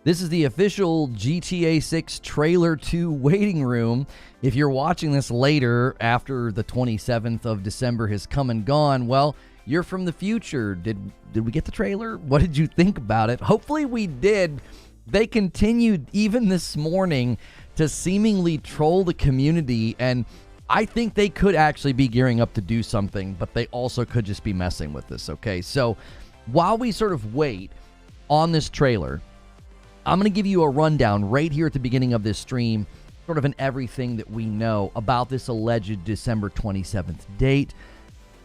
This is the official GTA 6 Trailer 2 waiting room. If you're watching this later, after the 27th of December has come and gone, well, you're from the future. Did we get the trailer? What did you think about it? Hopefully we did. They continued even this morning to seemingly troll the community, and I think they could actually be gearing up to do something, but they also could just be messing with this, okay? So while we sort of wait on this trailer, I'm going to give you a rundown right here at the beginning of this stream, sort of in everything that we know about this alleged December 27th date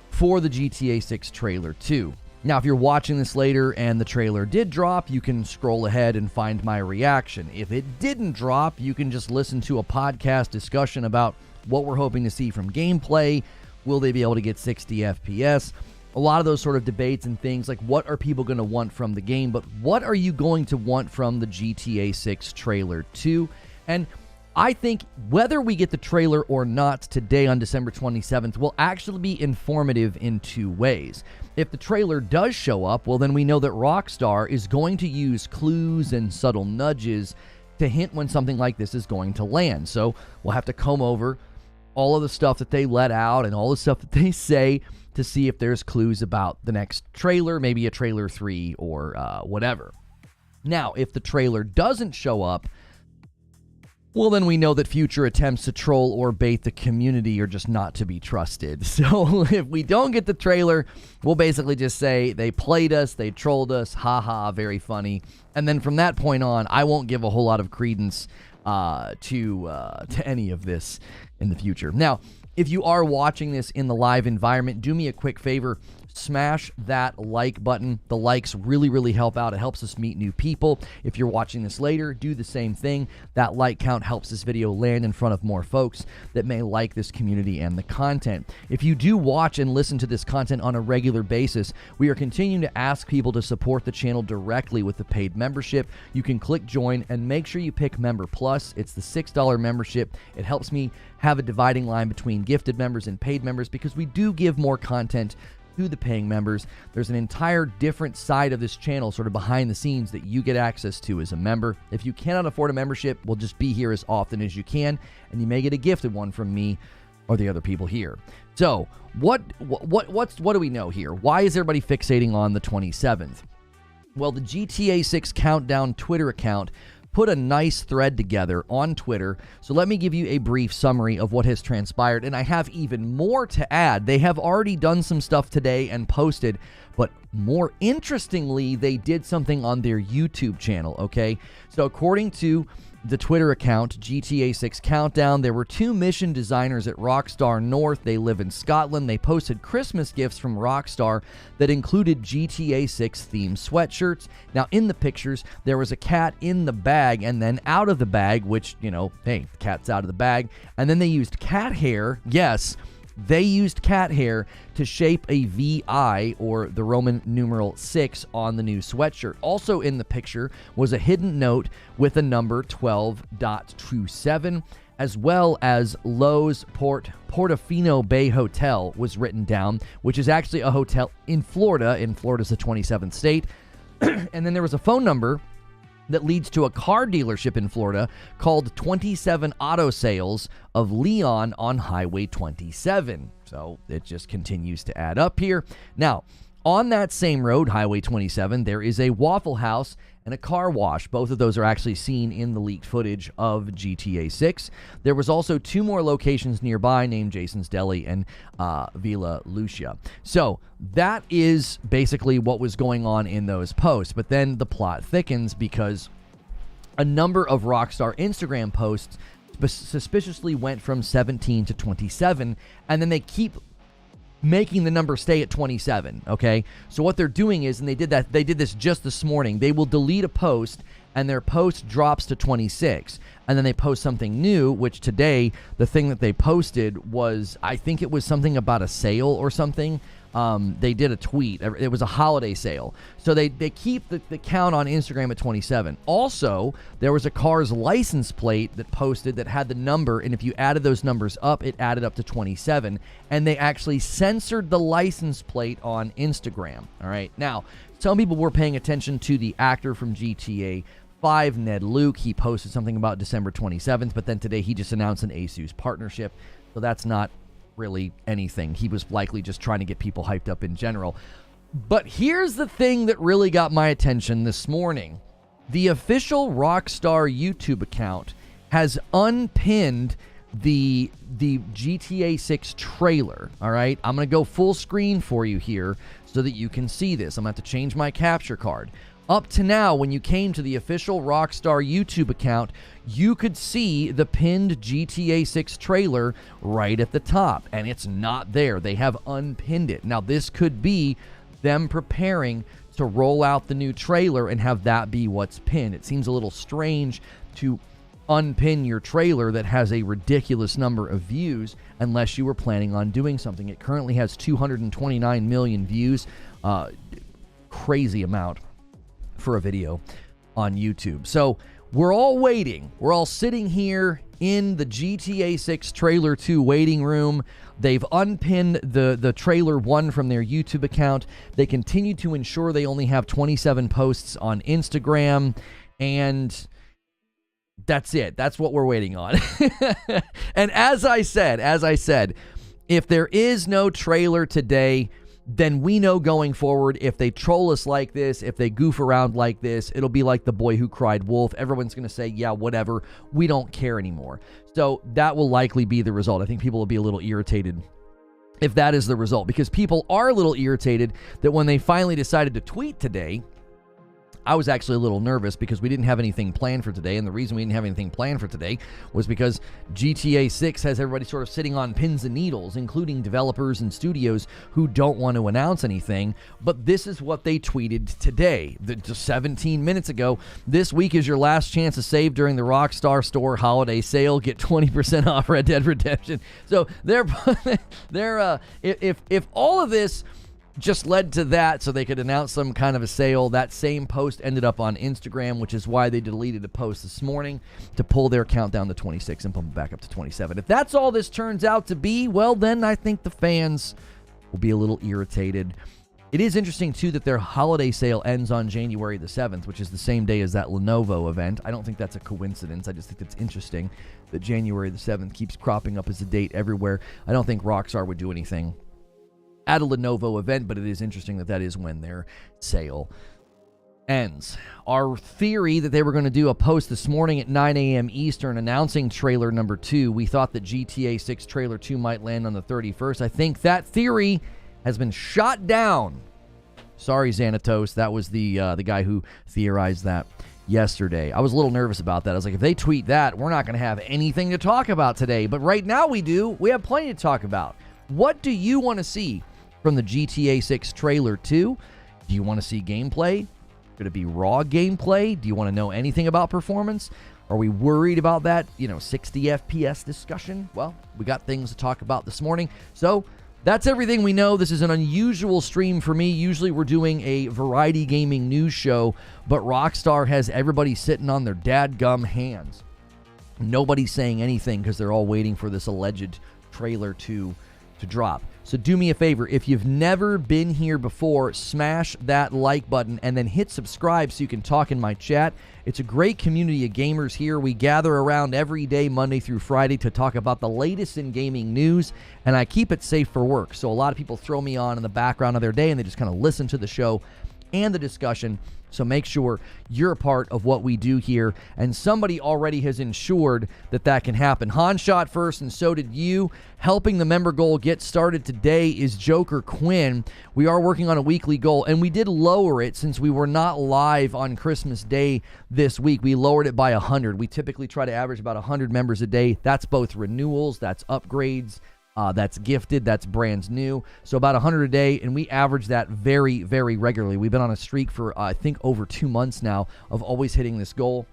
for the GTA 6 Trailer 2. Now, if you're watching this later and the trailer did drop, you can scroll ahead and find my reaction. If it didn't drop, you can just listen to a podcast discussion about what we're hoping to see from gameplay. Will they be able to get 60 FPS? A lot of those sort of debates and things like what are people going to want from the game, but what are you going to want from the GTA 6 Trailer 2? And I think whether we get the trailer or not today on December 27th will actually be informative in two ways. If the trailer does show up, well, then we know that Rockstar is going to use clues and subtle nudges to hint when something like this is going to land. So we'll have to comb over all of the stuff that they let out and all the stuff that they say to see if there's clues about the next trailer, maybe a trailer 3 or whatever. Now, if the trailer doesn't show up, well, then we know that future attempts to troll or bait the community are just not to be trusted. So if we don't get the trailer, we'll basically just say they played us, they trolled us, haha, very funny. And then from that point on, I won't give a whole lot of credence to any of this in the future. Now, if you are watching this in the live environment, do me a quick favor. Smash that like button. The likes really help out. It helps us meet new people. If you're watching this later, do the same thing. That like count helps this video land in front of more folks that may like this community and the content. If you do watch and listen to this content on a regular basis, we are continuing to ask people to support the channel directly with the paid membership. You can click join and make sure you pick Member Plus. It's the $6 membership. It helps me have a dividing line between gifted members and paid members because we do give more content to the paying members. There's an entire different side of this channel sort of behind the scenes that you get access to as a member. If you cannot afford a membership, we'll just be here as often as you can, and you may get a gifted one from me or the other people here. So what do we know here? Why is everybody fixating on the 27th? Well, the GTA 6 Countdown Twitter account put a nice thread together on Twitter. So let me give you a brief summary of what has transpired, and I have even more to add. They have already done some stuff today and posted, but more interestingly, they did something on their YouTube channel, okay? So according to the Twitter account, GTA 6 Countdown, there were two mission designers at Rockstar North. They live in Scotland. They posted Christmas gifts from Rockstar that included GTA 6 themed sweatshirts. Now, in the pictures, there was a cat in the bag and then out of the bag, which, you know, hey, the cat's out of the bag. And then they used cat hair. Yes, they used cat hair to shape a VI, or the Roman numeral 6, on the new sweatshirt. Also in the picture was a hidden note with a number 12.27, as well as Lowe's Portofino Bay Hotel was written down, which is actually a hotel in Florida. In Florida's the 27th state. And then there was a phone number that leads to a car dealership in Florida called 27 Auto Sales of Leon on Highway 27. So it just continues to add up here. Now, on that same road, Highway 27, there is a Waffle House and a car wash. Both of those are actually seen in the leaked footage of GTA 6. There was also two more locations nearby named Jason's Deli and Villa Lucia. So that is basically what was going on in those posts. But then the plot thickens because a number of Rockstar Instagram posts suspiciously went from 17 to 27, and then they keep making the number stay at 27, okay? So what they're doing is, and they did this just this morning, they will delete a post and their post drops to 26, and then they post something new, which today, the thing that they posted was, I think it was something about a sale or something. They did a tweet. It was a holiday sale. So they keep the count on Instagram at 27. Also, there was a car's license plate that posted that had the number, and if you added those numbers up, it added up to 27. And they actually censored the license plate on Instagram. All right. Now, some people were paying attention to the actor from GTA PS5, Ned Luke. He posted something about December 27th, but then today he just announced an Asus partnership. So that's not really anything. He was likely just trying to get people hyped up in general. But here's the thing that really got my attention this morning. The official Rockstar YouTube account has unpinned the GTA 6 trailer. All right, I'm going to go full screen for you here so that you can see this. I'm going to have to change my capture card. Up to now, when you came to the official Rockstar YouTube account, you could see the pinned GTA 6 trailer right at the top, and it's not there. They have unpinned it. Now, this could be them preparing to roll out the new trailer and have that be what's pinned. It seems a little strange to unpin your trailer that has a ridiculous number of views unless you were planning on doing something. It currently has 229 million views. Crazy amount for a video on YouTube. So we're all waiting. We're all sitting here in the GTA 6 trailer 2 waiting room. They've unpinned the trailer 1 from their YouTube account. They continue to ensure they only have 27 posts on Instagram, and that's it. That's what we're waiting on. And as I said, if there is no trailer today, then we know going forward, if they troll us like this, if they goof around like this, it'll be like the boy who cried wolf. Everyone's going to say, yeah, whatever. We don't care anymore. So that will likely be the result. I think people will be a little irritated if that is the result, because people are a little irritated that when they finally decided to tweet today, I was actually a little nervous because we didn't have anything planned for today. And the reason we didn't have anything planned for today was because GTA 6 has everybody sort of sitting on pins and needles, including developers and studios who don't want to announce anything. But this is what they tweeted today, just 17 minutes ago. This week is your last chance to save during the Rockstar Store holiday sale. Get 20% off Red Dead Redemption. So if all of this just led to that so they could announce some kind of a sale, that same post ended up on Instagram, which is why they deleted the post this morning to pull their count down to 26 and pump it back up to 27. If that's all this turns out to be, well, then I think the fans will be a little irritated. It is interesting, too, that their holiday sale ends on January the 7th, which is the same day as that Lenovo event. I don't think that's a coincidence. I just think it's interesting that January the 7th keeps cropping up as a date everywhere. I don't think Rockstar would do anything at a Lenovo event, but it is interesting that that is when their sale ends. Our theory that they were going to do a post this morning at 9 a.m. Eastern announcing trailer number 2, we thought that GTA 6 trailer 2 might land on the 31st. I think that theory has been shot down. Sorry, Xanatos. That was the guy who theorized that yesterday. I was a little nervous about that. I was like, if they tweet that, we're not going to have anything to talk about today. But right now we do. We have plenty to talk about. What do you want to see from the GTA 6 trailer 2? Do you want to see gameplay? Could it be raw gameplay? Do you want to know anything about performance? Are we worried about that, 60 FPS discussion? Well, we got things to talk about this morning. So that's everything we know. This is an unusual stream for me. Usually we're doing a variety gaming news show, but Rockstar has everybody sitting on their dadgum hands. Nobody's saying anything because they're all waiting for this alleged trailer 2 to drop. So do me a favor, if you've never been here before, smash that like button and then hit subscribe so you can talk in my chat. It's a great community of gamers here. We gather around every day, Monday through Friday, to talk about the latest in gaming news, and I keep it safe for work. So a lot of people throw me on in the background of their day and they just kind of listen to the show and the discussion. So make sure you're a part of what we do here. And somebody already has ensured that that can happen. Han shot first, and so did you. Helping the member goal get started today is Joker Quinn. We are working on a weekly goal, and we did lower it since we were not live on Christmas Day this week. We lowered it by 100. We typically try to average about 100 members a day. That's both renewals, that's upgrades, that's gifted, that's brands new. So about 100 a day, and we average that very, very regularly. We've been on a streak for, I think, over 2 months now of always hitting this goal.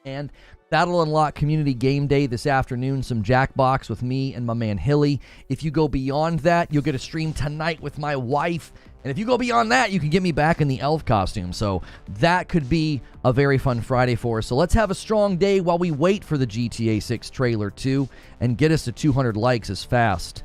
And that'll unlock Community Game Day this afternoon, some Jackbox with me and my man Hilly. If you go beyond that, you'll get a stream tonight with my wife. And if you go beyond that, you can get me back in the elf costume. So that could be a very fun Friday for us. So let's have a strong day while we wait for the GTA 6 trailer 2 and get us to 200 likes as fast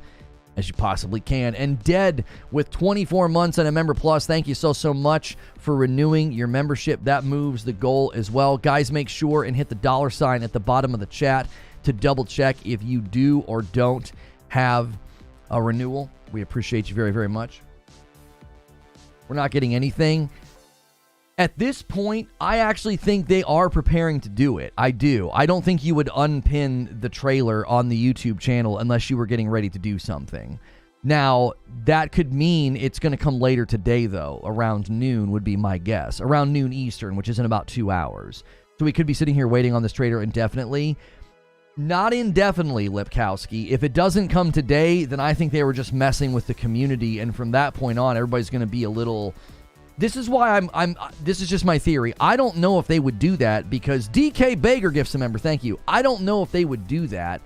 as you possibly can. And Dead with 24 months and a Member Plus, thank you so much for renewing your membership. That moves the goal as well. Guys, make sure and hit the $ at the bottom of the chat to double check if you do or don't have a renewal. We appreciate you very, very much. We're not getting anything. At this point, I actually think they are preparing to do it. I do. I don't think you would unpin the trailer on the YouTube channel unless you were getting ready to do something. Now, that could mean it's going to come later today, though. Around noon would be my guess. Around noon Eastern, which is in about 2 hours. So we could be sitting here waiting on this trailer indefinitely. Not indefinitely, Lipkowski. If it doesn't come today, then I think they were just messing with the community. And from that point on, everybody's going to be a little... This is why this is just my theory. I don't know if they would do that because DK Baker gifts a member. Thank you. I don't know if they would do that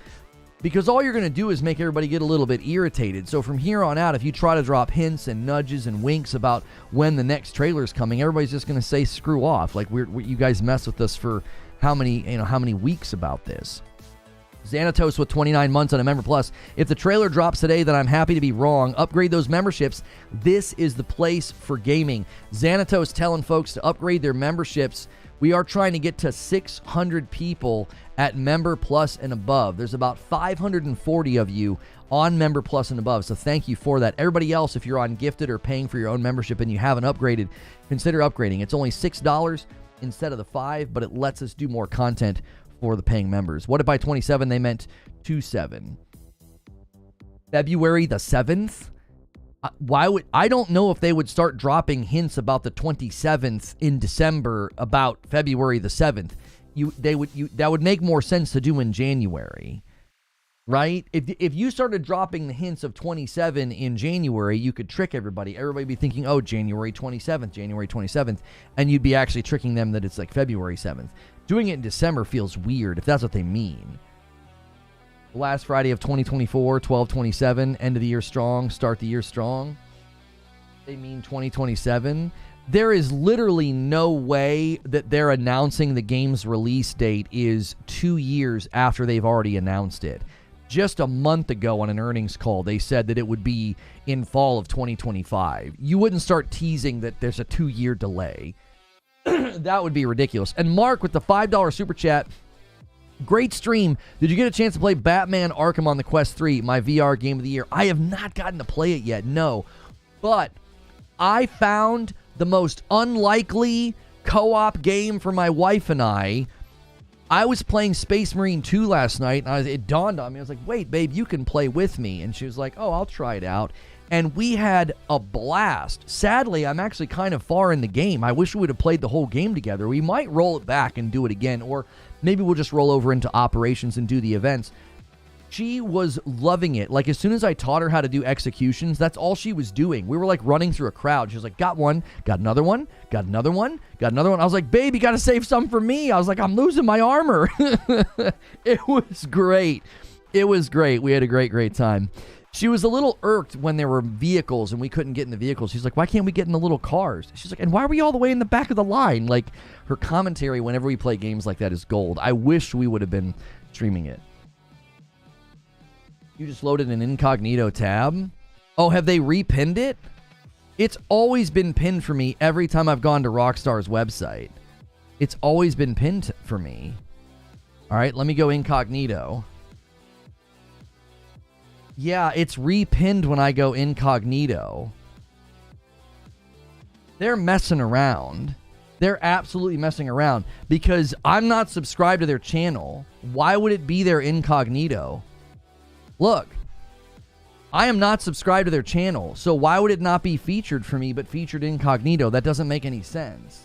because all you're going to do is make everybody get a little bit irritated. So from here on out, if you try to drop hints and nudges and winks about when the next trailer is coming, everybody's just going to say screw off. Like you guys mess with us for how many weeks about this. Xanatos with 29 months on a Member Plus. If the trailer drops today, then I'm happy to be wrong. Upgrade those memberships. This is the place for gaming. Xanatos telling folks to upgrade their memberships. We are trying to get to 600 people at Member Plus and above. There's about 540 of you on Member Plus and above, so thank you for that. Everybody else, if you're on Gifted or paying for your own membership and you haven't upgraded, consider upgrading. It's only $6 instead of the $5, but it lets us do more content for the paying members. What if by 27 they meant 27? February the 7th? I don't know if they would start dropping hints about the 27th in December about February the 7th. That would make more sense to do in January, right? If you started dropping the hints of 27 in January, you could trick everybody. Everybody would be thinking, oh, January 27th, and you'd be actually tricking them that it's like February 7th. Doing it in December feels weird if that's what they mean. The last Friday of 2024, 12/27, end of the year strong, start the year strong. They mean 2027. There is literally no way that they're announcing the game's release date is 2 years after they've already announced it. Just a month ago on an earnings call, they said that it would be in fall of 2025. You wouldn't start teasing that there's a 2-year delay. That would be ridiculous. And Mark with the $5 super chat. Great stream. Did you get a chance to play Batman Arkham on the Quest 3, my VR game of the year? I have not gotten to play it yet, no. But I found the most unlikely co-op game for my wife and I. I was playing Space Marine 2 last night, and it dawned on me. I was like, wait, babe, you can play with me. And she was like, oh, I'll try it out. And we had a blast. Sadly, I'm actually kind of far in the game. I wish we would have played the whole game together. We might roll it back and do it again, or maybe we'll just roll over into operations and do the events. She was loving it. Like, as soon as I taught her how to do executions, that's all she was doing. We were like running through a crowd. She was like, got one, got another one, got another one, got another one. I was like, babe, you got to save some for me. I was like, I'm losing my armor. It was great. It was great. We had a great, great time. She was a little irked when there were vehicles and we couldn't get in the vehicles. She's like, why can't we get in the little cars? She's like, and why are we all the way in the back of the line? Like, her commentary whenever we play games like that is gold. I wish we would have been streaming it. You just loaded an incognito tab? Oh, have they repinned it? It's always been pinned for me every time I've gone to Rockstar's website. It's always been pinned for me. All right, let me go incognito. Yeah, it's repinned when I go incognito. They're messing around. They're absolutely messing around because I'm not subscribed to their channel. Why would it be there incognito? Look, I am not subscribed to their channel, so why would it not be featured for me but featured incognito? That doesn't make any sense.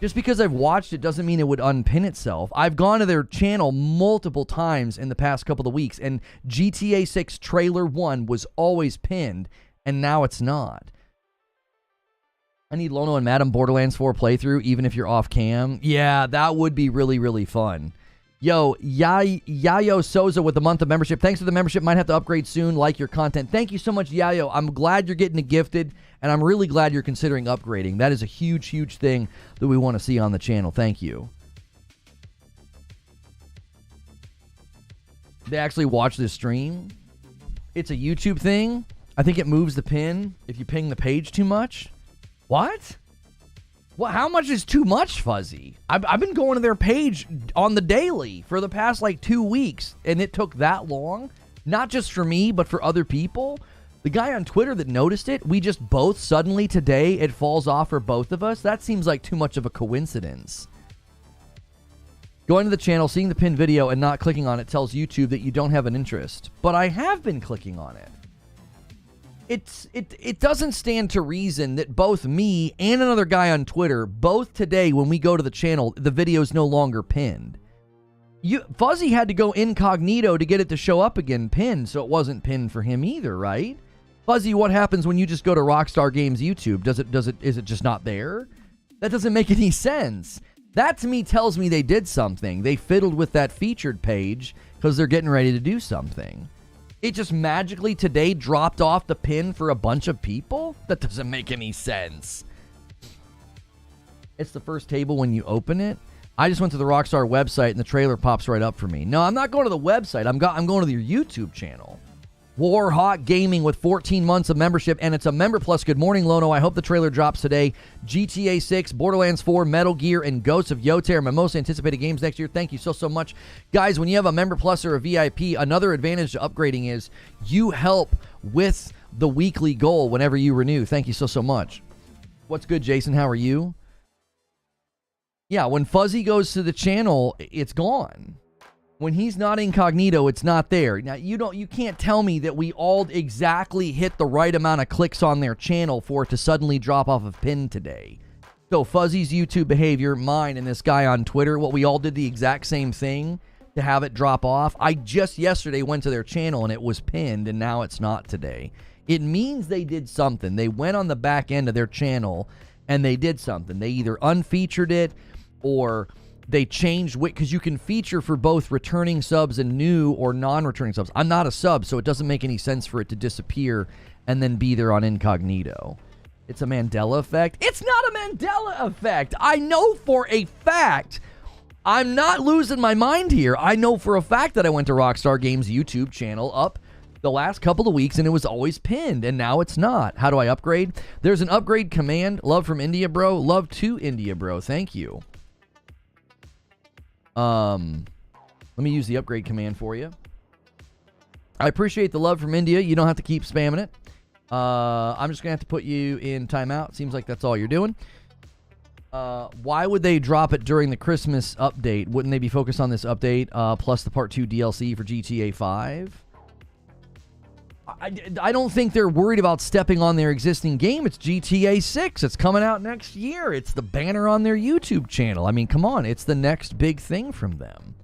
Just because I've watched it doesn't mean it would unpin itself. I've gone to their channel multiple times in the past couple of weeks, and GTA 6 Trailer 1 was always pinned, and now it's not. I need Lono and Madam Borderlands 4 playthrough, even if you're off cam. Yeah, that would be really, really fun. Yo, Yayo Souza with the month of membership. Thanks for the membership. Might have to upgrade soon. Like your content. Thank you so much, Yayo. I'm glad you're getting it gifted, and I'm really glad you're considering upgrading. That is a huge, huge thing that we want to see on the channel. Thank you. They actually watch this stream? it's a YouTube thing. I think it moves the pin if you ping the page too much. What? Well, how much is too much, Fuzzy? I've been going to their page on the daily for the past like 2 weeks, and it took that long. Not just for me, but for other people. The guy on Twitter that noticed it, we just both suddenly today, it falls off for both of us. That seems like too much of a coincidence. Going to the channel, seeing the pinned video, and not clicking on it tells YouTube that you don't have an interest. But I have been clicking on it. It doesn't stand to reason that both me and another guy on Twitter, both today when we go to the channel, the video's no longer pinned. Fuzzy had to go incognito to get it to show up again pinned, so it wasn't pinned for him either, right? Fuzzy, what happens when you just go to Rockstar Games YouTube? Is it just not there? That doesn't make any sense. That to me tells me they did something. They fiddled with that featured page because they're getting ready to do something. It just magically today dropped off the pin for a bunch of people? That doesn't make any sense. It's the first table when you open it. I just went to the Rockstar website and the trailer pops right up for me. No, I'm not going to the website. I'm going to your YouTube channel. Warhawk Gaming with 14 months of membership, and it's a member plus. Good morning, Lono. I hope the trailer drops today. GTA 6, Borderlands 4, Metal Gear, and Ghosts of Yote are my most anticipated games next year. Thank you so much. Guys, when you have a member plus or a VIP, another advantage to upgrading is you help with the weekly goal whenever you renew. Thank you so much. What's good, Jason? How are you? Yeah, when Fuzzy goes to the channel, it's gone. When he's not incognito, it's not there. Now, you can't tell me that we all exactly hit the right amount of clicks on their channel for it to suddenly drop off of pin today. So Fuzzy's YouTube behavior, mine, and this guy on Twitter, what we all did the exact same thing to have it drop off. I just yesterday went to their channel and it was pinned, and now it's not today. It means they did something. They went on the back end of their channel and they did something. They either unfeatured it or they changed, because you can feature for both returning subs and new or non-returning subs. I'm not a sub, so it doesn't make any sense for it to disappear and then be there on incognito. It's a Mandela effect. It's not a Mandela effect. I know for a fact. I'm not losing my mind here. I know for a fact that I went to Rockstar Games YouTube channel up the last couple of weeks and it was always pinned, and now it's not. How do I upgrade? There's an upgrade command. Love from India, bro. Love to India, bro. Thank you. Let me use the upgrade command for you. I appreciate the love from India. You don't have to keep spamming it. I'm just going to have to put you in timeout. Seems like that's all you're doing. Why would they drop it during the Christmas update? Wouldn't they be focused on this update plus the Part 2 DLC for GTA 5? I don't think they're worried about stepping on their existing game. It's GTA 6. It's coming out next year. It's the banner on their YouTube channel. I mean, come on. It's the next big thing from them.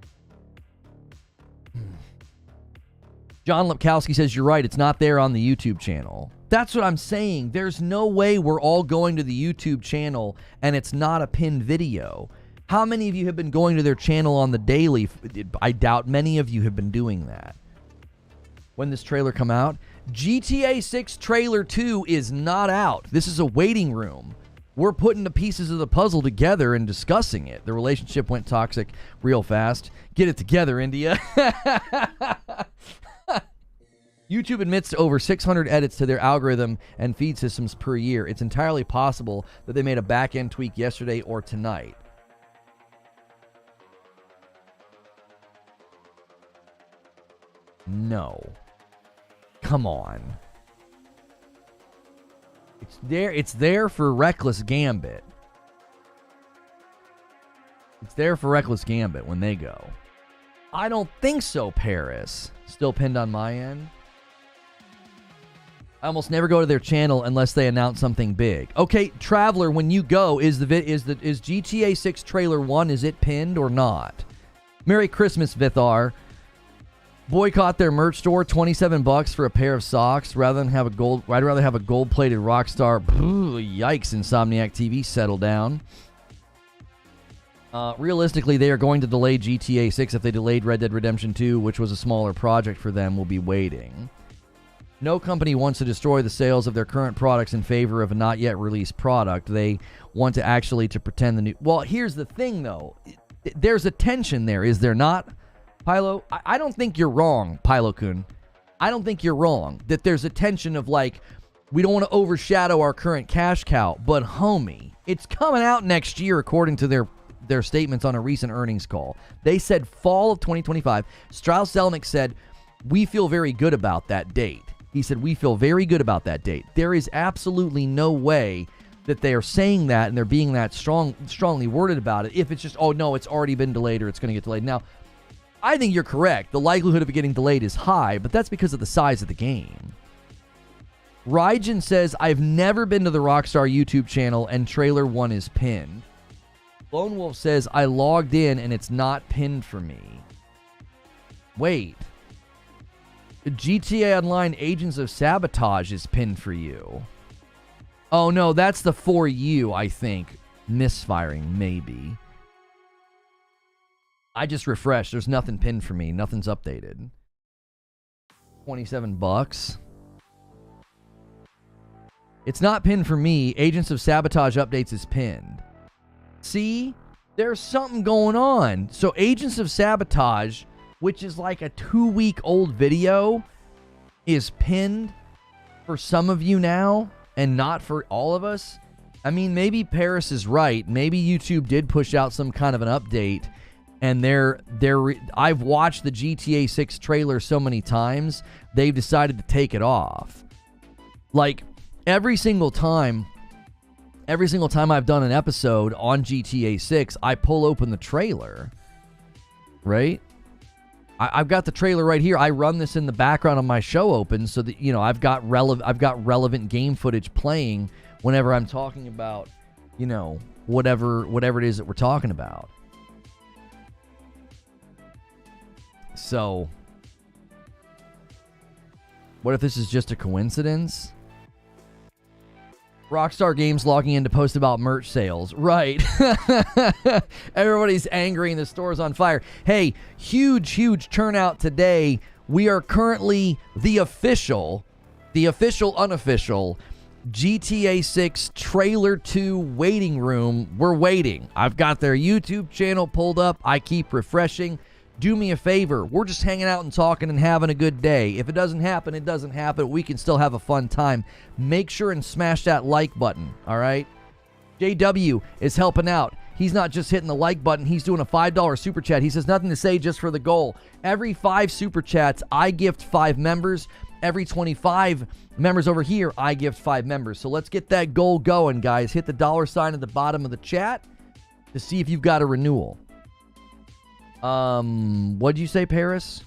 John Lepkowski says, you're right. It's not there on the YouTube channel. That's what I'm saying. There's no way we're all going to the YouTube channel and it's not a pinned video. How many of you have been going to their channel on the daily? I doubt many of you have been doing that. When this trailer come out? GTA 6 trailer 2 is not out. This is a waiting room. We're putting the pieces of the puzzle together and discussing it. The relationship went toxic real fast. Get it together, India. YouTube admits to over 600 edits to their algorithm and feed systems per year. It's entirely possible that they made a back-end tweak yesterday or tonight. No. Come on. It's there for Reckless Gambit. It's there for Reckless Gambit when they go. I don't think so, Paris. Still pinned on my end. I almost never go to their channel unless they announce something big. Okay, Traveler, when you go, is GTA 6 trailer 1, is it pinned or not? Merry Christmas, Vithar. Boycott their merch store, $27 for a pair of socks rather than have a gold. I'd rather have a gold-plated Rockstar. Yikes, Insomniac TV, settle down. Realistically, they are going to delay GTA 6 if they delayed Red Dead Redemption 2, which was a smaller project for them. Will be waiting. No company wants to destroy the sales of their current products in favor of a not yet released product. They want to actually pretend the new. Well, here's the thing, though. There's a tension there, is there not? Pylo, I don't think you're wrong, Pylo-kun. I don't think you're wrong that there's a tension of like, we don't want to overshadow our current cash cow, but homie, it's coming out next year according to their statements on a recent earnings call. They said fall of 2025. Strauss Zelnick said, we feel very good about that date. He said, we feel very good about that date. There is absolutely no way that they are saying that and they're being that strongly worded about it if it's just, oh no, it's already been delayed or it's going to get delayed. Now, I think you're correct. The likelihood of it getting delayed is high, but that's because of the size of the game. Raijin says, I've never been to the Rockstar YouTube channel and trailer 1 is pinned. Lone Wolf says, I logged in and it's not pinned for me. Wait. The GTA Online Agents of Sabotage is pinned for you. Oh no, that's the For You, I think. Misfiring, maybe. I just refreshed. There's nothing pinned for me. Nothing's updated. $27. It's not pinned for me. Agents of Sabotage updates is pinned. See? There's something going on. So Agents of Sabotage, which is like a 2-week-old video, is pinned for some of you now and not for all of us. I mean, maybe Paris is right. Maybe YouTube did push out some kind of an update, and I've watched the GTA 6 trailer so many times, they've decided to take it off. Like, every single time I've done an episode on GTA 6, I pull open the trailer, right? I've got the trailer right here. I run this in the background of my show open so that, you know, I've got relevant game footage playing whenever I'm talking about, you know, whatever it is that we're talking about. So, what if this is just a coincidence? Rockstar Games logging in to post about merch sales. Right. Everybody's angry and the store's on fire. Hey, huge turnout today. We are currently the official unofficial GTA 6 Trailer 2 waiting room. We're waiting. I've got their YouTube channel pulled up. I keep refreshing. Do me a favor. We're just hanging out and talking and having a good day. If it doesn't happen, it doesn't happen. We can still have a fun time. Make sure and smash that like button, all right? JW is helping out. He's not just hitting the like button. He's doing a $5 super chat. He says, nothing to say, just for the goal. Every 5 super chats, I gift 5 members. Every 25 members over here, I gift 5 members. So let's get that goal going, guys. Hit the $sign at the bottom of the chat to see if you've got a renewal. What'd you say, Paris?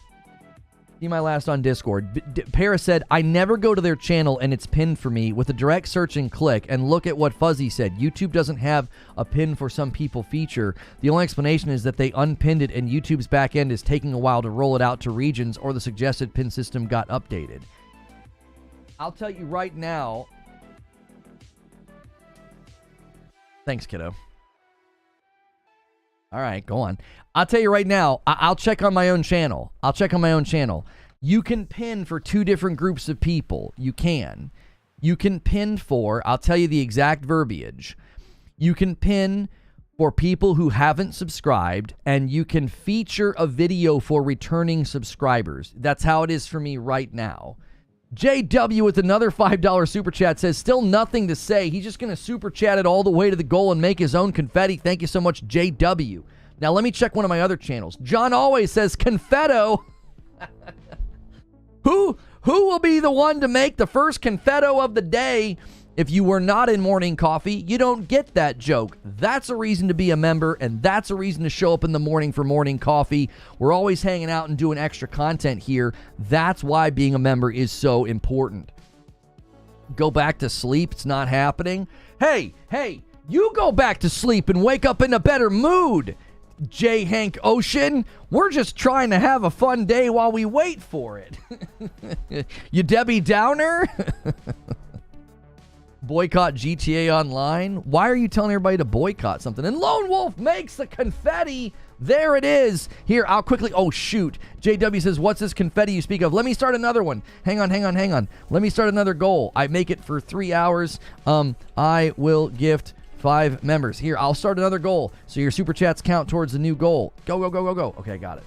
See my last on Discord. Paris said, I never go to their channel and it's pinned for me. With a direct search and click, and look at what Fuzzy said. YouTube doesn't have a pin for some people feature. The only explanation is that they unpinned it and YouTube's back end is taking a while to roll it out to regions, or the suggested pin system got updated. I'll tell you right now. Thanks, kiddo. All right, go on. I'll tell you right now, I'll check on my own channel. You can pin for 2 different groups of people. You can pin for, I'll tell you the exact verbiage. You can pin for people who haven't subscribed, and you can feature a video for returning subscribers. That's how it is for me right now. JW with another $5 super chat says, still nothing to say. He's just going to super chat it all the way to the goal and make his own confetti. Thank you so much, JW. Now, let me check one of my other channels. John Always says, Confetto. Who will be the one to make the first Confetto of the day? If you were not in morning coffee, you don't get that joke. That's a reason to be a member, and that's a reason to show up in the morning for morning coffee. We're always hanging out and doing extra content here. That's why being a member is so important. Go back to sleep. It's not happening. Hey, you go back to sleep and wake up in a better mood. J. Hank Ocean, we're just trying to have a fun day while we wait for it. You Debbie Downer? Boycott GTA Online? Why are you telling everybody to boycott something? And Lone Wolf makes the confetti. There it is. Here, I'll quickly... Oh, shoot. JW says, what's this confetti you speak of? Let me start another one. Hang on. Let me start another goal. I make it for 3 hours. I will gift 5 members. Here, I'll start another goal. So your super chats count towards the new goal. Go. Okay, I got it.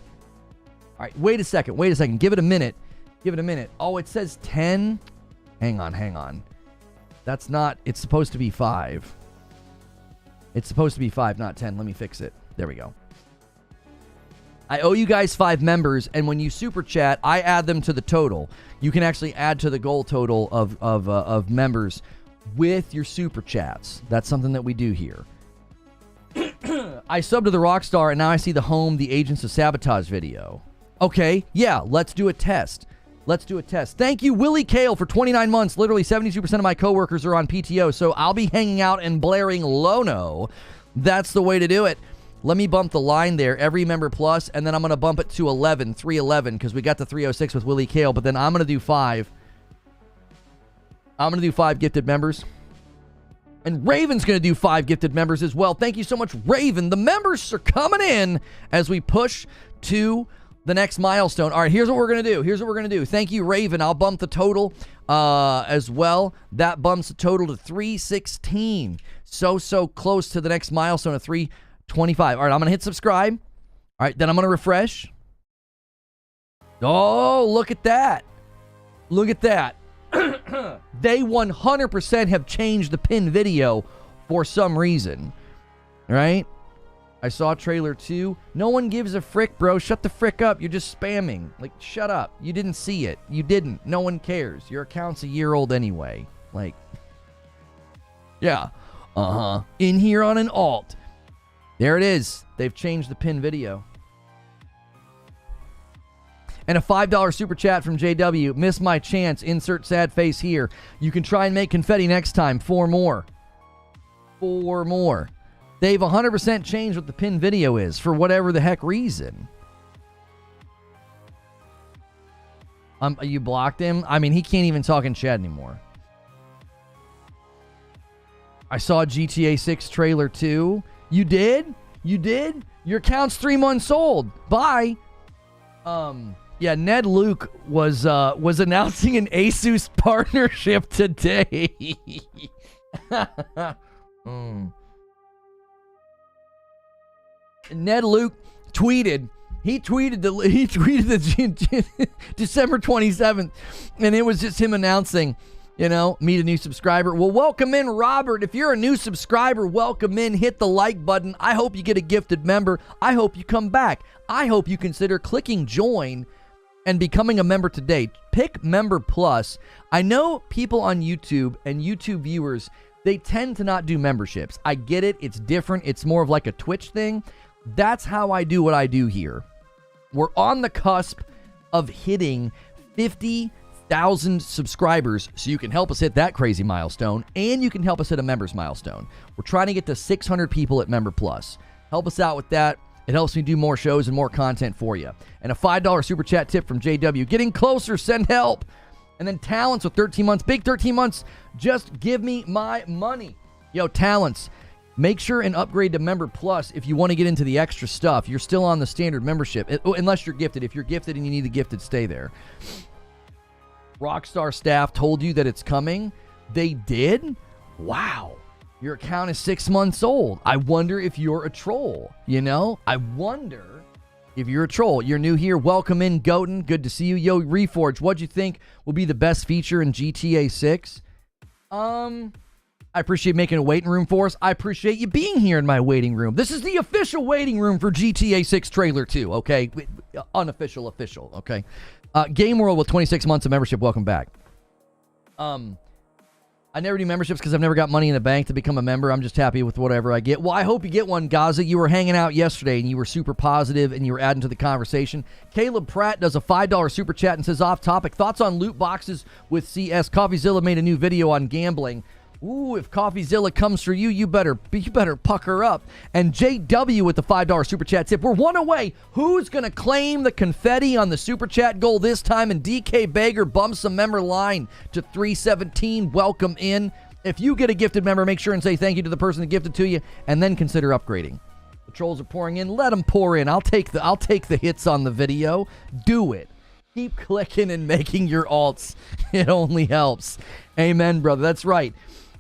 All right, wait a second. Give it a minute. Give it a minute. Oh, it says 10. Hang on. That's not, it's supposed to be 5. It's supposed to be 5, not 10. Let me fix it. There we go. I owe you guys 5 members, and when you super chat, I add them to the total. You can actually add to the goal total of members with your super chats. That's something that we do here. I subbed to the Rockstar, and now I see the Agents of Sabotage video. Okay, yeah, let's do a test. Thank you, Willie Kale, for 29 months. Literally 72% of my coworkers are on PTO, so I'll be hanging out and blaring Lono. That's the way to do it. Let me bump the line there, every member plus, and then I'm going to bump it to 311, because we got the 306 with Willie Kale, but then I'm going to do 5. I'm going to do 5 gifted members. And Raven's going to do 5 gifted members as well. Thank you so much, Raven. The members are coming in as we push to the next milestone. All right, here's what we're going to do. Thank you, Raven. I'll bump the total as well. That bumps the total to 316. So close to the next milestone of 325. All right, I'm going to hit subscribe. All right, then I'm going to refresh. Oh, look at that. They 100% have changed the pin video for some reason. Right? I saw trailer 2. No one gives a frick, bro. Shut the frick up. You're just spamming. Like, shut up. You didn't see it. You didn't. No one cares. Your account's a year old anyway. Like, yeah. In here on an alt. There it is. They've changed the pin video. And a $5 super chat from JW. Miss my chance. Insert sad face here. You can try and make confetti next time. 4 more. They've 100% changed what the pin video is for whatever the heck reason. You blocked him? I mean, he can't even talk in chat anymore. I saw GTA 6 trailer 2. You did? Your account's 3 months old. Bye. Yeah, Ned Luke was announcing an Asus partnership today. Ned Luke tweeted. He tweeted the December 27th, and it was just him announcing, meet a new subscriber. Well, welcome in, Robert. If you're a new subscriber, welcome in. Hit the like button. I hope you get a gifted member. I hope you come back. I hope you consider clicking join and becoming a member today. Pick Member Plus. I know people on YouTube and YouTube viewers, they tend to not do memberships. I get it. It's different. It's more of like a Twitch thing. That's how I do what I do here. We're on the cusp of hitting 50,000 subscribers, so you can help us hit that crazy milestone, and you can help us hit a members milestone. We're trying to get to 600 people at Member Plus. Help us out with that. It helps me do more shows and more content for you. And a $5 super chat tip from JW. Getting closer, send help. And then Talents with 13 months. Big 13 months. Just give me my money. Yo, Talents, make sure and upgrade to Member Plus if you want to get into the extra stuff. You're still on the standard membership, unless you're gifted. If you're gifted and you need the gifted, stay there. Rockstar staff told you that it's coming. They did? Wow. Your account is 6 months old. I wonder if you're a troll, I wonder if you're a troll. You're new here. Welcome in, Goten. Good to see you. Yo, Reforge, what'd you think will be the best feature in GTA 6? I appreciate making a waiting room for us. I appreciate you being here in my waiting room. This is the official waiting room for GTA 6 Trailer 2, okay? Unofficial, official, okay? Game World with 26 months of membership. Welcome back. I never do memberships because I've never got money in the bank to become a member. I'm just happy with whatever I get. Well, I hope you get one, Gaza. You were hanging out yesterday, and you were super positive, and you were adding to the conversation. Caleb Pratt does a $5 super chat and says, off topic, thoughts on loot boxes with CS. CoffeeZilla made a new video on gambling. Ooh, if CoffeeZilla comes for you, you better pucker up. And JW with the $5 super chat tip. We're one away. Who's going to claim the confetti on the super chat goal this time? And DK Bager bumps the member line to 317. Welcome in. If you get a gifted member, make sure and say thank you to the person that gifted to you, and then consider upgrading. The trolls are pouring in. Let them pour in. I'll take the hits on the video. Do it. Keep clicking and making your alts. It only helps. Amen, brother. That's right.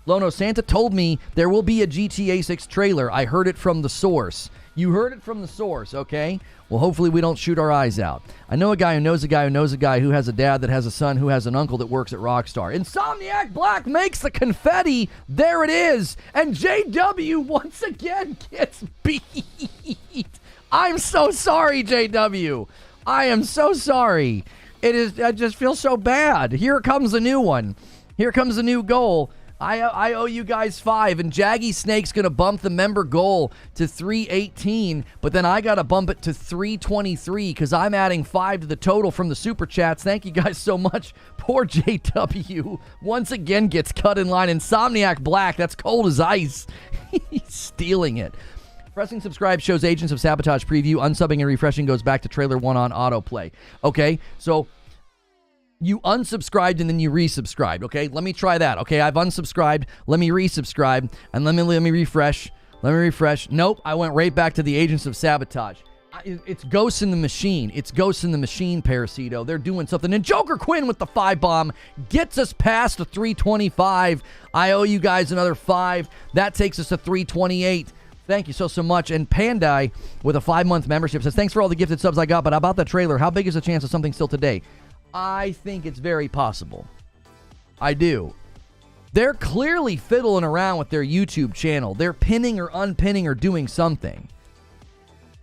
Lono, Santa told me there will be a GTA 6 trailer. I heard it from the source. You heard it from the source, okay? Well, hopefully we don't shoot our eyes out. I know a guy who knows a guy who knows a guy who has a dad that has a son who has an uncle that works at Rockstar. Insomniac Black makes the confetti. There it is. And JW once again gets beat. I'm so sorry, JW. I am so sorry. I just feel so bad. Here comes a new one. Here comes a new goal. I owe you guys 5, and Jaggy Snake's going to bump the member goal to 318, but then I got to bump it to 323 because I'm adding 5 to the total from the Super Chats. Thank you guys so much. Poor JW once again gets cut in line. Insomniac Black, that's cold as ice. He's stealing it. Pressing subscribe shows Agents of Sabotage preview. Unsubbing and refreshing goes back to trailer 1 on autoplay. Okay, so you unsubscribed and then you resubscribed, okay? Let me try that, okay? I've unsubscribed. Let me resubscribe. And let me refresh. Let me refresh. Nope, I went right back to the Agents of Sabotage. It's Ghosts in the Machine. It's Ghosts in the Machine, Parasito. They're doing something. And Joker Quinn with the 5-bomb gets us past the 325. I owe you guys another 5. That takes us to 328. Thank you so much. And Pandai with a 5-month membership says, thanks for all the gifted subs I got, but about the trailer, how big is the chance of something still today? I think it's very possible. I do. They're clearly fiddling around with their YouTube channel. They're pinning or unpinning or doing something.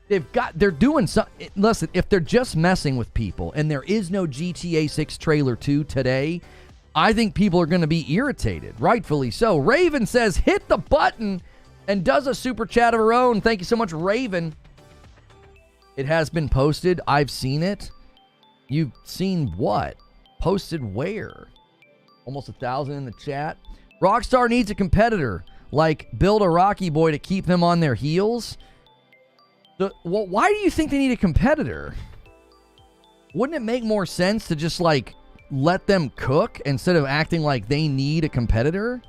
They're doing something. Listen, if they're just messing with people and there is no GTA 6 trailer 2 today, I think people are going to be irritated. Rightfully so. Raven says, hit the button, and does a super chat of her own. Thank you so much, Raven. It has been posted. I've seen it. You've seen what? Posted where? Almost 1,000 in the chat. Rockstar needs a competitor. Like, build a Rocky Boy to keep them on their heels? Why do you think they need a competitor? Wouldn't it make more sense to just, like, let them cook instead of acting like they need a competitor?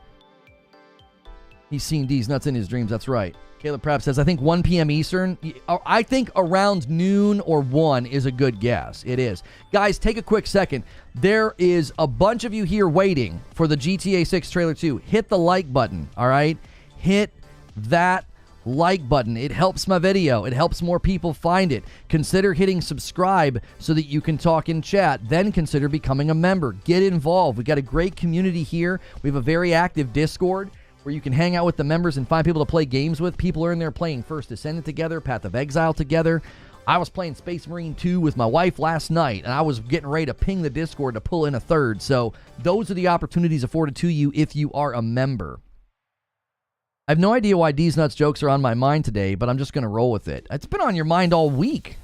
He's seen D's nuts in his dreams. That's right. Caleb Pratt says, I think 1 p.m. Eastern. I think around noon or 1 is a good guess. It is. Guys, take a quick second. There is a bunch of you here waiting for the GTA 6 trailer 2. Hit the like button, all right? Hit that like button. It helps my video. It helps more people find it. Consider hitting subscribe so that you can talk in chat. Then consider becoming a member. Get involved. We got a great community here. We have a very active Discord where you can hang out with the members and find people to play games with. People are in there playing First Descendant together, Path of Exile together. I was playing Space Marine 2 with my wife last night, and I was getting ready to ping the Discord to pull in a third. So those are the opportunities afforded to you if you are a member. I have no idea why D's Nuts jokes are on my mind today, but I'm just going to roll with it. It's been on your mind all week.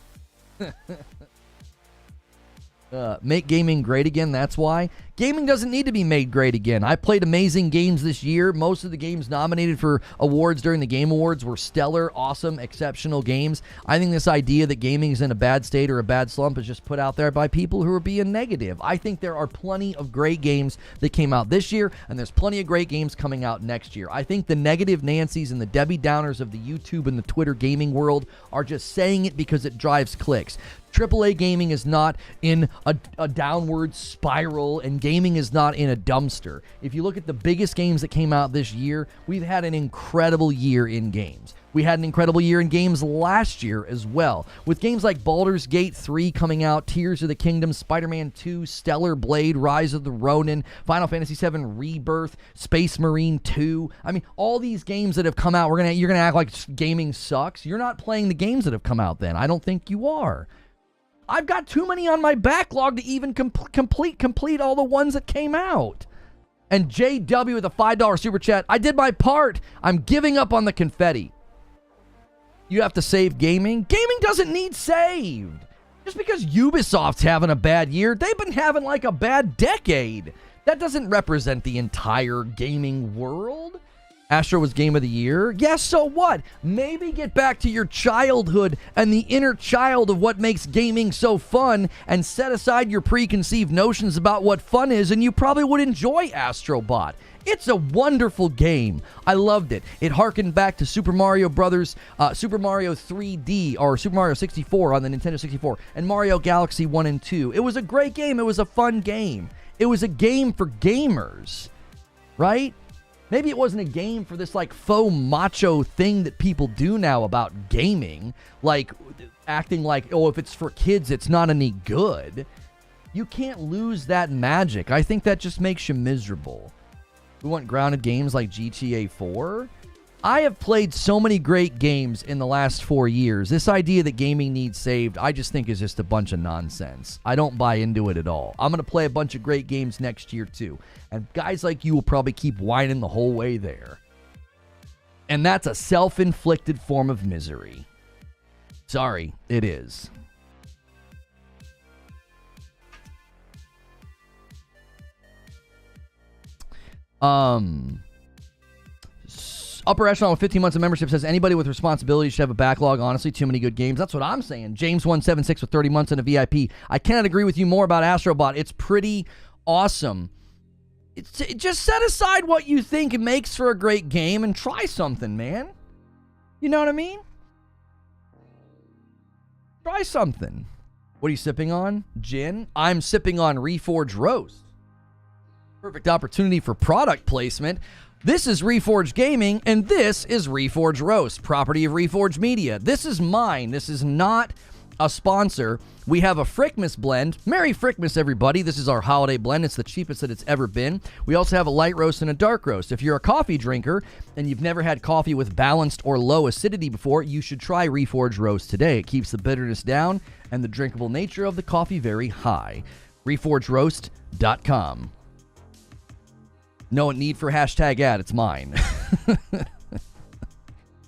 Make gaming great again, that's why. Gaming doesn't need to be made great again. I played amazing games this year. Most of the games nominated for awards during the Game Awards were stellar, awesome, exceptional games. I think this idea that gaming is in a bad state or a bad slump is just put out there by people who are being negative. I think there are plenty of great games that came out this year, and there's plenty of great games coming out next year. I think the negative Nancys and the Debbie Downers of the YouTube and the Twitter gaming world are just saying it because it drives clicks. AAA gaming is not in a downward spiral, and gaming is not in a dumpster. If you look at the biggest games that came out this year, we've had an incredible year in games. We had an incredible year in games last year as well, with games like Baldur's Gate 3 coming out, Tears of the Kingdom, Spider-Man 2, Stellar Blade, Rise of the Ronin, Final Fantasy VII Rebirth, Space Marine 2. I mean, all these games that have come out, you're gonna act like gaming sucks. You're not playing the games that have come out then. I don't think you are. I've got too many on my backlog to even complete all the ones that came out. And JW with a $5 super chat. I did my part. I'm giving up on the confetti. You have to save gaming. Gaming doesn't need saved. Just because Ubisoft's having a bad year, they've been having like a bad decade. That doesn't represent the entire gaming world. Astro was Game of the Year. Yes, so what? Maybe get back to your childhood and the inner child of what makes gaming so fun and set aside your preconceived notions about what fun is, and you probably would enjoy Astrobot. It's a wonderful game. I loved it. It harkened back to Super Mario Brothers, Super Mario 3D, or Super Mario 64 on the Nintendo 64, and Mario Galaxy 1 and 2. It was a great game. It was a fun game. It was a game for gamers, right? Maybe it wasn't a game for this like faux macho thing that people do now about gaming, like acting like, oh, if it's for kids, it's not any good. You can't lose that magic. I think that just makes you miserable. We want grounded games like GTA 4. I have played so many great games in the last 4 years. This idea that gaming needs saved, I just think is just a bunch of nonsense. I don't buy into it at all. I'm going to play a bunch of great games next year too. And guys like you will probably keep whining the whole way there. And that's a self-inflicted form of misery. Sorry, it is. Upper echelon with 15 months of membership says anybody with responsibility should have a backlog. Honestly, too many good games. That's what I'm saying. James176 with 30 months and a VIP. I cannot agree with you more about Astrobot. It's pretty awesome. Just set aside what you think makes for a great game and try something, man. You know what I mean? Try something. What are you sipping on? Gin? I'm sipping on Reforge Roast. Perfect opportunity for product placement. This is Reforge Gaming, and this is Reforge Roast, property of Reforge Media. This is mine. This is not a sponsor. We have a Frickmas blend. Merry Frickmas, everybody. This is our holiday blend. It's the cheapest that it's ever been. We also have a light roast and a dark roast. If you're a coffee drinker and you've never had coffee with balanced or low acidity before, you should try Reforge Roast today. It keeps the bitterness down and the drinkable nature of the coffee very high. ReforgeRoast.com. No need for hashtag ad. It's mine.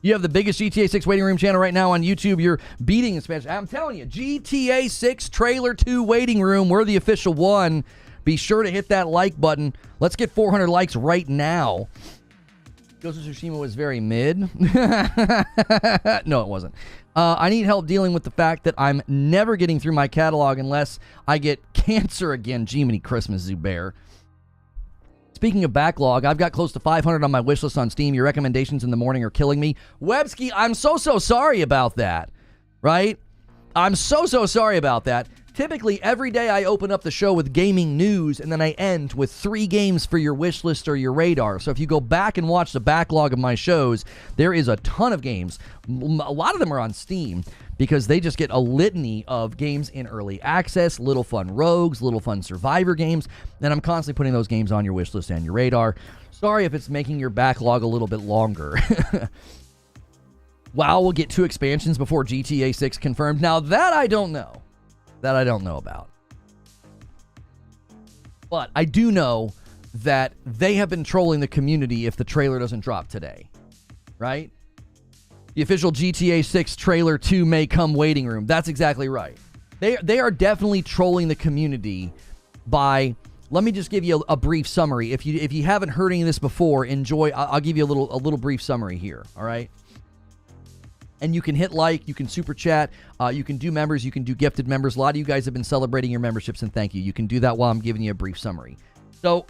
You have the biggest GTA 6 waiting room channel right now on YouTube. You're beating in Spanish. I'm telling you, GTA 6 Trailer 2 waiting room. We're the official one. Be sure to hit that like button. Let's get 400 likes right now. Ghost of Tsushima was very mid. No, it wasn't. I need help dealing with the fact that I'm never getting through my catalog unless I get cancer again. Jiminy Christmas, Zubair. Speaking of backlog, I've got close to 500 on my wish list on Steam. Your recommendations in the morning are killing me. Webski, I'm so sorry about that, right? I'm so sorry about that. Typically, every day I open up the show with gaming news, and then I end with 3 games for your wish list or your radar. So if you go back and watch the backlog of my shows, there is a ton of games. A lot of them are on Steam because they just get a litany of games in early access, Little Fun Rogues, Little Fun Survivor games, and I'm constantly putting those games on your wish list and your radar. Sorry if it's making your backlog a little bit longer. WoW will get 2 expansions before GTA 6 confirmed. Now that I don't know. That I don't know about. But I do know that they have been trolling the community if the trailer doesn't drop today. Right? The official GTA 6 trailer 2 may come waiting room. That's exactly right. They are definitely trolling the community by... Let me just give you a brief summary. If you haven't heard any of this before, enjoy. I'll give you a little brief summary here. All right? And you can hit like, you can super chat, you can do members, you can do gifted members. A lot of you guys have been celebrating your memberships, and thank you. You can do that while I'm giving you a brief summary. So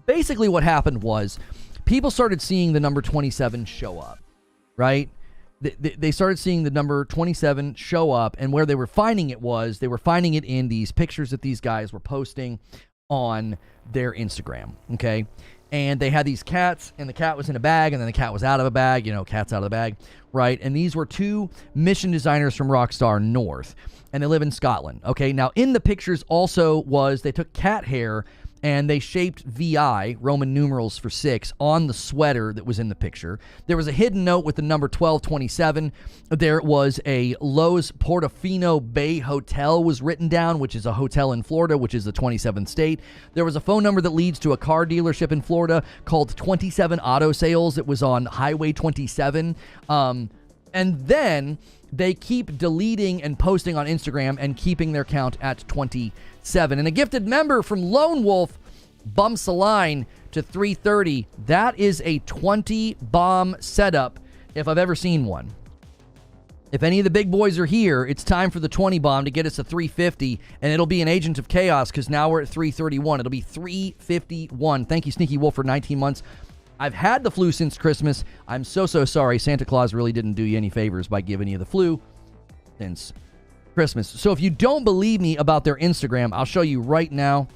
basically what happened was people started seeing the number 27 show up, right? They started seeing the number 27 show up, and where they were finding it was they were finding it in these pictures that these guys were posting on their Instagram, okay? And they had these cats, and the cat was in a bag, and then the cat was out of a bag. You know, cat's out of the bag, right? And these were 2 mission designers from Rockstar North, and they live in Scotland. Okay, now in the pictures also was they took cat hair and they shaped VI, Roman numerals for 6, on the sweater that was in the picture. There was a hidden note with the number 1227. There was a Lowe's Portofino Bay Hotel was written down, which is a hotel in Florida, which is the 27th state. There was a phone number that leads to a car dealership in Florida called 27 Auto Sales. It was on Highway 27. And then they keep deleting and posting on Instagram and keeping their count at 27. And a gifted member from Lone Wolf bumps the line to 330. That is a 20 bomb setup if I've ever seen one. If any of the big boys are here, it's time for the 20 bomb to get us to 350, and it'll be an Agent of Chaos because now we're at 331. It'll be 351. Thank you, Sneaky Wolf, for 19 months. I've had the flu since Christmas. I'm so sorry. Santa Claus really didn't do you any favors by giving you the flu since Christmas. So if you don't believe me about their Instagram, I'll show you right now.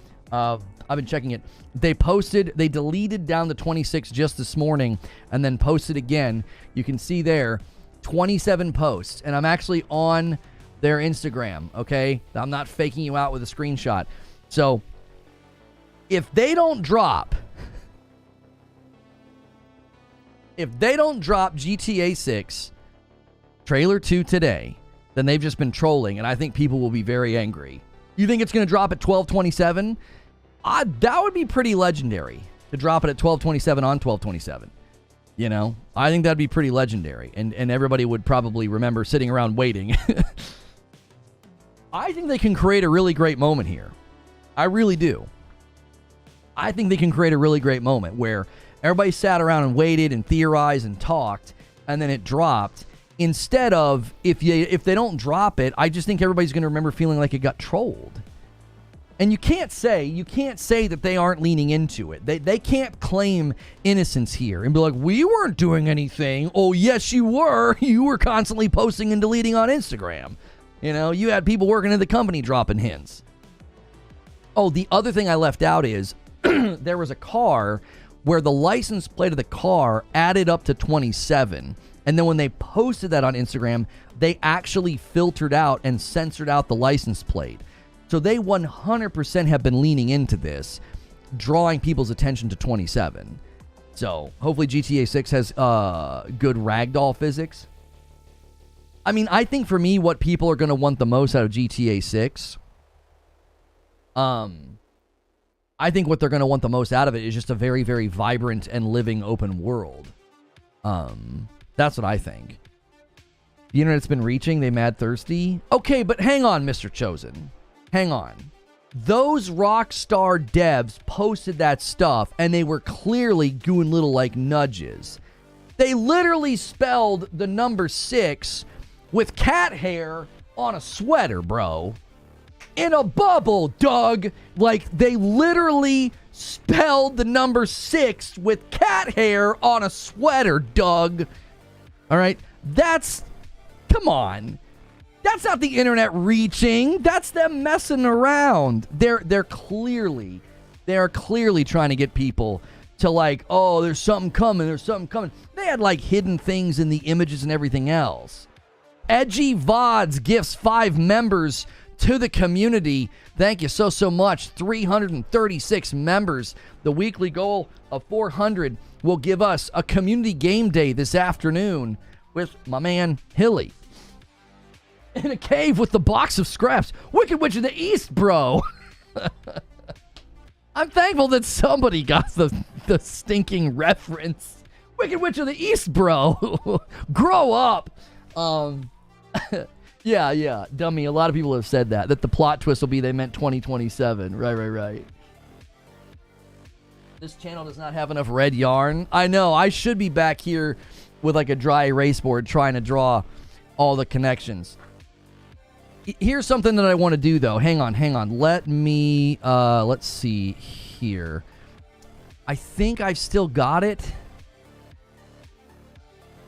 I've been checking it. They deleted down the 26 just this morning and then posted again. You can see there 27 posts, and I'm actually on their Instagram, okay? I'm not faking you out with a screenshot. So if they don't drop GTA 6 trailer 2 today, then they've just been trolling, and I think people will be very angry. You think it's going to drop at 12/27? That would be pretty legendary to drop it at 12/27 on 12/27. You know, I think that'd be pretty legendary, and everybody would probably remember sitting around waiting. I think they can create a really great moment here. I really do. I think they can create a really great moment where everybody sat around and waited and theorized and talked, and then it dropped. Instead of, if they don't drop it, I just think everybody's going to remember feeling like it got trolled. And you can't say that they aren't leaning into it. They can't claim innocence here and be like, we weren't doing anything. Oh, yes, you were. You were constantly posting and deleting on Instagram. You know, you had people working in the company dropping hints. Oh, the other thing I left out is there was a car where the license plate of the car added up to 27. And then when they posted that on Instagram, they actually filtered out and censored out the license plate. So they 100% have been leaning into this, drawing people's attention to 27. So hopefully GTA 6 has good ragdoll physics. I mean, I think for me, what people are going to want the most out of GTA 6, I think what they're going to want the most out of it is just a very, very vibrant and living open world. That's what I think. The internet's been reaching. They mad thirsty. Okay, but hang on, Mr. Chosen. Hang on. Those Rockstar devs posted that stuff, and they were clearly doing little, like, nudges. They literally spelled the number 6 with cat hair on a sweater, bro. In a bubble, Doug. Like, they literally spelled the number 6 with cat hair on a sweater, Doug. All right? Come on. That's not the internet reaching. That's them messing around. They're clearly trying to get people to like, oh, there's something coming. They had like hidden things in the images and everything else. Edgy VODs gifts 5 members to the community. Thank you so much. 336 members. The weekly goal of 400 will give us a community game day this afternoon with my man Hilly. In a cave with the box of scraps. Wicked Witch of the East, bro. I'm thankful that somebody got the stinking reference. Wicked Witch of the East, bro. Grow up. Yeah, dummy. A lot of people have said that the plot twist will be they meant 2027. Right. This channel does not have enough red yarn. I know. I should be back here with like a dry erase board trying to draw all the connections. Here's something that I want to do, though. Hang on. Let me, let's see here. I think I've still got it.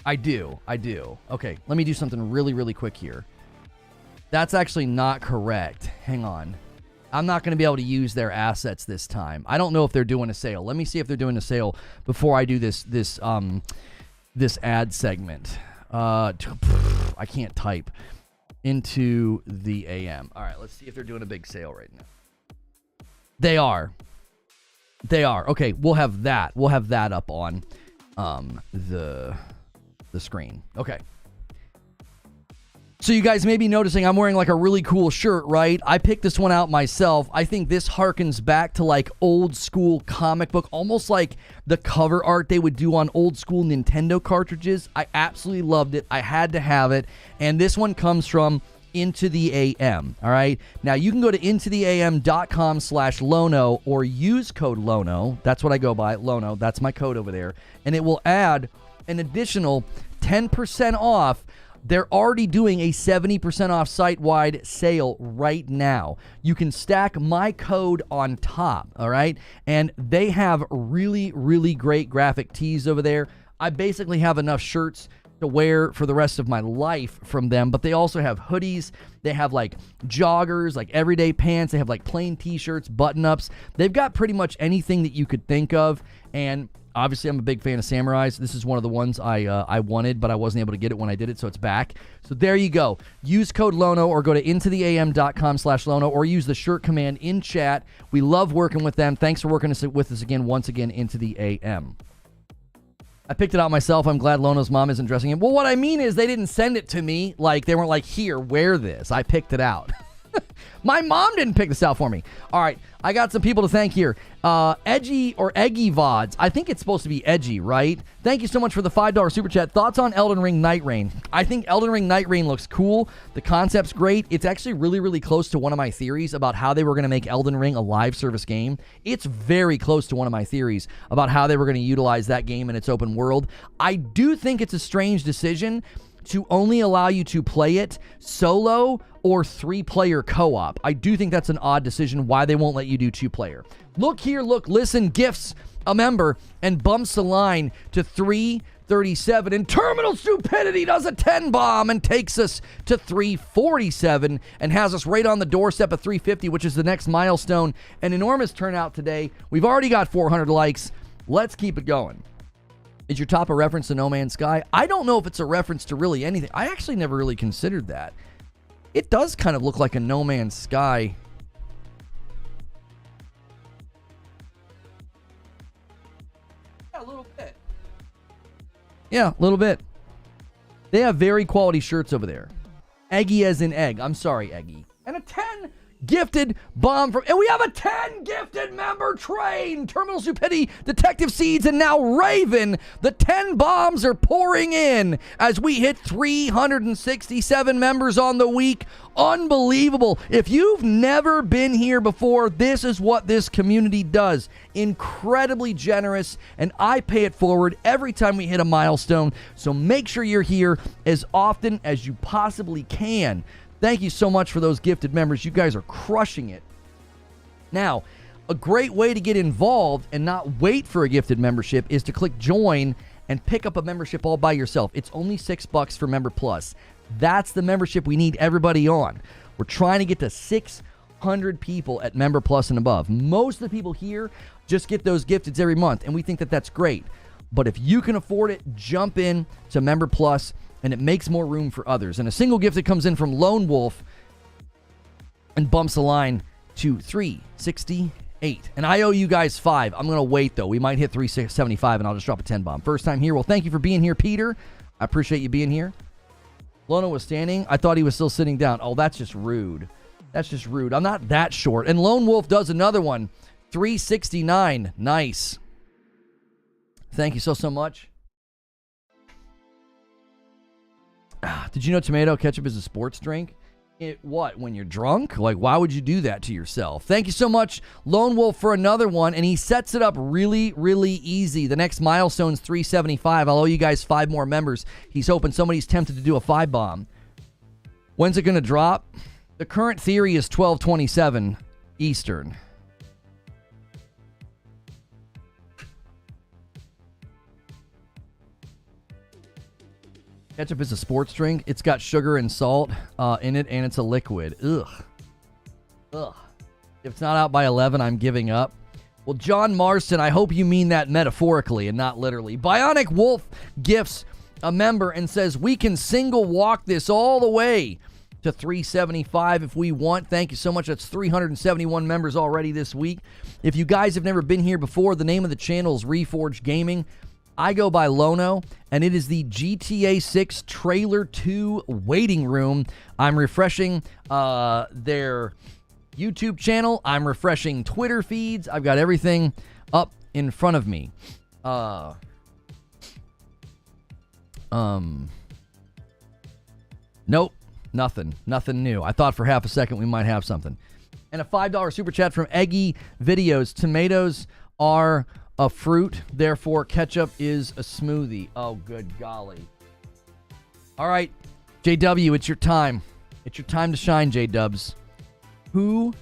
I do. Okay, let me do something really, really quick here. That's actually not correct. Hang on. I'm not going to be able to use their assets this time. I don't know if they're doing a sale. Let me see if they're doing a sale before I do this ad segment. I can't type into the AM. All right, let's see if they're doing a big sale right now. They are. Okay, we'll have that. We'll have that up on the screen. Okay. So you guys may be noticing I'm wearing like a really cool shirt, right? I picked this one out myself. I think this harkens back to like old school comic book, almost like the cover art they would do on old school Nintendo cartridges. I absolutely loved it. I had to have it. And this one comes from Into the AM. All right. Now you can go to intotheam.com/Lono or use code Lono. That's what I go by, Lono. That's my code over there. And it will add an additional 10% off. They're already doing a 70% off site-wide sale right now. You can stack my code on top, all right? And they have really, really great graphic tees over there. I basically have enough shirts to wear for the rest of my life from them, but they also have hoodies. They have like joggers, like everyday pants. They have like plain t-shirts, button-ups. They've got pretty much anything that you could think of, and obviously I'm a big fan of Samurais. This is one of the ones I wanted, but I wasn't able to get it when I did it, so it's back. So there you go. Use code LONO or go to intotheam.com/Lono or use the shirt command in chat. We love working with them. Thanks for working with us again, once again, Into the AM. I picked it out myself. I'm glad Lono's mom isn't dressing it. Well, what I mean is they didn't send it to me. Like, they weren't like, here, wear this. I picked it out. My mom didn't pick this out for me. All right, I got some people to thank here. Edgy or Eggy VODs. I think it's supposed to be edgy, right? Thank you so much for the $5 super chat. Thoughts on Elden Ring Night Rain? I think Elden Ring Night Rain looks cool. The concept's great. It's actually really, really close to one of my theories about how they were going to make Elden Ring a live service game. It's very close to one of my theories about how they were going to utilize that game in its open world. I do think it's a strange decision to only allow you to play it solo or 3-player co-op. I do think that's an odd decision why they won't let you do 2-player. Look here, look, listen, gifts a member and bumps the line to 337. And Terminal Stupidity does a 10 bomb and takes us to 347 and has us right on the doorstep of 350, which is the next milestone. An enormous turnout today. We've already got 400 likes. Let's keep it going. Is your top a reference to No Man's Sky? I don't know if it's a reference to really anything. I actually never really considered that. It does kind of look like a No Man's Sky. Yeah, a little bit. Yeah, a little bit. They have very quality shirts over there. Eggy as in egg. I'm sorry, Eggy. And a 10 gifted bomb from, and we have a 10 gifted member train. Terminal Stupidity, Detective Seeds, and now Raven. The 10 bombs are pouring in as we hit 367 members on the week. Unbelievable. If you've never been here before, this is what this community does. Incredibly generous, and I pay it forward every time we hit a milestone. So make sure you're here as often as you possibly can. Thank you so much for those gifted members. You guys are crushing it. Now, a great way to get involved and not wait for a gifted membership is to click join and pick up a membership all by yourself. It's only $6 for Member Plus. That's the membership we need everybody on. We're trying to get to 600 people at Member Plus and above. Most of the people here just get those gifteds every month, and we think that that's great. But if you can afford it, jump in to Member Plus, and it makes more room for others. And a single gift that comes in from Lone Wolf and bumps the line to 368. And I owe you guys 5. I'm going to wait, though. We might hit 375, and I'll just drop a 10 bomb. First time here. Well, thank you for being here, Peter. I appreciate you being here. Lono was standing. I thought he was still sitting down. Oh, that's just rude. That's just rude. I'm not that short. And Lone Wolf does another one. 369. Nice. Thank you so much. Did you know tomato ketchup is a sports drink? What, when you're drunk? Like, why would you do that to yourself? Thank you so much, Lone Wolf, for another one, and he sets it up really, really easy. The next milestone's 375. I'll owe you guys 5 more members. He's hoping somebody's tempted to do a 5 bomb. When's it going to drop? The current theory is 12:27 Eastern. Ketchup is a sports drink. It's got sugar and salt in it, and it's a liquid. Ugh. Ugh. If it's not out by 11, I'm giving up. Well, John Marston, I hope you mean that metaphorically and not literally. Bionic Wolf gifts a member and says, we can single walk this all the way to 375 if we want. Thank you so much. That's 371 members already this week. If you guys have never been here before, the name of the channel is Reforge Gaming. I go by Lono, and it is the GTA 6 Trailer 2 waiting room. I'm refreshing their YouTube channel. I'm refreshing Twitter feeds. I've got everything up in front of me. Nope, nothing new. I thought for half a second we might have something. And a $5 super chat from Eggy Videos. Tomatoes are a fruit, therefore ketchup is a smoothie. Oh, good golly. All right, JW, it's your time. It's your time to shine, J-Dubs. Who's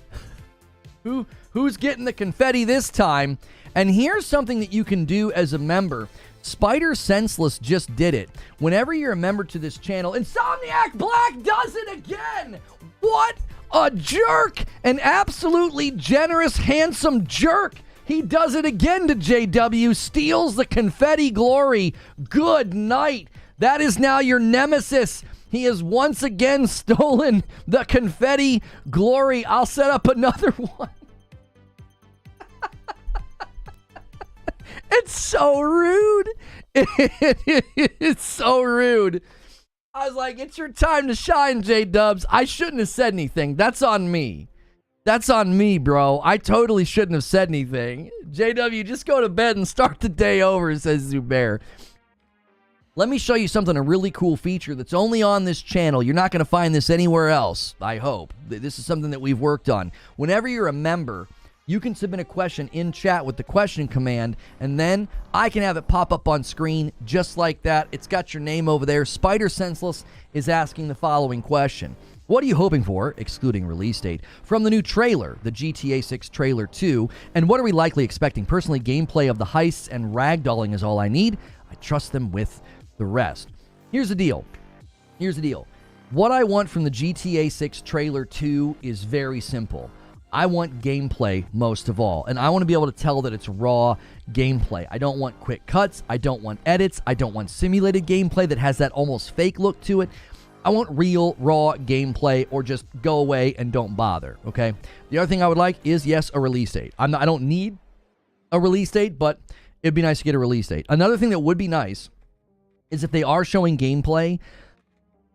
getting the confetti this time? And here's something that you can do as a member Spider Senseless just did it. Whenever you're a member to this channel, Insomniac Black does it again. What a jerk. An absolutely generous, handsome jerk. He does it again to JW, steals the confetti glory. Good night. That is now your nemesis. He has once again stolen the confetti glory. I'll set up another one. It's so rude. It's so rude. I was like, it's your time to shine, J-Dubs. I shouldn't have said anything. That's on me. That's on me, bro. I totally shouldn't have said anything. JW, just go to bed and start the day over, says Zubair. Let me show you something, a really cool feature that's only on this channel. You're not going to find this anywhere else, I hope. This is something that we've worked on. Whenever you're a member, you can submit a question in chat with the question command, and then I can have it pop up on screen just like that. It's got your name over there. Spider Senseless is asking the following question. What are you hoping for, excluding release date, from the new trailer, the GTA 6 trailer 2, and what are we likely expecting? Personally, gameplay of the heists and ragdolling is all I need. I trust them with the rest. Here's the deal. What I want from the GTA 6 trailer 2 is very simple. I want gameplay most of all, and I want to be able to tell that it's raw gameplay. I don't want quick cuts. I don't want edits. I don't want simulated gameplay that has that almost fake look to it. I want real, raw gameplay, or just go away and don't bother, okay? The other thing I would like is, yes, a release date. I don't need a release date, but it'd be nice to get a release date. Another thing that would be nice is if they are showing gameplay,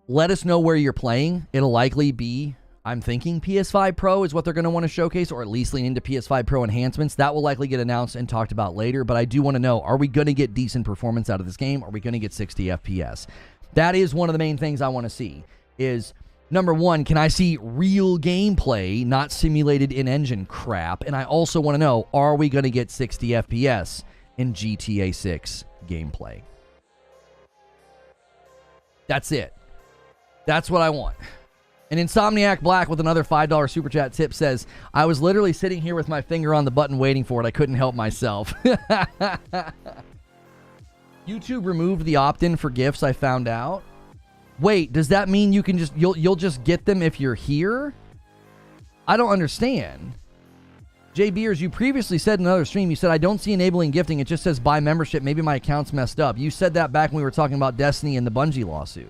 let us know where you're playing. It'll likely be, I'm thinking PS5 Pro is what they're going to want to showcase, or at least lean into PS5 Pro enhancements. That will likely get announced and talked about later, but I do want to know, are we going to get decent performance out of this game? Are we going to get 60 FPS? That is one of the main things I want to see is, number one, can I see real gameplay, not simulated in-engine crap? And I also want to know, are we going to get 60 FPS in GTA 6 gameplay? That's it. That's what I want. And Insomniac Black with another $5 super chat tip says, I was literally sitting here with my finger on the button waiting for it. I couldn't help myself. YouTube removed the opt-in for gifts, I found out. Wait, does that mean you can just you'll just get them if you're here? I don't understand. Jay Beers, you previously said in another stream, you said, I don't see enabling gifting. It just says buy membership. Maybe my account's messed up. You said that back when we were talking about Destiny and the Bungie lawsuit.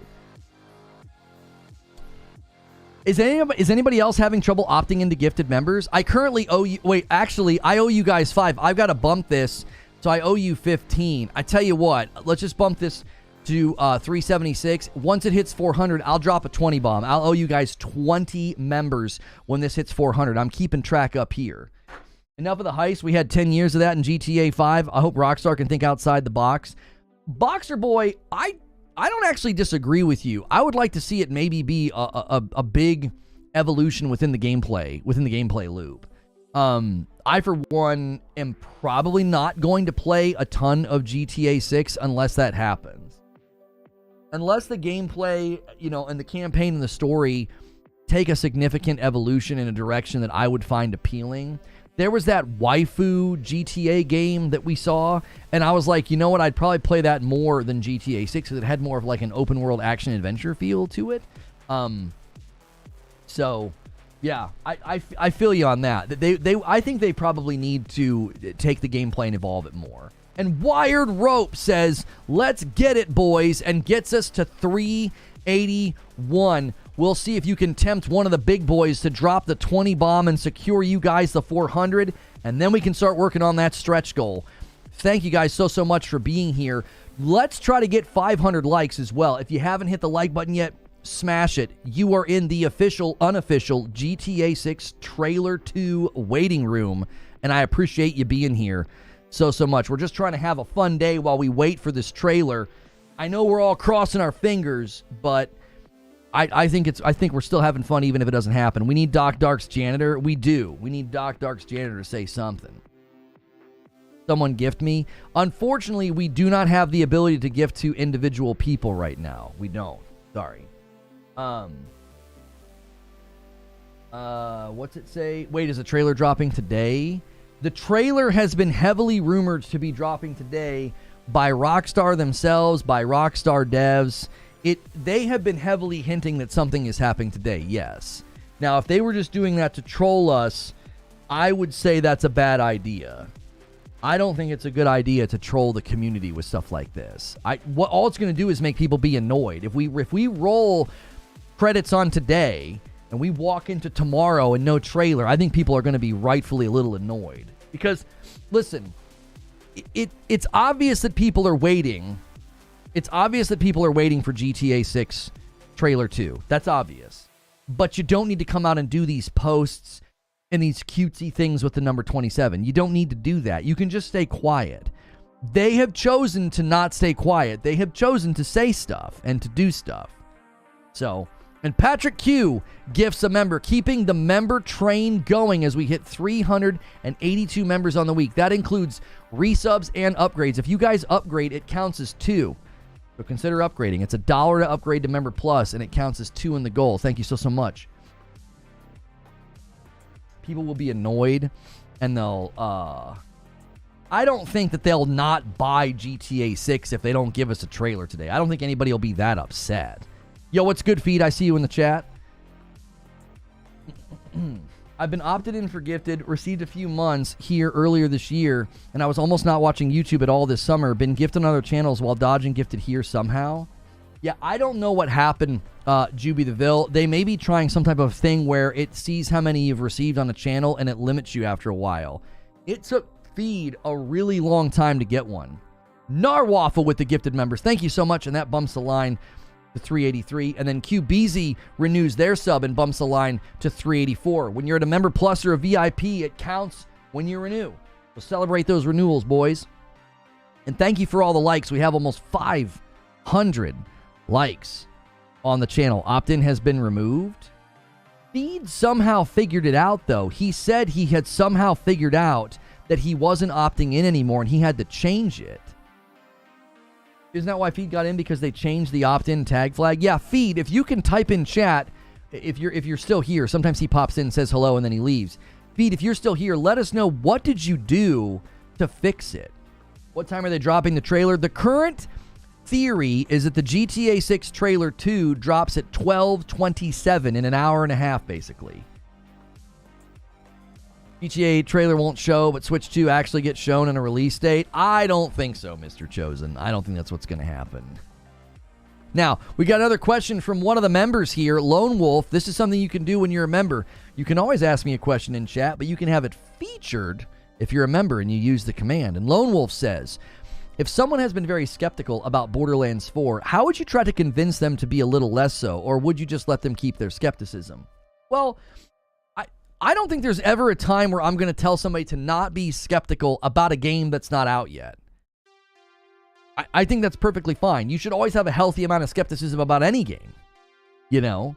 Is anybody else having trouble opting into gifted members? I currently owe you... Wait, actually, I owe you guys 5. I've got to bump this, so I owe you 15. I tell you what, let's just bump this to 376. Once it hits 400, I'll drop a 20 bomb. I'll owe you guys 20 members when this hits 400. I'm keeping track up here. Enough of the heist. We had 10 years of that in GTA 5. I hope Rockstar can think outside the box. Boxer Boy, I don't actually disagree with you. I would like to see it maybe be a big evolution within the gameplay loop. I, for one, am probably not going to play a ton of GTA 6 unless that happens. Unless the gameplay, and the campaign and the story take a significant evolution in a direction that I would find appealing. There was that waifu GTA game that we saw, and I was like, you know what, I'd probably play that more than GTA 6 because it had more of like an open world action adventure feel to it. So yeah, I feel you on that. I think they probably need to take the gameplay and evolve it more. And Wired Rope says, let's get it, boys, and gets us to 381. We'll see if you can tempt one of the big boys to drop the 20 bomb and secure you guys the 400, and then we can start working on that stretch goal. Thank you guys so much for being here. Let's try to get 500 likes as well. If you haven't hit the like button yet, smash it. You are in the unofficial GTA 6 Trailer 2 waiting room, and I appreciate you being here so much. We're just trying to have a fun day while we wait for this trailer. I know we're all crossing our fingers, but I think we're still having fun even if it doesn't happen. We need Doc Dark's janitor. We do. We need Doc Dark's janitor to say something. Someone gift me. Unfortunately, we do not have the ability to gift to individual people right now. We don't. Sorry. What's it say? Wait, is the trailer dropping today? The trailer has been heavily rumored to be dropping today by Rockstar themselves, by Rockstar devs. They have been heavily hinting that something is happening today, yes. Now, if they were just doing that to troll us, I would say that's a bad idea. I don't think it's a good idea to troll the community with stuff like this. All it's going to do is make people be annoyed. If we roll credits on today and we walk into tomorrow and no trailer, I think people are going to be rightfully a little annoyed. Because, listen, it's obvious that people are waiting. It's obvious that people are waiting for GTA 6 trailer 2. That's obvious. But you don't need to come out and do these posts and these cutesy things with the number 27. You don't need to do that. You can just stay quiet. They have chosen to not stay quiet. They have chosen to say stuff and to do stuff. So, and Patrick Q gifts a member, keeping the member train going as we hit 382 members on the week. That includes resubs and upgrades. If you guys upgrade, it counts as 2. So consider upgrading. It's $1 to upgrade to Member Plus, and it counts as 2 in the goal. Thank you so much. People will be annoyed, and they'll, I don't think that they'll not buy GTA 6 if they don't give us a trailer today. I don't think anybody will be that upset. Yo, what's good, Feed? I see you in the chat. I've been opted in for Gifted, received a few months here earlier this year, and I was almost not watching YouTube at all this summer. Been gifted on other channels while dodging Gifted here somehow. Yeah, I don't know what happened, Juby the Ville. They may be trying some type of thing where it sees how many you've received on a channel and it limits you after a while. It took Feed a really long time to get one. Narwaffle with the gifted members. Thank you so much, and that bumps the line to 383. And then QBZ renews their sub and bumps the line to 384. When you're at a Member Plus or a VIP, it counts when you renew. So celebrate those renewals, boys. And thank you for all the likes. We have almost 500 likes on the channel. Opt-in has been removed. Feed somehow figured it out, though. He said he had somehow figured out that he wasn't opting in anymore and he had to change it. Isn't that why Feed got in? Because they changed the opt-in tag flag? Yeah, Feed, if you can type in chat, if you're still here, sometimes he pops in and says hello and then he leaves. Feed, if you're still here, let us know, what did you do to fix it? What time are they dropping the trailer? The current theory is that the GTA 6 trailer 2 drops at 12:27 in an hour and a half, basically. GTA trailer won't show, but Switch 2 actually gets shown in a release date? I don't think so, Mr. Chosen. I don't think that's what's going to happen. Now, we got another question from one of the members here, Lone Wolf. This is something you can do when you're a member. You can always ask me a question in chat, but you can have it featured if you're a member and you use the command. And Lone Wolf says, if someone has been very skeptical about Borderlands 4, how would you try to convince them to be a little less so, or would you just let them keep their skepticism? Well, I don't think there's ever a time where I'm going to tell somebody to not be skeptical about a game that's not out yet. I think that's perfectly fine. You should always have a healthy amount of skepticism about any game. You know,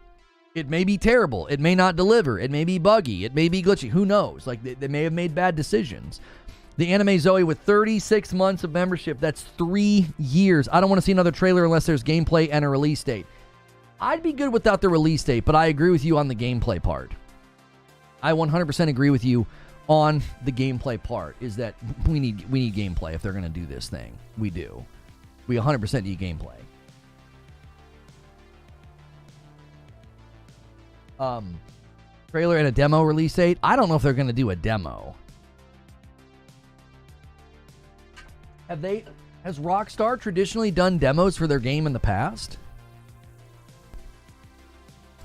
it may be terrible. It may not deliver. It may be buggy. It may be glitchy. Who knows? Like, they may have made bad decisions. The Anime Zoe with 36 months of membership. That's 3 years. I don't want to see another trailer unless there's gameplay and a release date. I'd be good without the release date, but I agree with you on the gameplay part. I 100% agree with you on the gameplay part, is that we need gameplay if they're going to do this thing. We do. We 100% need gameplay. Trailer and a demo release date? I don't know if they're going to do a demo. Has Rockstar traditionally done demos for their game in the past?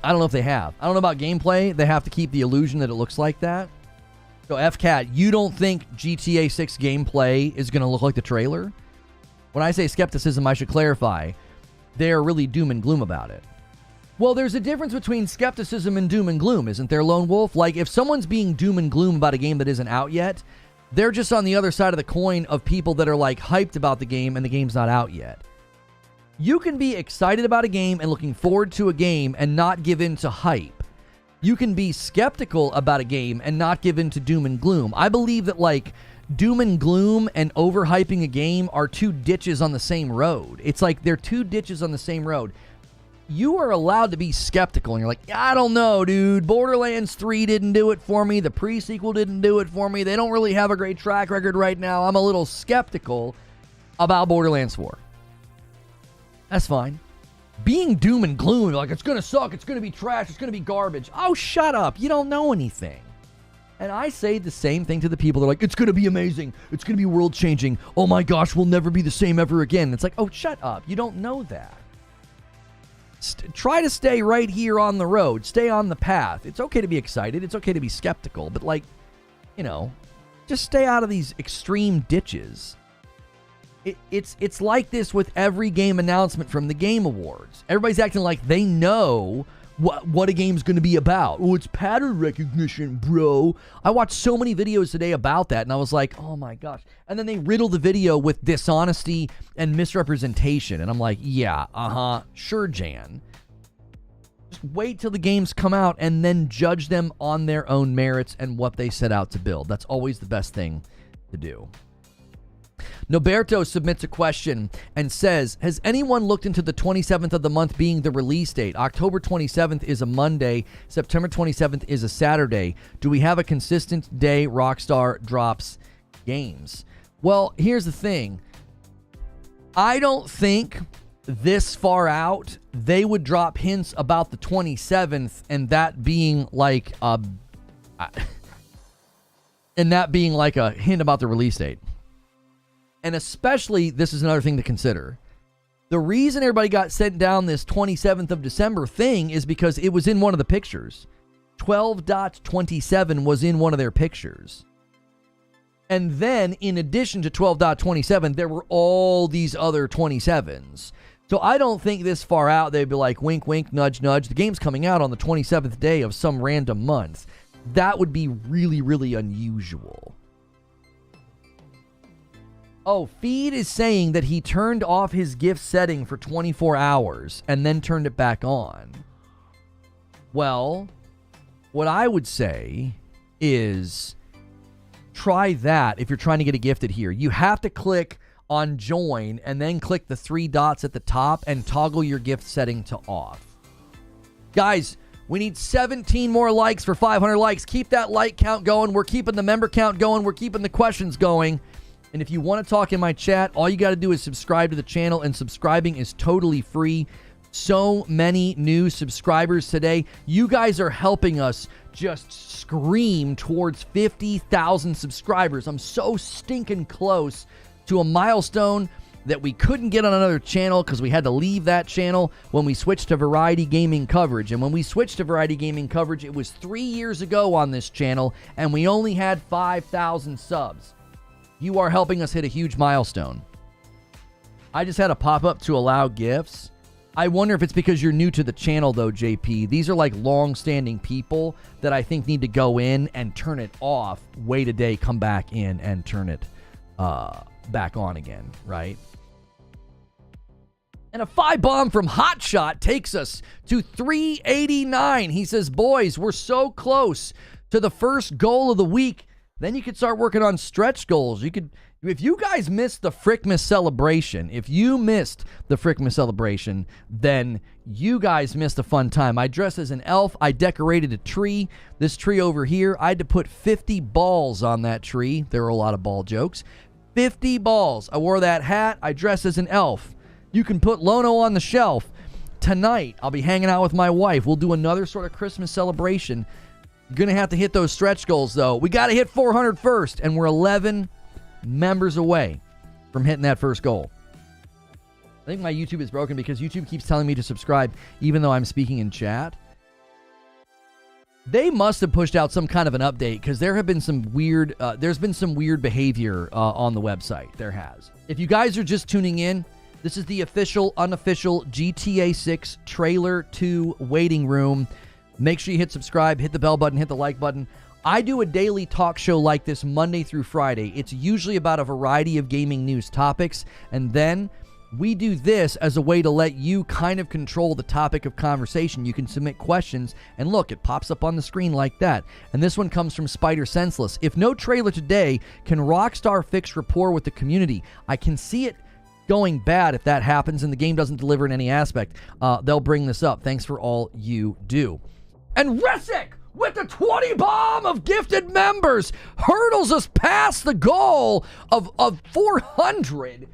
I don't know if they have. I don't know about gameplay. They have to keep the illusion that it looks like that. So, FCAT, you don't think GTA 6 gameplay is going to look like the trailer? When I say skepticism, I should clarify. They're really doom and gloom about it. Well, there's a difference between skepticism and doom and gloom, isn't there, Lone Wolf? Like, if someone's being doom and gloom about a game that isn't out yet, they're just on the other side of the coin of people that are, like, hyped about the game and the game's not out yet. You can be excited about a game and looking forward to a game and not give in to hype. You can be skeptical about a game and not give in to doom and gloom. I believe that, like, doom and gloom and overhyping a game are two ditches on the same road. It's like they're two ditches on the same road. You are allowed to be skeptical, and you're like, I don't know, dude. Borderlands 3 didn't do it for me. The pre-sequel didn't do it for me. They don't really have a great track record right now. I'm a little skeptical. about Borderlands 4. That's fine. Being doom and gloom, like, it's going to suck, it's going to be trash, it's going to be garbage. Oh, shut up. You don't know anything. And I say the same thing to the people that are like, it's going to be amazing. It's going to be world-changing. Oh, my gosh, we'll never be the same ever again. It's like, oh, shut up. You don't know that. Try to stay right here on the road. Stay on the path. It's okay to be excited. It's okay to be skeptical. But, like, you know, just stay out of these extreme ditches. It's like this with every game announcement from the Game Awards. Everybody's acting like they know what a game's going to be about. Oh, it's pattern recognition, bro. I watched so many videos today about that, and I was like, oh my gosh. And then they riddle the video with dishonesty and misrepresentation. And I'm like, yeah, sure, Jan. Just wait till the games come out and then judge them on their own merits and what they set out to build. That's always the best thing to do. Noberto submits a question and says, has anyone looked into the 27th of the month being the release date? October 27th is a Monday. September 27th is a Saturday. Do we have a consistent day Rockstar drops games? Well, here's the thing. I don't think this far out they would drop hints about the 27th and that being like a hint about the release date. And especially, this is another thing to consider. The reason everybody got sent down this 27th of December thing is because it was in one of the pictures. 12.27 was in one of their pictures. And then, in addition to 12.27, there were all these other 27s. So I don't think this far out they'd be like, wink, wink, nudge, nudge. The game's coming out on the 27th day of some random month. That would be really, really unusual. Oh, Feed is saying that he turned off his gift setting for 24 hours and then turned it back on. Well, what I would say is try that if you're trying to get it gifted here. You have to click on join and then click the 3 dots at the top and toggle your gift setting to off. Guys, we need 17 more likes for 500 likes. Keep that like count going. We're keeping the member count going. We're keeping the questions going. And if you want to talk in my chat, all you got to do is subscribe to the channel, and subscribing is totally free. So many new subscribers today. You guys are helping us just scream towards 50,000 subscribers. I'm so stinking close to a milestone that we couldn't get on another channel because we had to leave that channel when we switched to Variety Gaming coverage. And when we switched to Variety Gaming coverage, it was 3 years ago on this channel, and we only had 5,000 subs. You are helping us hit a huge milestone. I just had a pop-up to allow gifts. I wonder if it's because you're new to the channel, though, JP. These are like long-standing people that I think need to go in and turn it off, wait a day, come back in, and turn it back on again, right? And a 5-bomb from Hotshot takes us to 389. He says, boys, we're so close to the first goal of the week. Then you could start working on stretch goals. You could, if you guys missed the Frickmas celebration, then you guys missed a fun time. I dressed as an elf. I decorated a tree. This tree over here, I had to put 50 balls on that tree. There were a lot of ball jokes. 50 balls. I wore that hat. I dressed as an elf. You can put Lono on the shelf. Tonight, I'll be hanging out with my wife. We'll do another sort of Christmas celebration. You're going to have to hit those stretch goals, though. We got to hit 400 first, and we're 11 members away from hitting that first goal. I think my YouTube is broken because YouTube keeps telling me to subscribe even though I'm speaking in chat. They must have pushed out some kind of an update because there have been some weird, there's been some weird behavior on the website. There has. If you guys are just tuning in, this is the official, unofficial GTA 6 Trailer 2 waiting room. Make sure you hit subscribe, hit the bell button, hit the like button. I do a daily talk show like this Monday through Friday. It's usually about a variety of gaming news topics, and then we do this as a way to let you kind of control the topic of conversation. You can submit questions, and look, it pops up on the screen like that. And this one comes from Spider Senseless. If no trailer today, can Rockstar fix rapport with the community? I can see it going bad if that happens and the game doesn't deliver in any aspect. They'll bring this up. Thanks for all you do. And Resic, with the 20 bomb of gifted members, hurdles us past the goal of 400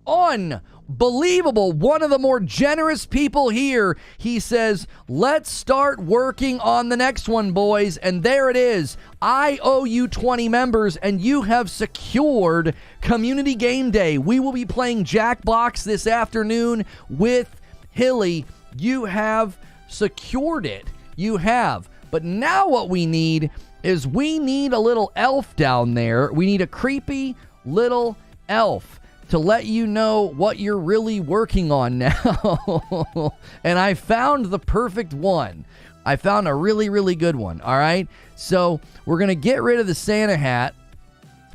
Unbelievable. One of the more generous people here. He says, let's start working on the next one, boys. And there it is. I owe you 20 members, and you have secured Community Game Day. We will be playing Jackbox this afternoon with Hilly. You have secured it. You have. But now what we need is we need a little elf down there. We need a creepy little elf to let you know what you're really working on now. And I found the perfect one. I found a really, really good one. All right. So we're going to get rid of the Santa hat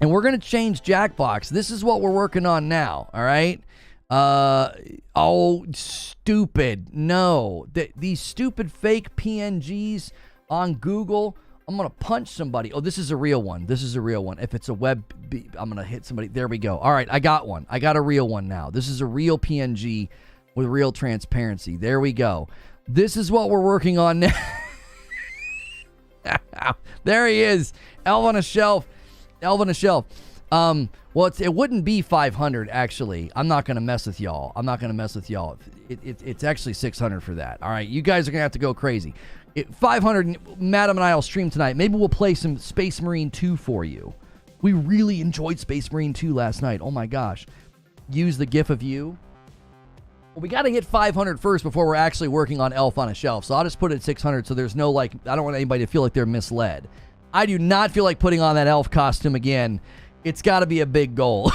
and we're going to change Jackbox. This is what we're working on now. All right. Oh, stupid. No. These stupid fake PNGs on Google. I'm going to punch somebody. Oh, this is a real one. This is a real one. If it's a web, I'm going to hit somebody. There we go. All right, I got one. I got a real one now. This is a real PNG with real transparency. There we go. This is what we're working on now. There he is. Elf on a shelf. Elf on a shelf. Well, it wouldn't be 500, actually. I'm not going to mess with y'all. I'm not going to mess with y'all. It's actually 600 for that. All right, you guys are going to have to go crazy. 500, Madam and I will stream tonight. Maybe we'll play some Space Marine 2 for you. We really enjoyed Space Marine 2 last night. Oh my gosh. Use the GIF of you. Well, we got to hit 500 first before we're actually working on Elf on a Shelf. So I'll just put it at 600 so there's no, I don't want anybody to feel like they're misled. I do not feel like putting on that elf costume again. It's got to be a big goal.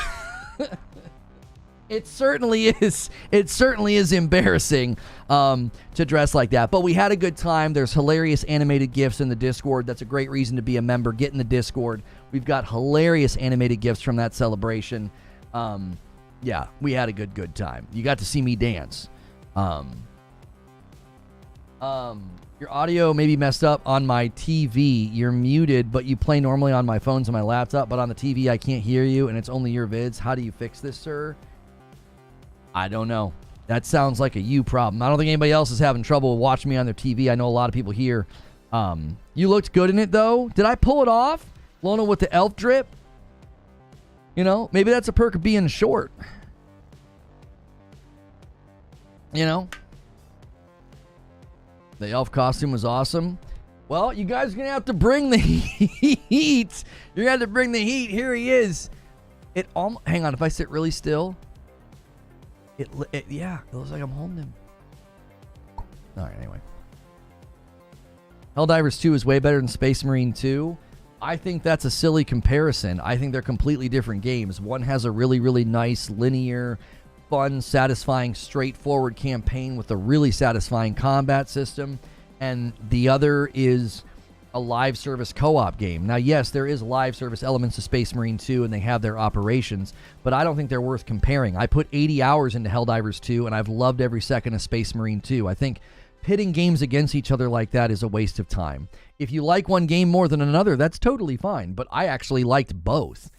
It certainly is. It certainly is embarrassing to dress like that. But we had a good time. There's hilarious animated GIFs in the Discord. That's a great reason to be a member. Get in the Discord. We've got hilarious animated GIFs from that celebration. Yeah, we had a good time. You got to see me dance. Your audio may be messed up on my TV. You're muted, but you play normally on my phones and my laptop. But on the TV, I can't hear you, and it's only your vids. How do you fix this, sir? I don't know. That sounds like a you problem. I don't think anybody else is having trouble watching me on their TV. I know a lot of people here. You looked good in it, though. Did I pull it off? Lona with the elf drip? You know, maybe that's a perk of being short. You know? The elf costume was awesome. Well, you guys are going to have to bring the heat. You're going to have to bring the heat. Here he is. Hang on. If I sit really still... yeah, it looks like I'm holding him. All right, anyway. Helldivers 2 is way better than Space Marine 2. I think that's a silly comparison. I think they're completely different games. One has a really, really nice, linear, fun, satisfying, straightforward campaign with a really satisfying combat system, and the other is a live service co-op game. Now, yes, there is live service elements to Space Marine 2, and they have their operations, but I don't think they're worth comparing. I put 80 hours into Helldivers 2, and I've loved every second of Space Marine 2. I think pitting games against each other like that is a waste of time. If you like one game more than another, that's totally fine, but I actually liked both.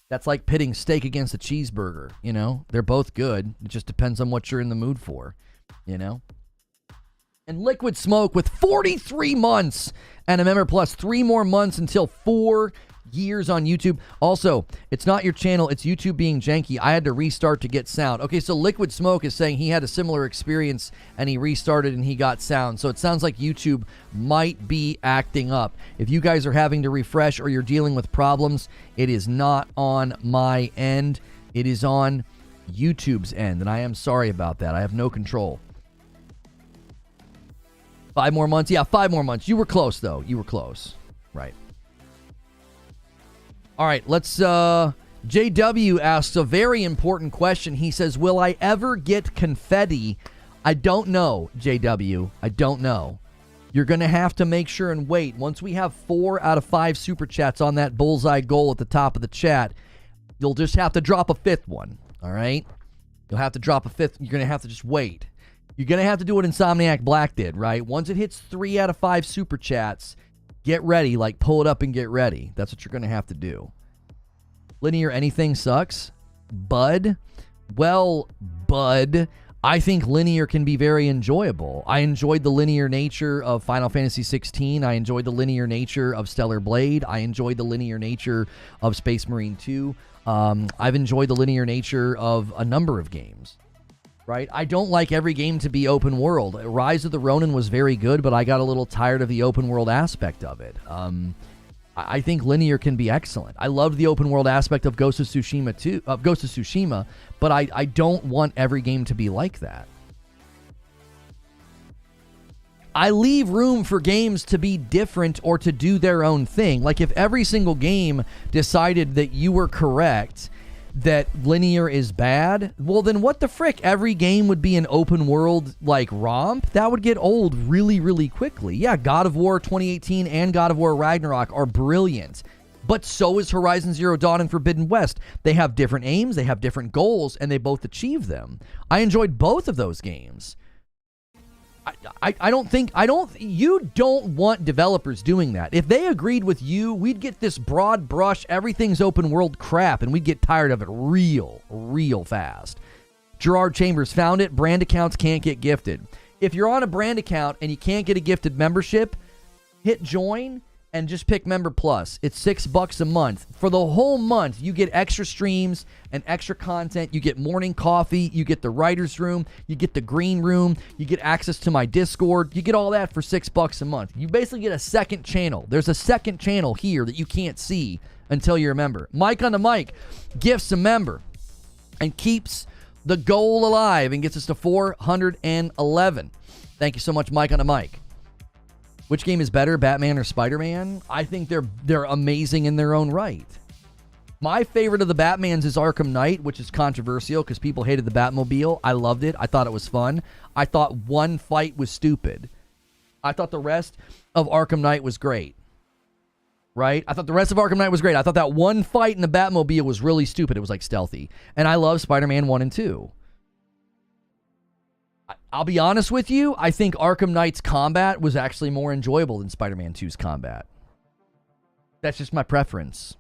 That's like pitting steak against a cheeseburger, you know? They're both good. It just depends on what you're in the mood for, you know? And Liquid Smoke with 43 months and a member plus 3 more months until 4 years on YouTube. Also, it's not your channel, it's YouTube being janky. I had to restart to get sound. Okay, so Liquid Smoke is saying he had a similar experience and he restarted and he got sound. So it sounds like YouTube might be acting up. If you guys are having to refresh or you're dealing with problems, it is not on my end. It is on YouTube's end, and I am sorry about that. I have no control. 5 more months? Yeah, 5 more months. You were close, though. You were close. Right. All right, let's... JW asks a very important question. He says, will I ever get confetti? I don't know, JW. I don't know. You're going to have to make sure and wait. Once we have 4 out of 5 super chats on that bullseye goal at the top of the chat, you'll just have to drop a 5th one. All right? You'll have to drop a 5th. You're going to have to just wait. You're going to have to do what Insomniac Black did, right? Once it hits 3 out of 5 super chats, get ready. Like, pull it up and get ready. That's what you're going to have to do. Linear anything sucks? Bud? Well, Bud, I think linear can be very enjoyable. I enjoyed the linear nature of Final Fantasy 16. I enjoyed the linear nature of Stellar Blade. I enjoyed the linear nature of Space Marine 2. I've enjoyed the linear nature of a number of games, right? I don't like every game to be open world. Rise of the Ronin was very good, but I got a little tired of the open world aspect of it. I think linear can be excellent. I loved the open world aspect of Ghost of Tsushima, but I don't want every game to be like that. I leave room for games to be different or to do their own thing. Like if every single game decided that you were correct, that linear is bad, well then what the frick? Every game would be an open world like romp? That would get old really, really quickly. Yeah, God of War 2018 and God of War Ragnarok are brilliant, but so is Horizon Zero Dawn and Forbidden West. They have different aims, they have different goals, and they both achieve them. I enjoyed both of those games. You don't want developers doing that. If they agreed with you, we'd get this broad brush, everything's open world crap, and we'd get tired of it real fast. Gerard Chambers found it. Brand accounts can't get gifted. If you're on a brand account and you can't get a gifted membership, hit join and just pick Member Plus. It's $6 a month. For the whole month, you get extra streams and extra content. You get morning coffee. You get the writer's room. You get the green room. You get access to my Discord. You get all that for $6 a month. You basically get a second channel. There's a second channel here that you can't see until you're a member. Mike on the mic gifts a member and keeps the goal alive and gets us to 411. Thank you so much, Mike on the mic. Which game is better, Batman or Spider-Man? I think they're amazing in their own right. My favorite of the Batmans is Arkham Knight, which is controversial because people hated the Batmobile. I loved it. I thought it was fun. I thought one fight was stupid. I thought the rest of Arkham Knight was great. Right? I thought the rest of Arkham Knight was great. I thought that one fight in the Batmobile was really stupid. It was like stealthy. And I love Spider-Man 1 and 2. I'll be honest with you, I think Arkham Knight's combat was actually more enjoyable than Spider-Man 2's combat. That's just my preference.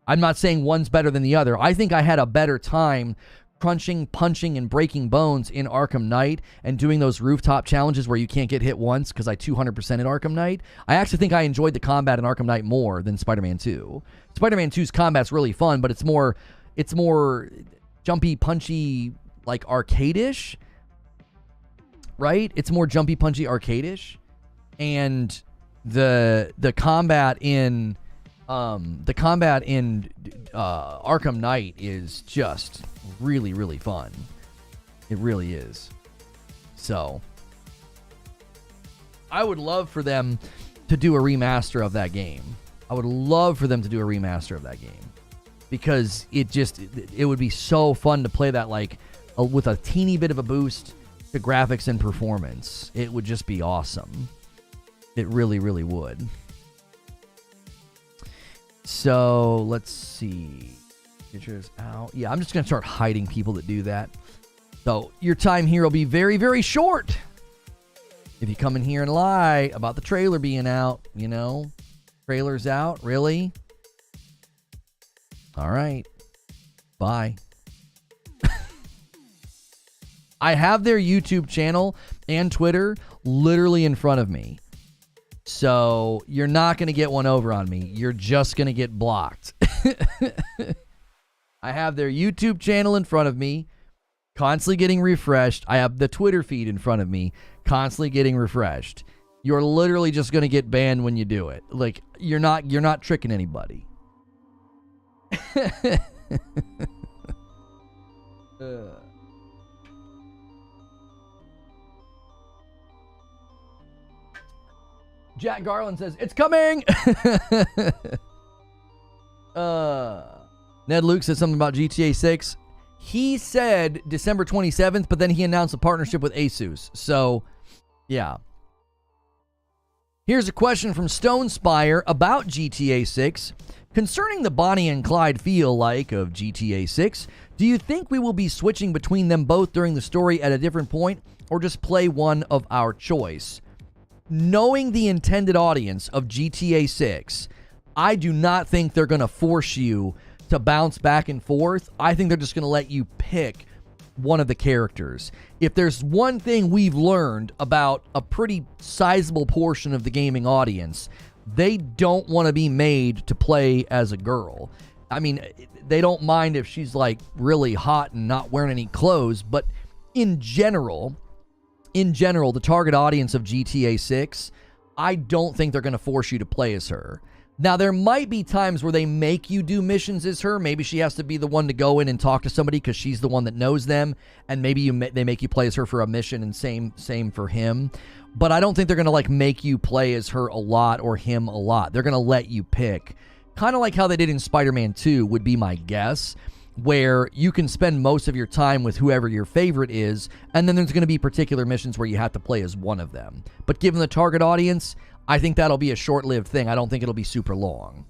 I'm not saying one's better than the other. I think I had a better time crunching, punching, and breaking bones in Arkham Knight and doing those rooftop challenges where you can't get hit once because I 200%ed Arkham Knight. I actually think I enjoyed the combat in Arkham Knight more than Spider-Man 2. Spider-Man 2's combat's really fun, but it's more jumpy, punchy, like arcade-ish. Right? It's more jumpy, punchy, arcade-ish. And the combat in Arkham Knight is just really, really fun. It really is. So I would love for them to do a remaster of that game. Because it would be so fun to play that like with a teeny bit of a boost to graphics and performance. It would just be awesome. It really, really would. So let's see. Pictures out. Yeah, I'm just going to start hiding people that do that. So your time here will be very, very short. If you come in here and lie about the trailer being out, you know, trailer's out, really? All right. Bye. I have their YouTube channel and Twitter literally in front of me. So you're not going to get one over on me. You're just going to get blocked. I have their YouTube channel in front of me, constantly getting refreshed. I have the Twitter feed in front of me, constantly getting refreshed. You're literally just going to get banned when you do it. Like you're not tricking anybody. Jack Garland says, it's coming! Ned Luke said something about GTA 6. He said December 27th, but then he announced a partnership with Asus. So, yeah. Here's a question from Stone Spire about GTA 6. Concerning the Bonnie and Clyde feel like of GTA 6, do you think we will be switching between them both during the story at a different point, or just play one of our choice? Knowing the intended audience of GTA 6, I do not think they're going to force you to bounce back and forth. I think they're just going to let you pick one of the characters. If there's one thing we've learned about a pretty sizable portion of the gaming audience, they don't want to be made to play as a girl. I mean, they don't mind if she's like really hot and not wearing any clothes, but in general, the target audience of GTA 6, I don't think they're going to force you to play as her. Now, there might be times where they make you do missions as her. Maybe she has to be the one to go in and talk to somebody because she's the one that knows them, and maybe they make you play as her for a mission, and same for him. But I don't think they're going to like make you play as her a lot or him a lot. They're going to let you pick. Kind of like how they did in Spider-Man 2 would be my guess, where you can spend most of your time with whoever your favorite is, and then there's going to be particular missions where you have to play as one of them. But given the target audience, I think that'll be a short-lived thing. I don't think it'll be super long.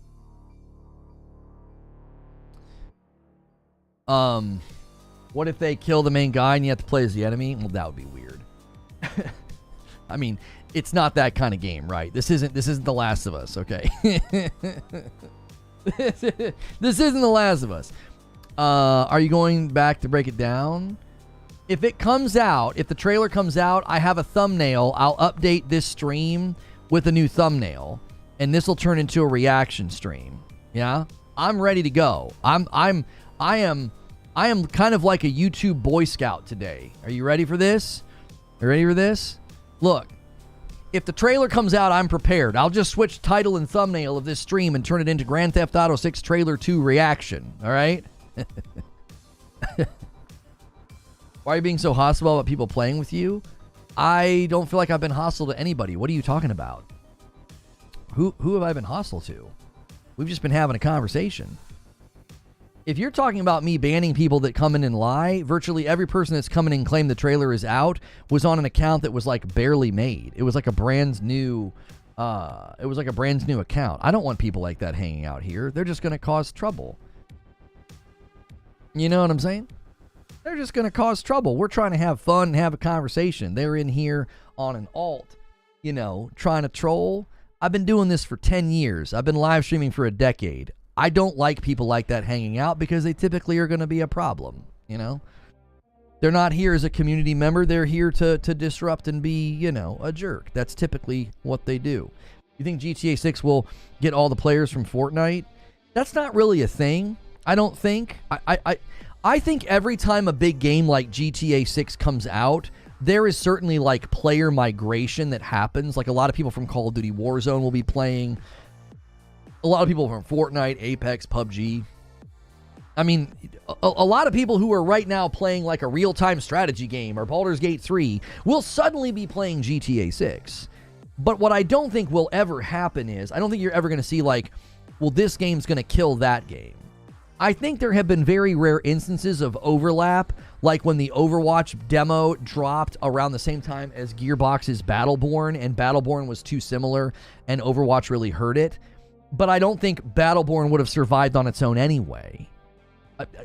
What if they kill the main guy and you have to play as the enemy? Well, that would be weird. I mean, it's not that kind of game, right? This isn't The Last of Us, okay? This isn't The Last of Us. Are you going back to break it down? If it comes out, if the trailer comes out, I have a thumbnail. I'll update this stream with a new thumbnail, and this will turn into a reaction stream. Yeah, I'm ready to go. I am kind of like a YouTube Boy Scout today. Are you ready for this? Are you ready for this? Look, if the trailer comes out, I'm prepared. I'll just switch title and thumbnail of this stream and turn it into Grand Theft Auto 6 Trailer 2 Reaction. All right? Why are you being so hostile about people playing with you? I don't feel like I've been hostile to anybody. What are you talking about? Who have I been hostile to? We've just been having a conversation. If you're talking about me banning people that come in and lie, virtually every person that's come in and claimed the trailer is out was on an account that was like barely made. It was like a brand new account. I don't want people like that hanging out here. They're just going to cause trouble. You know what I'm saying? They're just going to cause trouble. We're trying to have fun and have a conversation. They're in here on an alt, trying to troll. I've been doing this for 10 years. I've been live streaming for a decade. I don't like people like that hanging out because they typically are going to be a problem, They're not here as a community member. They're here to disrupt and be, a jerk. That's typically what they do. You think GTA 6 will get all the players from Fortnite? That's not really a thing, I don't think. I think every time a big game like GTA 6 comes out, there is certainly like player migration that happens. Like a lot of people from Call of Duty Warzone will be playing. A lot of people from Fortnite, Apex, PUBG. I mean, a lot of people who are right now playing like a real-time strategy game or Baldur's Gate 3 will suddenly be playing GTA 6. But what I don't think will ever happen is, I don't think you're ever going to see like, well, this game's going to kill that game. I think there have been very rare instances of overlap, like when the Overwatch demo dropped around the same time as Gearbox's Battleborn, and Battleborn was too similar, and Overwatch really hurt it. But I don't think Battleborn would have survived on its own anyway.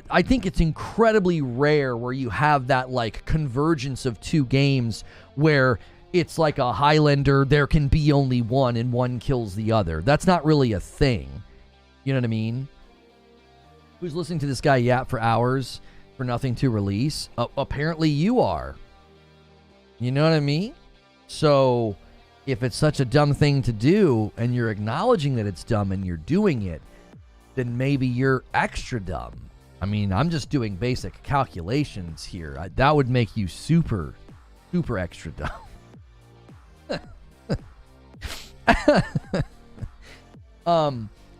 I think it's incredibly rare where you have that like convergence of two games where it's like a Highlander, there can be only one and one kills the other. That's not really a thing. You know what I mean? Who's listening to this guy yap for hours for nothing to release? Apparently you are. You know what I mean? So if it's such a dumb thing to do and you're acknowledging that it's dumb and you're doing it, then maybe you're extra dumb. I mean, I'm just doing basic calculations here. That would make you super, super extra dumb.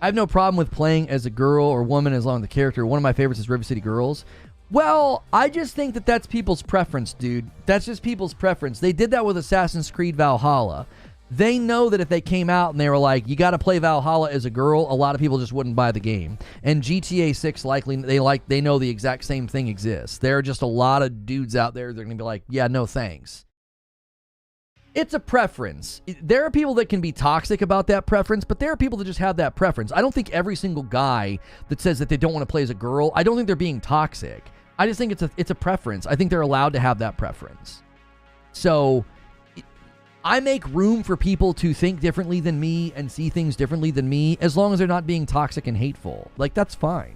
I have no problem with playing as a girl or woman as long as the character. One of my favorites is River City Girls. Well, I just think that that's people's preference, dude. That's just people's preference. They did that with Assassin's Creed Valhalla. They know that if they came out and they were like, you got to play Valhalla as a girl, a lot of people just wouldn't buy the game. And GTA 6 likely, they know the exact same thing exists. There are just a lot of dudes out there that are going to be like, yeah, no thanks. It's a preference. There are people that can be toxic about that preference, but there are people that just have that preference. I don't think every single guy that says that they don't want to play as a girl, I don't think they're being toxic. I just think it's a preference. I think they're allowed to have that preference. So I make room for people to think differently than me and see things differently than me, as long as they're not being toxic and hateful. Like, that's fine.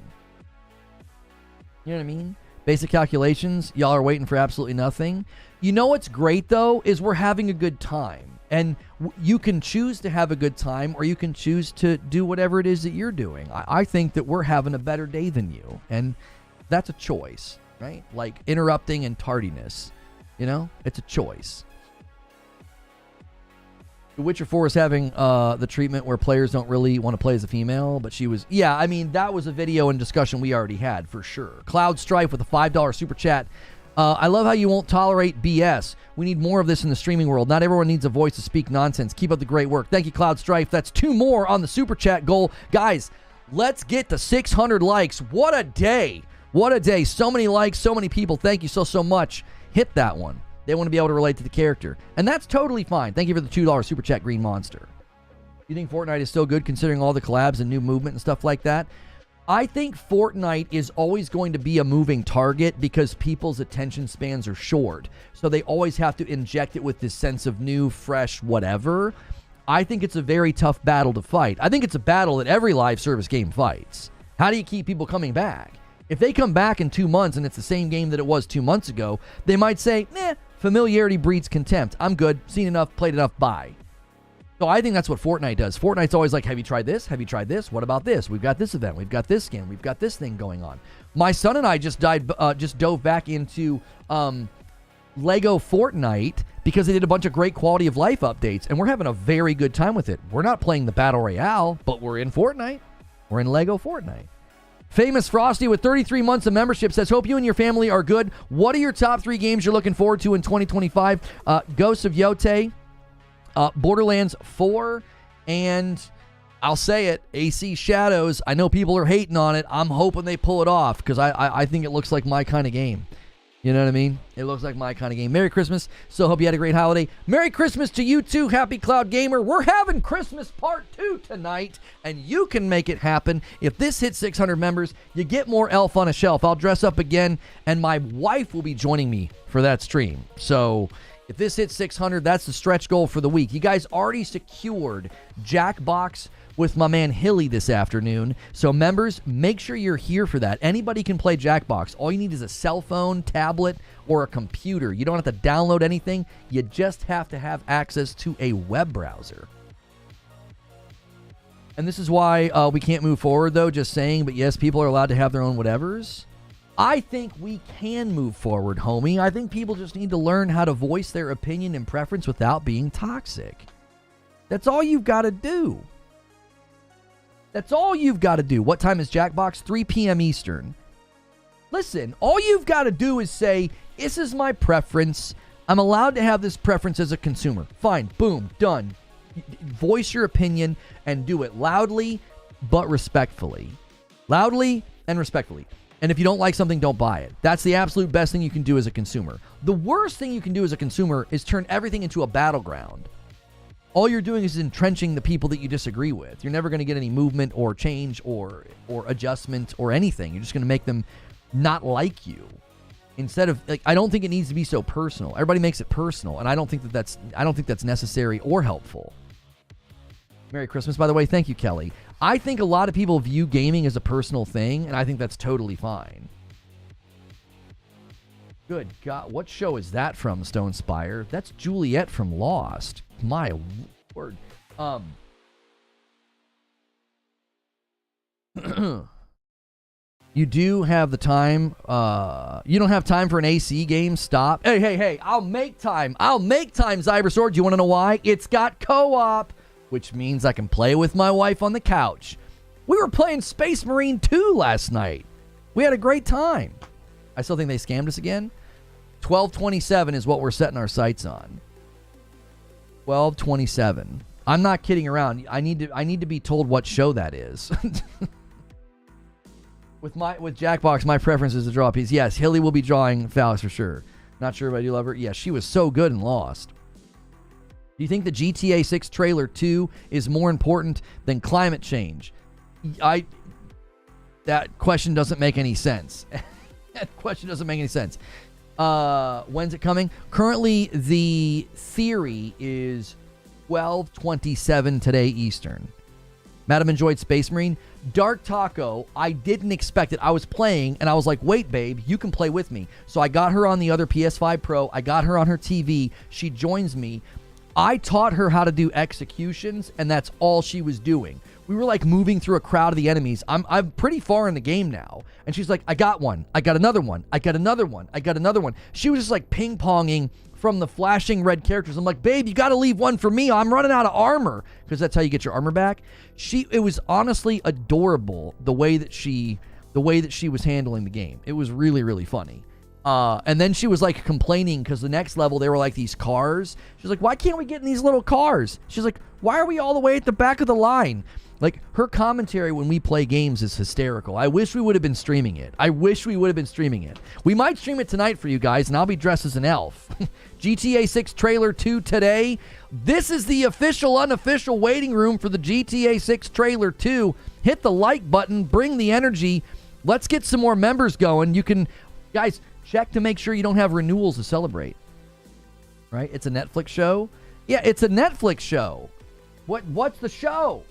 You know what I mean? Basic calculations, y'all are waiting for absolutely nothing. You know what's great, though, is we're having a good time. And you can choose to have a good time, or you can choose to do whatever it is that you're doing. I think that we're having a better day than you. And that's a choice, right? Like interrupting and tardiness. You know, it's a choice. The Witcher 4 is having the treatment where players don't really want to play as a female, but she was... Yeah, I mean, that was a video and discussion we already had, for sure. Cloud Strife with a $5 super chat. I love how you won't tolerate BS. We need more of this in the streaming world. Not everyone needs a voice to speak nonsense. Keep up the great work. Thank you, Cloud Strife. That's 2 more on the super chat goal. Guys, let's get to 600 likes. What a day. What a day. So many likes, so many people. Thank you so much. Hit that one. They want to be able to relate to the character. And that's totally fine. Thank you for the $2 super chat, Green Monster. You think Fortnite is still good considering all the collabs and new movement and stuff like that? I think Fortnite is always going to be a moving target because people's attention spans are short. So they always have to inject it with this sense of new, fresh, whatever. I think it's a very tough battle to fight. I think it's a battle that every live service game fights. How do you keep people coming back? If they come back in 2 months and it's the same game that it was 2 months ago, they might say, familiarity breeds contempt. I'm good. Seen enough, played enough, bye. So I think that's what Fortnite does. Fortnite's always like, have you tried this? Have you tried this? What about this? We've got this event. We've got this skin. We've got this thing going on. My son and I just dove back into Lego Fortnite because they did a bunch of great quality of life updates, and we're having a very good time with it. We're not playing the Battle Royale, but we're in Fortnite. We're in Lego Fortnite. Famous Frosty with 33 months of membership says, hope you and your family are good. What are your top 3 games you're looking forward to in 2025? Ghosts of Yote, Borderlands 4, and I'll say it, AC Shadows. I know people are hating on it. I'm hoping they pull it off because I think it looks like my kind of game. You know what I mean? It looks like my kind of game. Merry Christmas. So hope you had a great holiday. Merry Christmas to you too, Happy Cloud Gamer. We're having Christmas Part 2 tonight, and you can make it happen. If this hits 600 members, you get more Elf on a Shelf. I'll dress up again, and my wife will be joining me for that stream. So if this hits 600, that's the stretch goal for the week. You guys already secured Jackbox with my man Hilly this afternoon. So members, make sure you're here for that. Anybody can play Jackbox. All you need is a cell phone, tablet, or a computer. You don't have to download anything. You just have to have access to a web browser. And this is why we can't move forward, though, just saying. But yes, people are allowed to have their own whatevers. I think we can move forward, homie. I think people just need to learn how to voice their opinion and preference without being toxic. That's all you've got to do. That's all you've got to do. What time is Jackbox? 3 p.m. Eastern. Listen, all you've got to do is say, this is my preference. I'm allowed to have this preference as a consumer. Fine. Boom. Done. Voice your opinion and do it loudly but respectfully. Loudly and respectfully. And if you don't like something, don't buy it. That's the absolute best thing you can do as a consumer. The worst thing you can do as a consumer is turn everything into a battleground. All you're doing is entrenching the people that you disagree with. You're never going to get any movement or change or adjustment or anything. You're just going to make them not like you. Instead of, like, I don't think it needs to be so personal. Everybody makes it personal, and I don't think that's necessary or helpful. Merry Christmas, by the way. Thank you, Kelly. I think a lot of people view gaming as a personal thing, and I think that's totally fine. Good God, what show is that from, Stone Spire? That's Juliet from Lost. My word. You do have the time. You don't have time for an AC game? Stop. Hey. I'll make time. Cybersword. You want to know why? It's got co-op, which means I can play with my wife on the couch. We were playing Space Marine 2 last night. We had a great time. I still think they scammed us again. 1227 is what we're setting our sights on. 1227. I'm not kidding around. I need to be told what show that is. With Jackbox, my preference is to draw a piece. Yes, Hilly will be drawing Phallus for sure. Not sure if I do love her. Yeah, she was so good and Lost. Do you think the GTA 6 trailer 2 is more important than climate change? That question doesn't make any sense. When's it coming? Currently, the theory is 12:27 today Eastern. Madam enjoyed Space Marine. Dark Taco, I didn't expect it. I was playing, and I was like, wait, babe, you can play with me. So I got her on the other PS5 Pro. I got her on her TV. She joins me. I taught her how to do executions, and that's all she was doing. We were like moving through a crowd of the enemies. I'm pretty far in the game now. And she's like, I got one. I got another one. I got another one. I got another one. She was just like ping-ponging from the flashing red characters. I'm like, babe, you got to leave one for me. I'm running out of armor. Because that's how you get your armor back. It was honestly adorable the way that she was handling the game. It was really, really funny. And then she was like complaining because the next level, they were like these cars. She's like, why can't we get in these little cars? She's like, why are we all the way at the back of the line? Like, her commentary when we play games is hysterical. I wish we would have been streaming it. We might stream it tonight for you guys, and I'll be dressed as an elf. GTA 6 Trailer 2 today. This is the official, unofficial waiting room for the GTA 6 Trailer 2. Hit the like button. Bring the energy. Let's get some more members going. You can, guys, check to make sure you don't have renewals to celebrate. Right? It's a Netflix show. Yeah, it's a Netflix show. What's the show?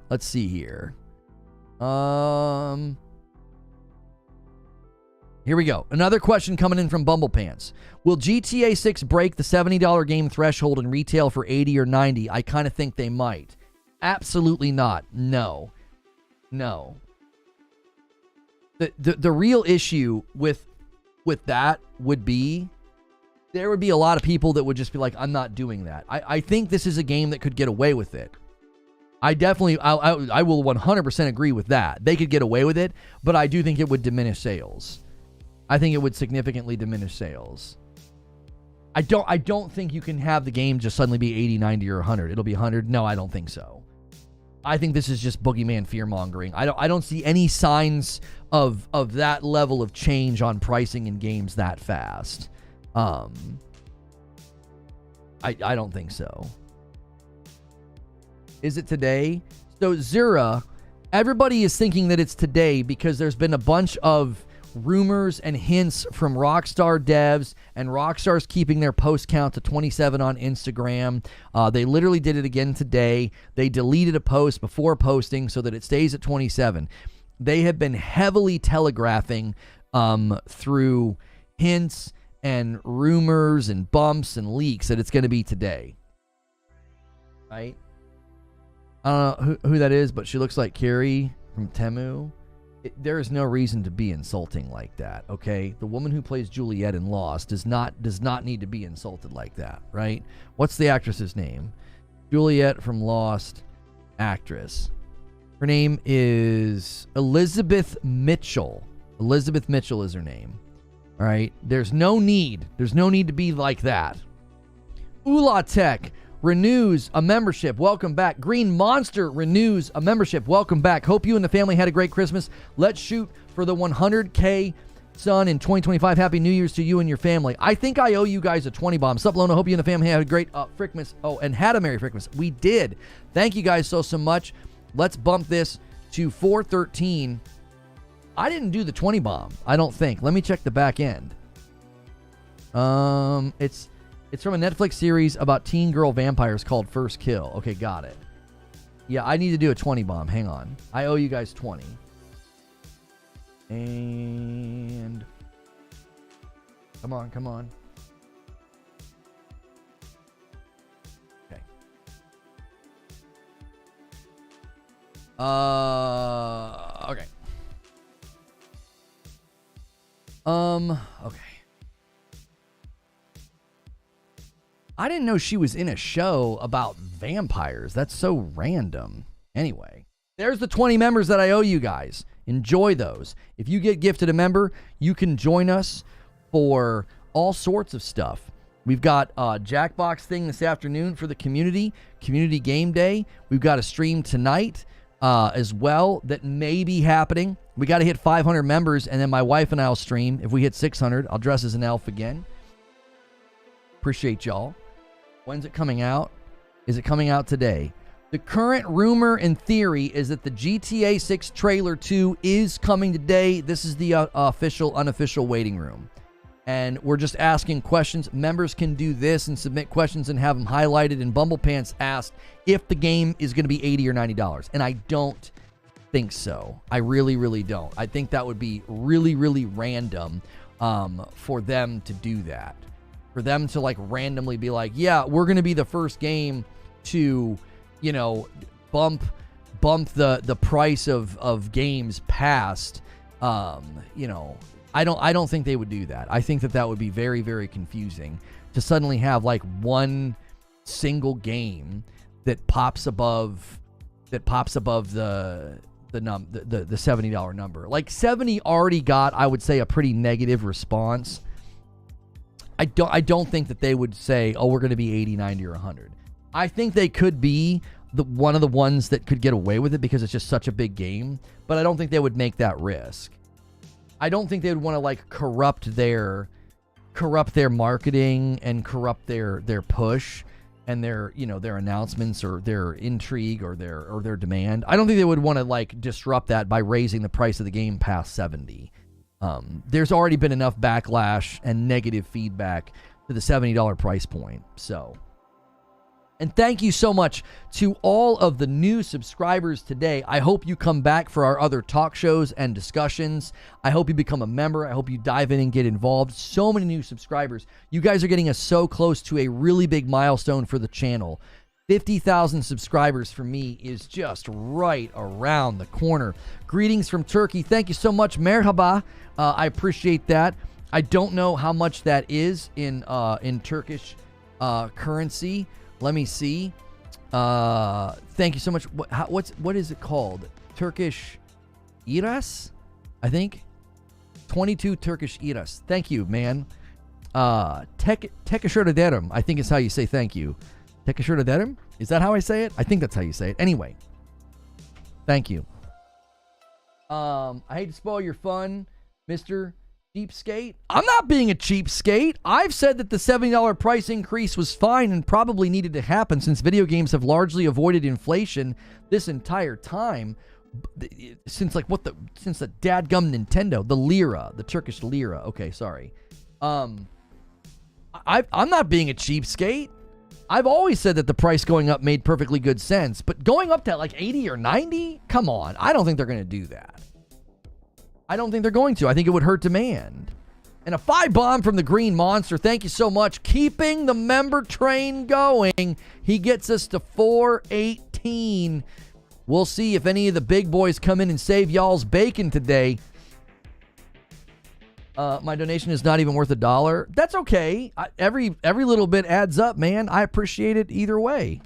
Let's see here. Here we go. Another question coming in from Bumblepants. Will GTA 6 break the $70 game threshold in retail for $80 or $90? I kind of think they might. Absolutely not. No. The real issue with that would be there would be a lot of people that would just be like, I'm not doing that. I think this is a game that could get away with it. I will 100% agree with that. They could get away with it, but I do think it would diminish sales. I think it would significantly diminish sales. I don't think you can have the game just suddenly be 80, 90, or 100. It'll be 100. No, I don't think so. I think this is just boogeyman fear-mongering. I don't see any signs of that level of change on pricing in games that fast. I don't think so. Is it today? So Zura, everybody is thinking that it's today because there's been a bunch of rumors and hints from Rockstar devs, and Rockstar's keeping their post count to 27 on Instagram. They literally did it again today. They deleted a post before posting so that it stays at 27. They have been heavily telegraphing through hints and rumors and bumps and leaks that it's going to be today. Right? I don't know who that is, but she looks like Carrie from Temu. There is no reason to be insulting like that, okay? The woman who plays Juliet in Lost does not need to be insulted like that, right? What's the actress's name? Juliet from Lost, actress. Her name is Elizabeth Mitchell. Elizabeth Mitchell is her name. All right? There's no need to be like that. Ula Tech renews a membership. Welcome back. Green Monster renews a membership. Welcome back. Hope you and the family had a great Christmas. Let's shoot for the 100K, son, in 2025. Happy New Year's to you and your family. I think I owe you guys a 20 bomb. Sup, Lona? Hope you and the family had a great Frickmas. Oh, and had a Merry Frickmas. We did. Thank you guys so much. Let's bump this to 413. I didn't do the 20 bomb, I don't think. Let me check the back end. It's from a Netflix series about teen girl vampires called First Kill. Okay, got it. Yeah, I need to do a 20 bomb. Hang on. I owe you guys 20. And come on. Okay. Okay. Okay. I didn't know she was in a show about vampires. That's so random. Anyway, there's the 20 members that I owe you guys. Enjoy those. If you get gifted a member, you can join us for all sorts of stuff. We've got a Jackbox thing this afternoon for the community game day. We've got a stream tonight as well that may be happening. We got to hit 500 members, and then my wife and I will stream. If we hit 600, I'll dress as an elf again. Appreciate y'all. When's it coming out? Is it coming out today? The current rumor and theory is that the GTA 6 Trailer 2 is coming today. This is the official, unofficial waiting room. and we're just asking questions. Members can do this and submit questions and have them highlighted. And Bumblepants asked if the game is going to be $80 or $90. And I don't think so. I really, really don't. I think that would be really, really random for them to do that. For them to like randomly be like, yeah, we're going to be the first game to, you know, bump the price of games past, you know, I don't think they would do that. I think that would be very, very confusing to suddenly have like one single game that pops above the $70 number. Like 70 already got, I would say, a pretty negative response. I don't think that they would say, oh, we're going to be 80, 90, or 100. I think they could be one of the ones that could get away with it because it's just such a big game, but I don't think they would make that risk. I don't think they would want to like corrupt their marketing and corrupt their push and their, you know, their announcements or their intrigue or their demand. I don't think they would want to like disrupt that by raising the price of the game past 70. There's already been enough backlash and negative feedback to the $70 price point. So, and thank you so much to all of the new subscribers today. I hope you come back for our other talk shows and discussions. I hope you become a member. I hope you dive in and get involved. So many new subscribers. You guys are getting us so close to a really big milestone for the channel. 50,000 subscribers for me is just right around the corner. Greetings from Turkey. Thank you so much. Merhaba. I appreciate that. I don't know how much that is in Turkish currency. Let me see. Thank you so much. What is it called? Turkish iras, I think. 22 Turkish iras. Thank you, man. Teşekkür ederim, I think is how you say thank you. Teşekkür ederim? Is that how I say it? I think that's how you say it. Anyway. Thank you. I hate to spoil your fun, Mr. Cheapskate. I'm not being a cheapskate. I've said that the $70 price increase was fine and probably needed to happen since video games have largely avoided inflation this entire time. Since the dadgum Nintendo, the lira, the Turkish lira. Okay, sorry. I'm not being a cheapskate. I've always said that the price going up made perfectly good sense, but going up to like 80 or 90? Come on. I don't think they're going to do that. I don't think they're going to. I think it would hurt demand. And a 5 bomb from the Green Monster. Thank you so much. Keeping the member train going. He gets us to 418. We'll see if any of the big boys come in and save y'all's bacon today. My donation is not even worth $1. That's okay. Every little bit adds up, man. I appreciate it either way.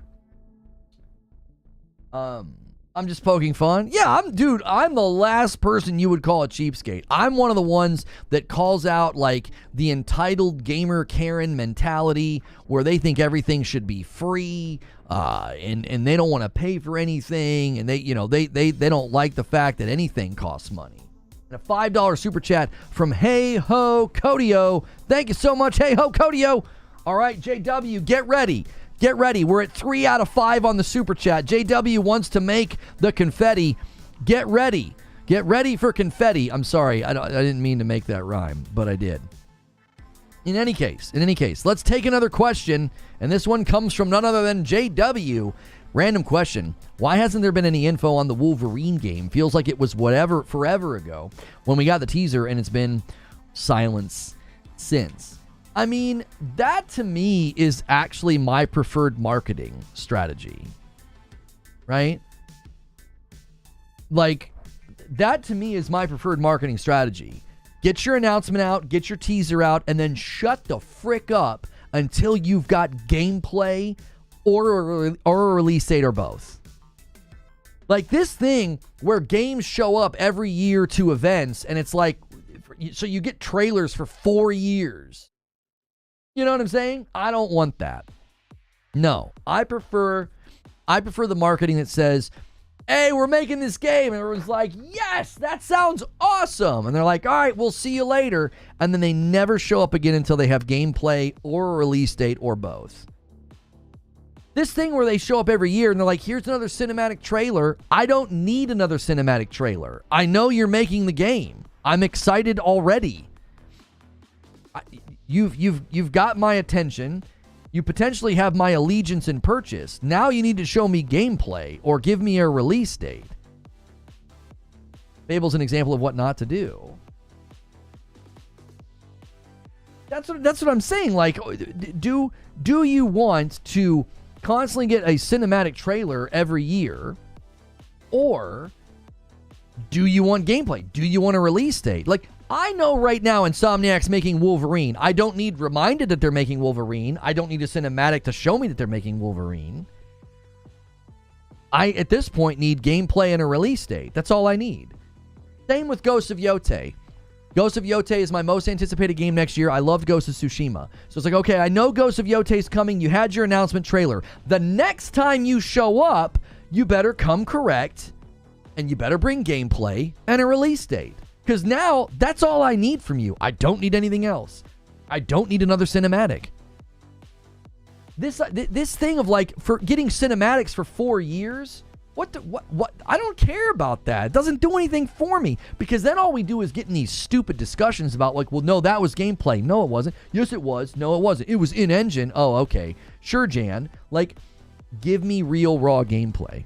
I'm just poking fun. Yeah, I'm the last person you would call a cheapskate. I'm one of the ones that calls out like the entitled gamer Karen mentality where they think everything should be free, and they don't want to pay for anything, and they don't like the fact that anything costs money. And a $5 super chat from Hey Ho Codio. Thank you so much, Hey Ho Codio. All right, JW, get ready. Get ready. We're at 3 out of 5 on the super chat. JW wants to make the confetti. Get ready. Get ready for confetti. I'm sorry. I didn't mean to make that rhyme, but I did. In any case, let's take another question. And this one comes from none other than JW. Random question. Why hasn't there been any info on the Wolverine game? Feels like it was forever ago when we got the teaser, and it's been silence since. I mean, that to me is actually my preferred marketing strategy, right? Like, that to me is my preferred marketing strategy. Get your announcement out, get your teaser out, and then shut the frick up until you've got gameplay or a release date or both. Like this thing where games show up every year to events, and it's like, so you get trailers for 4 years. You know what I'm saying? I don't want that. No, I prefer the marketing that says, hey, we're making this game. And everyone's like, yes, that sounds awesome. And they're like, all right, we'll see you later. And then they never show up again until they have gameplay or a release date or both. This thing where they show up every year and they're like, here's another cinematic trailer. I don't need another cinematic trailer. I know you're making the game. I'm excited already. You've got my attention. You potentially have my allegiance and purchase. Now you need to show me gameplay or give me a release date. Fable's an example of what not to do. That's what I'm saying. Like, do you want to constantly get a cinematic trailer every year, or do you want gameplay? Do you want a release date? Like, I know right now Insomniac's making Wolverine. I don't need reminded that they're making Wolverine. I don't need a cinematic to show me that they're making Wolverine. I, at this point, need gameplay and a release date. That's all I need. Same with Ghost of Yotei. Ghost of Yotei is my most anticipated game next year. I loved Ghost of Tsushima. So it's like, okay, I know Ghost of Yotei is coming. You had your announcement trailer. The next time you show up, you better come correct, and you better bring gameplay and a release date. Because now, that's all I need from you. I don't need anything else. I don't need another cinematic. This thing of like, for getting cinematics for 4 years, what? I don't care about that. It doesn't do anything for me. Because then all we do is get in these stupid discussions about like, well, no, that was gameplay. No, it wasn't. Yes, it was. No, it wasn't. It was in-engine. Oh, okay. Sure, Jan. Like, give me real raw gameplay.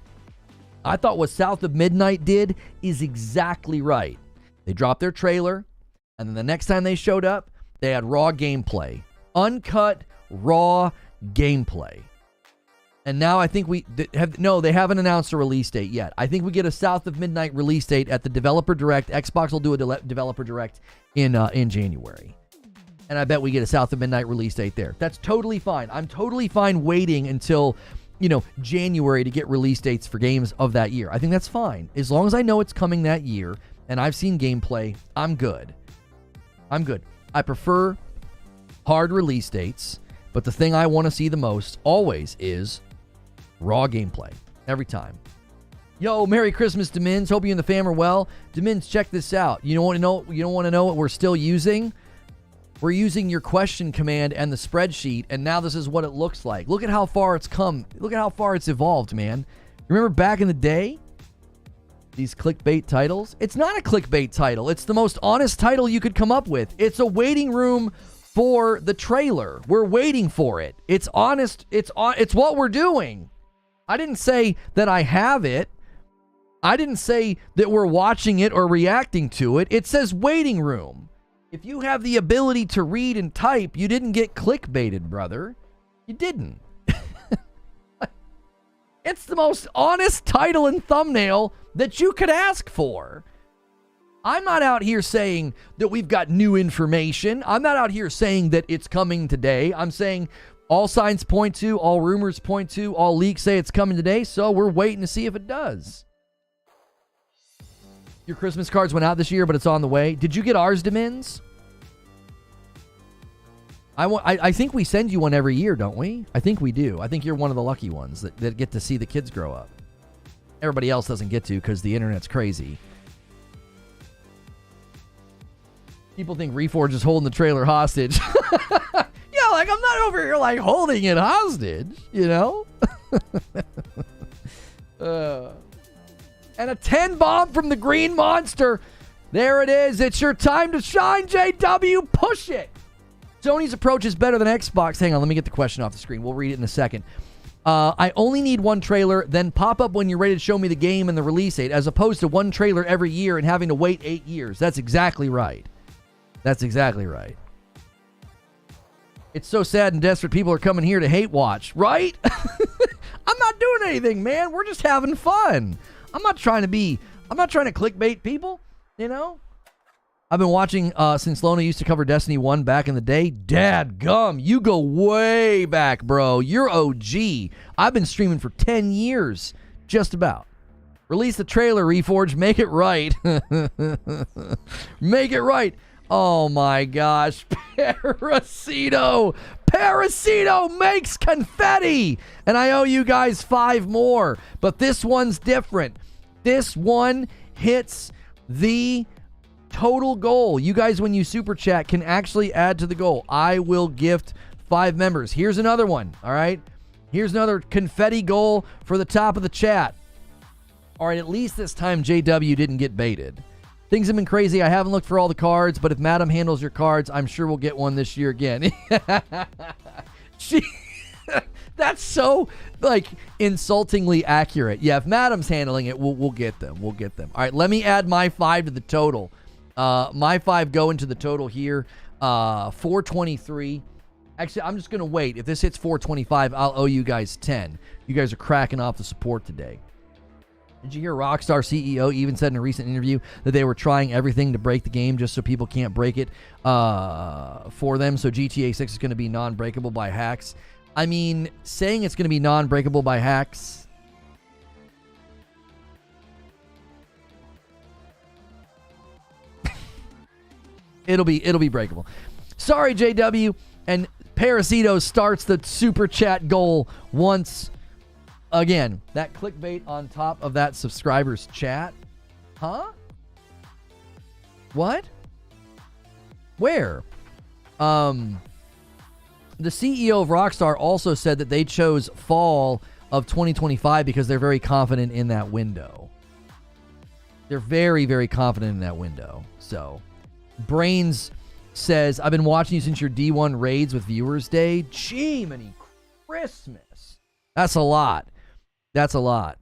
I thought what South of Midnight did is exactly right. They dropped their trailer, and then the next time they showed up, they had raw gameplay. Uncut, raw gameplay. And now I think they haven't announced a release date yet. I think we get a South of Midnight release date at the Developer Direct. Xbox will do a Developer Direct in January. And I bet we get a South of Midnight release date there. That's totally fine. I'm totally fine waiting until, January to get release dates for games of that year. I think that's fine. As long as I know it's coming that year and I've seen gameplay, I'm good. I prefer hard release dates, but the thing I want to see the most always is raw gameplay. Every time. Yo, Merry Christmas, Demins. Hope you and the fam are well. Demins, check this out. You don't want to know what we're still using? We're using your question command and the spreadsheet, and now this is what it looks like. Look at how far it's come. Look at how far it's evolved, man. Remember back in the day? These clickbait titles? It's not a clickbait title. It's the most honest title you could come up with. It's a waiting room for the trailer. We're waiting for it. It's honest. It's what we're doing. I didn't say that I have it. I didn't say that we're watching it or reacting to it. It says waiting room. If you have the ability to read and type, you didn't get clickbaited, brother. You didn't. It's the most honest title and thumbnail that you could ask for. I'm not out here saying that we've got new information. I'm not out here saying that it's coming today. I'm saying all signs point to, all rumors point to, all leaks say it's coming today, so we're waiting to see if it does. Your Christmas cards went out this year, but it's on the way. Did you get ours, Demins? I think we send you one every year, don't we? I think we do. I think you're one of the lucky ones that get to see the kids grow up. Everybody else doesn't get to because the internet's crazy. People think Reforge is holding the trailer hostage. Yeah, like I'm not over here like holding it hostage, And a 10 bomb from the Green Monster. There it is. It's your time to shine, JW. Push it. Sony's approach is better than Xbox. Hang on, let me get the question off the screen. We'll read it in a second. I only need one trailer, then pop up when you're ready to show me the game and the release date, as opposed to one trailer every year and having to wait 8 years. That's exactly right. That's exactly right. It's so sad and desperate people are coming here to hate watch, right? I'm not doing anything, man. We're just having fun. I'm not trying to clickbait people, I've been watching since Lona used to cover Destiny 1 back in the day. Dadgum, you go way back, bro. You're OG. I've been streaming for 10 years, just about. Release the trailer, Reforge. Make it right. Make it right. Oh, my gosh. Parasito makes confetti. And I owe you guys 5 more. But this one's different. This one hits the total goal. You guys, when you super chat, can actually add to the goal. I will gift 5 members. Here's another one. All right. Here's another confetti goal for the top of the chat. All right. At least this time JW didn't get baited. Things have been crazy. I haven't looked for all the cards, but if Madam handles your cards, I'm sure we'll get one this year again. That's so, like, insultingly accurate. Yeah, if Madam's handling it, we'll get them. We'll get them. All right, let me add my 5 to the total. My 5 go into the total here. 423. Actually, I'm just going to wait. If this hits 425, I'll owe you guys 10. You guys are cracking off the support today. Did you hear Rockstar CEO even said in a recent interview that they were trying everything to break the game just so people can't break it for them? So GTA 6 is going to be non-breakable by hacks. I mean, saying it's going to be non-breakable by hacks... It'll be breakable. Sorry, JW. And Parasito starts the super chat goal once again. That clickbait on top of that subscribers chat. Huh? What? Where? The CEO of Rockstar also said that they chose fall of 2025 because they're very confident in that window. They're very, very confident in that window. So... Brains says, I've been watching you since your D1 raids with Viewers Day. Gee, many Christmas. That's a lot. That's a lot.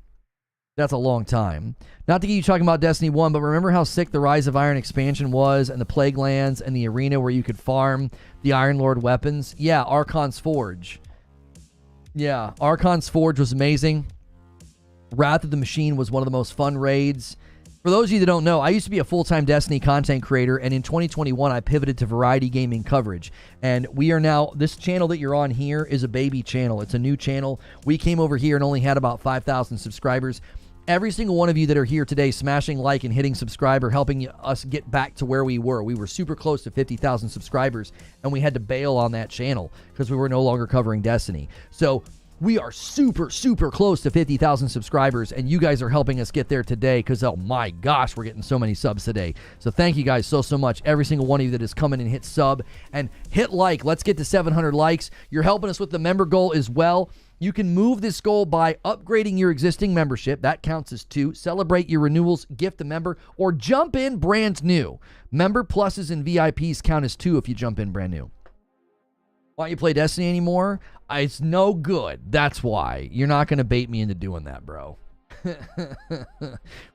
That's a long time. Not to get you talking about Destiny 1, but remember how sick the Rise of Iron expansion was and the Plague Lands and the arena where you could farm the Iron Lord weapons? Yeah, Archon's Forge. Yeah, Archon's Forge was amazing. Wrath of the Machine was one of the most fun raids. For those of you that don't know, I used to be a full-time Destiny content creator, and in 2021, I pivoted to variety gaming coverage. And we are now, this channel that you're on here is a baby channel. It's a new channel. We came over here and only had about 5,000 subscribers. Every single one of you that are here today, smashing like and hitting subscribe are helping us get back to where we were. We were super close to 50,000 subscribers, and we had to bail on that channel because we were no longer covering Destiny. So we are super, super close to 50,000 subscribers, and you guys are helping us get there today because, oh my gosh, we're getting so many subs today. So thank you guys so much. Every single one of you that has come in and hit sub and hit like. Let's get to 700 likes. You're helping us with the member goal as well. You can move this goal by upgrading your existing membership. That counts as 2. Celebrate your renewals, gift a member, or jump in brand new. Member pluses and VIPs count as 2 if you jump in brand new. Why don't you play Destiny anymore? It's no good. That's why. You're not going to bait me into doing that, bro.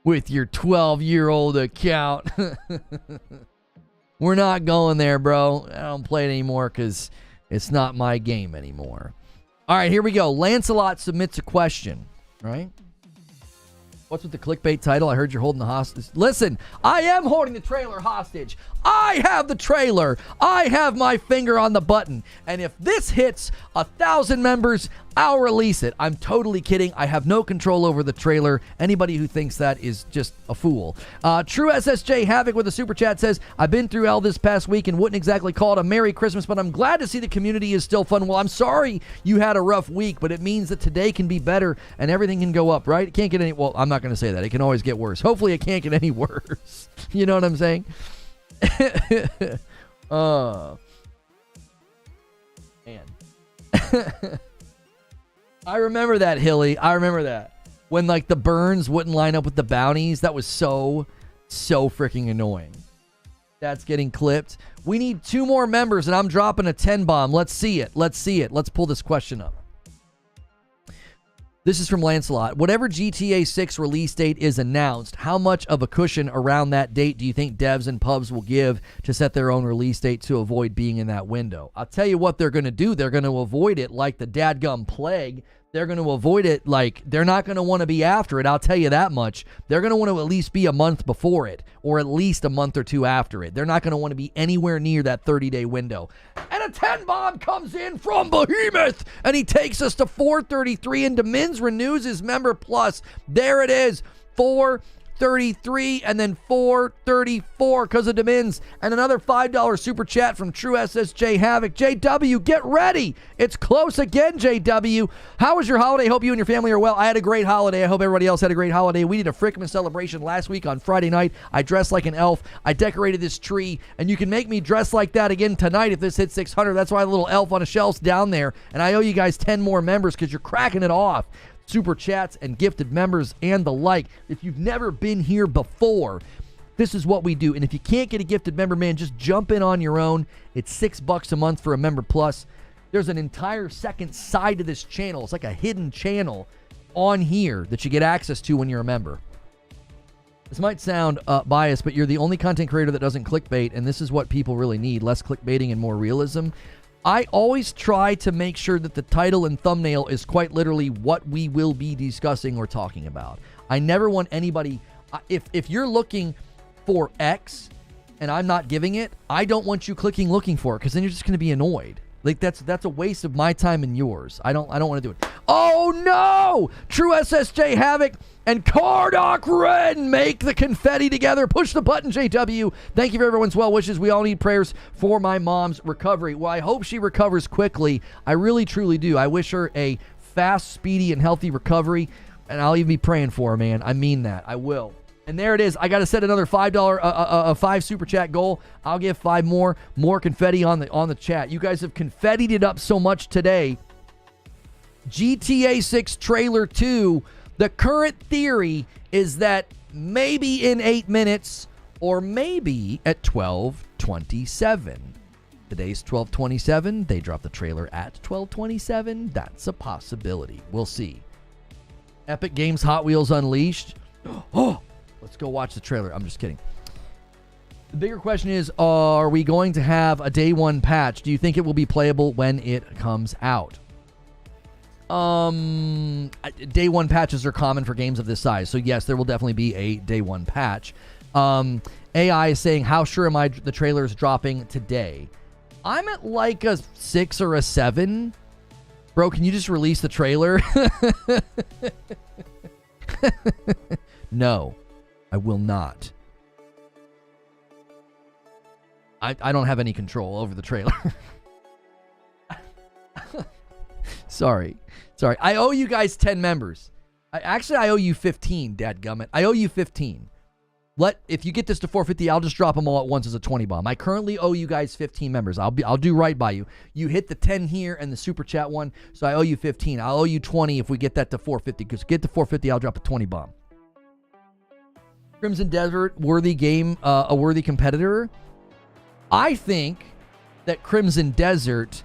With your 12-year-old account. We're not going there, bro. I don't play it anymore because it's not my game anymore. All right, here we go. Lancelot submits a question, right? What's with the clickbait title? I heard you're holding the hostage. Listen, I am holding the trailer hostage. I have the trailer. I have my finger on the button. And if this hits 1,000 members, I'll release it. I'm totally kidding. I have no control over the trailer. Anybody who thinks that is just a fool. True SSJ Havoc with a super chat says, I've been through hell this past week and wouldn't exactly call it a Merry Christmas, but I'm glad to see the community is still fun. Well, I'm sorry you had a rough week, but it means that today can be better and everything can go up, right? It can't get any, well, I'm not going to say that. It can always get worse. Hopefully it can't get any worse. You know what I'm saying? Man. I remember that, Hilly. I remember that. When, like, the burns wouldn't line up with the bounties. That was so freaking annoying. That's getting clipped. We need 2 more members, and I'm dropping a 10 bomb. Let's see it. Let's see it. Let's pull this question up. This is from Lancelot. Whatever GTA 6 release date is announced, how much of a cushion around that date do you think devs and pubs will give to set their own release date to avoid being in that window? I'll tell you what they're going to do. They're going to avoid it like the dadgum plague. They're going to avoid it like they're not going to want to be after it. I'll tell you that much. They're going to want to at least be a month before it or at least a month or 2 after it. They're not going to want to be anywhere near that 30-day window. And a 10 bomb comes in from Behemoth and he takes us to 433 and Demins renews his member plus. There it is. 433 and then 434 because of Demins. And another $5 super chat from True SSJ Havoc. JW, get ready. It's close again, JW. How was your holiday? Hope you and your family are well. I had a great holiday. I hope everybody else had a great holiday. We did a Frickman celebration last week on Friday night. I dressed like an elf. I decorated this tree. And you can make me dress like that again tonight if this hits 600. That's why the little elf on a shelf's down there. And I owe you guys 10 more members because you're cracking it off. Super chats and gifted members and the like. If you've never been here before, This is what we do. And if you can't get a gifted member, man, just jump in on your own. It's $6 a month for a member plus. There's an entire second side to this channel. It's like a hidden channel on here that you get access to when you're a member. This might sound biased, but you're the only content creator that doesn't clickbait, and this is what people really need, less clickbaiting and more realism. I always try to make sure that the title and thumbnail is quite literally what we will be discussing or talking about. I never want anybody, if you're looking for X and I'm not giving it, I don't want you looking for it, because then you're just going to be annoyed. Like, that's a waste of my time and yours. I don't want to do it. Oh no! True SSJ Havoc and Cardok Ren make the confetti together. Push the button, JW. Thank you for everyone's well wishes. We all need prayers for my mom's recovery. Well, I hope she recovers quickly. I really, truly do. I wish her a fast, speedy, and healthy recovery, and I'll even be praying for her, man. I mean that. I will. And there it is. I got to set another $5 super chat goal. I'll give 5 more confetti on the chat. You guys have confettied it up so much today. GTA 6 trailer 2. The current theory is that maybe in 8 minutes or maybe at 12:27. Today's 12:27. They dropped the trailer at 12:27. That's a possibility. We'll see. Epic Games Hot Wheels Unleashed. Oh! Let's go watch the trailer. I'm just kidding. The bigger question is, are we going to have a day one patch? Do you think it will be playable when it comes out? Day one patches are common for games of this size. So yes, there will definitely be a day one patch. AI is saying, how sure am I the trailer is dropping today? I'm at like a 6 or a 7. Bro, can you just release the trailer? No. I will not. I don't have any control over the trailer. Sorry. I owe you guys 10 members. I owe you 15, dadgummit. I owe you 15. If you get this to 450, I'll just drop them all at once as a 20 bomb. I currently owe you guys 15 members. I'll do right by you. You hit the 10 here and the super chat one, so I owe you 15. I'll owe you 20 if we get that to 450, because get to 450, I'll drop a 20 bomb. Crimson Desert, worthy game, a worthy competitor. I think that Crimson Desert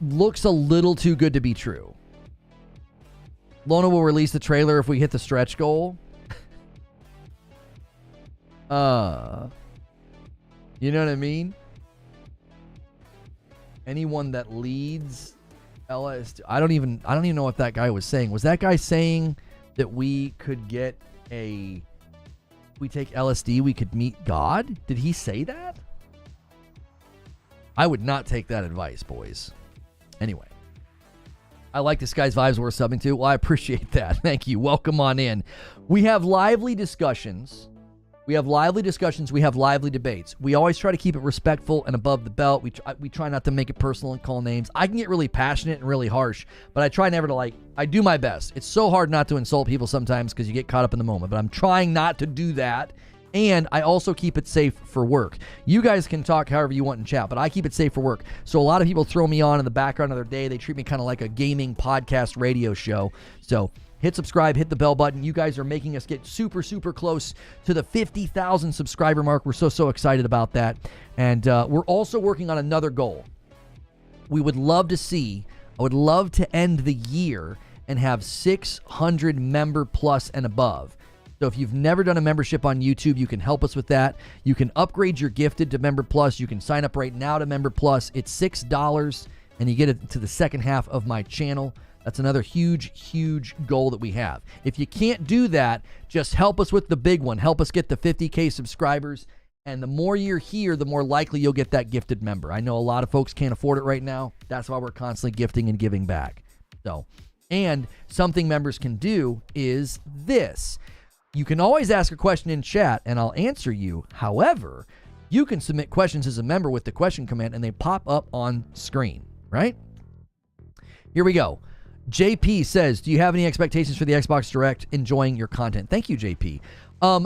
looks a little too good to be true. Lona will release the trailer if we hit the stretch goal. You know what I mean? Anyone that leads LSD, I don't even know what that guy was saying. Was that guy saying that we could get we take LSD, we could meet God? Did he say that? I would not take that advice, boys. Anyway, I like this guy's vibes worth subbing to. Well, I appreciate that. Thank you. Welcome on in. We have lively discussions. We have lively debates. We always try to keep it respectful and above the belt. We try not to make it personal and call names. I can get really passionate and really harsh, but I try never to I do my best. It's so hard not to insult people sometimes because you get caught up in the moment, but I'm trying not to do that. And I also keep it safe for work. You guys can talk however you want in chat, but I keep it safe for work. So a lot of people throw me on in the background of their day. They treat me kind of like a gaming podcast radio show. So hit subscribe, hit the bell button. You guys are making us get super, super close to the 50,000 subscriber mark. We're so excited about that. And we're also working on another goal. I would love to end the year and have 600 member plus and above. So if you've never done a membership on YouTube, you can help us with that. You can upgrade your gifted to Member Plus. You can sign up right now to Member Plus. It's $6, and you get it to the second half of my channel. That's another huge goal that we have. If you can't do that, just help us with the big one. Help us get the 50K subscribers. And the more you're here, the more likely you'll get that gifted member. I know a lot of folks can't afford it right now. That's why we're constantly gifting and giving back. And something members can do is this. You can always ask a question in chat, and I'll answer you. However, you can submit questions as a member with the question command, and they pop up on screen, right? Here we go. JP says, do you have any expectations for the Xbox Direct? Enjoying your content. Thank you, JP.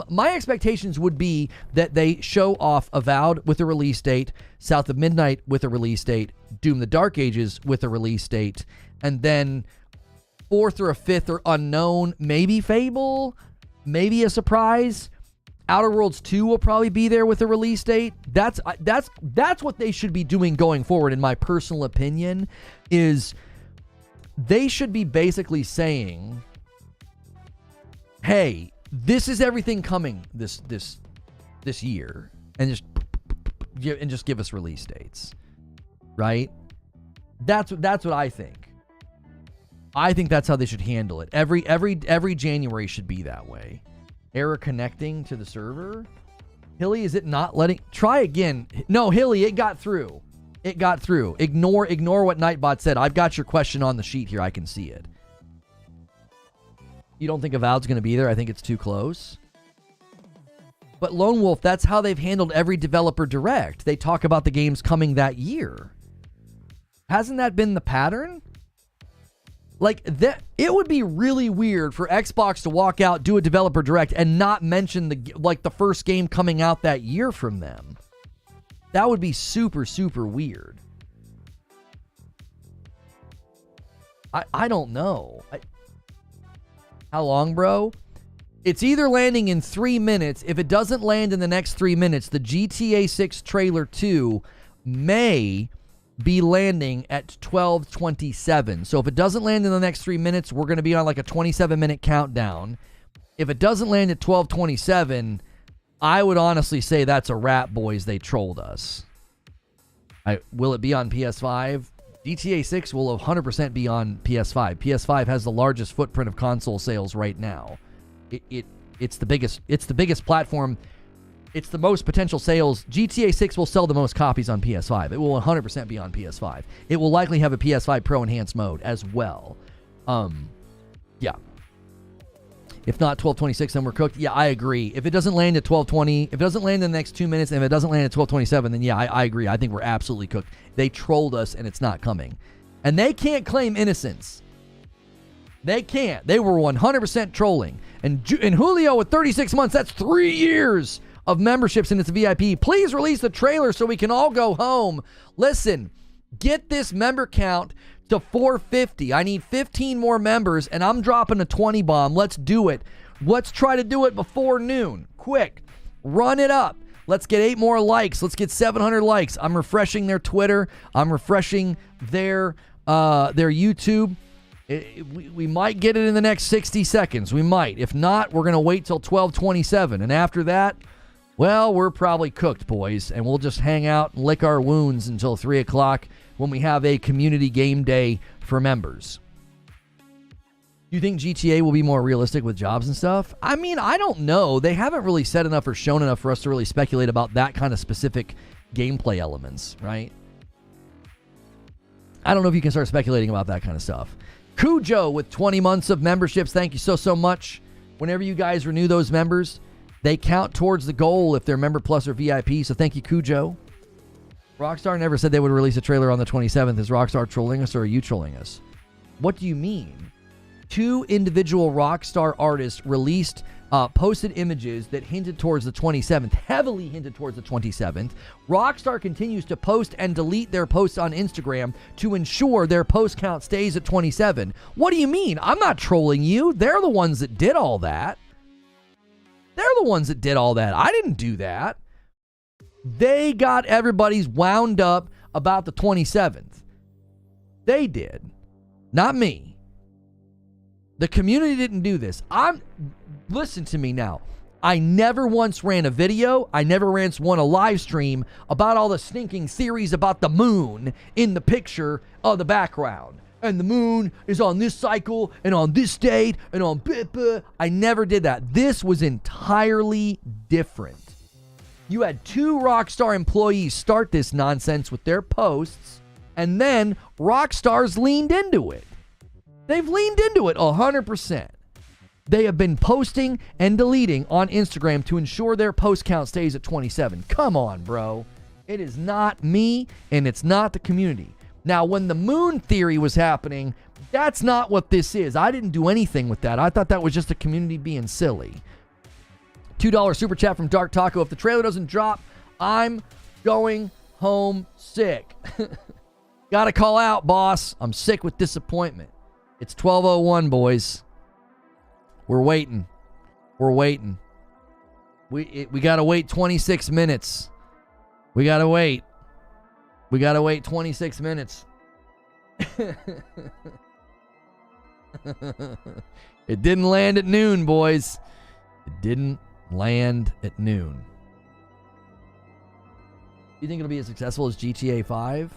My expectations would be that they show off Avowed with a release date, South of Midnight with a release date, Doom the Dark Ages with a release date, and then 4th or a 5th or unknown, maybe Fable, maybe a surprise. Outer Worlds 2 will probably be there with a release date. That's what they should be doing going forward, in my personal opinion, is they should be basically saying, hey, this is everything coming this year, and just give us release dates, right? That's what I think. I think that's how they should handle it. Every January should be that way. Error connecting to the server. Hilly, is it not letting? Try again. No, Hilly, it got through. It got through. Ignore what Nightbot said. I've got your question on the sheet here. I can see it. You don't think Avowed's going to be there? I think it's too close. But Lone Wolf, that's how they've handled every developer direct. They talk about the games coming that year. Hasn't that been the pattern? Like, that, it would be really weird for Xbox to walk out, do a developer direct, and not mention the first game coming out that year from them. That would be super, super weird. I don't know. How long, bro? It's either landing in 3 minutes. If it doesn't land in the next 3 minutes, the GTA 6 trailer 2 may be landing at 12:27. So if it doesn't land in the next 3 minutes, we're going to be on like a 27-minute countdown. If it doesn't land at 12:27, I would honestly say that's a wrap, boys. They trolled us. Will it be on PS5? GTA 6 will 100% be on PS5. PS5 has the largest footprint of console sales right now. It's the biggest platform. It's the most potential sales. GTA 6 will sell the most copies on PS5. It will 100% be on PS5. It will likely have a PS5 Pro enhanced mode as well. Yeah. If not 12:26, then we're cooked. Yeah, I agree. If it doesn't land at 12:20, if it doesn't land in the next 2 minutes, and if it doesn't land at 12:27, then yeah, I agree. I think we're absolutely cooked. They trolled us, and it's not coming. And they can't claim innocence. They can't. They were 100% trolling. And Julio with 36 months, that's 3 years of memberships in its VIP. Please release the trailer so we can all go home. Listen, get this member count to 450. I need 15 more members, and I'm dropping a 20 bomb. Let's do it. Let's try to do it before noon. Quick. Run it up. Let's get 8 more likes. Let's get 700 likes. I'm refreshing their Twitter. I'm refreshing their YouTube. We might get it in the next 60 seconds. We might. If not, we're going to wait till 12:27. And after that, well, we're probably cooked, boys. And we'll just hang out and lick our wounds until 3 o'clock when we have a community game day for members. Do you think GTA will be more realistic with jobs and stuff? I mean, I don't know. They haven't really said enough or shown enough for us to really speculate about that kind of specific gameplay elements, right? I don't know if you can start speculating about that kind of stuff. Cujo with 20 months of memberships. Thank you so much. Whenever you guys renew those members, they count towards the goal if they're Member Plus or VIP. So thank you, Cujo. Rockstar never said they would release a trailer on the 27th. Is Rockstar trolling us or are you trolling us? What do you mean? 2 individual Rockstar artists released posted images that hinted towards the 27th, heavily hinted towards the 27th. Rockstar continues to post and delete their posts on Instagram to ensure their post count stays at 27. What do you mean? I'm not trolling you. They're the ones that did all that. I didn't do that. They got everybody's wound up about the 27th. They did. Not me. The community didn't do this. Listen to me now. I never once ran a video. I never once won a live stream about all the stinking theories about the moon in the picture of the background. And the moon is on this cycle and on this date and on blah. I never did that. This was entirely different. You had 2 Rockstar employees start this nonsense with their posts, and then Rockstar's leaned into it. They've leaned into it 100%. They have been posting and deleting on Instagram to ensure their post count stays at 27. Come on, bro. It is not me, and it's not the community. Now, when the moon theory was happening, that's not what this is. I didn't do anything with that. I thought that was just the community being silly. $2 super chat from Dark Taco. If the trailer doesn't drop, I'm going home sick. Gotta call out, boss. I'm sick with disappointment. It's 12:01, boys. We're waiting. We got to wait 26 minutes. We got to wait. We got to wait 26 minutes. It didn't land at noon, boys. It didn't land at noon. You think it'll be as successful as GTA 5?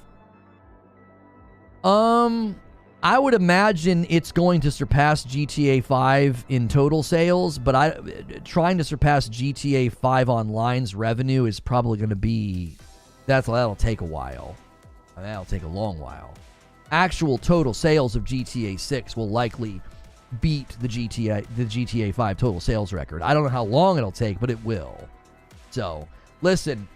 I would imagine it's going to surpass GTA 5 in total sales, but trying to surpass GTA 5 Online's revenue is probably going to be, that'll take a while. That'll take a long while. Actual total sales of GTA 6 will likely beat the GTA 5 total sales record. I don't know how long it'll take, but it will. So, listen.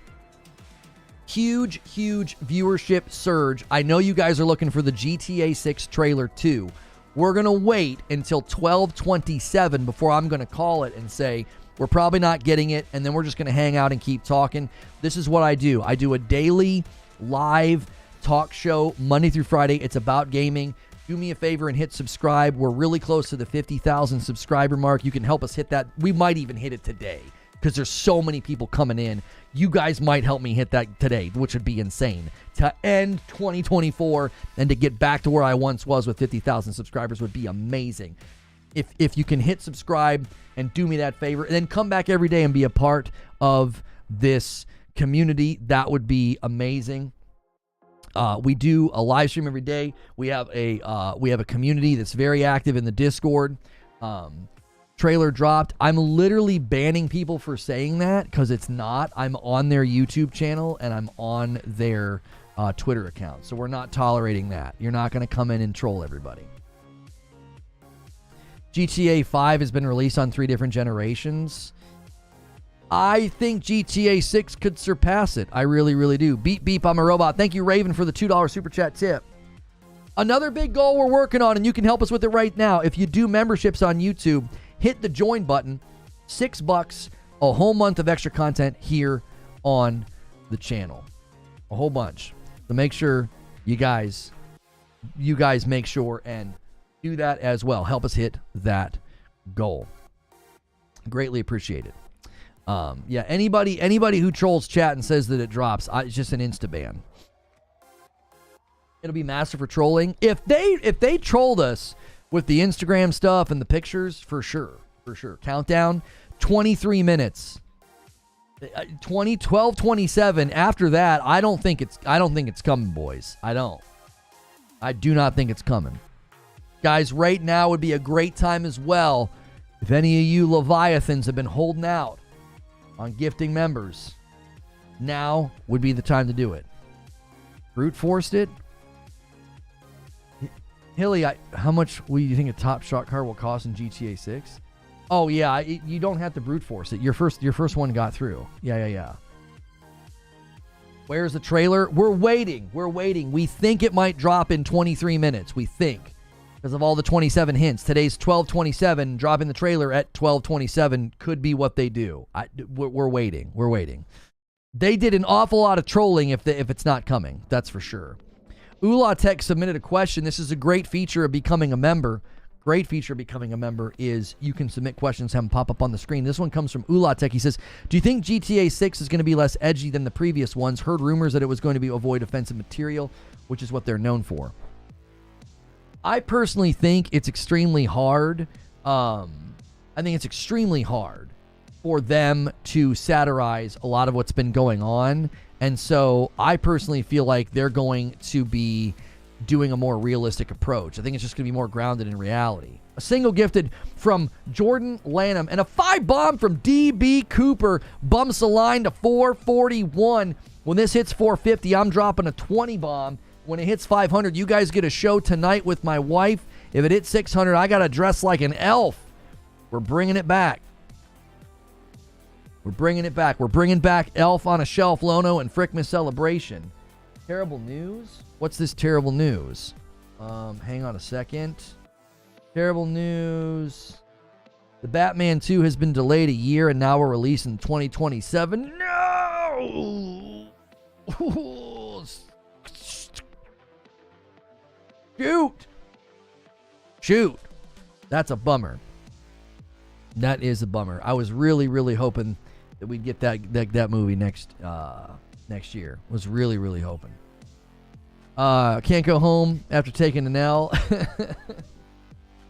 Huge viewership surge. I know you guys are looking for the GTA 6 trailer too. We're going to wait until 12:27 before I'm going to call it and say, we're probably not getting it, and then we're just going to hang out and keep talking. This is what I do. I do a daily live talk show Monday through Friday. It's about gaming. Do me a favor and hit subscribe. We're really close to the 50,000 subscriber mark. You can help us hit that. We might even hit it today because there's so many people coming in. You guys might help me hit that today, which would be insane. To end 2024 and to get back to where I once was with 50,000 subscribers would be amazing. If you can hit subscribe and do me that favor, and then come back every day and be a part of this community, that would be amazing. We do a live stream every day. We have a community that's very active in the Discord. Trailer dropped. I'm literally banning people for saying that because it's not. I'm on their YouTube channel and I'm on their Twitter account. So we're not tolerating that. You're not going to come in and troll everybody. GTA 5 has been released on 3 different generations. I think GTA 6 could surpass it. I really, really do. Beep, beep, I'm a robot. Thank you, Raven, for the $2 super chat tip. Another big goal we're working on, and you can help us with it right now. If you do memberships on YouTube, hit the join button. $6, a whole month of extra content here on the channel. A whole bunch. So make sure you guys make sure and do that as well. Help us hit that goal. Greatly appreciate it. Yeah, anybody who trolls chat and says that it drops, it's just an insta ban. It'll be master for trolling. If they trolled us with the Instagram stuff and the pictures, for sure. Countdown, 23 minutes. 12:27. After that, I don't think it's coming, boys. I do not think it's coming. Guys, right now would be a great time as well. If any of you Leviathans have been holding out on gifting members, now would be the time to do it. Brute forced it. Hilly, how much will you think a Top Shot car will cost in GTA 6? Oh yeah, you don't have to brute force it. Your first one got through. Yeah. Where's the trailer? We're waiting. We think it might drop in 23 minutes. We think, because of all the 27 hints. Today's 12:27. Dropping the trailer at 12:27 could be what they do. We're waiting. They did an awful lot of trolling if it's not coming. That's for sure. Ula Tech submitted a question. This is a great feature of becoming a member. Great feature of becoming a member is you can submit questions, have them pop up on the screen. This one comes from Ula Tech. He says, do you think GTA 6 is going to be less edgy than the previous ones? Heard rumors that it was going to avoid offensive material, which is what they're known for. I personally think it's extremely hard. I think it's extremely hard for them to satirize a lot of what's been going on. And so I personally feel like they're going to be doing a more realistic approach. I think it's just going to be more grounded in reality. A single gifted from Jordan Lanham and a 5 bomb from DB Cooper bumps the line to 441. When this hits 450, I'm dropping a 20 bomb. When it hits 500, you guys get a show tonight with my wife. If it hits 600, I got to dress like an elf. We're bringing it back. We're bringing back Elf on a Shelf, Lono, and Frickmas Celebration. Terrible news? What's this terrible news? Hang on a second. Terrible news. The Batman 2 has been delayed a year and now we're releasing 2027. No! Shoot. That's a bummer. That is a bummer. I was really, really hoping that we'd get that movie next year. Was really, really hoping. Can't go home after taking an L.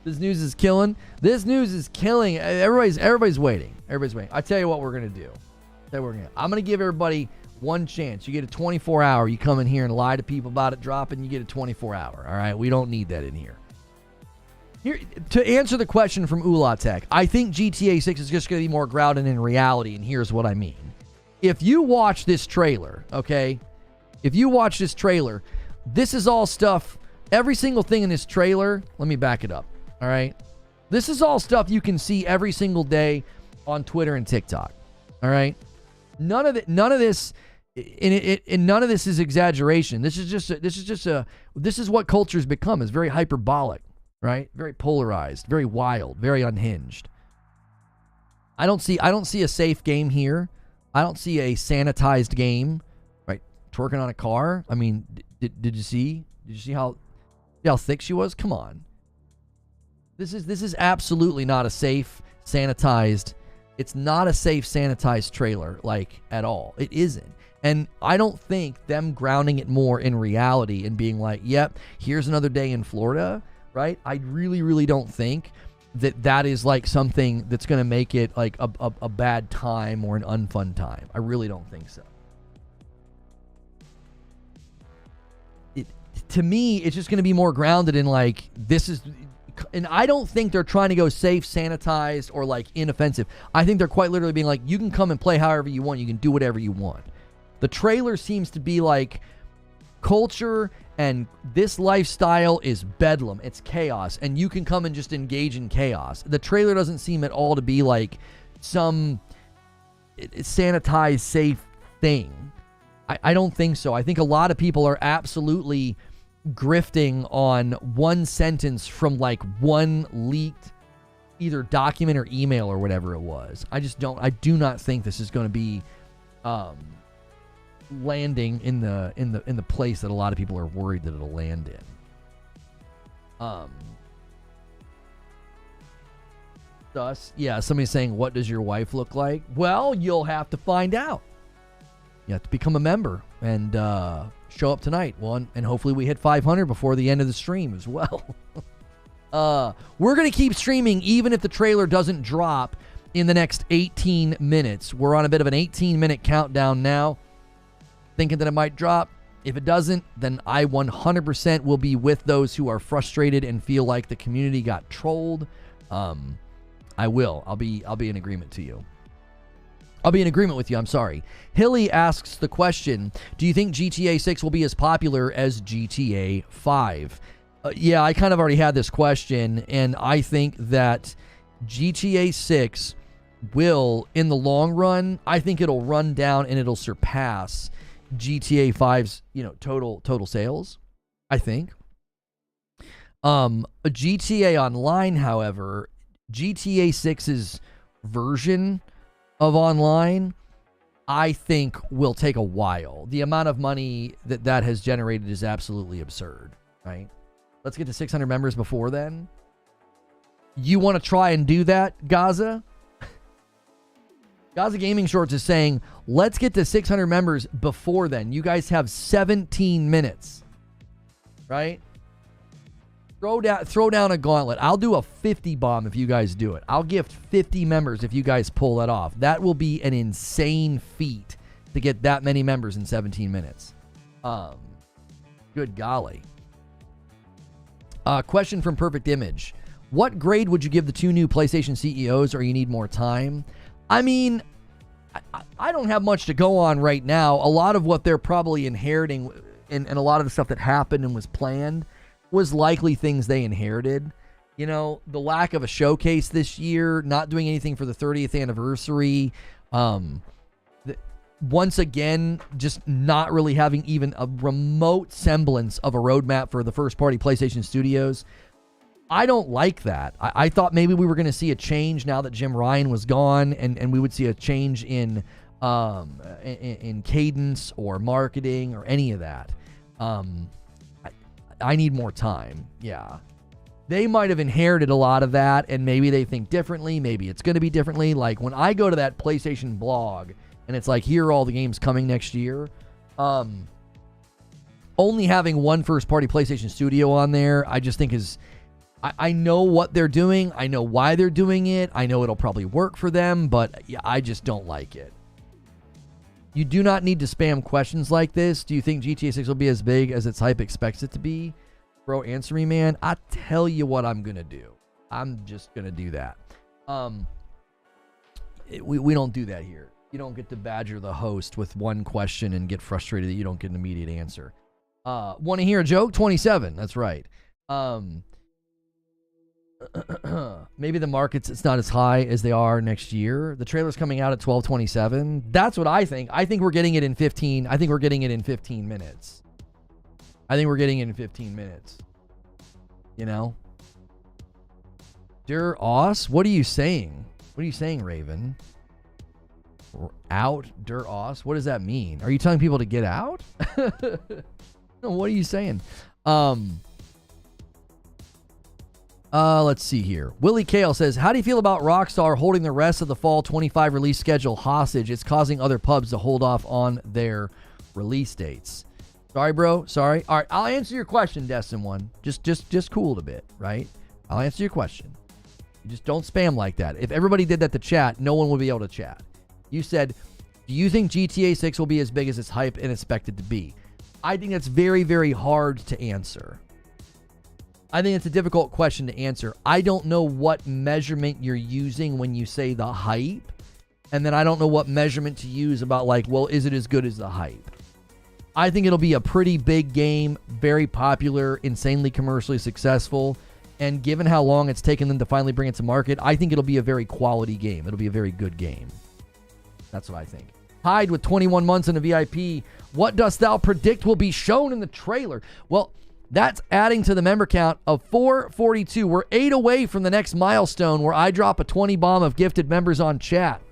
This news is killing. Everybody's waiting. I tell you what we're gonna do. I'm gonna give everybody one chance. You get a 24-hour. You come in here and lie to people about it dropping. You get a 24-hour. All right, we don't need that in here. Here, to answer the question from Ulatek, I think GTA 6 is just going to be more grounded in reality, and here's what I mean. If you watch this trailer, okay? This is all stuff, every single thing in this trailer, let me back it up, all right? This is all stuff you can see every single day on Twitter and TikTok, all right? None of this is exaggeration. This is what culture's become. It's very hyperbolic. Right? Very polarized, very wild, very unhinged. I don't see a safe game here. I don't see a sanitized game, right? Twerking on a car. I mean, did you see? Did you see how thick she was? Come on. This is absolutely not a safe sanitized. It's not a safe sanitized trailer, like, at all. It isn't. And I don't think them grounding it more in reality and being like, yep, here's another day in Florida. Right? I really, really don't think that is like something that's going to make it like a bad time or an unfun time. I really don't think so. To me, it's just going to be more grounded in like, this is, and I don't think they're trying to go safe, sanitized, or like inoffensive. I think they're quite literally being like, you can come and play however you want. You can do whatever you want. The trailer seems to be like, culture and this lifestyle is bedlam. It's chaos, and you can come and just engage in chaos. The trailer doesn't seem at all to be like some sanitized, safe thing. I don't think so. I think a lot of people are absolutely grifting on one sentence from like one leaked either document or email or whatever it was. I do not think this is going to be landing in the place that a lot of people are worried that it'll land in. Thus, yeah, somebody's saying, what does your wife look like? Well, you'll have to find out. You have to become a member and show up tonight. Well, and hopefully we hit 500 before the end of the stream as well. We're going to keep streaming even if the trailer doesn't drop in the next 18 minutes. We're on a bit of an 18-minute countdown now, thinking that it might drop. If it doesn't, then I 100% will be with those who are frustrated and feel like the community got trolled. I will. I'll be in agreement to you. I'll be in agreement with you. I'm sorry. Hilly asks the question, do you think GTA 6 will be as popular as GTA 5? Yeah, I kind of already had this question, and I think that GTA 6 will, in the long run, I think it'll run down and it'll surpass GTA 5's, total sales, I think. GTA Online, however, GTA 6's version of online, I think will take a while. The amount of money that has generated is absolutely absurd, right? Let's get to 600 members before then. You want to try and do that, Gaza? Gaza Gaming Shorts is saying, let's get to 600 members before then. You guys have 17 minutes, right? Throw down a gauntlet. I'll do a 50 bomb if you guys do it. I'll gift 50 members if you guys pull that off. That will be an insane feat to get that many members in 17 minutes. Good golly. Question from Perfect Image. What grade would you give the two new PlayStation CEOs, or you need more time? I mean, I don't have much to go on right now. A lot of what they're probably inheriting and a lot of the stuff that happened and was planned was likely things they inherited. The lack of a showcase this year, not doing anything for the 30th anniversary. Once again, just not really having even a remote semblance of a roadmap for the first-party PlayStation studios. I don't like that. I thought maybe we were going to see a change now that Jim Ryan was gone, and we would see a change in cadence or marketing or any of that. I need more time. Yeah. they might have inherited a lot of that, and maybe they think differently. Maybe it's going to be differently. Like when I go to that PlayStation blog and it's like, here are all the games coming next year. Only having one first-party PlayStation studio on there, I just think is... I know what they're doing. I know why they're doing it. I know it'll probably work for them, but yeah, I just don't like it. You do not need to spam questions like this. Do you think GTA 6 will be as big as its hype expects it to be? Bro, answer me, man. I tell you what I'm going to do. I'm just going to do that. We don't do that here. You don't get to badger the host with one question and get frustrated that you don't get an immediate answer. Want to hear a joke? 27. That's right. Maybe the markets, it's not as high as they are next year. The trailer's coming out at 12:27. That's what I think. I think we're getting it in 15. I think we're getting it in 15 minutes. I think we're getting it in 15 minutes. You know? Der Os? What are you saying? What are you saying, Raven? Out? Der Os? What does that mean? Are you telling people to get out? No, what are you saying? Let's see here. Willie Kale says, how do you feel about Rockstar holding the rest of the fall 25 release schedule hostage? It's causing other pubs to hold off on their release dates. Sorry, bro. Sorry. All right, I'll answer your question, Destin One. Just cool it a bit, right? I'll answer your question. You just don't spam like that. If everybody did that to chat, no one would be able to chat. You said, do you think GTA 6 will be as big as its hype and expected to be? I think that's very, very hard to answer. I think it's a difficult question to answer. I don't know what measurement you're using when you say the hype. And then I don't know what measurement to use about like, well, is it as good as the hype? I think it'll be a pretty big game, very popular, insanely commercially successful. And given how long it's taken them to finally bring it to market, I think it'll be a very quality game. It'll be a very good game. That's what I think. Hyde with 21 months in a VIP. What dost thou predict will be shown in the trailer? Well, that's adding to the member count of 442. We're 8 away from the next milestone where I drop a 20 bomb of gifted members on chat.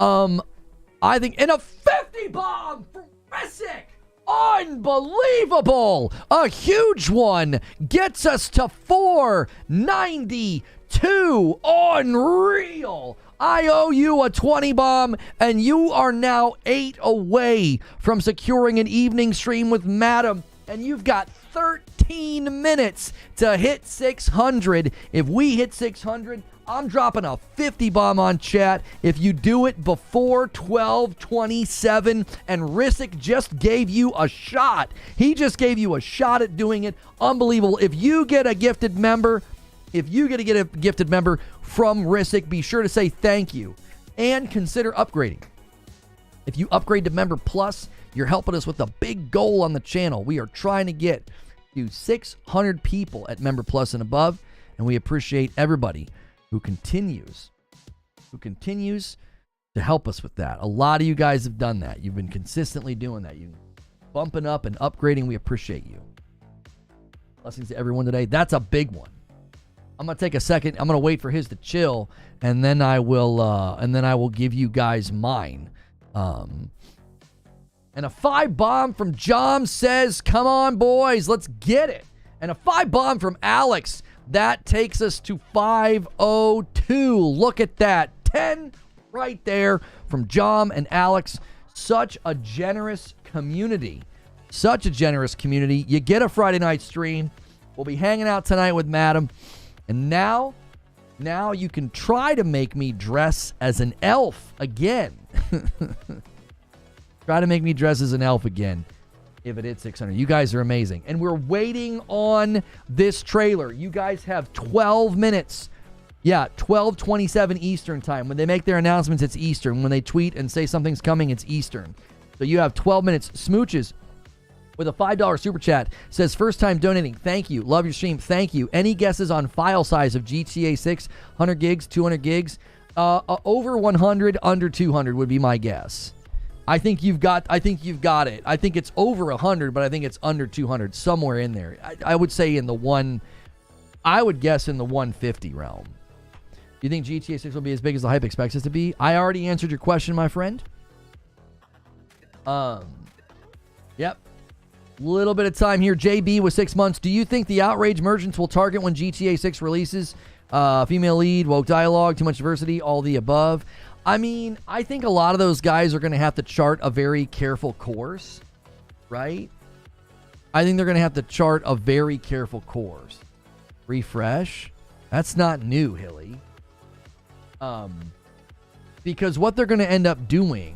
I think, and a 50 bomb for Risic. Unbelievable. A huge one gets us to 492. Unreal. I owe you a 20 bomb, and you are now 8 away from securing an evening stream with Madam. And you've got 13 minutes to hit 600. If we hit 600, I'm dropping a 50 bomb on chat. If you do it before 12:27, and Risic just gave you a shot. He just gave you a shot at doing it. Unbelievable. If you get a gifted member, from Risic, be sure to say thank you and consider upgrading. If you upgrade to Member Plus, you're helping us with a big goal on the channel. We are trying to get to 600 people at Member Plus and above, and we appreciate everybody who continues to help us with that. A lot of you guys have done that. You've been consistently doing that. You're bumping up and upgrading. We appreciate you. Blessings to everyone today. That's a big one. I'm gonna take a second. I'm gonna wait for his to chill, and then I will give you guys mine. And a 5 bomb from John says, come on, boys, let's get it. And a 5 bomb from Alex. That takes us to 502. Look at that. 10 right there from John and Alex. Such a generous community. Such a generous community. You get a Friday night stream. We'll be hanging out tonight with Madam. And now you can try to make me dress as an elf again. Try to make me dress as an elf again if it hits 600. You guys are amazing. And we're waiting on this trailer. You guys have 12 minutes. Yeah, 12:27 Eastern time. When they make their announcements, it's Eastern. When they tweet and say something's coming, it's Eastern. So you have 12 minutes. Smooches with a $5 super chat says, first time donating. Thank you. Love your stream. Thank you. Any guesses on file size of GTA 6? 100 gigs, 200 gigs? Over 100, under 200 would be my guess. I think you've got it. I think it's over 100, but I think it's under 200, somewhere in there. I would say I would guess in the 150 realm. Do you think GTA 6 will be as big as the hype expects it to be? I already answered your question, my friend. Yep. Little bit of time here. JB with 6 months. Do you think the outrage merchants will target when GTA 6 releases? Female lead, woke dialogue, too much diversity, all the above. I mean, I think a lot of those guys are going to have to chart a very careful course, right? I think they're going to have to chart a very careful course. Refresh. That's not new, Hilly. Because what they're going to end up doing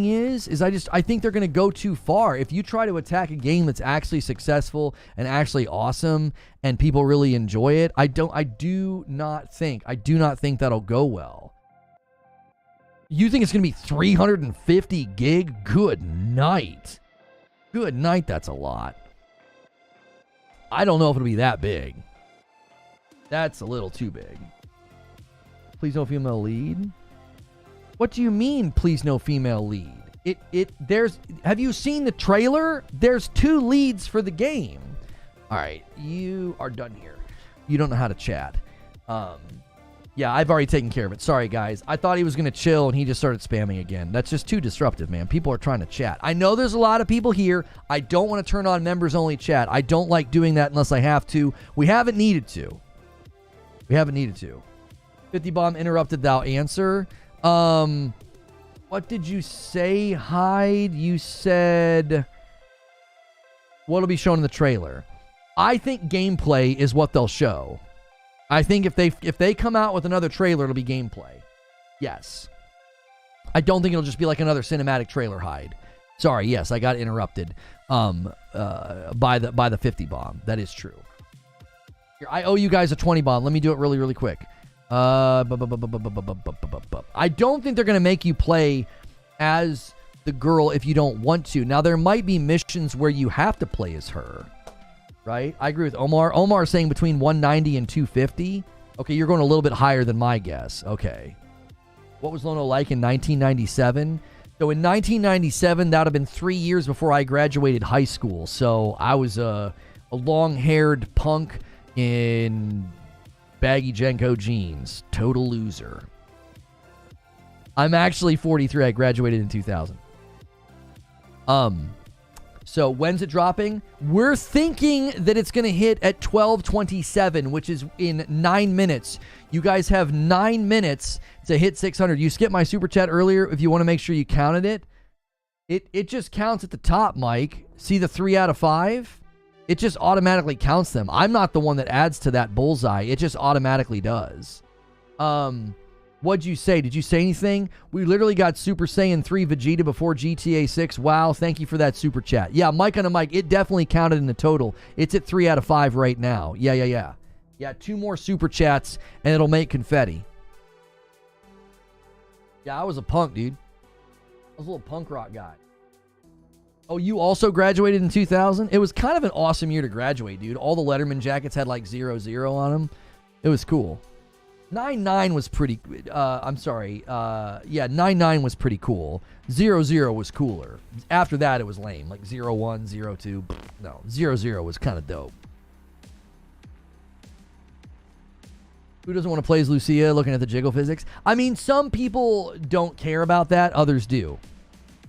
is I think they're going to go too far. If you try to attack a game that's actually successful and actually awesome and people really enjoy it, I do not think that'll go well. You think it's going to be 350 gig? Good night. Good night, that's a lot. I don't know if it'll be that big. That's a little too big. Please no female lead. What do you mean, please no female lead? Have you seen the trailer? There's 2 leads for the game. All right, you are done here. You don't know how to chat. Yeah, I've already taken care of it. Sorry, guys. I thought he was going to chill, and he just started spamming again. That's just too disruptive, man. People are trying to chat. I know there's a lot of people here. I don't want to turn on members-only chat. I don't like doing that unless I have to. We haven't needed to. 50 bomb interrupted thou answer. What did you say, Hyde? You said what'll be shown in the trailer. I think gameplay is what they'll show. I think if they come out with another trailer, it'll be gameplay. Yes. I don't think it'll just be like another cinematic trailer, Hyde. Sorry, yes, I got interrupted by the 50 bomb. That is true. Here, I owe you guys a 20 bomb. Let me do it really, really quick. I don't think they're going to make you play as the girl if you don't want to. Now, there might be missions where you have to play as her. Right? I agree with Omar. Omar is saying between 190 and 250. Okay, you're going a little bit higher than my guess. Okay. What was Lono like in 1997? So in 1997, that would have been 3 years before I graduated high school. So I was a long-haired punk in baggy Jenko jeans. Total loser. I'm actually 43. I graduated in 2000. So when's it dropping? We're thinking that it's going to hit at 12:27, which is in 9 minutes. You guys have 9 minutes to hit 600. You skipped my super chat earlier if you want to make sure you counted it. It just counts at the top, Mike. See the 3 out of 5? It just automatically counts them. I'm not the one that adds to that bullseye. It just automatically does. What'd you say? Did you say anything? We literally got Super Saiyan 3 Vegeta before GTA 6. Wow, thank you for that super chat. Yeah, Mike on a mic. It definitely counted in the total. It's at 3 out of 5 right now. Yeah. Yeah, 2 more super chats, and it'll make confetti. Yeah, I was a punk, dude. I was a little punk rock guy. Oh, you also graduated in 2000? It was kind of an awesome year to graduate, dude. All the Letterman jackets had like 00 on them. It was cool. 99 was pretty, I'm sorry, 99 was pretty cool. 00 was cooler. After that, it was lame. Like 01, 02, no. 00 was kind of dope. Who doesn't want to play as Lucia looking at the jiggle physics? I mean, some people don't care about that. Others do.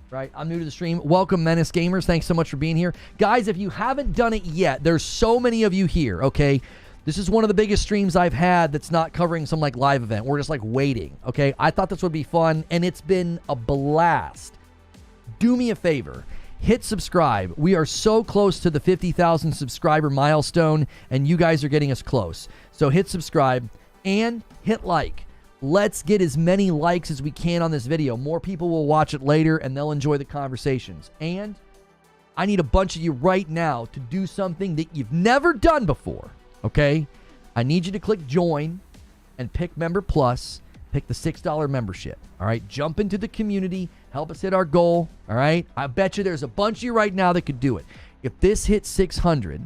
Right? I'm new to the stream. Welcome, Menace Gamers. Thanks so much for being here. Guys, if you haven't done it yet, there's so many of you here, okay? This is one of the biggest streams I've had that's not covering some like live event. We're just like waiting, okay? I thought this would be fun, and it's been a blast. Do me a favor. Hit subscribe. We are so close to the 50,000 subscriber milestone, and you guys are getting us close. So hit subscribe and hit like. Let's get as many likes as we can on this video. More people will watch it later, and they'll enjoy the conversations. And I need a bunch of you right now to do something that you've never done before. Okay, I need you to click join and pick Member Plus, pick the $6 membership. All right, jump into the community, help us hit our goal. All right, I bet you there's a bunch of you right now that could do it. If this hits 600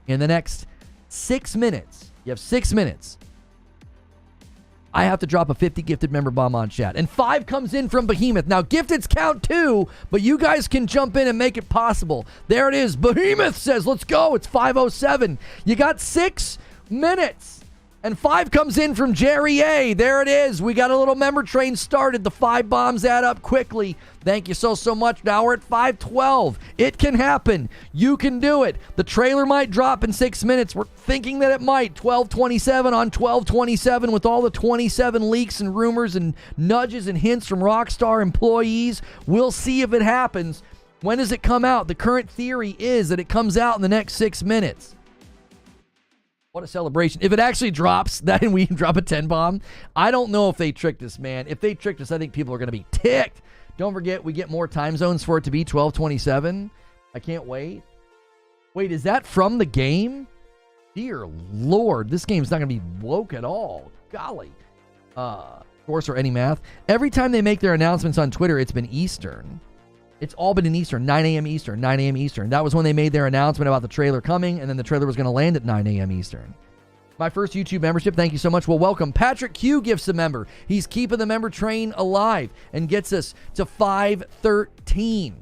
in the next 6 minutes, you have 6 minutes, I have to drop a 50 gifted member bomb on chat. And 5 comes in from Behemoth. Now, gifteds count too, but you guys can jump in and make it possible. There it is. Behemoth says, let's go. It's 5:07. You got 6 minutes. And 5 comes in from Jerry A. There it is. We got a little member train started. The 5 bombs add up quickly. Thank you so much. Now we're at 512. It can happen. You can do it. The trailer might drop in 6 minutes. We're thinking that it might. 1227 on 1227 with all the 27 leaks and rumors and nudges and hints from Rockstar employees. We'll see if it happens. When does it come out? The current theory is that it comes out in the next 6 minutes. What a celebration. If it actually drops, then we can drop a 10 bomb. I don't know if they tricked us, man. If they tricked us, I think people are going to be ticked. Don't forget, we get more time zones for it to be 1227. I can't wait. Wait, is that from the game? Dear Lord, this game's not going to be woke at all. Golly. Of course, or any math. Every time they make their announcements on Twitter, it's been Eastern. It's all been in Eastern, 9 a.m. Eastern, 9 a.m. Eastern. That was when they made their announcement about the trailer coming, and then the trailer was going to land at 9 a.m. Eastern. My first YouTube membership, thank you so much. Well, welcome. Patrick Q gifts a member. He's keeping the member train alive and gets us to 513.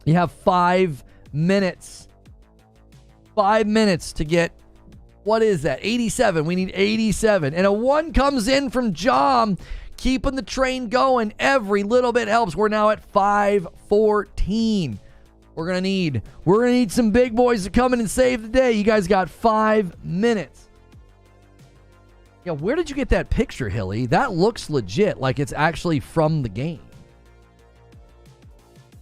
You have 5 minutes. 5 minutes to get, what is that? 87. We need 87. And a 1 comes in from John. Keeping the train going. Every little bit helps. We're now at 514. We're gonna need some big boys to come in and save the day. You guys got 5 minutes. Yeah, where did you get that picture, Hilly? That looks legit, like it's actually from the game.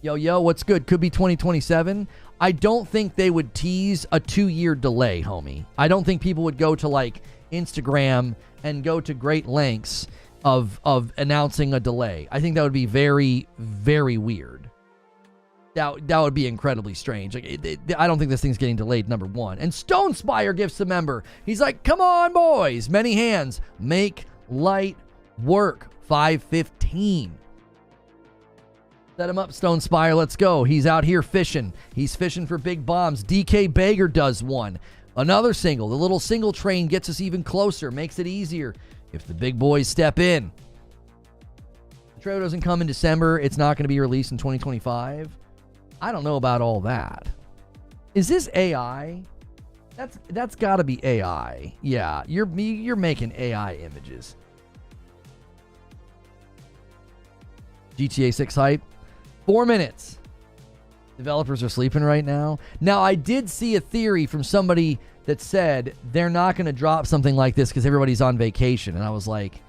Yo, what's good? Could be 2027. I don't think they would tease a 2-year delay, homie. I don't think people would go to like Instagram and go to great lengths of announcing a delay. I think that would be very, very weird. That would be incredibly strange. Like, I don't think this thing's getting delayed, number 1. And Stone Spire gifts a member. He's like, come on, boys. Many hands. Make light work. 515. Set him up, Stone Spire. Let's go. He's out here fishing. He's fishing for big bombs. DK Bager does one. Another single. The little single train gets us even closer. Makes it easier if the big boys step in. The trailer doesn't come in December. It's not going to be released in 2025. I don't know about all that. Is this AI? That's got to be AI. Yeah, you're making AI images. GTA 6 hype. 4 minutes. Developers are sleeping right now. Now, I did see a theory from somebody that said they're not going to drop something like this because everybody's on vacation. And I was like,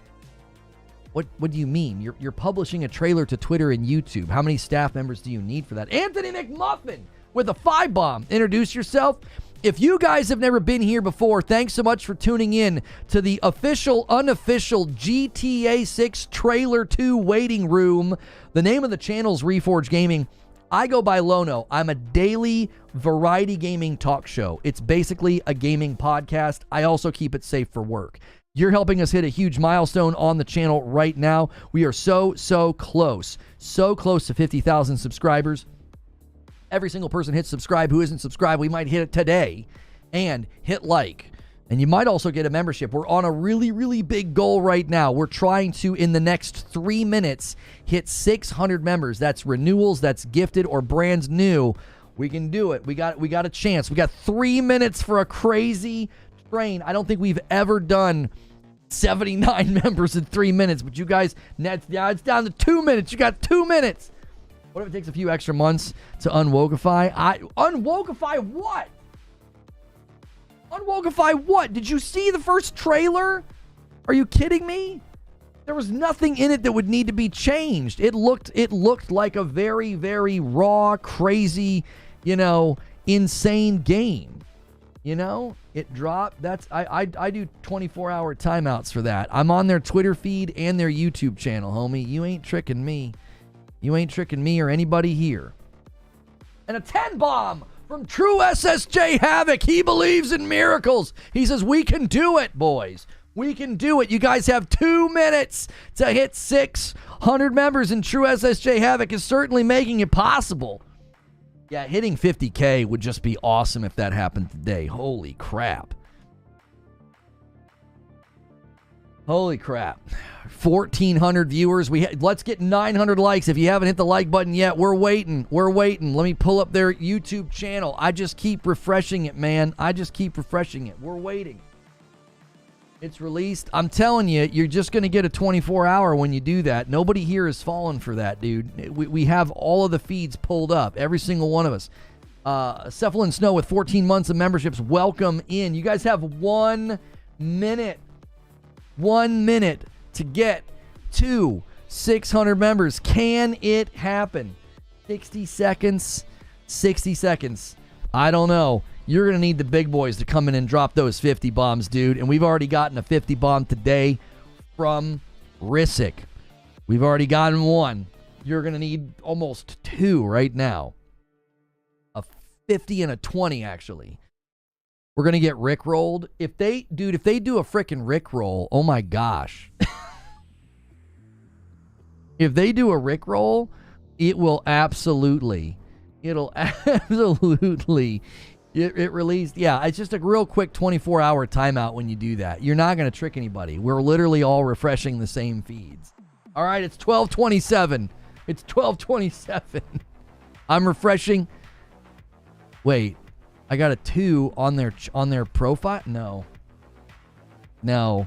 what do you mean? You're publishing a trailer to Twitter and YouTube. How many staff members do you need for that? Anthony McMuffin with a 5 bomb. Introduce yourself. If you guys have never been here before, thanks so much for tuning in to the official, unofficial GTA 6 Trailer 2 waiting room. The name of the channel is Reforge Gaming. I go by Lono. I'm a daily variety gaming talk show. It's basically a gaming podcast. I also keep it safe for work. You're helping us hit a huge milestone on the channel right now. We are so close to 50,000 subscribers. Every single person hits subscribe who isn't subscribed. We might hit it today and hit like. And you might also get a membership. We're on a really big goal right now. We're trying to, in the next 3 minutes, hit 600 members. That's renewals, that's gifted, or brand new. We can do it. We got a chance. We got 3 minutes for a crazy train. I don't think we've ever done 79 members in 3 minutes. But you guys, it's down to 2 minutes. You got 2 minutes. What if it takes a few extra months to unwokify? Unwokify what? Unwokify what? Did you see the first trailer? Are you kidding me? There was nothing in it that would need to be changed. It looked like a very raw, crazy, insane game. It dropped. I do 24-hour timeouts for that. I'm on their Twitter feed and their YouTube channel, homie. You ain't tricking me. You ain't tricking me or anybody here. And a 10 bomb from True SSJ Havoc. He believes in miracles. He says, we can do it, boys. We can do it. You guys have 2 minutes to hit 600 members, and True SSJ Havoc is certainly making it possible. Yeah, hitting 50K would just be awesome if that happened today. Holy crap. Holy crap. 1,400 viewers. Let's get 900 likes. If you haven't hit the like button yet, we're waiting. Let me pull up their YouTube channel. I just keep refreshing it, man. We're waiting. It's released. I'm telling you, you're just going to get a 24-hour when you do that. Nobody here has fallen for that, dude. We have all of the feeds pulled up, every single one of us. Cephalin Snow with 14 months of memberships. Welcome in. You guys have 1 minute. 1 minute to get to 600 members. Can it happen? 60 seconds. 60 seconds. I don't know. You're going to need the big boys to come in and drop those 50 bombs, dude. And we've already gotten a 50 bomb today from Rissick. We've already gotten one. You're going to need almost two right now. A 50 and a 20, actually. We're going to get rickrolled. If they do a freaking rickroll, oh my gosh. If they do a rickroll, it'll absolutely. It released. Yeah, it's just a real quick 24-hour timeout when you do that. You're not going to trick anybody. We're literally all refreshing the same feeds. All right, it's 12:27. It's 12:27. I'm refreshing. Wait, I got a 2 on their profile? No.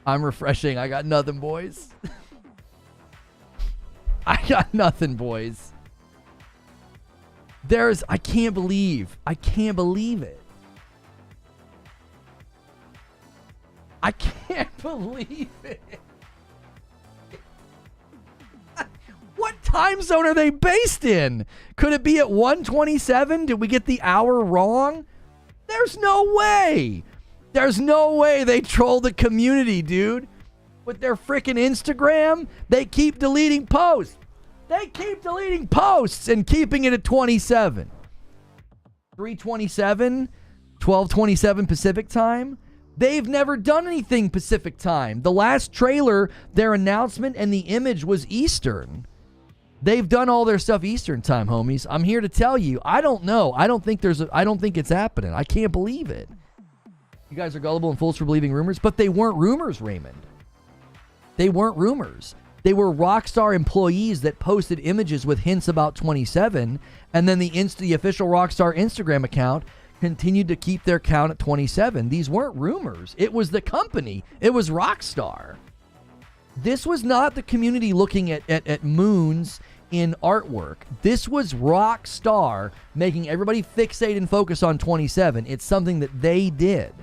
I'm refreshing. I got nothing, boys. I got nothing, boys. I can't believe it. I can't believe it. What time zone are they based in? Could it be at 1:27? Did we get the hour wrong? There's no way. There's no way they troll the community, dude. With their freaking Instagram, they keep deleting posts. They keep deleting posts and keeping it at 27. 3:27, 12:27 Pacific time. They've never done anything Pacific time. The last trailer, their announcement and the image was Eastern. They've done all their stuff Eastern time, homies. I'm here to tell you, I don't know. I don't think it's happening. I can't believe it. You guys are gullible and fools for believing rumors, but they weren't rumors, Raymond. They weren't rumors. They were Rockstar employees that posted images with hints about 27, and then the official Rockstar Instagram account continued to keep their count at 27. These weren't rumors. It was the company. It was Rockstar. This was not the community looking at moons in artwork. This was Rockstar making everybody fixate and focus on 27. It's something that they did.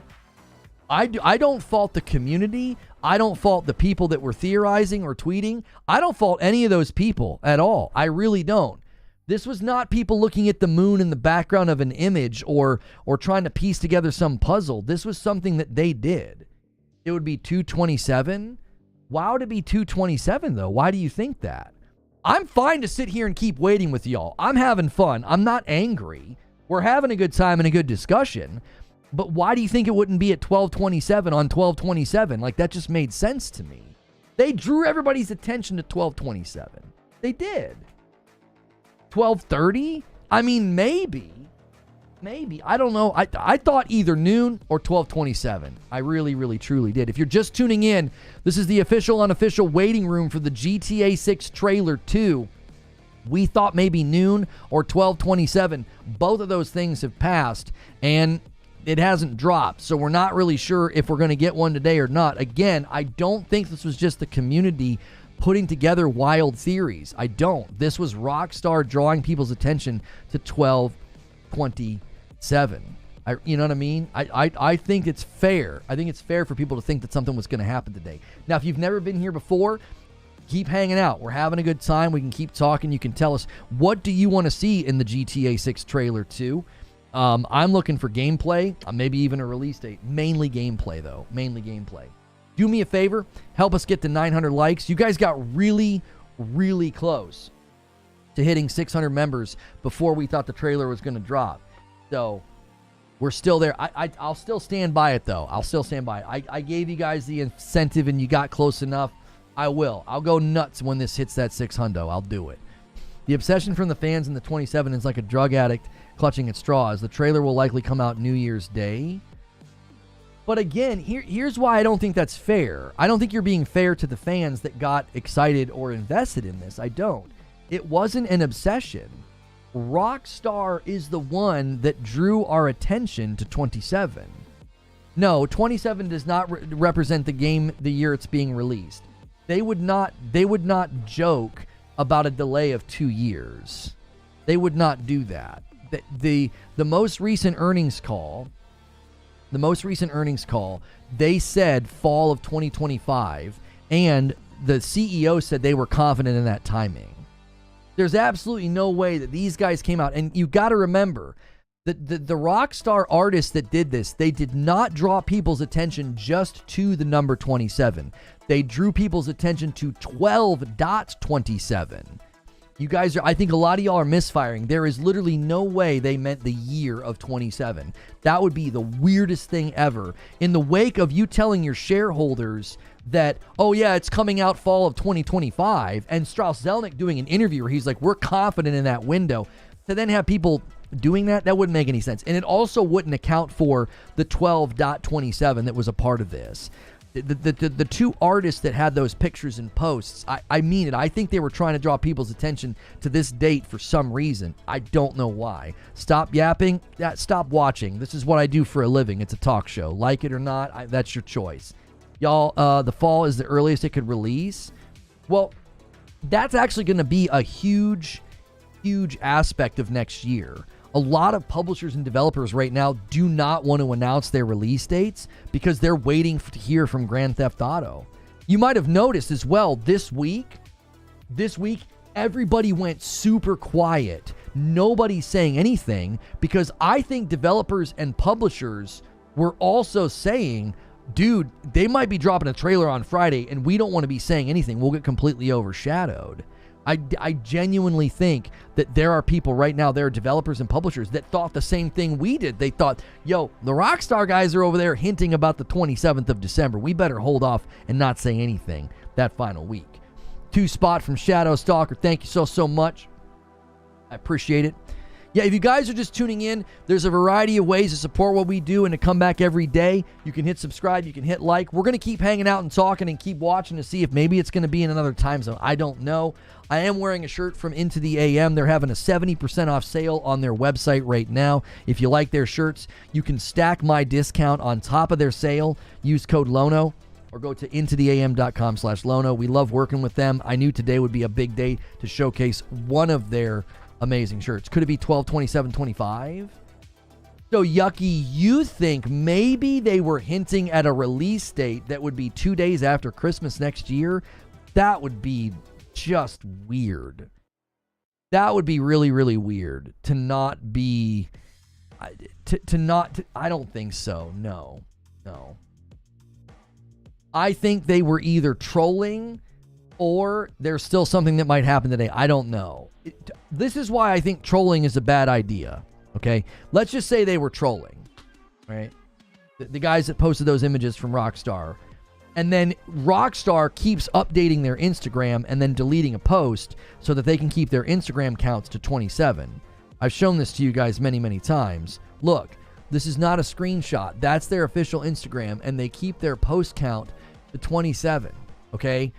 I don't fault the community. I don't fault the people that were theorizing or tweeting. I don't fault any of those people at all. I really don't. This was not people looking at the moon in the background of an image or trying to piece together some puzzle. This was something that they did. It would be 2:27. Why would it be 2:27 though? Why do you think that? I'm fine to sit here and keep waiting with y'all. I'm having fun. I'm not angry. We're having a good time and a good discussion. But why do you think it wouldn't be at 12:27 on 12:27? Like, that just made sense to me. They drew everybody's attention to 12:27. They did. 12:30? I mean, maybe. I don't know. I thought either noon or 12:27. I really, really, truly did. If you're just tuning in, this is the official, unofficial waiting room for the GTA 6 trailer 2. We thought maybe noon or 12:27. Both of those things have passed, and it hasn't dropped, so we're not really sure if we're going to get one today or not. Again, I don't think this was just the community putting together wild theories. I don't. This was Rockstar drawing people's attention to 12:27. You know what I mean? I think it's fair. I think it's fair for people to think that something was going to happen today. Now, if you've never been here before, keep hanging out. We're having a good time. We can keep talking. You can tell us, what do you want to see in the GTA 6 trailer 2? I'm looking for gameplay, maybe even a release date. Mainly gameplay, though. Mainly gameplay. Do me a favor. Help us get to 900 likes. You guys got really, really close to hitting 600 members before we thought the trailer was going to drop. So, we're still there. I'll still stand by it, though. I'll still stand by it. I gave you guys the incentive, and you got close enough. I will. I'll go nuts when this hits that 600. I'll do it. The obsession from the fans in the 27 is like a drug addict clutching at straws. The trailer will likely come out New Year's Day. But again, here's why I don't think that's fair. I don't think you're being fair to the fans that got excited or invested in this. I don't. It wasn't an obsession. Rockstar is the one that drew our attention to 27. No, 27 does not represent the game the year it's being released. They would not joke about a delay of 2 years. They would not do that. The most recent earnings call, they said fall of 2025, and the CEO said they were confident in that timing. There's absolutely no way that these guys came out, and you got to remember that the Rockstar artists that did this, they did not draw people's attention just to the number 27. They drew people's attention to 12.27. You guys I think a lot of y'all are misfiring. There is literally no way they meant the year of 27. That would be the weirdest thing ever. In the wake of you telling your shareholders that, oh yeah, it's coming out fall of 2025, and Strauss Zelnick doing an interview where he's like, we're confident in that window, to then have people doing that wouldn't make any sense. And it also wouldn't account for the 12.27 that was a part of this. The two artists that had those pictures and posts, I mean it. I think they were trying to draw people's attention to this date for some reason. I don't know why. Stop yapping. Stop watching. This is what I do for a living. It's a talk show. Like it or not, that's your choice. Y'all, the fall is the earliest it could release. Well, that's actually going to be a huge aspect of next year. A lot of publishers and developers right now do not want to announce their release dates because they're waiting to hear from Grand Theft Auto. You might have noticed as well this week, everybody went super quiet. Nobody's saying anything because I think developers and publishers were also saying, dude, they might be dropping a trailer on Friday and we don't want to be saying anything. We'll get completely overshadowed. I genuinely think that there are people right now, there are developers and publishers that thought the same thing we did. They thought, yo, the Rockstar guys are over there hinting about the 27th of December. We better hold off and not say anything that final week. 2Spot from Shadow Stalker. Thank you so much. I appreciate it. Yeah, if you guys are just tuning in, there's a variety of ways to support what we do and to come back every day. You can hit subscribe, you can hit like. We're going to keep hanging out and talking and keep watching to see if maybe it's going to be in another time zone. I don't know. I am wearing a shirt from Into the AM. They're having a 70% off sale on their website right now. If you like their shirts, you can stack my discount on top of their sale. Use code LONO or go to intotheam.com/Lono. We love working with them. I knew today would be a big day to showcase one of their amazing shirts. Could it be 12/27/25? So, Yucky, you think maybe they were hinting at a release date that would be 2 days after Christmas next year? That would be just weird. That would be really, really weird to not be... I don't think so. No. I think they were either trolling or there's still something that might happen today. I don't know. This is why I think trolling is a bad idea, okay? Let's just say they were trolling, right? The guys that posted those images from Rockstar. And then Rockstar keeps updating their Instagram and then deleting a post so that they can keep their Instagram counts to 27. I've shown this to you guys many, many times. Look, this is not a screenshot. That's their official Instagram, and they keep their post count to 27, okay?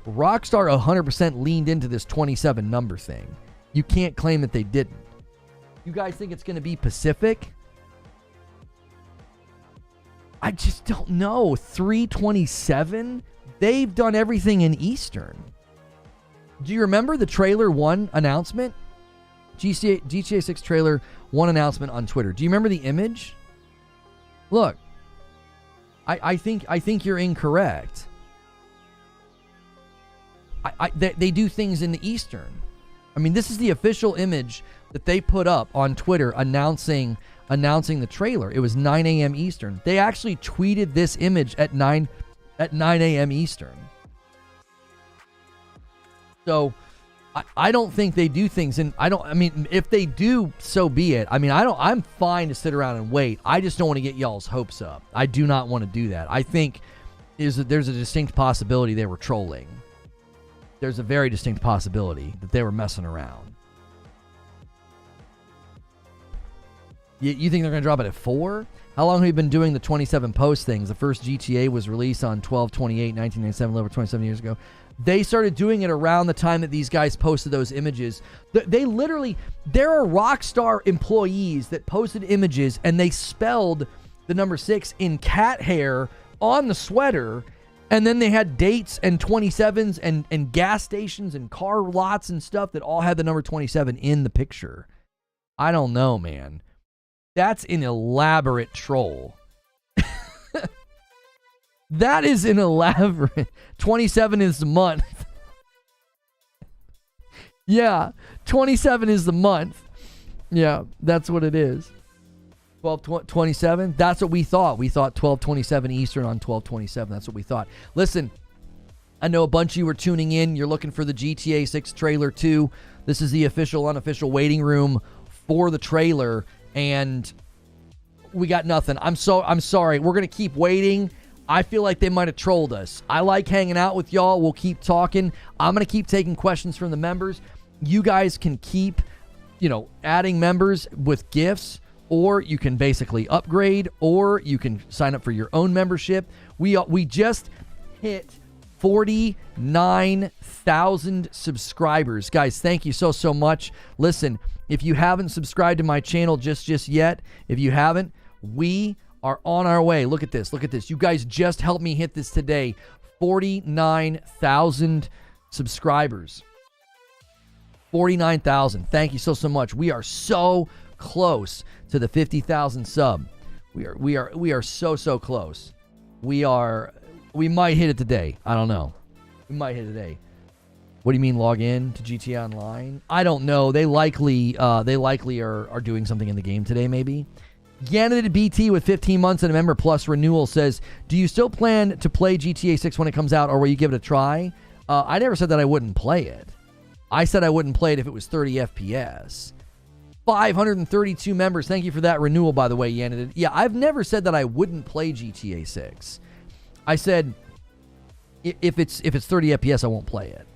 Rockstar 100% leaned into this 27 number thing. You can't claim that they didn't. You guys think it's going to be Pacific? I just don't know. 3/27? They've done everything in Eastern. Do you remember the trailer 1 announcement? GTA 6 trailer 1 announcement on Twitter. Do you remember the image? Look, I think you're incorrect. They do things in the Eastern. I mean, this is the official image that they put up on Twitter announcing the trailer. It was 9 a.m. Eastern. They actually tweeted this image at 9 a.m. Eastern. So I don't think they do things, and I mean, if they do, so be it. I mean, I'm fine to sit around and wait. I just don't want to get y'all's hopes up. I do not want to do that. I think there's a distinct possibility they were trolling. There's a very distinct possibility that they were messing around. You think they're going to drop it at 4? How long have we been doing the 27 post things? The first GTA was released on 12/28/1997, over 27 years ago. They started doing it around the time that these guys posted those images. They literally, there are Rockstar employees that posted images and they spelled the number 6 in cat hair on the sweater, and then they had dates and 27s and gas stations and car lots and stuff that all had the number 27 in the picture. I don't know, man. That's an elaborate troll. That is an elaborate. 27 is the month. Yeah, 27 is the month. Yeah, that's what it is. 12/27. That's what we thought. We thought 12/27 Eastern on 12/27. That's what we thought. Listen, I know a bunch of you were tuning in. You're looking for the GTA 6 trailer 2. This is the official, unofficial waiting room for the trailer, and we got nothing. I'm sorry. We're gonna keep waiting. I feel like they might have trolled us. I like hanging out with y'all. We'll keep talking. I'm gonna keep taking questions from the members. You guys can keep, adding members with gifts, or you can basically upgrade, or you can sign up for your own membership. We just hit 49,000 subscribers. Guys, thank you so much. Listen, if you haven't subscribed to my channel just yet, if you haven't, we are on our way. Look at this. You guys just helped me hit this today. 49,000 subscribers. 49,000. Thank you so much. We are so close to the 50,000 sub. We are so close. We might hit it today. I don't know. We might hit it today. What do you mean log in to GTA Online? I don't know. They likely are doing something in the game today, maybe. Yanadid BT with 15 months and a member plus renewal says, do you still plan to play GTA 6 when it comes out, or will you give it a try? I never said that I wouldn't play it. I said I wouldn't play it if it was 30 FPS. 532 members. Thank you for that renewal, by the way, Yanadid. Yeah, I've never said that I wouldn't play GTA 6. I said if it's 30 FPS, I won't play it.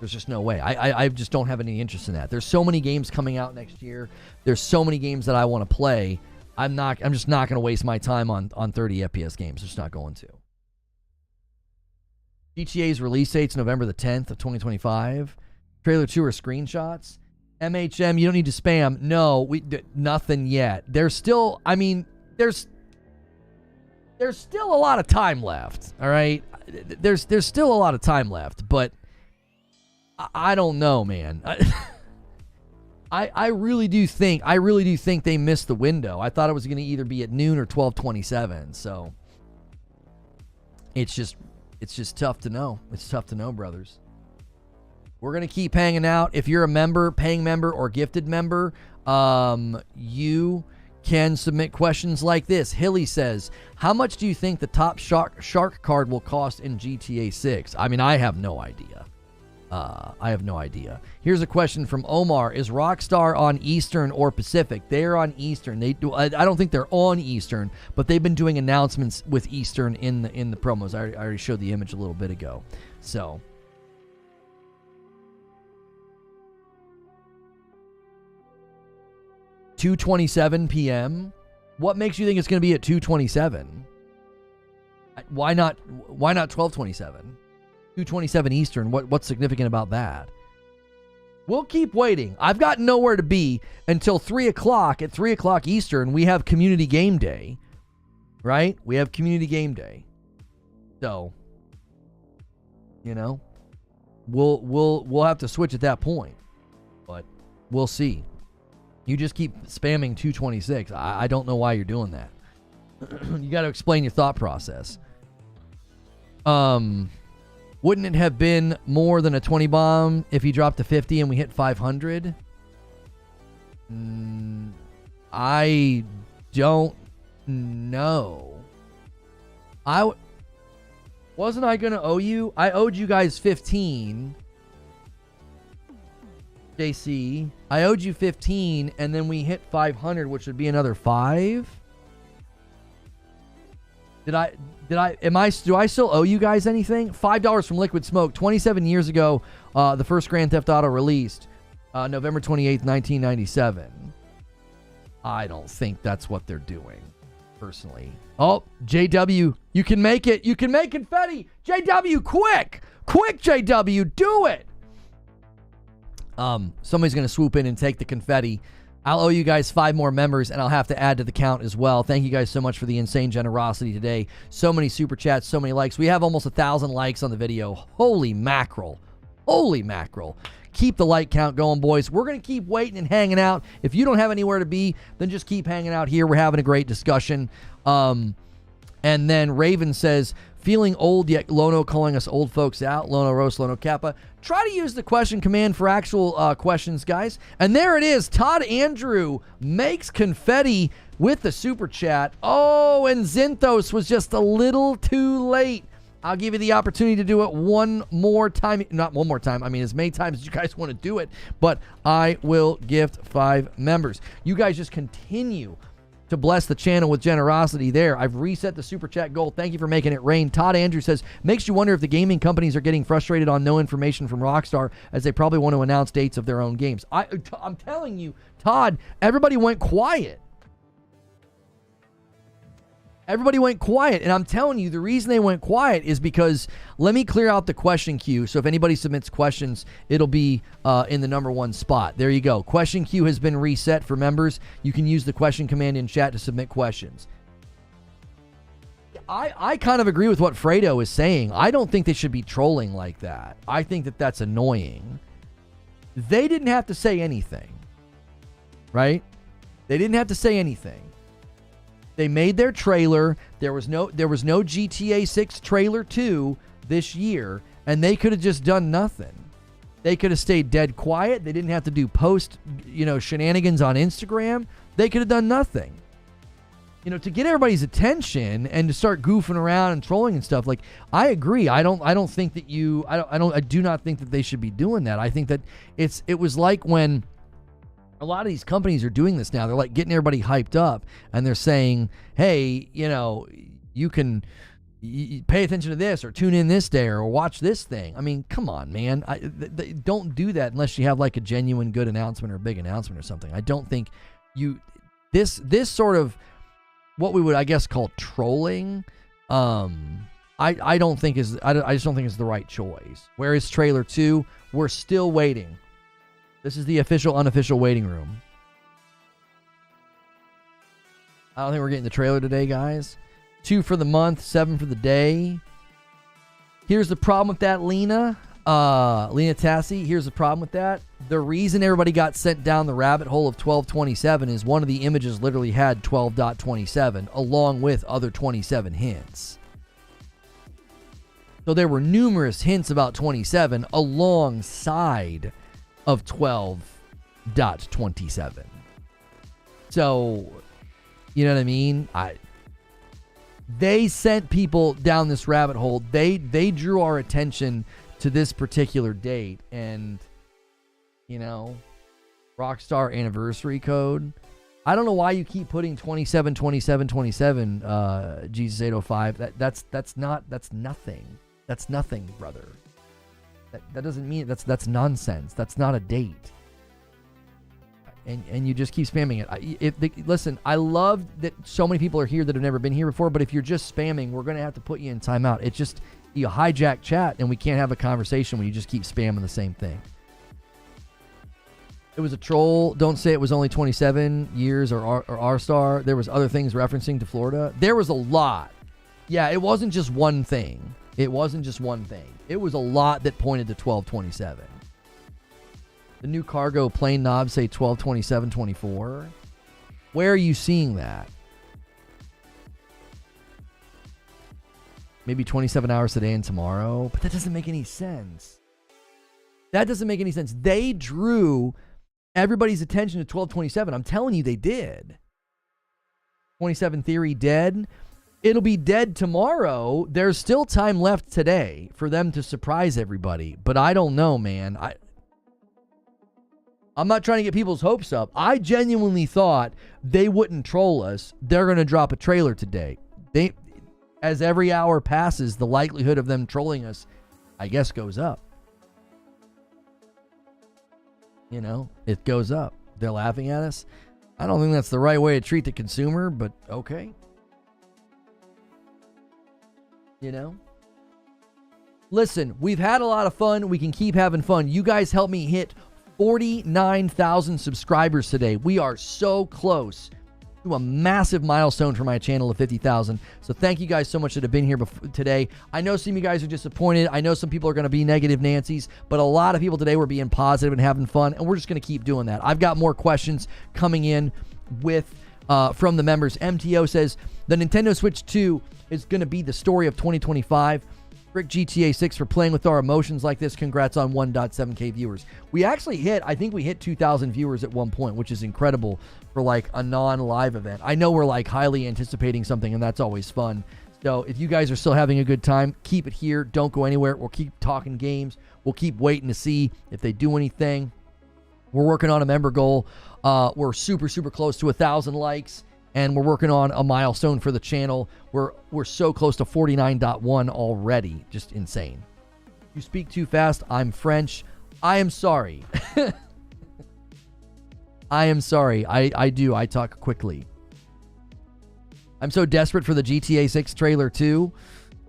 There's just no way. I just don't have any interest in that. There's so many games coming out next year. There's so many games that I want to play. I'm just not going to waste my time on 30 FPS games. I'm just not going to. GTA's release date's November the 10th of 2025. Trailer 2 are screenshots. MHM, you don't need to spam. No, nothing yet. There's still, there's still a lot of time left. All right, there's still a lot of time left, but I don't know, man. I really do think they missed the window. I thought it was going to either be at noon or 12/27. So it's just tough to know. It's tough to know, brothers. We're going to keep hanging out. If you're a member, paying member, or gifted member, you can submit questions like this. Hilly says, how much do you think the top shark card will cost in GTA 6? I have no idea. Here's a question from Omar. Is Rockstar on Eastern or Pacific? They're on Eastern. I don't think they're on Eastern, but they've been doing announcements with Eastern in the promos. I already showed the image a little bit ago. So 2:27 p.m. What makes you think it's going to be at 2:27? Why not 12:27? 2:27 Eastern. What's significant about that? We'll keep waiting. I've got nowhere to be until 3 o'clock. At 3 o'clock Eastern, we have Community Game Day. Right? We have Community Game Day. So, we'll have to switch at that point. But we'll see. You just keep spamming 2:26. I don't know why you're doing that. You got to explain your thought process. Wouldn't it have been more than a 20 bomb if he dropped to 50 and we hit 500? I don't know. Wasn't I going to owe you? I owed you guys 15. JC, I owed you 15, and then we hit 500, which would be another 5. Do I still owe you guys anything? $5 from Liquid Smoke. 27 years ago, the first Grand Theft Auto released, November 28th, 1997. I don't think that's what they're doing, personally. Oh, JW, you can make it. You can make confetti. JW, quick. Quick, JW, do it. Somebody's going to swoop in and take the confetti. I'll owe you guys 5 more members, and I'll have to add to the count as well. Thank you guys so much for the insane generosity today. So many super chats, so many likes. We have almost 1,000 likes on the video. Holy mackerel. Holy mackerel. Keep the like count going, boys. We're going to keep waiting and hanging out. If you don't have anywhere to be, then just keep hanging out here. We're having a great discussion. And then Raven says, feeling old yet Lono calling us old folks out. Lono Roast, Lono Kappa. Try to use the question command for actual questions, guys. And there it is. Todd Andrew makes confetti with the super chat. Oh, and Zinthos was just a little too late. I'll give you the opportunity to do it one more time. Not one more time. I mean, as many times as you guys want to do it. But I will gift 5 members. You guys just continue to bless the channel with generosity there. I've reset the super chat goal. Thank you for making it rain. Todd Andrew says, makes you wonder if the gaming companies are getting frustrated on no information from Rockstar, as they probably want to announce dates of their own games. I'm telling you, Todd, everybody went quiet. Everybody went quiet, and I'm telling you, the reason they went quiet is because, let me clear out the question queue, so if anybody submits questions, it'll be in the number 1 spot. There you go. Question queue has been reset for members. You can use the question command in chat to submit questions. I kind of agree with what Fredo is saying. I don't think they should be trolling like that. I think that that's annoying. They didn't have to say anything, right? They didn't have to say anything. They made their trailer. There was no GTA 6 trailer 2 this year, and they could have just done nothing. They could have stayed dead quiet. They didn't have to do post, shenanigans on Instagram. They could have done nothing. To get everybody's attention and to start goofing around and trolling and stuff. Like, I agree. I do not think that they should be doing that. I think that it was like when a lot of these companies are doing this now. They're like getting everybody hyped up, and they're saying, hey, you can pay attention to this, or tune in this day, or watch this thing. I mean, come on, man. Don't do that unless you have like a genuine good announcement or a big announcement or something. I don't think this sort of what we would, I guess, call trolling. I just don't think is the right choice. Where is trailer 2? We're still waiting. This is the official, unofficial waiting room. I don't think we're getting the trailer today, guys. 2 for the month, 7 for the day. Here's the problem with that, Lena. Lena Tassi, here's the problem with that. The reason everybody got sent down the rabbit hole of 1227 is one of the images literally had 12.27 along with other 27 hints. So there were numerous hints about 27 alongside of 12.27. So, you know what I mean? They sent people down this rabbit hole. They drew our attention to this particular date, and Rockstar anniversary code. I don't know why you keep putting 27 Jesus 805. That's nothing. That's nothing, brother. That doesn't mean that's nonsense. That's not a date. And you just keep spamming it. Listen, I love that so many people are here that have never been here before, but if you're just spamming, we're going to have to put you in timeout. It's just, you hijack chat, and we can't have a conversation when you just keep spamming the same thing. It was a troll. Don't say it was only 27 years or R-Star. There was other things referencing to Florida. There was a lot. Yeah, it wasn't just one thing. It was a lot that pointed to 1227. The new cargo plane knobs say 1227.24. Where are you seeing that? Maybe 27 hours today and tomorrow. But that doesn't make any sense. They drew everybody's attention to 1227. I'm telling you, they did. 27 Theory dead. It'll be dead tomorrow. There's still time left today for them to surprise everybody. But I don't know, man. I'm not trying to get people's hopes up. I genuinely thought they wouldn't troll us. They're going to drop a trailer today. As every hour passes, the likelihood of them trolling us, I guess, goes up. It goes up. They're laughing at us. I don't think that's the right way to treat the consumer, but okay. You know? Listen, we've had a lot of fun. We can keep having fun. You guys helped me hit 49,000 subscribers today. We are so close to a massive milestone for my channel of 50,000. So thank you guys so much that have been here today. I know some of you guys are disappointed. I know some people are going to be negative Nancy's, but a lot of people today were being positive and having fun, and we're just going to keep doing that. I've got more questions coming in with from the members. MTO says, the Nintendo Switch 2 is going to be the story of 2025. Frick GTA 6 for playing with our emotions like this. Congrats on 1.7K viewers. We actually I think we hit 2,000 viewers at one point, which is incredible for like a non-live event. I know we're like highly anticipating something, and that's always fun. So if you guys are still having a good time, keep it here. Don't go anywhere. We'll keep talking games. We'll keep waiting to see if they do anything. We're working on a member goal. We're super, super close to 1,000 likes. And we're working on a milestone for the channel. We're so close to 49.1 already. Just insane. You speak too fast. I'm French. I am sorry. I am sorry. I do. I talk quickly. I'm so desperate for the GTA 6 trailer too.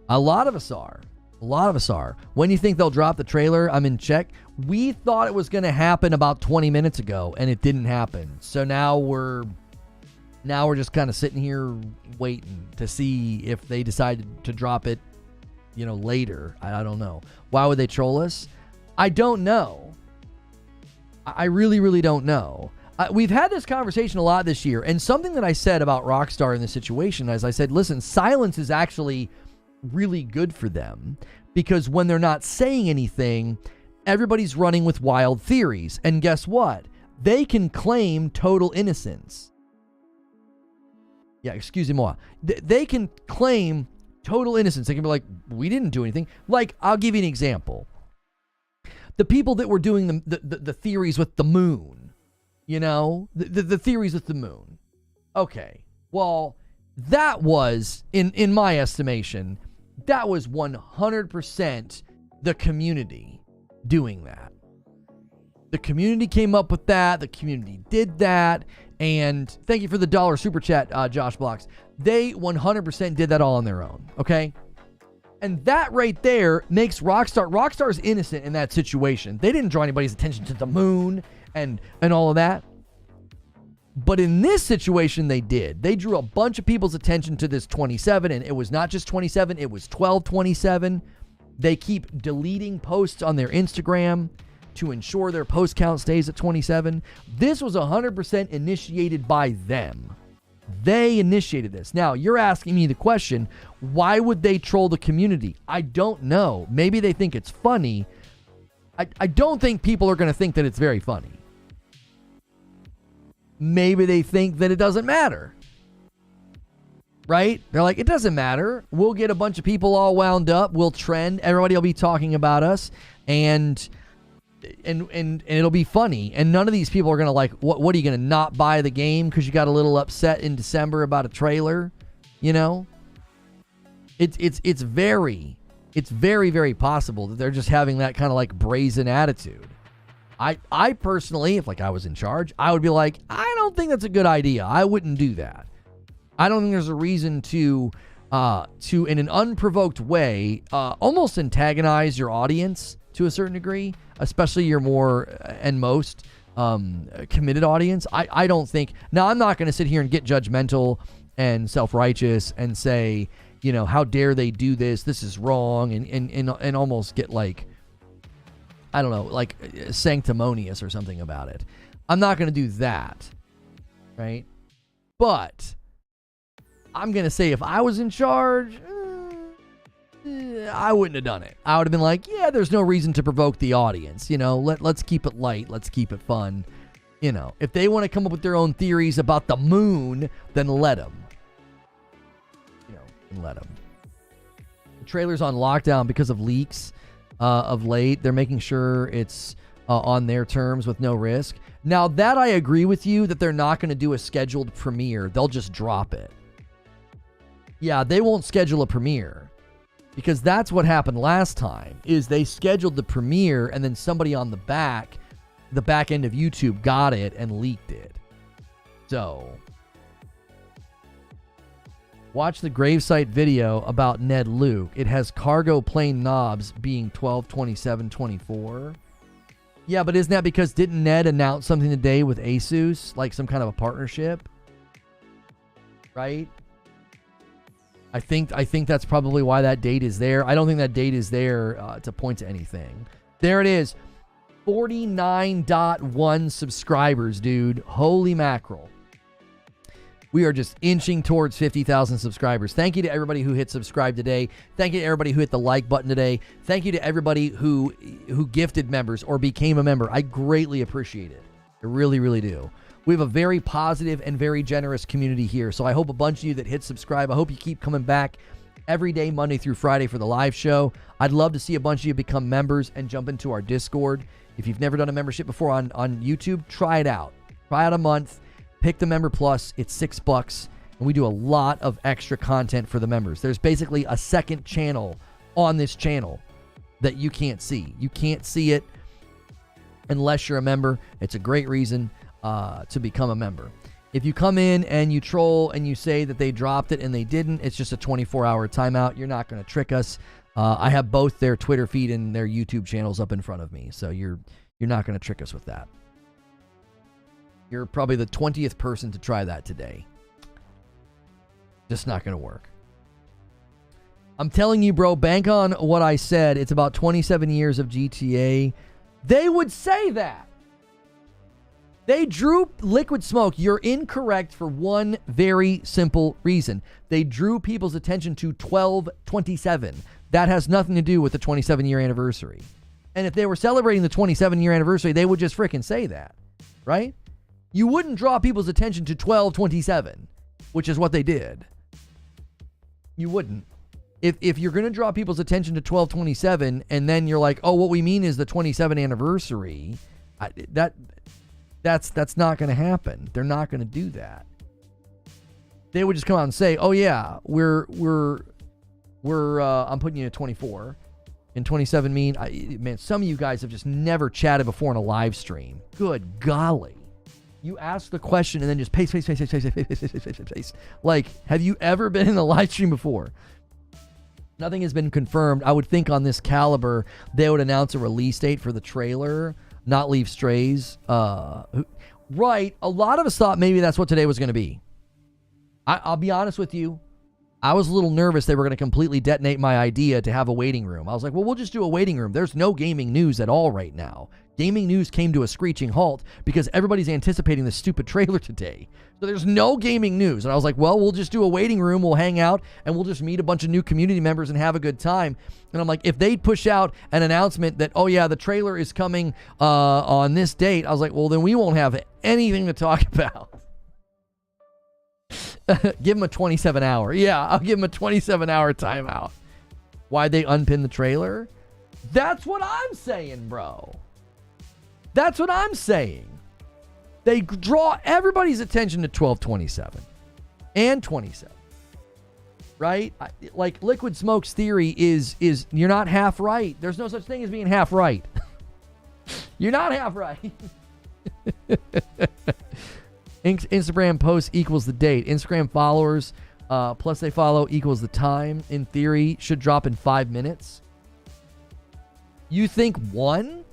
A lot of us are. A lot of us are. When you think they'll drop the trailer? I'm in check. We thought it was going to happen about 20 minutes ago, and it didn't happen. So now we're just kind of sitting here waiting to see if they decide to drop it, later. I don't know. Why would they troll us? I don't know. I really, really don't know. We've had this conversation a lot this year, and something that I said about Rockstar in this situation is I said, listen, silence is actually really good for them, because when they're not saying anything, everybody's running with wild theories. And guess what? They can claim total innocence. Yeah, excuse me. They can claim total innocence. They can be like, we didn't do anything. Like, I'll give you an example. The people that were doing the theories with the moon, the theories with the moon. Okay, well, that was, in my estimation, that was 100% the community doing that. The community came up with that. The community did that. And thank you for the $1 super chat, Josh Blocks. They 100% did that all on their own, okay? And that right there makes Rockstar's innocent in that situation. They didn't draw anybody's attention to the moon and all of that. But in this situation, they did. They drew a bunch of people's attention to this 27, and it was not just 27, it was 1227. They keep deleting posts on their Instagram to ensure their post count stays at 27. This was 100% initiated by them. They initiated this. Now, you're asking me the question, why would they troll the community? I don't know. Maybe they think it's funny. I don't think people are going to think that it's very funny. Maybe they think that it doesn't matter. Right? They're like, it doesn't matter. We'll get a bunch of people all wound up. We'll trend. Everybody will be talking about us. And it'll be funny, and none of these people are gonna like, what are you gonna not buy the game because you got a little upset in December about a trailer? It's very, very possible that they're just having that kind of like brazen attitude. I personally, if like I was in charge, I would be like, I don't think that's a good idea. I wouldn't do that. I don't think there's a reason to in an unprovoked way almost antagonize your audience to a certain degree, especially your more and most committed audience. I don't think. Now, I'm not going to sit here and get judgmental and self-righteous and say, how dare they do this? This is wrong, and almost get like, I don't know, like sanctimonious or something about it. I'm not going to do that, right? But I'm going to say if I was in charge, I wouldn't have done it. I would have been like, yeah, there's no reason to provoke the audience. Let's keep it light. Let's keep it fun. If they want to come up with their own theories about the moon, then let them. Let them. The trailer's on lockdown because of leaks of late. They're making sure it's on their terms with no risk. Now, that I agree with you that they're not going to do a scheduled premiere. They'll just drop it. Yeah, they won't schedule a premiere. Because that's what happened last time, is they scheduled the premiere and then somebody on the back end of YouTube got it and leaked it. So, watch the gravesite video about Ned Luke. It has cargo plane knobs being 12, 27, 24. Yeah, but isn't that because didn't Ned announce something today with Asus? Like some kind of a partnership? Right? I think that's probably why that date is there. I don't think that date is there to point to anything. There it is. 49.1 subscribers, dude. Holy mackerel. We are just inching towards 50,000 subscribers. Thank you to everybody who hit subscribe today. Thank you to everybody who hit the like button today. Thank you to everybody who gifted members or became a member. I greatly appreciate it. I really, really do. We have a very positive and very generous community here. So I hope a bunch of you that hit subscribe, I hope you keep coming back every day, Monday through Friday for the live show. I'd love to see a bunch of you become members and jump into our Discord. If you've never done a membership before on YouTube, try it out. Try out a month. Pick the Member Plus. It's $6, and we do a lot of extra content for the members. There's basically a second channel on this channel that you can't see. You can't see it unless you're a member. It's a great reason to become a member. If you come in and you troll and you say that they dropped it and they didn't, it's just a 24-hour timeout. You're not going to trick us. I have both their Twitter feed and their YouTube channels up in front of me, so you're not going to trick us with that. You're probably the 20th person to try that today. Just not going to work. I'm telling you, bro, bank on what I said. It's about 27 years of GTA. They would say that. They drew Liquid Smoke. You're incorrect for one very simple reason. They drew people's attention to 12/27. That has nothing to do with the 27-year anniversary. And if they were celebrating the 27-year anniversary, they would just freaking say that, right? You wouldn't draw people's attention to 12/27, which is what they did. You wouldn't. If you're going to draw people's attention to 12/27 and then you're like, oh, what we mean is the 27th anniversary, that's not going to happen. They're not going to do that. They would just come out and say, oh yeah, we're I'm putting you at 24 and 27 mean, man, some of you guys have just never chatted before in a live stream. Good golly. You ask the question and then just paste. Like, have you ever been in a live stream before? Nothing has been confirmed. I would think on this caliber, they would announce a release date for the trailer, not leave strays. Right. A lot of us thought maybe that's what today was going to be. I'll be honest with you. I was a little nervous they were going to completely detonate my idea to have a waiting room. I was like, well, we'll just do a waiting room. There's no gaming news at all right now. Gaming news came to a screeching halt because everybody's anticipating this stupid trailer today. So there's no gaming news. And I was like, well, we'll just do a waiting room. We'll hang out and we'll just meet a bunch of new community members and have a good time. And I'm like, if they push out an announcement that, oh yeah, the trailer is coming on this date, I was like, well, then we won't have anything to talk about. Give him a 27-hour. Yeah, I'll give him a 27-hour timeout. Why'd they unpin the trailer? That's what I'm saying, bro. That's what I'm saying. They draw everybody's attention to 12/27 and 27. Right? Like Liquid Smoke's theory is you're not half right. There's no such thing as being half right. You're not half right. Instagram post equals the date. Instagram followers plus they follow equals the time. In theory, should drop in 5 minutes. You think 1?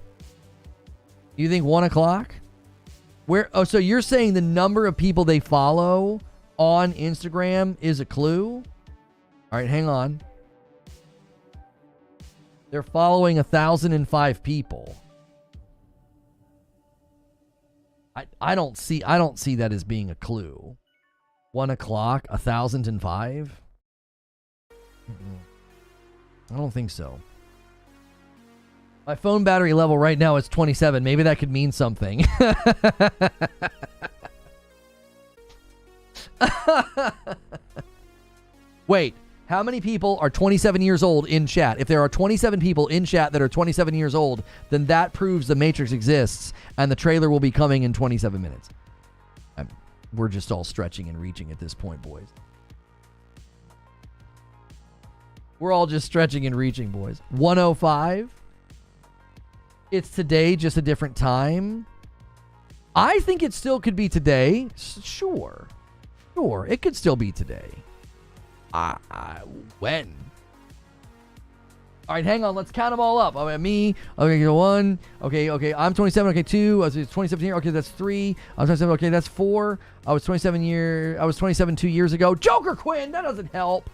You think 1 o'clock? Where? Oh, so you're saying the number of people they follow on Instagram is a clue? All right, hang on. They're following 1,005 people. I don't see that as being a clue. 1 o'clock, 1,005? I don't think so. My phone battery level right now is 27. Maybe that could mean something. Wait, how many people are 27 years old in chat? If there are 27 people in chat that are 27 years old, then that proves the Matrix exists and the trailer will be coming in 27 minutes. We're just all stretching and reaching at this point, boys. We're all just stretching and reaching, boys. 105. It's today, just a different time. I think it still could be today. Sure, it could still be today. When? All right, hang on. Let's count them all up. Me. Okay, 1. Okay. I'm 27. Okay, 2. I was 27 here. Okay, that's 3. I was 27. Okay, that's 4. I was 27 2 years ago. Joker Quinn. That doesn't help.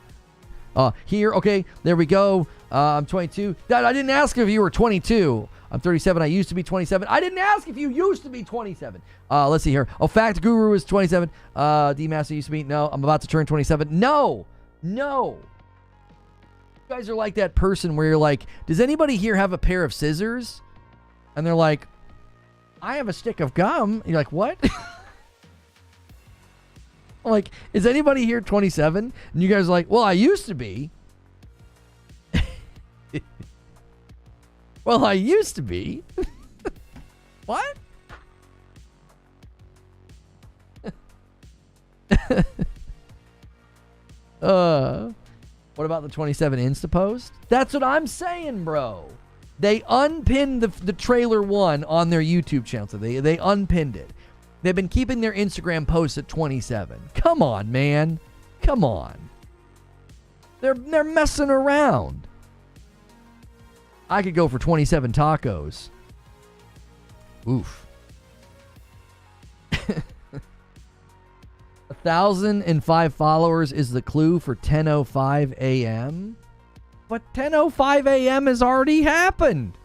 Here. Okay, there we go. I'm 22. I didn't ask if you were 22. I'm 37. I used to be 27. I didn't ask if you used to be 27. Let's see here. Oh, Fact Guru is 27. D-Master used to be. No, I'm about to turn 27. No. You guys are like that person where you're like, does anybody here have a pair of scissors? And they're like, I have a stick of gum. You're like, what? Like, is anybody here 27? And you guys are like, well, I used to be. Well, I used to be. What? What about the 27 Insta post? That's what I'm saying, bro. They unpinned the trailer 1 on their YouTube channel. So they unpinned it. They've been keeping their Instagram posts at 27. Come on, man. Come on. They're messing around. I could go for 27 tacos. Oof. 1,005 followers is the clue for 10:05 a.m. But 10:05 a.m. has already happened.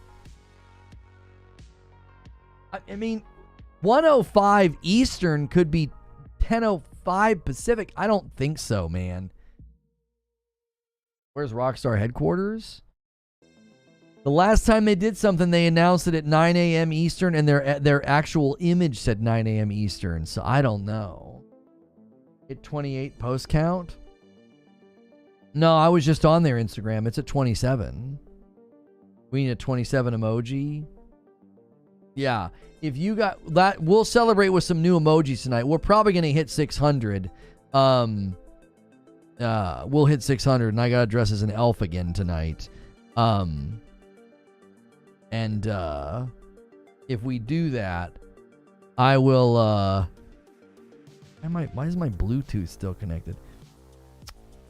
I mean, 1:05 Eastern could be 10:05 Pacific. I don't think so, man. Where's Rockstar headquarters? The last time they did something, they announced it at 9 a.m. Eastern, and their actual image said 9 a.m. Eastern, so I don't know. Hit 28 post count? No, I was just on their Instagram. It's at 27. We need a 27 emoji. Yeah. If you got that, we'll celebrate with some new emojis tonight. We're probably going to hit 600. We'll hit 600, and I got to dress as an elf again tonight. If we do that, I will, why is my Bluetooth still connected?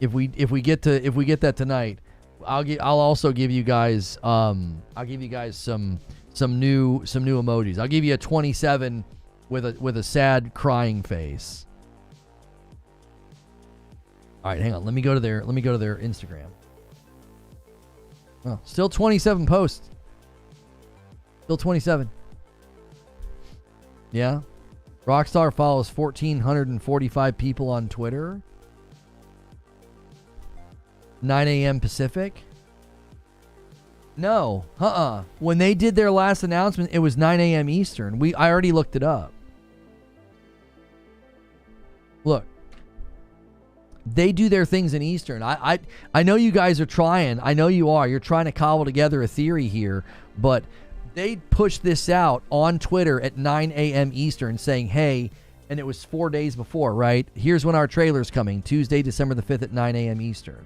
If we get that tonight, I'll also give you guys some new emojis. I'll give you a 27 with a sad crying face. All right, hang on. Let me go to their Instagram. Oh, still 27 posts. Still 27. Yeah. Rockstar follows 1,445 people on Twitter. 9 a.m. Pacific. No. When they did their last announcement, it was 9 a.m. Eastern. I already looked it up. Look. They do their things in Eastern. I know you guys are trying. I know you are. You're trying to cobble together a theory here, but they pushed this out on Twitter at 9 a.m. Eastern saying, hey, and it was 4 days before, right? Here's when our trailer's coming, Tuesday, December the 5th at 9 a.m. Eastern.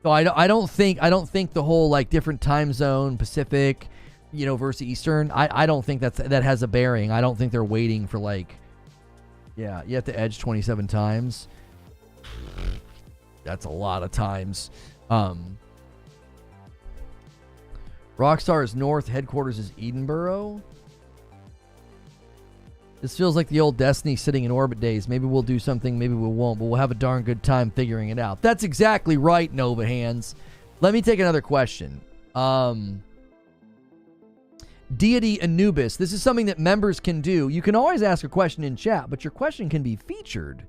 So I don't think the whole like different time zone, Pacific, versus Eastern, I don't think that has a bearing. I don't think they're waiting for like, yeah, you have to edge 27 times. That's a lot of times. Rockstar's North headquarters is Edinburgh. This feels like the old Destiny sitting in orbit days. Maybe we'll do something, maybe we won't, but we'll have a darn good time figuring it out. That's exactly right, Nova Hands. Let me take another question. Deity Anubis. This is something that members can do. You can always ask a question in chat, but your question can be featured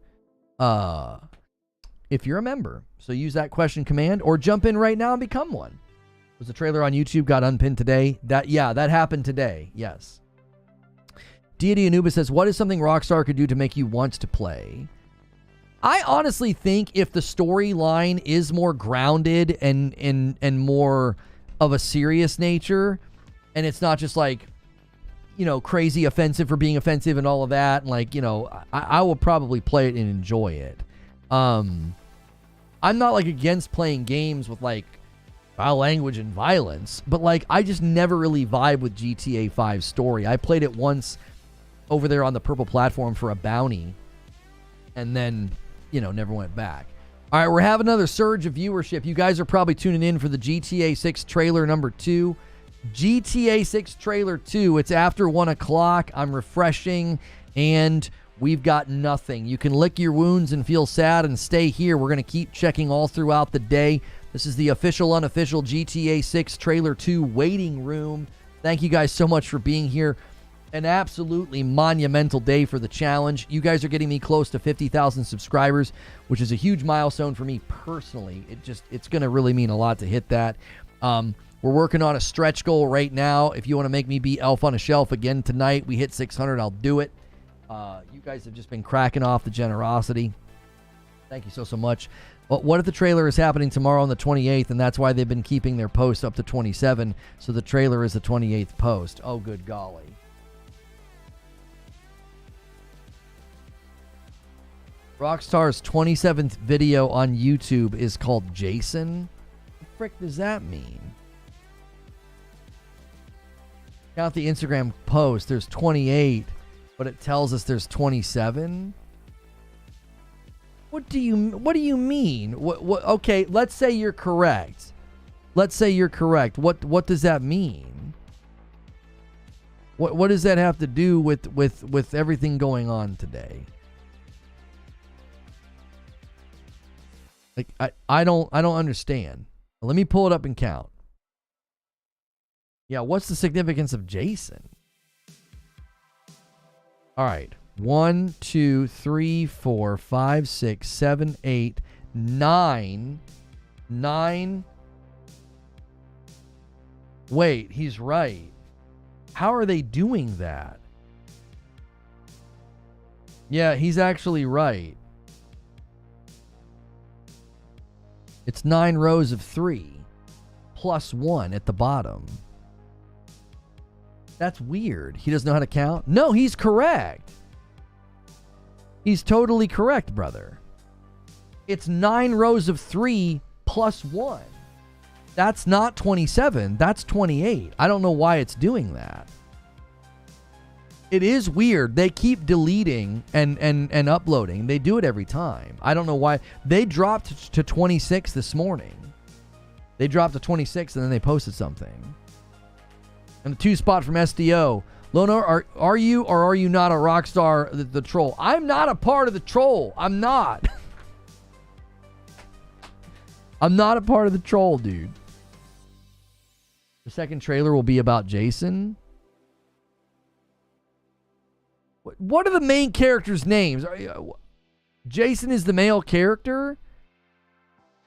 if you're a member. So use that question command or jump in right now and become one. Was the trailer on YouTube got unpinned today? That happened today. Yes. Deity Anubis says, what is something Rockstar could do to make you want to play? I honestly think if the storyline is more grounded and more of a serious nature, and it's not just like, crazy offensive for being offensive and all of that, and like, I will probably play it and enjoy it. I'm not like against playing games with like foul language and violence, but like I just never really vibe with GTA 5 story. I played it once over there on the purple platform for a bounty and then, never went back. All right, we're having another surge of viewership. You guys are probably tuning in for the GTA 6 trailer number 2. GTA 6 trailer 2. It's after 1 o'clock. I'm refreshing, and we've got nothing. You can lick your wounds and feel sad and stay here. We're going to keep checking all throughout the day. This is the official, unofficial GTA 6 trailer 2 waiting room. Thank you guys so much for being here. An absolutely monumental day for the challenge. You guys are getting me close to 50,000 subscribers, which is a huge milestone for me personally. It's going to really mean a lot to hit that. We're working on a stretch goal right now. If you want to make me be Elf on a Shelf again tonight, we hit 600, I'll do it. You guys have just been cracking off the generosity. Thank you so much. But what if the trailer is happening tomorrow on the 28th, and that's why they've been keeping their post up to 27, so the trailer is the 28th post? Oh, good golly. Rockstar's 27th video on YouTube is called Jason. What the frick does that mean? Count the Instagram post. There's 28, but it tells us there's 27. What do you mean? What? Okay, let's say you're correct. What does that mean? What does that have to do with everything going on today? Like I don't understand. Let me pull it up and count. Yeah, what's the significance of Jason? All right. 1, 2, 3, 4, 5, 6, 7, 8, 9. 9. Wait, he's right. How are they doing that? Yeah, he's actually right. It's 9 rows of 3 plus 1 at the bottom. That's weird. He doesn't know how to count? No, he's correct. He's totally correct, brother. It's 9 rows of 3 plus 1. That's not 27. That's 28. I don't know why it's doing that. It is weird. They keep deleting and uploading. They do it every time. I don't know why. They dropped to 26 this morning. They dropped to 26 and then they posted something. And the 2 spot from SDO. Lono, are you or are you not a Rockstar, the troll? I'm not a part of the troll. I'm not. I'm not a part of the troll, dude. The second trailer will be about Jason. What are the main characters' names? Jason is the male character?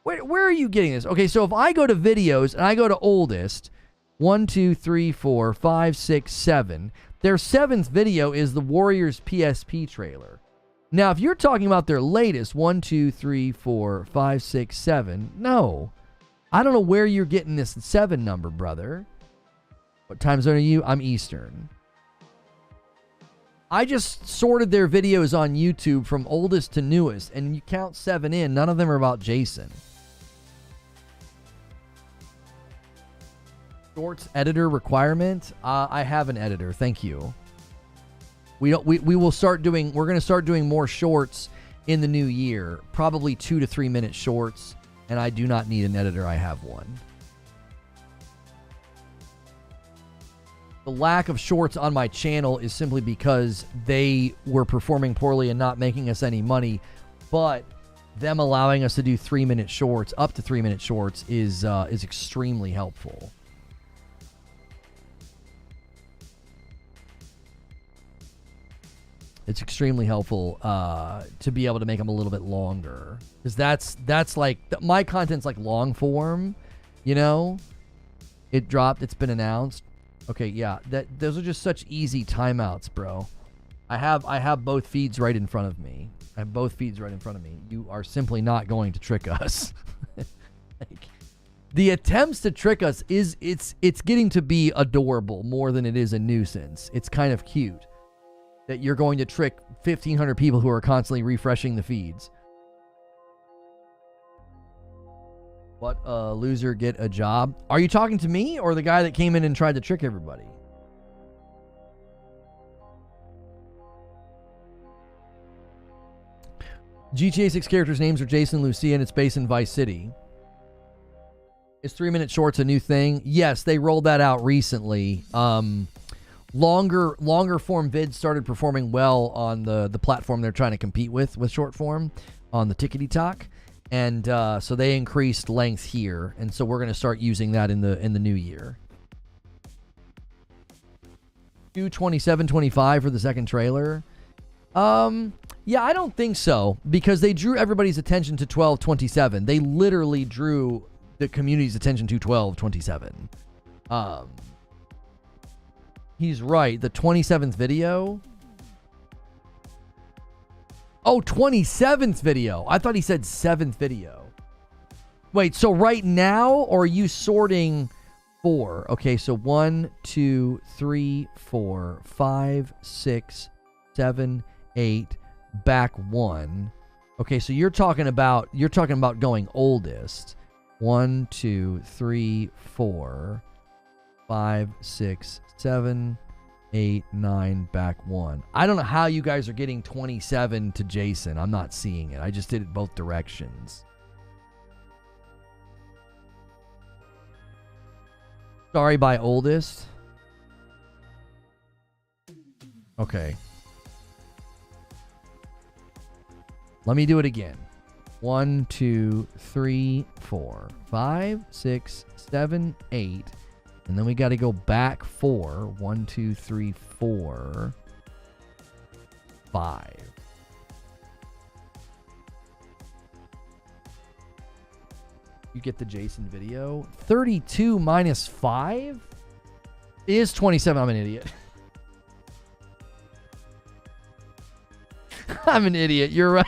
Where are you getting this? Okay, so if I go to videos and I go to oldest, 1, 2, 3, 4, 5, 6, 7. Their 7th video is the Warriors PSP trailer. Now, if you're talking about their latest, 1, 2, 3, 4, 5, 6, 7. No. I don't know where you're getting this 7 number, brother. What time zone are you? I'm Eastern. I just sorted their videos on YouTube from oldest to newest, and you count 7 in. None of them are about Jason. Shorts editor requirement? I have an editor. Thank you. We will start doing. We're going to start doing more shorts in the new year. Probably 2 to 3 minute shorts, and I do not need an editor. I have one. The lack of shorts on my channel is simply because they were performing poorly and not making us any money. But them allowing us to do 3 minute shorts, up to 3 minute shorts, is extremely helpful. It's extremely helpful to be able to make them a little bit longer, because that's like my content's like long form, you know. It dropped. It's been announced. Okay, yeah. Those are just such easy timeouts, bro. I have both feeds right in front of me. You are simply not going to trick us. Like, the attempts to trick us it's getting to be adorable more than it is a nuisance. It's kind of cute that you're going to trick 1,500 people who are constantly refreshing the feeds. What, loser get a job? Are you talking to me or the guy that came in and tried to trick everybody? GTA 6 characters' names are Jason, Lucia, and it's based in Vice City. Is 3-minute shorts a new thing? Yes, they rolled that out recently. Longer form vids started performing well on the platform they're trying to compete with short form on the Tickety Talk, and so they increased length here, and so we're going to start using that in the new year. 2:27:25 for the second trailer. Yeah, I don't think so, because they drew everybody's attention to 12:27. They literally drew the community's attention to 12:27. He's right. The 27th video. Oh, 27th video. I thought he said 7th video. Wait, so right now, or are you sorting 4? Okay, so 1, 2, 3, 4, 5, 6, 7, 8, back 1. Okay, so you're talking about going oldest. 1, 2, 3, 4, 5, 6, 7, 8, 9, back 1. I don't know how you guys are getting 27 to Jason. I'm not seeing it. I just did it both directions. Sorry, by oldest. Okay. Let me do it again. 1, 2, 3, 4, 5, 6, 7, 8. And then we got to go back 4. 1, 2, 3, 4, 5. You get the Jason video. 32 minus 5 is 27. I'm an idiot. I'm an idiot. You're right.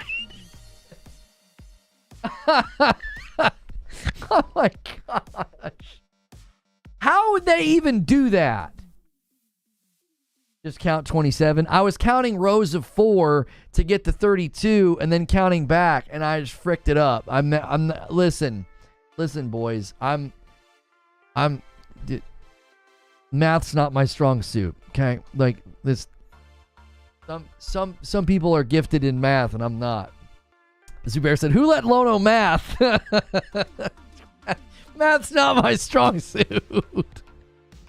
Oh my gosh. How would they even do that? Just count 27. I was counting rows of 4 to get to 32 and then counting back, and I just fricked it up. Listen, boys. Math's not my strong suit. Okay, like this. Some people are gifted in math, and I'm not. Zubair said, "Who let Lono math?" Math's not my strong suit.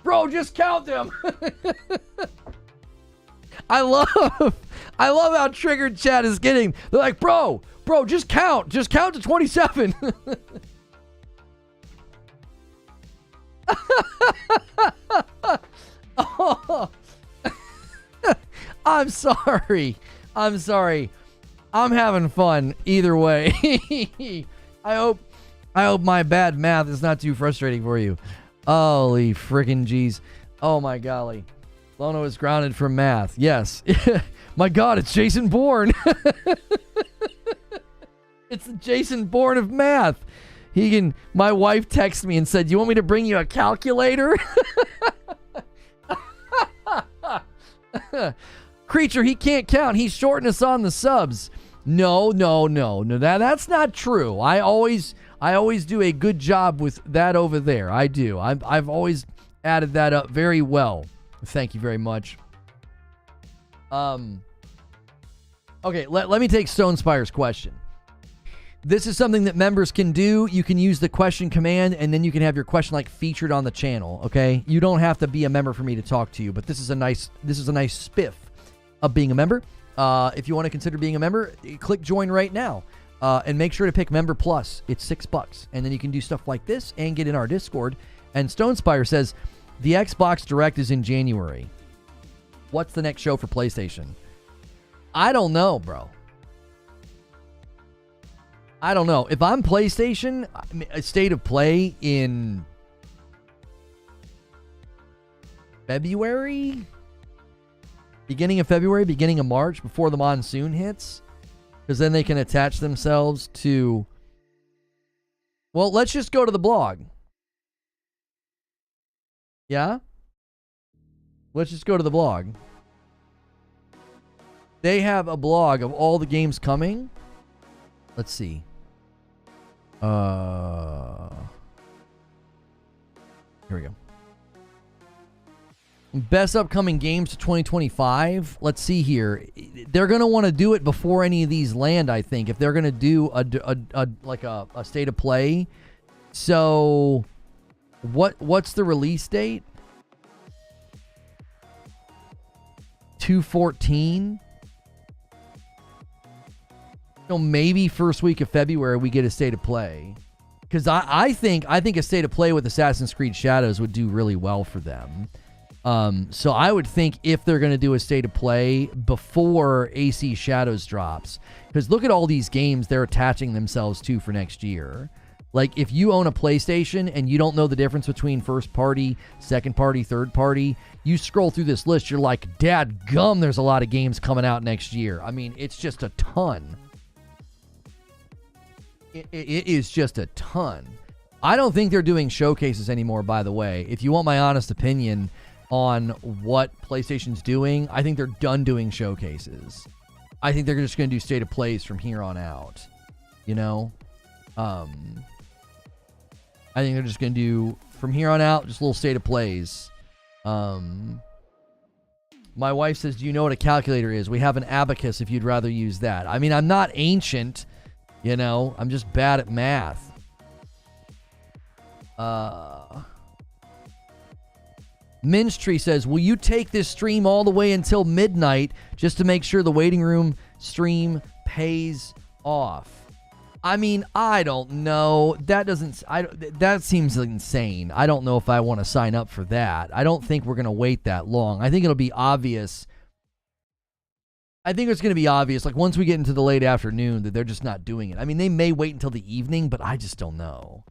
Bro, just count them. I love how triggered chat is getting. They're like, bro, just count to 27. Oh. I'm sorry. I'm having fun either way. I hope my bad math is not too frustrating for you. Holy freaking jeez. Oh my golly. Lono is grounded from math. Yes. My God, it's Jason Bourne. It's the Jason Bourne of math. My wife texted me and said, "You want me to bring you a calculator?" Creature, he can't count. He's shorting us on the subs. No. That's not true. I always do a good job with that over there. I do. I've always added that up very well. Thank you very much. Okay, let me take Stone Spire's question. This is something that members can do. You can use the question command, and then you can have your question like featured on the channel. Okay, you don't have to be a member for me to talk to you, but this is a nice spiff of being a member. If you want to consider being a member, click join right now, and make sure to pick Member Plus. It's $6, and then you can do stuff like this and get in our Discord. And Stone Spire says the Xbox Direct is in January. What's the next show for PlayStation? I don't know, bro. I don't know. If I'm PlayStation, a State of Play in February? Beginning of February, beginning of March, before the monsoon hits. Because then they can attach themselves to... Well, let's just go to the blog. Yeah? Let's just go to the blog. They have a blog of all the games coming. Let's see. Here we go. Best upcoming games to 2025. Let's see here. They're going to want to do it before any of these land, I think, if they're going to do a state of play. So what's the release date? 2/14. So maybe first week of February we get a state of play. Because I think a state of play with Assassin's Creed Shadows would do really well for them. So I would think if they're going to do a state of play before AC Shadows drops, because look at all these games they're attaching themselves to for next year. Like if you own a PlayStation and you don't know the difference between first party, second party, third party, you scroll through this list, you're like, dad gum, there's a lot of games coming out next year. I mean, it's just a ton. It is just a ton. I don't think they're doing showcases anymore, by the way. If you want my honest opinion on what PlayStation's doing, I think they're done doing showcases. I think they're just going to do state of plays from here on out. You know? I think they're just going to do, from here on out, just little state of plays. My wife says, do you know what a calculator is? We have an abacus if you'd rather use that. I mean, I'm not ancient, you know? I'm just bad at math. Minstree says, will you take this stream all the way until midnight just to make sure the waiting room stream pays off? I mean, I don't know. That seems insane. I don't know if I want to sign up for that. I don't think we're going to wait that long. I think it'll be obvious. I think it's going to be obvious, like once we get into the late afternoon, that they're just not doing it. I mean, they may wait until the evening, but I just don't know.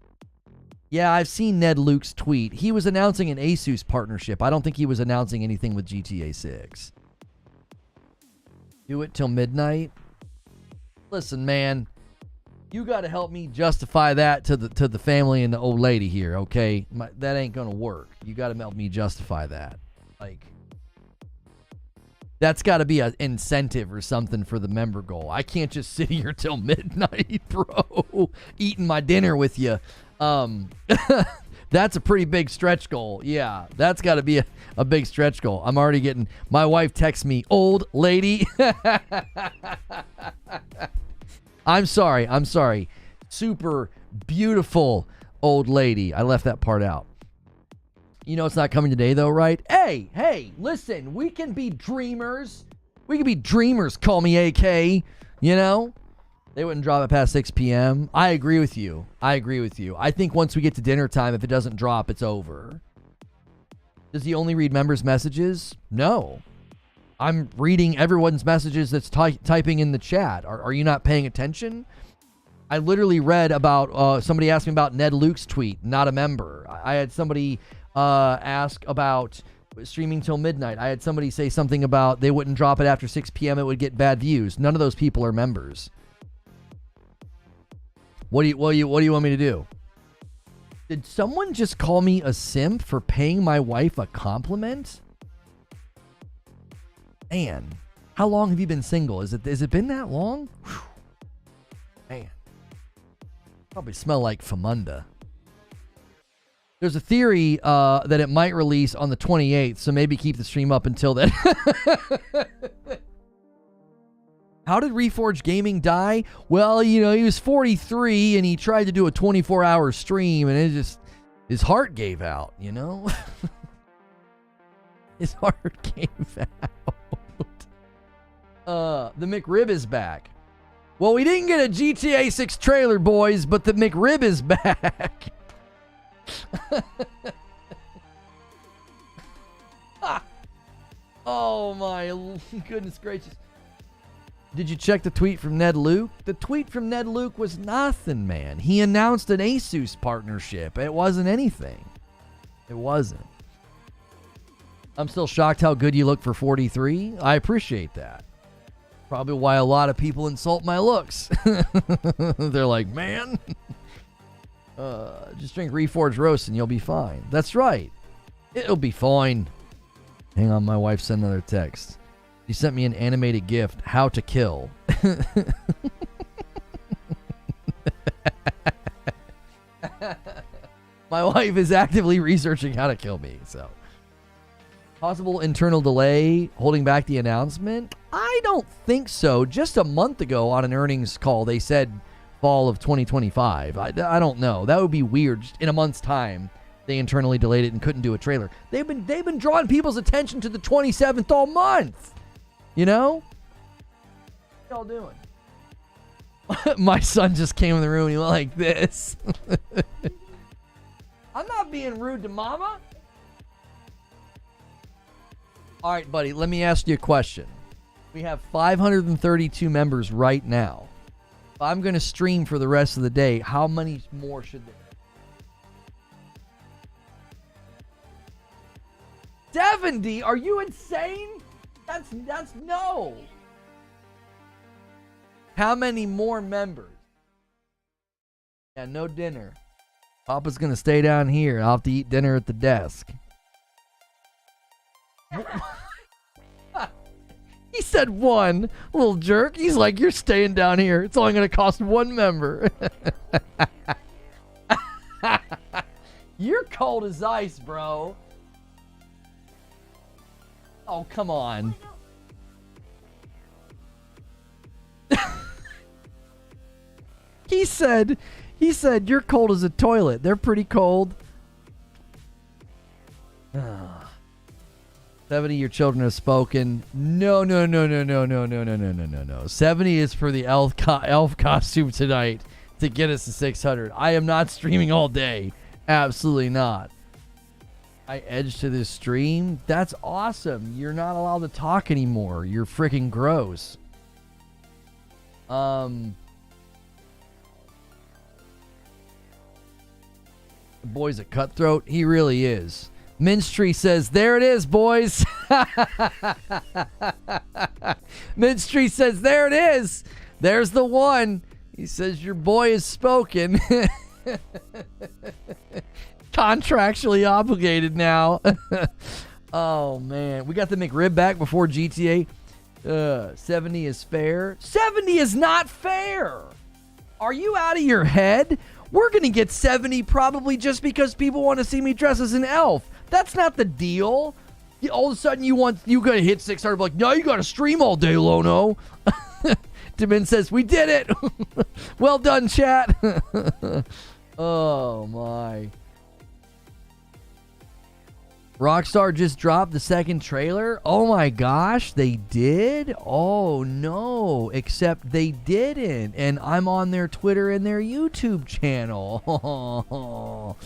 Yeah, I've seen Ned Luke's tweet. He was announcing an Asus partnership. I don't think he was announcing anything with GTA 6. Do it till midnight? Listen, man. You got to help me justify that to the family and the old lady here, okay? That ain't going to work. You got to help me justify that. Like, that's got to be an incentive or something for the member goal. I can't just sit here till midnight, bro, eating my dinner with you. That's a pretty big stretch goal. Yeah, that's got to be a big stretch goal. I'm already getting, my wife texts me, old lady. I'm sorry. Super beautiful old lady. I left that part out. You know it's not coming today though, right? Hey, listen, we can be dreamers. Call me AK, you know? They wouldn't drop it past 6 p.m. I agree with you. I think once we get to dinner time, if it doesn't drop, it's over. Does he only read members' messages? No. I'm reading everyone's messages that's typing in the chat. Are you not paying attention? I literally read about, somebody asked me about Ned Luke's tweet, not a member. I had somebody ask about streaming till midnight. I had somebody say something about they wouldn't drop it after 6 p.m. It would get bad views. None of those people are members. What do you want me to do? Did someone just call me a simp for paying my wife a compliment? Man, how long have you been single? Has it been that long? Whew. Man, probably smell like Famunda. There's a theory that it might release on the 28th, so maybe keep the stream up until then. How did Reforge Gaming die? Well, you know, he was 43 and he tried to do a 24-hour stream and his heart gave out, you know? His heart gave out. The McRib is back. Well, we didn't get a GTA 6 trailer, boys, but the McRib is back. Oh, my goodness gracious. Did you check the tweet from Ned Luke? The tweet from Ned Luke was nothing, man. He announced an Asus partnership. It wasn't anything. It wasn't. I'm still shocked how good you look for 43. I appreciate that. Probably why a lot of people insult my looks. They're like, man, just drink Reforge Roast and you'll be fine. That's right. It'll be fine. Hang on, my wife sent another text. She sent me an animated gift, How to Kill. My wife is actively researching how to kill me, so. Possible internal delay holding back the announcement? I don't think so. Just a month ago on an earnings call, they said fall of 2025. I don't know. That would be weird. Just in a month's time, they internally delayed it and couldn't do a trailer. They've been drawing people's attention to the 27th all month. You know? What y'all doing? My son just came in the room and he went like this. I'm not being rude to mama. All right, buddy, let me ask you a question. We have 532 members right now. If I'm going to stream for the rest of the day, how many more should there be? 70? Are you insane? That's no. How many more members? Yeah, no dinner. Papa's going to stay down here. I'll have to eat dinner at the desk. He said one, little jerk. He's like, you're staying down here. It's only going to cost one member. You're cold as ice, bro. Oh, come on. He said, you're cold as a toilet. They're pretty cold. 70, your children have spoken. No. 70 is for the elf costume tonight to get us to 600. I am not streaming all day. Absolutely not. I edged to this stream. That's awesome. You're not allowed to talk anymore. You're freaking gross. The boy's a cutthroat. He really is. Minstree says, there it is, boys. Minstree says, there it is. There's the one. He says, your boy is spoken. Contractually obligated now. Oh, man. We got the McRib back before GTA. 70 is fair. 70 is not fair. Are you out of your head? We're going to get 70 probably just because people want to see me dress as an elf. That's not the deal. All of a sudden you got to hit 600. Like, no, you got to stream all day, Lono. Demin says, we did it. Well done, chat. Oh, my. Rockstar just dropped the second trailer. Oh, my gosh, they did? Oh, no, except they didn't. And I'm on their Twitter and their YouTube channel.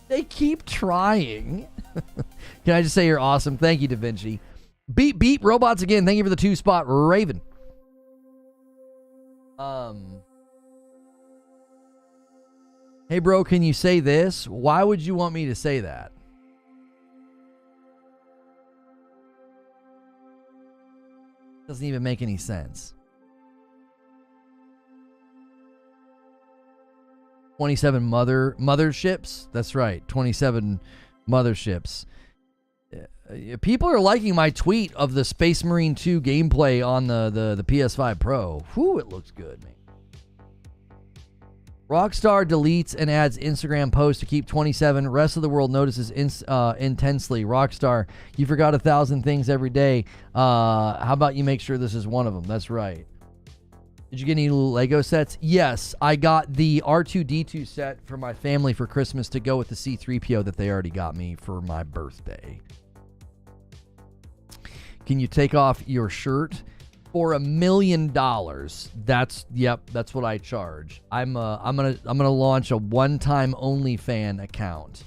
They keep trying. Can I just say you're awesome? Thank you, Da Vinci. Beep robots again. Thank you for the 2-spot, Raven. Hey, bro, can you say this? Why would you want me to say that? Doesn't even make any sense. 27 motherships. That's right. 27 motherships. People are liking my tweet of the Space Marine 2 gameplay on the PS5 Pro. Whew, it looks good, man. Rockstar deletes and adds Instagram posts to keep 27. Rest of the world notices intensely. Rockstar, you forgot 1,000 things every day. How about you make sure this is one of them? That's right. Did you get any Lego sets? Yes, I got the R2-D2 set for my family for Christmas to go with the C-3PO that they already got me for my birthday. Can you take off your shirt? For $1 million, that's what I charge. I'm gonna launch a one-time OnlyFans account,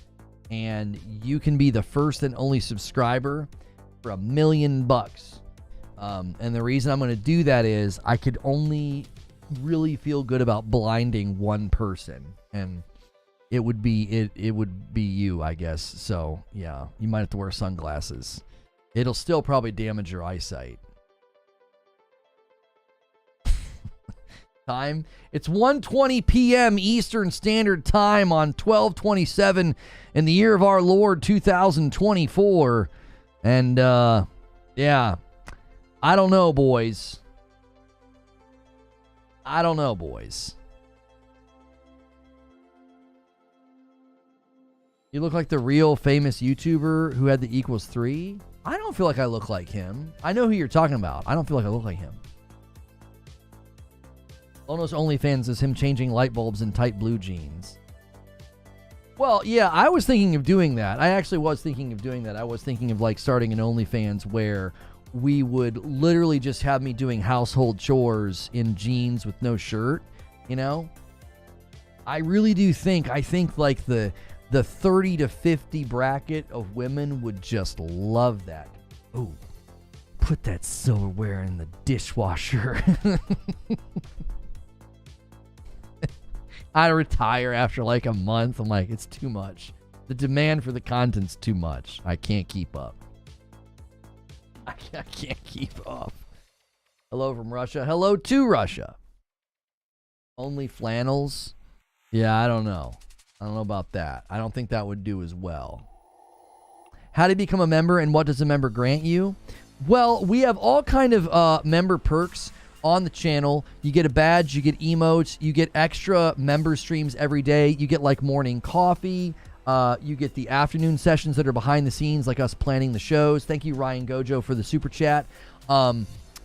and you can be the first and only subscriber for $1 million. And the reason I'm gonna do that is I could only really feel good about blinding one person, and it would be you, I guess. So yeah, you might have to wear sunglasses. It'll still probably damage your eyesight. Time. It's 1:20 p.m. Eastern Standard Time on 12/27 in the year of our Lord 2024. And yeah, I don't know, boys. You look like the real famous YouTuber who had the equals 3. I don't feel like I look like him. I know who you're talking about. I don't feel like I look like him. Almost OnlyFans is him changing light bulbs in tight blue jeans. Well, yeah, I was thinking of doing that. I actually was thinking of doing that. I was thinking of like starting an OnlyFans where we would literally just have me doing household chores in jeans with no shirt, you know? I really do think, like the 30 to 50 bracket of women would just love that. Ooh, put that silverware in the dishwasher. I retire after like a month. I'm like, it's too much. The demand for the content's too much. I can't keep up. I can't keep up. Hello from Russia. Hello to Russia. Only flannels? Yeah, I don't know. I don't know about that. I don't think that would do as well. How to become a member and what does a member grant you? Well, we have all kind of member perks on the channel. You get a badge, you get emotes, you get extra member streams every day. You get like morning coffee. You get the afternoon sessions that are behind the scenes, like us planning the shows. Thank you, Ryan Gojo, for the super chat.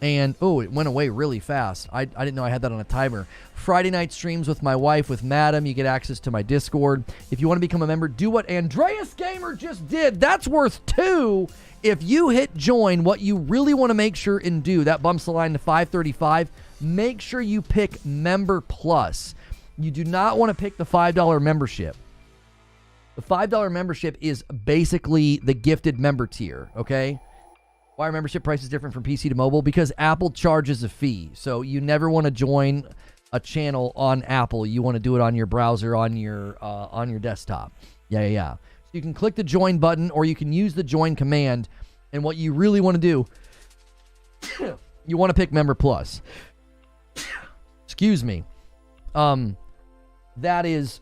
And, oh, it went away really fast. I didn't know I had that on a timer. Friday night streams with my wife, with Madam. You get access to my Discord. If you want to become a member, do what Andreas Gamer just did. That's worth 2. If you hit join, what you really want to make sure and do, that bumps the line to 535, make sure you pick Member Plus. You do not want to pick the $5 membership. The $5 membership is basically the gifted member tier, okay? Why are membership prices different from PC to mobile? Because Apple charges a fee. So you never want to join a channel on Apple. You want to do it on your browser, on your desktop. Yeah. So you can click the join button or you can use the join command. And what you really want to do, you want to pick Member Plus. Excuse me. That is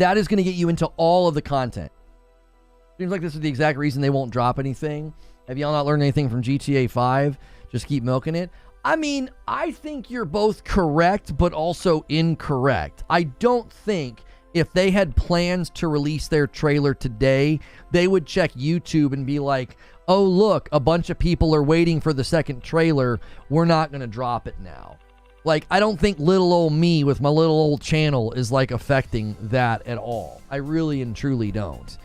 going to get you into all of the content. Seems like this is the exact reason they won't drop anything. Have y'all not learned anything from GTA 5? Just keep milking it? I mean, I think you're both correct, but also incorrect. I don't think if they had plans to release their trailer today, they would check YouTube and be like, oh, look, a bunch of people are waiting for the second trailer. We're not going to drop it now. Like, I don't think little old me with my little old channel is, like, affecting that at all. I really and truly don't.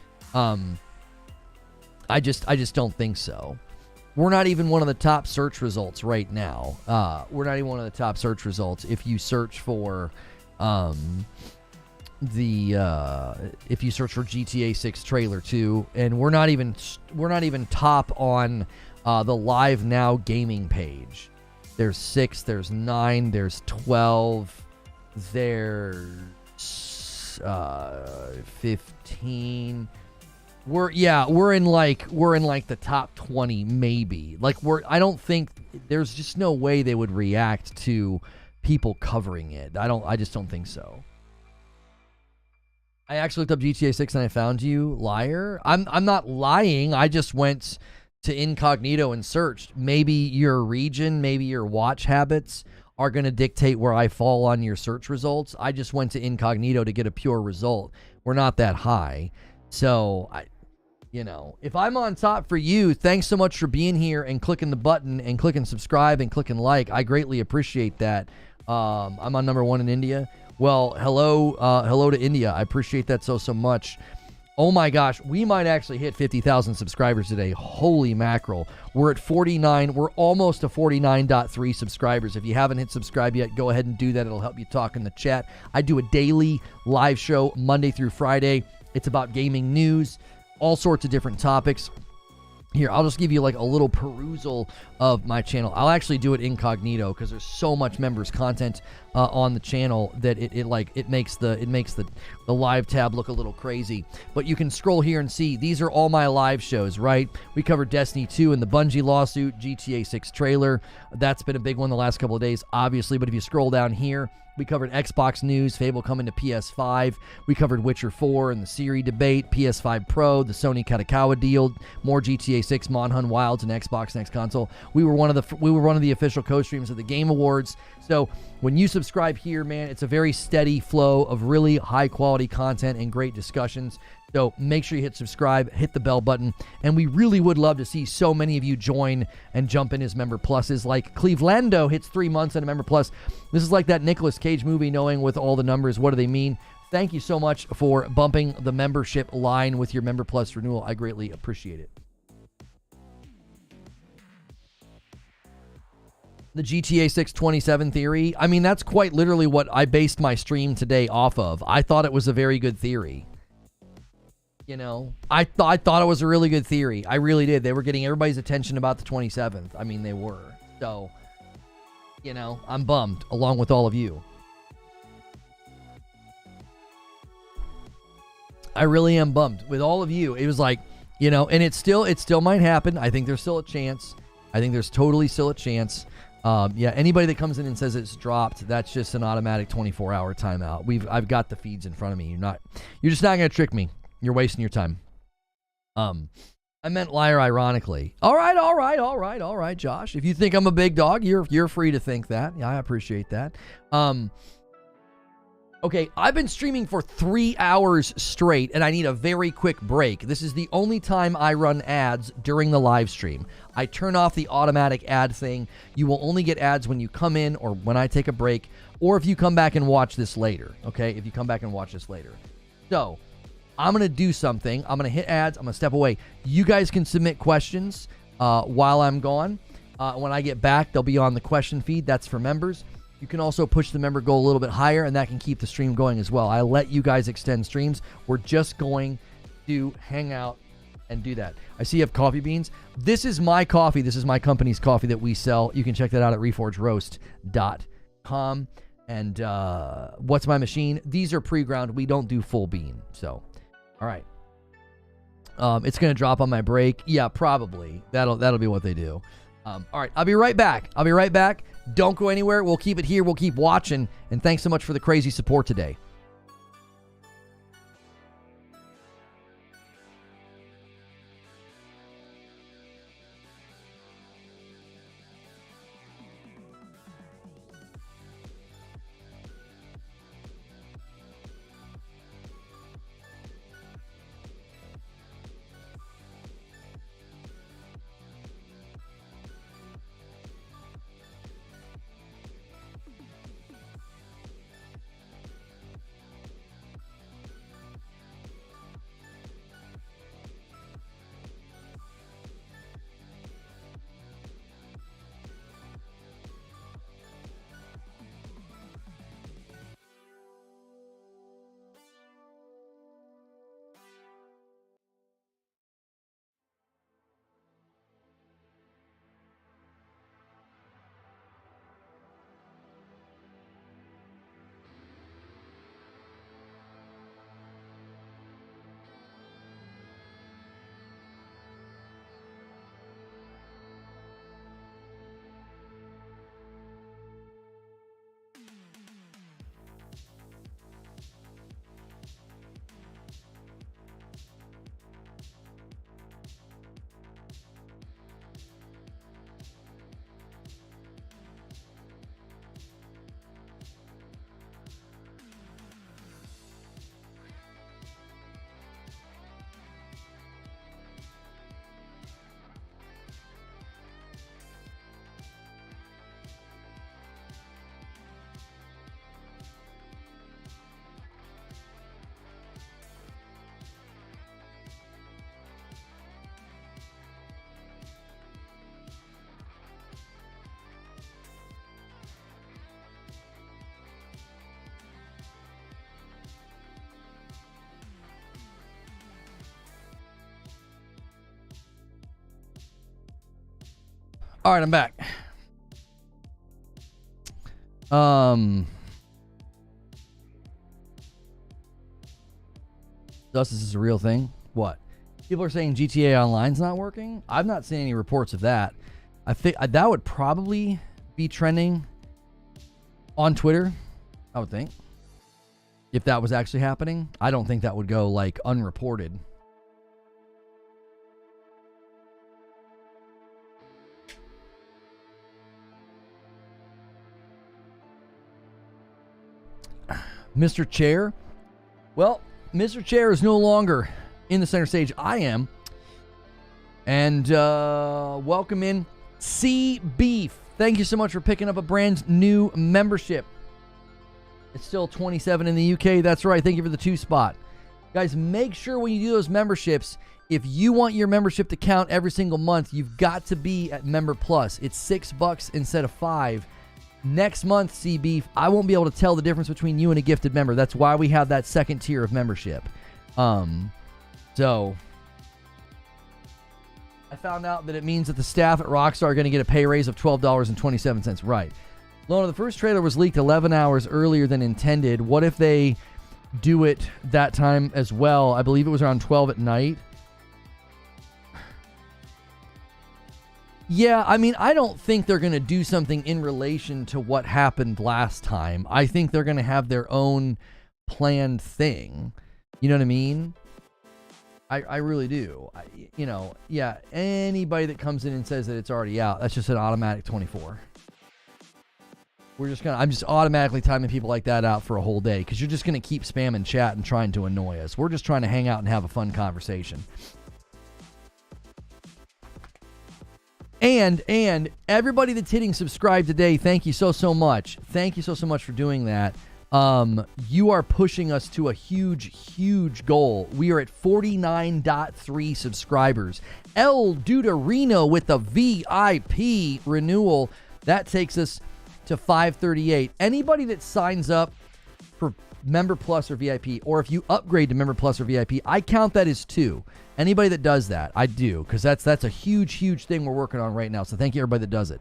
I just don't think so. We're not even one of the top search results right now. We're not even one of the top search results if you search for if you search for GTA 6 trailer 2, and we're not even top on the Live Now gaming page. There's 6, there's 9, there's 12, there's 15. We're in the top 20 maybe. Like I don't think there's just no way they would react to people covering it. I just don't think so. I actually looked up GTA 6 and I found you, liar. I'm not lying. I just went to incognito and searched. Maybe your region, maybe your watch habits are going to dictate where I fall on your search results. I just went to incognito to get a pure result. We're not that high. So, if I'm on top for you, thanks so much for being here and clicking the button and clicking subscribe and clicking like. I greatly appreciate that. I'm on number 1 in India. Well, hello to India. I appreciate that so much. Oh my gosh, we might actually hit 50,000 subscribers today. Holy mackerel. We're at 49. We're almost to 49.3 subscribers. If you haven't hit subscribe yet, go ahead and do that. It'll help you talk in the chat. I do a daily live show Monday through Friday. It's about gaming news, all sorts of different topics. Here, I'll just give you like a little perusal of my channel. I'll actually do it incognito because there's so much members content on the channel that it makes the live tab look a little crazy. But you can scroll here and see these are all my live shows, right? We covered Destiny 2 and the Bungie lawsuit, GTA 6 trailer. That's been a big one the last couple of days, obviously. But if you scroll down here, we covered Xbox news, Fable coming to PS5. We covered Witcher 4 and the Siri debate, PS5 Pro, the Sony Katakawa deal, more GTA 6, Monhunt Wilds, and Xbox next console. We were one of the official co-streams of the Game Awards. So when you subscribe here, man, it's a very steady flow of really high quality content and great discussions. So make sure you hit subscribe, hit the bell button, and we really would love to see so many of you join and jump in as Member Pluses. Like Clevelando hits 3 months on a Member Plus. This is like that Nicolas Cage movie, knowing with all the numbers, what do they mean? Thank you so much for bumping the membership line with your Member Plus renewal. I greatly appreciate it. The GTA 6 27 theory, I mean, that's quite literally what I based my stream today off of. I thought it was a very good theory. You know, I thought it was a really good theory. I really did. They were getting everybody's attention about the 27th. I mean, they were. So, you know, I'm bummed along with all of you. I really am bummed with all of you. It was like, you know, and it still might happen. I think there's still a chance. I think there's totally still a chance. Yeah, anybody that comes in and says it's dropped, that's just an automatic 24-hour timeout. I've got the feeds in front of me. You're just not going to trick me. You're wasting your time. I meant liar ironically. All right, Josh. If you think I'm a big dog, you're free to think that. Yeah, I appreciate that. Okay, I've been streaming for 3 hours straight, and I need a very quick break. This is the only time I run ads during the live stream. I turn off the automatic ad thing. You will only get ads when you come in or when I take a break, or if you come back and watch this later, okay? If you come back and watch this later. So, I'm going to do something. I'm going to hit ads. I'm going to step away. You guys can submit questions while I'm gone. When I get back, they'll be on the question feed. That's for members. You can also push the member goal a little bit higher, and that can keep the stream going as well. I let you guys extend streams. We're just going to hang out and do that. I see you have coffee beans. This is my coffee. This is my company's coffee that we sell. You can check that out at reforgeroast.com. And what's my machine? These are pre-ground. We don't do full bean. So, all right. It's going to drop on my break. Yeah, probably. That'll be what they do. All right, I'll be right back. Don't go anywhere. We'll keep it here. We'll keep watching. And thanks so much for the crazy support today. All right, I'm back. Thus, this is a real thing. What? People are saying GTA Online's not working. I've not seen any reports of that. I think that would probably be trending on Twitter, I would think. If that was actually happening, I don't think that would go like unreported. Mr. Chair, well, Mr. Chair is no longer in the center stage. I am. And welcome in C Beef. Thank you so much for picking up a brand new membership. It's still 27 in the UK. That's right. Thank you for the 2 spot. Guys, make sure when you do those memberships, if you want your membership to count every single month, you've got to be at Member Plus. It's $6 instead of $5. Next month, C Beef, I won't be able to tell the difference between you and a gifted member. That's why we have that second tier of membership. So I found out that it means that the staff at Rockstar are going to get a pay raise of $12.27. Right. Lona, the first trailer was leaked 11 hours earlier than intended. What if they do it that time as well? I believe it was around 12 at night. Yeah, I mean, I don't think they're going to do something in relation to what happened last time. I think they're going to have their own planned thing. You know what I mean? I really do. Yeah, anybody that comes in and says that it's already out, that's just an automatic 24. I'm just automatically timing people like that out for a whole day because you're just going to keep spamming chat and trying to annoy us. We're just trying to hang out and have a fun conversation. And everybody that's hitting subscribe today, thank you so much. Thank you so much for doing that. You are pushing us to a huge goal. We are at 49.3 subscribers. El Duderino with the VIP renewal. That takes us to 538. Anybody that signs up for Member Plus or VIP, or if you upgrade to Member Plus or VIP, I count that as 2. Anybody that does that, I do, because that's a huge thing we're working on right now. So thank you everybody that does it.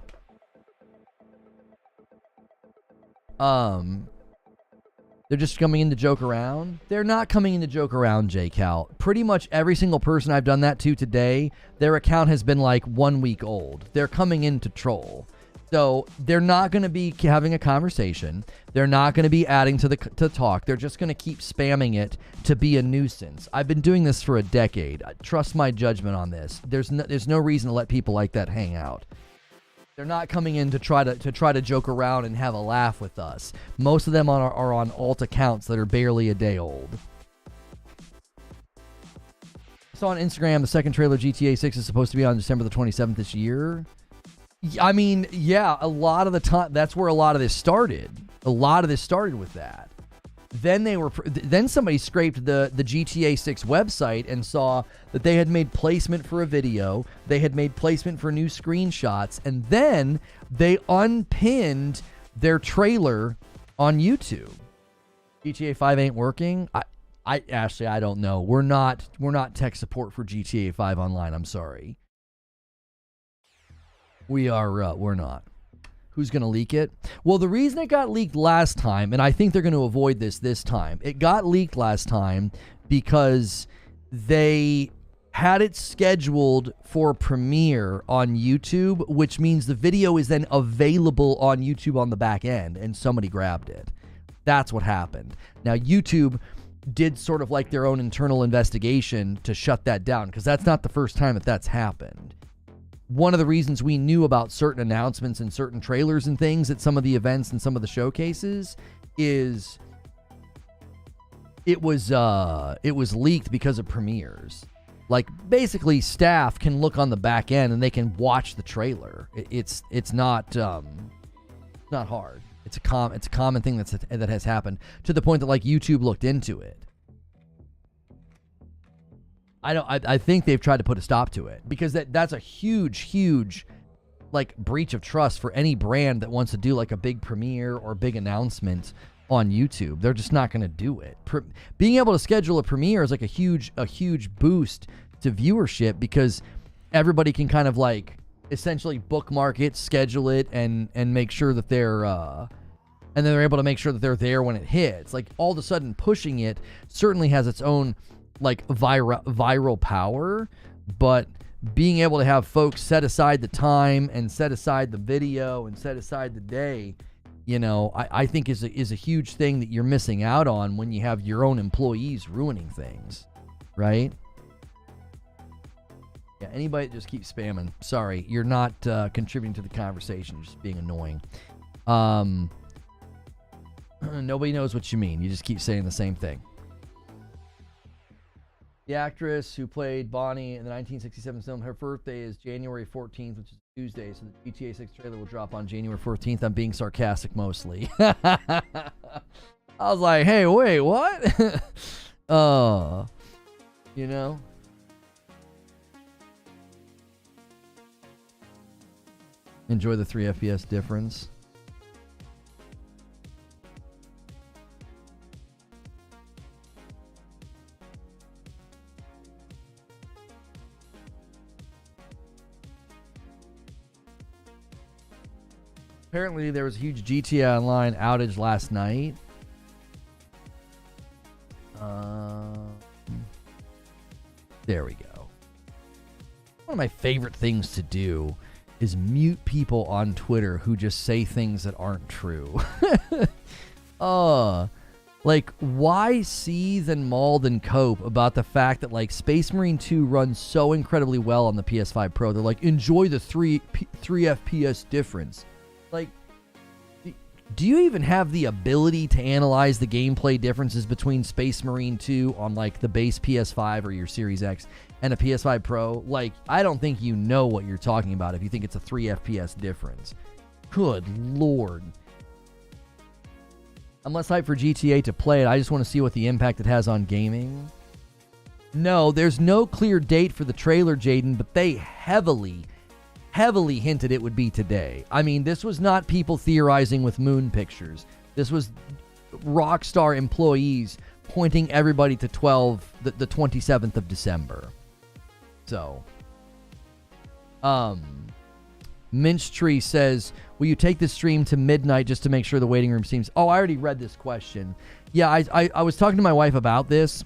They're just coming in to joke around. They're not coming in to joke around, J-Cal. Pretty much every single person I've done that to today, their account has been like 1 week old. They're coming in to troll. So they're not going to be having a conversation. They're not going to be adding to talk. They're just going to keep spamming it to be a nuisance. I've been doing this for a decade. Trust my judgment on this. There's no reason to let people like that hang out. They're not coming in to try to joke around and have a laugh with us. Most of them are on alt accounts that are barely a day old. I saw on Instagram the second trailer GTA 6 is supposed to be on December the 27th this year. I mean, yeah, a lot of the time, that's where a lot of this started. A lot of this started with that. Then somebody scraped the GTA 6 website and saw that they had made placement for a video. They had made placement for new screenshots. And then they unpinned their trailer on YouTube. GTA 5 ain't working. Ashley, I don't know. We're not tech support for GTA 5 online. I'm sorry. We're not. Who's going to leak it? Well, the reason it got leaked last time, and I think they're going to avoid this time, it got leaked last time because they had it scheduled for premiere on YouTube, which means the video is then available on YouTube on the back end, and somebody grabbed it. That's what happened. Now, YouTube did sort of like their own internal investigation to shut that down, because that's not the first time that's happened. One of the reasons we knew about certain announcements and certain trailers and things at some of the events and some of the showcases is it was leaked because of premieres. Like, basically, staff can look on the back end and they can watch the trailer. It's not hard. It's a common thing that has happened, to the point that like YouTube looked into it. I think they've tried to put a stop to it, because that's a huge like breach of trust for any brand that wants to do like a big premiere or big announcement on YouTube. They're just not going to do it. Being able to schedule a premiere is like a huge boost to viewership, because everybody can kind of like essentially bookmark it, schedule it, and make sure that they're and then they're able to make sure that they're there when it hits. Like, all of a sudden pushing it certainly has its own like viral power, but being able to have folks set aside the time and set aside the video and set aside the day, you know, I think is a huge thing that you're missing out on when you have your own employees ruining things, right? Yeah, anybody that just keeps spamming, sorry, you're not contributing to the conversation, you're just being annoying. Nobody knows what you mean. You just keep saying the same thing. The actress who played Bonnie in the 1967 film, her birthday is January 14th, which is Tuesday, so the GTA 6 trailer will drop on January 14th. I'm being sarcastic mostly. I was like, hey, wait, what? You know? Enjoy the 3 FPS difference. Apparently, there was a huge GTA Online outage last night. There we go. One of my favorite things to do is mute people on Twitter who just say things that aren't true. Like, why seethe and maul and cope about the fact that, like, Space Marine 2 runs so incredibly well on the PS5 Pro? They're like, enjoy the 3 FPS difference. Like, do you even have the ability to analyze the gameplay differences between Space Marine 2 on, like, the base PS5 or your Series X and a PS5 Pro? Like, I don't think you know what you're talking about if you think it's a 3 FPS difference. Good Lord. I'm less hyped for GTA to play it. I just want to see what the impact it has on gaming. No, there's no clear date for the trailer, Jaden, but they heavily hinted it would be today. I mean, this was not people theorizing with moon pictures. This was Rockstar employees pointing everybody to the 27th of December. So, Minch Tree says, will you take this stream to midnight just to make sure the waiting room seems... Oh, I already read this question. Yeah, I was talking to my wife about this.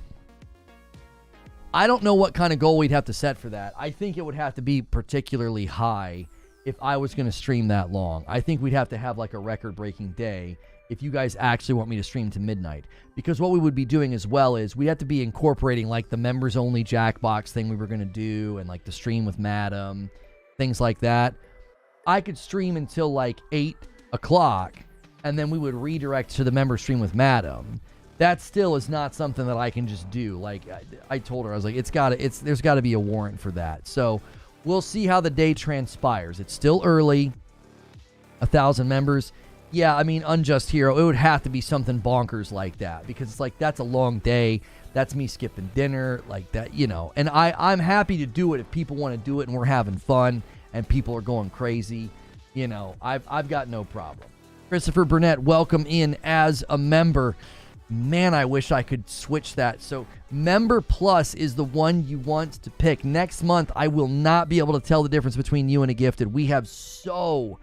I don't know what kind of goal we'd have to set for that. I think it would have to be particularly high if I was going to stream that long. I think we'd have to have like a record-breaking day if you guys actually want me to stream to midnight. Because what we would be doing as well is we have to be incorporating like the members-only Jackbox thing we were going to do and like the stream with Madam, things like that. I could stream until like 8 o'clock and then we would redirect to the member stream with Madam. That still is not something that I can just do. Like I told her, I was like, there's got to be a warrant for that. So we'll see how the day transpires. It's still early. 1,000 members. Yeah, I mean, Unjust Hero, it would have to be something bonkers like that because it's like, that's a long day. That's me skipping dinner like that, you know. And I'm happy to do it if people want to do it and we're having fun and people are going crazy. You know, I've got no problem. Christopher Burnett, welcome in as a member. Man, I wish I could switch that. So Member Plus is the one you want to pick. Next month, I will not be able to tell the difference between you and a gifted. We have so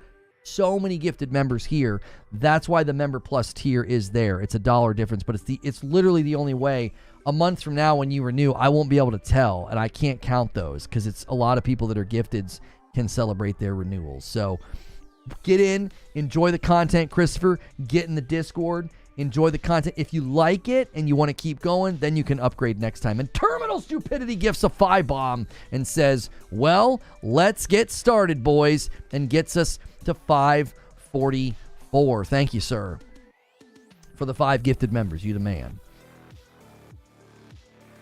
many gifted members here. That's why the Member Plus tier is there. It's $1 difference, but it's literally the only way. A month from now when you renew, I won't be able to tell, and I can't count those because it's a lot of people that are gifteds can celebrate their renewals. So get in, enjoy the content, Christopher. Get in the Discord. Enjoy the content. If you like it and you want to keep going, then you can upgrade next time. And Terminal Stupidity gifts a 5-bomb and says, well, let's get started, boys, and gets us to 544. Thank you, sir, for the 5 gifted members. You the man.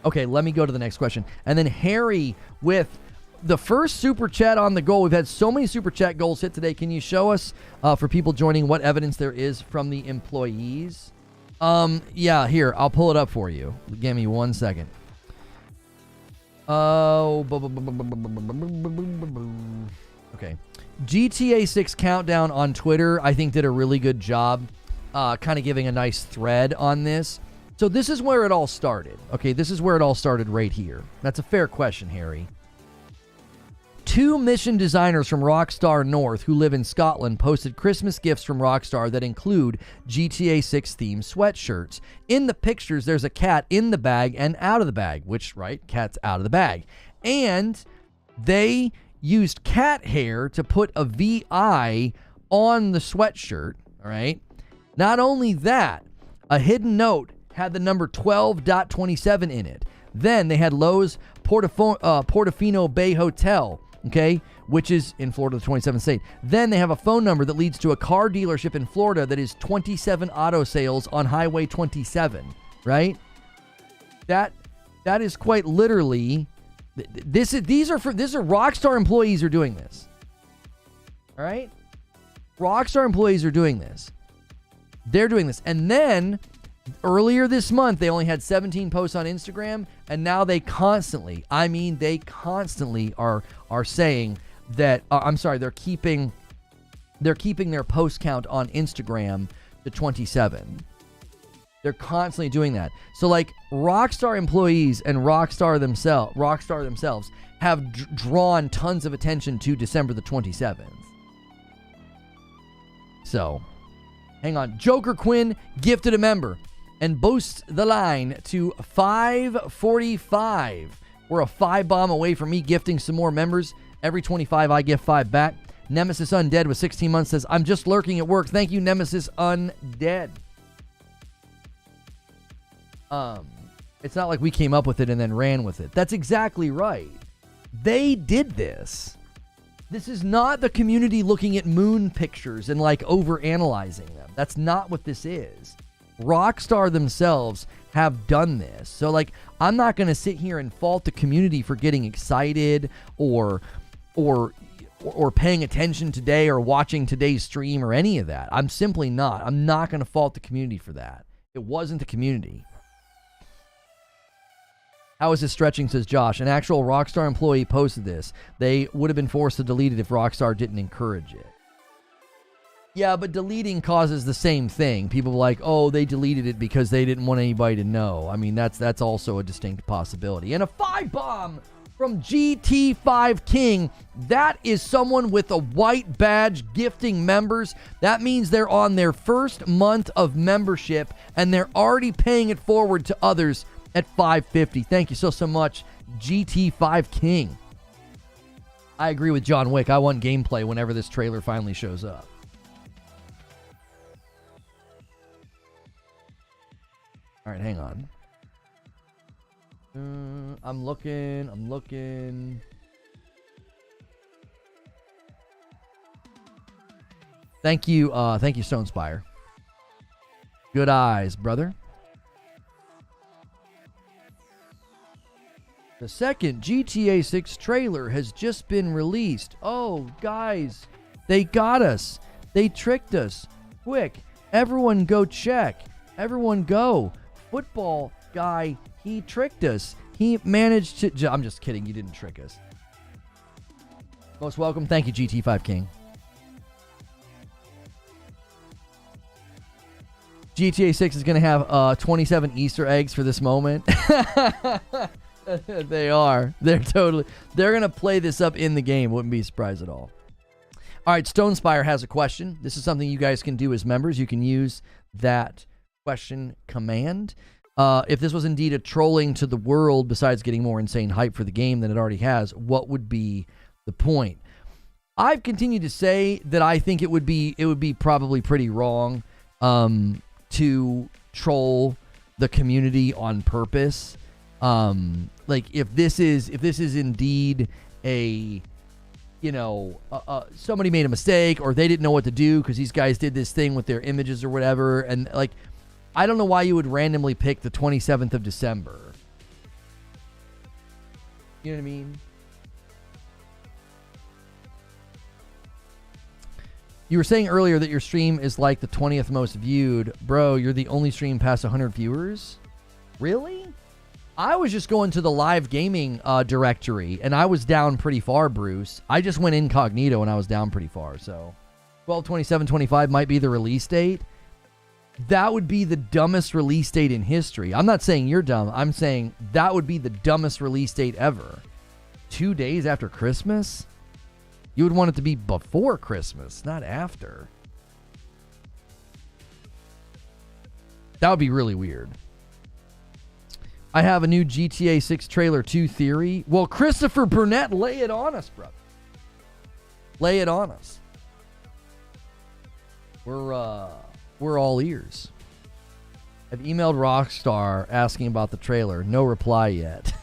Okay, let me go to the next question. And then Harry with the first super chat on the goal. We've had so many super chat goals hit today. Can you show us, for people joining, what evidence there is from the employees? Yeah, here, I'll pull it up for you. Give me 1 second. Oh, okay. GTA 6 Countdown on Twitter, I think, did a really good job kind of giving a nice thread on this. So this is where it all started. Okay, this is where it all started right here. That's a fair question, Harry. 2 mission designers from Rockstar North who live in Scotland posted Christmas gifts from Rockstar that include GTA 6 themed sweatshirts. In the pictures, there's a cat in the bag and out of the bag, which, right, cat's out of the bag. And they used cat hair to put a VI on the sweatshirt, all right? Not only that, a hidden note had the number 12.27 in it. Then they had Lowe's Portofino Bay Hotel, okay, which is in Florida, the 27th state. Then they have a phone number that leads to a car dealership in Florida that is 27 Auto Sales on Highway 27, right? That That is quite literally, these are Rockstar employees are doing this. All right? Rockstar employees are doing this. They're doing this. And then earlier this month, they only had 17 posts on Instagram, and now they constantly are saying that, they're keeping their post count on Instagram to 27. They're constantly doing that. So like Rockstar employees and Rockstar themselves have drawn tons of attention to December the 27th. So, hang on. Joker Quinn gifted a member and boasts the line to 545. We're a 5 bomb away from me gifting some more members. Every 25, I give 5 back. Nemesis Undead with 16 months says, I'm just lurking at work. Thank you, Nemesis Undead. It's not like we came up with it and then ran with it. That's exactly right. They did this. This is not the community looking at moon pictures and like over-analyzing them. That's not what this is. Rockstar themselves have done this. So like, I'm not going to sit here and fault the community for getting excited or paying attention today or watching today's stream or any of that. I'm simply not. I'm not going to fault the community for that. It wasn't the community. How is this stretching, says Josh. An actual Rockstar employee posted this. They would have been forced to delete it if Rockstar didn't encourage it. Yeah, but deleting causes the same thing. People are like, oh, they deleted it because they didn't want anybody to know. I mean, that's also a distinct possibility. And a 5 bomb from GT5 King. That is someone with a white badge gifting members. That means they're on their first month of membership and they're already paying it forward to others at $5.50. Thank you so much, GT5 King. I agree with John Wick. I want gameplay whenever this trailer finally shows up. All right, hang on. I'm looking. Thank you, Stonespire. Good eyes, brother. The second GTA 6 trailer has just been released. Oh, guys, they got us. They tricked us. Quick, everyone go check. Everyone go. Football guy, he tricked us. He managed to... I'm just kidding. You didn't trick us. Most welcome. Thank you, GT5 King. GTA 6 is going to have 27 Easter eggs for this moment. They are. They're going to play this up in the game. Wouldn't be surprised at all. All right, Stonespire has a question. This is something you guys can do as members. You can use that question command. If this was indeed a trolling to the world, besides getting more insane hype for the game than it already has, what would be the point? I've continued to say that I think it would be probably pretty wrong to troll the community on purpose. Like if this is indeed a, somebody made a mistake or they didn't know what to do because these guys did this thing with their images or whatever, and like, I don't know why you would randomly pick the 27th of December. You know what I mean? You were saying earlier that your stream is like the 20th most viewed. Bro, you're the only stream past 100 viewers? Really? I was just going to the live gaming directory, and I was down pretty far, Bruce. I just went incognito, and I was down pretty far, so... 12/27/25 might be the release date. That would be the dumbest release date in history. I'm not saying you're dumb. I'm saying that would be the dumbest release date ever. 2 days after Christmas? You would want it to be before Christmas, not after. That would be really weird. I have a new GTA 6 trailer 2 theory. Well, Christopher Burnett, lay it on us, brother. Lay it on us. We're all ears. I've emailed Rockstar asking about the trailer. No reply yet.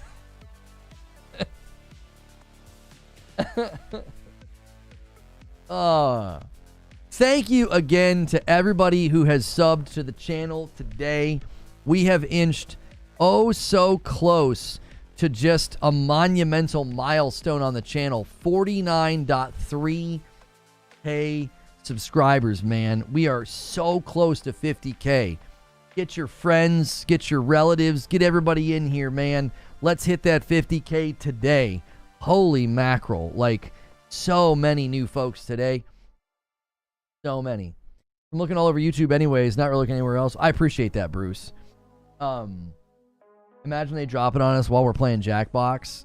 Thank you again to everybody who has subbed to the channel today. We have inched oh so close to just a monumental milestone on the channel. 49.3K subscribers, man. We are so close to 50K. Get your friends, get your relatives, get everybody in here, man. Let's hit that 50K today. Holy mackerel. Like, so many new folks today. So many. I'm looking all over YouTube anyways, not really looking anywhere else. I appreciate that, Bruce. Imagine they drop it on us while we're playing Jackbox.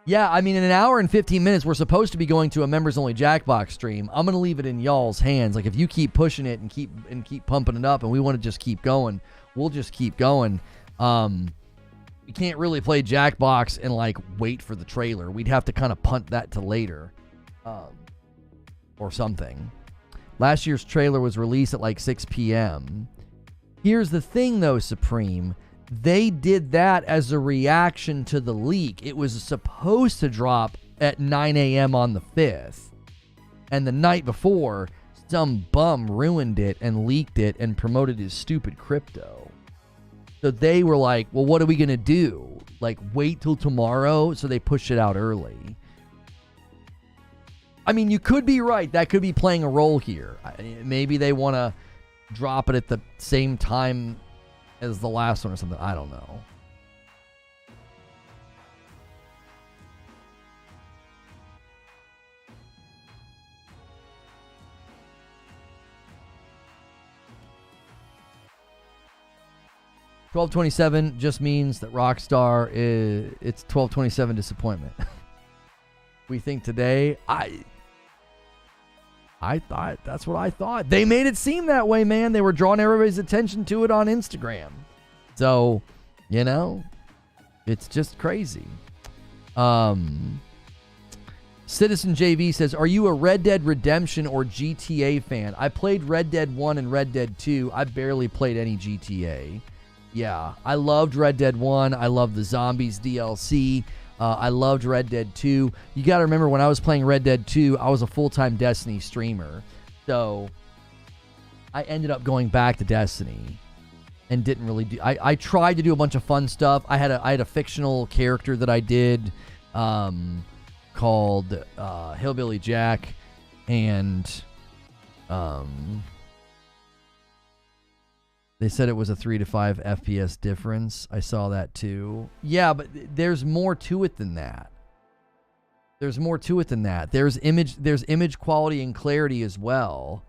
Yeah, I mean, in an hour and 15 minutes, we're supposed to be going to a members-only Jackbox stream. I'm going to leave it in y'all's hands. Like, if you keep pushing it and keep pumping it up and we want to just keep going, we'll just keep going. We can't really play Jackbox and, like, wait for the trailer. We'd have to kind of punt that to later. Or something. Last year's trailer was released at, like, 6 p.m. Here's the thing, though, Supreme. They did that as a reaction to the leak. It was supposed to drop at 9 a.m. on the 5th. And the night before, some bum ruined it and leaked it and promoted his stupid crypto. So they were like, well, what are we going to do? Like, wait till tomorrow? So they pushed it out early. I mean, you could be right. That could be playing a role here. Maybe they want to drop it at the same time as the last one or something. I don't know. $12.27 just means that Rockstar is, it's $12.27 disappointment. We think today, I thought, that's what I thought. They made it seem that way, man. They were drawing everybody's attention to it on Instagram. So, you know, it's just crazy. Citizen JV says, are you a Red Dead Redemption or GTA fan? I played Red Dead 1 and Red Dead 2. I barely played any GTA. Yeah, I loved Red Dead 1. I loved the Zombies DLC. I loved Red Dead 2. You got to remember, when I was playing Red Dead 2, I was a full-time Destiny streamer. So I ended up going back to Destiny and didn't really do... I tried to do a bunch of fun stuff. I had a fictional character that I did called Hillbilly Jack, and they said it was a 3 to 5 FPS difference. I saw that too. Yeah, but there's more to it than that. There's more to it than that. There's image quality and clarity as well.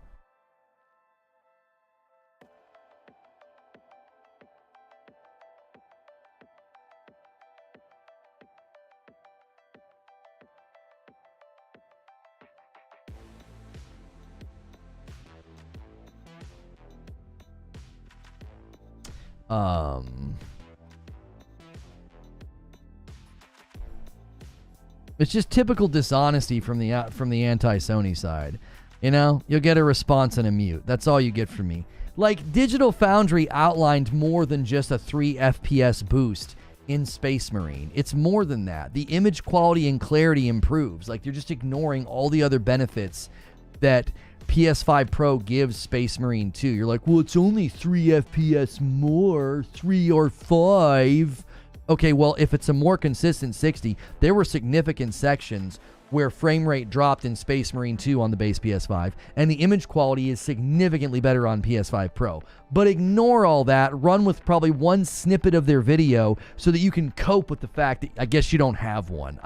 It's just typical dishonesty from the anti-Sony side. You know, you'll get a response and a mute. That's all you get from me. Like, Digital Foundry outlined more than just a 3 FPS boost in Space Marine. It's more than that. The image quality and clarity improves. Like, you're just ignoring all the other benefits that PS5 Pro gives Space Marine 2. You're like, well, it's only 3 FPS more, 3 or 5. Okay, well, if it's a more consistent 60, there were significant sections where frame rate dropped in Space Marine 2 on the base PS5, and the image quality is significantly better on PS5 Pro. But ignore all that, run with probably one snippet of their video so that you can cope with the fact that, I guess, you don't have one.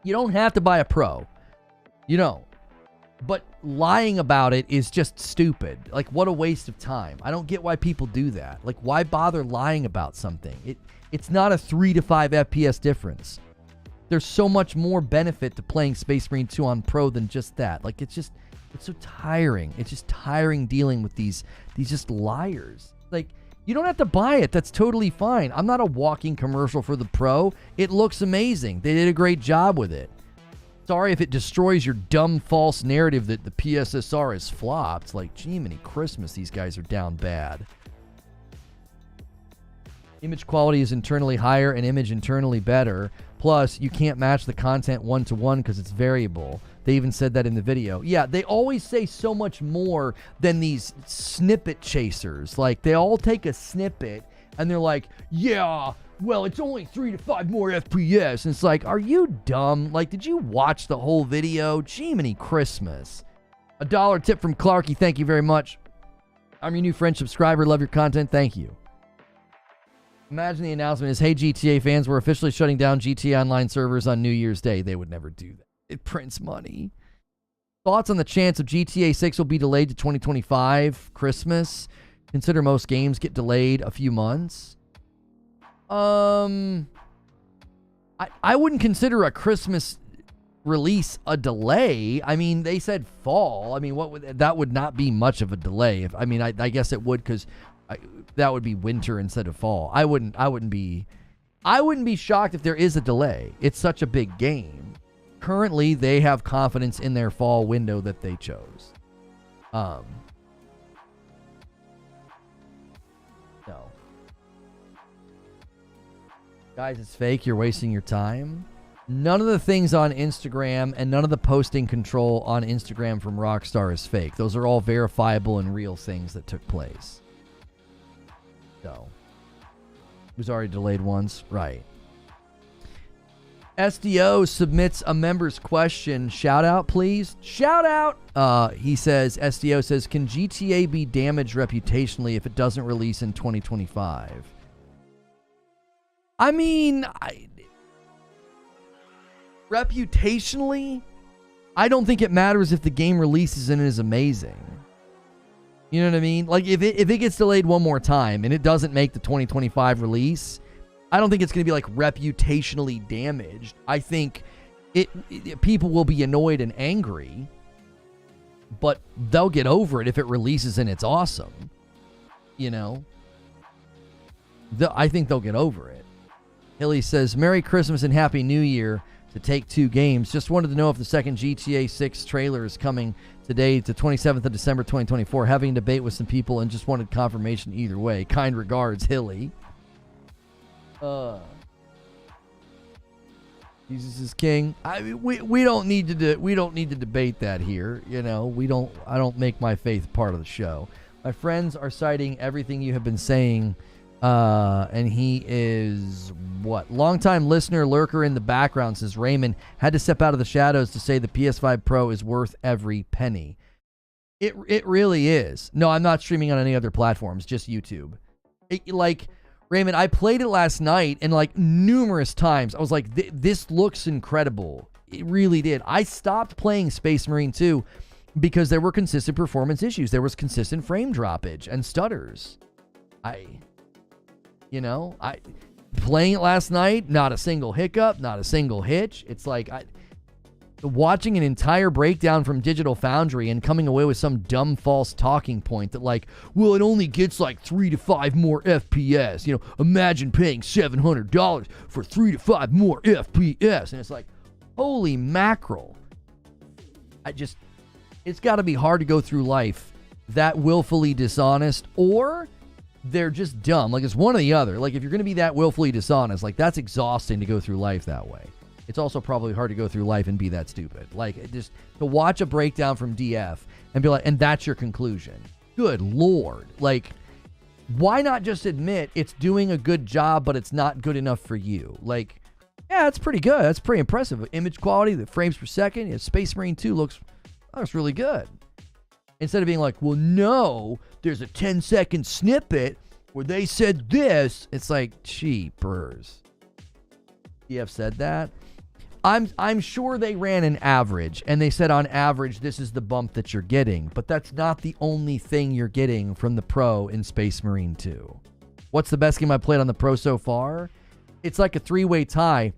You don't have to buy a Pro. You don't. But lying about it is just stupid. Like, what a waste of time. I don't get why people do that. Like, why bother lying about something? It's not a 3 to 5 FPS difference. There's so much more benefit to playing Space Marine 2 on Pro than just that. Like, it's so tiring. It's just tiring dealing with these just liars. Like, you don't have to buy it. That's totally fine. I'm not a walking commercial for the Pro. It looks amazing. They did a great job with it. Sorry if it destroys your dumb false narrative that the PSSR has flopped. Like, gee, many Christmas, these guys are down bad. Image quality is internally higher and image internally better. Plus, you can't match the content one-to-one because it's variable. They even said that in the video. Yeah, they always say so much more than these snippet chasers. Like, they all take a snippet and they're like, yeah, well, it's only 3 to 5 more FPS. And it's like, are you dumb? Like, did you watch the whole video? Jiminy Christmas. $1 tip from Clarky. Thank you very much. I'm your new French subscriber. Love your content. Thank you. Imagine the announcement is, hey, GTA fans, we're officially shutting down GTA Online servers on New Year's Day. They would never do that. It prints money. Thoughts on the chance of GTA 6 will be delayed to 2025 Christmas? Consider most games get delayed a few months. I wouldn't consider a Christmas release a delay. I mean, they said fall. I mean, that would not be much of a delay. I guess it would, because that would be winter instead of fall. I wouldn't be shocked if there is a delay. It's such a big game. Currently, they have confidence in their fall window that they chose. No. Guys, it's fake. You're wasting your time. None of the things on Instagram and none of the posting control on Instagram from Rockstar is fake. Those are all verifiable and real things that took place. So, it was already delayed once. Right. SDO submits a member's question. Shout out, please. Shout out. He says, SDO says, can GTA be damaged reputationally if it doesn't release in 2025? I mean, reputationally, I don't think it matters if the game releases and it is amazing. You know what I mean? Like, if it gets delayed one more time and it doesn't make the 2025 release, I don't think it's going to be like reputationally damaged. I think people will be annoyed and angry, but they'll get over it if it releases and it's awesome. You know? I think they'll get over it. Hilly says, Merry Christmas and Happy New Year to Take-Two Games. Just wanted to know if the second GTA 6 trailer is coming today to 27th of December 2024. Having a debate with some people and just wanted confirmation either way. Kind regards, Hilly. Jesus is king. I mean, we don't need to debate that here. You know, I don't make my faith part of the show. My friends are citing everything you have been saying. And he is what? Longtime listener, lurker in the background, says Raymond had to step out of the shadows to say the PS5 Pro is worth every penny. It really is. No, I'm not streaming on any other platforms, just YouTube. Like, Raymond, I played it last night and like numerous times. I was like, this looks incredible. It really did. I stopped playing Space Marine 2 because there were consistent performance issues. There was consistent frame droppage and stutters. Playing it last night, not a single hiccup, not a single hitch. It's like watching an entire breakdown from Digital Foundry and coming away with some dumb false talking point that like, well, it only gets like 3 to 5 more FPS. You know, imagine paying $700 for 3 to 5 more FPS. And it's like, holy mackerel. It's got to be hard to go through life that willfully dishonest, or they're just dumb. Like, it's one or the other. Like, if you're going to be that willfully dishonest, like, that's exhausting to go through life that way. It's also probably hard to go through life and be that stupid. Like, just to watch a breakdown from DF and be like, and that's your conclusion. Good Lord. Like, why not just admit it's doing a good job, but it's not good enough for you? Like, yeah, it's pretty good. That's pretty impressive. Image quality, the frames per second. Yeah, Space Marine 2 looks really good. Instead of being like, well, no, there's a 10-second snippet where they said this. It's like, cheapers. DF said that. I'm sure they ran an average, and they said on average, this is the bump that you're getting. But that's not the only thing you're getting from the Pro in Space Marine 2. What's the best game I played on the Pro so far? It's like a three-way tie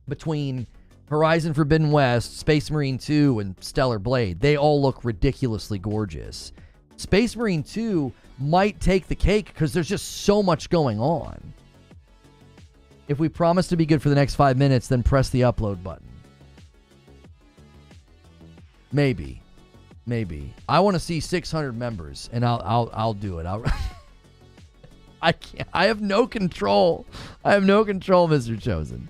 between Horizon Forbidden West, Space Marine 2, and Stellar Blade. They all look ridiculously gorgeous. Space Marine 2 might take the cake because there's just so much going on. If we promise to be good for the next 5 minutes, then press the upload button. Maybe. I want to see 600 members, and I'll do it. I can't. I have no control. Mr. Chosen.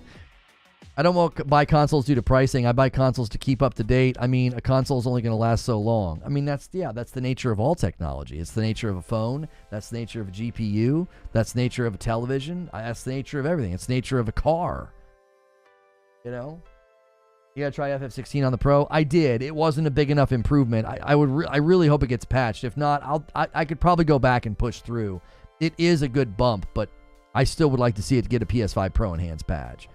I don't buy consoles due to pricing. I buy consoles to keep up to date. I mean, a console is only going to last so long. I mean, that's the nature of all technology. It's the nature of a phone. That's the nature of a GPU. That's the nature of a television. That's the nature of everything. It's the nature of a car. You know? You got to try FF16 on the Pro. I did. It wasn't a big enough improvement. I really hope it gets patched. If not, I could probably go back and push through. It is a good bump, but I still would like to see it get a PS5 Pro enhanced patch.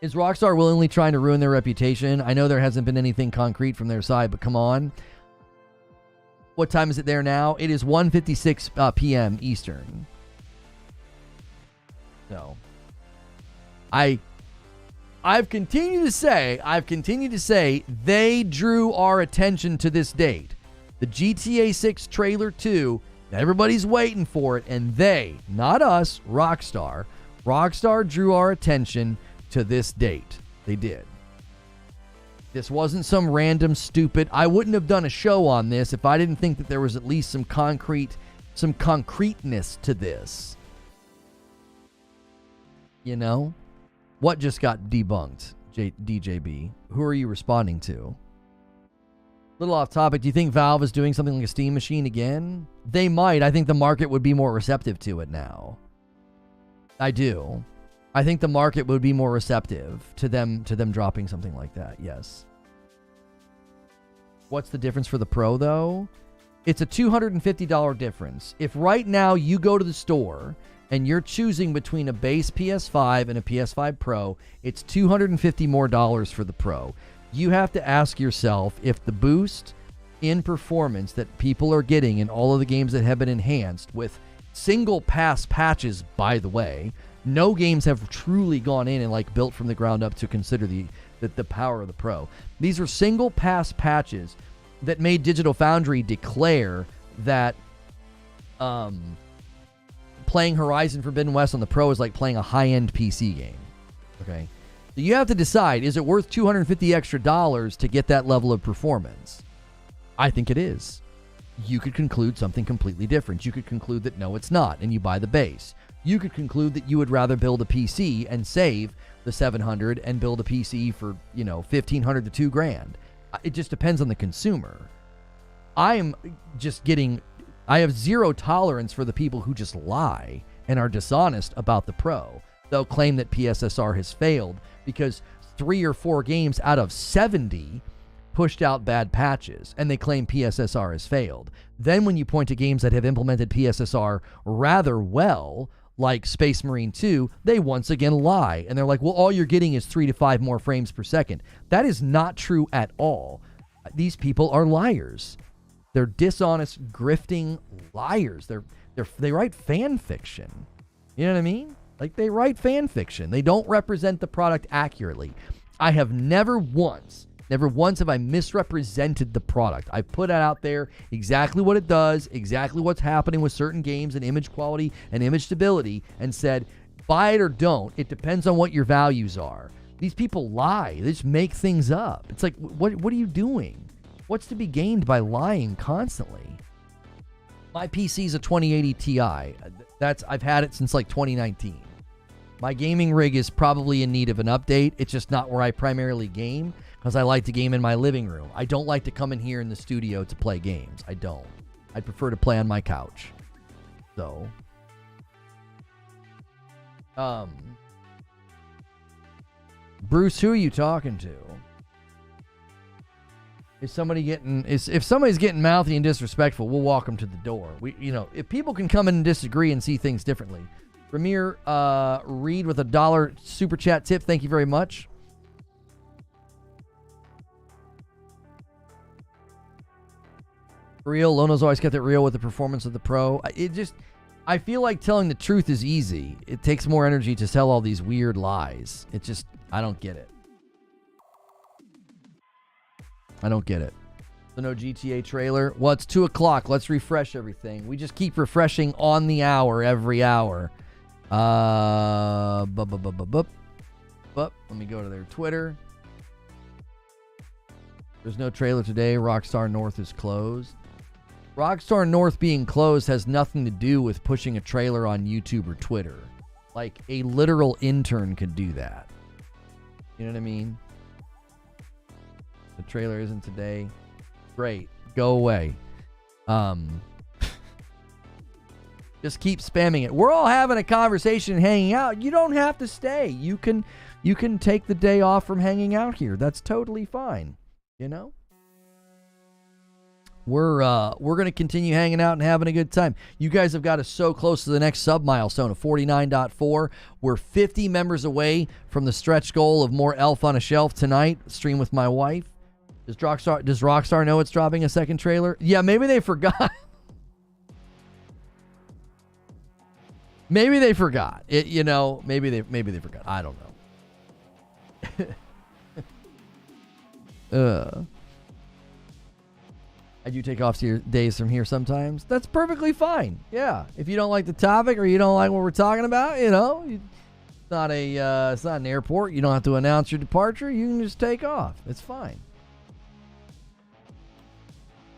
Is Rockstar willingly trying to ruin their reputation? I know there hasn't been anything concrete from their side, but come on. What time is it there now? It is 1:56 p.m. Eastern. So, I've continued to say they drew our attention to this date. The GTA 6 trailer 2, everybody's waiting for it, and they, not us, Rockstar drew our attention to this date. They did. This wasn't some random stupid. I wouldn't have done a show on this if I didn't think that there was at least some concreteness to this. You know? What just got debunked, DJB? Who are you responding to? Little off topic. Do you think Valve is doing something like a Steam machine again? They might. I think the market would be more receptive to it now. I do. I think the market would be more receptive to them dropping something like that. Yes. What's the difference for the Pro though? It's a $250 difference. If right now you go to the store and you're choosing between a base PS5 and a PS5 Pro, it's $250 more for the Pro. You have to ask yourself if the boost in performance that people are getting in all of the games that have been enhanced with single pass patches, by the way. No games have truly gone in and like built from the ground up to consider the power of the Pro. These are single pass patches that made Digital Foundry declare that playing Horizon Forbidden West on the Pro is like playing a high-end PC game. Okay, so you have to decide: is it worth $250 extra to get that level of performance? I think it is. You could conclude something completely different. You could conclude that no, it's not, and you buy the base. You could conclude that you would rather build a PC and save the $700 and build a PC for, $1,500 to $2,000. It just depends on the consumer. I have zero tolerance for the people who just lie and are dishonest about the Pro. They'll claim that PSSR has failed because 3 or 4 games out of 70 pushed out bad patches, and they claim PSSR has failed. Then when you point to games that have implemented PSSR rather well, like Space Marine 2, they once again lie. And they're like, well, all you're getting is 3 to 5 more frames per second. That is not true at all. These people are liars. They're dishonest, grifting liars. They write fan fiction. You know what I mean? Like, they write fan fiction. They don't represent the product accurately. I have never once have I misrepresented the product. I put it out there exactly what it does, exactly what's happening with certain games and image quality and image stability, and said, buy it or don't. It depends on what your values are. These people lie. They just make things up. It's like, what are you doing? What's to be gained by lying constantly? My PC's a 2080 Ti. I've had it since like 2019. My gaming rig is probably in need of an update. It's just not where I primarily game, because I like to game in my living room. I don't like to come in here in the studio to play games. I don't. I'd prefer to play on my couch. So, Bruce, who are you talking to? If somebody's getting mouthy and disrespectful, we'll walk them to the door. If people can come in and disagree and see things differently. Ramir Reed with $1 super chat tip. Thank you very much. Real. Lono's always kept it real with the performance of the Pro. I feel like telling the truth is easy. It takes more energy to tell all these weird lies. I don't get it. I don't get it. So no GTA trailer. Well, it's 2 o'clock. Let's refresh everything. We just keep refreshing on the hour every hour. Let me go to their Twitter. There's no trailer today. Rockstar North is closed. Rockstar North being closed has nothing to do with pushing a trailer on YouTube or Twitter. Like, a literal intern could do that. You know what I mean? The trailer isn't today. Great. Go away. Just keep spamming it. We're all having a conversation, hanging out. You don't have to stay. You can take the day off from hanging out here. That's totally fine. You know? We're going to continue hanging out and having a good time. You guys have got us so close to the next sub-milestone of 49.4. We're 50 members away from the stretch goal of more Elf on a Shelf tonight. Stream with my wife. Does Rockstar know it's dropping a second trailer? Yeah, maybe they forgot. Maybe they forgot. Maybe they forgot. I don't know. I do take off days from here sometimes. That's perfectly fine. Yeah. If you don't like the topic or you don't like what we're talking about, it's not an airport. You don't have to announce your departure. You can just take off. It's fine.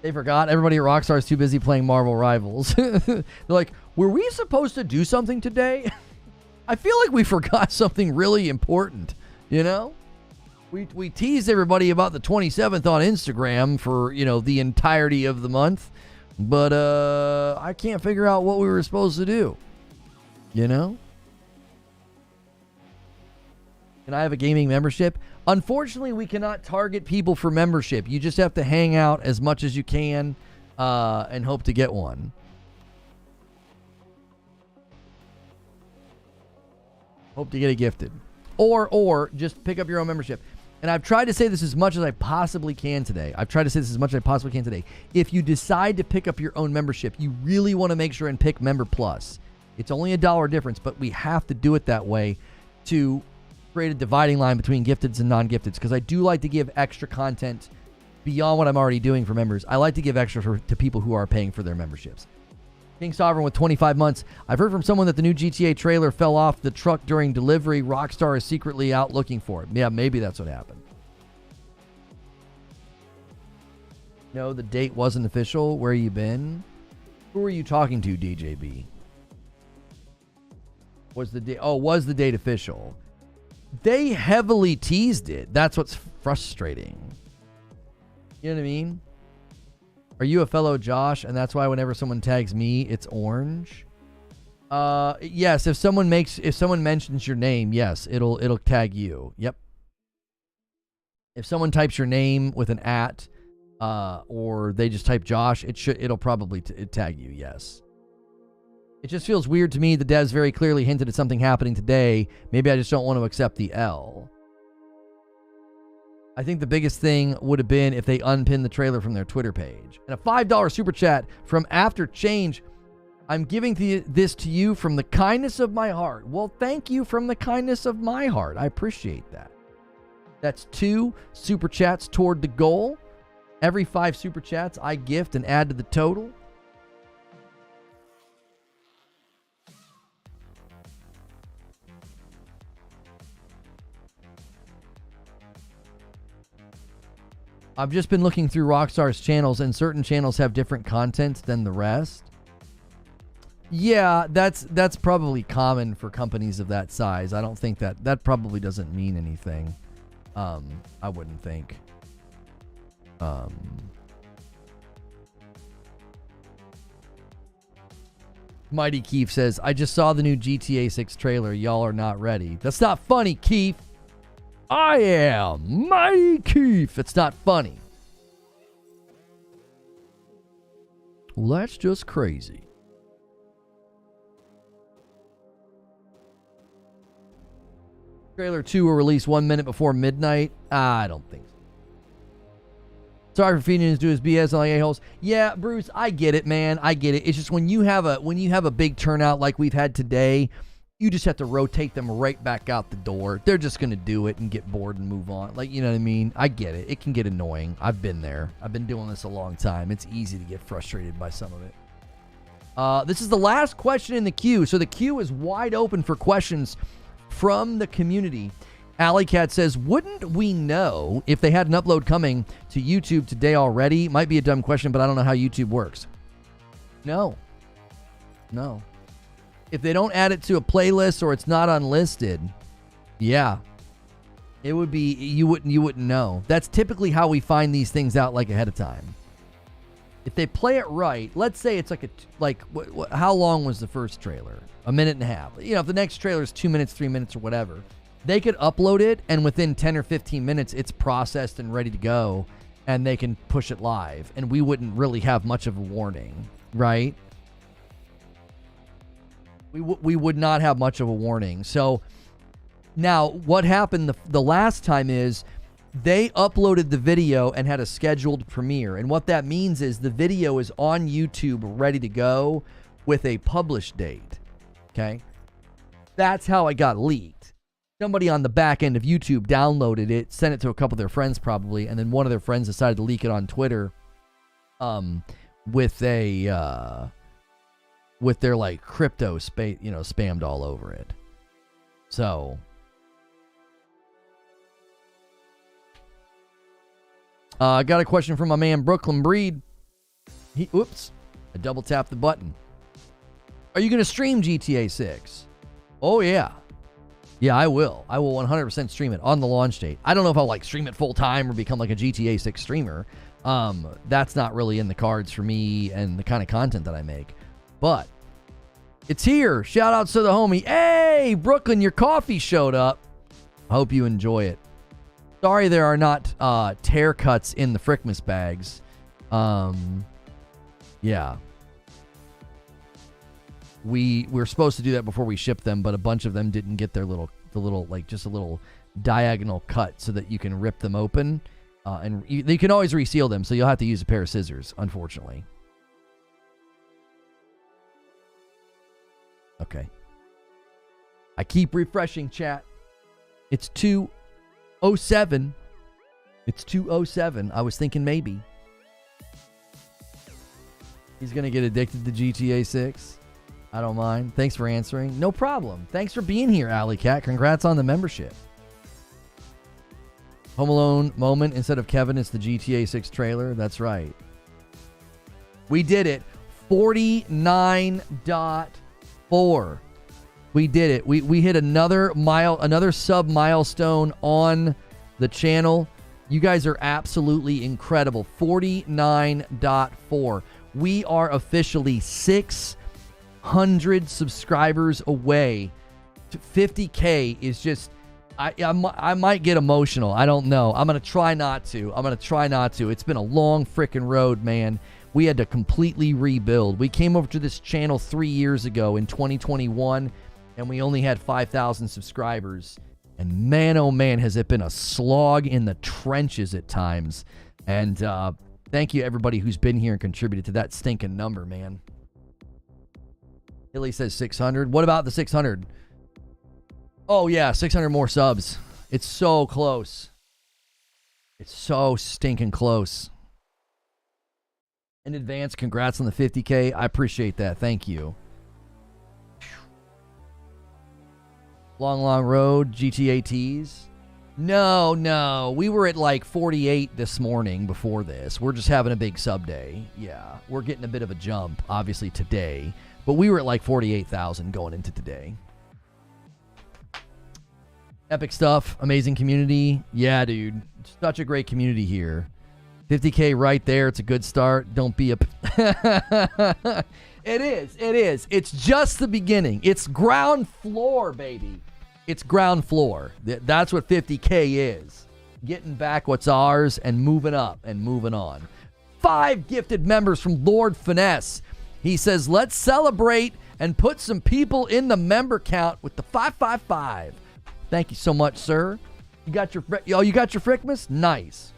They forgot. Everybody at Rockstar is too busy playing Marvel Rivals. They're like, were we supposed to do something today? I feel like we forgot something really important, We teased everybody about the 27th on Instagram for, the entirety of the month. But I can't figure out what we were supposed to do. Can I have a gaming membership? Unfortunately, we cannot target people for membership. You just have to hang out as much as you can and hope to get one. Hope to get it gifted. Or just pick up your own membership. And I've tried to say this as much as I possibly can today. If you decide to pick up your own membership, you really want to make sure and pick Member Plus. It's only $1 difference, but we have to do it that way to create a dividing line between gifteds and non-gifteds, because I do like to give extra content beyond what I'm already doing for members. I like to give extra to people who are paying for their memberships. King Sovereign with 25 months. I've heard from someone that the new GTA trailer fell off the truck during delivery. Rockstar is secretly out looking for it. Yeah, maybe that's what happened. No, the date wasn't official. Where you been? Who are you talking to, DJB? Was the date official? They heavily teased it. That's what's frustrating. You know what I mean? Are you a fellow Josh? And that's why whenever someone tags me, it's orange. Yes. If someone mentions your name, yes, it'll tag you. Yep. If someone types your name with an @ or they just type Josh, it'll probably tag you. Yes. It just feels weird to me. The devs very clearly hinted at something happening today. Maybe I just don't want to accept the L. I think the biggest thing would have been if they unpinned the trailer from their Twitter page. And a $5 super chat from After Change. I'm giving this to you from the kindness of my heart. Well, thank you from the kindness of my heart. I appreciate that. That's 2 super chats toward the goal. Every 5 super chats I gift and add to the total. I've just been looking through Rockstar's channels, and certain channels have different content than the rest. Yeah, that's probably common for companies of that size. I don't think that probably doesn't mean anything. I wouldn't think. Mighty Keith says, I just saw the new GTA 6 trailer. Y'all are not ready. That's not funny, Keith. I am Mighty Keith. It's not funny. Well, that's just crazy. Trailer 2 will release 1 minute before midnight. I don't think so. Sorry for feeding into his BS on the a-holes. Yeah, Bruce, I get it, man. I get it. It's just when you have a big turnout like we've had today, you just have to rotate them right back out the door. They're just going to do it and get bored and move on. Like, you know what I mean? I get it. It can get annoying. I've been there. I've been doing this a long time. It's easy to get frustrated by some of it. This is the last question in the queue. So the queue is wide open for questions from the community. Alleycat says, wouldn't we know if they had an upload coming to YouTube today already? Might be a dumb question, but I don't know how YouTube works. No. If they don't add it to a playlist or it's not unlisted, yeah. It would be, you wouldn't know. That's typically how we find these things out, like, ahead of time. If they play it right, let's say it's how long was the first trailer? A minute and a half. You know, if the next trailer is 2 minutes, 3 minutes, or whatever, they could upload it, and within 10 or 15 minutes, it's processed and ready to go, and they can push it live, and we wouldn't really have much of a warning, right? We would not have much of a warning. So now what happened the last time is they uploaded the video and had a scheduled premiere. And what that means is the video is on YouTube ready to go with a published date. Okay? That's how it got leaked. Somebody on the back end of YouTube downloaded it, sent it to a couple of their friends probably, and then one of their friends decided to leak it on Twitter with their like crypto spammed all over it. So I got a question from my man Brooklyn Breed. I double tapped the button. Are you going to stream GTA 6? Oh yeah. Yeah, I will. I will 100% stream it on the launch date. I don't know if I'll like stream it full time or become like a GTA 6 streamer. That's not really in the cards for me and the kind of content that I make. But it's here. Shout outs to the homie. Hey, Brooklyn, your coffee showed up. I hope you enjoy it. Sorry there are not tear cuts in the Frickmas bags. Yeah. We're supposed to do that before we ship them, but a bunch of them didn't get their just a little diagonal cut so that you can rip them open. And you can always reseal them, so you'll have to use a pair of scissors, unfortunately. Okay. I keep refreshing, chat. It's 2:07. It's 2:07. I was thinking maybe. He's going to get addicted to GTA 6. I don't mind. Thanks for answering. No problem. Thanks for being here, Alley Cat. Congrats on the membership. Home Alone moment. Instead of Kevin, it's the GTA 6 trailer. That's right. We did it. 49.4. We did it. We hit another sub milestone on the channel. You guys are absolutely incredible. 49.4. We are officially 600 subscribers away. 50K is just... I might get emotional. I don't know. I'm going to try not to. It's been a long freaking road, man. We had to completely rebuild. We came over to this channel 3 years ago in 2021, and we only had 5,000 subscribers. And man, oh man, has it been a slog in the trenches at times. And thank you, everybody who's been here and contributed to that stinking number, man. Hilly says 600. What about the 600? Oh, yeah, 600 more subs. It's so close. It's so stinking close. In advance, congrats on the 50K. I appreciate that. Thank you. Long road, GTA teas. No. We were at like 48 this morning before this. We're just having a big sub day. Yeah, we're getting a bit of a jump, obviously, today. But we were at like 48,000 going into today. Epic stuff. Amazing community. Yeah, dude. Such a great community here. 50K right there. It's a good start. Don't be a... It is. It's just the beginning. It's ground floor, baby. It's ground floor. That's what 50K is. Getting back what's ours and moving up and moving on. 5 gifted members from Lord Finesse. He says, let's celebrate and put some people in the member count with the 555. Thank you so much, sir. You got your Frickmas? Nice.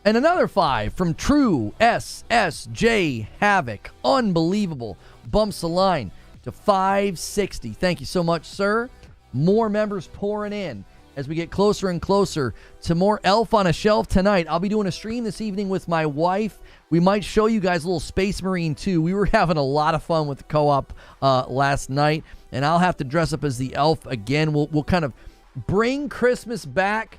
And another 5 from True SSJ Havoc. Unbelievable. Bumps the line to 560. Thank you so much, sir. More members pouring in as we get closer and closer to more Elf on a Shelf tonight. I'll be doing a stream this evening with my wife. We might show you guys a little Space Marine too. We were having a lot of fun with the co-op last night, and I'll have to dress up as the elf again. We'll kind of bring Christmas back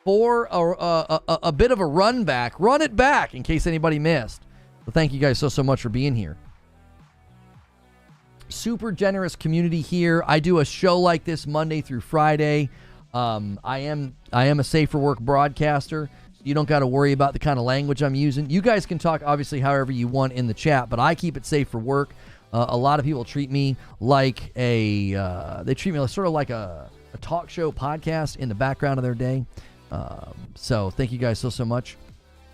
for a bit of a run it back in case anybody missed. But thank you guys so much for being here. super generous community here. I do a show like this Monday through Friday. I am a safe for work broadcaster. So you don't got to worry about the kind of language I'm using. You guys can talk obviously however you want in the chat, but I keep it safe for work. A lot of people treat me like they treat me sort of like a talk show podcast in the background of their day. So thank you guys so much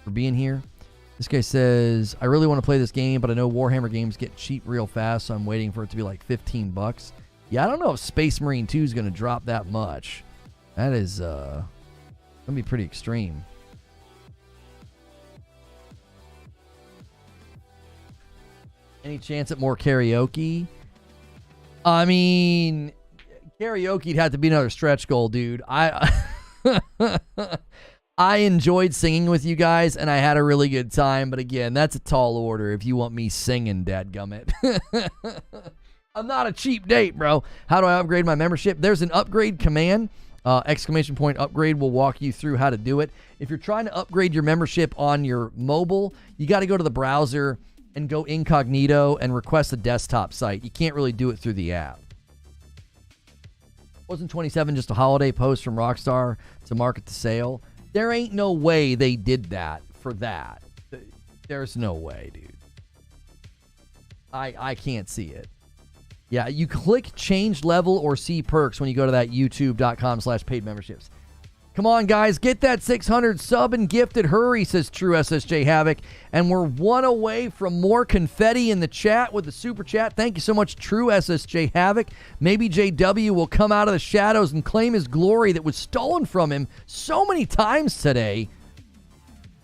for being here. This guy says, I really want to play this game, but I know Warhammer games get cheap real fast, so I'm waiting for it to be like $15. Yeah, I don't know if Space Marine 2 is going to drop that much. That is going to be pretty extreme. Any chance at more karaoke? I mean, karaoke'd have to be another stretch goal, dude. I enjoyed singing with you guys, and I had a really good time. But again, that's a tall order if you want me singing, dadgummit. I'm not a cheap date, bro. How do I upgrade my membership? There's an upgrade command. Exclamation point upgrade will walk you through how to do it. If you're trying to upgrade your membership on your mobile, you got to go to the browser and go incognito and request the desktop site. You can't really do it through the app. Wasn't 27 just a holiday post from Rockstar to market the sale? There ain't no way they did that for that. There's no way, dude. I can't see it. Yeah, you click change level or see perks when you go to that youtube.com/paid memberships. Come on, guys, get that 600 sub and gifted. Hurry, says True SSJ Havoc. And we're one away from more confetti in the chat with the super chat. Thank you so much, True SSJ Havoc. Maybe JW will come out of the shadows and claim his glory that was stolen from him so many times today.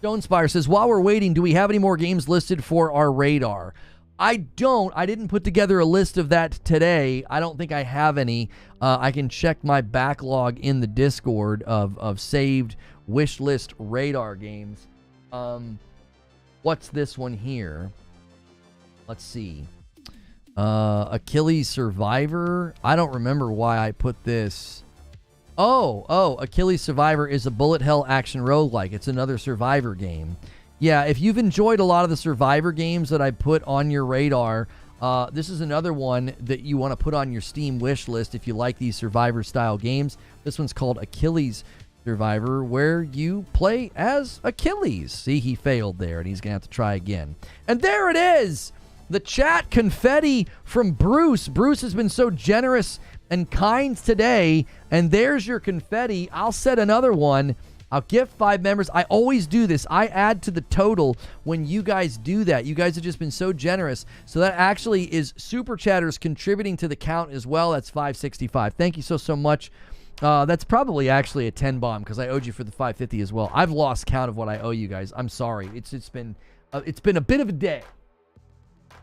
Stonespire says, while we're waiting, do we have any more games listed for our radar? I don't. I didn't put together a list of that today. I don't think I have any. I can check my backlog in the Discord of saved wish list radar games. What's this one here? Let's see. Achilles Survivor. I don't remember why I put this. Oh, Achilles Survivor is a bullet hell action roguelike. It's another Survivor game. Yeah, if you've enjoyed a lot of the Survivor games that I put on your radar, this is another one that you want to put on your Steam wish list if you like these Survivor-style games. This one's called Achilles Survivor, where you play as Achilles. See, he failed there, and he's going to have to try again. And there it is! The chat confetti from Bruce. Bruce has been so generous and kind today, and there's your confetti. I'll set another one. I'll gift 5 members. I always do this. I add to the total when you guys do that. You guys have just been so generous. So that actually is Super Chatters contributing to the count as well. That's 565. Thank you so much. That's probably actually a 10 bomb because I owed you for the 550 as well. I've lost count of what I owe you guys. I'm sorry. It's been a bit of a day.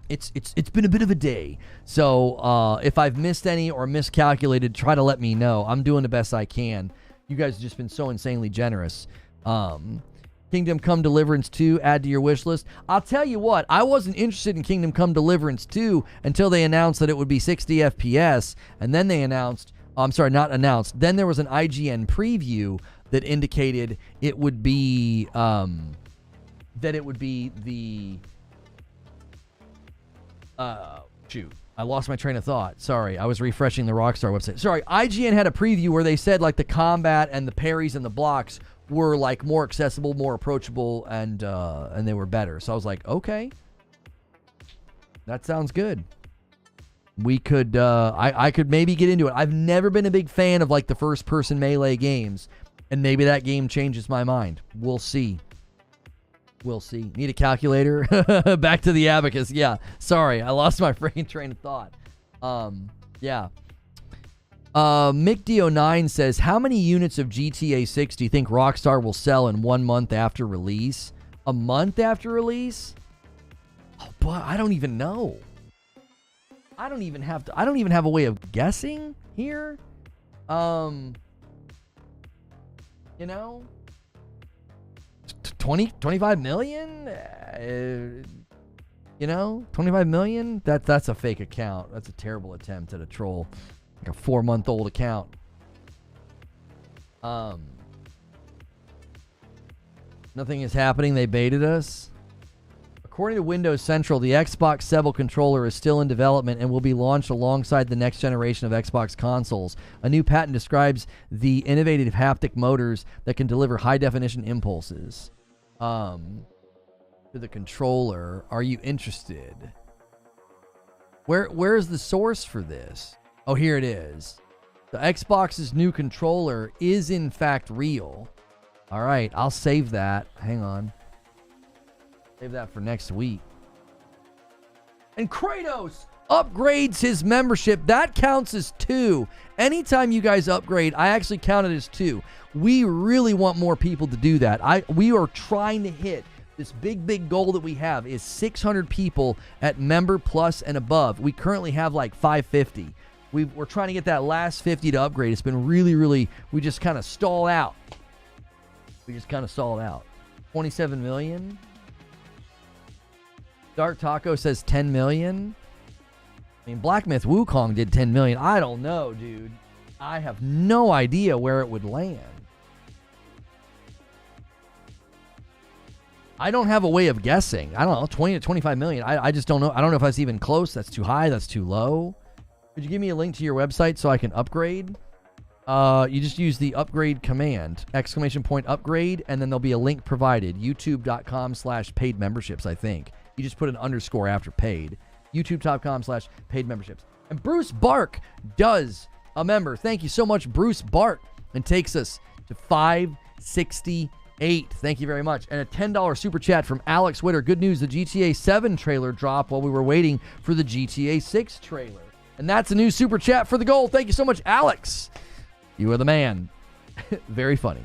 It's been a bit of a day. So if I've missed any or miscalculated, try to let me know. I'm doing the best I can. You guys have just been so insanely generous. Kingdom Come Deliverance 2, add to your wish list. I'll tell you what, I wasn't interested in Kingdom Come Deliverance 2 until they announced that it would be 60 FPS. And then they announced, not announced. Then there was an IGN preview that indicated it would be, shoot. I lost my train of thought. Sorry, I was refreshing the Rockstar website. Sorry, IGN had a preview where they said like the combat and the parries and the blocks were like more accessible, more approachable, and they were better. So I was like, okay, that sounds good. We could, I could maybe get into it. I've never been a big fan of like the first-person melee games, and maybe that game changes my mind. We'll see. We'll see. Need a calculator? Back to the abacus. Yeah. Sorry, I lost my freaking train of thought. Yeah. MickD09 says, how many units of GTA 6 do you think Rockstar will sell in 1 month after release? A month after release? Oh, but I don't even know. I don't even have a way of guessing here. You know? 25 million? You know, 25 million? That's a fake account. That's a terrible attempt at a troll. Like a 4-month-old account. Nothing is happening. They baited us. According to Windows Central, the Xbox 7 controller is still in development and will be launched alongside the next generation of Xbox consoles. A new patent describes the innovative haptic motors that can deliver high-definition impulses to the controller. Are you interested? Where's the source for this? Oh, here it is. The Xbox's new controller is in fact real. All right, I'll save that. Hang on. Save that for next week. And Kratos upgrades his membership. That counts as 2. Anytime you guys upgrade, I actually count it as 2. We really want more people to do that. We are trying to hit this big goal that we have is 600 people at Member Plus and above. We currently have like 550. We're trying to get that last 50 to upgrade. It's been really, we just kind of stall out. 27 million. Dark Taco says 10 million. I mean, Black Myth Wukong did 10 million. I don't know, dude. I have no idea where it would land. I don't have a way of guessing. I don't know, 20 to 25 million. I just don't know. I don't know if that's even close. That's too high. That's too low. Could you give me a link to your website so I can upgrade? You just use the upgrade command, ! upgrade, and then there'll be a link provided. YouTube.com/paid memberships, I think. You just put an underscore after paid. YouTube.com/paid memberships. And Bruce Bark does a member. Thank you so much, Bruce Bark. And takes us to 568. Thank you very much. And a $10 super chat from Alex Witter. Good news, the GTA 7 trailer dropped while we were waiting for the GTA 6 trailer. And that's a new super chat for the goal. Thank you so much, Alex. You are the man. Very funny.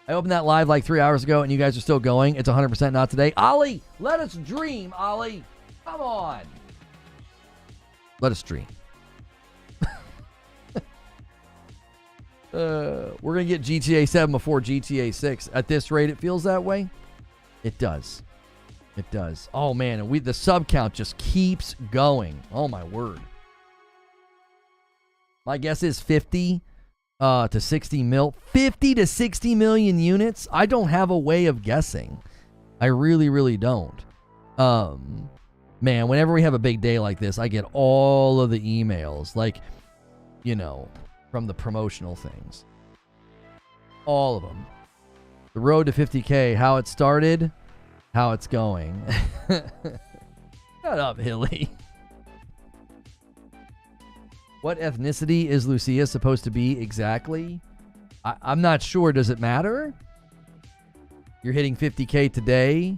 I opened that live like 3 hours ago, and you guys are still going. It's 100% not today. Ollie, let us dream, Ollie. Come on. Let us dream. We're going to get GTA 7 before GTA 6. At this rate, it feels that way. It does. It does. Oh, man. And the sub count just keeps going. Oh, my word. My guess is 50 to 60 mil. 50 to 60 million units. I don't have a way of guessing. I really don't. Man, whenever we have a big day like this, I get all of the emails. Like, you know, from the promotional things. All of them. The road to 50K. How it started. How it's going. Shut up, Hilly. What ethnicity is Lucia supposed to be exactly? I'm not sure. Does it matter? You're hitting 50K today.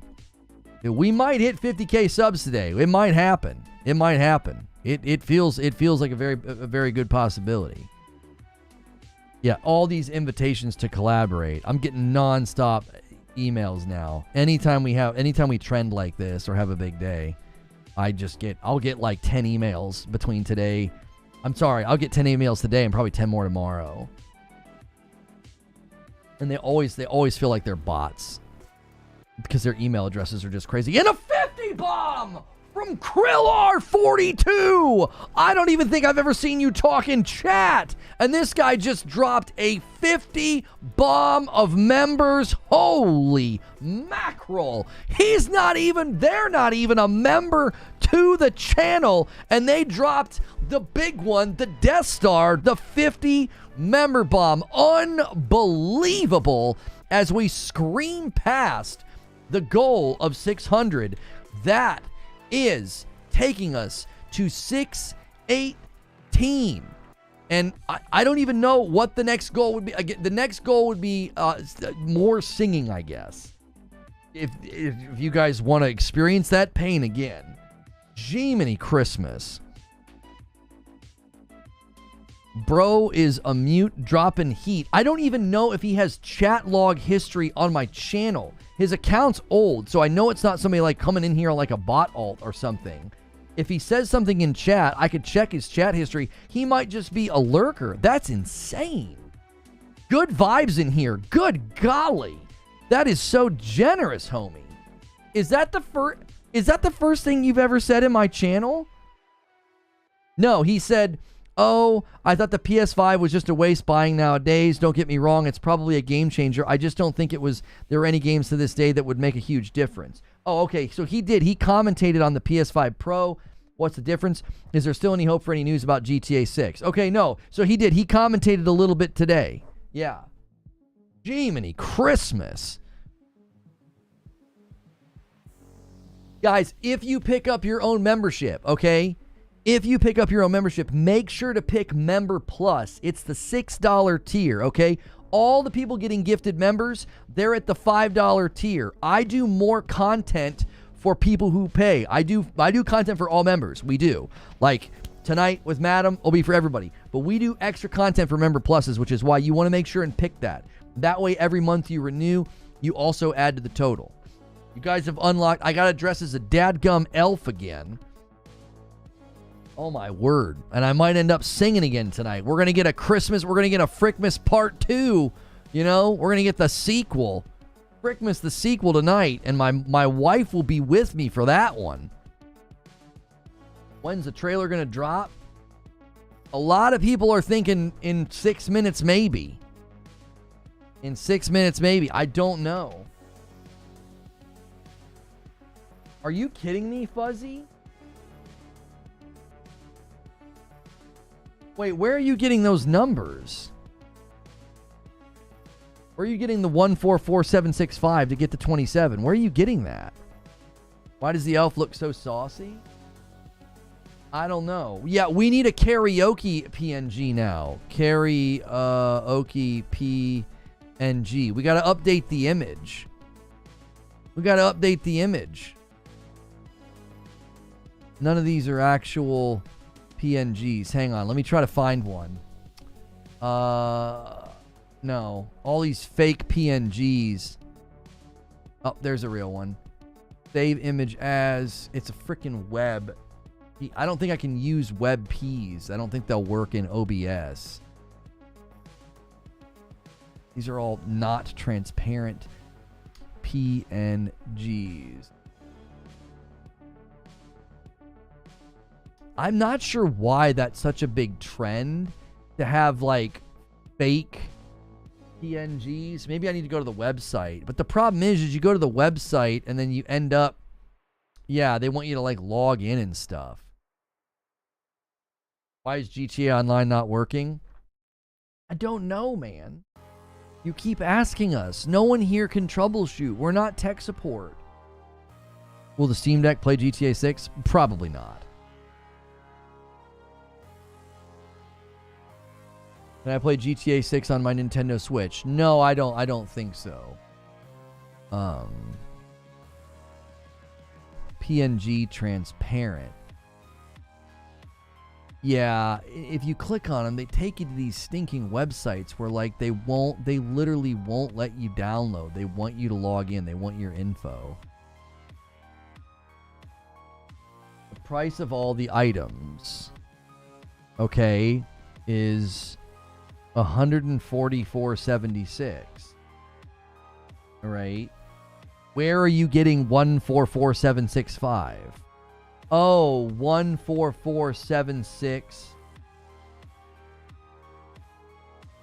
We might hit 50K subs today. It might happen. It might happen. It feels like a very good possibility. Yeah, all these invitations to collaborate. I'm getting nonstop emails now. Anytime we trend like this or have a big day, I'll get like 10 emails between today. I'm sorry, I'll get 10 emails today and probably 10 more tomorrow. And they always feel like they're bots because their email addresses are just crazy. And a 50 bomb from Krillar42. I don't even think I've ever seen you talk in chat. And this guy just dropped a 50 bomb of members. Holy mackerel. They're not even a member to the channel. And they dropped the big one, the Death Star, the 50 member bomb. Unbelievable. As we scream past the goal of 600, that is taking us to 618. And I don't even know what the next goal would be. Again, the next goal would be more singing, I guess. If you guys want to experience that pain again. Jiminy Christmas. Bro is a mute dropping heat. I don't even know if he has chat log history on my channel. His account's old, so I know it's not somebody like coming in here like a bot alt or something. If he says something in chat, I could check his chat history. He might just be a lurker. That's insane. Good vibes in here. Good golly. That is so generous, homie. Is that the first thing you've ever said in my channel? No, he said, "Oh, I thought the PS5 was just a waste buying nowadays. Don't get me wrong, it's probably a game changer. I just don't think there were any games to this day that would make a huge difference." Oh, okay. So he did. He commentated on the PS5 Pro. What's the difference? Is there still any hope for any news about GTA 6? Okay, no. So he did. He commentated a little bit today. Yeah. Jiminy Christmas. Guys, if you pick up your own membership, okay? If you pick up your own membership, make sure to pick Member Plus. It's the $6 tier, okay? All the people getting gifted members, they're at the $5 tier. I do more content for people who pay. I do content for all members. We do. Like tonight with Madam will be for everybody. But we do extra content for Member Pluses, which is why you want to make sure and pick that. That way, every month you renew, you also add to the total. You guys have unlocked. I got to dress as a dadgum elf again. Oh, my word. And I might end up singing again tonight. We're going to get a Christmas. We're going to get a Frickmas Part 2. You know, we're going to get the sequel. Frickmas, the sequel tonight. And my wife will be with me for that one. When's the trailer going to drop? A lot of people are thinking in 6 minutes, maybe. In 6 minutes, maybe. I don't know. Are you kidding me, Fuzzy? Wait, where are you getting those numbers? Where are you getting the 144765 to get to 27? Where are you getting that? Why does the elf look so saucy? I don't know. Yeah, we need a karaoke PNG now. Karaoke PNG. We got to update the image. None of these are actual PNGs. Hang on. Let me try to find one. No. All these fake PNGs. Oh, there's a real one. Save image as. It's a freaking web. I don't think I can use WebPs. I don't think they'll work in OBS. These are all not transparent PNGs. I'm not sure why that's such a big trend to have like fake PNGs. Maybe I need to go to the website. But the problem is you go to the website and then you end up, yeah, they want you to like log in and stuff. Why is GTA Online not working? I don't know, man. You keep asking us. No one here can troubleshoot. We're not tech support. Will the Steam Deck play GTA 6? Probably not. Can I play GTA 6 on my Nintendo Switch? No, I don't think so. PNG transparent. Yeah, if you click on them, they take you to these stinking websites where like they literally won't let you download. They want you to log in. They want your info. The price of all the items, okay, is $144.76. All right. Where are you getting 144.765? Oh, 144.76.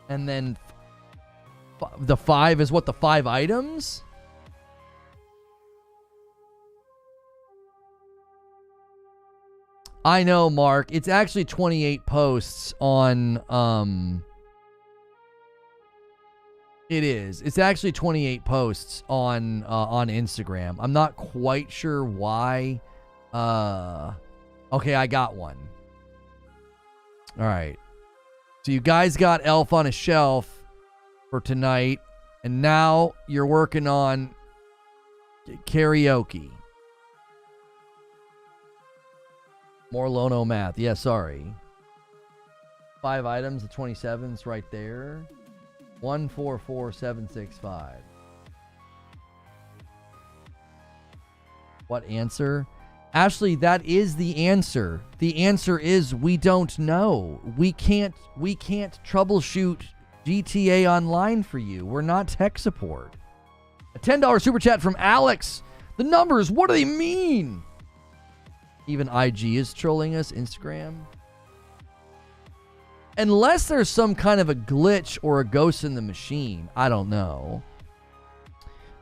And then the 5 is what, the 5 items? I know, Mark. It's actually 28 posts on it is. It's actually 28 posts on Instagram. I'm not quite sure why. Okay, I got one. All right. So you guys got Elf on a Shelf for tonight, and now you're working on karaoke. More Lono math. Yeah, sorry. 5 items, the 27's right there. 144.765. What answer? Ashley, that is the answer. The answer is we don't know. We can't troubleshoot GTA Online for you. We're not tech support. A $10 super chat from Alex. The numbers, what do they mean? Even IG is trolling us, Instagram. Unless there's some kind of a glitch or a ghost in the machine. I don't know.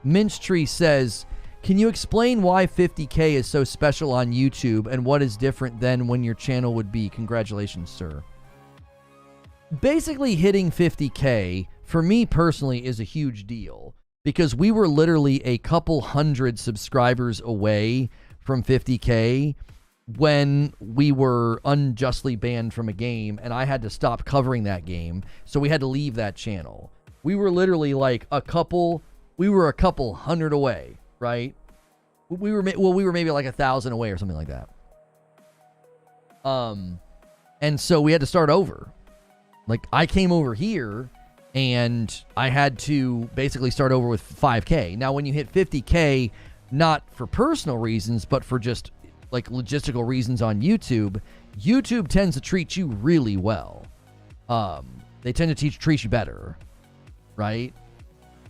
Minch Tree says, Can you explain why 50K is so special on YouTube and what is different than when your channel would be? Congratulations, sir. Basically, hitting 50K, for me personally, is a huge deal because we were literally a couple hundred subscribers away from 50K when we were unjustly banned from a game and I had to stop covering that game, so we had to leave that channel. We were literally like a couple hundred away, right? We were maybe like 1,000 away or something like that. And so we had to start over. Like, I came over here and I had to basically start over with 5K. Now, when you hit 50K, not for personal reasons, but for just like logistical reasons on YouTube, YouTube tends to treat you really well. They tend to treat you better, right?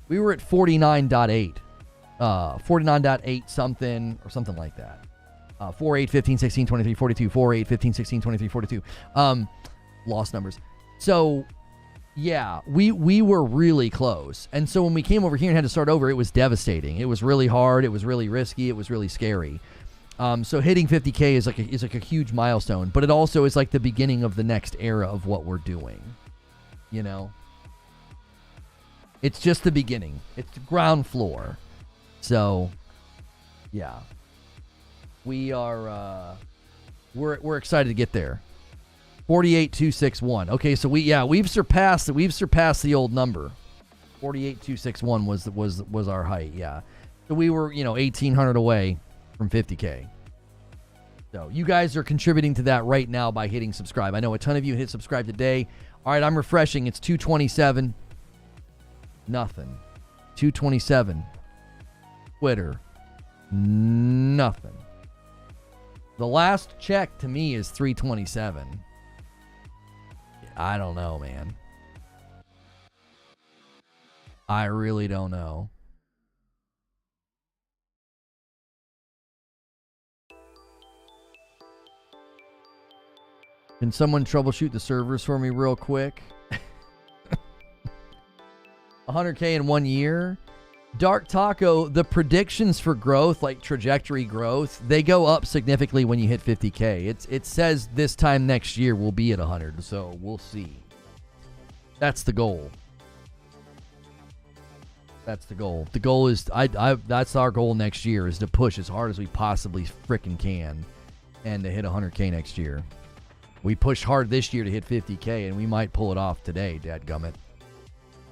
We were at 49.8. 49.8 something or something like that. 4, 8, 15, 16, 23, 42. 4, 8, 15, 16, 23, 42. Lost numbers. So, yeah, we were really close. And so when we came over here and had to start over, it was devastating. It was really hard. It was really risky. It was really scary. So hitting 50K is like a huge milestone, but it also is like the beginning of the next era of what we're doing. You know? It's just the beginning. It's the ground floor. So, yeah. We are we're excited to get there. 48,261. Okay, so we've surpassed the old number. 48,261 was our height, yeah. So we were, 1,800 away from 50K. So you guys are contributing to that right now by hitting subscribe. I know a ton of you hit subscribe today. All right, I'm refreshing. It's 227. Nothing. 227. Twitter. Nothing. The last check to me is 327. I don't know, man. I really don't know. Can someone troubleshoot the servers for me real quick? 100K in 1 year? Dark Taco, the predictions for growth, like trajectory growth, they go up significantly when you hit 50K. It says this time next year we'll be at 100, so we'll see. That's the goal. That's the goal. The goal is, that's our goal next year, is to push as hard as we possibly frickin' can and to hit 100K next year. We pushed hard this year to hit 50K, and we might pull it off today, dadgummit.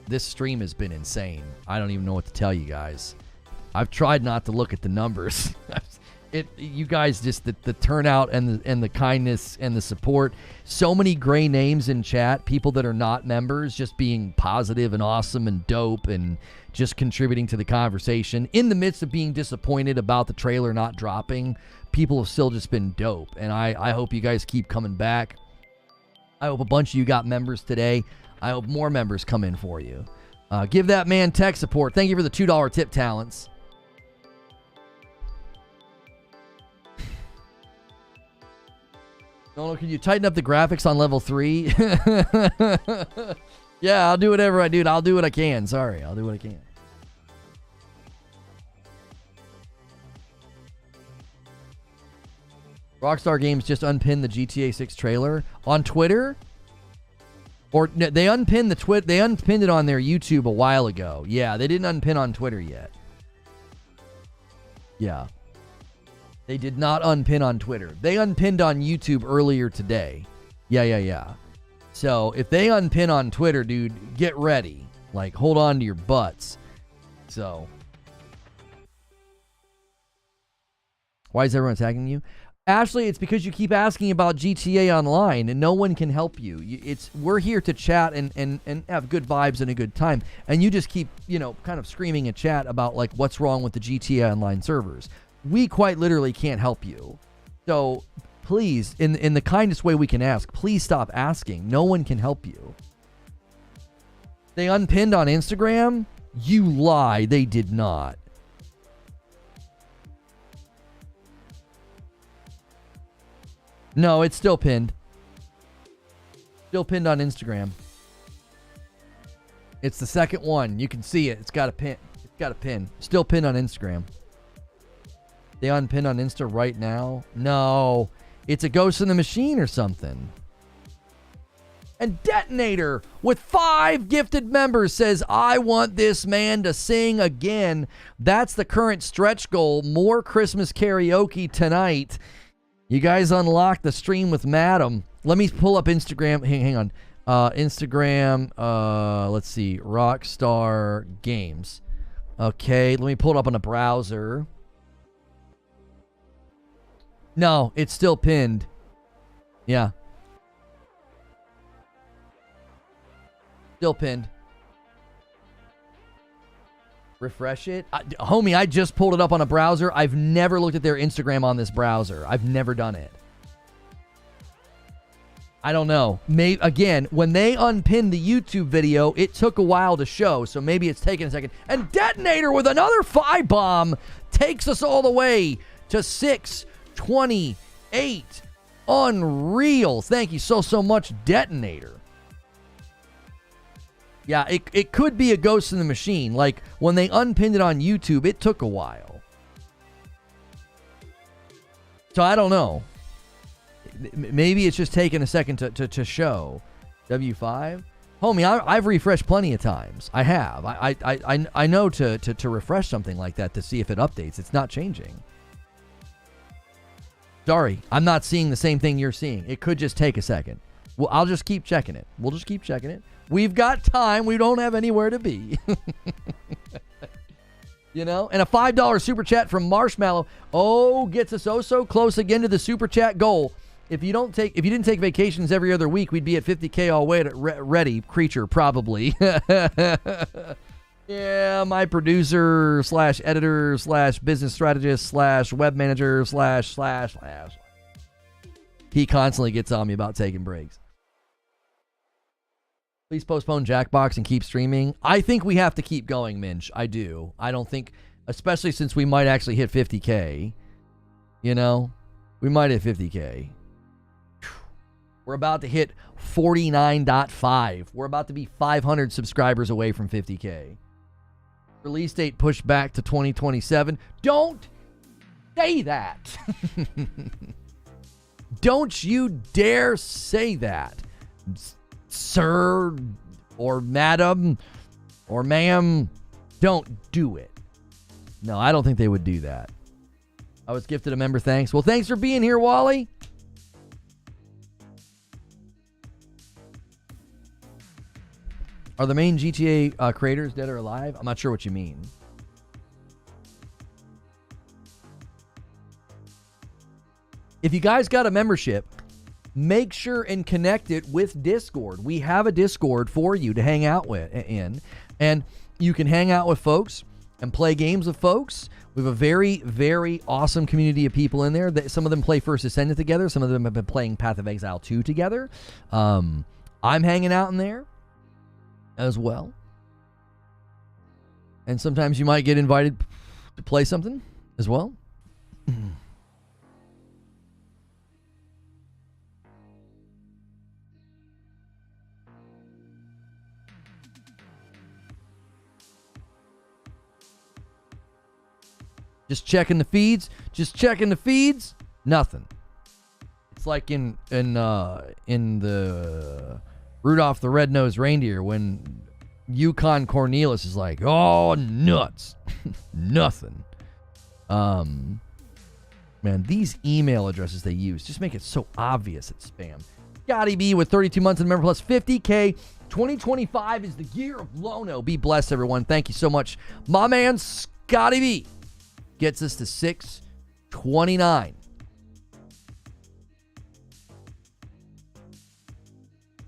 This stream has been insane. I don't even know what to tell you guys. I've tried not to look at the numbers. You guys, just the turnout and the kindness and the support. So many gray names in chat. People that are not members, just being positive and awesome and dope and just contributing to the conversation. In the midst of being disappointed about the trailer not dropping, people have still just been dope. And I hope you guys keep coming back. I hope a bunch of you got members today. I hope more members come in for you. Give that man tech support. Thank you for the $2 tip, Talents. No, can you tighten up the graphics on level 3? Yeah, I'll do whatever I do. I'll do what I can. Sorry, I'll do what I can. Rockstar Games just unpinned the GTA 6 trailer on Twitter. Or no, they unpinned they unpinned it on their YouTube a while ago. Yeah, they didn't unpin on Twitter yet. Yeah. They did not unpin on Twitter. They unpinned on YouTube earlier today. Yeah. So, if they unpin on Twitter, dude, get ready. Like, hold on to your butts. So. Why is everyone attacking you? Ashley, it's because you keep asking about GTA Online and no one can help you. We're here to chat and have good vibes and a good time. And you just keep, kind of screaming in chat about like what's wrong with the GTA Online servers. We quite literally can't help you. So please, in the kindest way we can ask, please stop asking. No one can help you. They unpinned on Instagram? You lie, they did not. No, it's still pinned. Still pinned on Instagram. It's the second one. You can see it. It's got a pin. It's got a pin. Still pinned on Instagram. They unpin on Insta right now? No. It's a ghost in the machine or something. And Detonator, with 5 gifted members, says, I want this man to sing again. That's the current stretch goal. More Christmas karaoke tonight. You guys unlock the stream with Madam. Let me pull up Instagram. Hang on. Instagram, let's see. Rockstar Games. Okay, let me pull it up on the browser. No, it's still pinned. Yeah. Still pinned. Refresh it. Homie, I just pulled it up on a browser. I've never looked at their Instagram on this browser. I've never done it. I don't know. Maybe, again, when they unpinned the YouTube video, it took a while to show, so maybe it's taking a second. And Detonator with another 5 bomb takes us all the way to 628. Unreal. Thank you so much, Detonator. Yeah, it could be a ghost in the machine. Like, when they unpinned it on YouTube, it took a while. So, I don't know. Maybe it's just taking a second to show. W5? Homie, I've refreshed plenty of times. I have. I know to refresh something like that to see if it updates. It's not changing. Sorry, I'm not seeing the same thing you're seeing. It could just take a second. Well, I'll just keep checking it. We'll just keep checking it. We've got time. We don't have anywhere to be. You know? And a $5 super chat from Marshmallow. Oh, gets us so close again to the super chat goal. If you didn't take vacations every other week, we'd be at 50K all way ready. Creature, probably. Yeah, my producer / editor / business strategist / web manager / He constantly gets on me about taking breaks. Please postpone Jackbox and keep streaming. I think we have to keep going, Minch. I do. I don't think, especially since we might actually hit 50K. You know? We might hit 50K. We're about to hit 49.5. We're about to be 500 subscribers away from 50K. Release date pushed back to 2027. Don't say that. Don't you dare say that. Sir or madam or ma'am, don't do it. No, I don't think they would do that. I was gifted a member, thanks. Well, thanks for being here, Wally. Are the main GTA creators dead or alive? I'm not sure what you mean. If you guys got a membership, make sure and connect it with Discord. We have a Discord for you to hang out in. And you can hang out with folks and play games with folks. We have a very, very awesome community of people in there. Some of them play First Ascendant together. Some of them have been playing Path of Exile 2 together. I'm hanging out in there as well. And sometimes you might get invited to play something as well. Just checking the feeds. Just checking the feeds. Nothing. It's like in the Rudolph the Red-Nosed Reindeer when Yukon Cornelius is like, oh, nuts. Nothing. Man, these email addresses they use just make it so obvious it's spam. Scotty B with 32 months in member plus 50K. 2025 is the year of Lono. Be blessed, everyone. Thank you so much. My man, Scotty B, gets us to 629.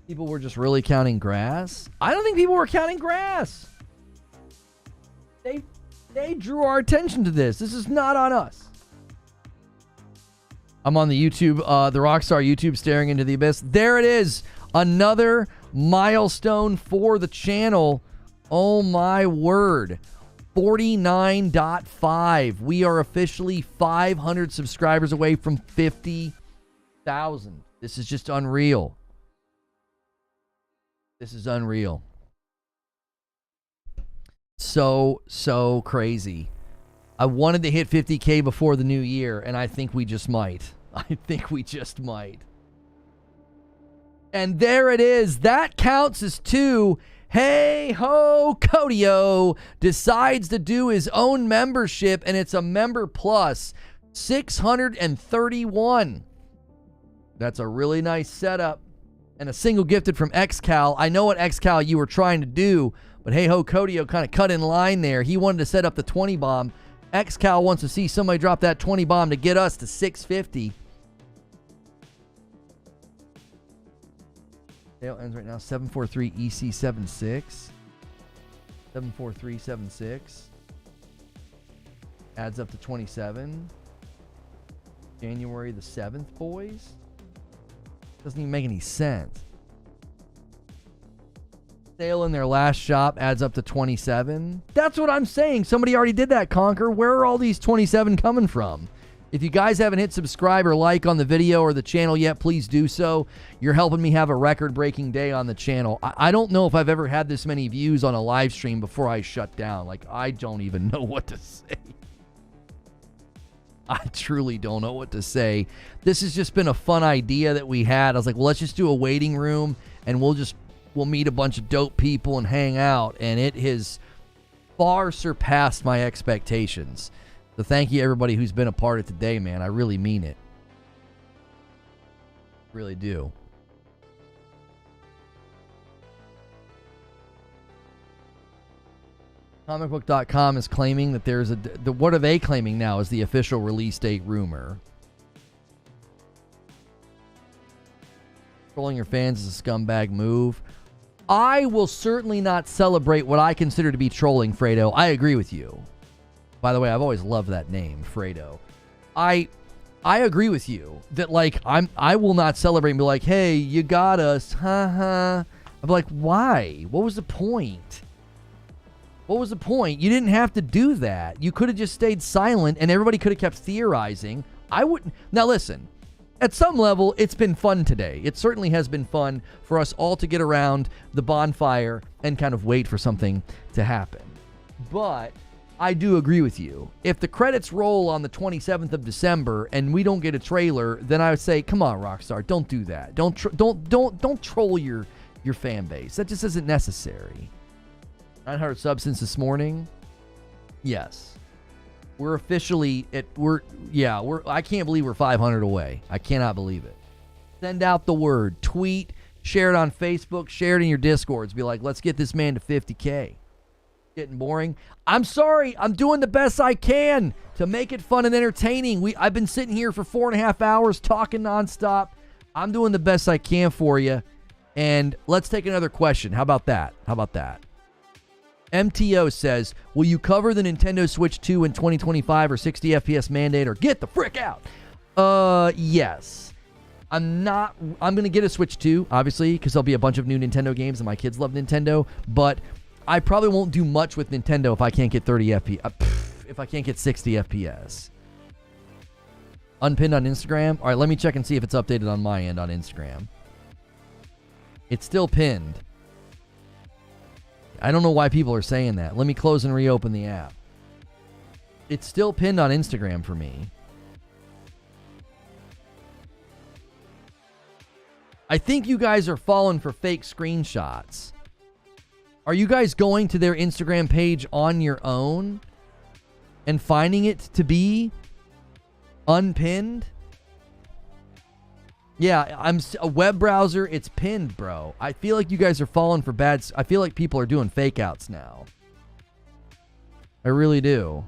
People were just really counting grass. I don't think people were counting grass. They drew our attention to this. This is not on us. I'm on the YouTube, the Rockstar YouTube, staring into the abyss. There it is. Another milestone for the channel. Oh my word. 49.5. We are officially 500 subscribers away from 50,000. This is just unreal. This is unreal. So crazy. I wanted to hit 50K before the new year, and I think we just might. I think we just might. And there it is. That counts as 2. Hey ho, Codio decides to do his own membership, and it's a member plus 631. That's a really nice setup. And a single gifted from XCal. I know what XCal you were trying to do, but hey ho, Codio kind of cut in line there. He wanted to set up the 20 bomb. XCal wants to see somebody drop that 20 bomb to get us to 650. Sale ends right now, 743 EC76. 74376. Adds up to 27. January the 7th, boys. Doesn't even make any sense. Sale in their last shop adds up to 27. That's what I'm saying. Somebody already did that, Conquer. Where are all these 27 coming from? If you guys haven't hit subscribe or like on the video or the channel yet, please do so. You're helping me have a record-breaking day on the channel. I don't know if I've ever had this many views on a live stream before I shut down. Like, I don't even know what to say. I truly don't know what to say. This has just been a fun idea that we had. I was like, well, let's just do a waiting room, and we'll meet a bunch of dope people and hang out. And it has far surpassed my expectations. So thank you, everybody who's been a part of today, man. I really mean it. Really do. Comicbook.com is claiming that there's what are they claiming now is the official release date rumor? Trolling your fans is a scumbag move. I will certainly not celebrate what I consider to be trolling, Fredo. I agree with you. By the way, I've always loved that name, Fredo. I agree with you that, like, I will not celebrate and be like, hey, you got us, haha. I'm like, why? What was the point? What was the point? You didn't have to do that. You could have just stayed silent and everybody could have kept theorizing. I wouldn't. Now listen, at some level, it's been fun today. It certainly has been fun for us all to get around the bonfire and kind of wait for something to happen. But I do agree with you. If the credits roll on the 27th of December and we don't get a trailer, then I would say, come on, Rockstar, don't do that. Don't troll your fan base. That just isn't necessary. 900 subs since this morning. Yes. We're officially I can't believe we're 500 away. I cannot believe it. Send out the word, tweet, share it on Facebook, share it in your Discords. Be like, let's get this man to 50K. Getting boring. I'm sorry. I'm doing the best I can to make it fun and entertaining. I've been sitting here for 4.5 hours talking nonstop. I'm doing the best I can for you. And let's take another question. How about that? MTO says, will you cover the Nintendo Switch 2 in 2025 or 60 FPS mandate or get the frick out? Yes. I'm going to get a Switch 2, obviously, because there'll be a bunch of new Nintendo games and my kids love Nintendo, but I probably won't do much with Nintendo if I can't get 30 FPS, if I can't get 60 FPS. Unpinned on Instagram? All right, let me check and see if it's updated on my end on Instagram. It's still pinned. I don't know why people are saying that. Let me close and reopen the app. It's still pinned on Instagram for me. I think you guys are falling for fake screenshots. Are you guys going to their Instagram page on your own and finding it to be unpinned? Yeah, I'm a web browser. It's pinned, bro. I feel like you guys are falling for I feel like people are doing fake outs now. I really do.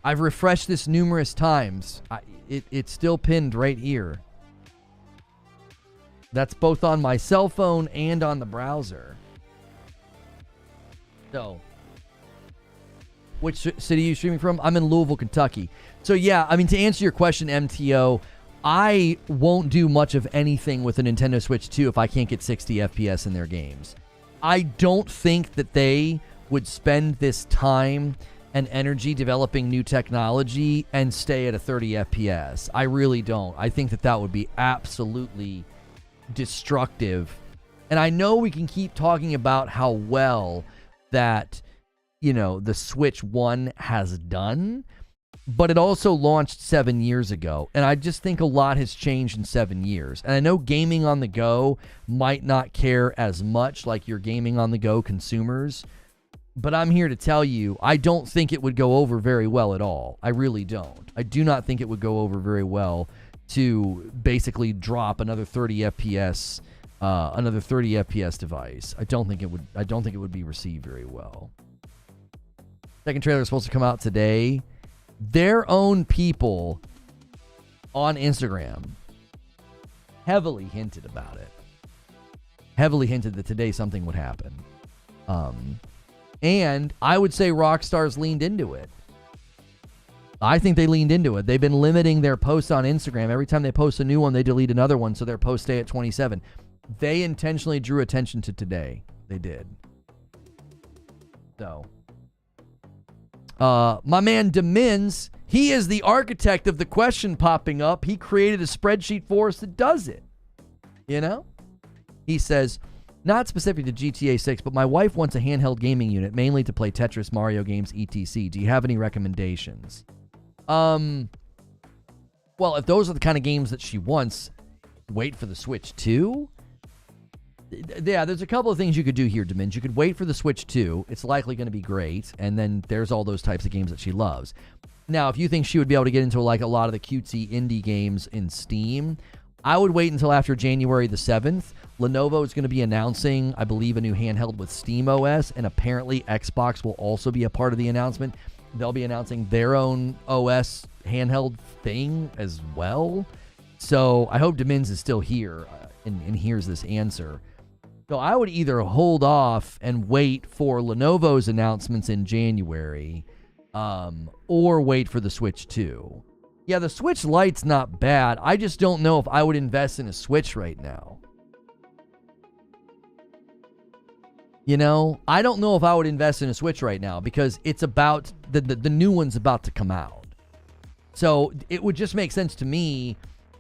I've refreshed this numerous times. It's still pinned right here. That's both on my cell phone and on the browser. So, which city are you streaming from? I'm in Louisville, Kentucky. So yeah, I mean, to answer your question, MTO, I won't do much of anything with a Nintendo Switch 2 if I can't get 60 FPS in their games. I don't think that they would spend this time and energy developing new technology and stay at a 30 FPS. I really don't. I think that would be absolutely destructive. And I know we can keep talking about how well that the Switch 1 has done, but it also launched 7 years ago. And I just think a lot has changed in 7 years. And I know gaming on the go might not care as much like your gaming on the go consumers, but I'm here to tell you, I don't think it would go over very well at all. I really don't. I do not think it would go over very well to basically drop another 30 FPS device. I don't think it would be received very well. Second trailer is supposed to come out today. Their own people on Instagram heavily hinted about it. Heavily hinted that today something would happen. And I would say Rockstar's leaned into it. I think they leaned into it. They've been limiting their posts on Instagram. Every time they post a new one, they delete another one, so their posts stay at 27. They intentionally drew attention to today. They did. So, my man Demins, he is the architect of the question popping up. He created a spreadsheet for us that does it. He says, not specific to GTA 6, but my wife wants a handheld gaming unit, mainly to play Tetris, Mario games, etc. Do you have any recommendations? Well, if those are the kind of games that she wants, wait for the Switch 2. Yeah, there's a couple of things you could do here, Dimins. You could wait for the Switch 2. It's likely going to be great. And then there's all those types of games that she loves. Now, if you think she would be able to get into like a lot of the cutesy indie games in Steam, I would wait until after January the 7th. Lenovo is going to be announcing, I believe, a new handheld with Steam OS, and apparently Xbox will also be a part of the announcement. They'll be announcing their own OS handheld thing as well. So I hope Demins is still here and hears this answer. So I would either hold off and wait for Lenovo's announcements in January, or wait for the Switch 2. Yeah, the Switch Lite's not bad. I just don't know if I would invest in a Switch right now. I don't know if I would invest in a Switch right now because it's about, the new one's about to come out. So it would just make sense to me.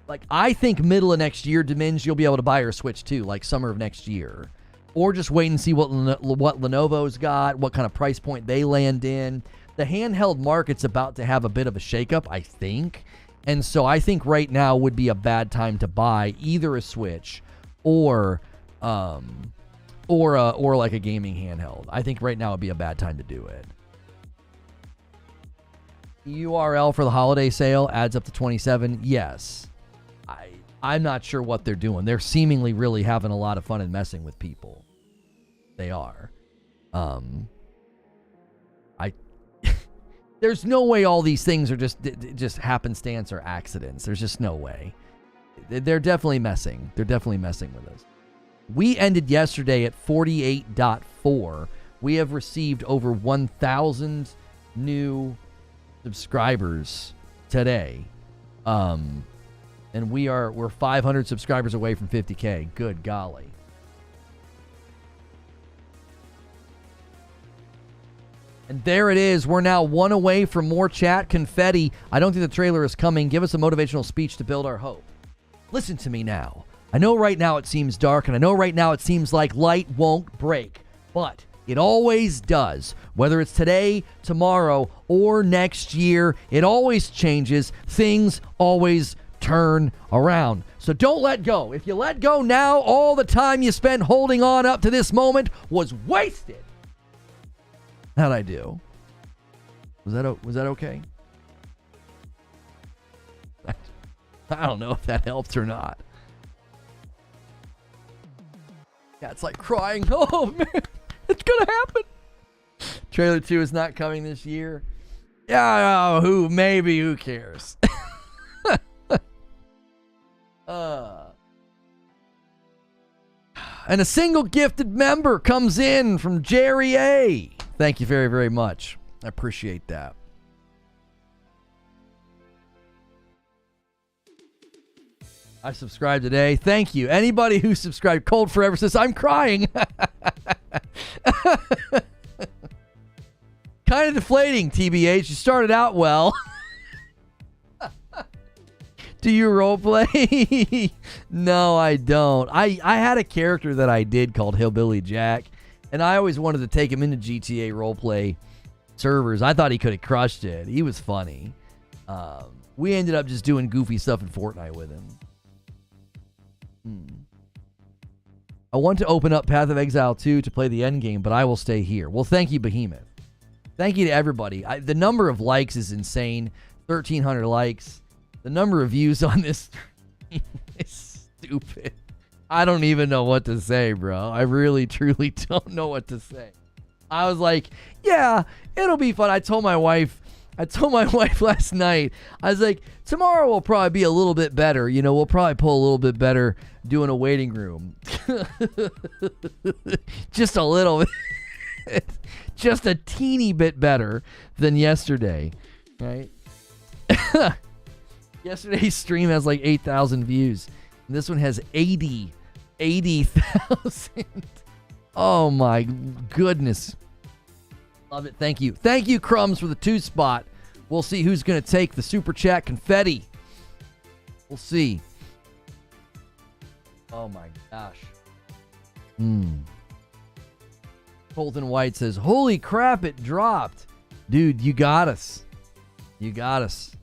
Like, I think middle of next year, Demins, you'll be able to buy your Switch 2, like summer of next year. Or just wait and see what Lenovo's got, what kind of price point they land in. The handheld market's about to have a bit of a shakeup, I think. And so I think right now would be a bad time to buy either a Switch or like a gaming handheld. I think right now would be a bad time to do it. URL for the holiday sale adds up to 27. Yes. I'm not sure what they're doing. They're seemingly really having a lot of fun and messing with people. They are. There's no way all these things are just happenstance or accidents. There's just no way. They're definitely messing. They're definitely messing with us. We ended yesterday at 48.4. We have received over 1,000 new subscribers today. And we're 500 subscribers away from 50K. Good golly. And there it is. We're now one away from more chat confetti. I don't think the trailer is coming. Give us a motivational speech to build our hope. Listen to me now. I know right now it seems dark, and I know right now it seems like light won't break. But it always does. Whether it's today, tomorrow, or next year, it always changes. Things always turn around. So don't let go. If you let go now, all the time you spent holding on up to this moment was wasted. How'd I do? Was that okay? I don't know if that helped or not. Yeah, it's like crying. Oh man, it's gonna happen. Trailer 2 is not coming this year. Yeah, who cares? And a single gifted member comes in from Jerry A. Thank you very, very much. I appreciate that. I subscribed today. Thank you. Anybody who subscribed, Cold Forever says, I'm crying. Kind of deflating, TBH. You started out well. Do you roleplay? No, I don't. I had a character that I did called Hillbilly Jack, And I always wanted to take him into GTA roleplay servers. I thought he could have crushed it. He was funny. We ended up just doing goofy stuff in Fortnite with him. I want to open up Path of Exile 2 to play the end game, but I will stay here. Well, thank you, Behemoth. Thank you to everybody. The number of likes is insane. 1,300 likes. The number of views on this is stupid. I don't even know what to say, bro. I really, truly don't know what to say. I was like, yeah, it'll be fun. I told my wife last night, I was like, tomorrow will probably be a little bit better. You know, we'll probably pull a little bit better doing a waiting room. Just a little bit. Just a teeny bit better than yesterday, right? Yesterday's stream has like 8,000 views. And this one has 80,000. Oh my goodness. Love it. Thank you. Thank you, Crumbs, for the 2 spot. We'll see who's going to take the super chat confetti. We'll see. Oh my gosh. Colton White says, holy crap, it dropped. Dude, you got us. You got us.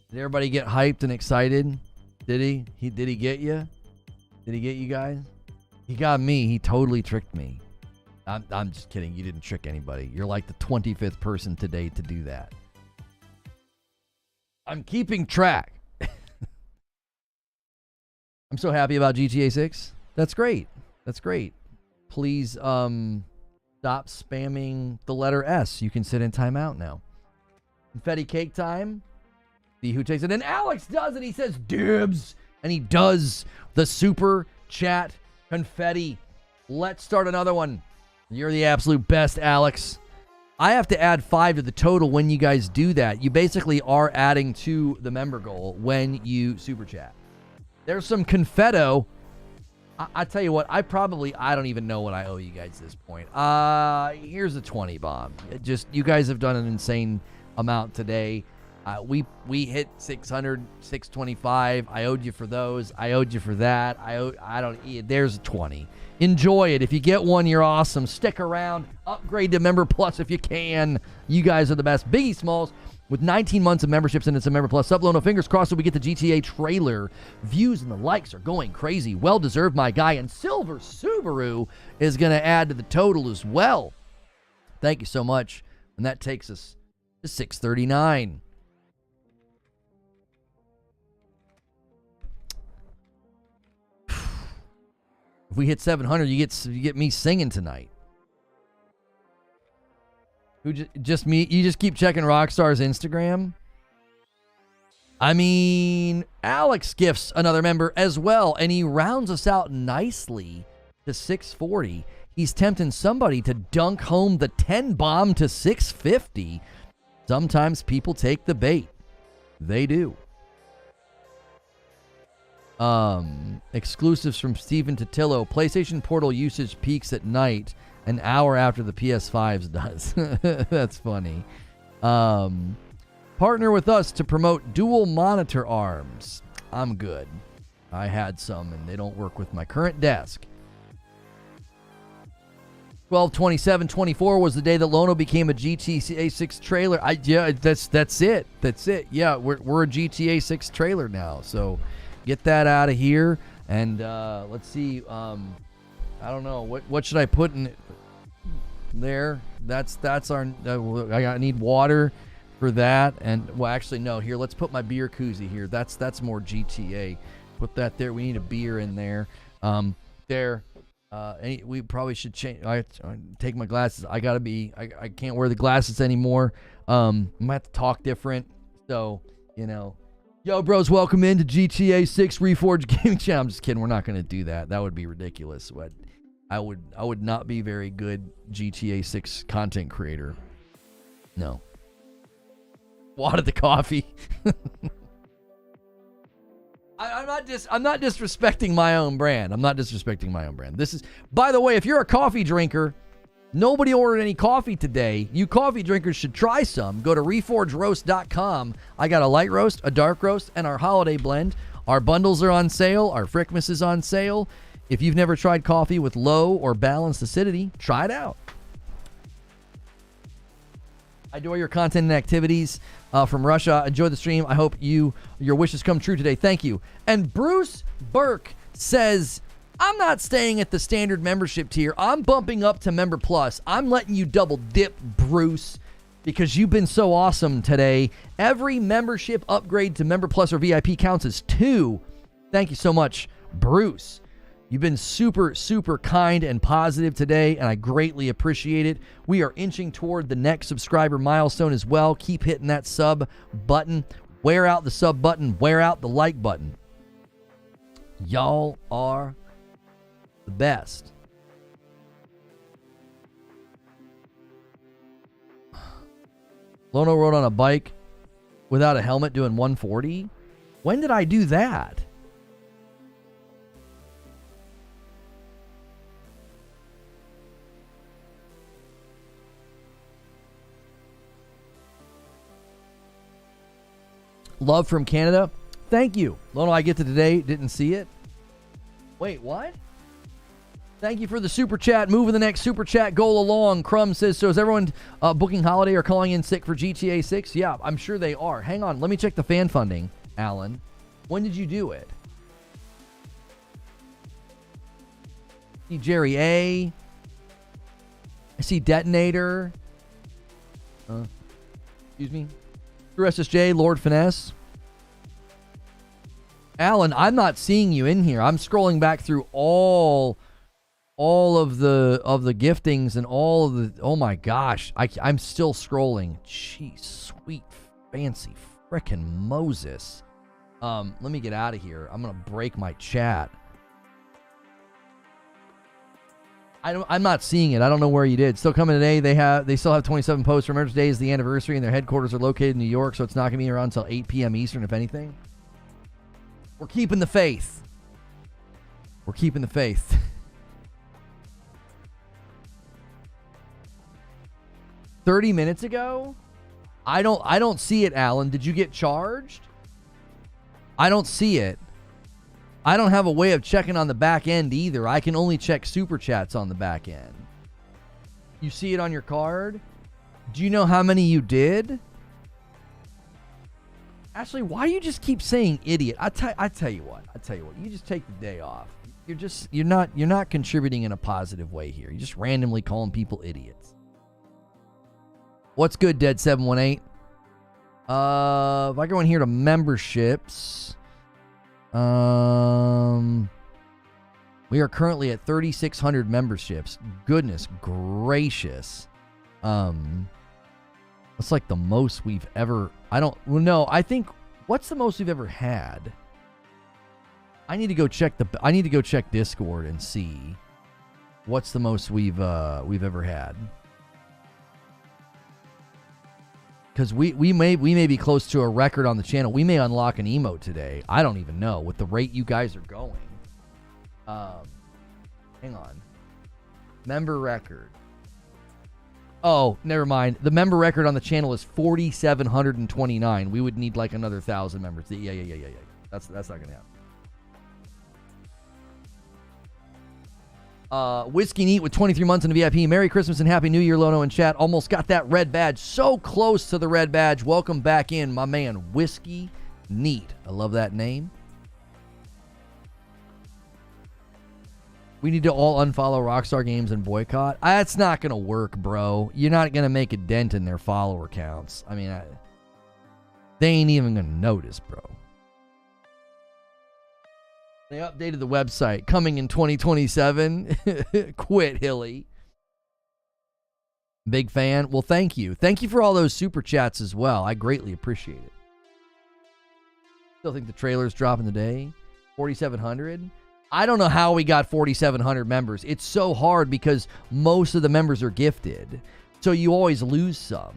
Did everybody get hyped and excited? Did he? Did he get you? Did he get you guys? He got me. He totally tricked me. I'm just kidding. You didn't trick anybody. You're like the 25th person today to do that. I'm keeping track. I'm so happy about GTA 6. That's great. That's great. Please stop spamming the letter S. You can sit in timeout now. Confetti cake time. See who takes it. And Alex does it. He says dibs. And he does the super chat confetti. Let's start another one. You're the absolute best, Alex. I have to add 5 to the total when you guys do that. You basically are adding to the member goal when you super chat. There's some confetto. I tell you what, I don't even know what I owe you guys at this point. Here's a 20 bomb. You guys have done an insane amount today. We hit 600, 625. I owed you for those. I owed you for that. There's a 20. Enjoy it. If you get one, you're awesome. Stick around. Upgrade to Member Plus if you can. You guys are the best. Biggie Smalls with 19 months of memberships and it's a Member Plus. Sublono, fingers crossed that we get the GTA trailer. Views and the likes are going crazy. Well deserved, my guy. And Silver Subaru is going to add to the total as well. Thank you so much. And that takes us to 639. If we hit 700, you get me singing tonight. Just me? You just keep checking Rockstar's Instagram? I mean, Alex gifts another member as well, and he rounds us out nicely to 640. He's tempting somebody to dunk home the 10 bomb to 650. Sometimes people take the bait. They do. Exclusives from Steven Totillo. PlayStation Portal usage peaks at night an hour after the PS5's does. That's funny. Partner with us to promote dual monitor arms. I'm good. I had some and they don't work with my current desk. 12/27/24 was the day that Lono became a GTA 6 trailer. That's it. That's it. Yeah, we're a GTA 6 trailer now. So get that out of here, and let's see. I don't know what should I put in there. That's our. I need water for that, and well, actually no. Here, let's put my beer koozie here. That's more GTA. Put that there. We need a beer in there. There. We probably should change. I take my glasses. I can't wear the glasses anymore. I'm gonna have to talk different. So Yo, bros, welcome into GTA 6 Reforge Gaming Channel. I'm just kidding. We're not going to do that. That would be ridiculous. But I would not be very good GTA 6 content creator. No. Water the coffee. I'm not disrespecting my own brand. I'm not disrespecting my own brand. This is, by the way, if you're a coffee drinker, nobody ordered any coffee today. You coffee drinkers should try some. Go to reforgeroast.com. I got a light roast, a dark roast, and our holiday blend. Our bundles are on sale. Our Frickmas is on sale. If you've never tried coffee with low or balanced acidity, try it out. I adore your content and activities from Russia. Enjoy the stream. I hope your wishes come true today. Thank you. And Bruce Burke says, I'm not staying at the standard membership tier. I'm bumping up to Member Plus. I'm letting you double dip, Bruce, because you've been so awesome today. Every membership upgrade to Member Plus or VIP counts as 2. Thank you so much, Bruce. You've been super, super kind and positive today, and I greatly appreciate it. We are inching toward the next subscriber milestone as well. Keep hitting that sub button. Wear out the sub button. Wear out the like button. Y'all are the best. Lono rode on a bike without a helmet doing 140. When did I do that? Love from Canada. Thank you. Lono, I get to today. Didn't see it. Wait, what? Thank you for the super chat. Moving the next super chat goal along. Crumb says, so is everyone booking holiday or calling in sick for GTA 6? Yeah, I'm sure they are. Hang on. Let me check the fan funding, Alan. When did you do it? I see Jerry A. I see Detonator. Excuse me. True SSJ, Lord Finesse. Alan, I'm not seeing you in here. I'm scrolling back through all of the giftings and all of the, oh my gosh, I'm still scrolling. Jeez, sweet fancy frickin' Moses. Let me get out of here. I'm gonna break my chat. I'm not seeing it. I don't know where you did. Still coming today. They still have 27 posts. Remember today is the anniversary and their headquarters are located in New York, so it's not gonna be around until 8 p.m. Eastern, if anything. We're keeping the faith. We're keeping the faith. $30 minutes ago? I don't see it, Alan. Did you get charged? I don't see it. I don't have a way of checking on the back end either. I can only check super chats on the back end. You see it on your card? Do you know how many you did? Ashley, why do you just keep saying idiot? I tell you what. You just take the day off. You're not contributing in a positive way here. You're just randomly calling people idiots. What's good, Dead 718? If I go in here to memberships, we are currently at 3,600 memberships. Goodness gracious. That's like the most we've ever. I think what's the most we've ever had? I need to go check Discord and see what's the most we've ever had. Because we may be close to a record on the channel. We may unlock an emote today. I don't even know with the rate you guys are going. Hang on. Member record. Oh, never mind. The member record on the channel is 4,729. We would need like another 1,000 members. Yeah. That's not gonna happen. Whiskey Neat with 23 months in the VIP. Merry Christmas and Happy New Year, Lono and chat. Almost got that red badge. So close to the red badge. Welcome back in, my man, Whiskey Neat. I love that name. We need to all unfollow Rockstar Games and boycott. That's not going to work, bro. You're not going to make a dent in their follower counts. I mean, they ain't even going to notice, bro. They updated the website. Coming in 2027. Quit, Hilly. Big fan. Well, thank you. Thank you for all those super chats as well. I greatly appreciate it. Still think the trailer's dropping today. 4,700. I don't know how we got 4,700 members. It's so hard because most of the members are gifted. So you always lose some.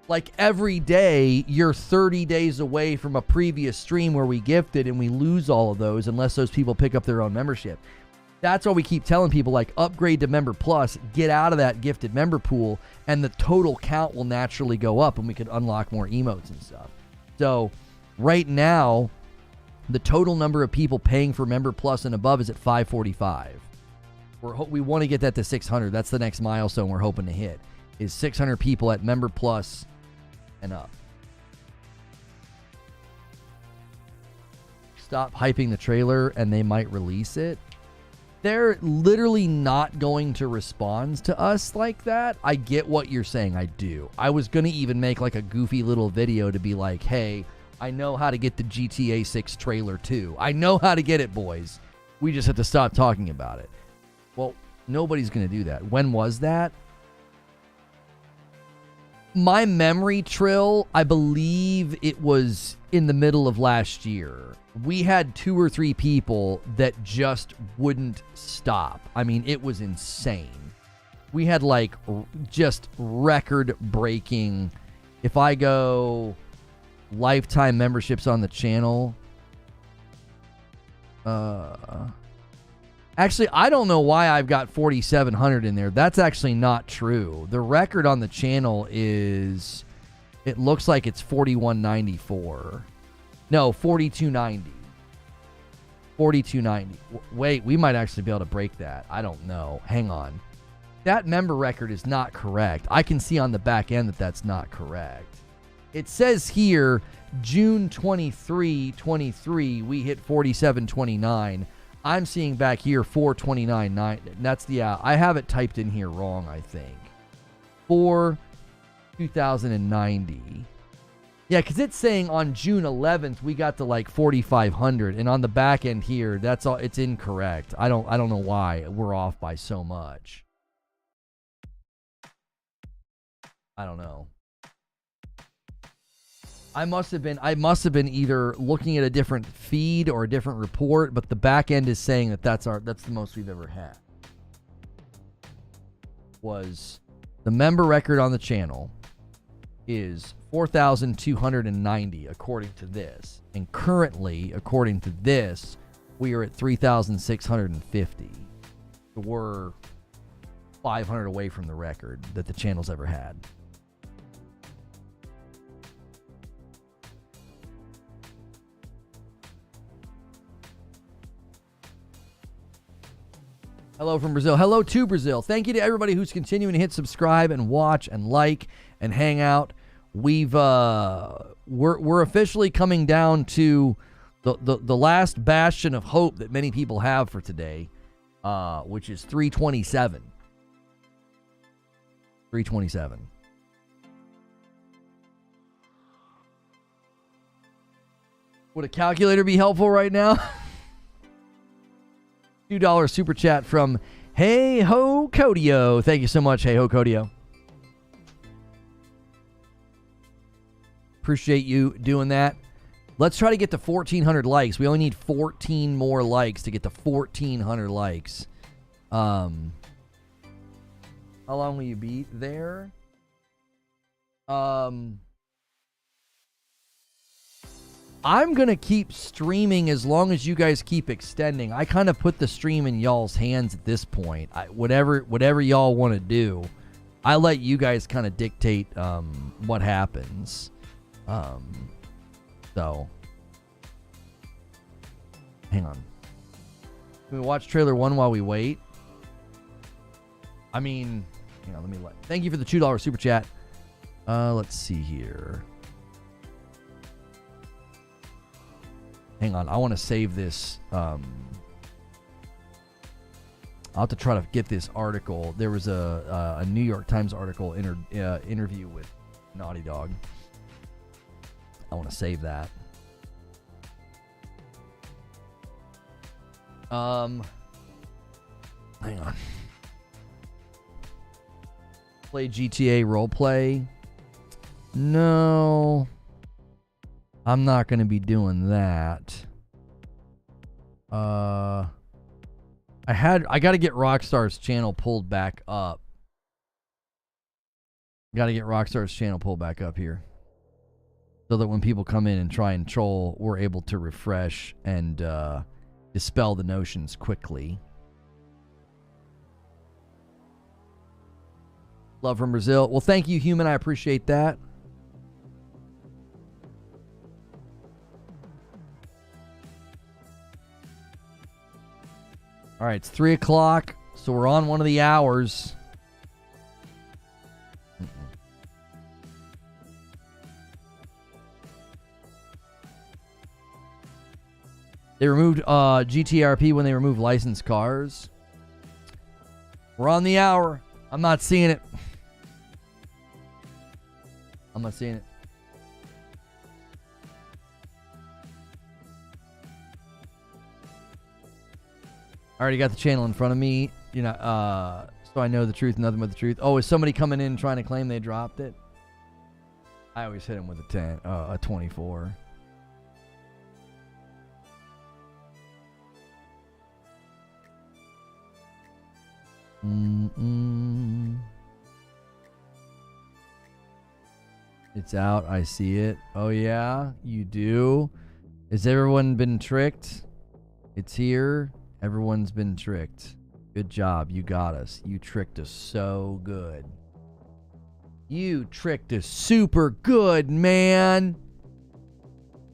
Like every day, you're 30 days away from a previous stream where we gifted and we lose all of those unless those people pick up their own membership. That's why we keep telling people, like, upgrade to Member Plus, get out of that gifted member pool, and the total count will naturally go up and we could unlock more emotes and stuff. So right now, The total number of people paying for Member Plus and above is at 545. We want to get that to 600. That's the next milestone we're hoping to hit, is 600 people at Member Plus and up. Stop hyping the trailer and they might release it. They're literally not going to respond to us like that. I get what you're saying. I do. I was going to even make like a goofy little video to be like, hey, I know how to get the GTA 6 trailer too. I know how to get it, boys. We just have to stop talking about it. Well, nobody's going to do that. When was that? My memory trill, I believe it was in the middle of last year. We had 2 or 3 people that just wouldn't stop. I mean, it was insane. We had like just record-breaking. If I go lifetime memberships on the channel, actually, I don't know why I've got 4,700 in there. That's actually not true. The record on the channel is, it looks like it's 4,194. No, 4,290. 4,290. Wait, we might actually be able to break that. I don't know. Hang on. That member record is not correct. I can see on the back end that that's not correct. It says here, June 23, we hit 4,729. I'm seeing back here 429.9. That's the, I have it typed in here wrong, I think. 4,2090. Yeah, because it's saying on June 11th we got to like 4,500, and on the back end here, that's all. It's incorrect. I don't know why we're off by so much. I don't know. I must have been either looking at a different feed or a different report, but the back end is saying that that's the most we've ever had. Was the member record on the channel is 4,290 according to this, and currently according to this we are at 3,650. We're 500 away from the record that the channel's ever had. Hello from Brazil. Hello to Brazil. Thank you to everybody who's continuing to hit subscribe and watch and like and hang out. We're officially coming down to the last bastion of hope that many people have for today, which is 327. 327. Would a calculator be helpful right now? $2 super chat from Hey Ho Codio. Thank you so much, Hey Ho Codio. Appreciate you doing that. Let's try to get to 1,400 likes. We only need 14 more likes to get to 1,400 likes. How long will you be there? I'm going to keep streaming as long as you guys keep extending. I kind of put the stream in y'all's hands at this point. Whatever y'all want to do, I let you guys kind of dictate what happens. So, hang on. Can we watch trailer 1 while we wait? I mean, hang on, let me thank you for the $2 super chat. Let's see here. Hang on, I want to save this. I'll have to try to get this article. There was a New York Times article interview with Naughty Dog. I want to save that. Hang on. Play GTA roleplay? No. I'm not going to be doing that. I got to get Rockstar's channel pulled back up. Got to get Rockstar's channel pulled back up here, so that when people come in and try and troll, we're able to refresh and dispel the notions quickly. Love from Brazil. Well, thank you, Human. I appreciate that. All right, it's 3 o'clock, so we're on one of the hours. They removed GTRP when they removed licensed cars. We're on the hour. I'm not seeing it. I'm not seeing it. I already got the channel in front of me. You know, so I know the truth, nothing but the truth. Oh, is somebody coming in trying to claim they dropped it? I always hit him with a 24. It's out. I see it. Oh, yeah, you do. Has everyone been tricked? It's here. Everyone's been tricked. Good job. You got us. You tricked us so good. You tricked us super good, man.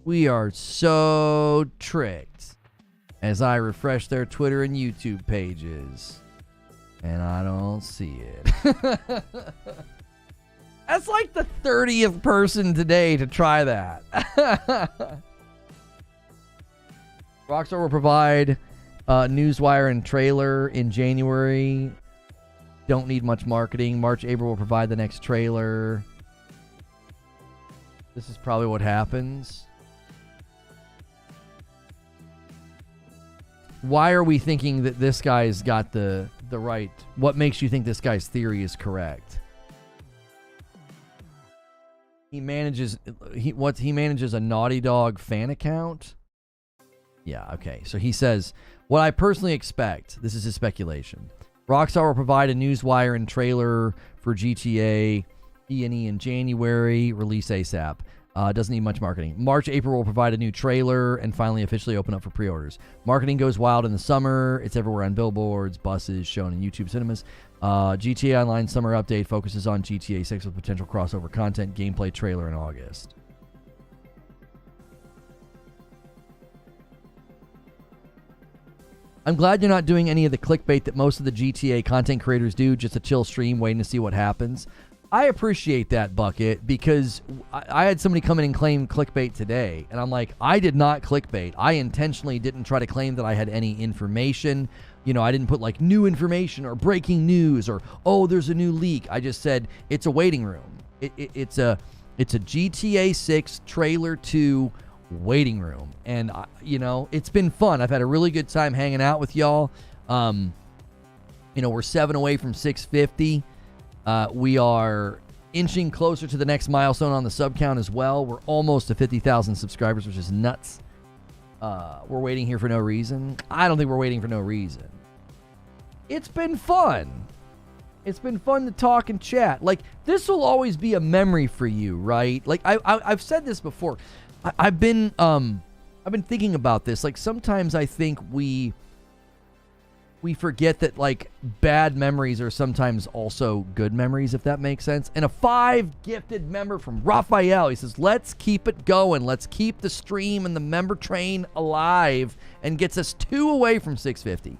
We are so tricked. As I refresh their Twitter and YouTube pages. And I don't see it. That's like the 30th person today to try that. Rockstar will provide Newswire and trailer in January. Don't need much marketing. March, April will provide the next trailer. This is probably what happens. Why are we thinking that this guy's got the right? What makes you think this guy's theory is correct? He manages a Naughty Dog fan account. Yeah, okay. So he says, what I personally expect, this is his speculation. Rockstar will provide a newswire and trailer for GTA E&E in January, release ASAP. Doesn't need much marketing. March, April will provide a new trailer and finally officially open up for pre-orders. Marketing goes wild in the summer. It's everywhere on billboards, buses, shown in YouTube cinemas. GTA Online summer update focuses on GTA 6 with potential crossover content, gameplay trailer in August. I'm glad you're not doing any of the clickbait that most of the GTA content creators do, just a chill stream waiting to see what happens. I appreciate that, Bucket, because I had somebody come in and claim clickbait today, and I'm like, I did not clickbait. I intentionally didn't try to claim that I had any information. You know, I didn't put like new information or breaking news or, oh, there's a new leak. I just said it's a waiting room. It's a GTA 6 trailer 2 waiting room. And, you know, it's been fun. I've had a really good time hanging out with y'all. You know, we're 7 away from 650. We are inching closer to the next milestone on the sub count as well. We're almost to 50,000 subscribers, which is nuts. We're waiting here for no reason. I don't think we're waiting for no reason. It's been fun. It's been fun to talk and chat. Like, this will always be a memory for you, right? Like, I've said this before. I've been thinking about this. Like, sometimes I think we forget that, like, bad memories are sometimes also good memories, if that makes sense. And a 5 gifted member from Raphael, he says, let's keep it going. Let's keep the stream and the member train alive, and gets us 2 away from 650.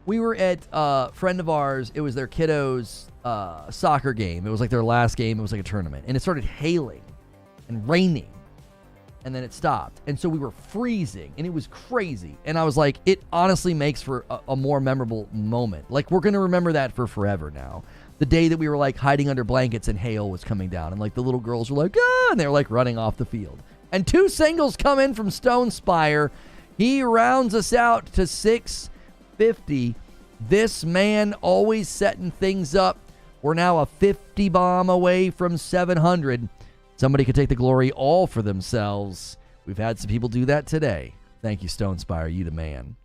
We were at a friend of ours. It was their kiddos' soccer game. It was like their last game. It was like a tournament. And it started hailing and raining. And then it stopped. And so we were freezing. And it was crazy. And I was like, it honestly makes for a more memorable moment. Like, we're going to remember that for forever now. The day that we were, like, hiding under blankets and hail was coming down. And, like, the little girls were like, ah! And they were, like, running off the field. And 2 singles come in from Stone Spire. He rounds us out to 650. This man always setting things up. We're now a 50 bomb away from 700. Somebody could take the glory all for themselves. We've had some people do that today. Thank you, Stone Spire. You the man.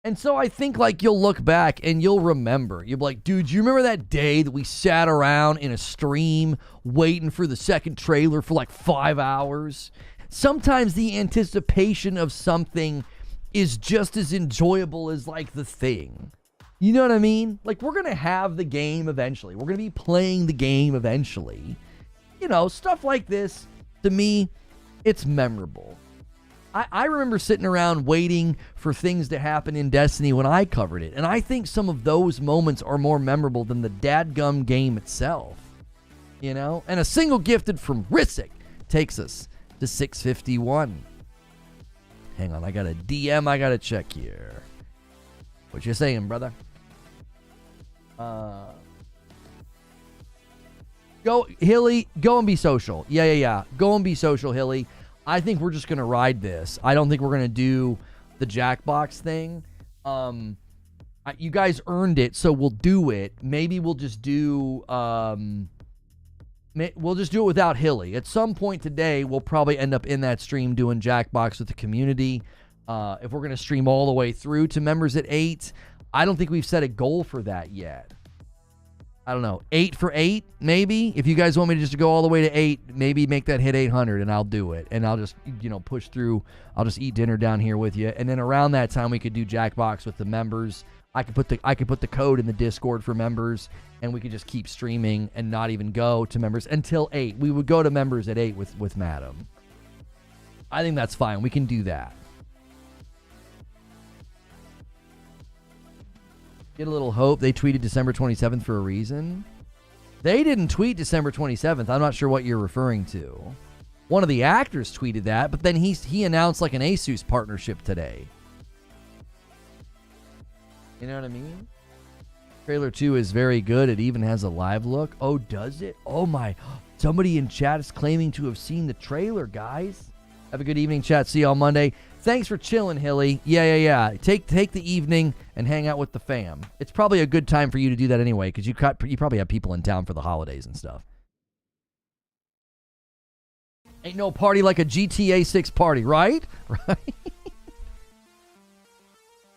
And so I think, like, you'll look back and you'll remember. You'll be like, dude, you remember that day that we sat around in a stream waiting for the second trailer for like 5 hours? Sometimes the anticipation of something is just as enjoyable as, like, the thing. You know what I mean? Like, we're going to have the game eventually. We're going to be playing the game eventually. You know, stuff like this, to me, it's memorable. I remember sitting around waiting for things to happen in Destiny when I covered it. And I think some of those moments are more memorable than the dadgum game itself. You know? And a single gifted from Risic takes us to 651. Hang on, I got a DM I got to check here. What you saying, brother? Go, Hilly, go and be social. Yeah. Go and be social, Hilly. I think we're just going to ride this. I don't think we're going to do the Jackbox thing. You guys earned it, so we'll do it. Maybe we'll just do it without Hilly. At some point today, we'll probably end up in that stream doing Jackbox with the community. If we're going to stream all the way through to members at 8, I don't think we've set a goal for that yet. I don't know, 8 for 8, maybe? If you guys want me to just go all the way to 8, maybe make that hit 800, and I'll do it. And I'll just, push through. I'll just eat dinner down here with you. And then around that time, we could do Jackbox with the members. I could put the code in the Discord for members, and we could just keep streaming and not even go to members until 8. We would go to members at 8 with Madam. I think that's fine. We can do that. Get a little hope. They tweeted December 27th for a reason. They didn't tweet December 27th. I'm not sure what you're referring to. One of the actors tweeted that, but then he announced like an Asus partnership today. You know what I mean? Trailer 2 is very good. It even has a live look. Oh, does it? Oh my. Somebody in chat is claiming to have seen the trailer, guys. Have a good evening, chat. See you on Monday. Thanks for chilling, Hilly. Yeah. Take the evening and hang out with the fam. It's probably a good time for you to do that anyway, because you probably have people in town for the holidays and stuff. Ain't no party like a GTA 6 party, right? Right?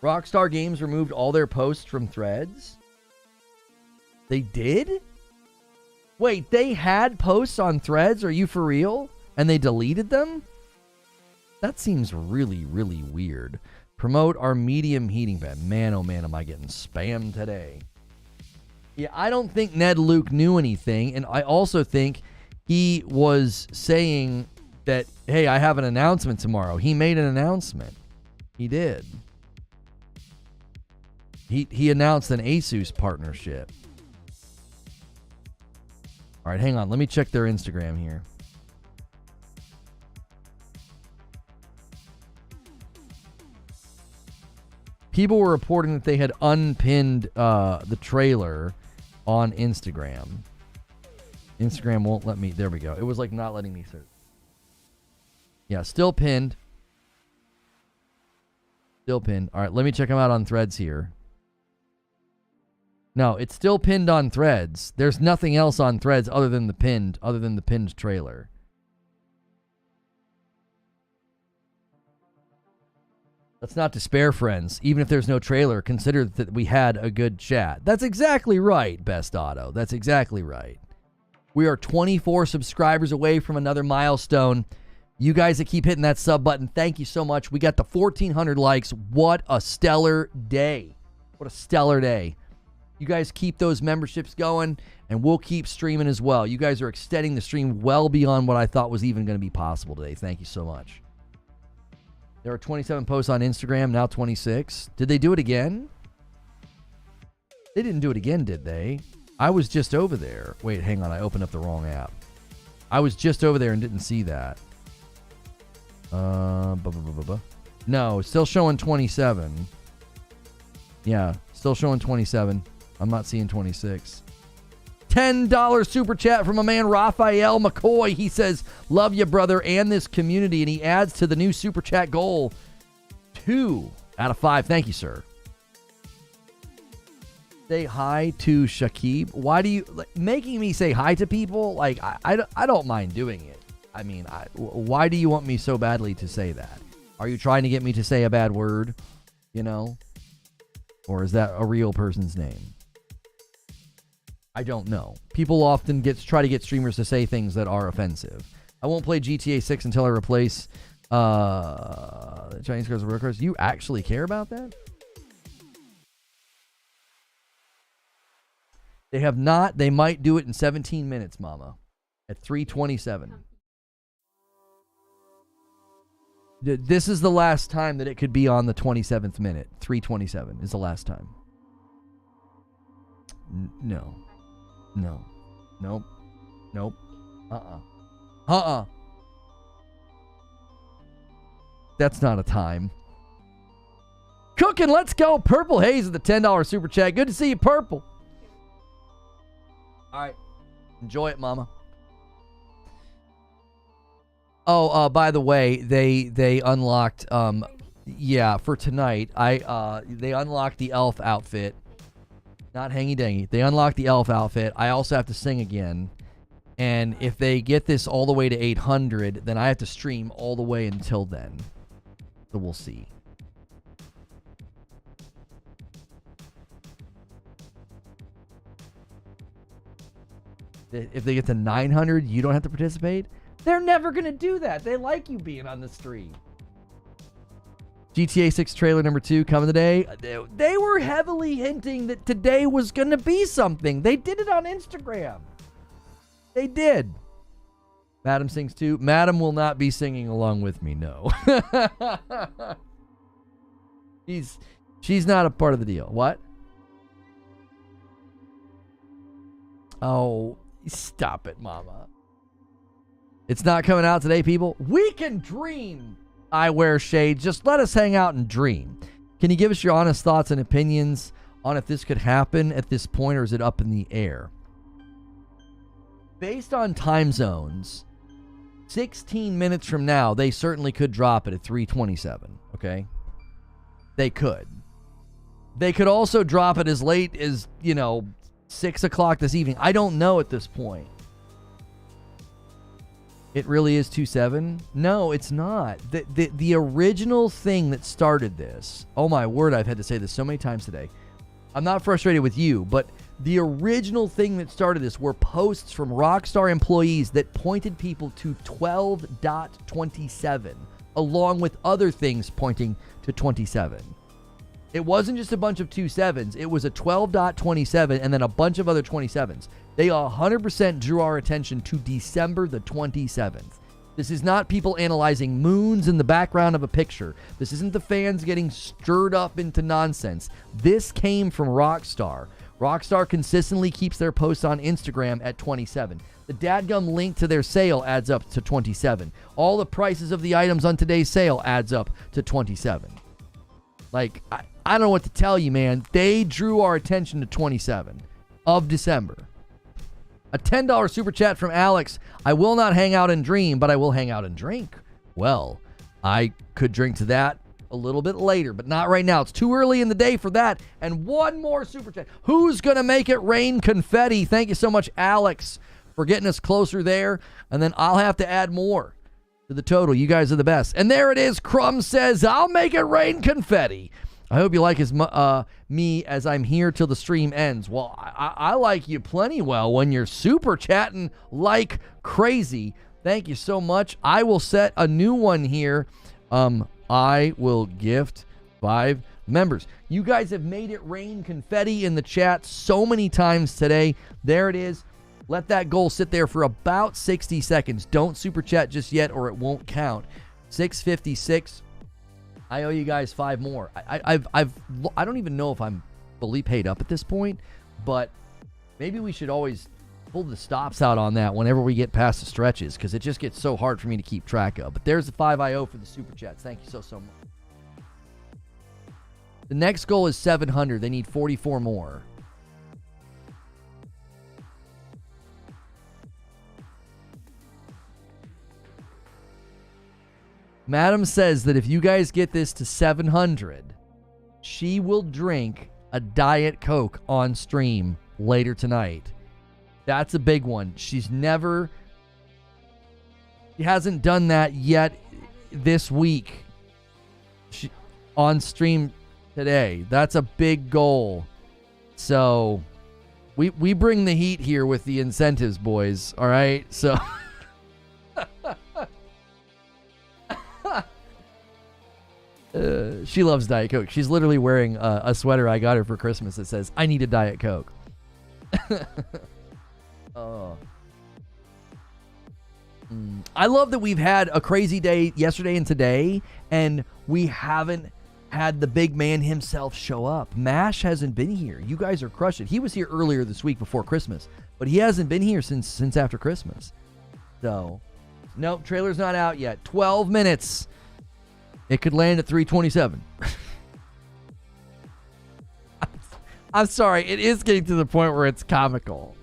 Rockstar Games removed all their posts from Threads. They did? Wait, they had posts on Threads? Are you for real? And they deleted them? That seems really, really weird. Promote our medium heating pad. Man, oh man, am I getting spammed today. Yeah, I don't think Ned Luke knew anything. And I also think he was saying that, hey, I have an announcement tomorrow. He made an announcement. He did. He announced an Asus partnership. All right, hang on. Let me check their Instagram here. People were reporting that they had unpinned the trailer on Instagram. Instagram won't let me. There we go. It was like not letting me search. Yeah, still pinned. Still pinned. All right, let me check them out on Threads here. No, it's still pinned on Threads. There's nothing else on Threads other than the pinned trailer. Let's not despair, friends. Even if there's no trailer, consider that we had a good chat. That's exactly right, Best Auto. That's exactly right. We are 24 subscribers away from another milestone. You guys that keep hitting that sub button, thank you so much. We got the 1,400 likes. What a stellar day. What a stellar day. You guys keep those memberships going, and we'll keep streaming as well. You guys are extending the stream well beyond what I thought was even going to be possible today. Thank you so much. There are 27 posts on Instagram, now 26. Did they do it again? They didn't do it again, did they? I was just over there. Wait, hang on. I opened up the wrong app. I was just over there and didn't see that. No, still showing 27. Yeah, still showing 27. I'm not seeing 26. $10 super chat from a man, Raphael McCoy. He says, love you, brother, and this community. And he adds to the new super chat goal, 2 out of 5. Thank you, sir. Say hi to Shakib. Why do you, making me say hi to people? Like, I don't mind doing it. I mean, why do you want me so badly to say that? Are you trying to get me to say a bad word? You know? Or is that a real person's name? I don't know. People often try to get streamers to say things that are offensive. I won't play GTA 6 until I replace Chinese cars with real cars. You actually care about that? They have not. They might do it in 17 minutes, Mama. At 3:27. This is the last time that it could be on the 27th minute. 3:27 is the last time. No. No. Nope. Nope. That's not a time. Cooking, let's go. Purple Haze at the $10 super chat. Good to see you, Purple. All right. Enjoy it, mama. Oh, by the way, they unlocked for tonight. They unlocked the elf outfit. Not hangy dangy. They unlocked the elf outfit. I also have to sing again. And if they get this all the way to 800, then I have to stream all the way until then. So we'll see. If they get to 900, you don't have to participate? They're never going to do that. They like you being on the stream. GTA 6 trailer number 2 coming today. They were heavily hinting that today was going to be something. They did it on Instagram. They did. Madam sings too. Madam will not be singing along with me, no. She's not a part of the deal. What? Oh, stop it, mama. It's not coming out today, people. We can dream. I wear shades. Just let us hang out and dream. Can you give us your honest thoughts and opinions on if this could happen at this point, or is it up in the air? Based on time zones, 16 minutes from now, they certainly could drop it at 3:27, okay? They could. They could also drop it as late as, 6 o'clock this evening. I don't know at this point. It really is 2/7? No, it's not. The original thing that started this, oh my word, I've had to say this so many times today. I'm not frustrated with you, but the original thing that started this were posts from Rockstar employees that pointed people to 12.27, along with other things pointing to 27. It wasn't just a bunch of 27s. It was a 12.27 and then a bunch of other 27s. They 100% drew our attention to December the 27th. This is not people analyzing moons in the background of a picture. This isn't the fans getting stirred up into nonsense. This came from Rockstar. Rockstar consistently keeps their posts on Instagram at 27. The dadgum link to their sale adds up to 27. All the prices of the items on today's sale adds up to 27. Like, I don't know what to tell you, man. They drew our attention to 27 of December. A $10 super chat from Alex. I will not hang out and dream, but I will hang out and drink. Well, I could drink to that a little bit later, but not right now. It's too early in the day for that. And one more super chat. Who's going to make it rain confetti? Thank you so much, Alex, for getting us closer there. And then I'll have to add more to the total. You guys are the best. And there it is. Crumb says, I'll make it rain confetti. I hope you like me as I'm here till the stream ends. Well, I like you plenty well when you're super chatting like crazy. Thank you so much. I will set a new one here. I will gift 5 members. You guys have made it rain confetti in the chat so many times today. There it is. Let that goal sit there for about 60 seconds. Don't super chat just yet or it won't count. 656. I owe you guys 5 more. I don't even know if I'm fully paid up at this point, but maybe we should always pull the stops out on that whenever we get past the stretches, because it just gets so hard for me to keep track of. But there's the 5 I owe for the super chats. Thank you so much. The next goal is 700. They need 44 more. Madam says that if you guys get this to 700, she will drink a Diet Coke on stream later tonight. That's a big one. She hasn't done that yet this week. On stream today. That's a big goal. So we bring the heat here with the incentives, boys. All right? So she loves Diet Coke. She's literally wearing a sweater I got her for Christmas that says, I need a Diet Coke. Oh. I love that we've had a crazy day yesterday and today, and we haven't had the big man himself show up. MASH hasn't been here. You guys are crushing it. He was here earlier this week before Christmas, but he hasn't been here since after Christmas. So, nope, trailer's not out yet. 12 minutes. It could land at 3:27. I'm sorry. It is getting to the point where it's comical.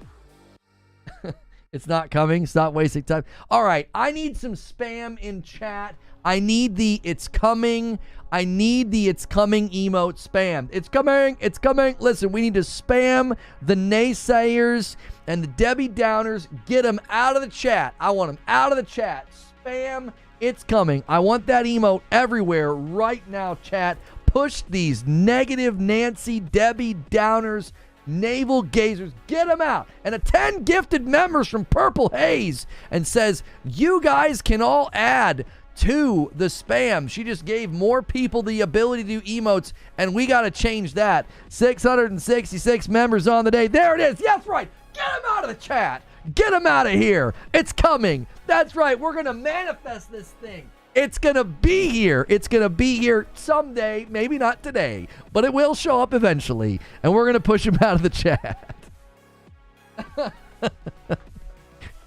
It's not coming. Stop wasting time. All right. I need some spam in chat. I need the it's coming. I need the it's coming emote spam. It's coming. It's coming. Listen, we need to spam the naysayers and the Debbie Downers. Get them out of the chat. I want them out of the chat. Spam. It's coming. I want that emote everywhere right now, chat. Push these negative Nancy, Debbie Downers, navel gazers. Get them out. And attend gifted members from Purple Haze and says, you guys can all add to the spam. She just gave more people the ability to do emotes, and we got to change that. 666 members on the day. There it is. Yes, right. Get them out of the chat. Get them out of here. It's coming. That's right. We're going to manifest this thing. It's going to be here. It's going to be here someday. Maybe not today, but it will show up eventually, and we're going to push them out of the chat.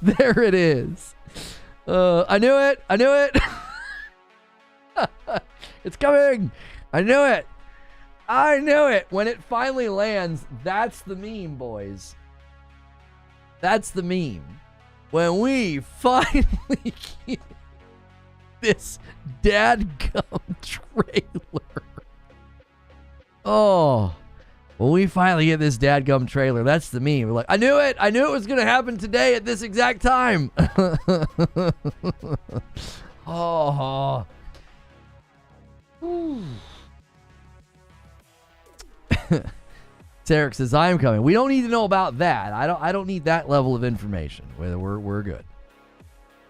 There it is. I knew it. I knew it. It's coming. I knew it. I knew it. When it finally lands, that's the meme, boys. That's the meme. When we finally get this dadgum trailer. Oh. When we finally get this dadgum trailer, that's the meme. We're like, I knew it. I knew it was going to happen today at this exact time. Oh. Tarek says, I am coming. We don't need to know about that. I don't need that level of information. We're good.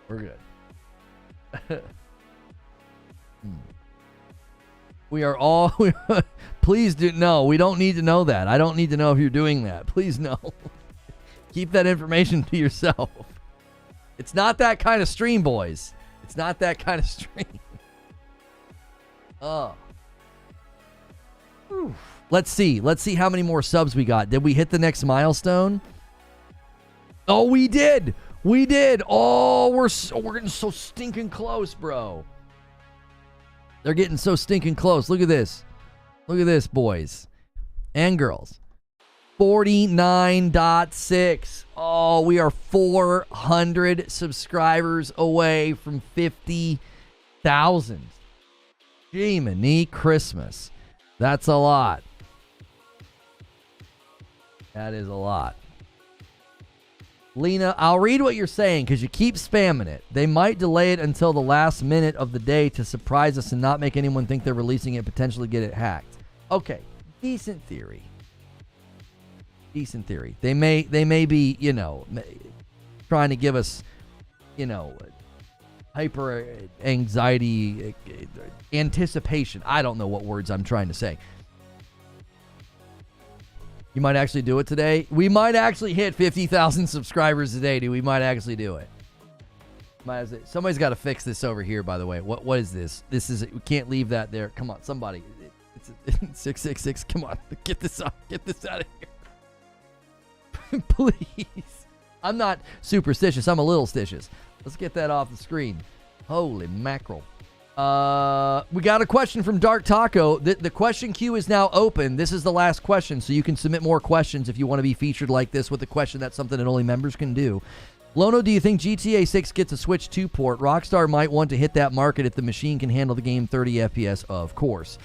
We're good. We are all please do no, we don't need to know that. I don't need to know if you're doing that. Please no. Keep that information to yourself. It's not that kind of stream, boys. It's not that kind of stream. Oh. Whew. Let's see how many more subs we got. Did we hit the next milestone? Oh, we did. We did. Oh, we're getting so stinking close, bro. They're getting so stinking close. Look at this. Look at this, boys and girls. 49.6. Oh, we are 400 subscribers away from 50,000. Jiminy Christmas. That's a lot. That is a lot. Lena, I'll read what you're saying because you keep spamming it. They might delay it until the last minute of the day to surprise us and not make anyone think they're releasing it, potentially get it hacked. Okay, decent theory. Decent theory. They may be, trying to give us, hyper anxiety, anticipation. I don't know what words I'm trying to say. You might actually do it today. We might actually hit 50,000 subscribers today, dude. We might actually do it. Somebody's got to fix this over here, by the way. What is this? We can't leave that there. Come on, somebody. It's 666. Come on, get this out of here. Please. I'm not superstitious. I'm a little stitious. Let's get that off the screen. Holy mackerel. We got a question from Dark Taco. The question queue is now open. This is the last question, so you can submit more questions if you want to be featured like this with a question. That's something that only members can do. Lono, do you think GTA 6 gets a Switch 2 port? Rockstar might want to hit that market if the machine can handle the game 30 FPS, of course.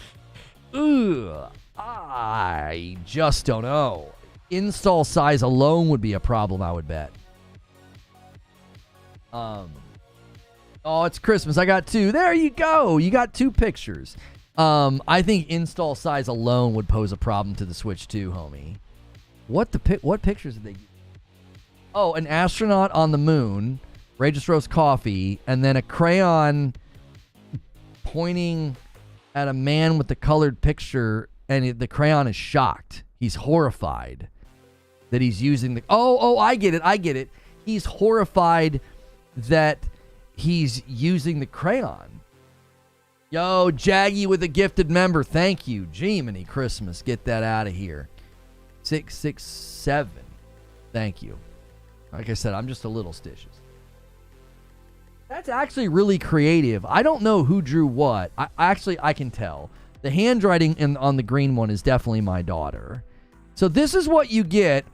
I just don't know. Install size alone would be a problem, I would bet. Oh, it's Christmas. I got two. There you go. You got two pictures. I think install size alone would pose a problem to the Switch 2, homie. What pictures did they use? Oh, an astronaut on the moon, Ray just roast coffee, and then a crayon pointing at a man with the colored picture, and the crayon is shocked. He's horrified that he's using the... Oh, I get it. He's horrified that he's using the crayon. Yo, Jaggy with a gifted member. Thank you. Jiminy Christmas. Get that out of here. 667. Thank you. Like I said, I'm just a little stitious. That's actually really creative. I don't know who drew what. I can tell. The handwriting on the green one is definitely my daughter. So this is what you get.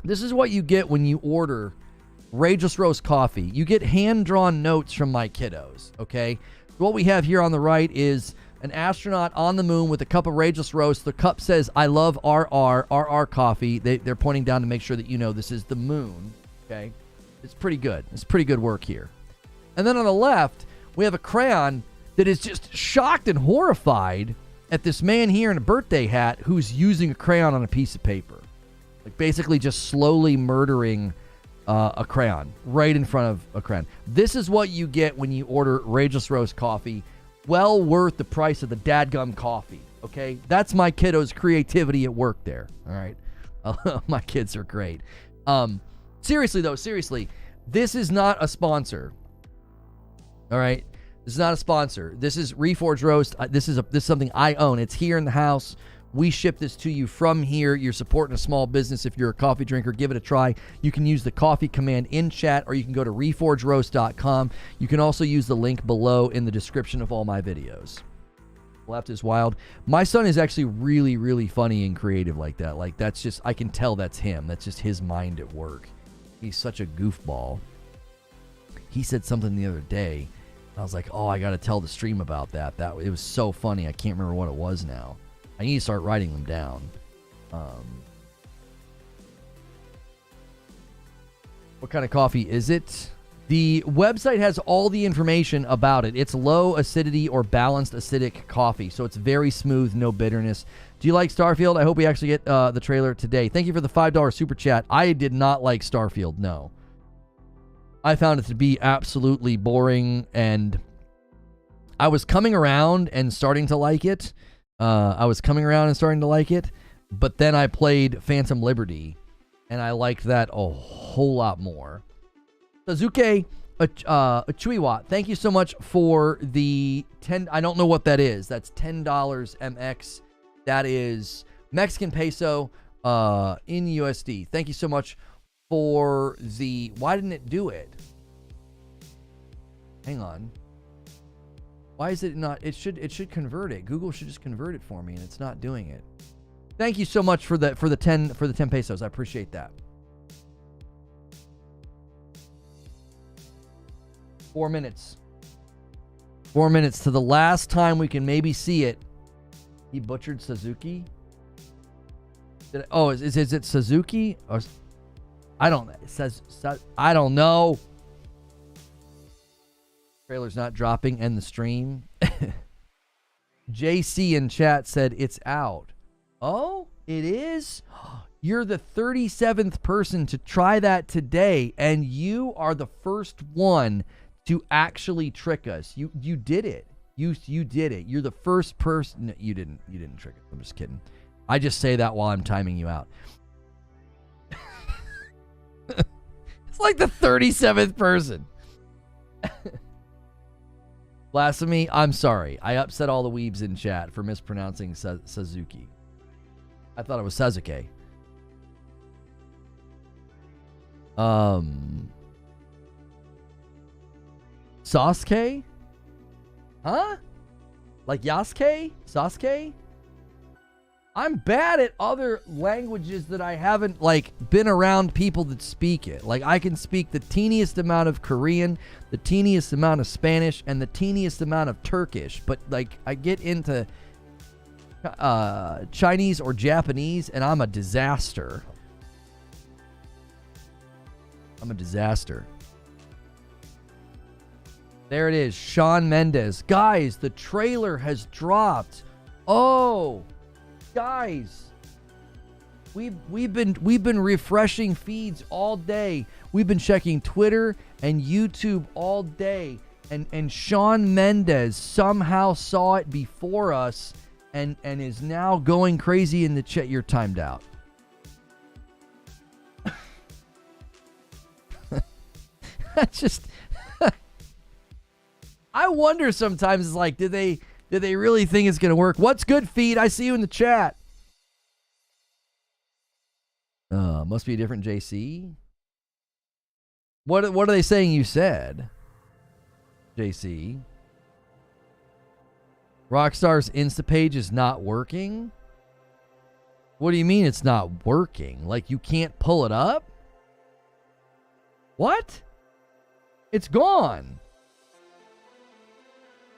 This is what you get when you order Rageless Roast coffee. You get hand-drawn notes from my kiddos, okay? What we have here on the right is an astronaut on the moon with a cup of Rageless Roast. The cup says, I love RR coffee. They're pointing down to make sure that you know this is the moon, okay? It's pretty good. It's pretty good work here. And then on the left, we have a crayon that is just shocked and horrified at this man here in a birthday hat who's using a crayon on a piece of paper. Like basically just slowly murdering a crayon right in front of a crayon. This is what you get when you order Rageless Roast coffee. Well worth the price of the dadgum coffee, okay? That's my kiddo's creativity at work there, all right? My kids are great. Seriously, though, this is not a sponsor, all right? This is not a sponsor. This is Reforge Roast. This is something I own. It's here in the house. We ship this to you from here. You're supporting a small business. If you're a coffee drinker, give it a try. You can use the coffee command in chat, or you can go to reforgeroast.com. You can also use the link below in the description of all my videos. Left is wild. My son is actually really, really funny and creative like that. Like, that's just, I can tell that's him. That's just his mind at work. He's such a goofball. He said something the other day. I was like, oh, I got to tell the stream about that. It was so funny. I can't remember what it was now. I need to start writing them down. What kind of coffee is it? The website has all the information about it. It's low acidity or balanced acidic coffee, so it's very smooth, no bitterness. Do you like Starfield? I hope we actually get the trailer today. Thank you for the $5 super chat. I did not like Starfield, no. I found it to be absolutely boring, and I was coming around and starting to like it. But then I played Phantom Liberty, and I liked that a whole lot more. Sazuke Achuiwa, thank you so much for the 10. I don't know what that is. That's $10 MX. That is Mexican peso in USD. Thank you so much for the... Why didn't it do it? Hang on. Why is it not? It should convert it. Google should just convert it for me, and it's not doing it. Thank you so much for the 10 pesos. I appreciate that. 4 minutes. 4 minutes to the last time we can maybe see it. He butchered Suzuki. Is it Suzuki? Or I don't know. It says I don't know. Trailer's not dropping, and the stream. JC in chat said it's out. Oh, it is? You're the 37th person to try that today, and you are the first one to actually trick us. You did it. You did it. You're the first person. No, you didn't trick us. I'm just kidding. I just say that while I'm timing you out. It's like the 37th person. Blasphemy, I'm sorry. I upset all the weebs in chat for mispronouncing Suzuki. I thought it was Sasuke. Sasuke? Huh? Like Yasuke? Sasuke? I'm bad at other languages that I haven't, like, been around people that speak it. Like, I can speak the teeniest amount of Korean, the teeniest amount of Spanish, and the teeniest amount of Turkish. But, like, I get into Chinese or Japanese, and I'm a disaster. I'm a disaster. There it is. Shawn Mendes. Guys, the trailer has dropped. Oh... Guys, we've been refreshing feeds all day. We've been checking Twitter and YouTube all day, and Shawn Mendes somehow saw it before us and is now going crazy in the chat. You're timed out. That's just I wonder sometimes, it's like, did they really think it's going to work? What's good, Feed? I see you in the chat. Must be a different JC. What are they saying you said, JC? Rockstar's Instapage is not working? What do you mean it's not working? Like, you can't pull it up? What? It's gone.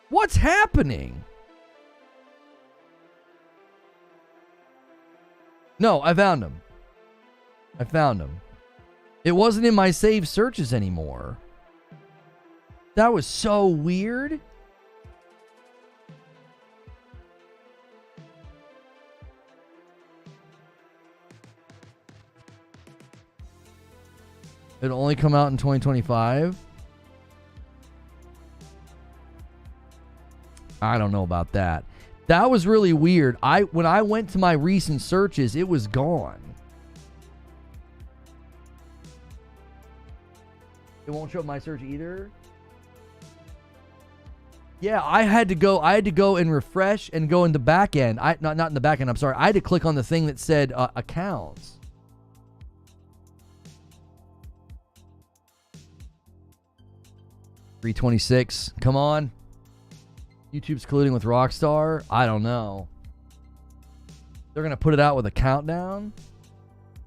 What's happening? No, I found him. It wasn't in my saved searches anymore. That was so weird. It'll only come out in 2025. I don't know about that. That was really weird. When I went to my recent searches, it was gone. It won't show up my search either. Yeah, I had to go and refresh and go in the back end. Not in the back end, I'm sorry. I had to click on the thing that said accounts. $326. Come on. YouTube's colluding with Rockstar. I don't know. They're going to put it out with a countdown.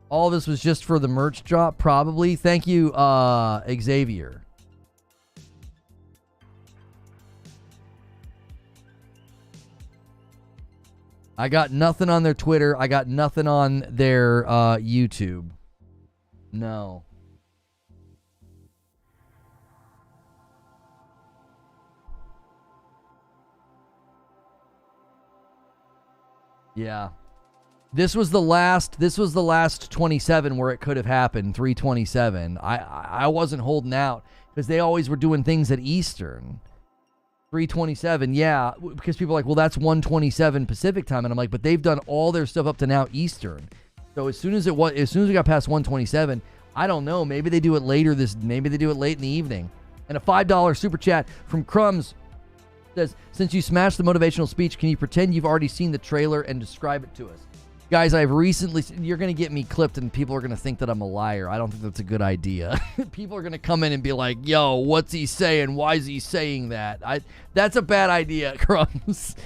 All this was just for the merch drop, probably. Thank you, Xavier. I got nothing on their Twitter. I got nothing on their YouTube. No. Yeah. This was the last 27 where it could have happened, 327. I wasn't holding out because they always were doing things at Eastern. 327, yeah, because people are like, well, that's 127 Pacific time, and I'm like, but they've done all their stuff up to now Eastern. So as soon as we got past 127, I don't know, maybe they do it later maybe they do it late in the evening. And a $5 super chat from Crumbs says, since you smashed the motivational speech, can you pretend you've already seen the trailer and describe it to us? Guys, I've recently... You're going to get me clipped and people are going to think that I'm a liar. I don't think that's a good idea. People are going to come in and be like, yo, what's he saying? Why is he saying that? That's a bad idea, Crumbs.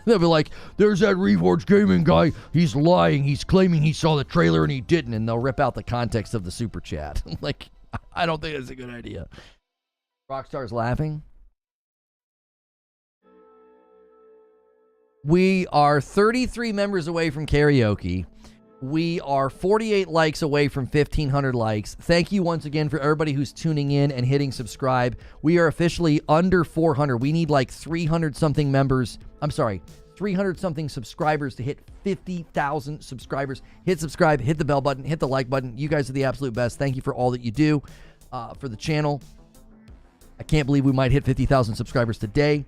They'll be like, there's that Reforge Gaming guy. He's lying. He's claiming he saw the trailer and he didn't. And they'll rip out the context of the super chat. Like, I don't think that's a good idea. Rockstar's laughing. We are 33 members away from karaoke. We are 48 likes away from 1,500 likes. Thank you once again for everybody who's tuning in and hitting subscribe. We are officially under 400. We need like 300-something members. I'm sorry, 300-something subscribers to hit 50,000 subscribers. Hit subscribe, hit the bell button, hit the like button. You guys are the absolute best. Thank you for all that you do for the channel. I can't believe we might hit 50,000 subscribers today.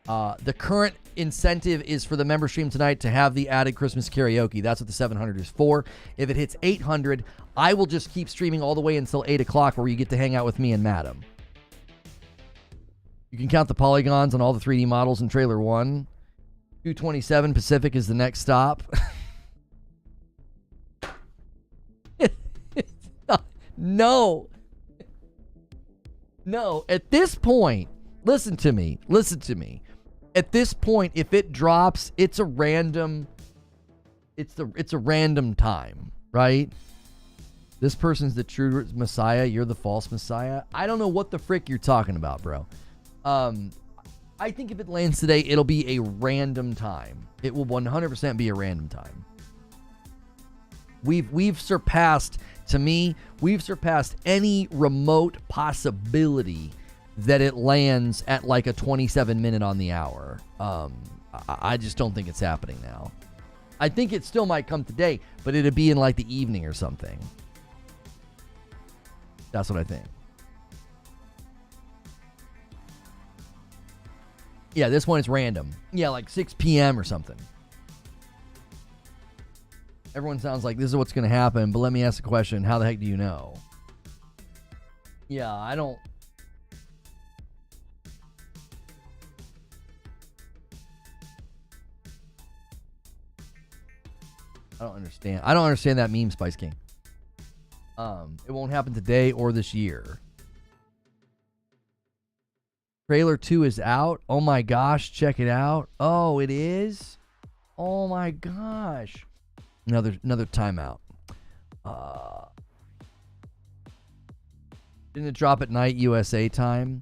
The current incentive is for the member stream tonight to have the added Christmas karaoke. That's what the 700 is for. If it hits 800, I will just keep streaming all the way until 8 o'clock where you get to hang out with me and Madam. You can count the polygons on all the 3D models in Trailer 1. 227 Pacific is the next stop. No. No. At this point, listen to me. At this point, if it drops, it's a random time, right? This person's the true Messiah. You're the false Messiah. I don't know what the frick you're talking about, bro. I think if it lands today, it'll be a random time. It will 100% be a random time. We've surpassed, to me, any remote possibility that it lands at like a 27 minute on the hour. I just don't think it's happening now. I think it still might come today, but it'd be in like the evening or something. That's what I think. Yeah, this one is random. Yeah, like 6 p.m. or something. Everyone sounds like this is what's going to happen, but let me ask a question. How the heck do you know? Yeah, I don't... I don't understand. I don't understand that meme, Spice King. It won't happen today or this year. Trailer 2 is out. Oh my gosh, check it out. Oh, it is? Oh my gosh. Another timeout. Didn't it drop at night USA time?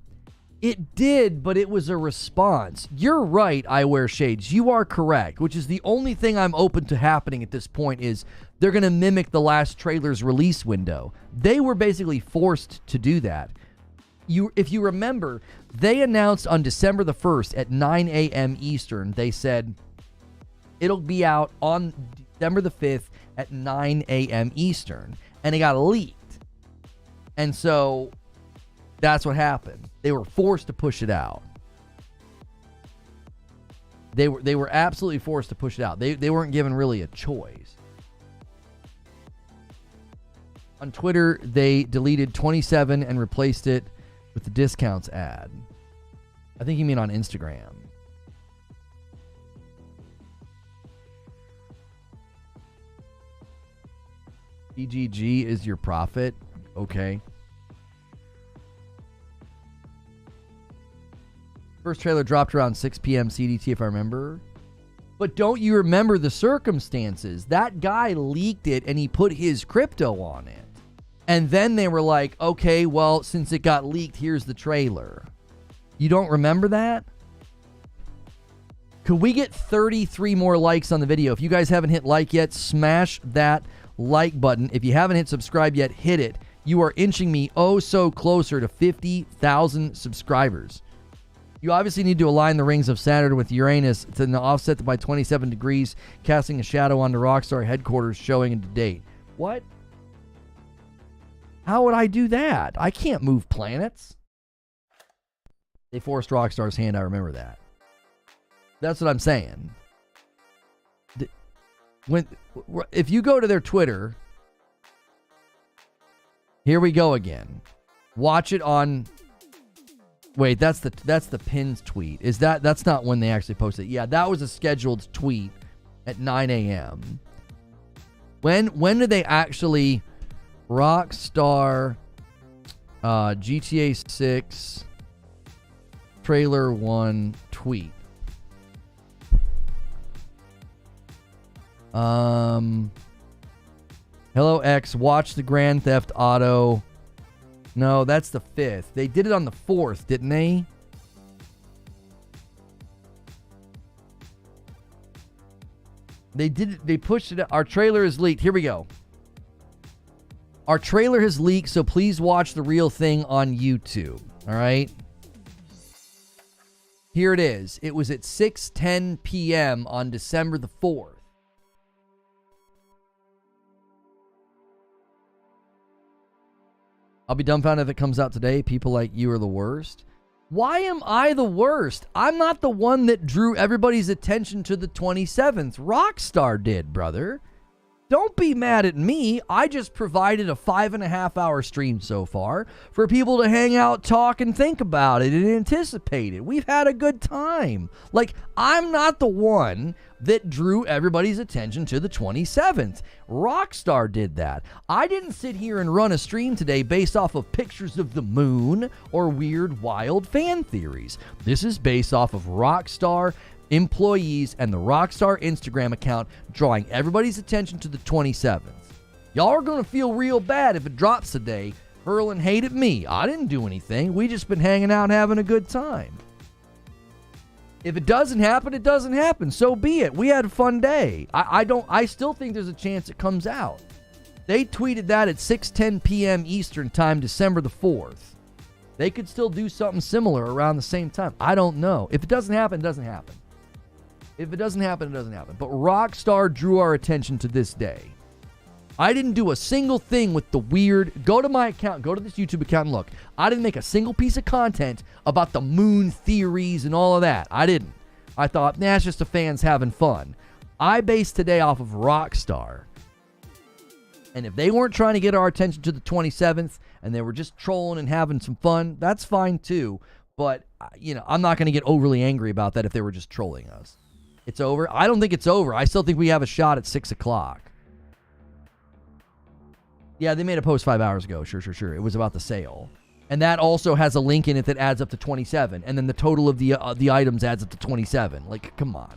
It did, but it was a response. You're right, I wear shades. You are correct, which is the only thing I'm open to happening at this point is they're going to mimic the last trailer's release window. They were basically forced to do that. If you remember, they announced on December the 1st at 9 a.m. Eastern, they said it'll be out on December the 5th at 9 a.m. Eastern, and it got leaked. And so that's what happened. They were forced to push it out. They were absolutely forced to push it out. They weren't given really a choice. On Twitter, they deleted 27 and replaced it with the discounts ad. I think you mean on Instagram. EGG is your profit. Okay. First trailer dropped around 6 p.m. CDT, if I remember. But don't you remember the circumstances? That guy leaked it and he put his crypto on it. And then they were like, okay, well, since it got leaked, here's the trailer. You don't remember that? Could we get 33 more likes on the video? If you guys haven't hit like yet, smash that like button. If you haven't hit subscribe yet, hit it. You are inching me oh so closer to 50,000 subscribers. You obviously need to align the rings of Saturn with Uranus to offset by 27 degrees, casting a shadow onto Rockstar headquarters showing into date. What? How would I do that? I can't move planets. They forced Rockstar's hand, I remember that. That's what I'm saying. If you go to their Twitter, here we go again. Watch it on... Wait, that's the pinned tweet. That's not when they actually posted it. Yeah, that was a scheduled tweet at 9 a.m. When did they actually... Rockstar GTA 6 trailer 1 tweet. Hello X, watch the Grand Theft Auto. No, that's the 5th. They did it on the 4th, didn't they? They did it. They pushed it. Our trailer is leaked. Here we go. Our trailer has leaked, so please watch the real thing on YouTube. All right? Here it is. It was at 6:10 p.m. on December the 4th. I'll be dumbfounded if it comes out today. People like you are the worst. Why am I the worst? I'm not the one that drew everybody's attention to the 27th. Rockstar did, brother. Don't be mad at me. I just provided a 5.5-hour stream so far for people to hang out, talk, and think about it and anticipate it. We've had a good time. Like, I'm not the one that drew everybody's attention to the 27th. Rockstar did that. I didn't sit here and run a stream today based off of pictures of the moon or weird, wild fan theories. This is based off of Rockstar employees and the Rockstar Instagram account drawing everybody's attention to the 27th. Y'all are going to feel real bad if it drops today, hurling hate at me. I didn't do anything. We just been hanging out and having a good time. If it doesn't happen, it doesn't happen. So be it. We had a fun day. I still think there's a chance it comes out. They tweeted that at 6:10 p.m. Eastern time, December the 4th. They could still do something similar around the same time. I don't know. If it doesn't happen, it doesn't happen. If it doesn't happen, it doesn't happen. But Rockstar drew our attention to this day. I didn't do a single thing with the weird... Go to my account. Go to this YouTube account and look. I didn't make a single piece of content about the moon theories and all of that. I didn't. I thought, nah, it's just the fans having fun. I based today off of Rockstar. And if they weren't trying to get our attention to the 27th and they were just trolling and having some fun, that's fine too. But, you know, I'm not going to get overly angry about that if they were just trolling us. It's over? I don't think it's over. I still think we have a shot at 6 o'clock. Yeah, they made a post 5 hours ago. Sure. It was about the sale. And that also has a link in it that adds up to 27. And then the total of the items adds up to 27. Like, come on.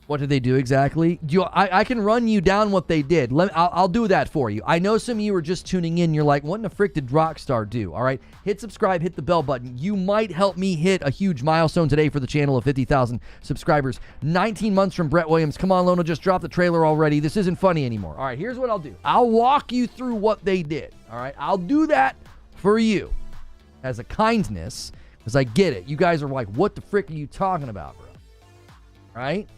What did they do exactly? I can run you down what they did. I'll do that for you. I know some of you are just tuning in. You're like, what in the frick did Rockstar do? All right, hit subscribe, hit the bell button. You might help me hit a huge milestone today for the channel of 50,000 subscribers. 19 months from Brett Williams. Come on, Lona, just drop the trailer already. This isn't funny anymore. All right, here's what I'll do. I'll walk you through what they did. All right, I'll do that for you as a kindness, because I get it. You guys are like, what the frick are you talking about, bro? All right?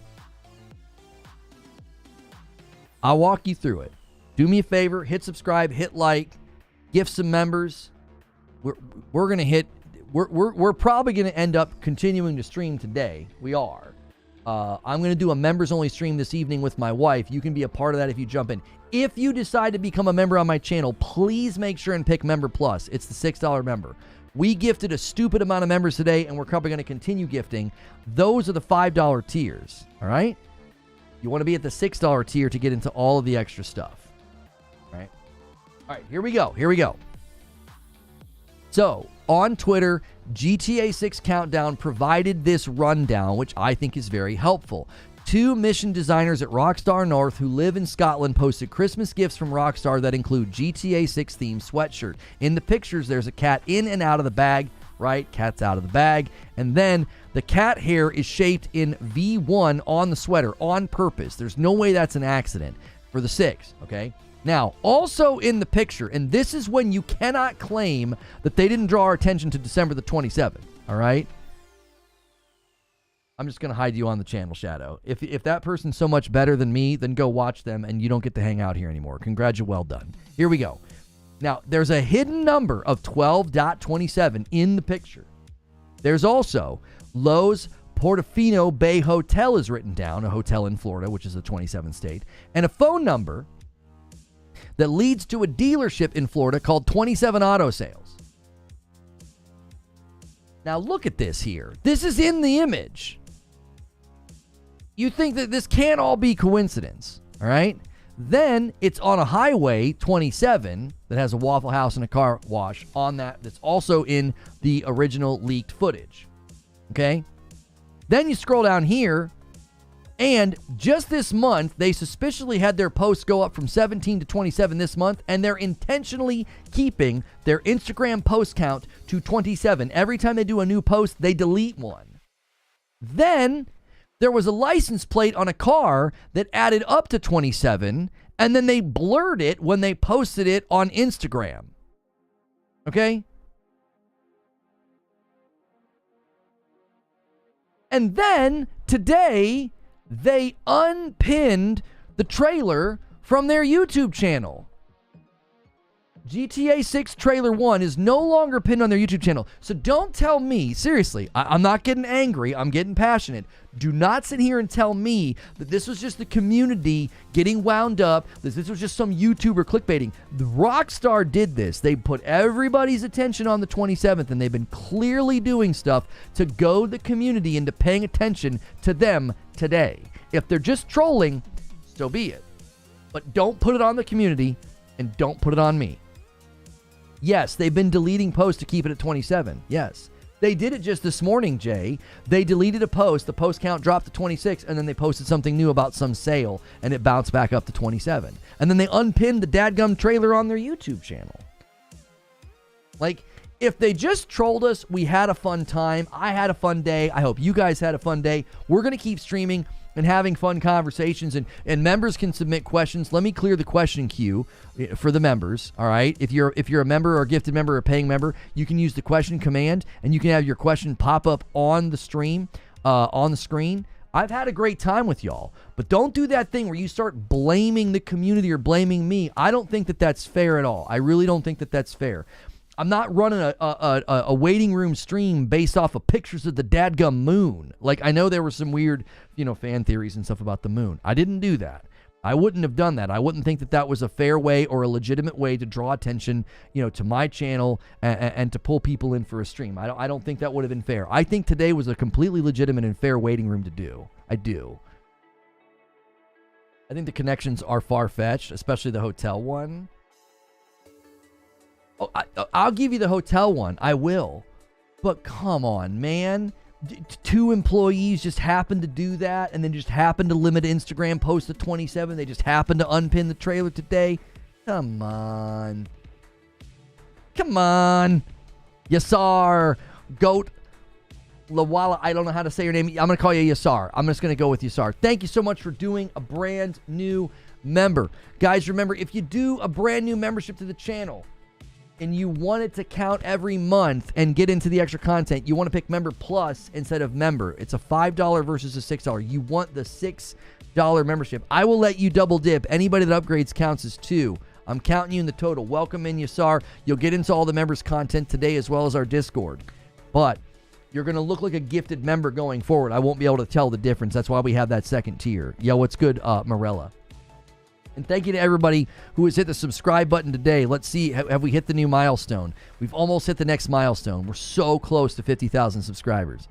I'll walk you through it. Do me a favor, hit subscribe, hit like, gift some members. We're gonna hit. We're probably gonna end up continuing to stream today. We are. I'm gonna do a members only stream this evening with my wife. You can be a part of that if you jump in. If you decide to become a member on my channel, please make sure and pick Member Plus. It's the $6 member. We gifted a stupid amount of members today, and we're probably going to continue gifting. Those are the $5 tiers. All right. You want to be at the $6 tier to get into all of the extra stuff. All right, here we go. So, on Twitter, GTA 6 Countdown provided this rundown, which I think is very helpful. 2 mission designers at Rockstar North who live in Scotland posted Christmas gifts from Rockstar that include GTA 6 themed sweatshirt. In the pictures, there's a cat in and out of the bag. Right? Cat's out of the bag. And then the cat hair is shaped in V1 on the sweater on purpose. There's no way that's an accident for the 6, okay? Now, also in the picture, and this is when you cannot claim that they didn't draw our attention to December the 27th, all right? I'm just going to hide you on the channel, Shadow. If that person's so much better than me, then go watch them and you don't get to hang out here anymore. Congrats, well done. Here we go. Now, there's a hidden number of 12.27 in the picture. There's also Lowe's Portofino Bay Hotel is written down, a hotel in Florida, which is the 27th state, and a phone number that leads to a dealership in Florida called 27 Auto Sales. Now, look at this here. This is in the image. You think that this can't all be coincidence, all right? Then it's on a highway 27 that has a Waffle House and a car wash on that's also in the original leaked footage. Okay? Then you scroll down here, and just this month, they suspiciously had their posts go up from 17 to 27 this month, and they're intentionally keeping their Instagram post count to 27. Every time they do a new post, they delete one. Then there was a license plate on a car that added up to 27, and then they blurred it when they posted it on Instagram. Okay? And then today, they unpinned the trailer from their YouTube channel. GTA 6 Trailer 1 is no longer pinned on their YouTube channel. So don't tell me, seriously, I'm not getting angry, I'm getting passionate. Do not sit here and tell me that this was just the community getting wound up, that this was just some YouTuber clickbaiting. The Rockstar did this. They put everybody's attention on the 27th, and they've been clearly doing stuff to goad the community into paying attention to them today. If they're just trolling, so be it. But don't put it on the community, and don't put it on me. Yes, they've been deleting posts to keep it at 27. Yes. They did it just this morning, Jay. They deleted a post. The post count dropped to 26, and then they posted something new about some sale, and it bounced back up to 27. And then they unpinned the dadgum trailer on their YouTube channel. Like, if they just trolled us, we had a fun time. I had a fun day. I hope you guys had a fun day. We're going to keep streaming and having fun conversations, and members can submit questions. Let me clear the question queue for the members, all right? If you're a member or a gifted member or a paying member, you can use the question command, and you can have your question pop up on the stream, on the screen. I've had a great time with y'all, but don't do that thing where you start blaming the community or blaming me. I don't think that that's fair at all. I really don't think that that's fair. I'm not running a waiting room stream based off of pictures of the dadgum moon. Like, I know there were some weird, fan theories and stuff about the moon. I didn't do that. I wouldn't have done that. I wouldn't think that that was a fair way or a legitimate way to draw attention, to my channel and to pull people in for a stream. I don't think that would have been fair. I think today was a completely legitimate and fair waiting room to do. I do. I think the connections are far-fetched, especially the hotel one. Oh, I'll give you the hotel one. I will. But come on, man. 2 employees just happened to do that and then just happened to limit Instagram post to 27. They just happened to unpin the trailer today. Come on. Come on. Yasar. Goat. Lawala. I don't know how to say your name. I'm going to call you Yasar. I'm just going to go with Yasar. Thank you so much for doing a brand new member. Guys, remember, if you do a brand new membership to the channel, and you want it to count every month and get into the extra content, you want to pick Member Plus instead of Member. It's a $5 versus a $6. You want the $6 membership. I will let you double dip. Anybody that upgrades counts as 2. I'm counting you in the total. Welcome in, Yasar. You'll get into all the members' content today as well as our Discord. But you're going to look like a gifted member going forward. I won't be able to tell the difference. That's why we have that second tier. Yo, what's good, Morella? And thank you to everybody who has hit the subscribe button today. Let's see, have we hit the new milestone? We've almost hit the next milestone. We're so close to 50,000 subscribers.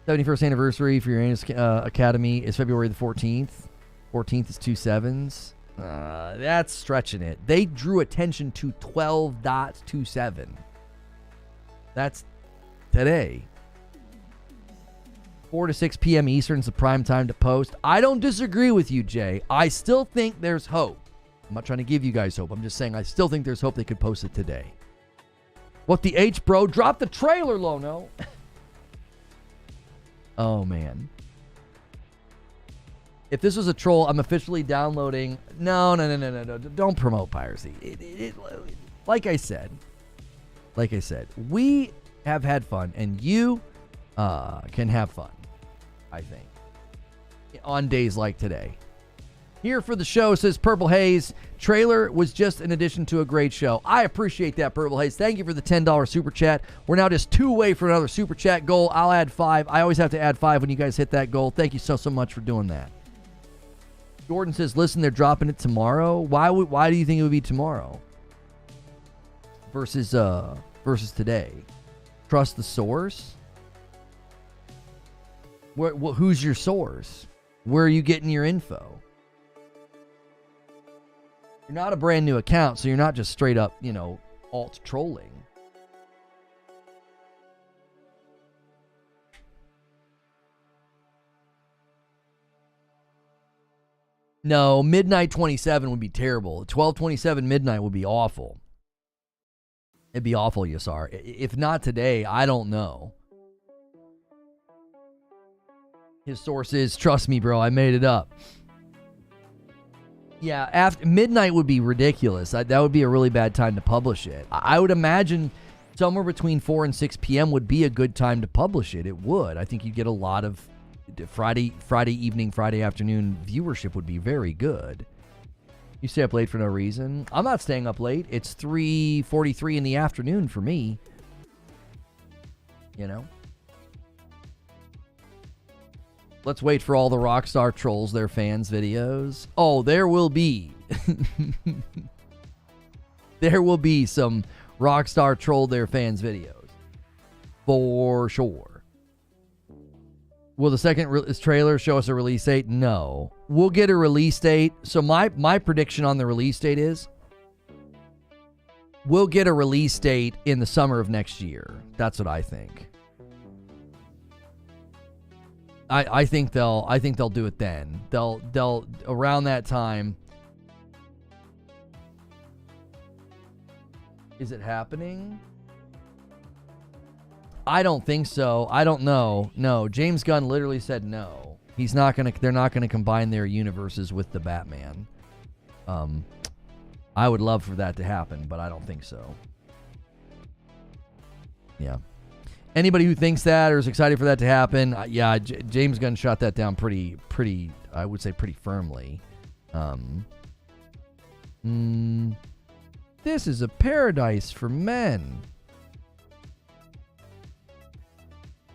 71st anniversary for your Academy is February the 14th. 14th is 2 7s. That's stretching it. They drew attention to 12.27. That's today. 4 to 6 p.m. Eastern is the prime time to post. I don't disagree with you, Jay. I still think there's hope. I'm not trying to give you guys hope. I'm just saying I still think there's hope they could post it today. What the H, bro? Drop the trailer, Lono. Oh, man. If this was a troll, I'm officially downloading. No. Don't promote piracy. Like I said, we have had fun, and you can have fun, I think, on days like today. Here for the show, says Purple Haze. Trailer was just an addition to a great show. I appreciate that, Purple Haze. Thank you for the $10 super chat. We're now just 2 away for another super chat goal. I'll add 5. I always have to add 5 when you guys hit that goal. Thank you so much for doing that. Jordan says, listen, they're dropping it tomorrow. Why do you think it would be tomorrow versus today? Trust the source? Who's your source? Where are you getting your info? You're not a brand new account, so you're not just straight up, alt trolling. No, midnight 27 would be terrible. 12:27 midnight would be awful. It'd be awful, Yasar. If not today, I don't know. His source is, trust me, bro, I made it up. Yeah, after midnight would be ridiculous. That would be a really bad time to publish it. I would imagine somewhere between 4 and 6 p.m. would be a good time to publish it. It would. I think you'd get a lot of Friday evening, Friday afternoon viewership would be very good. You stay up late for no reason. I'm not staying up late. It's 3:43 in the afternoon for me. Let's wait for all the Rockstar trolls their fans videos. Oh, there will be. There will be some Rockstar troll their fans videos. For sure. Will the second trailer show us a release date? No. We'll get a release date. So my prediction on the release date is we'll get a release date in the summer of next year. That's what I think. I think they'll do it then. They'll around that time. Is it happening? I don't think so. I don't know. No, James Gunn literally said no. He's not gonna. They're not gonna combine their universes with the Batman. I would love for that to happen, but I don't think so. Yeah. Anybody who thinks that or is excited for that to happen, James Gunn shot that down pretty. I would say pretty firmly. This is a paradise for men.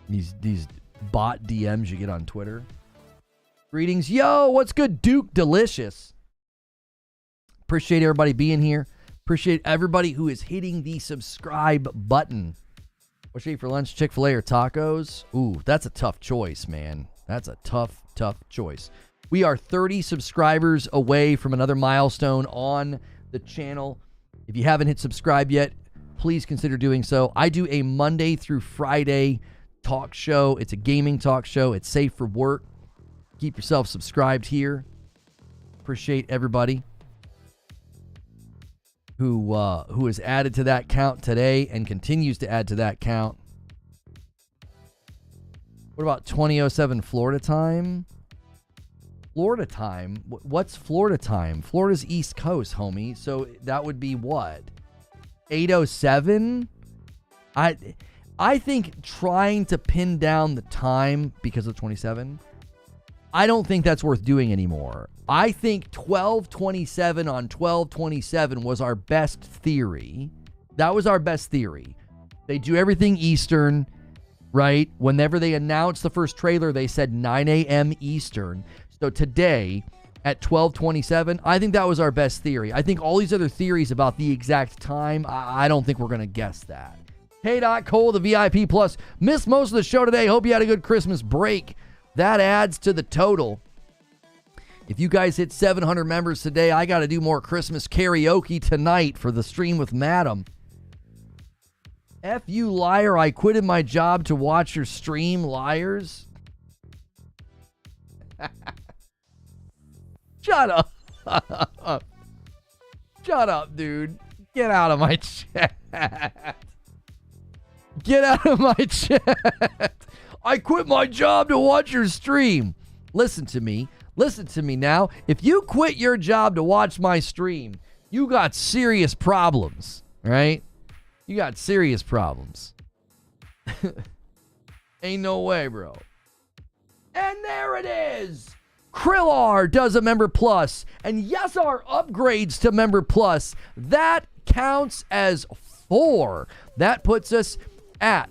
These bot DMs you get on Twitter. Greetings. Yo, what's good, Duke Delicious? Appreciate everybody being here. Appreciate everybody who is hitting the subscribe button. What should I eat for lunch? Chick-fil-A or tacos? Ooh, that's a tough choice, man. That's a tough tough choice. We are 30 subscribers away from another milestone on the channel. If you haven't hit subscribe yet, please consider doing so. I do a Monday through Friday talk show. It's a gaming talk show. It's safe for work. Keep yourself subscribed here. Appreciate everybody who has added to that count today and continues to add to that count. What about 20:07 Florida time? Florida time? What's Florida time? Florida's East Coast, homie. So that would be what? 8:07? I think trying to pin down the time because of 27, I don't think that's worth doing anymore. I think 12:27 on 12:27 was our best theory. That was our best theory. They do everything Eastern, right? Whenever they announced the first trailer, they said 9 a.m. Eastern. So today at 12:27, I think that was our best theory. I think all these other theories about the exact time, I don't think we're going to guess that. Hey, Cole, the VIP Plus. Missed most of the show today. Hope you had a good Christmas break. That adds to the total. If you guys hit 700 members today, I got to do more Christmas karaoke tonight for the stream with Madam. F you, liar. I quitted my job to watch your stream, liars. Shut up. Shut up, dude. Get out of my chat. Get out of my chat. I quit my job to watch your stream. Listen to me. Listen to me now. If you quit your job to watch my stream, you got serious problems, right? You got serious problems. Ain't no way, bro. And there it is. Krillar does a Member Plus. And yes, our upgrades to Member Plus. That counts as 4. That puts us at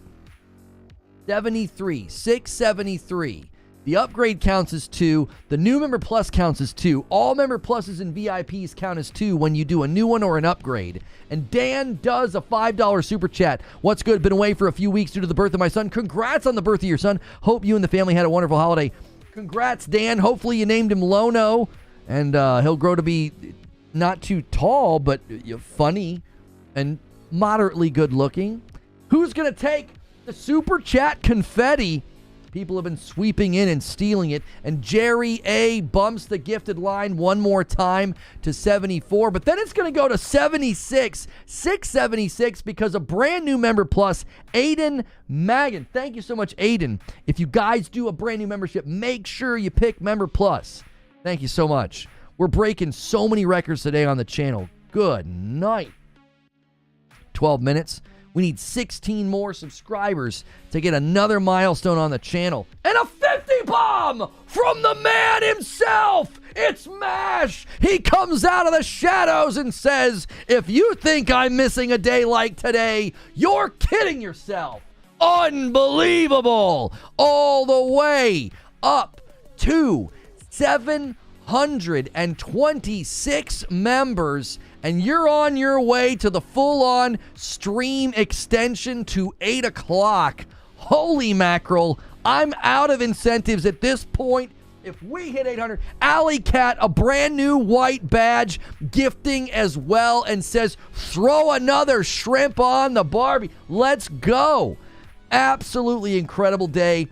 73, 673. The upgrade counts as 2. The new Member Plus counts as 2. All Member Pluses and VIPs count as 2 when you do a new one or an upgrade. And Dan does a $5 super chat. What's good? Been away for a few weeks due to the birth of my son. Congrats on the birth of your son. Hope you and the family had a wonderful holiday. Congrats, Dan. Hopefully you named him Lono. And he'll grow to be not too tall, but funny and moderately good looking. Who's going to take the super chat confetti? People have been sweeping in and stealing it. And Jerry A bumps the gifted line one more time to 74. But then it's going to go to 76, 676 because a brand new Member Plus, Aiden Magan. Thank you so much, Aiden. If you guys do a brand new membership, make sure you pick Member Plus. Thank you so much. We're breaking so many records today on the channel. Good night. 12 minutes. We need 16 more subscribers to get another milestone on the channel. And a 50 bomb from the man himself. It's MASH. He comes out of the shadows and says, if you think I'm missing a day like today, you're kidding yourself. Unbelievable. All the way up to 726 members. And you're on your way to the full-on stream extension to 8 o'clock. Holy mackerel. I'm out of incentives at this point. If we hit 800, Alley Cat, a brand new white badge, gifting as well, and says, throw another shrimp on the Barbie. Let's go. Absolutely incredible day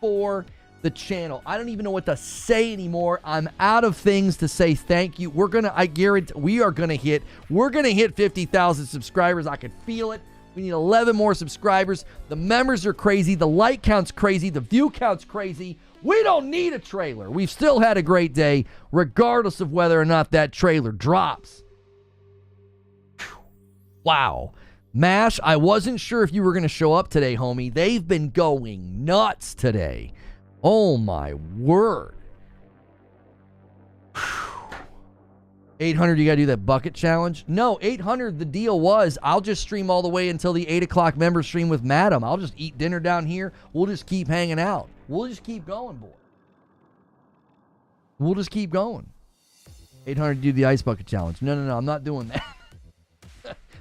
for the channel. I don't even know what to say anymore. I'm out of things to say thank you. I guarantee we're gonna hit 50,000 subscribers. I can feel it. We need 11 more subscribers. The members are crazy. The like count's crazy. The view count's crazy. We don't need a trailer. We've still had a great day, regardless of whether or not that trailer drops. Wow. MASH, I wasn't sure if you were going to show up today, homie. They've been going nuts today. Oh, my word. 800, you got to do that bucket challenge? No, 800, the deal was I'll just stream all the way until the 8 o'clock member stream with Madam. I'll just eat dinner down here. We'll just keep hanging out. We'll just keep going, boy. We'll just keep going. 800, do the ice bucket challenge. No, I'm not doing that.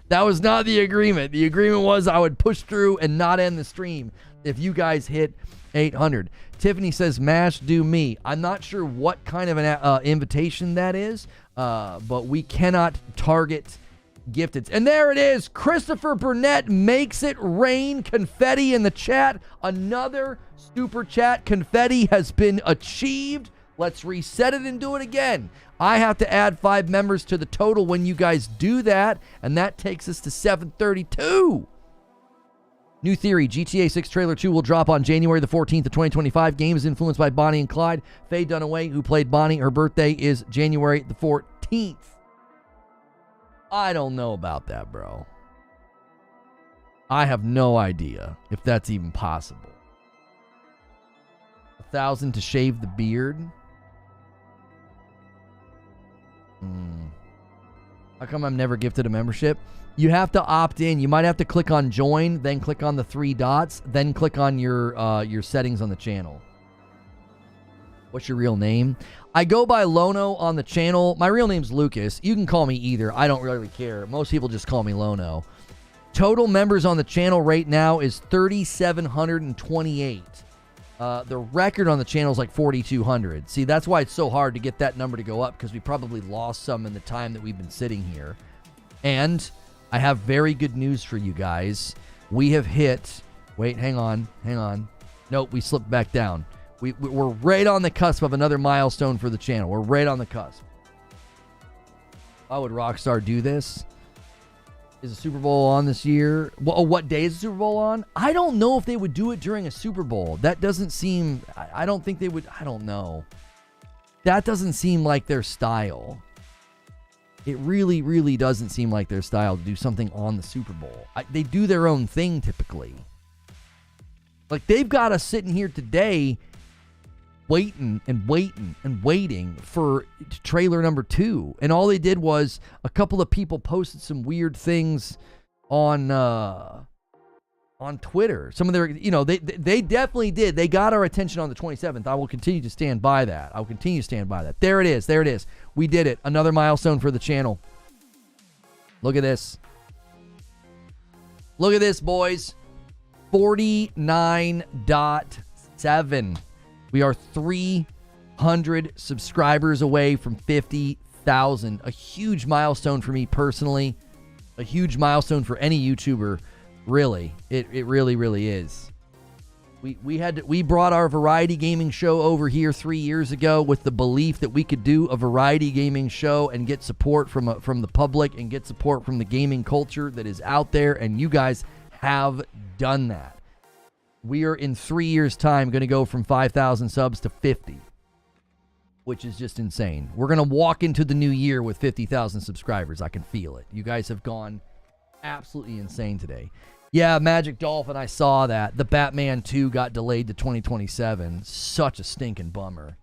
That was not the agreement. The agreement was I would push through and not end the stream if you guys hit 800. Tiffany says, "Mash, do me." I'm not sure what kind of an invitation that is, but we cannot target gifteds. And there it is. Christopher Burnett makes it rain confetti in the chat. Another super chat confetti has been achieved. Let's reset it and do it again. I have to add 5 members to the total when you guys do that, and that takes us to 732. New theory, GTA 6 Trailer 2 will drop on January the 14th of 2025. Game is influenced by Bonnie and Clyde. Faye Dunaway, who played Bonnie, her birthday is January the 14th. I don't know about that, bro. I have no idea if that's even possible. 1,000 to shave the beard? How come I'm never gifted a membership? You have to opt in. You might have to click on join, then click on the 3 dots, then click on your settings on the channel. What's your real name? I go by Lono on the channel. My real name's Lucas. You can call me either. I don't really care. Most people just call me Lono. Total members on the channel right now is 3,728. The record on the channel is like 4,200. See, that's why it's so hard to get that number to go up, because we probably lost some in the time that we've been sitting here. And I have very good news for you guys. We have hit... Wait, hang on. Nope, we slipped back down. We're right on the cusp of another milestone for the channel. We're right on the cusp. Why would Rockstar do this? Is the Super Bowl on this year? Well, what day is the Super Bowl on? I don't know if they would do it during a Super Bowl. That doesn't seem... I don't think they would... I don't know. That doesn't seem like their style. It really, really doesn't seem like their style to do something on the Super Bowl. They do their own thing typically. Like, they've got us sitting here today waiting for trailer number 2. And all they did was a couple of people posted some weird things on Twitter. Some of their, they definitely did. They got our attention on the 27th. I will continue to stand by that. There it is. We did it. Another milestone for the channel. Look at this. Look at this, boys. 49.7. We are 300 subscribers away from 50,000. A huge milestone for me personally. A huge milestone for any YouTuber. Really. It really, really is. We brought our variety gaming show over here 3 years ago with the belief that we could do a variety gaming show and get support from the public and get support from the gaming culture that is out there, and you guys have done that. We are in 3 years' time going to go from 5,000 subs to 50, which is just insane. We're going to walk into the new year with 50,000 subscribers. I can feel it. You guys have gone absolutely insane today. Yeah, Magic Dolphin, I saw that. The Batman 2 got delayed to 2027. Such a stinking bummer.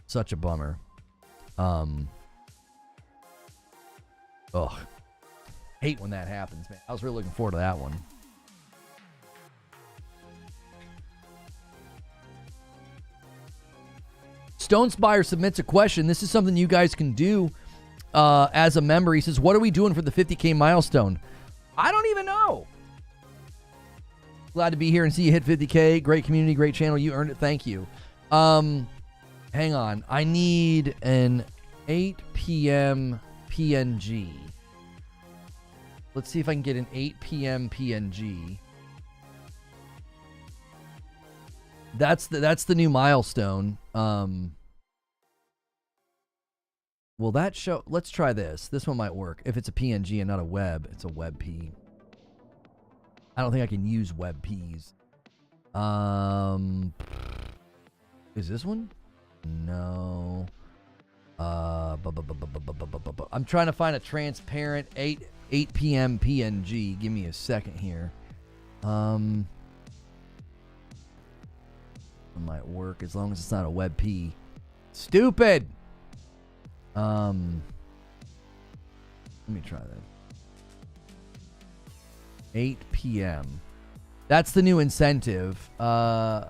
Such a bummer. Hate when that happens, man. I was really looking forward to that one. Stone Spire submits a question. This is something you guys can do as a member. He says, what are we doing for the 50K milestone? I don't even know. Glad to be here and see you hit 50K. Great community, great channel. You earned it. Thank you. Hang on. I need an 8 p.m. PNG. Let's see if I can get an 8 p.m. PNG. That's the new milestone. Will that show? Let's try this. This one might work. If it's a PNG and not a web, it's a WebP. I don't think I can use WebPs. Is this one? No. I'm trying to find a transparent 8 p.m. PNG. Give me a second here. It might work as long as it's not a WebP. Stupid. Let me try that. 8 p.m. That's the new incentive. I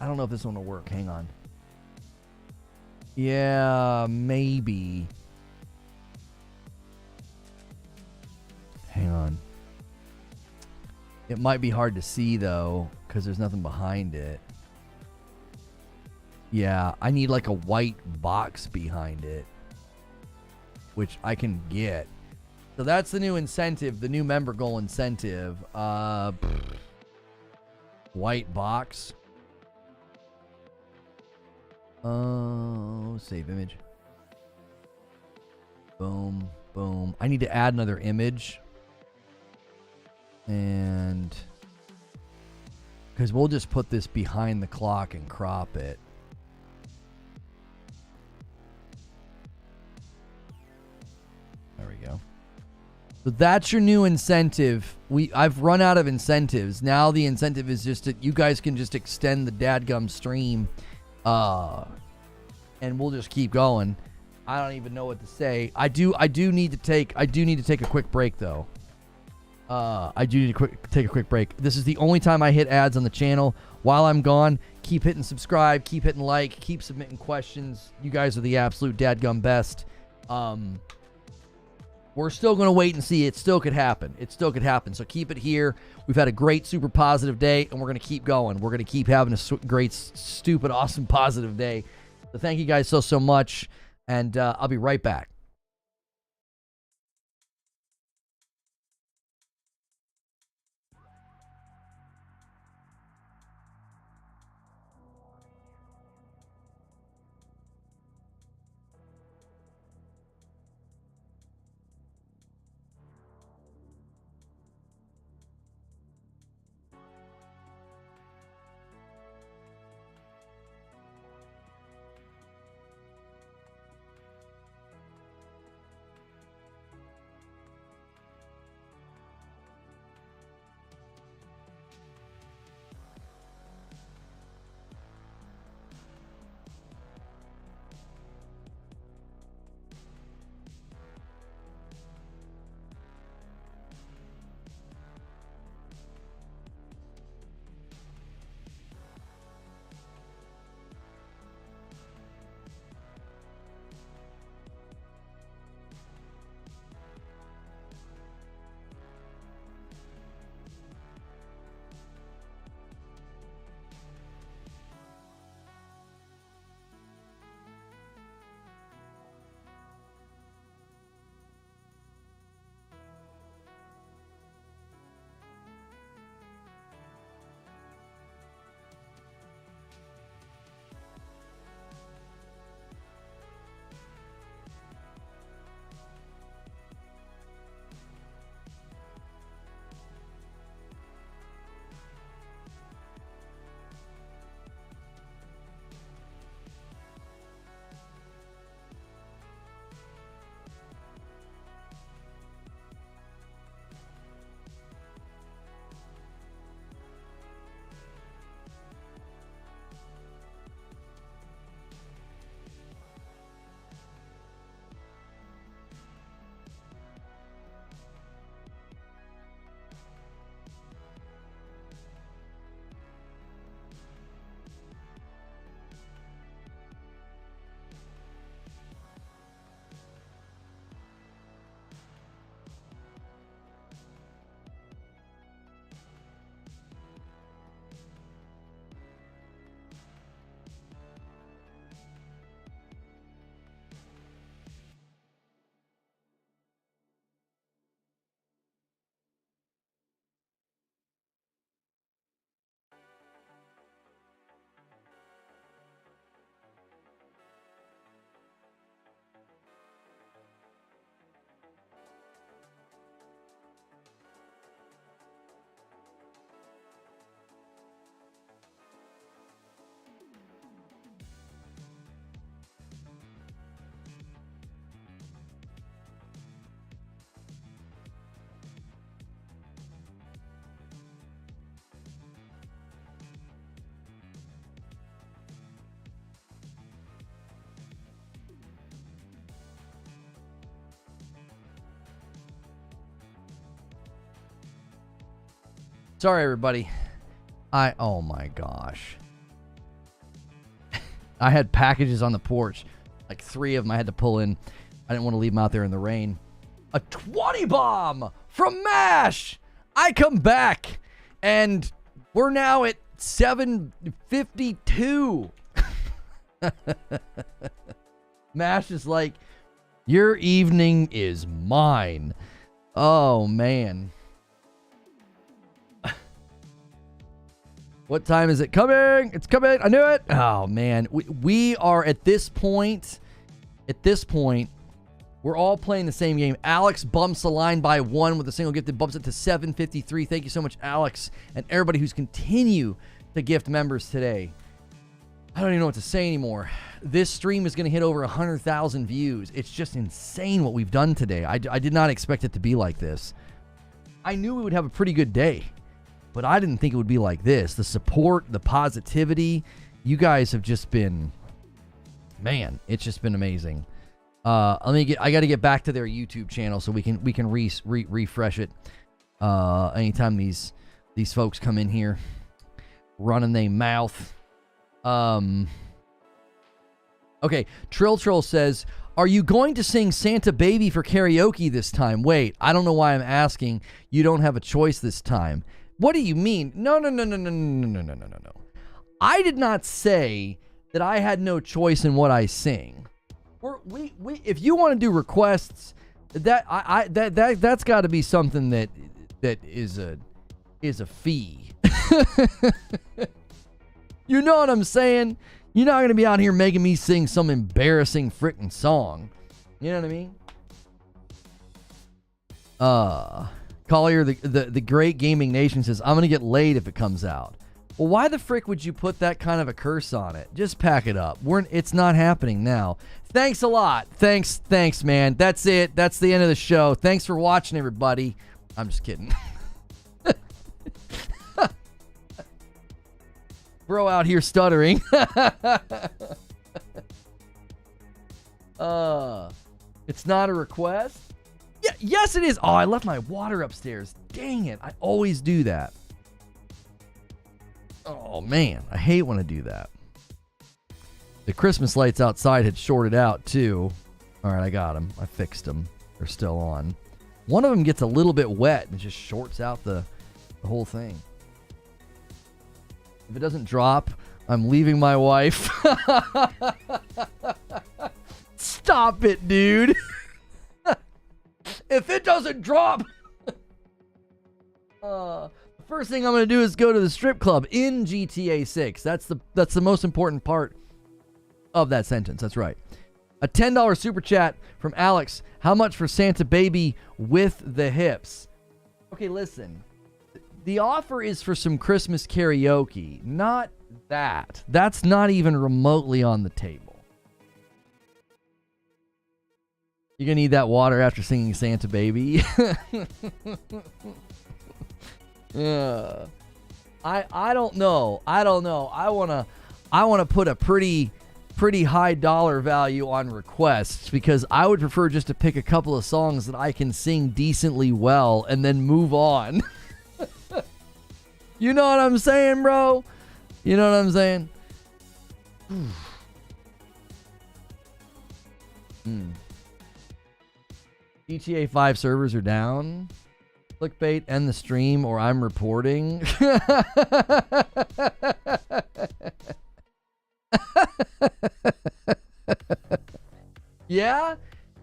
don't know if this one will work. Hang on. Yeah, maybe. It might be hard to see, though, because there's nothing behind it. Yeah, I need like a white box behind it, which I can get. So that's the new incentive, the new member goal incentive. White box. Save image. Boom, boom. I need to add another image. And because we'll just put this behind the clock and crop it. There we go. So that's your new incentive. I've run out of incentives. Now the incentive is just that you guys can just extend the dadgum stream, and we'll just keep going. I don't even know what to say. I do need to take a quick break though. I do need to take a quick break. This is the only time I hit ads on the channel. While I'm gone, keep hitting subscribe, keep hitting like, keep submitting questions. You guys are the absolute dadgum best. We're still going to wait and see. It still could happen. So keep it here. We've had a great, super positive day, and we're going to keep going. We're going to keep having a great, stupid, awesome, positive day. So thank you guys so much, and I'll be right back. Sorry, everybody. Oh my gosh. I had packages on the porch. Like 3 of them I had to pull in. I didn't want to leave them out there in the rain. A 20 bomb from MASH! I come back. And we're now at 7:52. Mash is like, your evening is mine. Oh, man. What time is it coming? It's coming. I knew it. Oh, man. We are at this point, we're all playing the same game. Alex bumps the line by 1 with a single gift that bumps it to 753. Thank you so much, Alex, and everybody who's continue to gift members today. I don't even know what to say anymore. This stream is going to hit over 100,000 views. It's just insane what we've done today. I did not expect it to be like this. I knew we would have a pretty good day, but I didn't think it would be like this. The support, the positivity, you guys have just been, man, it's just been amazing. I got to get back to their YouTube channel so we can refresh it. Anytime these folks come in here running their mouth. Okay, Trill says, are you going to sing Santa Baby for karaoke this time? Wait, I don't know why I'm asking. You don't have a choice this time. What do you mean? No. I did not say that I had no choice in what I sing. If you want to do requests, that's got to be something that is a fee. You know what I'm saying? You're not going to be out here making me sing some embarrassing freaking song. You know what I mean? Collier, the great gaming nation says, I'm going to get laid if it comes out. Well, why the frick would you put that kind of a curse on it? Just pack it up. It's not happening now. Thanks a lot. Thanks, man. That's it. That's the end of the show. Thanks for watching, everybody. I'm just kidding. Bro out here stuttering. It's not a request? Yeah, yes, it is. Oh, I left my water upstairs. Dang it. I always do that. Oh, man. I hate when I do that. The Christmas lights outside had shorted out, too. All right, I got them. I fixed them. They're still on. One of them gets a little bit wet and just shorts out the whole thing. If it doesn't drop, I'm leaving my wife. Stop it, dude. If it doesn't drop, the first thing I'm going to do is go to the strip club in GTA 6. That's the most important part of that sentence. That's right. A $10 super chat from Alex. How much for Santa Baby with the hips? Okay, listen. The offer is for some Christmas karaoke, not that. That's not even remotely on the table. You're going to need that water after singing Santa Baby? I don't know. I want to put a pretty high dollar value on requests because I would prefer just to pick a couple of songs that I can sing decently well and then move on. You know what I'm saying, bro? You know what I'm saying? GTA 5 servers are down. Clickbait, end the stream, or I'm reporting. Yeah?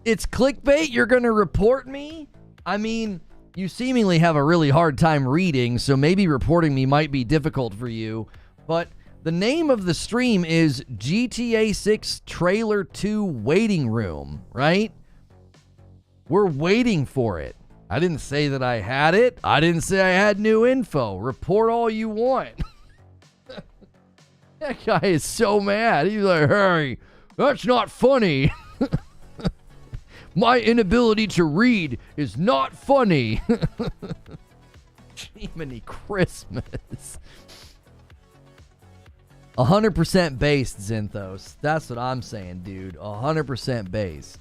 It's clickbait? You're going to report me? I mean, you seemingly have a really hard time reading, so maybe reporting me might be difficult for you. But the name of the stream is GTA 6 Trailer 2 Waiting Room, right? We're waiting for it. I didn't say that I had it. I didn't say I had new info. Report all you want. That guy is so mad. He's like, hey, that's not funny. My inability to read is not funny. Jiminy Christmas. 100% based, Zinthos. That's what I'm saying, dude. 100% based.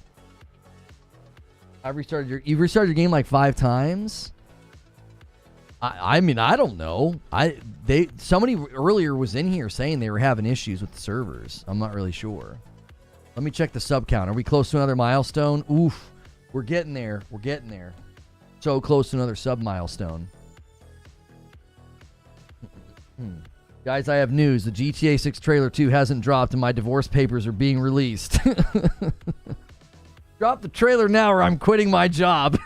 You've restarted your game like 5 times? I mean, I don't know. Somebody earlier was in here saying they were having issues with the servers. I'm not really sure. Let me check the sub count. Are we close to another milestone? Oof. We're getting there. We're getting there. So close to another sub milestone. Guys, I have news. The GTA 6 trailer 2 hasn't dropped and my divorce papers are being released. Drop the trailer now or I'm quitting my job.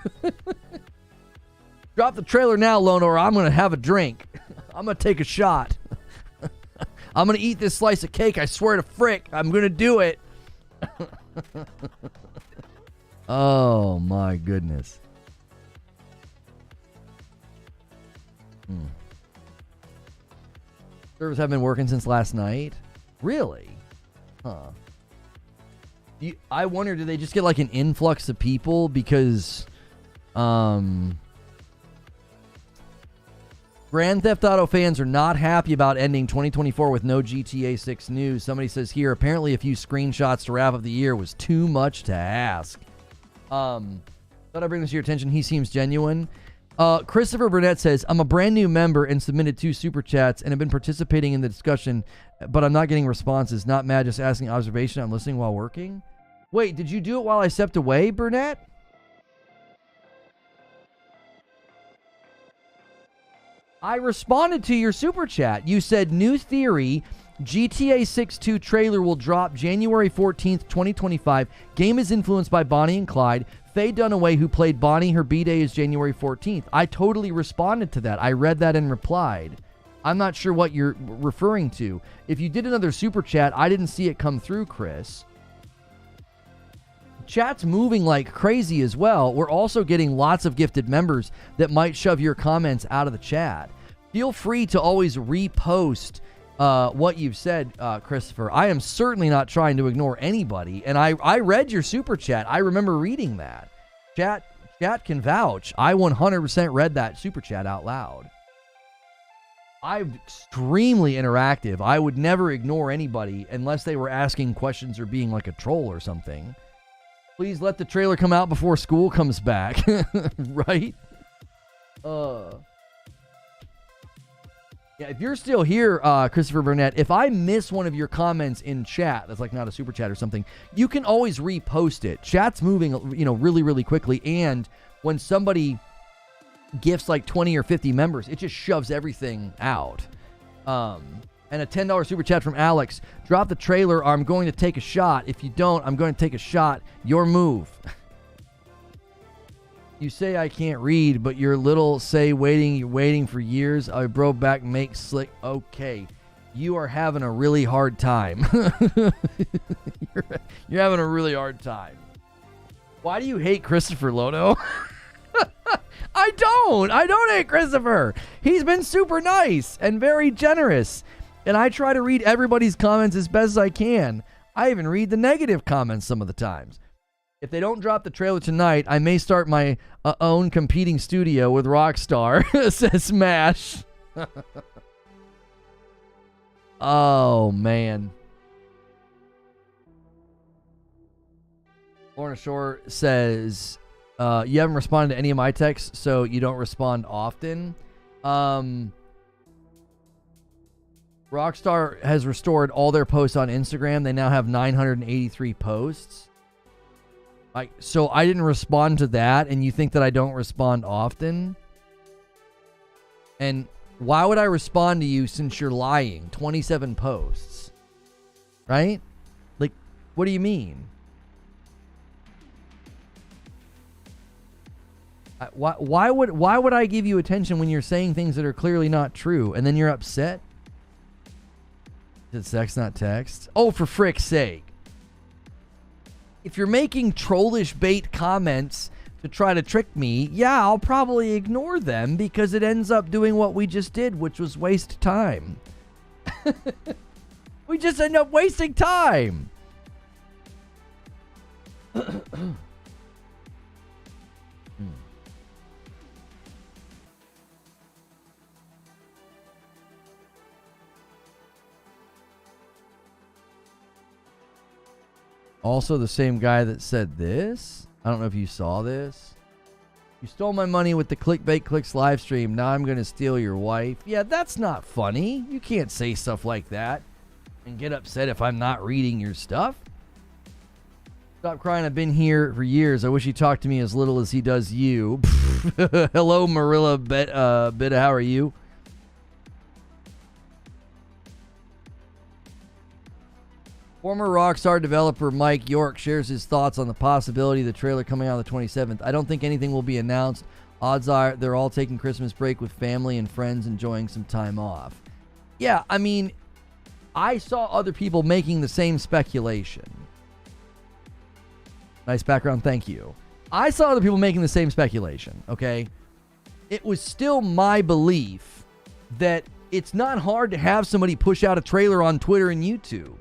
Drop the trailer now, Lono, or I'm going to have a drink. I'm going to take a shot. I'm going to eat this slice of cake. I swear to frick. I'm going to do it. Oh, my goodness. Servers have been working since last night. Really? Huh. I wonder, do they just get like an influx of people because Grand Theft Auto fans are not happy about ending 2024 with no GTA 6 news. Somebody says here, apparently a few screenshots to wrap up the year was too much to ask. Thought I'd bring this to your attention. He seems genuine. Christopher Burnett says, I'm a brand new member and submitted 2 super chats and have been participating in the discussion, but I'm not getting responses. Not mad, just asking observation. I'm listening while working. Wait, did you do it while I stepped away, Burnett? I responded to your super chat. You said, new theory, GTA 6-2 trailer will drop January 14th, 2025. Game is influenced by Bonnie and Clyde. Faye Dunaway, who played Bonnie, her B-Day is January 14th. I totally responded to that. I read that and replied. I'm not sure what you're referring to. If you did another super chat, I didn't see it come through, Chris. Chat's moving like crazy as well. We're also getting lots of gifted members that might shove your comments out of the chat. Feel free to always repost what you've said, Christopher. I am certainly not trying to ignore anybody, and I read your super chat. I remember reading that. Chat can vouch. I 100% read that super chat out loud. I'm extremely interactive. I would never ignore anybody unless they were asking questions or being like a troll or something. Please let the trailer come out before school comes back. Right? Yeah, if you're still here, Christopher Burnett, if I miss one of your comments in chat, that's like not a super chat or something, you can always repost it. Chat's moving, really, really quickly. And when somebody gifts like 20 or 50 members, it just shoves everything out. And a $10 super chat from Alex. Drop the trailer or I'm going to take a shot. If you don't, I'm going to take a shot. Your move. You say I can't read, but your little say you're waiting for years. I bro back make slick. Okay. You are having a really hard time. You're having a really hard time. Why do you hate Christopher, Lono? I don't hate Christopher. He's been super nice and very generous. And I try to read everybody's comments as best as I can. I even read the negative comments some of the times. If they don't drop the trailer tonight, I may start my own competing studio with Rockstar, says Smash. Oh, man. Lorna Shore says, you haven't responded to any of my texts, so you don't respond often. Rockstar has restored all their posts on Instagram. They now have 983 posts. So I didn't respond to that, and you think that I don't respond often? And why would I respond to you since you're lying? 27 posts. Right? Like, what do you mean? Why would I give you attention when you're saying things that are clearly not true, and then you're upset? Is it sex, not text? Oh, for frick's sake. If you're making trollish bait comments to try to trick me, yeah, I'll probably ignore them because it ends up doing what we just did, which was waste time. We just end up wasting time. Also, the same guy that said this. I don't know if you saw this. You stole my money with the Clickbait Clicks live stream. Now I'm going to steal your wife. Yeah, that's not funny. You can't say stuff like that and get upset if I'm not reading your stuff. Stop crying. I've been here for years. I wish he talked to me as little as he does you. Hello, Marilla Bitta. How are you? Former Rockstar developer Mike York shares his thoughts on the possibility of the trailer coming out on the 27th. I don't think anything will be announced. Odds are they're all taking Christmas break with family and friends, enjoying some time off. Yeah, I mean, I saw other people making the same speculation. Nice background, thank you. I saw other people making the same speculation, okay? It was still my belief that it's not hard to have somebody push out a trailer on Twitter and YouTube.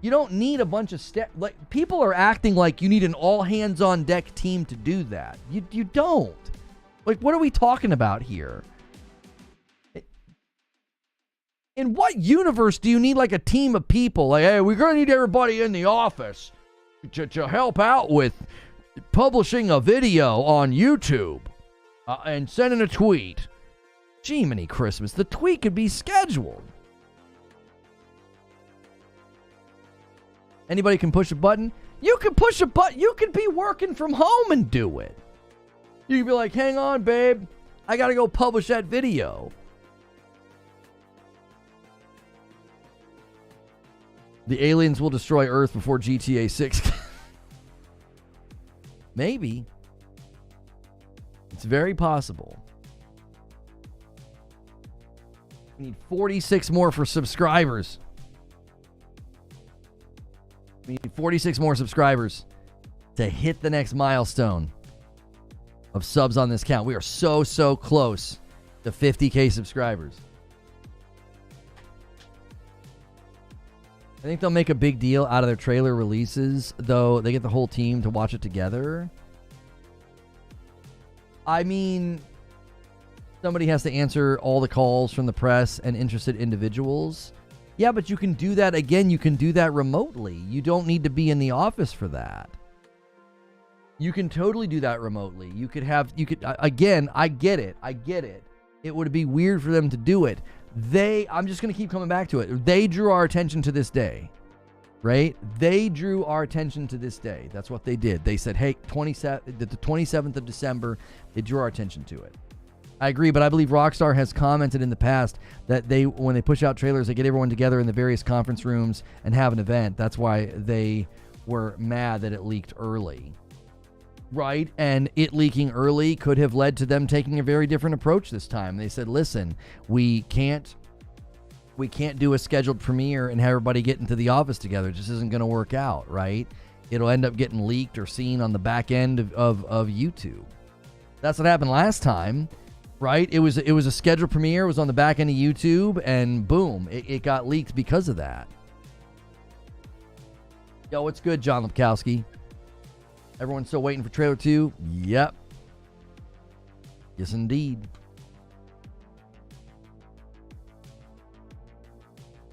You don't need a bunch of like people are acting like you need an all hands on deck team to do that. You don't. Like, what are we talking about here? In what universe do you need like a team of people? Like, hey, we're gonna need everybody in the office to help out with publishing a video on YouTube and sending a tweet. Jiminy Christmas, the tweet could be scheduled. Anybody can push a button. You can push a button. You could be working from home and do it. You could be like, hang on, babe. I got to go publish that video. The aliens will destroy Earth before GTA 6. Maybe. It's very possible. We need 46 more for subscribers. We need 46 more subscribers to hit the next milestone of subs on this count. We are so close to 50K subscribers. I think they'll make a big deal out of their trailer releases, though they get the whole team to watch it together. I mean, somebody has to answer all the calls from the press and interested individuals. Yeah, but you can do that, again, you can do that remotely. You don't need to be in the office for that. You can totally do that remotely. Again, I get it. It would be weird for them to do it. I'm just going to keep coming back to it. They drew our attention to this day, right? They drew our attention to this day. That's what they did. They said, hey, the 27th of December, they drew our attention to it. I agree, but I believe Rockstar has commented in the past that when they push out trailers, they get everyone together in the various conference rooms and have an event. That's why they were mad that it leaked early. Right? And it leaking early could have led to them taking a very different approach this time. They said, listen, we can't do a scheduled premiere and have everybody get into the office together. It just isn't going to work out, right? It'll end up getting leaked or seen on the back end of YouTube. That's what happened last time. Right? It was a scheduled premiere. It was on the back end of YouTube, and boom, it got leaked because of that. Yo, what's good, John Lipkowski? Everyone's still waiting for trailer 2? Yep. Yes, indeed.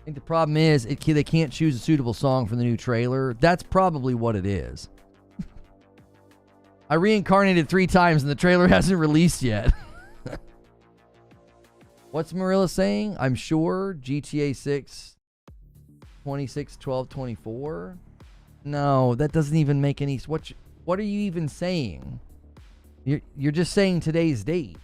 I think the problem is they can't choose a suitable song for the new trailer. That's probably what it is. I reincarnated 3 times, and the trailer hasn't released yet. What's Marilla saying? I'm sure GTA 6 26 12 24. No, that doesn't even make any. What are you even saying? You're just saying today's date.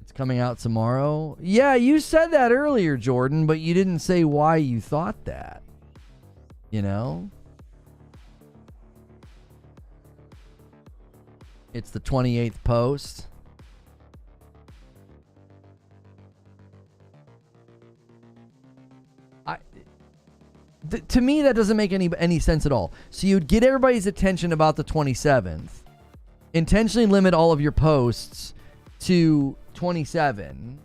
It's coming out tomorrow. Yeah, you said that earlier, Jordan, but you didn't say why you thought that. You know? It's the 28th post. To me, that doesn't make any sense at all. So you'd get everybody's attention about the 27th, intentionally limit all of your posts to 27,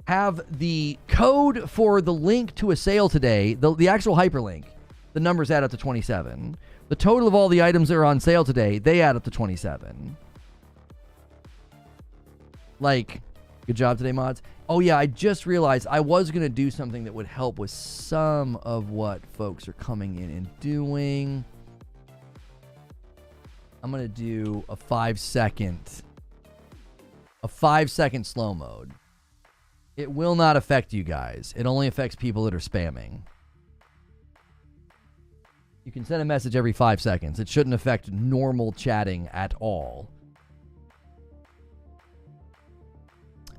have the code for the link to a sale today, the actual hyperlink, the numbers add up to 27. The total of all the items that are on sale today, they add up to 27. Like, good job today, mods. Oh yeah, I just realized I was going to do something that would help with some of what folks are coming in and doing. I'm going to do a 5-second slow mode. It will not affect you guys. It only affects people that are spamming. You can send a message every 5 seconds. It shouldn't affect normal chatting at all.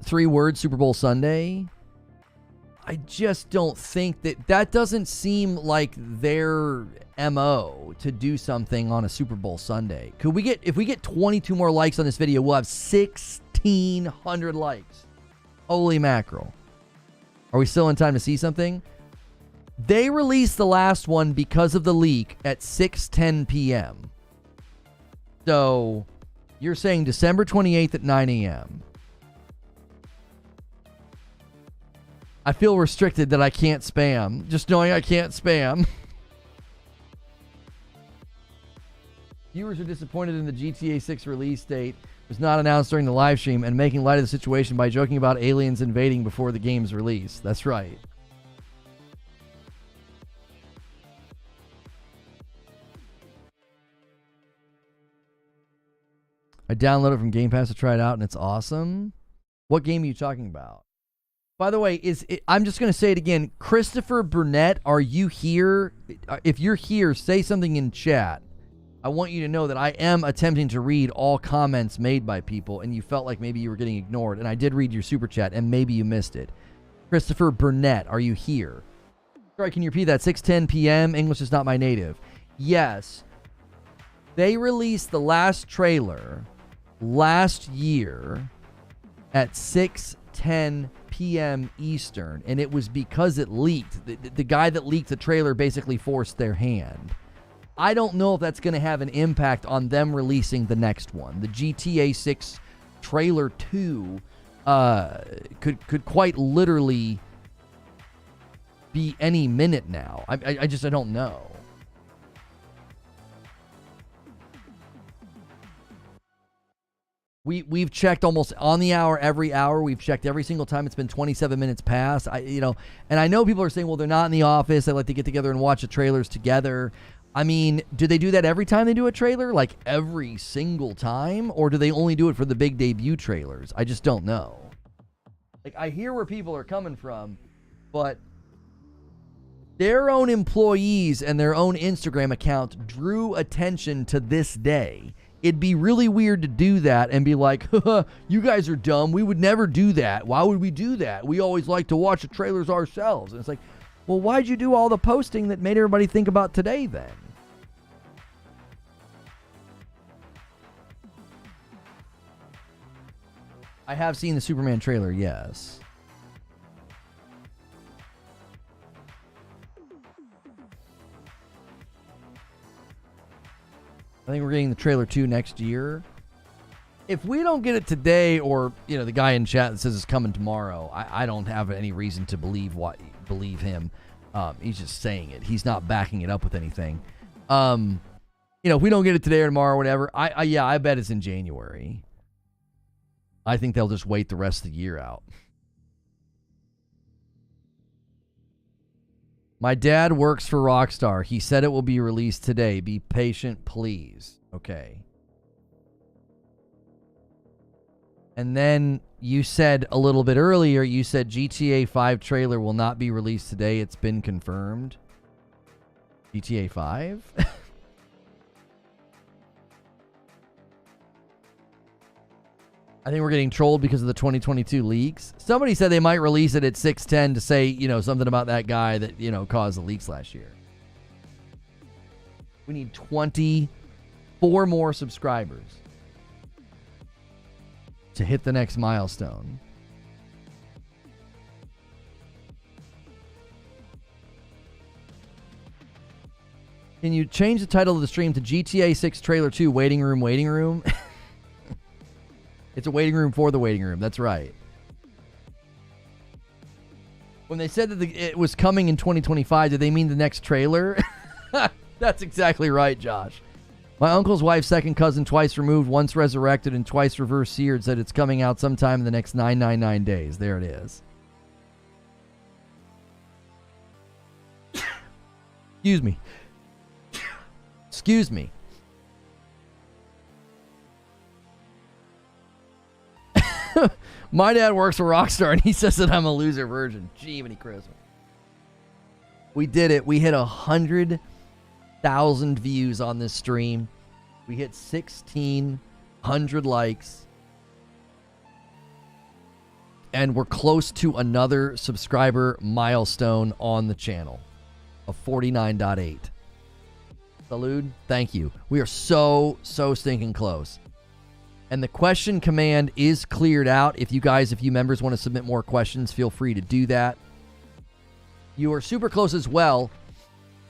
3 words, Super Bowl Sunday. I just don't think that doesn't seem like their MO to do something on a Super Bowl Sunday. If we get 22 more likes on this video, we'll have 1,600 likes. Holy mackerel. Are we still in time to see something? They released the last one because of the leak at 6:10 p.m. So you're saying December 28th at 9 a.m. I feel restricted that I can't spam. Just knowing I can't spam. Viewers are disappointed in the GTA 6 release date. It was not announced during the live stream and making light of the situation by joking about aliens invading before the game's release. That's right. I downloaded it from Game Pass to try it out, and it's awesome. What game are you talking about? By the way, I'm just going to say it again. Christopher Burnett, are you here? If you're here, say something in chat. I want you to know that I am attempting to read all comments made by people, and you felt like maybe you were getting ignored, and I did read your super chat, and maybe you missed it. Christopher Burnett, are you here? Sorry, can you repeat that? 6:10 p.m. English is not my native. Yes. They released the last trailer last year at 6:10 p.m. Eastern, and it was because it leaked. The guy that leaked the trailer basically forced their hand. I don't know if that's going to have an impact on them releasing the next one. The GTA 6 trailer 2 could quite literally be any minute now. I don't know. We've checked almost on the hour, every hour. We've checked every single time it's been 27 minutes past. And I know people are saying, well, they're not in the office. They like to get together and watch the trailers together. I mean, do they do that every time they do a trailer? Like every single time? Or do they only do it for the big debut trailers? I just don't know. Like, I hear where people are coming from, but their own employees and their own Instagram account drew attention to this day. It'd be really weird to do that and be like, you guys are dumb. We would never do that. Why would we do that? We always like to watch the trailers ourselves. And it's like, well, why'd you do all the posting that made everybody think about today then? I have seen the Superman trailer, yes. I think we're getting the trailer 2 next year. If we don't get it today, or the guy in chat that says it's coming tomorrow, I don't have any reason to believe him. He's just saying it. He's not backing it up with anything. If we don't get it today or tomorrow or whatever, I bet it's in January. I think they'll just wait the rest of the year out. My dad works for Rockstar. He said it will be released today. Be patient, please. Okay. And then you said a little bit earlier, you said GTA 5 trailer will not be released today. It's been confirmed. GTA 5? I think we're getting trolled because of the 2022 leaks. Somebody said they might release it at 6:10 to say, something about that guy that, caused the leaks last year. We need 24 more subscribers to hit the next milestone. Can you change the title of the stream to GTA 6 Trailer 2 Waiting Room, Waiting Room? It's a waiting room for the waiting room. That's right. When they said that it was coming in 2025, did they mean the next trailer? That's exactly right, Josh. My uncle's wife's second cousin, twice removed, once resurrected, and twice reverse seared, said it's coming out sometime in the next 999 days. There it is. Excuse me. Excuse me. My dad works for Rockstar, and he says that I'm a loser virgin. Gee, many Christmas. We did it. We hit 100,000 views on this stream. We hit 1,600 likes. And we're close to another subscriber milestone on the channel of 49.8. Salud, thank you. We are so stinking close. And the question command is cleared out. If you members want to submit more questions, feel free to do that. You are super close as well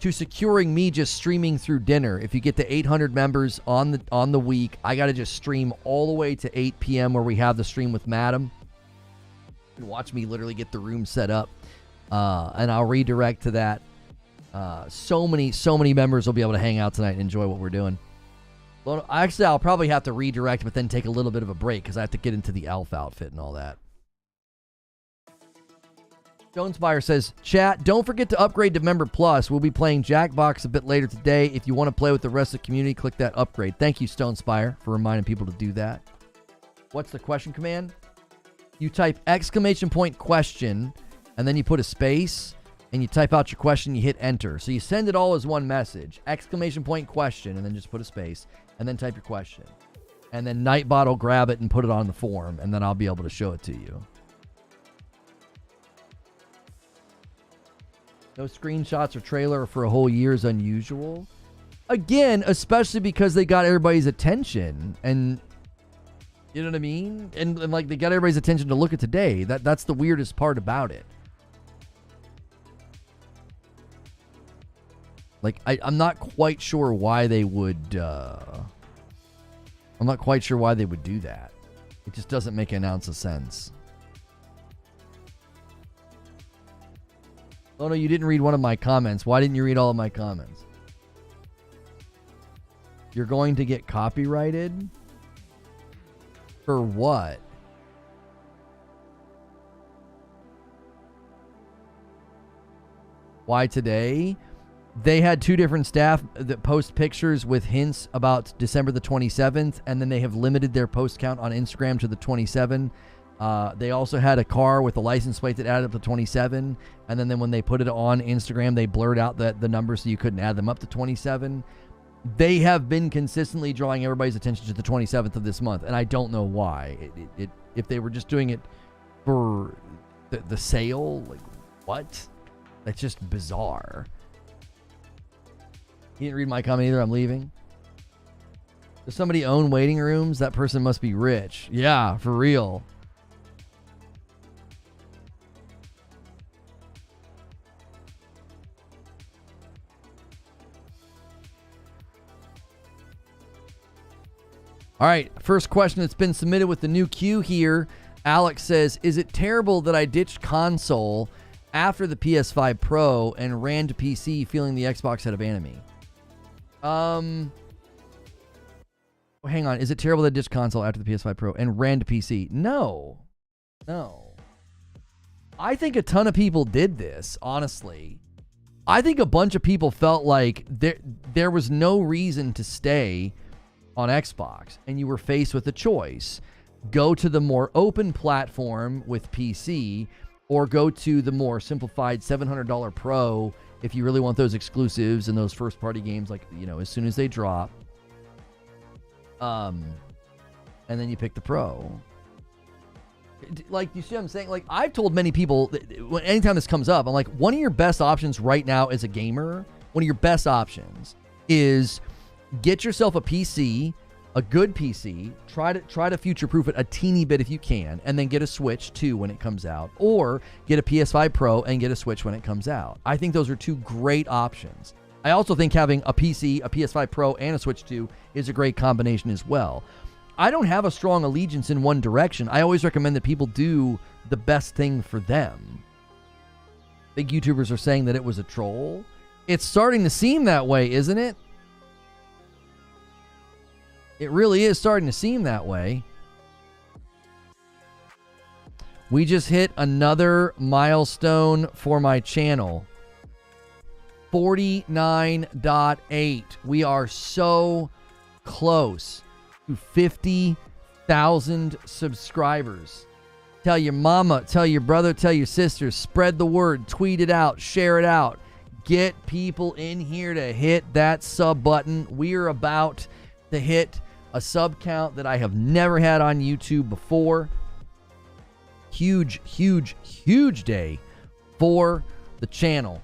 to securing me just streaming through dinner. If you get to 800 members on the week, I got to just stream all the way to 8 p.m. where we have the stream with Madam. You can watch me literally get the room set up, and I'll redirect to that. So many members will be able to hang out tonight and enjoy what we're doing. Well, actually, I'll probably have to redirect, but then take a little bit of a break because I have to get into the elf outfit and all that. Jonesmeyer says, chat, don't forget to upgrade to Member Plus. We'll be playing Jackbox a bit later today. If you want to play with the rest of the community, click that upgrade. Thank you, Stonespire, for reminding people to do that. What's the question command? You type question, and then you put a space, and you type out your question, you hit enter. So you send it all as one message. Question, and then just put a space, and then type your question. And then Nightbot will grab it and put it on the form, and then I'll be able to show it to you. No screenshots or trailer for a whole year is unusual. Again, especially because they got everybody's attention. And you know what I mean? And like they got everybody's attention to look at today. That's the weirdest part about it. Like, I'm not quite sure why they would... I'm not quite sure why they would do that. It just doesn't make an ounce of sense. Oh, no, you didn't read one of my comments. Why didn't you read all of my comments? You're going to get copyrighted? For what? Why today? They had two different staff that post pictures with hints about December the 27th, and then they have limited their post count on Instagram to the 27. They also had a car with a license plate that added up to 27, and then when they put it on Instagram, they blurred out the numbers so you couldn't add them up to 27. They have been consistently drawing everybody's attention to the 27th of this month, and I don't know why. If they were just doing it for the sale, like, what? That's just bizarre. You didn't read my comment either. I'm leaving. Does somebody own waiting rooms? That person must be rich. Yeah, for real. All right, first question that's been submitted with the new queue here. Alex says, is it terrible that I ditched console after the PS5 Pro and ran to PC feeling the Xbox had abandoned me? Hang on. Is it terrible that I ditched console after the PS5 Pro and ran to PC? No. I think a ton of people did this, honestly. I think a bunch of people felt like there was no reason to stay on Xbox, and you were faced with a choice. Go to the more open platform with PC, or go to the more simplified $700 Pro if you really want those exclusives and those first-party games, like, you know, as soon as they drop. And then you pick the Pro. Like, you see what I'm saying? Like, I've told many people, that anytime this comes up, I'm like, one of your best options right now as a gamer, one of your best options is get yourself a PC, a good PC, try to future-proof it a teeny bit if you can, and then get a Switch too when it comes out, or get a PS5 Pro and get a Switch when it comes out. I think those are two great options. I also think having a PC, a PS5 Pro, and a Switch 2 is a great combination as well. I don't have a strong allegiance in one direction. I always recommend that people do the best thing for them. Big YouTubers are saying that it was a troll. It's starting to seem that way, isn't it? It really is starting to seem that way. We just hit another milestone for my channel. 49.8. We are so close to 50,000 subscribers. Tell your mama, tell your brother, tell your sister, spread the word, tweet it out, share it out. Get people in here to hit that sub button. We are about to hit a sub count that I have never had on YouTube before. huge, huge, huge day for the channel.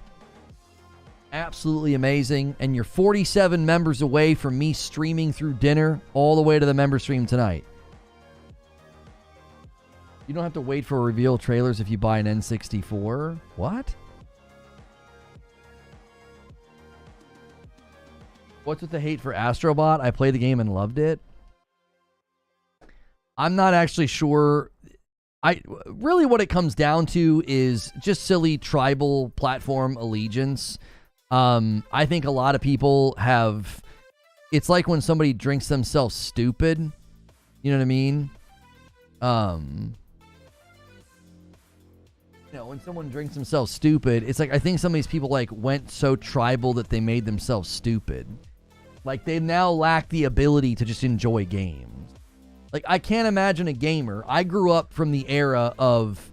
Absolutely amazing. And you're 47 members away from me streaming through dinner all the way to the member stream tonight. You don't have to wait for reveal trailers if you buy an N64. What? What's with the hate for Astrobot? I played the game and loved it. I'm not actually sure. Really what it comes down to is just silly tribal platform allegiance. I think a lot of people have, it's like when somebody drinks themselves stupid. You know what I mean? When someone drinks themselves stupid, it's like, I think some of these people like went so tribal that they made themselves stupid. Like they now lack the ability to just enjoy games. Like I can't imagine a gamer. I grew up from the era of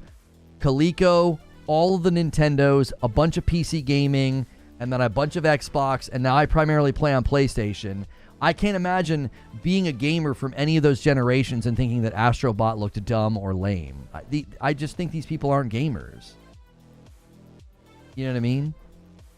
Coleco, all of the Nintendos, a bunch of PC gaming, and then a bunch of Xbox, and now I primarily play on PlayStation. I can't imagine being a gamer from any of those generations and thinking that Astrobot looked dumb or lame. I just think these people aren't gamers. You know what I mean?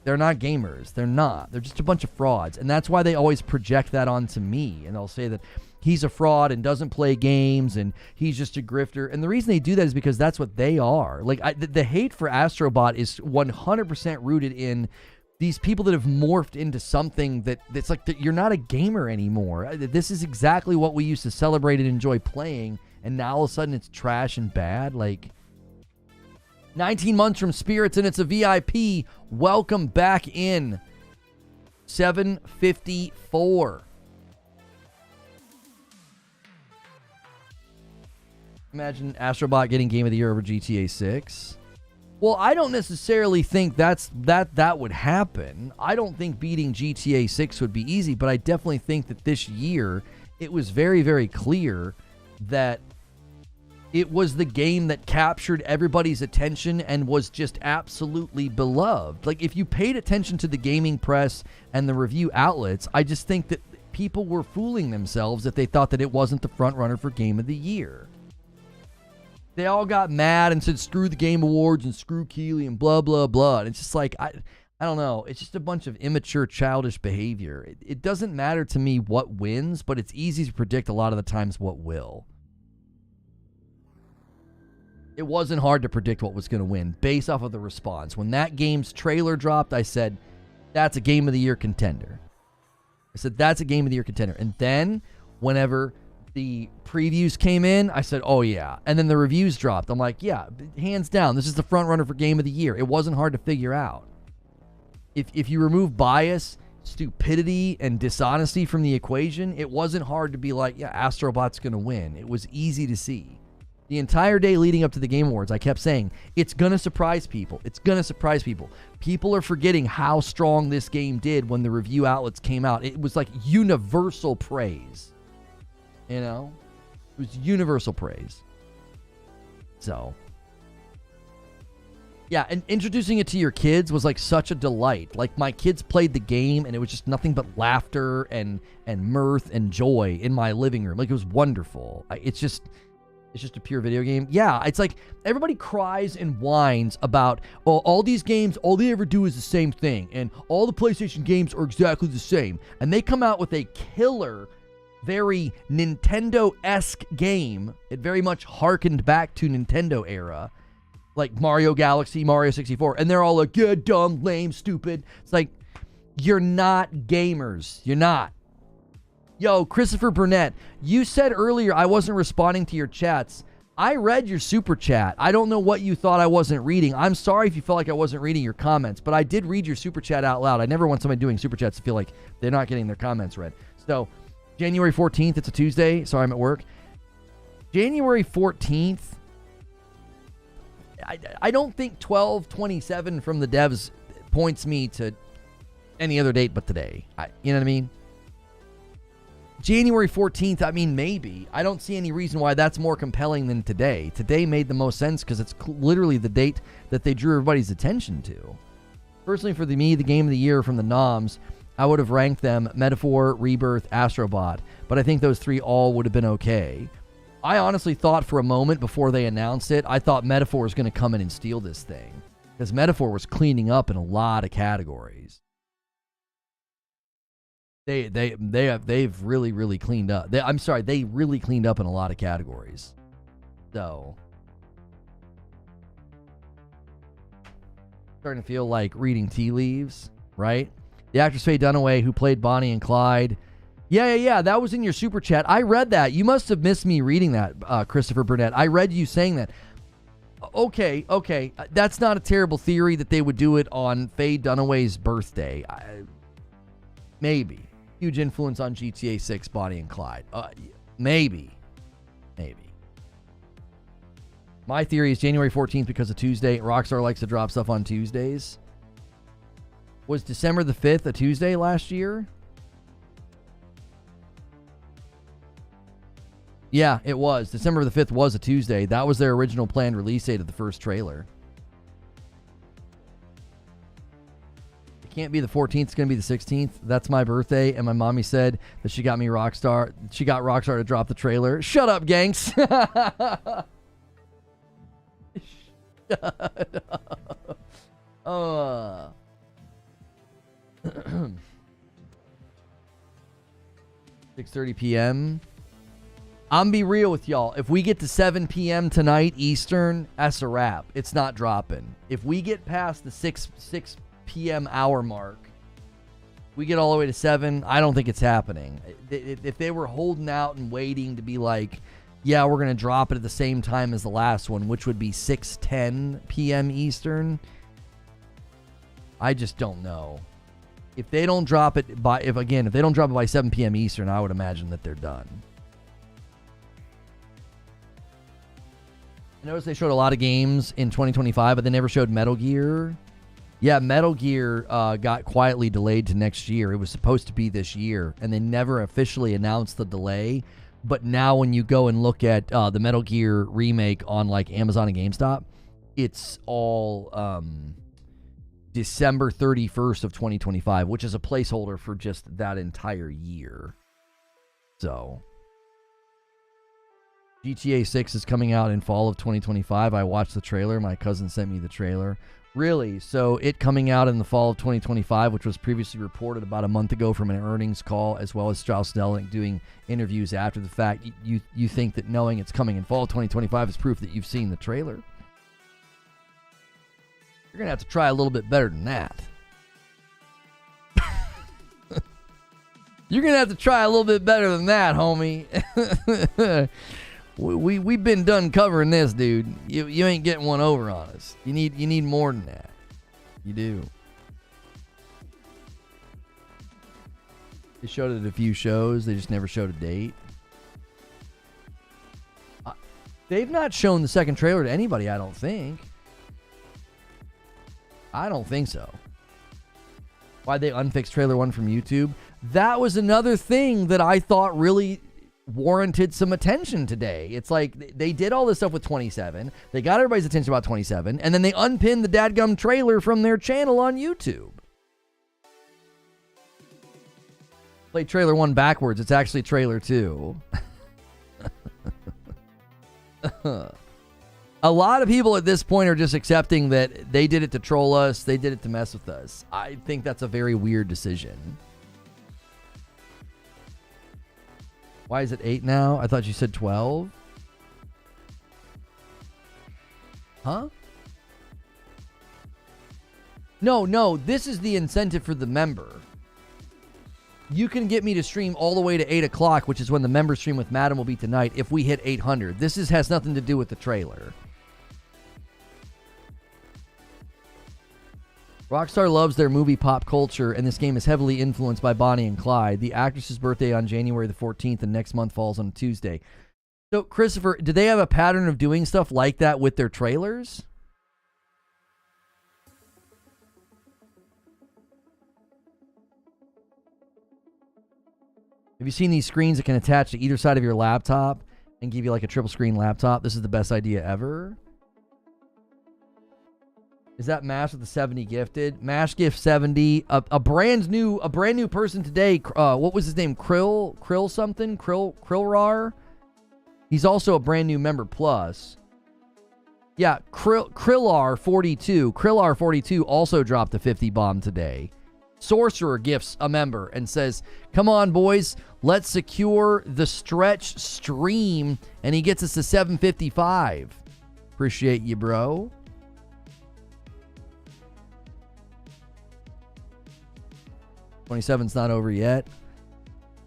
They're not gamers. They're not. They're just a bunch of frauds. And that's why they always project that onto me. And they'll say that he's a fraud and doesn't play games and he's just a grifter. And the reason they do that is because that's what they are. Like the hate for Astrobot is 100% rooted in these people that have morphed into something that's like that you're not a gamer anymore. This is exactly what we used to celebrate and enjoy playing, and now all of a sudden it's trash and bad. Like 19 months from Spirits, and it's a VIP. Welcome back in. 754. Imagine Astrobot getting Game of the Year over GTA 6. Well, I don't necessarily think that would happen. I don't think beating GTA 6 would be easy, but I definitely think that this year it was very, very clear that it was the game that captured everybody's attention and was just absolutely beloved. Like, if you paid attention to the gaming press and the review outlets, I just think that people were fooling themselves if they thought that it wasn't the front runner for Game of the Year. They all got mad and said, screw the Game Awards and screw Keighley and blah, blah, blah. And it's just like, I don't know. It's just a bunch of immature, childish behavior. It doesn't matter to me what wins, but it's easy to predict a lot of the times what will. It wasn't hard to predict what was going to win based off of the response. When that game's trailer dropped, I said, that's a Game of the Year contender. I said, that's a Game of the Year contender. And then whenever the previews came in, I said, oh yeah. And then the reviews dropped. I'm like, yeah, hands down, this is the front runner for Game of the Year. It wasn't hard to figure out. If you remove bias, stupidity, and dishonesty from the equation, it wasn't hard to be like, yeah, Astrobot's going to win. It was easy to see. The entire day leading up to the Game Awards, I kept saying, it's going to surprise people. It's going to surprise people. People are forgetting how strong this game did when the review outlets came out. It was like universal praise. You know? It was universal praise. So, yeah, and introducing it to your kids was like such a delight. Like, my kids played the game and it was just nothing but laughter and mirth and joy in my living room. Like, it was wonderful. It's just a pure video game. Yeah, it's like everybody cries and whines about, oh, all these games, all they ever do is the same thing, and all the PlayStation games are exactly the same. And they come out with a killer, very Nintendo-esque game. It very much harkened back to Nintendo era, like Mario Galaxy, Mario 64, and they're all like, yeah, dumb, lame, stupid. It's like, you're not gamers. You're not. Yo, Christopher Burnett, you said earlier I wasn't responding to your chats. I read your super chat. I don't know what you thought I wasn't reading. I'm sorry if you felt like I wasn't reading your comments, but I did read your super chat out loud. I never want somebody doing super chats to feel like they're not getting their comments read. So, January 14th, it's a Tuesday. Sorry, I'm at work. January 14th, I don't think 12/27 from the devs points me to any other date but today. You know what I mean? January 14th, I mean, maybe. I don't see any reason why that's more compelling than today. Today made the most sense because it's literally the date that they drew everybody's attention to. Personally, for me, the Game of the Year from the noms, I would have ranked them Metaphor, Rebirth, Astrobot, but I think those three all would have been okay. I honestly thought for a moment before they announced it, I thought Metaphor was going to come in and steal this thing. Because Metaphor was cleaning up in a lot of categories. They've really cleaned up. They really cleaned up in a lot of categories. So, starting to feel like reading tea leaves, right? The actress Faye Dunaway, who played Bonnie and Clyde. Yeah. That was in your super chat. I read that. You must have missed me reading that, Christopher Burnett. I read you saying that. Okay. That's not a terrible theory that they would do it on Faye Dunaway's birthday. Maybe. Huge influence on GTA 6, Bonnie and Clyde. Maybe. My theory is January 14th because of Tuesday. Rockstar likes to drop stuff on Tuesdays. Was December the 5th a Tuesday last year? Yeah, it was. December the 5th was a Tuesday. That was their original planned release date of the first trailer. Can't be the 14th, it's going to be the 16th. That's my birthday, and my mommy said that she got Rockstar to drop the trailer. Shut up, gangs. Shut up. 6:30 p.m. I'm be real with y'all. If we get to 7 p.m. tonight Eastern, that's a wrap. It's not dropping. If we get past the 6 p.m. hour mark, we get all the way to 7, I don't think it's happening. If they were holding out and waiting to be like, yeah, we're going to drop it at the same time as the last one, which would be 6:10 p.m. Eastern, I just don't know. If they don't drop it by, if they don't drop it by 7 p.m. Eastern, I would imagine that they're done. I noticed they showed a lot of games in 2025, but they never showed Metal Gear. Yeah, Metal Gear got quietly delayed to next year. It was supposed to be this year, and they never officially announced the delay. But now when you go and look at the Metal Gear remake on like Amazon and GameStop, it's all December 31st of 2025, which is a placeholder for just that entire year. So, GTA 6 is coming out in fall of 2025. I watched the trailer. My cousin sent me the trailer. Really? So it coming out in the fall of 2025, which was previously reported about a month ago from an earnings call, as well as Strauss Zelnick doing interviews after the fact. You think that knowing it's coming in fall of 2025 is proof that you've seen the trailer? You're going to have to try a little bit better than that. You're going to have to try a little bit better than that, homie. We've been done covering this, dude. You ain't getting one over on us. You need more than that. You do. They showed it at a few shows. They just never showed a date. They've not shown the second trailer to anybody, I don't think. I don't think so. Why'd they unfix trailer 1 from YouTube? That was another thing that I thought really warranted some attention today. It's like they did all this stuff with 27. They got everybody's attention about 27, and then they unpinned the dadgum trailer from their channel on YouTube. Play trailer 1 backwards. It's actually trailer 2. A lot of people at this point are just accepting that they did it to troll us. They did it to mess with us. I think that's a very weird decision. Why is it 8 now? I thought you said 12. Huh? No. This is the incentive for the member. You can get me to stream all the way to 8 o'clock, which is when the member stream with Madam will be tonight, if we hit 800. This has nothing to do with the trailer. Rockstar loves their movie pop culture, and this game is heavily influenced by Bonnie and Clyde. The actress's birthday on January the 14th, and next month falls on a Tuesday. So, Christopher, do they have a pattern of doing stuff like that with their trailers? Have you seen these screens that can attach to either side of your laptop and give you like a triple screen laptop? This is the best idea ever. Is that Mash with the 70 gifted? Mash gift 70. A brand new person today. What was his name? Krill something? Krillrar? He's also a brand new member plus. Yeah, Krillar42 also dropped a 50 bomb today. Sorcerer gifts a member and says, come on, boys, let's secure the stretch stream. And he gets us to 755. Appreciate you, bro. '27's not over yet.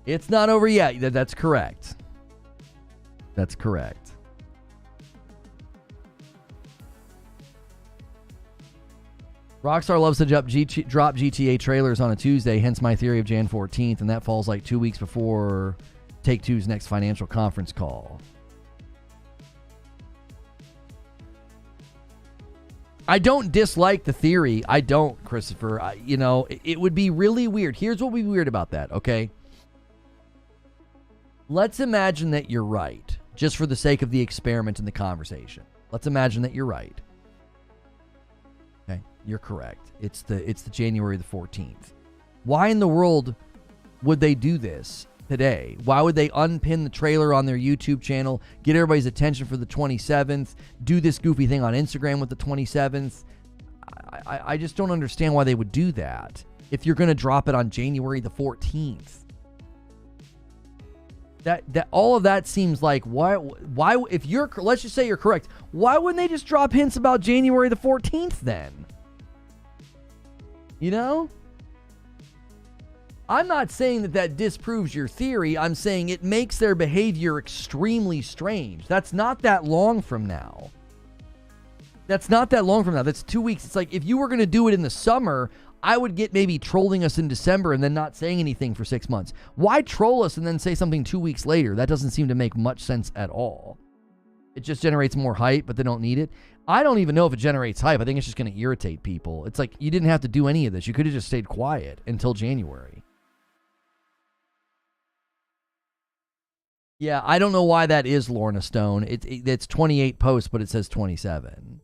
It's not over yet. That's correct. That's correct. Rockstar loves to drop GTA trailers on a Tuesday, hence my theory of Jan 14th, and that falls like 2 weeks before Take-Two's next financial conference call. I don't dislike the theory. I don't, Christopher. It would be really weird. Here's what would be weird about that, okay? Let's imagine that you're right, just for the sake of the experiment and the conversation. Let's imagine that you're right. Okay, you're correct. It's the January the 14th. Why in the world would they do this today? Why would they unpin the trailer on their YouTube channel, get everybody's attention for the 27th, do this goofy thing on Instagram with the 27th? I just don't understand why they would do that if you're going to drop it on January the 14th. That all of that seems like why if you're, let's just say you're correct, why wouldn't they just drop hints about January the 14th then? You know? I'm not saying that disproves your theory. I'm saying it makes their behavior extremely strange. That's not that long from now. That's 2 weeks. It's like if you were going to do it in the summer, I would get maybe trolling us in December and then not saying anything for 6 months. Why troll us and then say something 2 weeks later? That doesn't seem to make much sense at all. It just generates more hype, but they don't need it. I don't even know if it generates hype. I think it's just going to irritate people. It's like you didn't have to do any of this. You could have just stayed quiet until January. Yeah, I don't know why that is, Lorna Stone. It's 28 posts, but it says 27.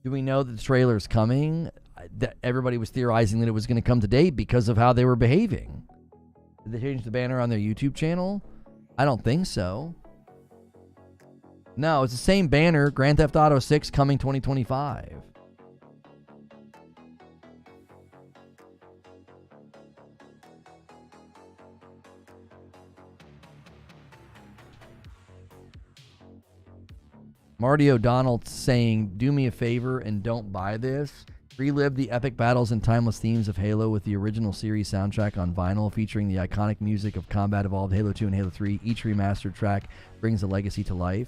Do we know that the trailer is coming? That everybody was theorizing that it was going to come today because of how they were behaving. Did they change the banner on their YouTube channel? I don't think so. No, it's the same banner. Grand Theft Auto 6 coming 2025. Marty O'Donnell saying, do me a favor and don't buy this. Relive the epic battles and timeless themes of Halo with the original series soundtrack on vinyl, featuring the iconic music of Combat Evolved, Halo 2, and Halo 3. Each remastered track brings the legacy to life.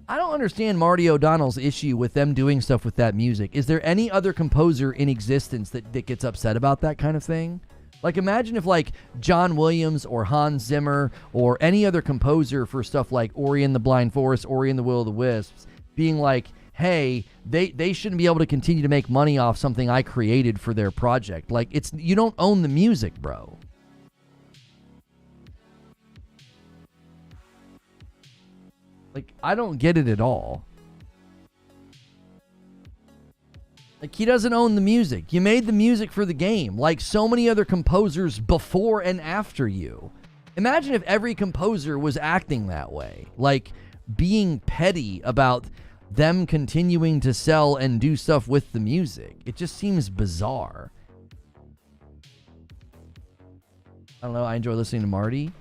I don't understand Marty O'Donnell's issue with them doing stuff with that music. Is there any other composer in existence that gets upset about that kind of thing? Like, imagine if, like, John Williams or Hans Zimmer or any other composer for stuff like Ori and the Blind Forest, Ori and the Will of the Wisps, being like, hey, they shouldn't be able to continue to make money off something I created for their project. Like, you don't own the music, bro. Like, I don't get it at all. Like, he doesn't own the music. You made the music for the game, like so many other composers before and after you. Imagine if every composer was acting that way, like being petty about them continuing to sell and do stuff with the music. It just seems bizarre. I don't know. I enjoy listening to Marty.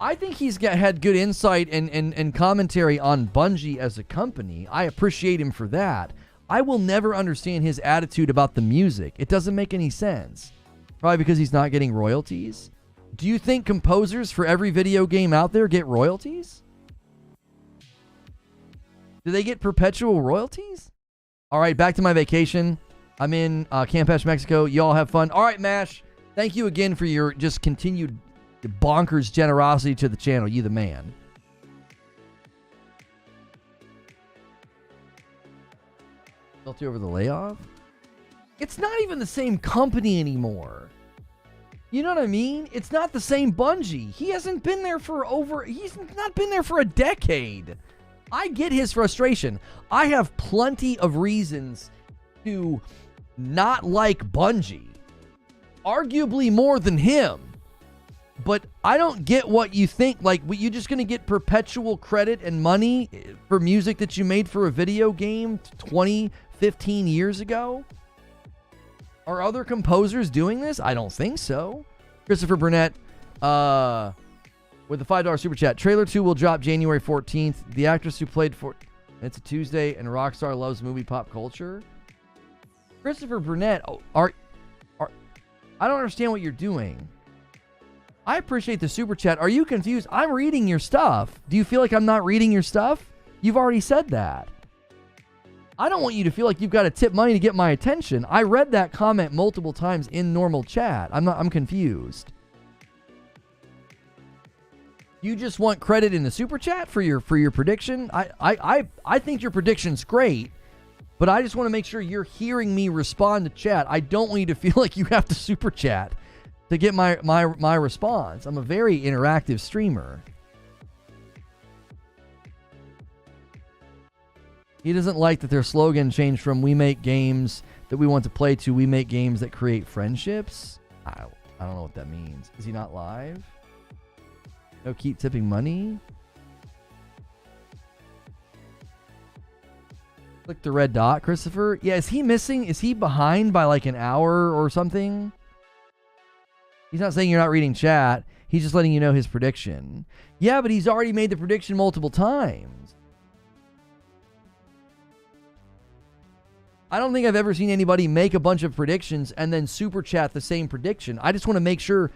I think he's had good insight and commentary on Bungie as a company. I appreciate him for that. I will never understand his attitude about the music. It doesn't make any sense. Probably because he's not getting royalties. Do you think composers for every video game out there get royalties? Do they get perpetual royalties? All right, back to my vacation. I'm in Campeche, Mexico. Y'all have fun. All right, Mash. Thank you again for your just continued bonkers generosity to the channel. You the man. Guilty over the layoff? It's not even the same company anymore. You know what I mean? It's not the same Bungie. He hasn't been there he's not been there for a decade. I get his frustration. I have plenty of reasons to not like Bungie. Arguably more than him. But I don't get what you think. Like, you just going to get perpetual credit and money for music that you made for a video game 20, 15 years ago? Are other composers doing this? I don't think so. Christopher Burnett, with the $5 super chat. Trailer 2 will drop January 14th. The actress who played for... It's a Tuesday, and Rockstar loves movie pop culture. Christopher Burnett, I don't understand what you're doing. I appreciate the super chat. Are you confused? I'm reading your stuff. Do you feel like I'm not reading your stuff? You've already said that. I don't want you to feel like you've got to tip money to get my attention. I read that comment multiple times in normal chat. I'm confused. You just want credit in the super chat for your prediction? I think your prediction's great, but I just want to make sure you're hearing me respond to chat. I don't want you to feel like you have to super chat to get my response. I'm a very interactive streamer. He doesn't like that their slogan changed from "we make games that we want to play" to "we make games that create friendships." I don't know what that means. Is he not live? No, keep tipping money. Click the red dot, Christopher. Yeah, is he missing? Is he behind by like an hour or something? He's not saying you're not reading chat. He's just letting you know his prediction. Yeah, but he's already made the prediction multiple times. I don't think I've ever seen anybody make a bunch of predictions and then super chat the same prediction. I just want to make sure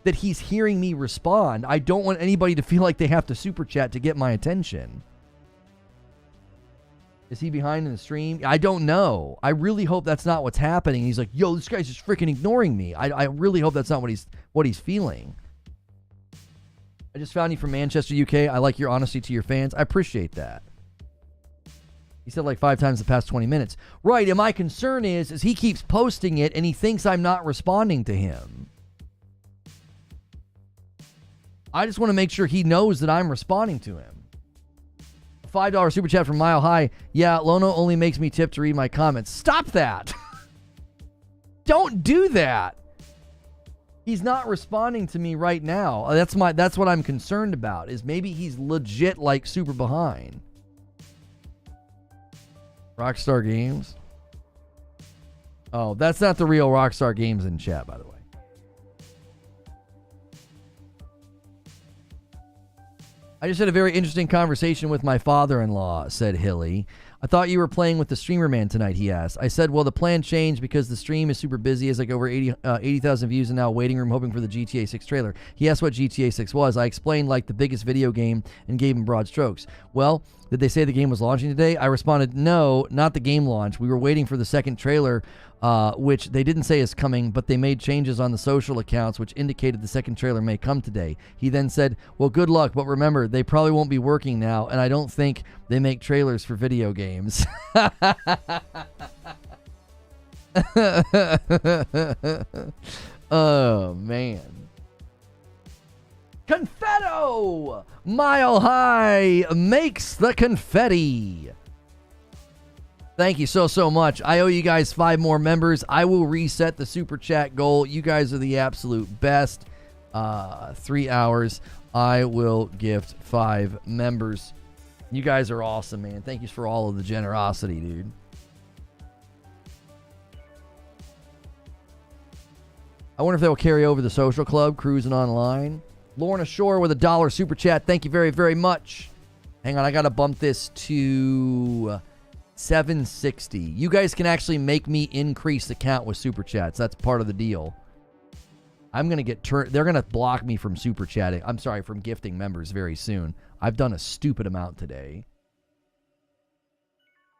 that he's hearing me respond. I don't want anybody to feel like they have to super chat to get my attention. Is he behind in the stream? I don't know. I really hope that's not what's happening. He's like, yo, this guy's just freaking ignoring me. I really hope that's not what he's feeling. I just found you from Manchester, UK. I like your honesty to your fans. I appreciate that. He said like 5 times the past 20 minutes. Right, and my concern is he keeps posting it and he thinks I'm not responding to him. I just want to make sure he knows that I'm responding to him. $5 super chat from Mile High. Yeah, Lono only makes me tip to read my comments. Stop that. Don't do that. He's not responding to me right now. That's what I'm concerned about, is maybe he's legit like super behind. Rockstar Games. Oh, that's not the real Rockstar Games in chat, by the way. I just had a very interesting conversation with my father-in-law, said Hilly. I thought you were playing with the streamer man tonight, he asked. I said, well, the plan changed because the stream is super busy. It's like over 80,000 views and now waiting room hoping for the GTA 6 trailer. He asked what GTA 6 was. I explained like the biggest video game and gave him broad strokes. Well, did they say the game was launching today? I responded, no, not the game launch. We were waiting for the second trailer, which they didn't say is coming, but they made changes on the social accounts, which indicated the second trailer may come today. He then said, well, good luck, but remember, they probably won't be working now, and I don't think they make trailers for video games. Oh, man. Confetto! Mile High makes the confetti. Thank you so much. I owe you guys 5 more members. I will reset the super chat goal. You guys are the absolute best. 3 hours. I will gift 5 members. You guys are awesome, man. Thank you for all of the generosity, dude. I wonder if they will carry over the social club, cruising online. Lorna Shore with $1 super chat. Thank you very, very much. Hang on, I got to bump this to $7.60. You guys can actually make me increase the count with super chats. That's part of the deal. I'm going to get they're going to block me from super chatting. I'm sorry, from gifting members very soon. I've done a stupid amount today.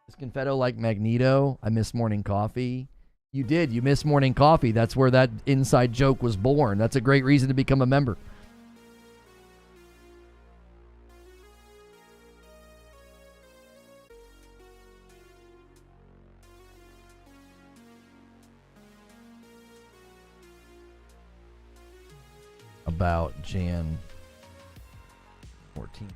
Is Confetto like Magneto? I miss morning coffee. You did. You missed morning coffee. That's where that inside joke was born. That's a great reason to become a member. About Jan 14th.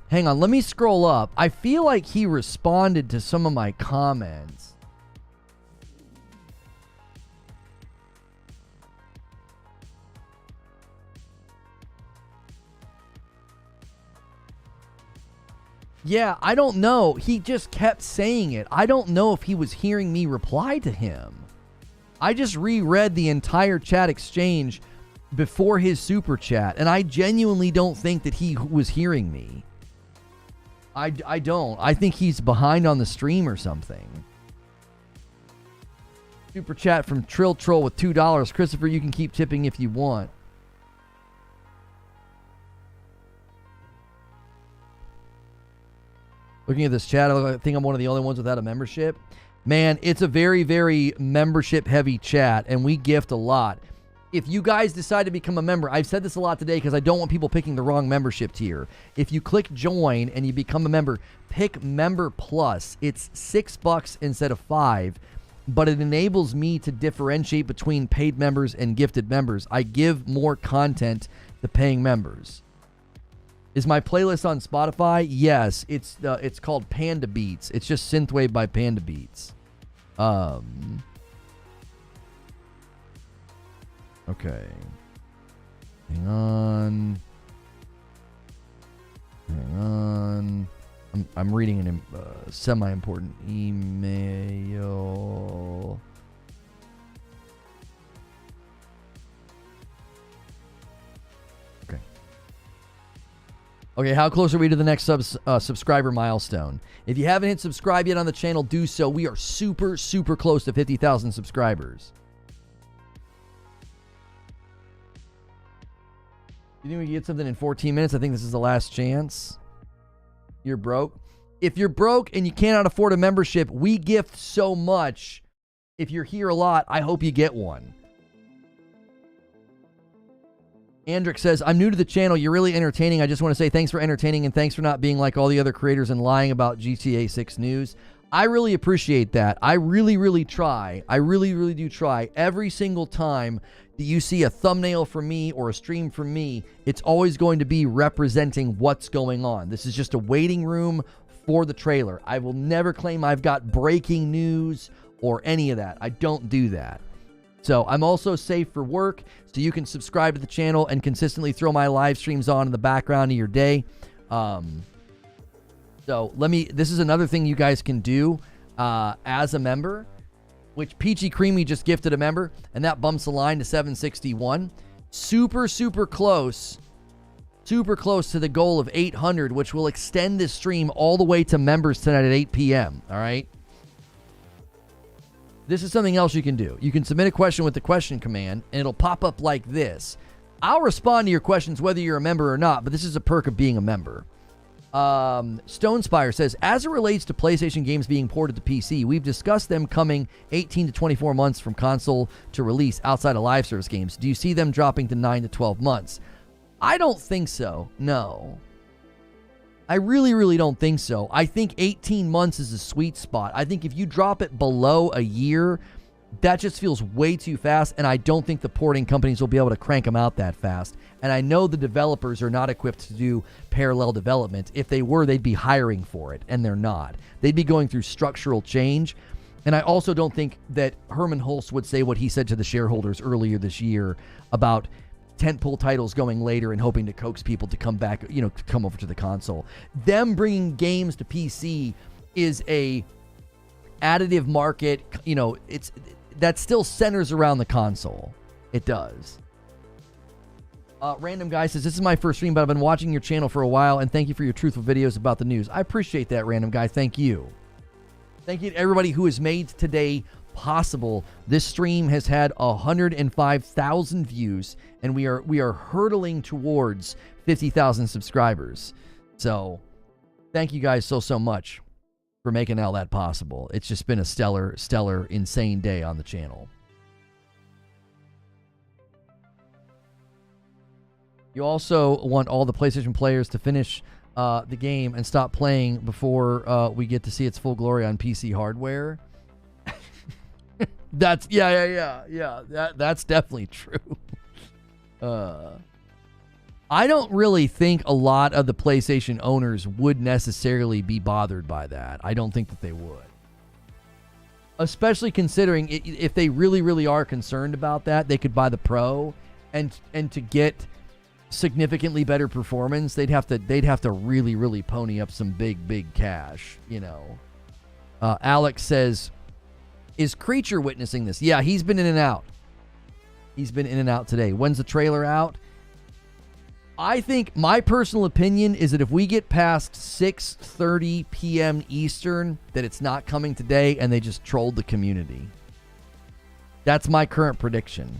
Hang on, let me scroll up. I feel like he responded to some of my comments. Yeah, I don't know. He just kept saying it. I don't know if he was hearing me reply to him. I just reread the entire chat exchange before his super chat, and I genuinely don't think that he was hearing me. I don't. I think he's behind on the stream or something. Super chat from Trill Troll with $2. Christopher, you can keep tipping if you want. Looking at this chat, I think I'm one of the only ones without a membership. Man, it's a very, very membership-heavy chat, and we gift a lot. If you guys decide to become a member, I've said this a lot today because I don't want people picking the wrong membership tier. If you click join and you become a member, pick Member Plus. It's $6 instead of $5, but it enables me to differentiate between paid members and gifted members. I give more content to paying members. Is my playlist on Spotify? Yes, it's called Panda Beats. It's just Synthwave by Panda Beats. Okay. Hang on. I'm reading a semi-important email. Okay, how close are we to the next subscriber milestone? If you haven't hit subscribe yet on the channel, do so. We are super, super close to 50,000 subscribers. You think we can get something in 14 minutes? I think this is the last chance. You're broke. If you're broke and you cannot afford a membership, we gift so much. If you're here a lot, I hope you get one. Andrick says, I'm new to the channel. You're really entertaining. I just want to say thanks for entertaining and thanks for not being like all the other creators and lying about GTA 6 news. I really appreciate that. I really, really try. I really, really do try. Every single time that you see a thumbnail from me or a stream from me, it's always going to be representing what's going on. This is just a waiting room for the trailer. I will never claim I've got breaking news or any of that. I don't do that. So I'm also safe for work, so you can subscribe to the channel and consistently throw my live streams on in the background of your day. This is another thing you guys can do as a member, which Peachy Creamy just gifted a member, and that bumps the line to 761. Super, super close to the goal of 800, which will extend this stream all the way to members tonight at 8 p.m., all right? This is something else you can do. You can submit a question with the question command, and it'll pop up like this. I'll respond to your questions whether you're a member or not, but this is a perk of being a member. Stonespire says, as it relates to PlayStation games being ported to PC, we've discussed them coming 18 to 24 months from console to release outside of live service games. Do you see them dropping to 9 to 12 months? I don't think so, no. I really, really don't think so. I think 18 months is a sweet spot. I think if you drop it below a year, that just feels way too fast, and I don't think the porting companies will be able to crank them out that fast. And I know the developers are not equipped to do parallel development. If they were, they'd be hiring for it, and they're not. They'd be going through structural change. And I also don't think that Herman Hulst would say what he said to the shareholders earlier this year about tentpole titles going later and hoping to coax people to come back, to come over to the console. Them bringing games to PC is a additive market, that still centers around the console. It does. Random guy says, this is my first stream, but I've been watching your channel for a while, and thank you for your truthful videos about the news. I appreciate that, random guy. Thank you. Thank you to everybody who has made today possible. This stream has had 105,000 views, and we are hurtling towards 50,000 subscribers. So thank you guys so much for making all that possible. It's just been a stellar, insane day on the channel. You also want all the PlayStation players to finish the game and stop playing before we get to see its full glory on PC hardware. That's that's definitely true. I don't really think a lot of the PlayStation owners would necessarily be bothered by that. I don't think that they would. Especially considering if they really, really are concerned about that, they could buy the Pro and to get significantly better performance, they'd have to really pony up some big cash, you know. Alex says, is Creature witnessing this? Yeah, he's been in and out. He's been in and out today. When's the trailer out? I think my personal opinion is that if we get past 6:30 p.m. Eastern, that it's not coming today and they just trolled the community. That's my current prediction.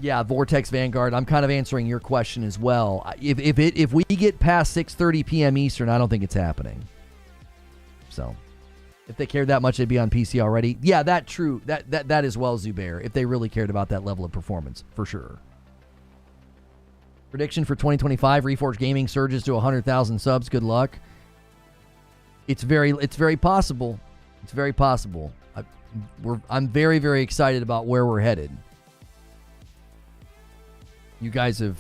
Yeah, Vortex Vanguard, I'm kind of answering your question as well. If we get past 6:30 p.m. Eastern, I don't think it's happening. So, if they cared that much, they'd be on PC already. Yeah, that as well, Zubair. If they really cared about that level of performance, for sure. Prediction for 2025: Reforge Gaming surges to 100,000 subs. Good luck. It's very possible. It's very possible. I'm very excited about where we're headed. You guys have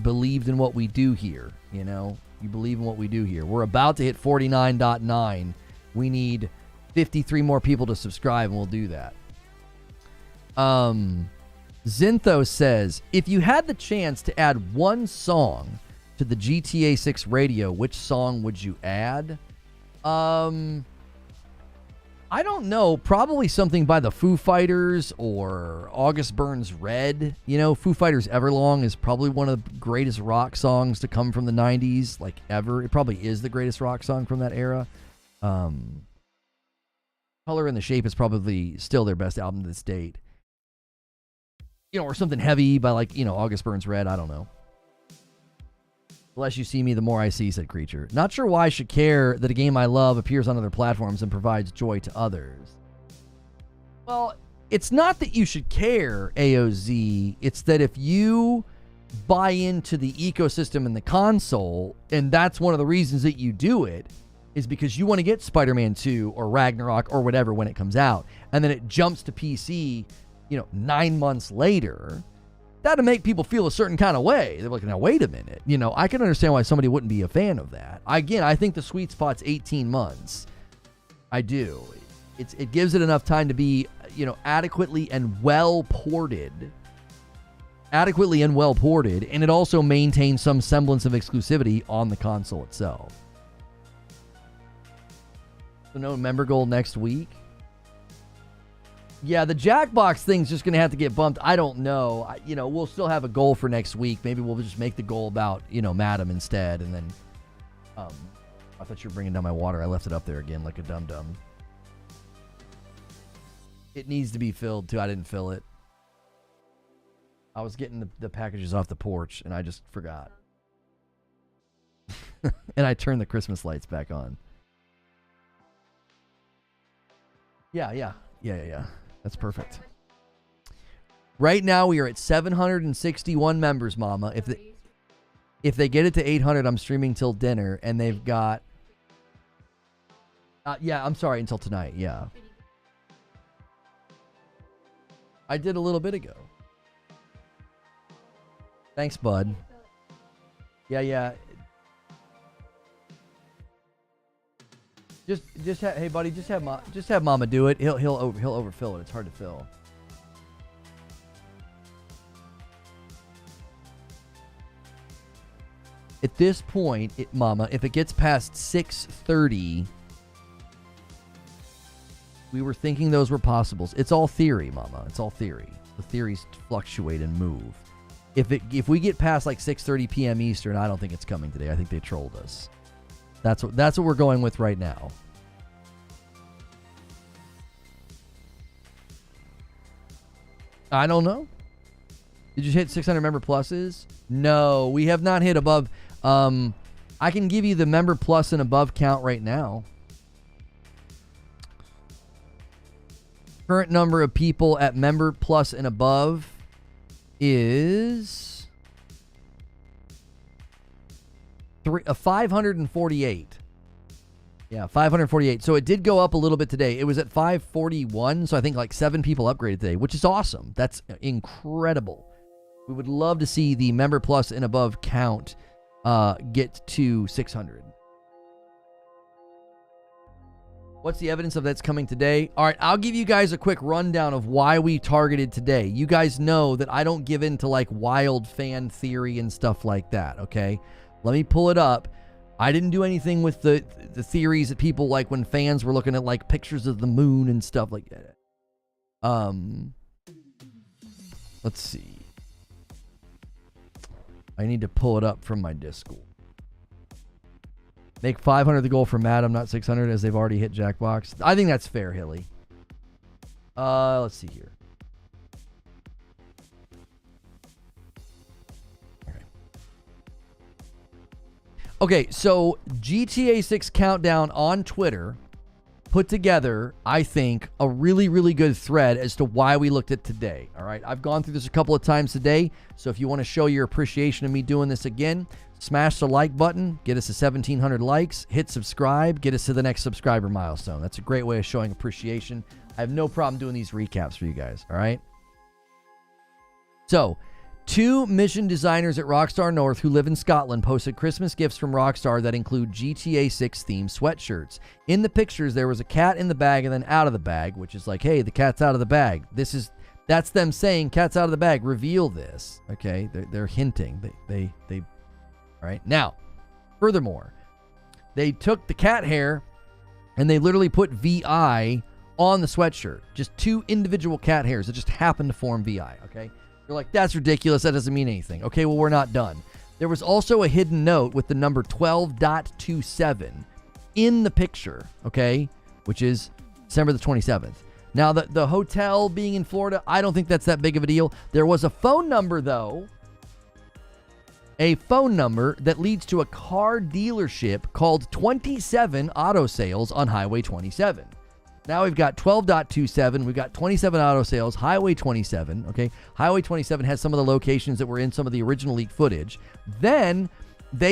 believed in what we do here, you know? You believe in what we do here. We're about to hit 49.9. We need 53 more people to subscribe, and we'll do that. Zinthos says, if you had the chance to add one song to the GTA 6 radio, which song would you add? I don't know. Probably something by the Foo Fighters or August Burns Red. You know, Foo Fighters Everlong is probably one of the greatest rock songs to come from the 90s, like ever. It probably is the greatest rock song from that era. Color and the Shape is probably still their best album to this date. You know, or something heavy by, like, you know, August Burns Red. I don't know. The less you see me, the more I see, said Creature. Not sure why I should care that a game I love appears on other platforms and provides joy to others. Well, it's not that you should care, AOZ. It's that if you buy into the ecosystem and the console, and that's one of the reasons that you do it, is because you want to get Spider-Man 2 or Ragnarok or whatever when it comes out, and then it jumps to PC, you know, 9 months later. That'll make people feel a certain kind of way. They're like, now, wait a minute. You know, I can understand why somebody wouldn't be a fan of that. Again, I think the sweet spot's 18 months. I do. It gives it enough time to be, you know, adequately and well ported. And it also maintains some semblance of exclusivity on the console itself. So no member goal next week? Yeah, the Jackbox thing's just going to have to get bumped. I don't know. You know, we'll still have a goal for next week. Maybe we'll just make the goal about, you know, Madam instead. And then, I thought you were bringing down my water. I left it up there again like a dum-dum. It needs to be filled, too. I didn't fill it. I was getting the packages off the porch, and I just forgot. And I turned the Christmas lights back on. Yeah. That's perfect. Right now, we are at 761 members, Mama. If they get it to 800, I'm streaming till dinner, and they've got... yeah, I'm sorry, until tonight, yeah. I did a little bit ago. Thanks, bud. Yeah. Hey buddy, just have Mama do it. He'll overfill it. It's hard to fill. At this point, Mama, if it gets past 6:30, we were thinking those were possibles. It's all theory, Mama. It's all theory. The theories fluctuate and move. If we get past like 6:30 p.m. Eastern, I don't think it's coming today. I think they trolled us. That's what we're going with right now. I don't know. Did you hit 600 member pluses? No, we have not hit above. I can give you the member plus and above count right now. Current number of people at member plus and above is 548. Yeah, 548. So it did go up a little bit today. It was at 541, so I think like 7 people upgraded today, which is awesome. That's incredible. We would love to see the member plus and above count get to 600. What's the evidence of that's coming today? All right, I'll give you guys a quick rundown of why we targeted today. You guys know that I don't give in to like wild fan theory and stuff like that, okay? Let me pull it up. I didn't do anything with the theories that people like when fans were looking at like pictures of the moon and stuff like that. Let's see. I need to pull it up from my Discord. Make 500 the goal for Madam, not 600, as they've already hit Jackbox. I think that's fair, Hilly. Let's see here. Okay, so GTA 6 Countdown on Twitter put together, I think, a really, really good thread as to why we looked at today. All right, I've gone through this a couple of times today, so if you want to show your appreciation of me doing this again, smash the like button, get us to 1,700 likes, hit subscribe, get us to the next subscriber milestone. That's a great way of showing appreciation. I have no problem doing these recaps for you guys, all right? So, 2 mission designers at Rockstar North who live in Scotland posted Christmas gifts from Rockstar that include GTA 6 themed sweatshirts. In the pictures, there was a cat in the bag and then out of the bag, which is like, hey, the cat's out of the bag. That's them saying, cat's out of the bag, reveal this, okay? They're hinting. They all right. Now, furthermore, they took the cat hair and they literally put VI on the sweatshirt. Just 2 individual cat hairs that just happen to form VI, okay? You're like, that's ridiculous. That doesn't mean anything. Okay, well, we're not done. There was also a hidden note with the number 12.27 in the picture, okay, which is December the 27th. Now, the hotel being in Florida, I don't think that's that big of a deal. There was a phone number, though. A phone number that leads to a car dealership called 27 Auto Sales on Highway 27. Now we've got 12.27, we've got 27 Auto Sales, Highway 27, okay? Highway 27 has some of the locations that were in some of the original leaked footage. Then,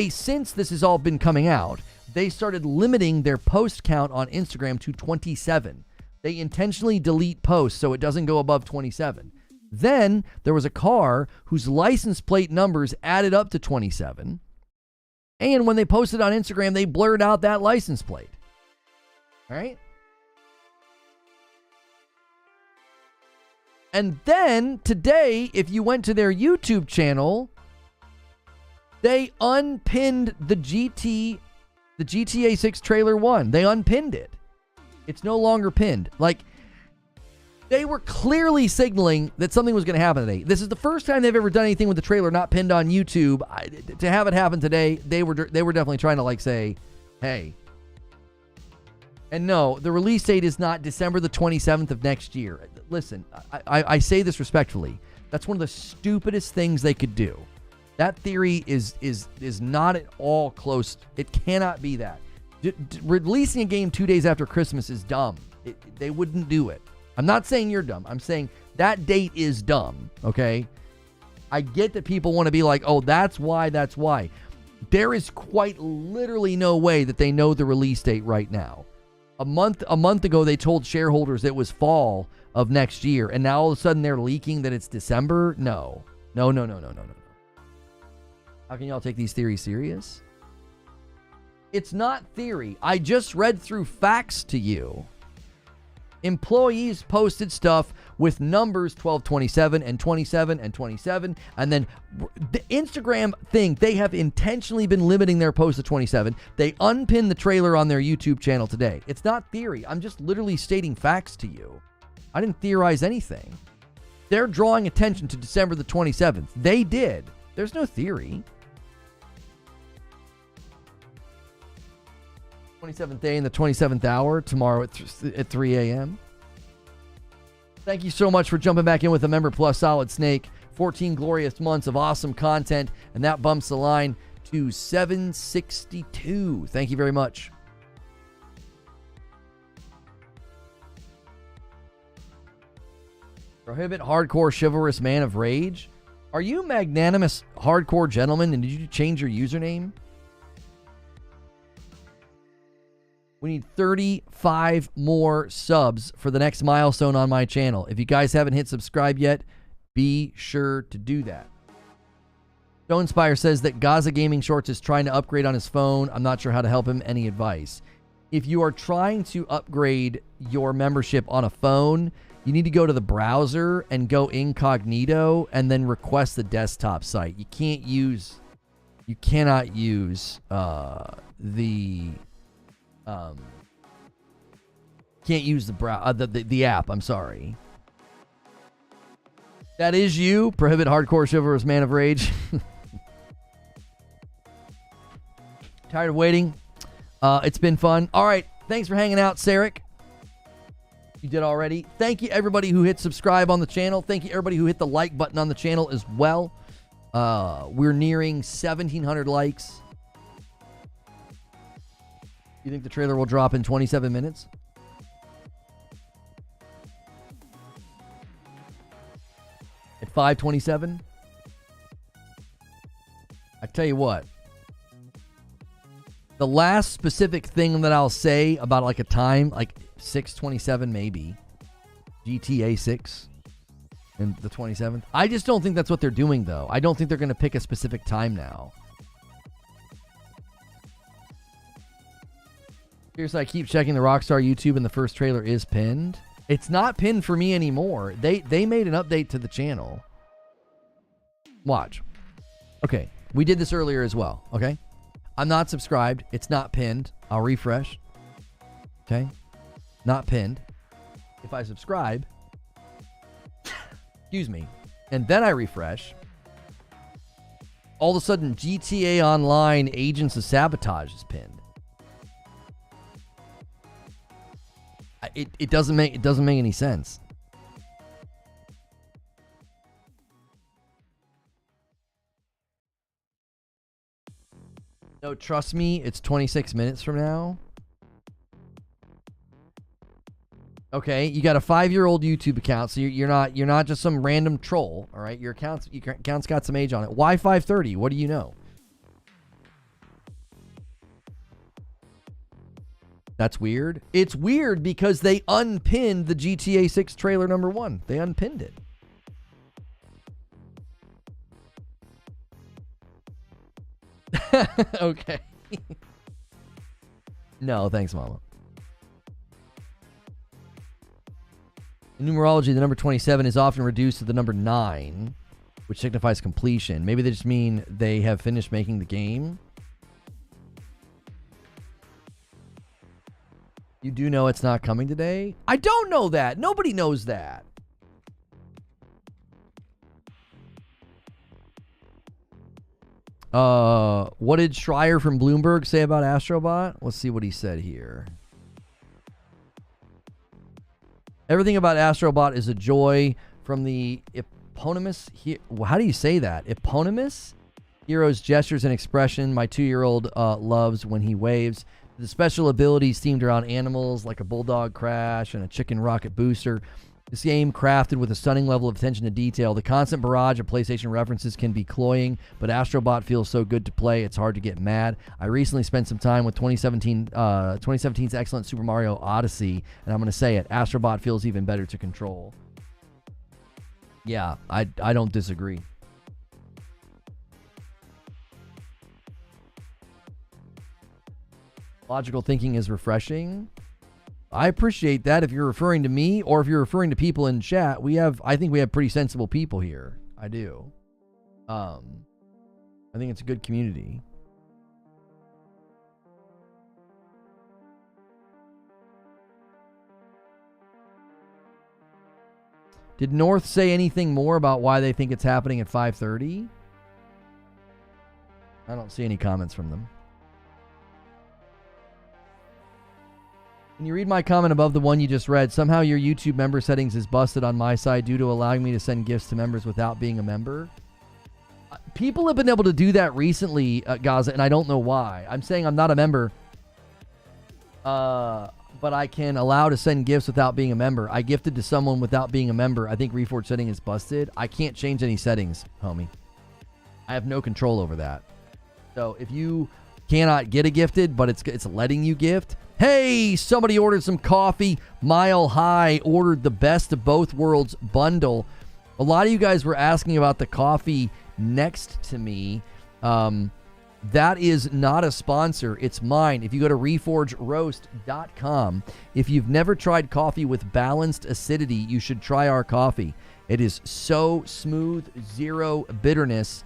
since this has all been coming out, they started limiting their post count on Instagram to 27. They intentionally delete posts so it doesn't go above 27. Then there was a car whose license plate numbers added up to 27. And when they posted on Instagram, they blurred out that license plate. All right? And then today, if you went to their YouTube channel, they unpinned the GTA 6 trailer 1. They unpinned it. It's no longer pinned. Like, they were clearly signaling that something was going to happen today. This is the first time they've ever done anything with the trailer not pinned on YouTube. To have it happen today, they were definitely trying to like say, hey. And no, the release date is not December the 27th of next year. Listen, I say this respectfully. That's one of the stupidest things they could do. That theory is not at all close. It cannot be that. Releasing a game 2 days after Christmas is dumb. They wouldn't do it. I'm not saying you're dumb. I'm saying that date is dumb, okay? I get that people want to be like, oh, that's why. There is quite literally no way that they know the release date right now. A month ago, they told shareholders it was fall of next year, and now all of a sudden they're leaking that it's December? No. No. How can y'all take these theories serious? It's not theory. I just read through facts to you. Employees posted stuff with numbers 1227 and 27 and 27, and then the Instagram thing, they have intentionally been limiting their posts to 27. They unpinned the trailer on their YouTube channel today. It's not theory. I'm just literally stating facts to you. I didn't theorize anything. They're drawing attention to December the 27th. They did. There's no theory. 27th day in the 27th hour tomorrow at 3 a.m. Thank you so much for jumping back in with a member plus Solid Snake. 14 glorious months of awesome content, and that bumps the line to 762. Thank you very much. Prohibit hardcore chivalrous man of rage. Are you magnanimous hardcore gentleman, and did you change your username? We need 35 more subs for the next milestone on my channel. If you guys haven't hit subscribe yet, be sure to do that. Stonespire says that Gaza Gaming Shorts is trying to upgrade on his phone. I'm not sure how to help him. Any advice? if you are trying to upgrade your membership on a phone, you need to go to the browser and go incognito and then request the desktop site. You cannot use the app. I'm sorry. That is you. Prohibit hardcore chivalrous man of rage. Tired of waiting? It's been fun. All right. Thanks for hanging out, Sarek. You did already. Thank you, everybody who hit subscribe on the channel. Thank you, everybody who hit the like button on the channel as well. We're nearing 1,700 likes. You think the trailer will drop in 27 minutes? At 5:27? I tell you what. The last specific thing that I'll say about like a time, like 6:27 maybe. GTA 6 and the 27th. I just don't think that's what they're doing, though. I don't think they're going to pick a specific time now. Seriously, I keep checking the Rockstar YouTube and the first trailer is pinned. It's not pinned for me anymore. They made an update to the channel. Watch. Okay, we did this earlier as well, okay? I'm not subscribed. It's not pinned. I'll refresh. Okay? Not pinned. If I subscribe, excuse me, and then I refresh, all of a sudden GTA Online Agents of Sabotage is pinned. It doesn't make any sense. No, trust me, it's 26 minutes from now. Okay, you got a 5-year-old YouTube account, so you're not just some random troll, all right? Your account's got some age on it. Why 5:30? What do you know? That's weird. It's weird because they unpinned the GTA 6 trailer number 1. They unpinned it. Okay. No, thanks, Mama. In numerology, the number 27 is often reduced to the number 9, which signifies completion. Maybe they just mean they have finished making the game. You do know it's not coming today? I don't know that. Nobody knows that. What did Schreier from Bloomberg say about Astrobot? Let's see what he said here. Everything about Astrobot is a joy from the eponymous... How do you say that? Eponymous? Hero's gestures and expression. My 2-year-old loves when he waves. The special abilities themed around animals like a bulldog crash and a chicken rocket booster. This game crafted with a stunning level of attention to detail. The constant barrage of PlayStation references can be cloying, but Astrobot feels so good to play, it's hard to get mad. I recently spent some time with 2017's excellent Super Mario Odyssey, and I'm going to say it, Astrobot feels even better to control. Yeah, I don't disagree. Logical thinking is refreshing. I appreciate that. If you're referring to me or if you're referring to people in chat, I think we have pretty sensible people here. I do. I think it's a good community. Did North say anything more about why they think it's happening at 5:30? I don't see any comments from them. Can you read my comment above the one you just read? Somehow your YouTube member settings is busted on my side due to allowing me to send gifts to members without being a member. People have been able to do that recently, Gaza, and I don't know why. I'm saying I'm not a member, but I can allow to send gifts without being a member. I gifted to someone without being a member. I think Reforge setting is busted. I can't change any settings, homie. I have no control over that. So if you cannot get a gifted, but it's letting you gift... Hey, somebody ordered some coffee. Mile High ordered the Best of Both Worlds bundle. A lot of you guys were asking about the coffee next to me. That is not a sponsor. It's mine. If you go to reforgeroast.com, if you've never tried coffee with balanced acidity, you should try our coffee. It is so smooth, zero bitterness.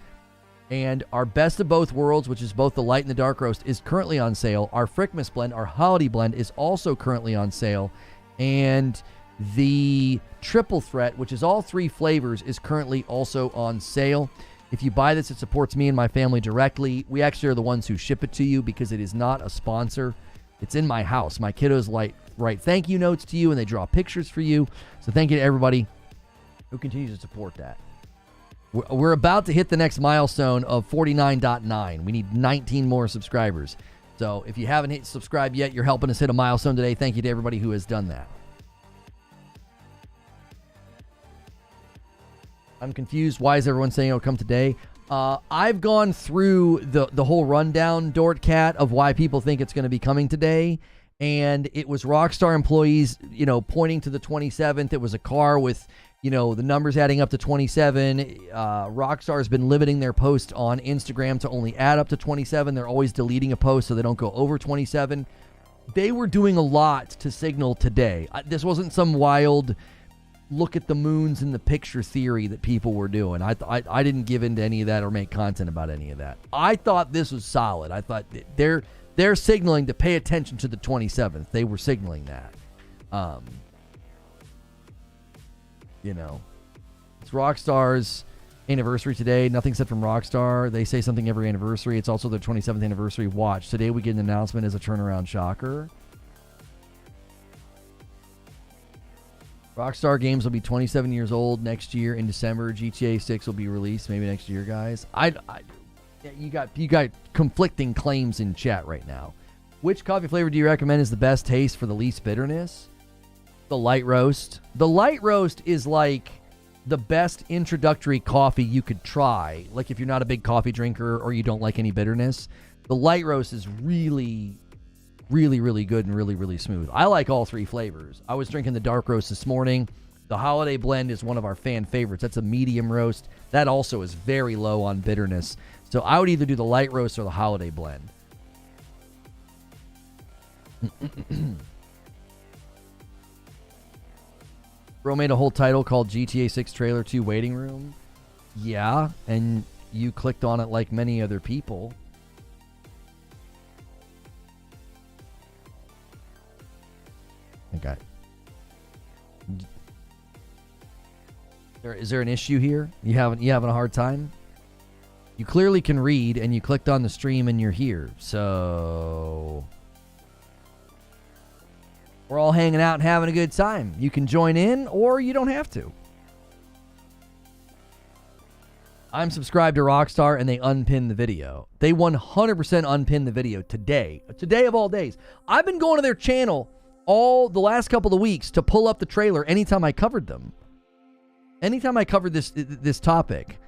And our best of both worlds, which is both the light and the dark roast, is currently on sale. Our Frickmas blend, our holiday blend, is also currently on sale. And the triple threat, which is all 3 flavors, is currently also on sale. If you buy this, it supports me and my family directly. We actually are the ones who ship it to you because it is not a sponsor. It's in my house. My kiddos write thank you notes to you, and they draw pictures for you. So thank you to everybody who continues to support that. We're about to hit the next milestone of 49.9. We need 19 more subscribers. So if you haven't hit subscribe yet, you're helping us hit a milestone today. Thank you to everybody who has done that. I'm confused. Why is everyone saying it'll come today? I've gone through the whole rundown, Dortcat, of why people think it's going to be coming today. And it was Rockstar employees, pointing to the 27th. It was a car with, the numbers adding up to 27. Rockstar has been limiting their posts on Instagram to only add up to 27. They're always deleting a post so they don't go over 27. They were doing a lot to signal today. This wasn't some wild look at the moons in the picture theory that people were doing. I didn't give into any of that or make content about any of that. I thought this was solid. I thought they're signaling to pay attention to the 27th. They were signaling that. It's Rockstar's anniversary today. Nothing said from Rockstar. They say something every anniversary. It's also their 27th anniversary watch. Today we get an announcement as a turnaround shocker. Rockstar Games will be 27 years old next year in December. GTA 6 will be released maybe next year, guys. You got conflicting claims in chat right now. Which coffee flavor do you recommend is the best taste for the least bitterness? The light roast. The light roast is like the best introductory coffee you could try. Like if you're not a big coffee drinker or you don't like any bitterness, the light roast is really, really, really good and really, really smooth. I like all 3 flavors. I was drinking the dark roast this morning. The holiday blend is one of our fan favorites. That's a medium roast. That also is very low on bitterness. So I would either do the light roast or the holiday blend. Bro made a whole title called GTA 6 Trailer 2 Waiting Room. Yeah, and you clicked on it like many other people. Okay. Is there an issue here? You having a hard time? You clearly can read, and you clicked on the stream, and you're here. So we're all hanging out and having a good time. You can join in, or you don't have to. I'm subscribed to Rockstar, and they unpinned the video. They 100% unpinned the video today. Today of all days. I've been going to their channel all the last couple of weeks to pull up the trailer anytime I covered them. Anytime I covered this topic,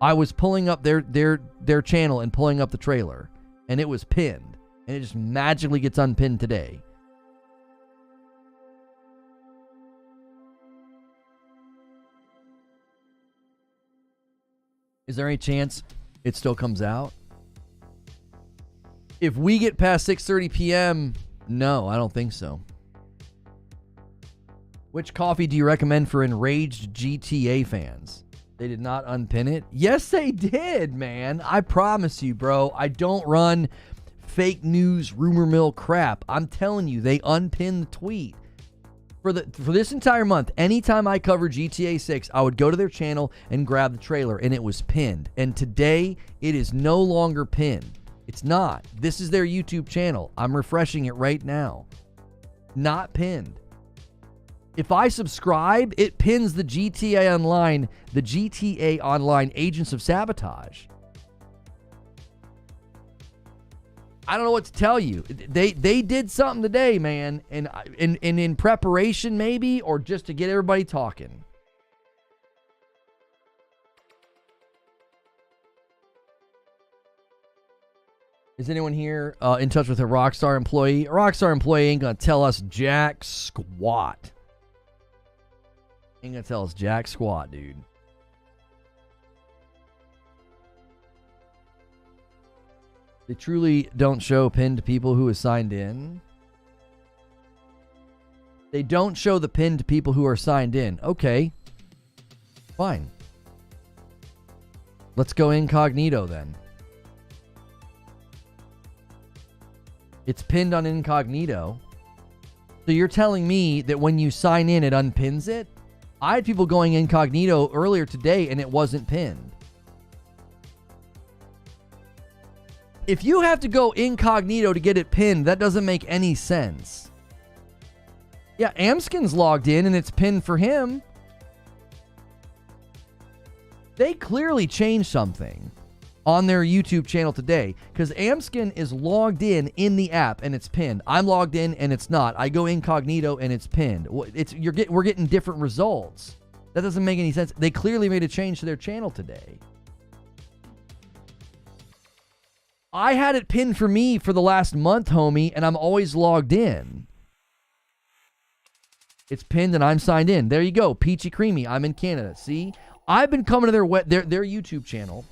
I was pulling up their channel and pulling up the trailer, and it was pinned, and it just magically gets unpinned today. Is there any chance it still comes out? If we get past 6:30 p.m., no, I don't think so. Which coffee do you recommend for enraged GTA fans? They did not unpin it. Yes, they did, man. I promise you, bro. I don't run fake news rumor mill crap. I'm telling you, they unpinned the tweet. For this entire month, anytime I cover GTA 6, I would go to their channel and grab the trailer, and it was pinned. And today, it is no longer pinned. It's not. This is their YouTube channel. I'm refreshing it right now. Not pinned. If I subscribe, it pins the GTA Online Agents of Sabotage. I don't know what to tell you. They did something today, man, and in preparation maybe, or just to get everybody talking. Is anyone here in touch with a Rockstar employee? A Rockstar employee ain't gonna tell us jack squat. Ain't gonna tell us jack squat, dude. They truly don't show pin to people who have signed in. They don't show the pin to people who are signed in. Okay. Fine. Let's go incognito then. It's pinned on incognito. So you're telling me that when you sign in, it unpins it? I had people going incognito earlier today and it wasn't pinned. If you have to go incognito to get it pinned, that doesn't make any sense. Yeah, Amskin's logged in and it's pinned for him. They clearly changed something on their YouTube channel today because Amskin is logged in the app and it's pinned. I'm logged in and it's not. I go incognito and it's pinned. We're getting different results. That doesn't make any sense. They clearly made a change to their channel today. I had it pinned for me for the last month, homie, and I'm always logged in. It's pinned and I'm signed in. There you go. Peachy Creamy. I'm in Canada. See? I've been coming to their YouTube channel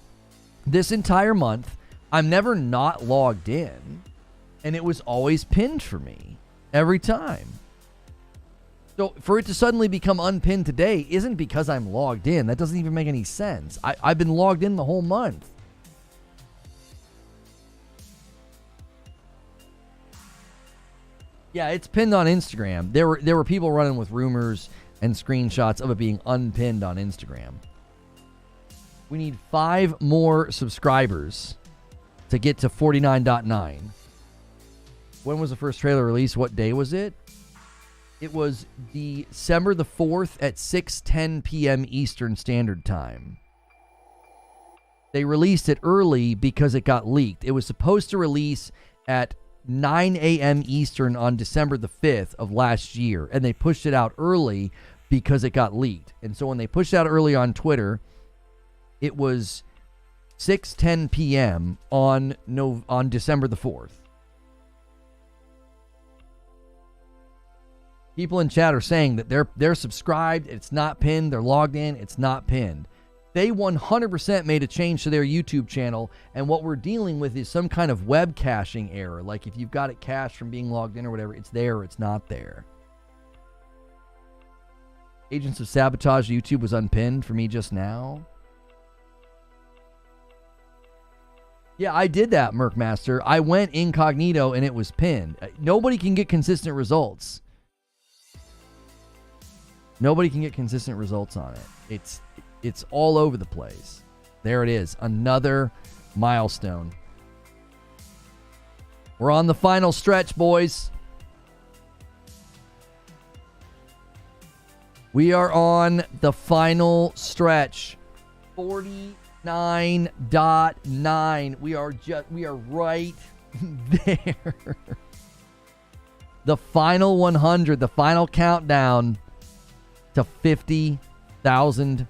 this entire month. I'm never not logged in. And it was always pinned for me. Every time. So for it to suddenly become unpinned today isn't because I'm logged in. That doesn't even make any sense. I've been logged in the whole month. Yeah, it's pinned on Instagram. There were people running with rumors and screenshots of it being unpinned on Instagram. We need 5 more subscribers to get to 49.9. When was the first trailer released? What day was it? It was December the 4th at 6:10 p.m. Eastern Standard Time. They released it early because it got leaked. It was supposed to release at 9 a.m. Eastern on December the 5th of last year, and they pushed it out early because it got leaked. And so when they pushed it out early on Twitter, it was 6:10 p.m. on December the 4th. People in chat are saying that they're subscribed, it's not pinned, they're logged in, it's not pinned. They 100% made a change to their YouTube channel, and what we're dealing with is some kind of web caching error. Like if you've got it cached from being logged in or whatever, it's there or it's not there. Agents of Sabotage YouTube was unpinned for me just now. Yeah, I did that, Mercmaster. I went incognito and it was pinned. Nobody can get consistent results. Nobody can get consistent results on it. It's all over the place. There it is. Another milestone. We're on the final stretch, boys. We are on the final stretch. 49.9. We are right there. The final 100, the final countdown to 50,000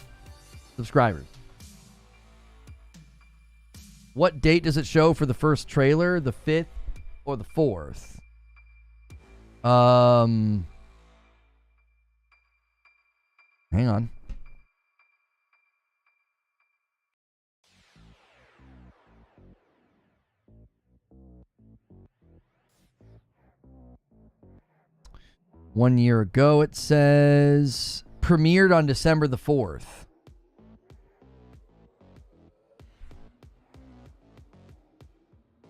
subscribers. What date does it show for the first trailer? The 5th or the 4th? Hang on. One year ago, it says premiered on December the 4th.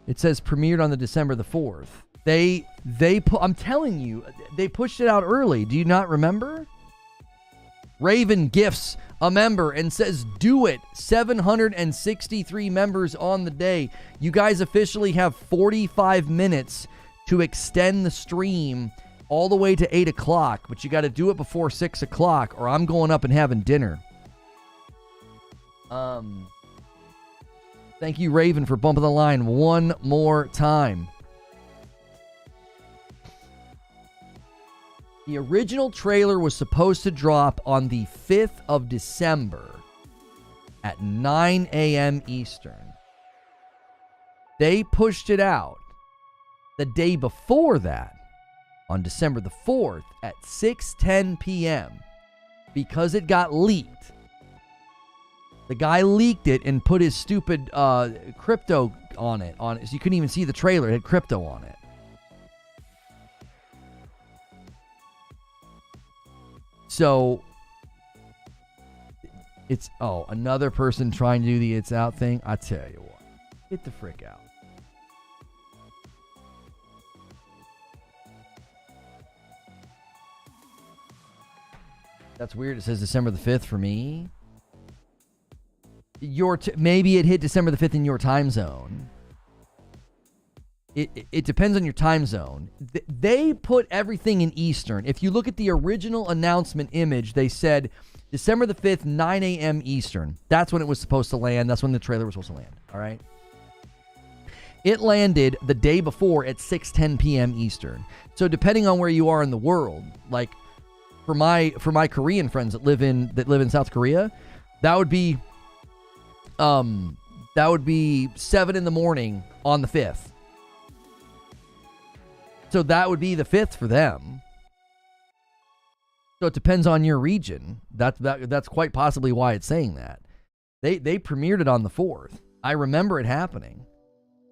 It says premiered on the December the 4th. I'm telling you, they pushed it out early. Do you not remember? Raven gifts a member and says, do it. 763 members on the day. You guys officially have 45 minutes to extend the stream all the way to 8 o'clock, but you got to do it before 6 o'clock or I'm going up and having dinner. Thank you, Raven, for bumping the line one more time. The original trailer was supposed to drop on the 5th of December at 9 a.m. Eastern. They pushed it out the day before that, on December the 4th at 6:10 p.m. because it got leaked. The guy leaked it and put his stupid crypto on it. So you couldn't even see the trailer. It had crypto on it. So it's, another person trying to do the it's out thing. I tell you what, get the frick out. That's weird. It says December the 5th for me. Maybe it hit December the 5th in your time zone. It depends on your time zone. They put everything in Eastern. If you look at the original announcement image, they said December the 5th, 9 a.m. Eastern. That's when it was supposed to land. That's when the trailer was supposed to land. All right. It landed the day before at 6:10 p.m. Eastern. So depending on where you are in the world, like for my Korean friends that live in South Korea, that would be 7 in the morning on the 5th. So that would be the 5th for them. So it depends on your region. That's quite possibly why it's saying that. They premiered it on the 4th. I remember it happening.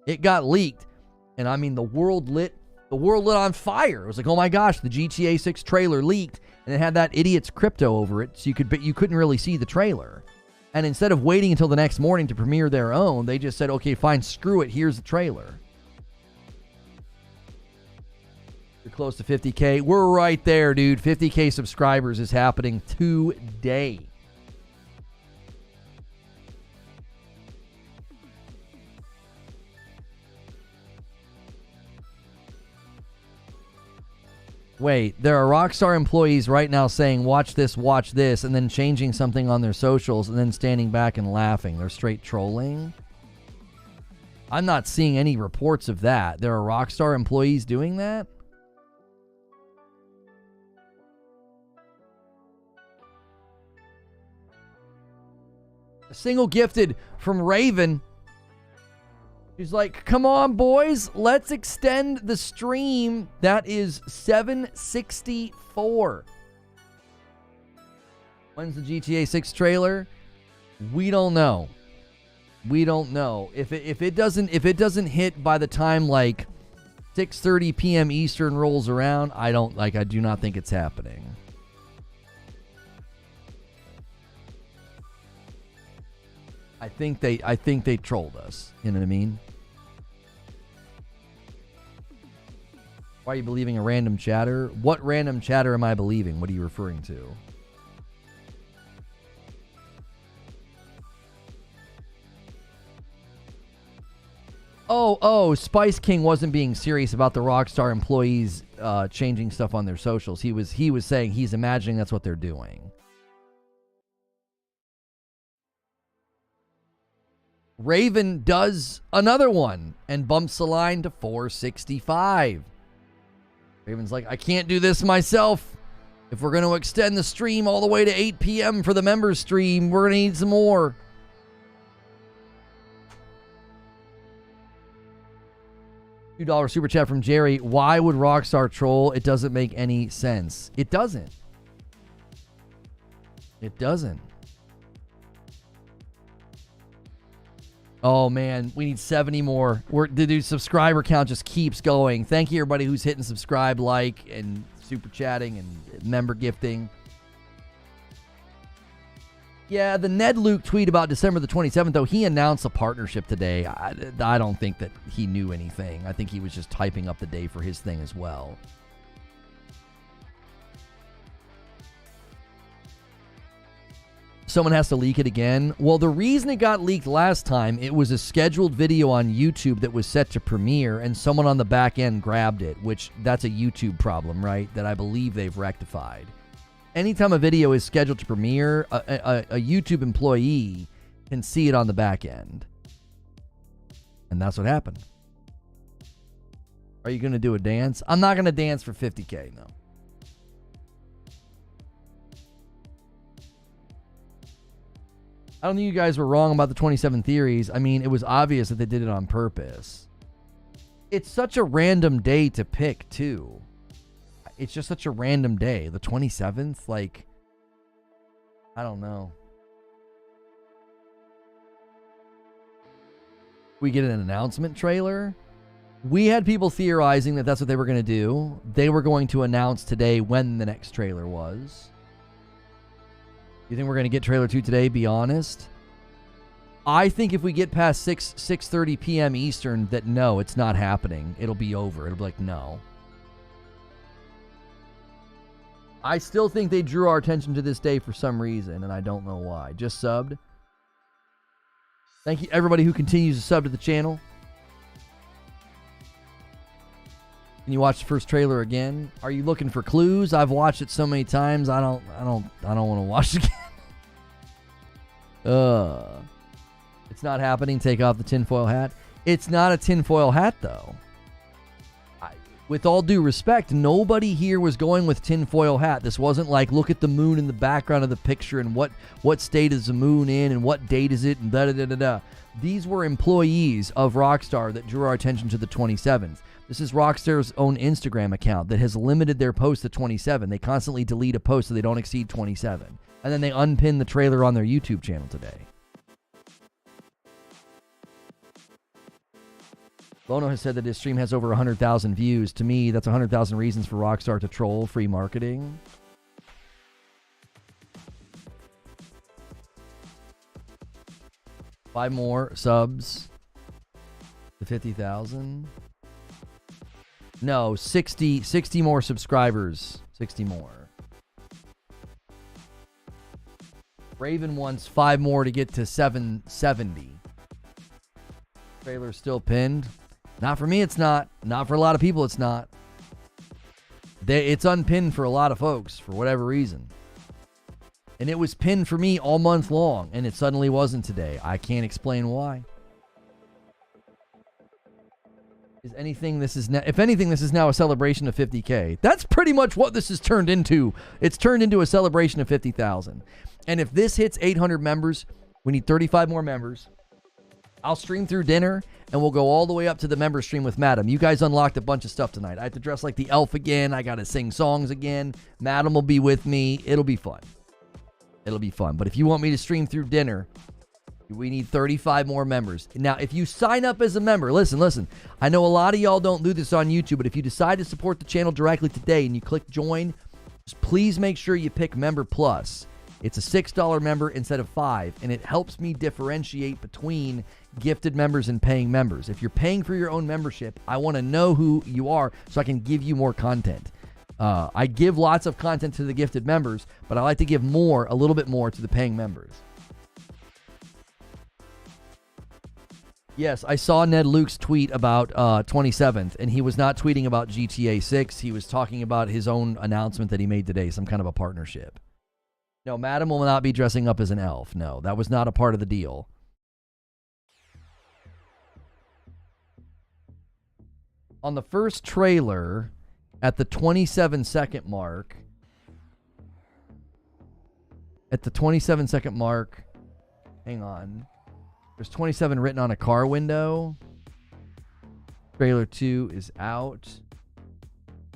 It got leaked, and I mean the world lit on fire. It was like, oh my gosh, the GTA 6 trailer leaked, and it had that idiot's crypto over it, so you couldn't really see the trailer. And instead of waiting until the next morning to premiere their own, they just said, okay, fine, screw it, here's the trailer. You're close to 50K. We're right there, dude. 50K subscribers is happening today. Wait, there are Rockstar employees right now saying, watch this, and then changing something on their socials and then standing back and laughing. They're straight trolling. I'm not seeing any reports of that. There are Rockstar employees doing that? A single gifted from Raven. He's like, come on, boys. Let's extend the stream. That is 764. When's the GTA 6 trailer? We don't know. We don't know. If it doesn't hit by the time like 6:30 p.m. Eastern rolls around, I do not think it's happening. I think they trolled us. You know what I mean? Why are you believing a random chatter? What random chatter am I believing? What are you referring to? Oh, Spice King wasn't being serious about the Rockstar employees changing stuff on their socials. He was saying he's imagining that's what they're doing. Raven does another one and bumps the line to 465. Raven's like, I can't do this myself. If we're going to extend the stream all the way to 8 p.m. for the members stream, we're going to need some more. $2 super chat from Jerry. Why would Rockstar troll? It doesn't make any sense. It doesn't. It doesn't. Oh, man. We need 70 more. The subscriber count just keeps going. Thank you, everybody who's hitting subscribe, like, and super chatting and member gifting. Yeah, the Ned Luke tweet about December the 27th, though, he announced a partnership today. I don't think that he knew anything. I think he was just typing up the day for his thing as well. Someone has to leak it again. Well, the reason it got leaked last time, it was a scheduled video on YouTube that was set to premiere, and someone on the back end grabbed it, which that's a YouTube problem, right? That I believe they've rectified. Anytime a video is scheduled to premiere, a YouTube employee can see it on the back end. And that's what happened. Are you going to do a dance? I'm not going to dance for 50K, no. I don't think you guys were wrong about the 27 theories. I mean, it was obvious that they did it on purpose. It's such a random day to pick, too. It's just such a random day. The 27th, like, I don't know. We get an announcement trailer. We had people theorizing that that's what they were going to do. They were going to announce today when the next trailer was. You think we're going to get trailer 2 today? Be honest. I think if we get past 6:30 p.m. Eastern, that no, it's not happening. It'll be over. It'll be like, no. I still think they drew our attention to this day for some reason, and I don't know why. Just subbed. Thank you, everybody who continues to sub to the channel. Can you watch the first trailer again? Are you looking for clues? I've watched it so many times. I don't want to watch it again. It's not happening. Take off the tinfoil hat. It's not a tinfoil hat, though. With all due respect, nobody here was going with tinfoil hat. This wasn't like, look at the moon in the background of the picture and what state is the moon in and what date is it and da-da-da-da-da. These were employees of Rockstar that drew our attention to the 27th. This is Rockstar's own Instagram account that has limited their post to 27. They constantly delete a post so they don't exceed 27. And then they unpin the trailer on their YouTube channel today. Bono has said that his stream has over 100,000 views. To me, that's 100,000 reasons for Rockstar to troll free marketing. Five more subs to 50,000. No, 60 more subscribers. 60 more. Raven wants 5 more to get to 770. Trailer still pinned. Not for me, it's not. Not for a lot of people, it's not. It's unpinned for a lot of folks for whatever reason. And it was pinned for me all month long, and it suddenly wasn't today. I can't explain why. If anything, this is now a celebration of 50K. That's pretty much what this has turned into. It's turned into a celebration of 50,000. And if this hits 800 members, we need 35 more members. I'll stream through dinner, and we'll go all the way up to the member stream with Madam. You guys unlocked a bunch of stuff tonight. I have to dress like the elf again. I got to sing songs again. Madam will be with me. It'll be fun. It'll be fun. But if you want me to stream through dinner, we need 35 more members. Now, if you sign up as a member, listen. I know a lot of y'all don't do this on YouTube, but if you decide to support the channel directly today and you click join, just please make sure you pick Member Plus. It's a $6 member instead of $5, and it helps me differentiate between gifted members and paying members. If you're paying for your own membership, I want to know who you are so I can give you more content. I give lots of content to the gifted members, but I like to give a little bit more to the paying members. Yes, I saw Ned Luke's tweet about 27th, and he was not tweeting about GTA 6. He was talking about his own announcement that he made today, some kind of a partnership. No, Madam will not be dressing up as an elf. No, that was not a part of the deal. On the first trailer, at the 27-second mark, hang on. There's 27 written on a car window. Trailer 2 is out.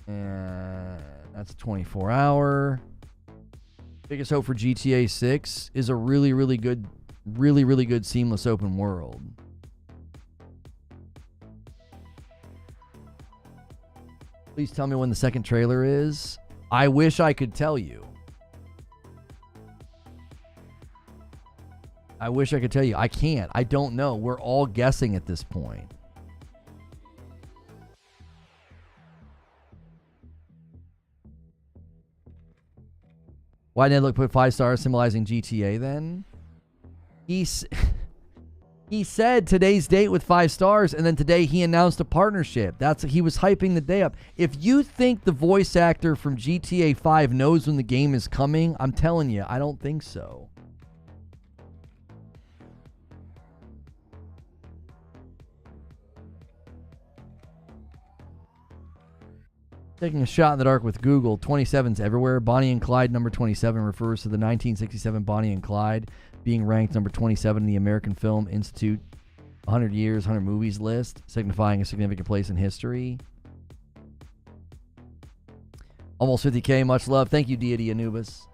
And that's 24-hour. Biggest hope for GTA 6 is a really good seamless open world. Please tell me when the second trailer is. I wish I could tell you. I can't. I don't know. We're all guessing at this point. Why did Ned Luke put 5 stars symbolizing GTA then? He said today's date with 5 stars, and then today he announced a partnership. He was hyping the day up. If you think the voice actor from GTA 5 knows when the game is coming, I'm telling you, I don't think so. Taking a shot in the dark with Google. 27's everywhere. Bonnie and Clyde number 27 refers to the 1967 Bonnie and Clyde being ranked number 27 in the American Film Institute 100 Years, 100 Movies list, signifying a significant place in history. Almost 50K. Much love. Thank you, Deity Anubis.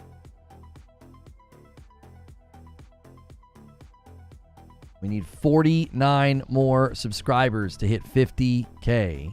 We We need 49 more subscribers to hit 50K.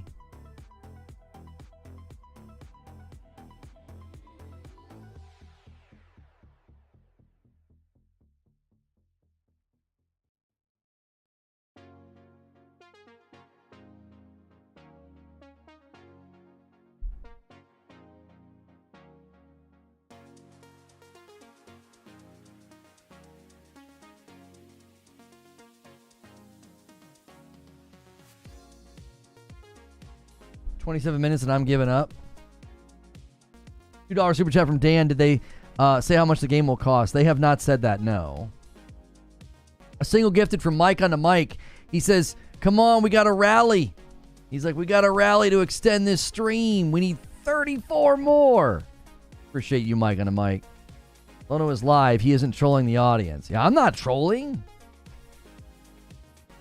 $27 minutes and I'm giving up. $2 super chat from Dan. Did they say how much the game will cost? They have not said that, no. A single gifted from Mike on the mic. He says, come on, we got to rally. He's like, we got to rally to extend this stream. We need 34 more. Appreciate you, Mike on the mic. Lono is live. He isn't trolling the audience. Yeah, I'm not trolling.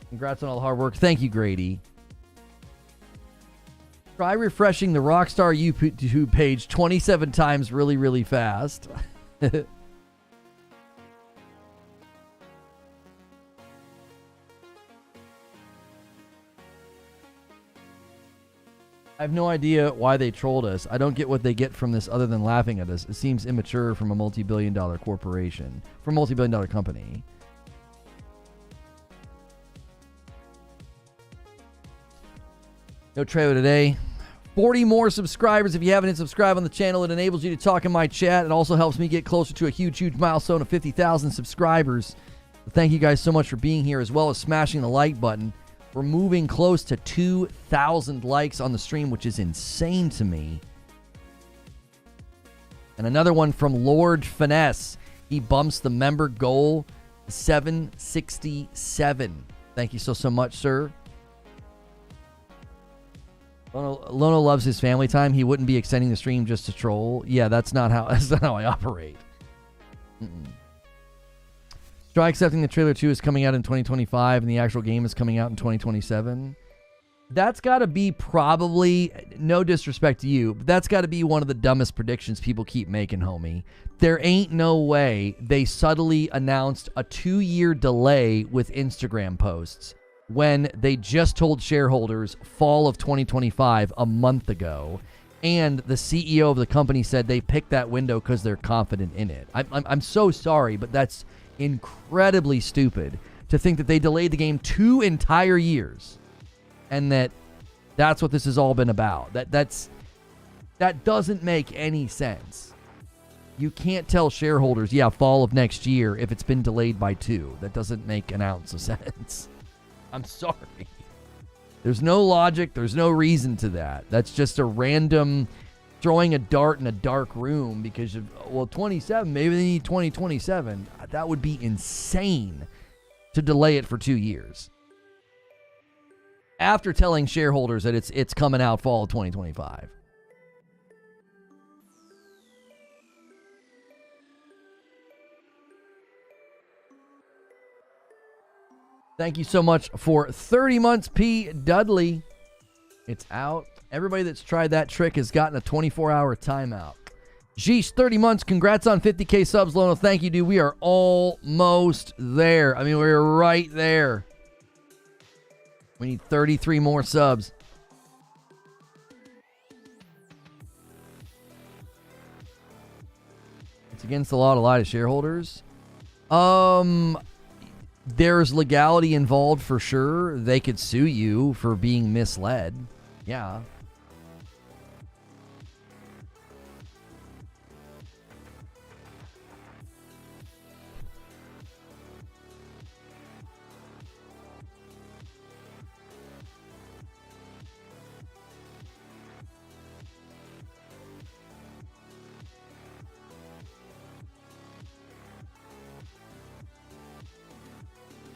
Congrats on all the hard work. Thank you, Grady. Try refreshing the Rockstar YouTube page 27 times really, really fast. I have no idea why they trolled us. I don't get what they get from this other than laughing at us. It seems immature from a multi-billion-dollar corporation, from a multi-billion-dollar company. No trailer today. 40 more subscribers. If you haven't hit subscribe on the channel, it enables you to talk in my chat. It also helps me get closer to a huge, huge milestone of 50,000 subscribers. Thank you guys so much for being here, as well as smashing the like button. We're moving close to 2,000 likes on the stream, which is insane to me. And another one from Lord Finesse. He bumps the member goal to 767. Thank you so much, sir. Lono loves his family time. He wouldn't be extending the stream just to troll. Yeah, that's not how I operate. Try accepting the trailer 2 is coming out in 2025 and the actual game is coming out in 2027. That's got to be probably, no disrespect to you, but that's got to be one of the dumbest predictions people keep making, homie. There ain't no way they subtly announced a 2-year delay with Instagram posts when they just told shareholders fall of 2025 a month ago, and the CEO of the company said they picked that window because they're confident in it. I'm so sorry, but that's incredibly stupid to think that they delayed the game 2 entire years and that's what this has all been about. That doesn't make any sense. You can't tell shareholders, yeah, fall of next year if it's been delayed by 2. That doesn't make an ounce of sense. I'm sorry. There's no logic. There's no reason to that. That's just a random throwing a dart in a dark room because of, well, 27, maybe they need 2027. That would be insane to delay it for 2 years. After telling shareholders that it's coming out fall of 2025. Thank you so much for 30 months, P. Dudley. It's out. Everybody that's tried that trick has gotten a 24-hour timeout. Jeesh, 30 months. Congrats on 50K subs, Lono. Thank you, dude. We are almost there. I mean, we're right there. We need 33 more subs. It's against the law to lie to shareholders. There's legality involved for sure. They could sue you for being misled. Yeah.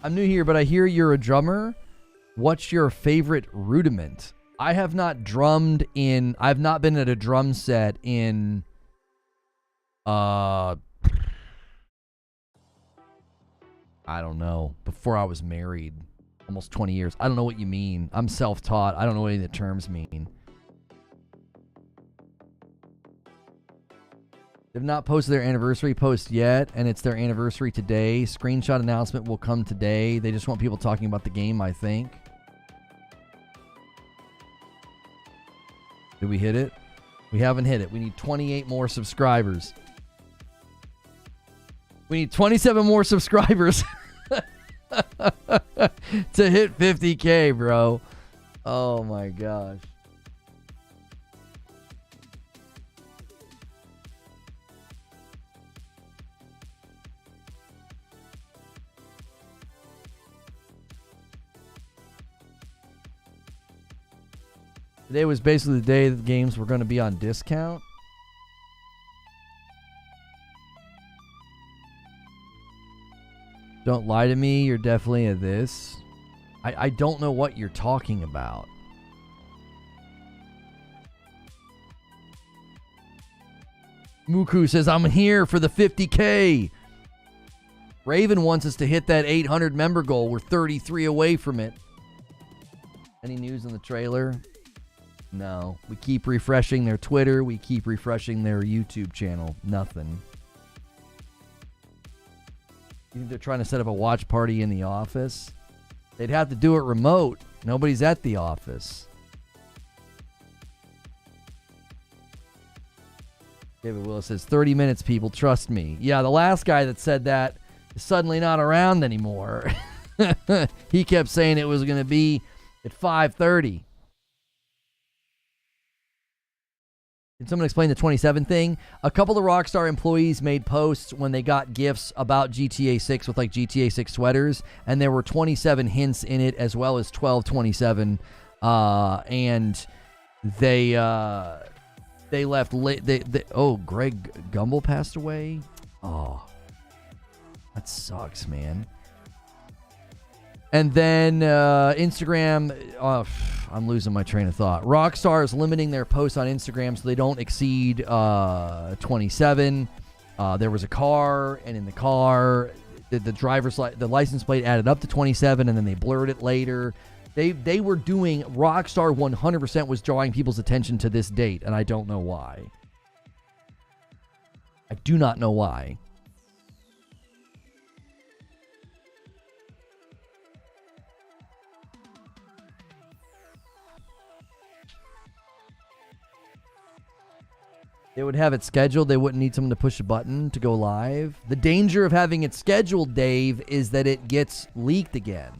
I'm new here, but I hear you're a drummer. What's your favorite rudiment? I have not drummed in... I've not been at a drum set in... I don't know. Before I was married. Almost 20 years. I don't know what you mean. I'm self-taught. I don't know what any of the terms mean. They've not posted their anniversary post yet, and it's their anniversary today. Screenshot announcement will come today. They just want people talking about the game, I think. Did we hit it? We haven't hit it. We need 28 more subscribers. We need 27 more subscribers to hit 50K, bro. Oh my gosh. Today was basically the day that the games were going to be on discount. Don't lie to me. You're definitely a this. I don't know what you're talking about. Muku says, I'm here for the 50K. Raven wants us to hit that 800 member goal. We're 33 away from it. Any news on the trailer? No. We keep refreshing their Twitter. We keep refreshing their YouTube channel. Nothing. You think they're trying to set up a watch party in the office? They'd have to do it remote. Nobody's at the office. David Willis says, 30 minutes, people. Trust me. Yeah, the last guy that said that is suddenly not around anymore. He kept saying it was going to be at 5:30. Can someone explain the 27 thing? A couple of Rockstar employees made posts when they got gifts about GTA 6 with like GTA 6 sweaters, and there were 27 hints in it as well as 1227. And they left oh, Greg Gumbel passed away. Oh, that sucks, man. And then Instagram, I'm losing my train of thought. Rockstar is limiting their posts on Instagram so they don't exceed 27. There was a car, and in the car, the license plate added up to 27, and then they blurred it later. They were doing, Rockstar 100% was drawing people's attention to this date, and I don't know why. I do not know why. They would have it scheduled. They wouldn't need someone to push a button to go live. The danger of having it scheduled, Dave, is that it gets leaked again.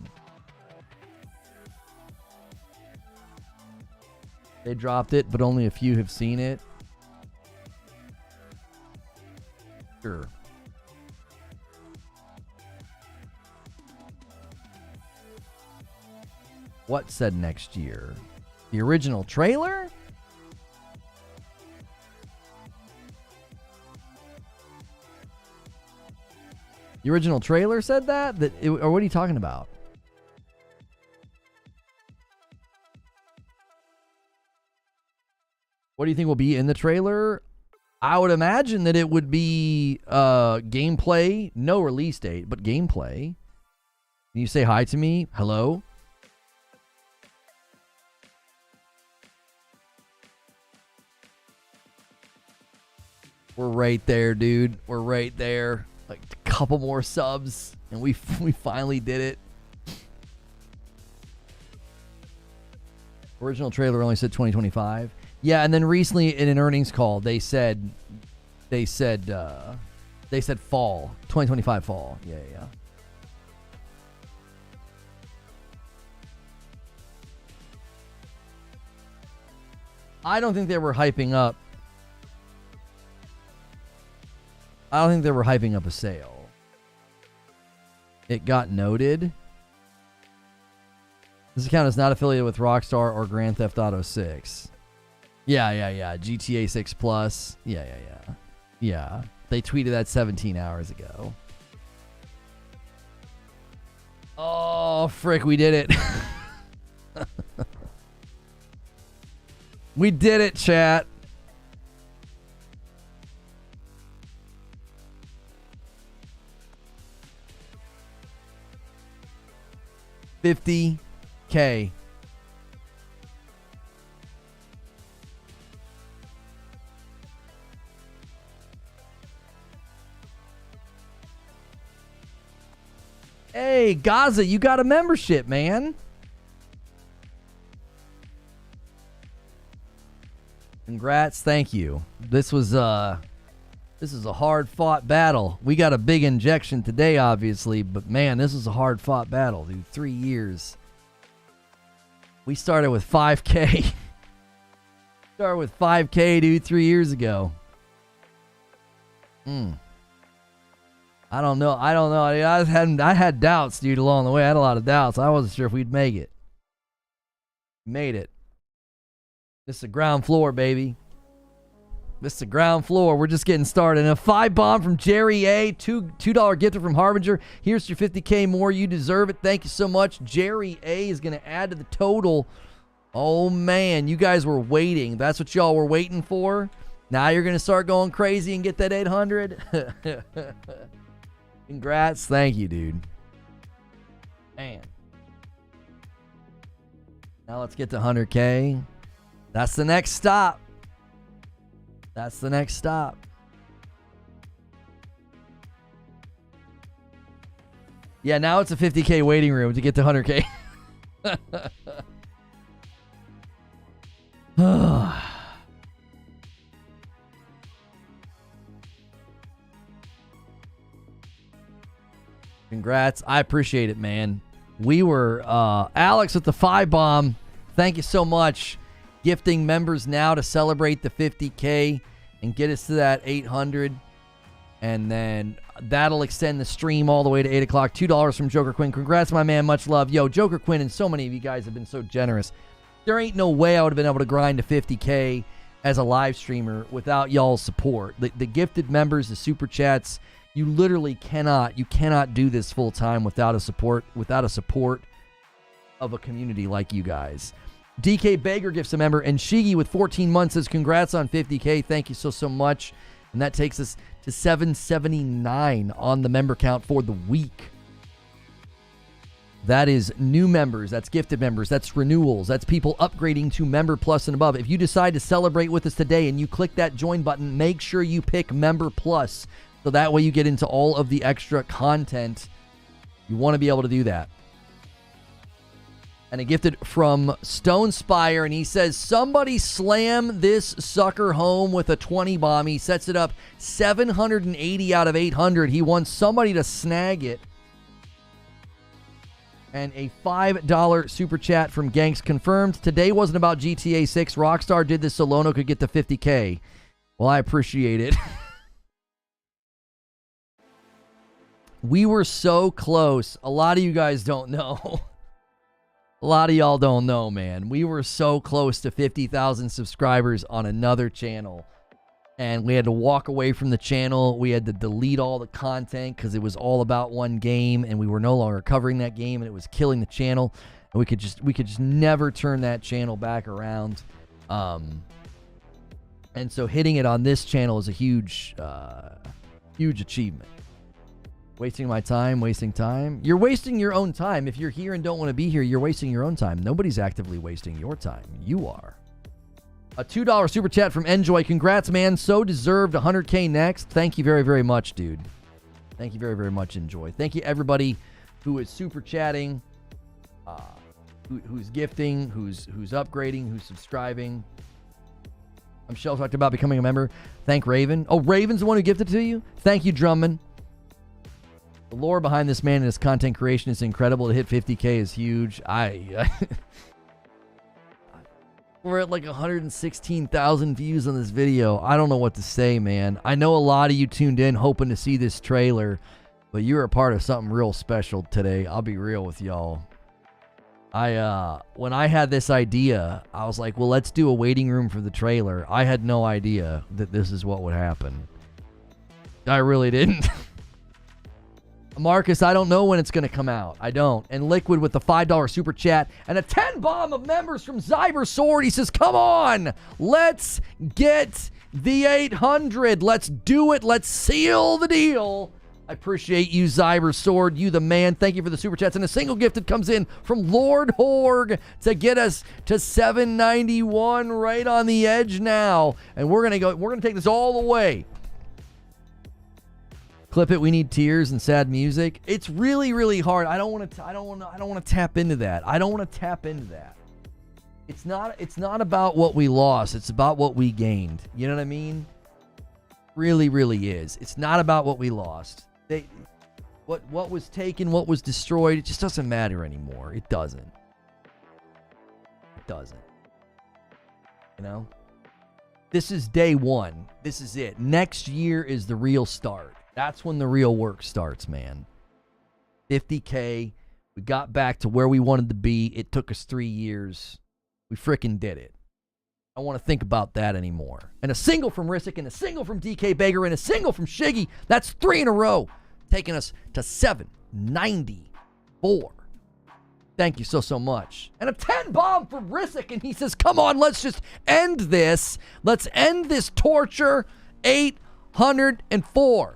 They dropped it, but only a few have seen it. Sure. What said next year? The original trailer? The original trailer said that? Or what are you talking about? What do you think will be in the trailer? I would imagine that it would be gameplay. No release date, but gameplay. Can you say hi to me? Hello? We're right there, dude. We're right there. Like a couple more subs, and we finally did it. Original trailer only said 2025. Yeah, and then recently in an earnings call, they said fall 2025 fall. Yeah. I don't think they were hyping up. I don't think they were hyping up a sale. It got noted. This account is not affiliated with Rockstar or Grand Theft Auto 6. Yeah. GTA 6 Plus. Yeah. They tweeted that 17 hours ago. Oh, frick, we did it. We did it, chat. $50K. Hey, Gaza, you got a membership, man. Congrats. Thank you. This is a hard-fought battle. We got a big injection today, obviously, but man, this is a hard-fought battle, dude. 3 years. We started with 5K. Started with 5K, dude, 3 years ago. I don't know. I had doubts, dude, along the way. I had a lot of doubts. I wasn't sure if we'd make it. Made it. This is the ground floor, baby. This is the ground floor. We're just getting started. And a 5 bomb from Jerry A. $2 gifted from Harbinger. Here's your 50K more. You deserve it. Thank you so much. Jerry A. is going to add to the total. Oh, man. You guys were waiting. That's what y'all were waiting for. Now you're going to start going crazy and get that 800. Congrats. Thank you, dude. Man. Now let's get to 100K. That's the next stop. That's the next stop. Yeah, now it's a 50K waiting room to get to 100K. Congrats. I appreciate it, man. We were Alex with the 5 bomb. Thank you so much. Gifting members now to celebrate the 50K and get us to that 800. And then that'll extend the stream all the way to 8 o'clock. $2 from Joker Quinn. Congrats, my man. Much love. Yo, Joker Quinn and so many of you guys have been so generous. There ain't no way I would have been able to grind to 50K as a live streamer without y'all's support. The gifted members, the super chats, you literally cannot do this full time without a support of a community like you guys. DK Baker gifts a member, and Shigi with 14 months says congrats on 50K. Thank you so much. And that takes us to 779 on the member count for the week. That is new members, that's gifted members, that's renewals, that's people upgrading to Member Plus and above. If you decide to celebrate with us today and you click that join button, make sure you pick Member Plus, so that way you get into all of the extra content. You want to be able to do that. And a gifted from Stone Spire, and he says, somebody slam this sucker home with a 20 bomb. He sets it up 780 out of 800. He wants somebody to snag it. And a $5 super chat from Ganks confirmed. Today wasn't about GTA 6. Rockstar did this so Lono could get the 50K. Well, I appreciate it. We were so close. A lot of you guys don't know. A lot of y'all don't know, man. We were so close to 50,000 subscribers on another channel. And we had to walk away from the channel. We had to delete all the content because it was all about one game, and we were no longer covering that game, and it was killing the channel. And we could just never turn that channel back around. And so hitting it on this channel is a huge achievement. Wasting my time, wasting time. You're wasting your own time. If you're here and don't want to be here, you're wasting your own time. Nobody's actively wasting your time. You are. A $2 super chat from Enjoy. Congrats, man. So deserved. 100K next. Thank you very, very much, dude. Thank you very, very much, Enjoy. Thank you, everybody who is super chatting, who's gifting, who's upgrading, who's subscribing. Michelle talked about becoming a member. Thank Raven. Oh, Raven's the one who gifted to you? Thank you, Drummond. The lore behind this man and his content creation is incredible. To hit 50K is huge. We're at like 116,000 views on this video. I don't know what to say, man. I know a lot of you tuned in hoping to see this trailer, but you're a part of something real special today. I'll be real with y'all. When I had this idea, I was like, well, let's do a waiting room for the trailer. I had no idea that this is what would happen. I really didn't. Marcus, I don't know when it's going to come out. I don't. And Liquid with the $5 super chat and a 10 bomb of members from Zyber Sword. He says, come on, let's get the 800. Let's do it. Let's seal the deal. I appreciate you, Zyber Sword. You the man. Thank you for the super chats. And a single gifted comes in from Lord Horg to get us to 791, right on the edge now. And we're going to take this all the way. Clip it. We need tears and sad music. It's really, really hard. I don't want to tap into that. It's not about what we lost. It's about what we gained. You know what I mean? Really, really is. It's not about what we lost. What was taken, what was destroyed, it just doesn't matter anymore. It doesn't. You know? This is day one. This is it. Next year is the real start. That's when the real work starts, man. 50K. We got back to where we wanted to be. It took us 3 years. We frickin' did it. I don't want to think about that anymore. And a single from Rissick, and a single from DK Baker, and a single from Shiggy. That's 3 in a row, taking us to 794. Thank you so much. And a 10 bomb from Rissick, and he says, come on, let's just end this. Let's end this torture. 804.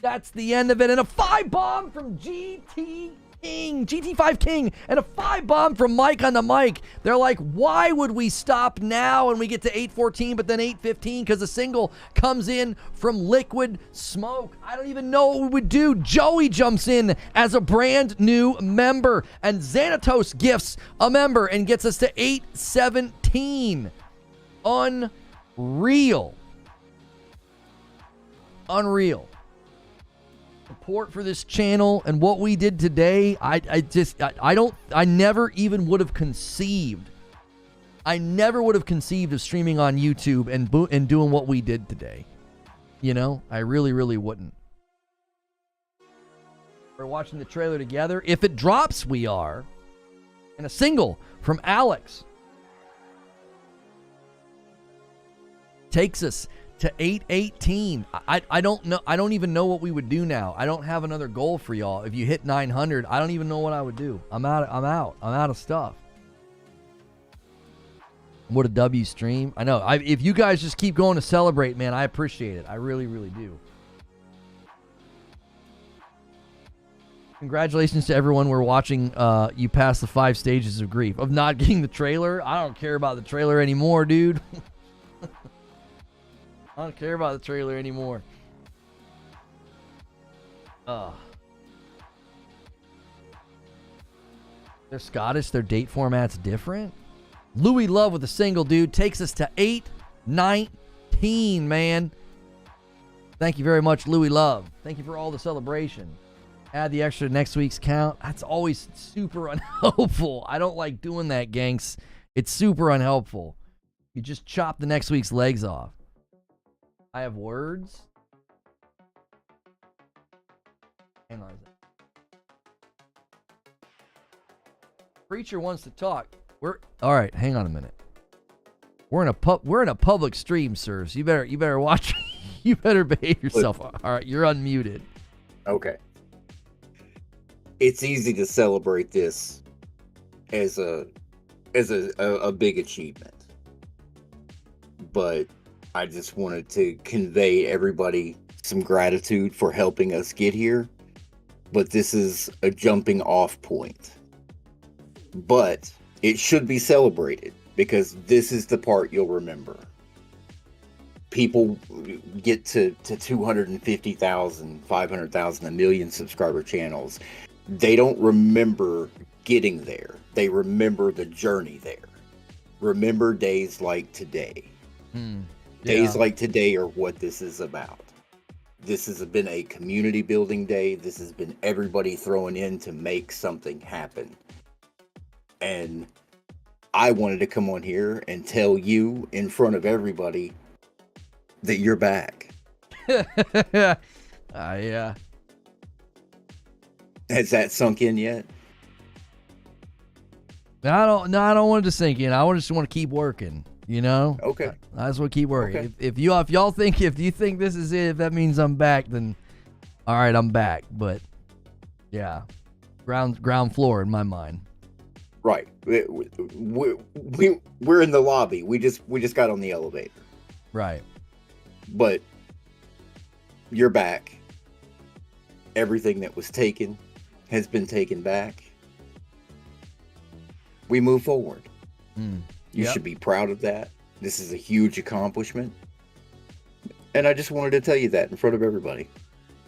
That's the end of it. And a 5 bomb from GT5 King, and a 5 bomb from Mike on the mic. They're like, why would we stop now and we get to 814 but then 815? Because a single comes in from Liquid Smoke. I don't even know what we would do. Joey jumps in as a brand new member, and Xanatos gifts a member and gets us to 817. Unreal. Support for this channel and what we did today, I never even would have conceived. I never would have conceived of streaming on YouTube and doing what we did today. You know, I really, really wouldn't. We're watching the trailer together. If it drops, we are. And a single from Alex takes us to 818. I don't know. I don't even know what we would do now. I don't have another goal for y'all. If you hit 900, I don't even know what I would do. I'm out of stuff. What a W stream. I know. If you guys just keep going to celebrate, man, I appreciate it. I really, really do. Congratulations to everyone. We're watching you pass the 5 stages of grief of not getting the trailer. I don't care about the trailer anymore, dude. I don't care about the trailer anymore. They're Scottish. Their date format's different. Louis Love with a single, dude. Takes us to 819, man. Thank you very much, Louis Love. Thank you for all the celebration. Add the extra to next week's count. That's always super unhelpful. I don't like doing that, gangs. It's super unhelpful. You just chop the next week's legs off. I have words. Hang on a second. Preacher wants to talk. All right. Hang on a minute. We're in a public stream, sir. So you better watch. You better behave yourself. All right, you're unmuted. Okay. It's easy to celebrate this as a big achievement, but I just wanted to convey everybody some gratitude for helping us get here. But this is a jumping off point. But it should be celebrated because this is the part you'll remember. People get to 250,000, 500,000, a million subscriber channels. They don't remember getting there. They remember the journey there. Remember days like today. Days like today are what this is about. This has been a community building day. This has been everybody throwing in to make something happen. And I wanted to come on here and tell you in front of everybody that you're back. Yeah. Has that sunk in yet? I don't want it to sink in. I just want to keep working. You know? Okay. I just want to keep working. Okay. If you think this is it, if that means I'm back, then all right, I'm back. But yeah, ground floor in my mind. Right. We're in the lobby. We just got on the elevator. Right. But you're back. Everything that was taken has been taken back. We move forward. You should be proud of that. This is a huge accomplishment. And I just wanted to tell you that in front of everybody.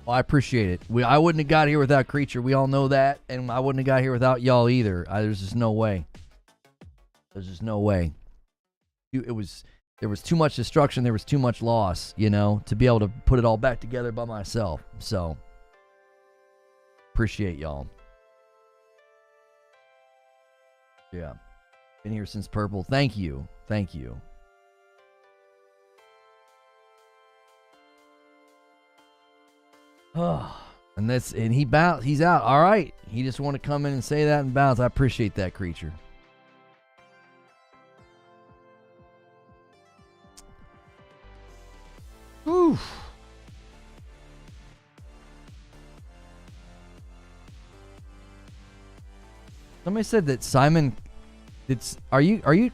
Well, I appreciate it. I wouldn't have got here without Creature. We all know that. And I wouldn't have got here without y'all either. There's just no way. There's just no way. There was too much destruction. There was too much loss, to be able to put it all back together by myself. So, appreciate y'all. Yeah. Been here since Purple. Thank you. Thank you. Oh, and he's out. All right. He just wanted to come in and say that and bounce. I appreciate that, Creature. Whew. Somebody said that Simon, are you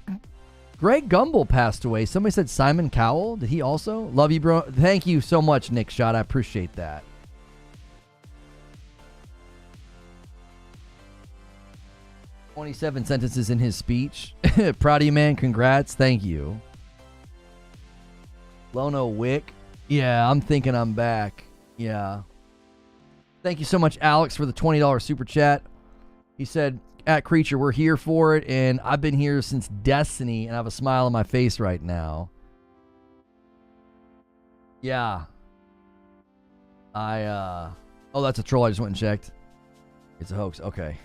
Greg Gumbel passed away. Somebody said Simon Cowell. Did he also? Love you, bro. Thank you so much, Nick Shot. I appreciate that. "27 sentences in his speech." Proud of you, man. Congrats. Thank you. Lono Wick. Yeah, I'm thinking I'm back. Yeah. Thank you so much, Alex, for the $20 super chat. He said, "At Creature, we're here for it, and I've been here since Destiny, and I have a smile on my face right now." Yeah. Oh, that's a troll. I just went and checked. It's a hoax. Okay.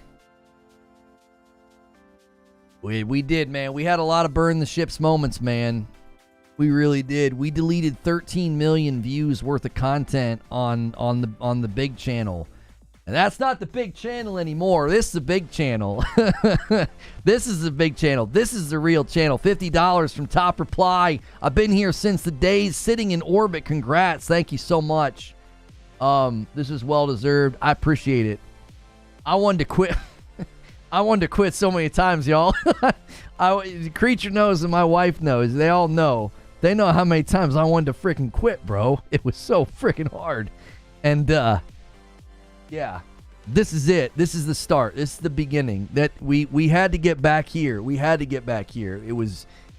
We did, man. We had a lot of burn the ships moments, man. We really did. We deleted 13 million views worth of content on the big channel. And that's not the big channel anymore. This is the big channel. This is the big channel. This is the real channel. $50 from Top Reply. I've been here since the days sitting in orbit. Congrats. Thank you so much. This is well deserved. I appreciate it. I wanted to quit. I wanted to quit so many times, y'all. Creature knows and my wife knows. They all know. They know how many times I wanted to freaking quit, bro. It was so freaking hard. And, yeah, this is it. This is the start. This is the beginning. That we had to get back here. We had to get back here.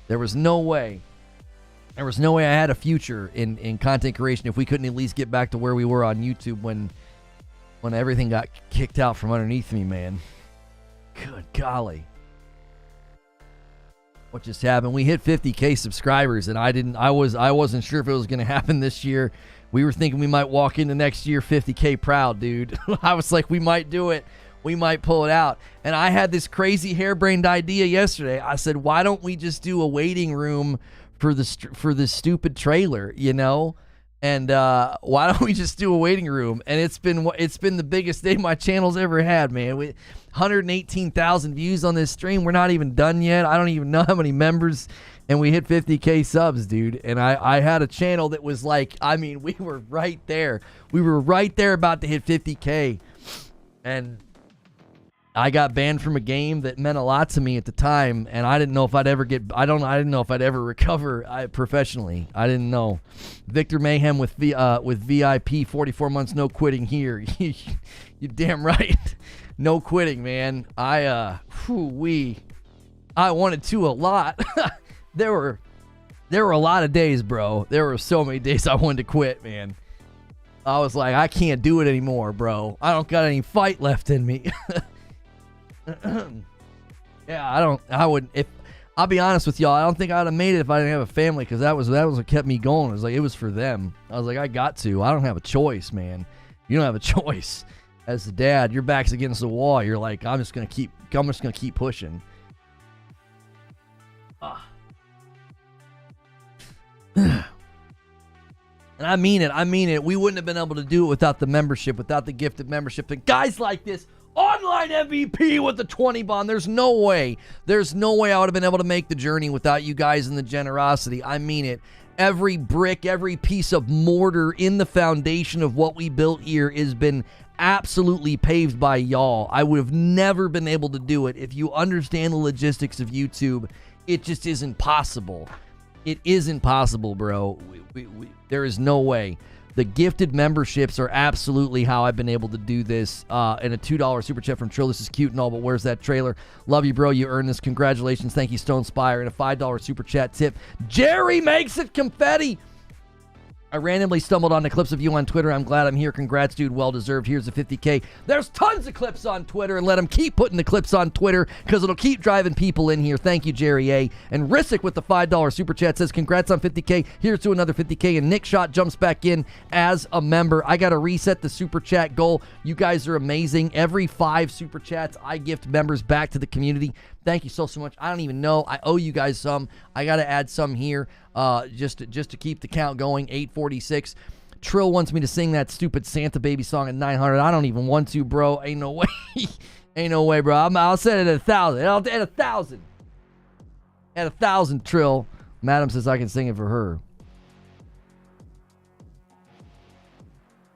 There was no way. There was no way I had a future in content creation if we couldn't at least get back to where we were on YouTube when everything got kicked out from underneath me, man. Good golly. What just happened? We hit 50K subscribers, and I wasn't sure if it was going to happen this year. We were thinking we might walk into next year 50K proud, dude. I was like, we might do it. We might pull it out. And I had this crazy harebrained idea yesterday. I said, why don't we just do a waiting room for this stupid trailer, And why don't we just do a waiting room? And it's been the biggest day my channel's ever had, man. 118,000 views on this stream. We're not even done yet. I don't even know how many members. And we hit 50K subs, dude. And I had a channel that was like, we were right there. We were right there about to hit 50K. And I got banned from a game that meant a lot to me at the time, and I didn't know if I'd ever recover professionally. I didn't know. Victor Mayhem with VIP, 44 months, no quitting here. You're damn right. No quitting, man. I wanted to a lot. There were a lot of days, bro. There were so many days I wanted to quit, man. I was like, I can't do it anymore, bro. I don't got any fight left in me. Yeah, I'll be honest with y'all, I don't think I'd have made it if I didn't have a family, because that was what kept me going. It was like, it was for them. I was like, I got to. I don't have a choice, man. You don't have a choice. As the dad, your back's against the wall. You're like, I'm just gonna keep pushing. And I mean it. We wouldn't have been able to do it without the membership, without the gifted membership. And guys like this, online MVP with the 20 bond. There's no way I would have been able to make the journey without you guys and the generosity. I mean it. Every brick, every piece of mortar in the foundation of what we built here has been absolutely paved by y'all. I would have never been able to do it. If you understand the logistics of YouTube, it just isn't possible. It isn't possible, bro. There is no way. The gifted memberships are absolutely how I've been able to do this. And a $2 super chat from Trill. This is cute and all, but where's that trailer? Love you, bro. You earned this. Congratulations. Thank you, Stone Spire. And a $5 super chat tip. Jerry makes it confetti. I randomly stumbled onto clips of you on Twitter. I'm glad I'm here. Congrats, dude. Well deserved. Here's a 50K. There's tons of clips on Twitter, and let them keep putting the clips on Twitter because it'll keep driving people in here. Thank you, Jerry A. And Rissick with the $5 super chat says, congrats on 50K. Here's to another 50K. And Nick Shot jumps back in as a member. I got to reset the super chat goal. You guys are amazing. Every 5 super chats, I gift members back to the community. Thank you so much. I don't even know. I owe you guys some. I got to add some here just to keep the count going. 846. Trill wants me to sing that stupid Santa Baby song at 900. I don't even want to, bro. Ain't no way. Ain't no way, bro. I'll set it at 1,000. At 1,000. At 1,000, Trill. Madam says I can sing it for her.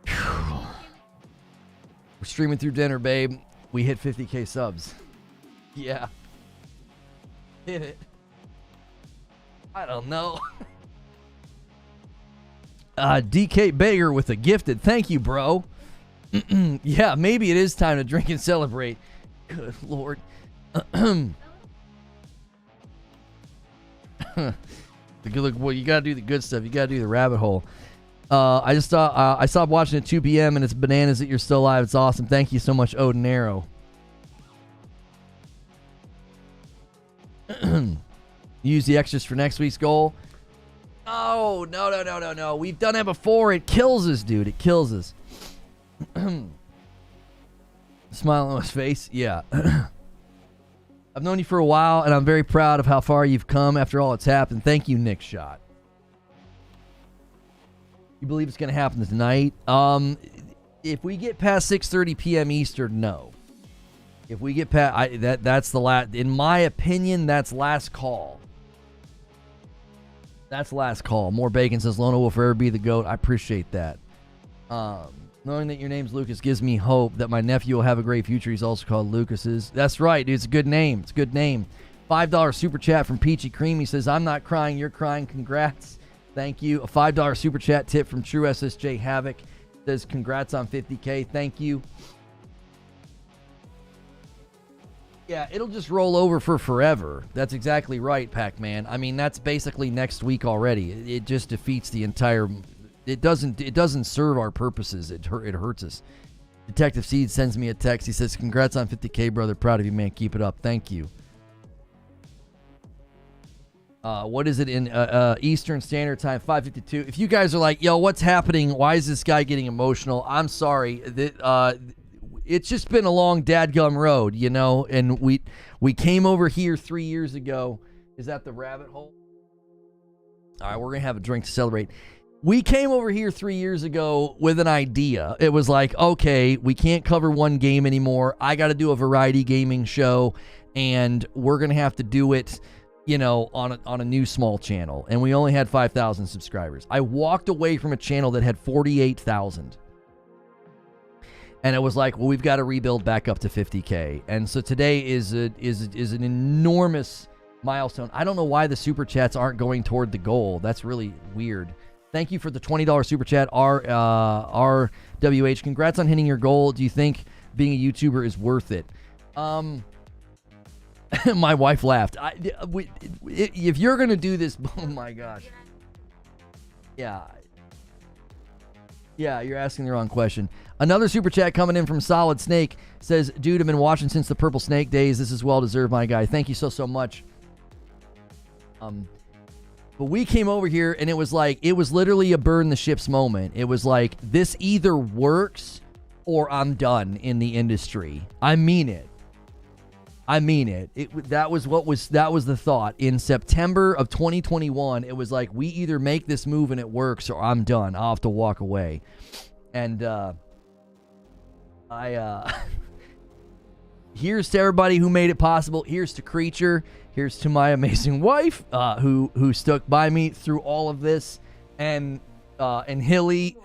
Whew. We're streaming through dinner, babe. We hit 50K subs. Yeah. Hit it. I don't know. DK Bager with a gifted. Thank you, bro. Yeah, maybe it is time to drink and celebrate. Good Lord. Well, you gotta do the good stuff. You gotta do the rabbit hole. I stopped watching at 2 p.m. and it's bananas that you're still alive. It's awesome. Thank you so much, Odin Arrow. Use the extras for next week's goal. No. We've done it before. It kills us, dude. It kills us. Smile on his face. Yeah. I've known you for a while, and I'm very proud of how far you've come after all that's happened. Thank you, Nick Shot. You believe it's going to happen tonight? If we get past 6:30 p.m. Eastern, no. If we get past, that's the last. In my opinion, that's last call. That's last call. More Bacon says Lona will forever be the GOAT. I appreciate that. Knowing that your name's Lucas gives me hope that my nephew will have a great future. He's also called Lucas's. That's right, dude. It's a good name. It's a good name. $5 super chat from Peachy Cream. He says, I'm not crying. You're crying. Congrats. Thank you. A $5 super chat tip from True SSJ Havoc. Says, congrats on 50K. Thank you. Yeah, it'll just roll over for forever. That's exactly right, Pac-Man. I mean, that's basically next week already. It just defeats the entire... It doesn't serve our purposes. It hurts us. Detective Seed sends me a text. He says, congrats on 50K, brother. Proud of you, man. Keep it up. Thank you. What is it in Eastern Standard Time? 5:52. If you guys are like, yo, what's happening? Why is this guy getting emotional? I'm sorry. It's just been a long dadgum road, you know, and we came over here 3 years ago. Is that the rabbit hole? All right, we're going to have a drink to celebrate. We came over here 3 years ago with an idea. It was like, okay, we can't cover one game anymore. I got to do a variety gaming show, and we're going to have to do it, you know, on a new small channel. And we only had 5,000 subscribers. I walked away from a channel that had 48,000. And it was like, well, we've got to rebuild back up to 50K. And so today is an enormous milestone. I don't know why the super chats aren't going toward the goal. That's really weird. Thank you for the $20 super chat, RWH. Congrats on hitting your goal. Do you think being a YouTuber is worth it? My wife laughed. If you're going to do this, oh my gosh. Yeah, you're asking the wrong question. Another super chat coming in from Solid Snake says, dude, I've been watching since the Purple Snake days. This is well deserved, my guy. Thank you so much. But we came over here and it was literally a burn the ships moment. It was like, this either works or I'm done in the industry. I mean it. That was the thought. In September of 2021, it was like, we either make this move and it works or I'm done. I'll have to walk away. And here's to everybody who made it possible. Here's to Creature. Here's to my amazing wife who stuck by me through all of this, and Hilly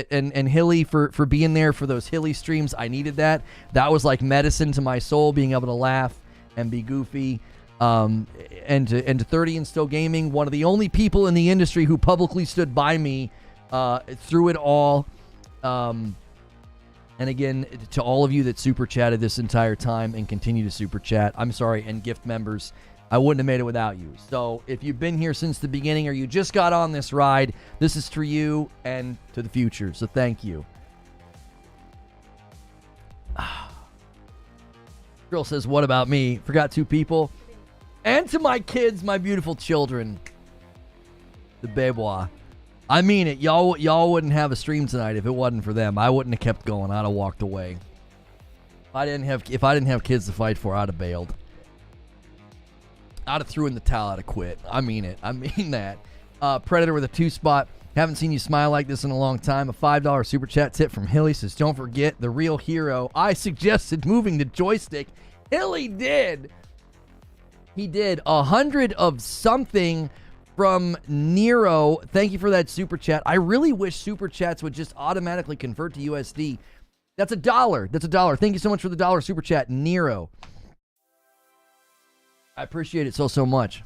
and Hilly for being there for those Hilly streams. I needed that. That was like medicine to my soul, being able to laugh and be goofy. And to 30 and Still Gaming, one of the only people in the industry who publicly stood by me through it all. And again, to all of you that super chatted this entire time and continue to super chat, I'm sorry, and gift members, I wouldn't have made it without you. So if you've been here since the beginning or you just got on this ride, this is for you and to the future. So thank you. Girl says, what about me? Forgot 2 people. And to my kids, my beautiful children. The Bebois. I mean it. Y'all wouldn't have a stream tonight if it wasn't for them. I wouldn't have kept going. I'd have walked away. If I didn't have kids to fight for, I'd have bailed. I'd have threw in the towel. I'd have quit. I mean it. I mean that. Predator with a 2 spot. Haven't seen you smile like this in a long time. A $5 super chat tip from Hilly says, don't forget the real hero. I suggested moving the joystick. Hilly did. He did. 100 of something from Nero. Thank you for that super chat. I really wish super chats would just automatically convert to USD. That's $1. That's $1. Thank you so much for the $1 super chat, Nero. I appreciate it so much.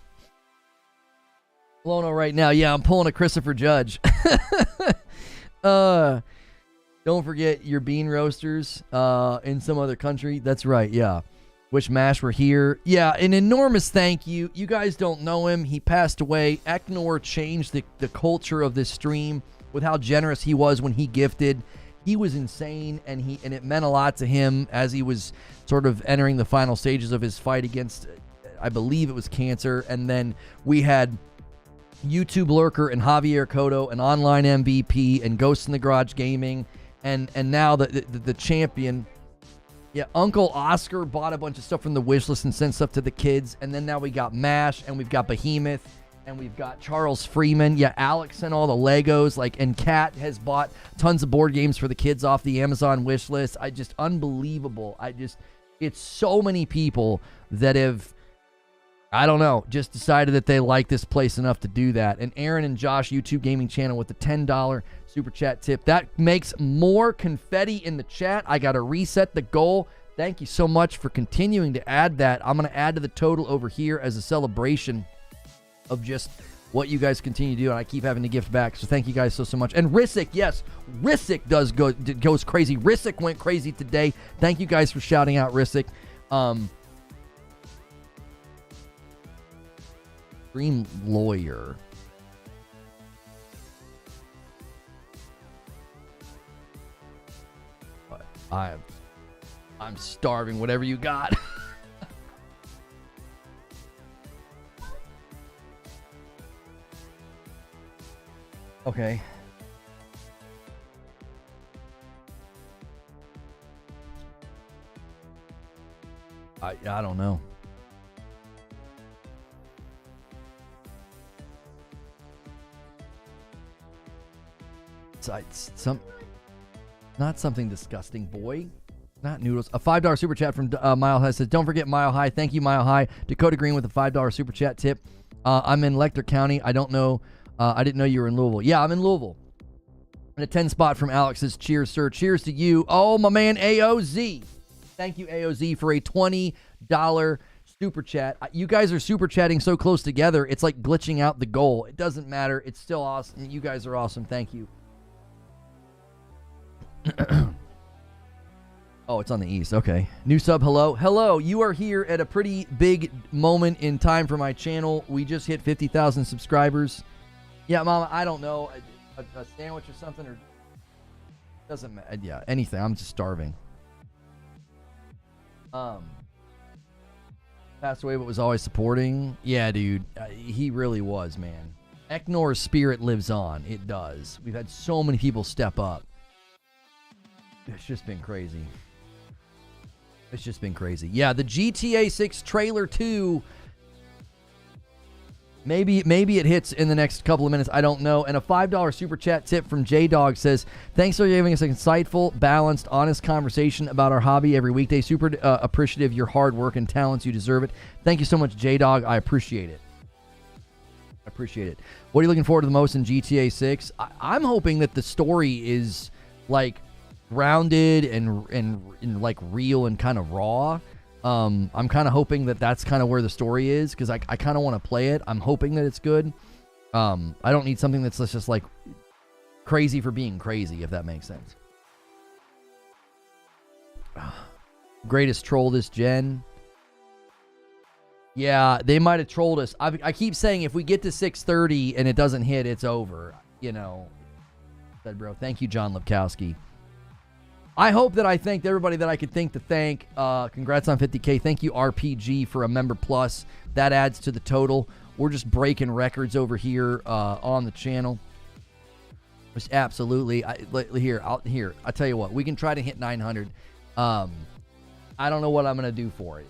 Lono right now. Yeah, I'm pulling a Christopher Judge. Don't forget your bean roasters in some other country. That's right, yeah. Wish Mash were here. Yeah, an enormous thank you. You guys don't know him. He passed away. Eknor changed the culture of this stream with how generous he was when he gifted. He was insane, and it meant a lot to him as he was sort of entering the final stages of his fight against, I believe it was cancer. And then we had YouTube Lurker and Javier Cotto, an online MVP, and Ghost in the Garage Gaming, and now the champion. Yeah, Uncle Oscar bought a bunch of stuff from the wish list and sent stuff to the kids. And then now we got MASH, and we've got Behemoth, and we've got Charles Freeman. Yeah, Alex sent all the Legos, and Kat has bought tons of board games for the kids off the Amazon wish list. Unbelievable. It's so many people that have, I don't know, just decided that they like this place enough to do that. And Aaron and Josh, YouTube Gaming Channel, with the $10 super chat tip. That makes more confetti in the chat. I got to reset the goal. Thank you so much for continuing to add that. I'm going to add to the total over here as a celebration of just what you guys continue to do, and I keep having to gift back. So thank you guys so much. And Risick, yes, Risick goes crazy. Risick went crazy today. Thank you guys for shouting out Risick. Dream Lawyer. I'm starving. Whatever you got. Okay. I don't know. It's not something disgusting, boy. Not noodles. A $5 super chat from Mile High says, don't forget Mile High. Thank you, Mile High. Dakota Green with a $5 super chat tip. I'm in Lecter County. I don't know. I didn't know you were in Louisville. Yeah, I'm in Louisville. And a 10 spot from Alex says, cheers, sir. Cheers to you. Oh, my man, AOZ. Thank you, AOZ, for a $20 super chat. You guys are super chatting so close together, it's like glitching out the goal. It doesn't matter. It's still awesome. You guys are awesome. Thank you. Oh, it's on the east. Okay. New sub, hello. Hello. You are here at a pretty big moment in time for my channel. We just hit 50,000 subscribers. Yeah, Mama, I don't know. A sandwich or something, or doesn't matter. Yeah, anything. I'm just starving. Passed away but was always supporting. Yeah, dude. He really was, man. Eknor's spirit lives on. It does. We've had so many people step up. It's just been crazy. It's just been crazy. Yeah, the GTA 6 trailer 2. Maybe it hits in the next couple of minutes. I don't know. And a $5 super chat tip from J-Dog says, thanks for giving us an insightful, balanced, honest conversation about our hobby every weekday. Super appreciative of your hard work and talents. You deserve it. Thank you so much, J-Dog. I appreciate it. What are you looking forward to the most in GTA 6? I'm hoping that the story is like grounded and like real and kind of raw. I'm kind of hoping that that's kind of where the story is, because I kind of want to play it. I'm hoping that it's good. I don't need something that's just like crazy for being crazy, if that makes sense. Greatest troll this gen. Yeah, they might have trolled us. I keep saying if we get to 6:30 and it doesn't hit, it's over. You know, said bro. Thank you, John Lepkowski. I hope that I thanked everybody that I could think to thank. Congrats on 50K. Thank you, RPG, for a member plus. That adds to the total. We're just breaking records over here on the channel. Just absolutely. I'll tell you what. We can try to hit 900. I don't know what I'm going to do for it.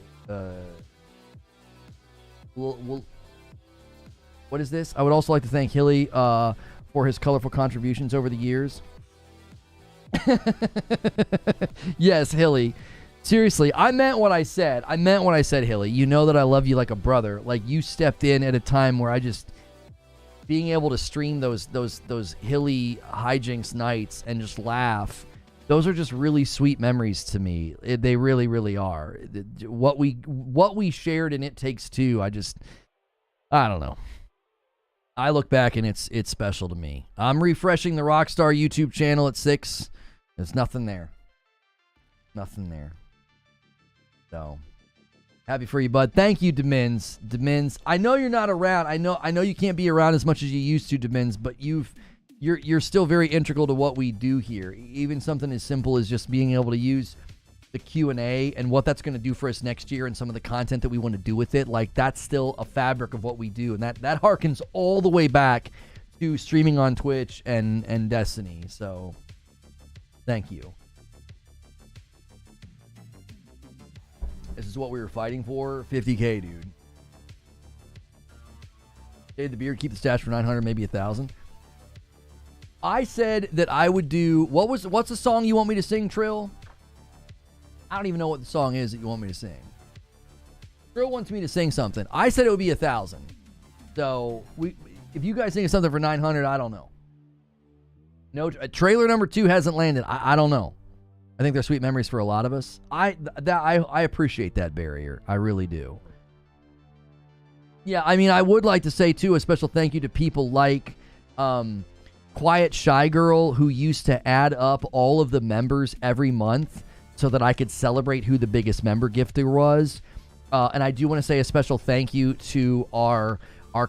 What is this? I would also like to thank Hilly for his colorful contributions over the years. Yes, Hilly. Seriously, I meant what I said. Hilly. You know that I love you like a brother. Like, you stepped in at a time where I just being able to stream those Hilly hijinks nights and just laugh. Those are just really sweet memories to me. They really, really are. What we shared in It Takes Two, I don't know. I look back and it's special to me. I'm refreshing the Rockstar YouTube channel at 6. There's nothing there. Nothing there. So, happy for you, bud. Thank you, Demins. Demins, I know you're not around. I know you can't be around as much as you used to, Demins, but you're still very integral to what we do here. Even something as simple as just being able to use the Q&A and what that's going to do for us next year and some of the content that we want to do with it. Like, that's still a fabric of what we do. And that harkens all the way back to streaming on Twitch and Destiny. So, thank you. This is what we were fighting for. 50K, dude. Save the beard, keep the stash for 900, maybe 1,000. I said that I would do... What's the song you want me to sing, Trill? I don't even know what the song is that you want me to sing. Trill wants me to sing something. I said it would be 1,000. So, if you guys think of something for 900, I don't know. No, trailer number 2 hasn't landed. I don't know. I think they're sweet memories for a lot of us. I appreciate that, Barrier. I really do. Yeah, I mean, I would like to say, too, a special thank you to people like Quiet Shy Girl, who used to add up all of the members every month so that I could celebrate who the biggest member gifter was. And I do want to say a special thank you to our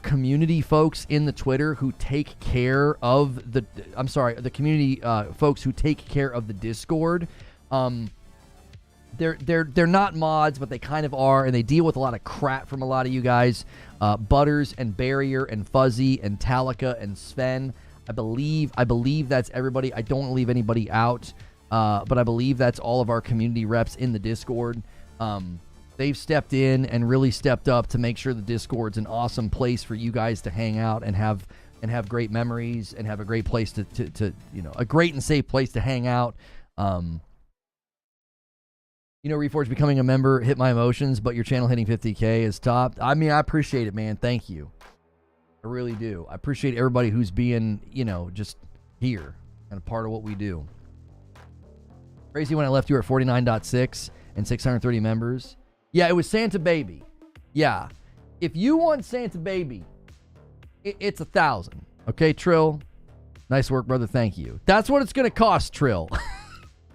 community folks in the Twitter who take care of the community folks who take care of the Discord. They're not mods, but they kind of are, and they deal with a lot of crap from a lot of you guys. Butters and Barrier and Fuzzy and Talika and Sven. I believe that's everybody. I don't want to leave anybody out, but I believe that's all of our community reps in the Discord. They've stepped in and really stepped up to make sure the Discord's an awesome place for you guys to hang out and have great memories and have a great place to a great and safe place to hang out. Reforge becoming a member hit my emotions, but your channel hitting 50K is top. I mean, I appreciate it, man. Thank you. I really do. I appreciate everybody who's being, just here and a part of what we do. Crazy when I left you at 49.6 and 630 members. Yeah, it was Santa Baby. Yeah. If you want Santa Baby, it's 1,000. Okay, Trill? Nice work, brother. Thank you. That's what it's going to cost, Trill.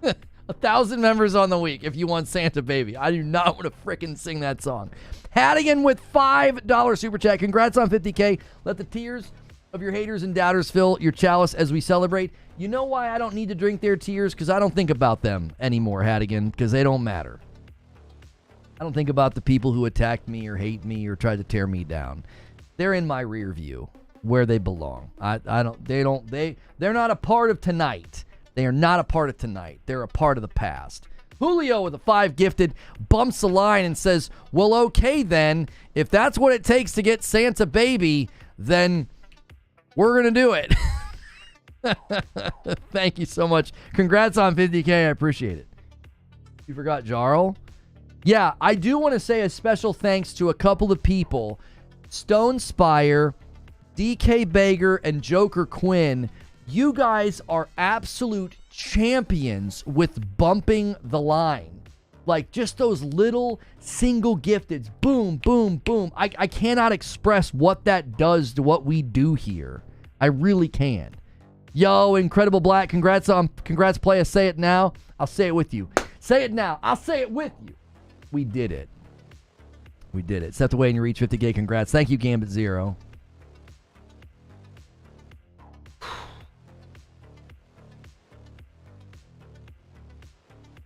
1,000 members on the week if you want Santa Baby. I do not want to frickin' sing that song. Hattigan with $5 super chat. Congrats on 50K. Let the tears of your haters and doubters fill your chalice as we celebrate. You know why I don't need to drink their tears? Because I don't think about them anymore, Hattigan, because they don't matter. I don't think about the people who attacked me or hate me or tried to tear me down. They're in my rear view where they belong. They're not a part of tonight. They are not a part of tonight. They're a part of the past. Julio with a 5 gifted bumps the line and says, well, okay then, if that's what it takes to get Santa Baby, then we're going to do it. Thank you so much. Congrats on 50K. I appreciate it. You forgot Jarl? Yeah, I do want to say a special thanks to a couple of people, Stone Spire, DK Bager, and Joker Quinn. You guys are absolute champions with bumping the line. Like, just those little single gifteds. Boom, boom, boom. I cannot express what that does to what we do here. I really can. Yo, Incredible Black, congrats, Playa. Say it now. I'll say it with you. Say it now. I'll say it with you. We did it. We did it. Step away and you reach 50K. Congrats. Thank you, Gambit Zero.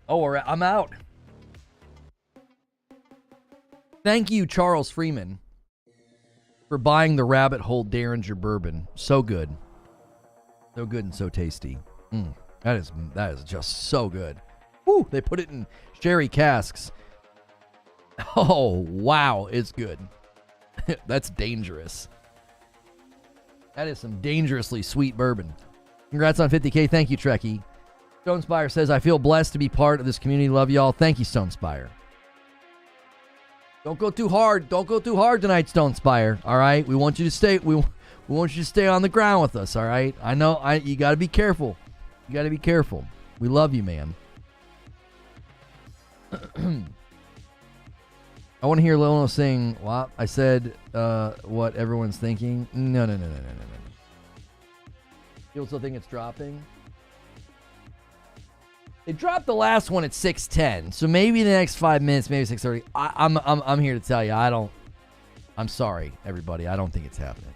Oh, I'm out. Thank you, Charles Freeman, for buying the Rabbit Hole Derringer bourbon. So good. So good and so tasty. That is just so good. Woo, they put it in sherry casks. Oh, wow, it's good. That's dangerous. That is some dangerously sweet bourbon. Congrats on 50K. Thank you, Trekkie. Stonespire says, I feel blessed to be part of this community. Love y'all. Thank you, Stonespire. Don't go too hard. Don't go too hard tonight, Stonespire. All right? We want you to stay. We want you to stay on the ground with us. All right? I know. You got to be careful. You got to be careful. We love you, man. I want to hear Lono sing. Well, I said what everyone's thinking. No. People still think it's dropping. They dropped the last one at 6:10, so maybe in the next 5 minutes, maybe 6:30. I'm here to tell you, I'm sorry, everybody. I don't think it's happening.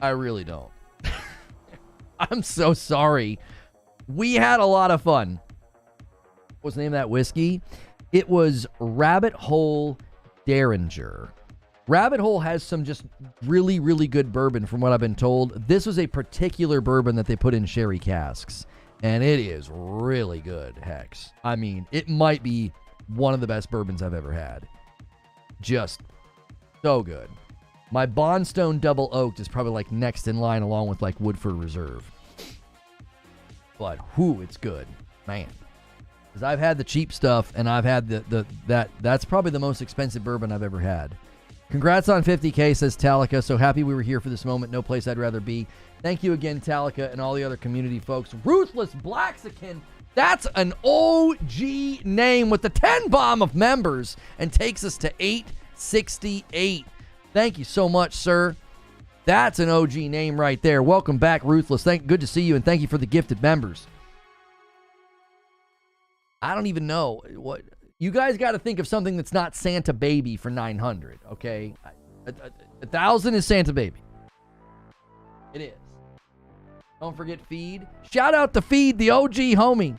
I really don't. I'm so sorry. We had a lot of fun. What's the name of that whiskey? It was Rabbit Hole Derringer. Rabbit Hole has some just really, really good bourbon from what I've been told. This was a particular bourbon that they put in sherry casks. And it is really good, Hex. I mean, it might be one of the best bourbons I've ever had. Just so good. My Bondstone Double Oaked is probably like next in line along with like Woodford Reserve. But, whew, it's good. Man. Because I've had the cheap stuff and I've had that's probably the most expensive bourbon I've ever had. Congrats on 50K, says Talica. So happy we were here for this moment. No place I'd rather be. Thank you again, Talica, and all the other community folks. Ruthless Blaxican. That's an OG name with the 10 bomb of members and takes us to 868. Thank you so much, sir. That's an OG name right there. Welcome back, Ruthless. Good to see you, and thank you for the gifted members. I don't even know what... You guys got to think of something that's not Santa Baby for 900, okay? 1,000 is Santa Baby. It is. Don't forget Feed. Shout out to Feed, the OG homie.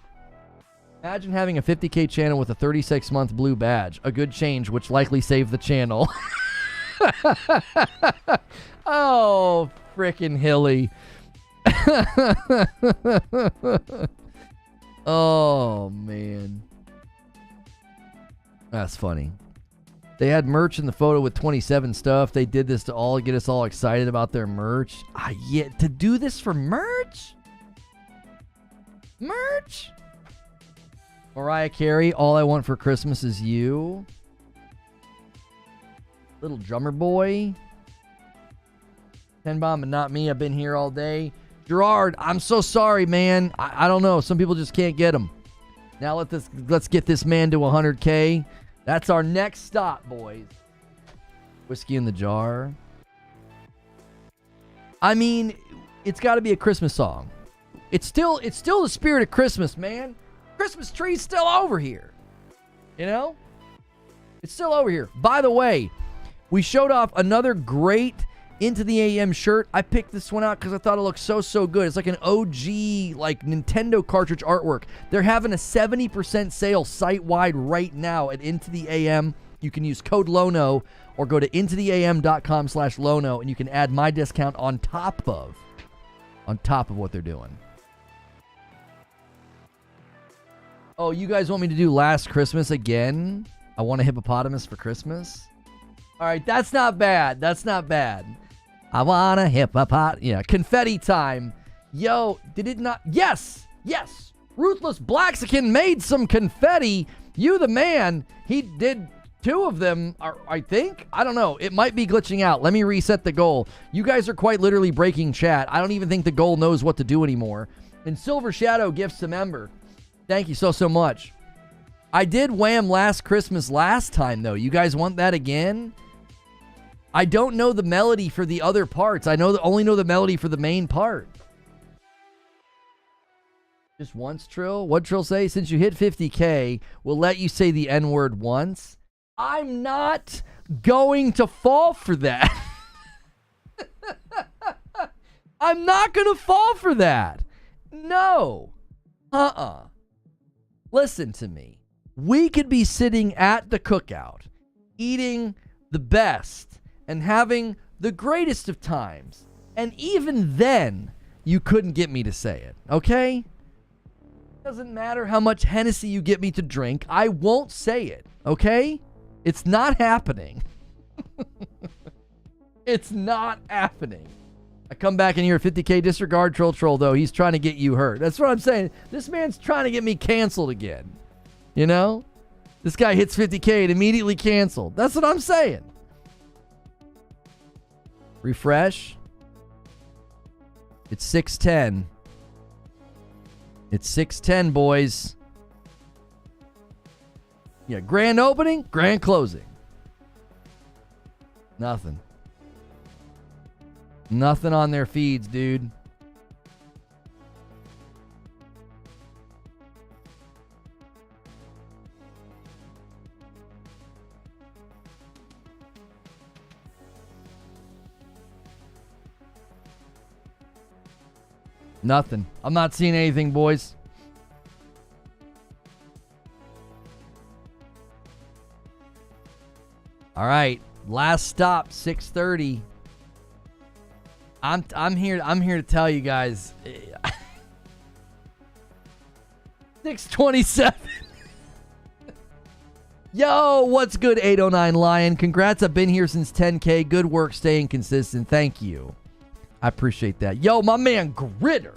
Imagine having a 50K channel with a 36-month blue badge. A good change, which likely saved the channel. Oh, frickin' Hilly. Oh, man. That's funny. They had merch in the photo with 27 stuff. They did this to all get us all excited about their merch. Yeah, to do this for merch? Merch? Mariah Carey, All I Want for Christmas Is You. Little Drummer Boy. 10 Bomb and Not Me, I've been here all day. Gerard, I'm so sorry, man. I don't know. Some people just can't get them. Now let's get this man to 100K. That's our next stop, boys. Whiskey in the Jar. I mean, it's got to be a Christmas song. It's still the spirit of Christmas, man. Christmas tree's still over here. You know? It's still over here. By the way, we showed off another great Into the AM shirt. I picked this one out because I thought it looked so good. It's like an OG, like Nintendo cartridge artwork. They're having a 70% sale site-wide right now at Into the AM. You can use code LONO or go to intotheam.com/Lono and you can add my discount on top of what they're doing. Oh, you guys want me to do Last Christmas again? I want a hippopotamus for Christmas. All right, that's not bad. That's not bad. I want a hippopotamus. Yeah, confetti time. Yo, did it not? Yes. Ruthless Blaxican made some confetti. You the man. He did 2 of them, I think. I don't know. It might be glitching out. Let me reset the goal. You guys are quite literally breaking chat. I don't even think the goal knows what to do anymore. And Silver Shadow gifts a member. Thank you so much. I did Wham! Last Christmas last time, though. You guys want that again? I don't know the melody for the other parts. I only know the melody for the main part. Just once, Trill? What'd Trill say? Since you hit 50K, we'll let you say the N-word once. I'm not going to fall for that. I'm not going to fall for that. No. Listen to me. We could be sitting at the cookout, eating the best and having the greatest of times. And even then, you couldn't get me to say it, okay? Doesn't matter how much Hennessy you get me to drink. I won't say it, okay? It's not happening. It's not happening. I come back in here, 50K disregard troll, though. He's trying to get you hurt. That's what I'm saying. This man's trying to get me canceled again. You know? This guy hits 50K and immediately canceled. That's what I'm saying. Refresh. It's 6:10. It's 6:10, boys. Yeah, grand opening, grand closing. Nothing. Nothing on their feeds, dude. Nothing. I'm not seeing anything, boys. All right. Last stop, 6:30. I'm here to tell you guys. 6:27. Yo, what's good, 809 Lion? Congrats, I've been here since 10K. Good work staying consistent. Thank you. I appreciate that. Yo, my man Gritter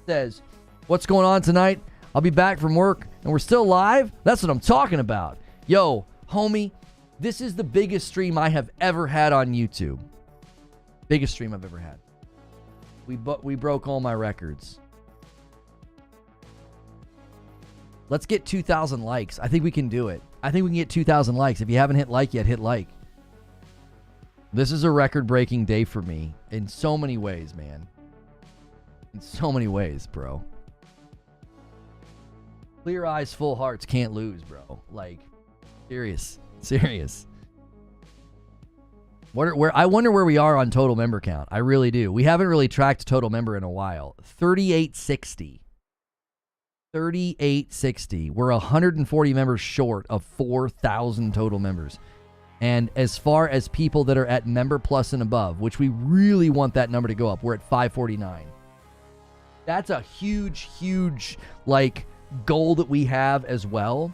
says, what's going on tonight? I'll be back from work and we're still live? That's what I'm talking about. Yo, homie, this is the biggest stream I have ever had on YouTube. Biggest stream I've ever had. We broke all my records. Let's get 2,000 likes. I think we can do it. I think we can get 2,000 likes. If you haven't hit like yet, hit like. This is a record-breaking day for me in so many ways, man. In so many ways, bro. Clear eyes, full hearts, can't lose, bro. Like, serious. I wonder where we are on total member count. I really do. We haven't really tracked total member in a while. 3860. 3860. We're 140 members short of 4,000 total members. And as far as people that are at Member Plus and above, which we really want that number to go up, we're at 549. That's a huge, like, goal that we have as well,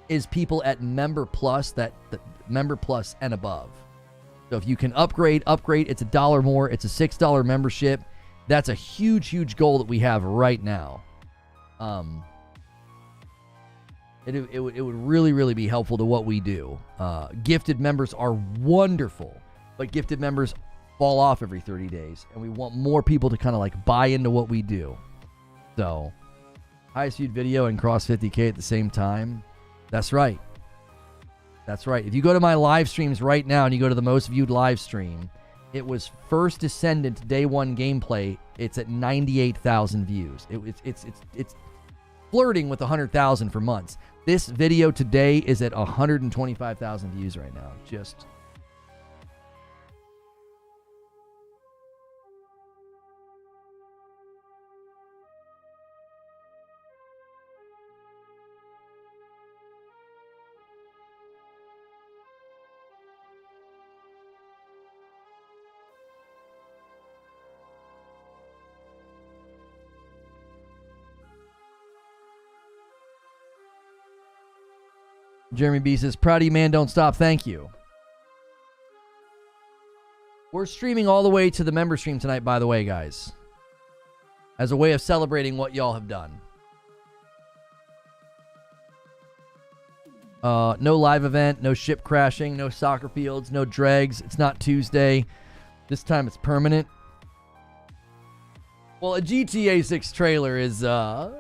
is people at Member Plus, that Member Plus and above. So if you can upgrade, it's $1 more. It's a $6 membership. That's a huge goal that we have right now. It would really be helpful to what we do. Gifted members are wonderful, but gifted members fall off every 30 days, and we want more people to kind of like buy into what we do. So, highest viewed video and cross 50K at the same time. That's right. That's right. If you go to my live streams right now and you go to the most viewed live stream, it was First Descendant Day 1 gameplay. It's at 98,000 views. It's flirting with 100,000 for months. This video today is at 125,000 views right now. Just Jeremy B says, proud of you, man, don't stop. Thank you. We're streaming all the way to the member stream tonight, by the way, guys, as a way of celebrating what y'all have done. No live event, no ship crashing, no soccer fields, no dregs. It's not Tuesday. This time it's permanent. Well, a GTA 6 trailer is, yeah,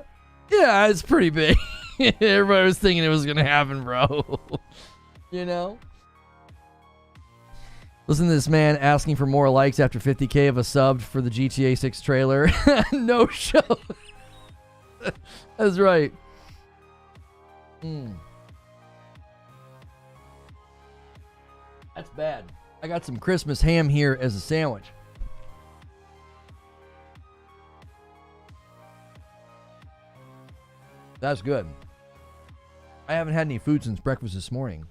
it's pretty big. Everybody was thinking it was going to happen, bro. You know? Listen to this man asking for more likes after 50K of a sub for the GTA 6 trailer. No show. That's right. That's bad. I got some Christmas ham here as a sandwich. That's good. I haven't had any food since breakfast this morning.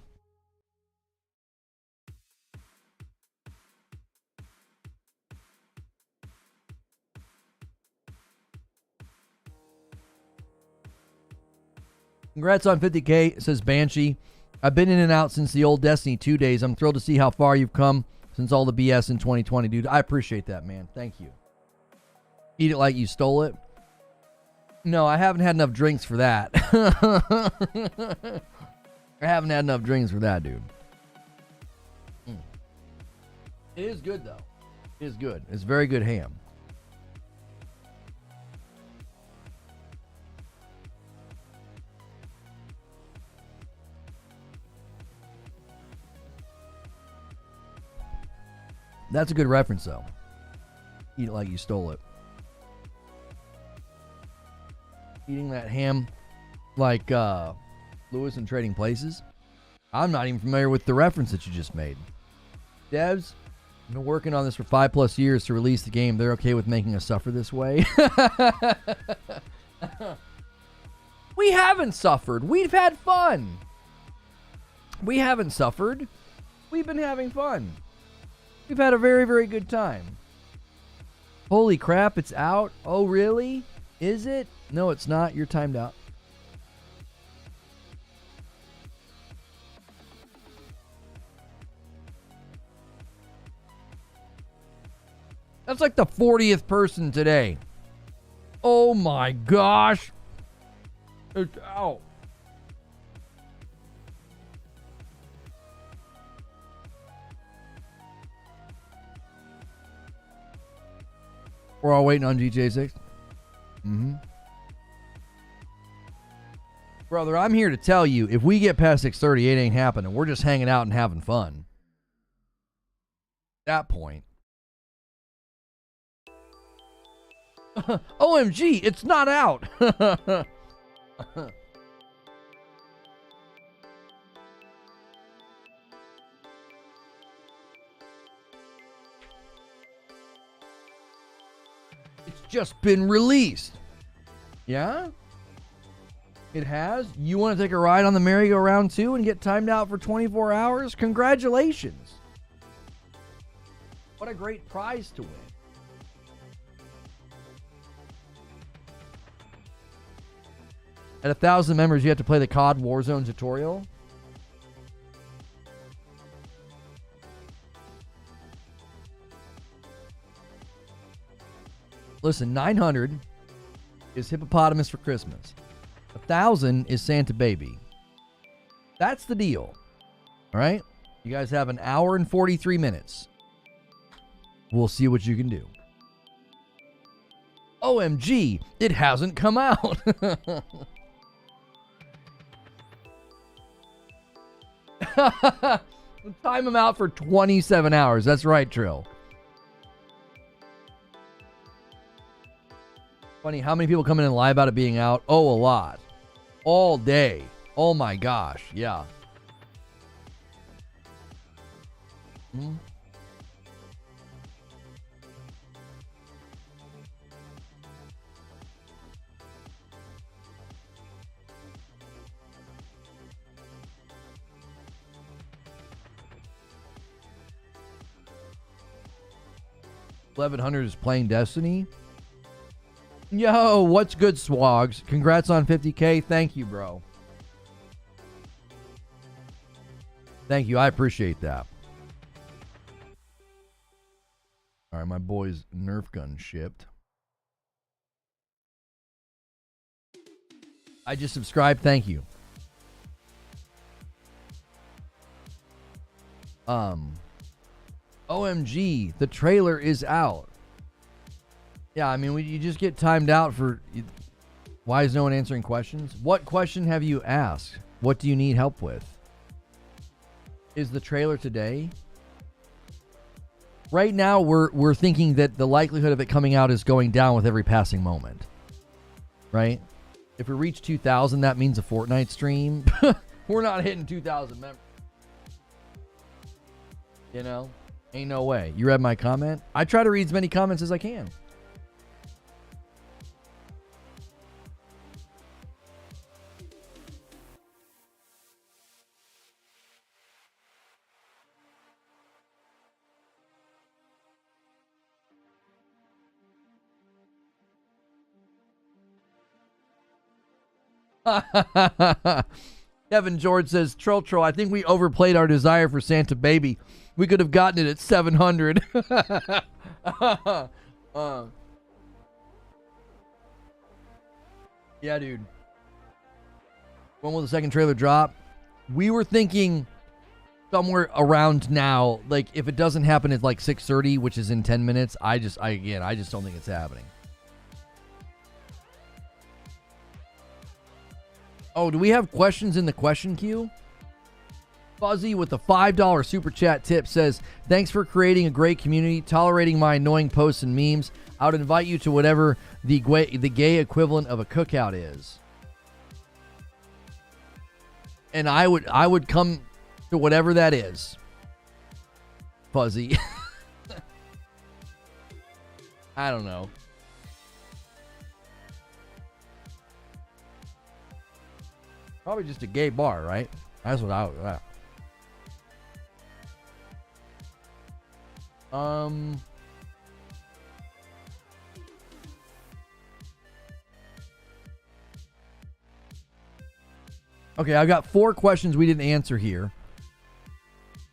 Congrats on 50K, says Banshee. I've been in and out since the old Destiny 2 days. I'm thrilled to see how far you've come since all the BS in 2020, dude. I appreciate that, man. Thank you. Eat it like you stole it. No, I haven't had enough drinks for that. I haven't had enough drinks for that, dude. It is good, though. It is good. It's very good ham. That's a good reference, though. Eat it like you stole it. Eating that ham like Lewis in Trading Places. I'm not even familiar with the reference that you just made. Devs, I've been working on this for 5+ years to release the game. They're okay with making us suffer this way. We haven't suffered. We've had fun. We haven't suffered. We've been having fun. We've had a very, very good time. Holy crap, it's out. Oh, really? Is it? No, it's not. You're timed out. That's like the 40th person today. Oh my gosh. It's out. We're all waiting on GTA 6. Brother, I'm here to tell you, if we get past 6:30, it ain't happening. We're just hanging out and having fun. At that point. OMG, it's not out. It's just been released. Yeah? It has? You want to take a ride on the merry-go-round too and get timed out for 24 hours? Congratulations. What a great prize to win. At 1,000 members, you have to play the COD Warzone tutorial. Listen, 900 is hippopotamus for Christmas. 1,000 is Santa Baby. That's the deal. All right? You guys have an hour and 43 minutes. We'll see what you can do. OMG, it hasn't come out. Time them out for 27 hours. That's right, Trill. Funny, how many people come in and lie about it being out? Oh, a lot. All day. Oh my gosh. Yeah. Mm-hmm. $1,100 is playing Destiny. Yo, what's good, Swags? Congrats on 50K. Thank you, bro. Thank you. I appreciate that. All right, my boy's Nerf gun shipped. I just subscribed. Thank you. OMG, the trailer is out. Yeah, I mean, you just get timed out for... Why is no one answering questions? What question have you asked? What do you need help with? Is the trailer today? Right now, we're thinking that the likelihood of it coming out is going down with every passing moment. Right? If we reach 2,000, that means a Fortnite stream. We're not hitting 2,000 members. You know? Ain't no way. You read my comment? I try to read as many comments as I can. Kevin George says, Troll, I think we overplayed our desire for Santa Baby. We could have gotten it at 700. Yeah, dude. When will the second trailer drop? We were thinking somewhere around now. Like, if it doesn't happen at like 6:30, which is in 10 minutes, I just don't think it's happening. Oh, do we have questions in the question queue? Fuzzy with the $5 super chat tip says, thanks for creating a great community, tolerating my annoying posts and memes. I would invite you to whatever the gay equivalent of a cookout is. And I would come to whatever that is. Fuzzy. I don't know. Probably just a gay bar, right? That's what I would. Okay, I've got 4 questions we didn't answer here.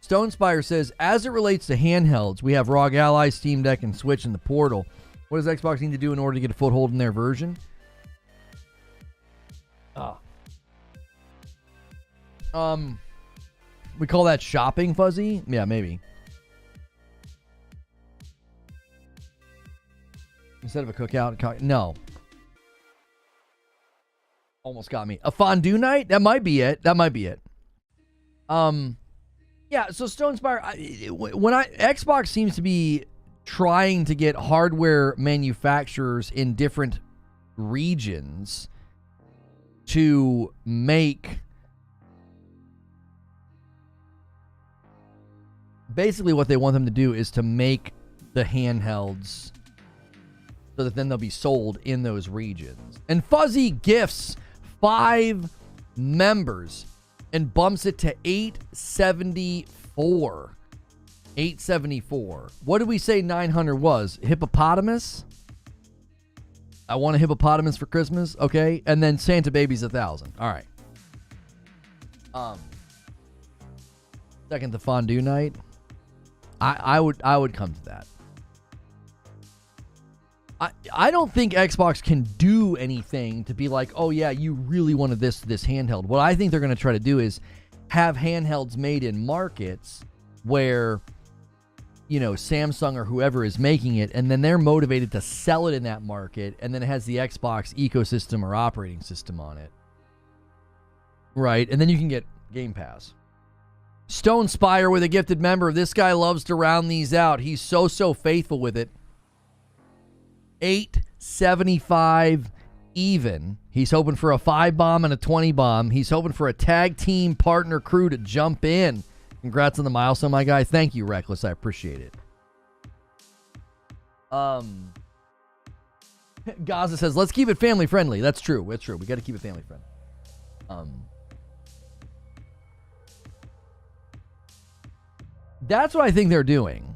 Stonespire says, as it relates to handhelds, we have ROG Ally, Steam Deck, and Switch in the portal. What does Xbox need to do in order to get a foothold in their version? We call that shopping, Fuzzy? Yeah, maybe. Instead of a cookout, no. Almost got me. A fondue night? That might be it. Yeah, so Stonespire, Xbox seems to be trying to get hardware manufacturers in different regions to make basically what they want them to do is to make the handhelds so that then they'll be sold in those regions. And Fuzzy gifts 5 members and bumps it to 874. 874. What did we say 900 was? Hippopotamus? I want a hippopotamus for Christmas. Okay. And then Santa Baby's 1,000. All right. Second, the fondue night. I would come to that. I don't think Xbox can do anything to be like, oh yeah, you really wanted this handheld. What I think they're going to try to do is have handhelds made in markets where, you know, Samsung or whoever is making it, and then they're motivated to sell it in that market, and then it has the Xbox ecosystem or operating system on it. Right? And then you can get Game Pass. Stone Spire with a gifted member. This guy loves to round these out. He's so faithful with it. 875 even. He's hoping for a 5 bomb and a 20 bomb. He's hoping for a tag team partner crew to jump in. Congrats on the milestone, my guy. Thank you, Reckless. I appreciate it. Gaza says, let's keep it family friendly. That's true. We got to keep it family friendly. That's what I think they're doing.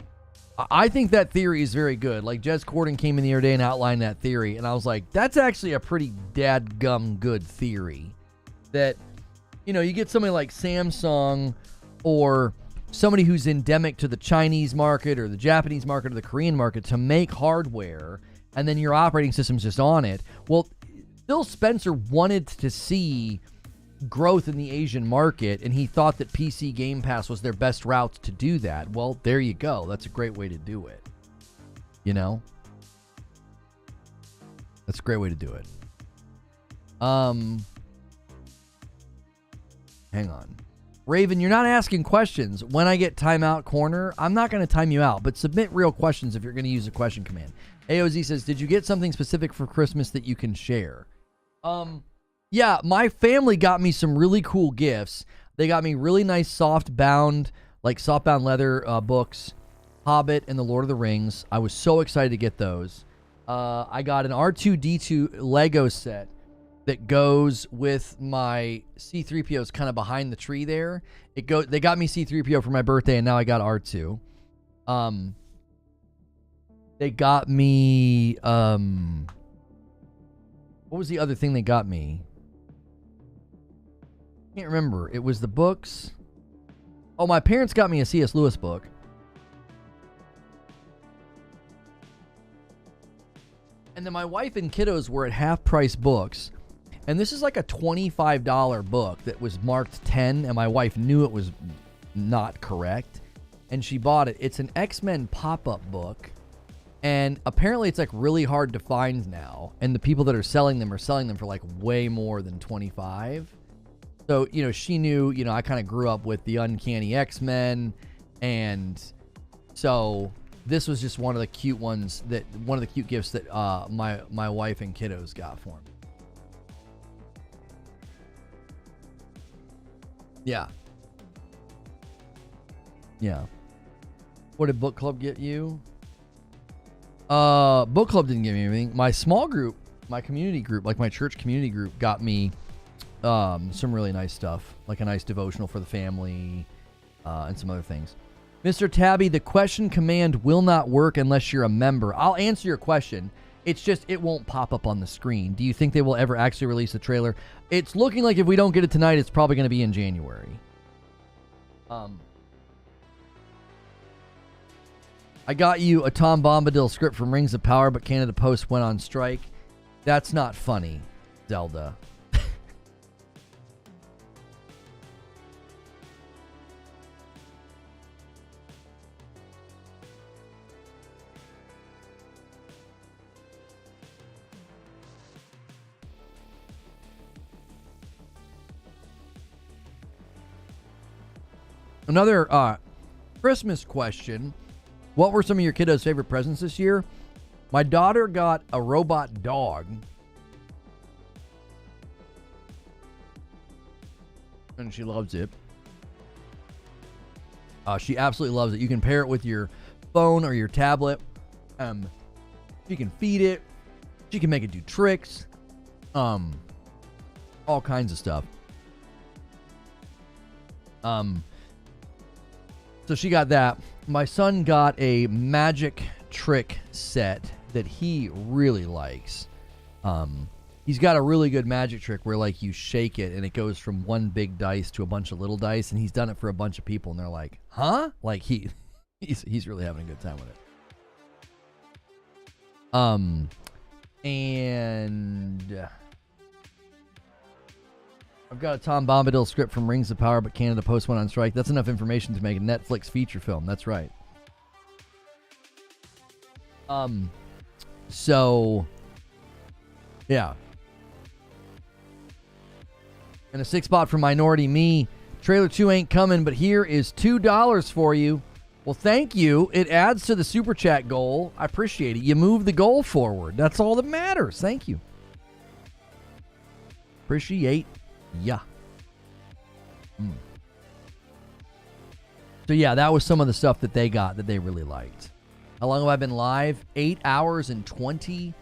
I think that theory is very good. Like, Jez Corden came in the other day and outlined that theory, and I was like, that's actually a pretty dadgum good theory. That, you know, you get somebody like Samsung or somebody who's endemic to the Chinese market or the Japanese market or the Korean market to make hardware, and then your operating system's just on it. Well, Phil Spencer wanted to see growth in the Asian market, and he thought that PC Game Pass was their best route to do that. Well, there you go. That's a great way to do it. You know? That's a great way to do it. Hang on. Raven, you're not asking questions. When I get timeout corner, I'm not going to time you out, but submit real questions if you're going to use a question command. AOZ says, did you get something specific for Christmas that you can share? Yeah, my family got me some really cool gifts. They got me really nice soft bound, like softbound leather books, Hobbit and the Lord of the Rings. I was so excited to get those. I got an R2-D2 Lego set that goes with my C-3PO's kind of behind the tree there. They got me C-3PO for my birthday, and now I got R2. They got me, what was the other thing they got me? Can't remember. It was the books. Oh, my parents got me a C.S. Lewis book. And then my wife and kiddos were at half-price books. And this is like a $25 book that was marked 10, and my wife knew it was not correct. And she bought it. It's an X-Men pop-up book. And apparently it's like really hard to find now. And the people that are selling them for like way more than 25. So, you know, she knew, you know, I kind of grew up with the Uncanny X-Men. And so this was just one of the cute ones one of the cute gifts that my wife and kiddos got for me. Yeah. Yeah. What did book club get you? Book club didn't give me anything. My small group, my community group, like my church community group, got me some really nice stuff, like a nice devotional for the family, and some other things. Mr. Tabby, the question command will not work unless you're a member. I'll answer your question. It's just it won't pop up on the screen. Do you think they will ever actually release the trailer? It's looking like if we don't get it tonight, it's probably going to be in January. I got you a Tom Bombadil script from Rings of Power, but Canada Post went on strike. That's not funny, Zelda. Another Christmas question. What were some of your kiddos' favorite presents this year? My daughter got a robot dog. And she loves it. She absolutely loves it. You can pair it with your phone or your tablet. You can feed it. She can make it do tricks. All kinds of stuff. So she got that. My son got a magic trick set that he really likes. He's got a really good magic trick where like you shake it and it goes from one big dice to a bunch of little dice, and he's done it for a bunch of people and they're like, huh? Like he's really having a good time with it. And I've got a Tom Bombadil script from Rings of Power, but Canada Post went on strike. That's enough information to make a Netflix feature film. That's right. So, yeah. And a 6 spot for Minority Me. Trailer 2 ain't coming, but here is $2 for you. Well, thank you. It adds to the Super Chat goal. I appreciate it. You move the goal forward. That's all that matters. Thank you. Appreciate ya. So, yeah, that was some of the stuff that they got that they really liked. How long have I been live? 8 hours and 20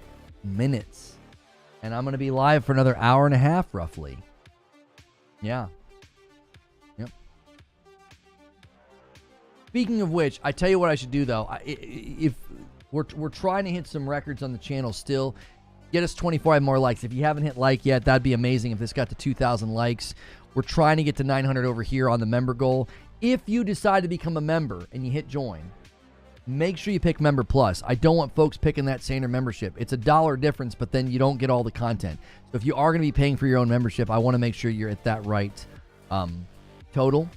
minutes. And I'm going to be live for another hour and a half, roughly. Yeah. Yep. Speaking of which, I tell you what I should do, though. If we're trying to hit some records on the channel still, get us 25 more likes. If you haven't hit like yet, that'd be amazing if this got to 2,000 likes. We're trying to get to 900 over here on the member goal. If you decide to become a member and you hit join, make sure you pick Member Plus. I don't want folks picking that standard membership. It's $1 difference, but then you don't get all the content. So if you are going to be paying for your own membership, I want to make sure you're at that right total,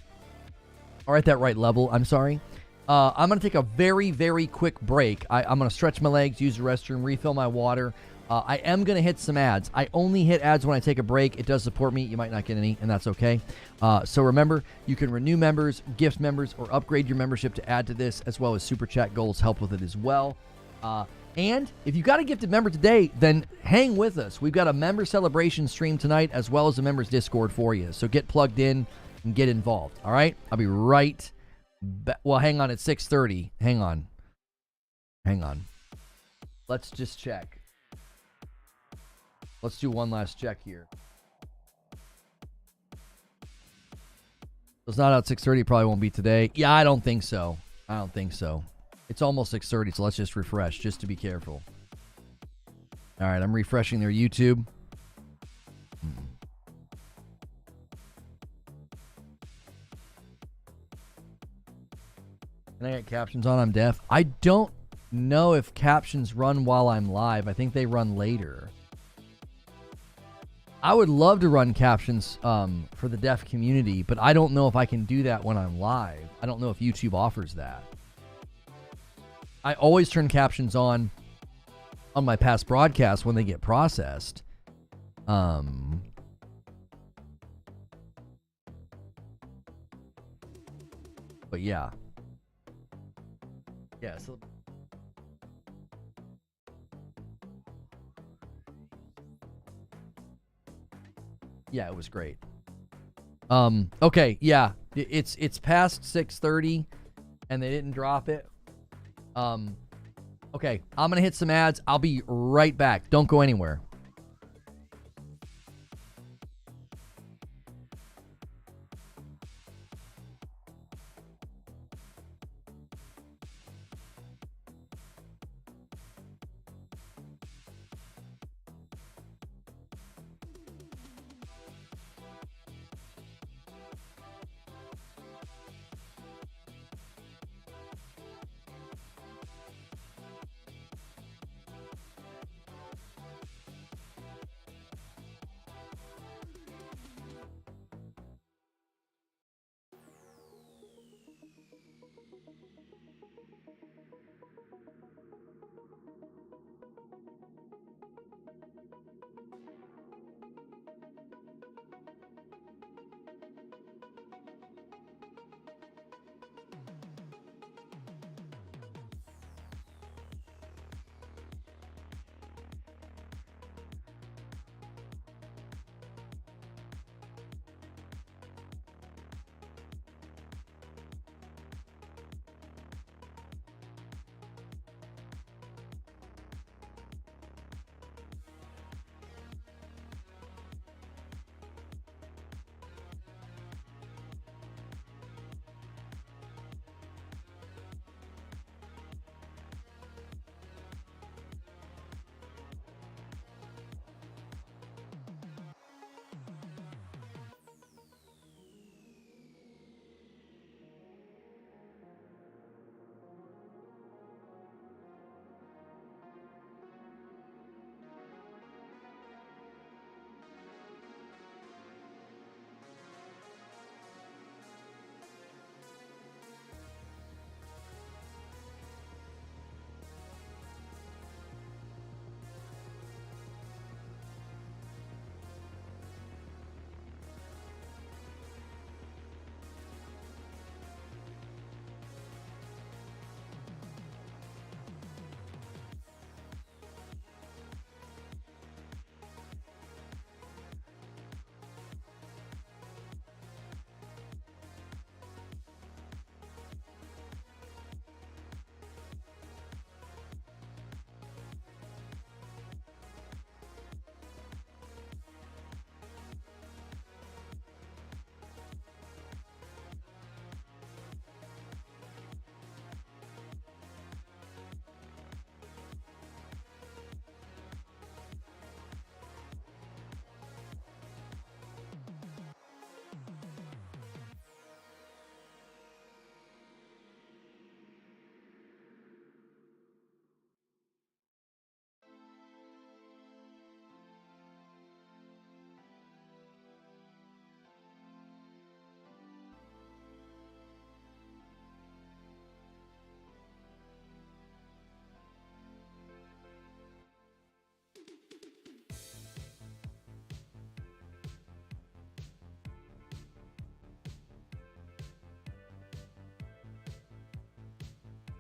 or at that right level. I'm sorry. I'm going to take a very, very quick break. I'm going to stretch my legs, use the restroom, refill my water. I am going to hit some ads. I only hit ads when I take a break. It does support me. You might not get any, and that's okay. So remember, you can renew members, gift members, or upgrade your membership to add to this, as well as Super Chat goals help with it as well. And if you got a gifted member today, then hang with us. We've got a member celebration stream tonight, as well as a members Discord for you. So get plugged in and get involved. All right? I'll be right Well, hang on. It's 6:30. Hang on. Let's just check. Let's do one last check here. It's not out 6:30. Probably won't be today. Yeah, I don't think so. It's almost 6:30, so let's just refresh, just to be careful. All right, I'm refreshing their YouTube. Can I get captions on? I'm deaf. I don't know if captions run while I'm live. I think they run later. I would love to run captions for the deaf community, but I don't know if I can do that when I'm live. I don't know if YouTube offers that. I always turn captions on my past broadcasts when they get processed. But yeah. Yeah, so yeah, it was great. Okay, yeah. It's past 6:30 and they didn't drop it. Okay, I'm going to hit some ads. I'll be right back. Don't go anywhere.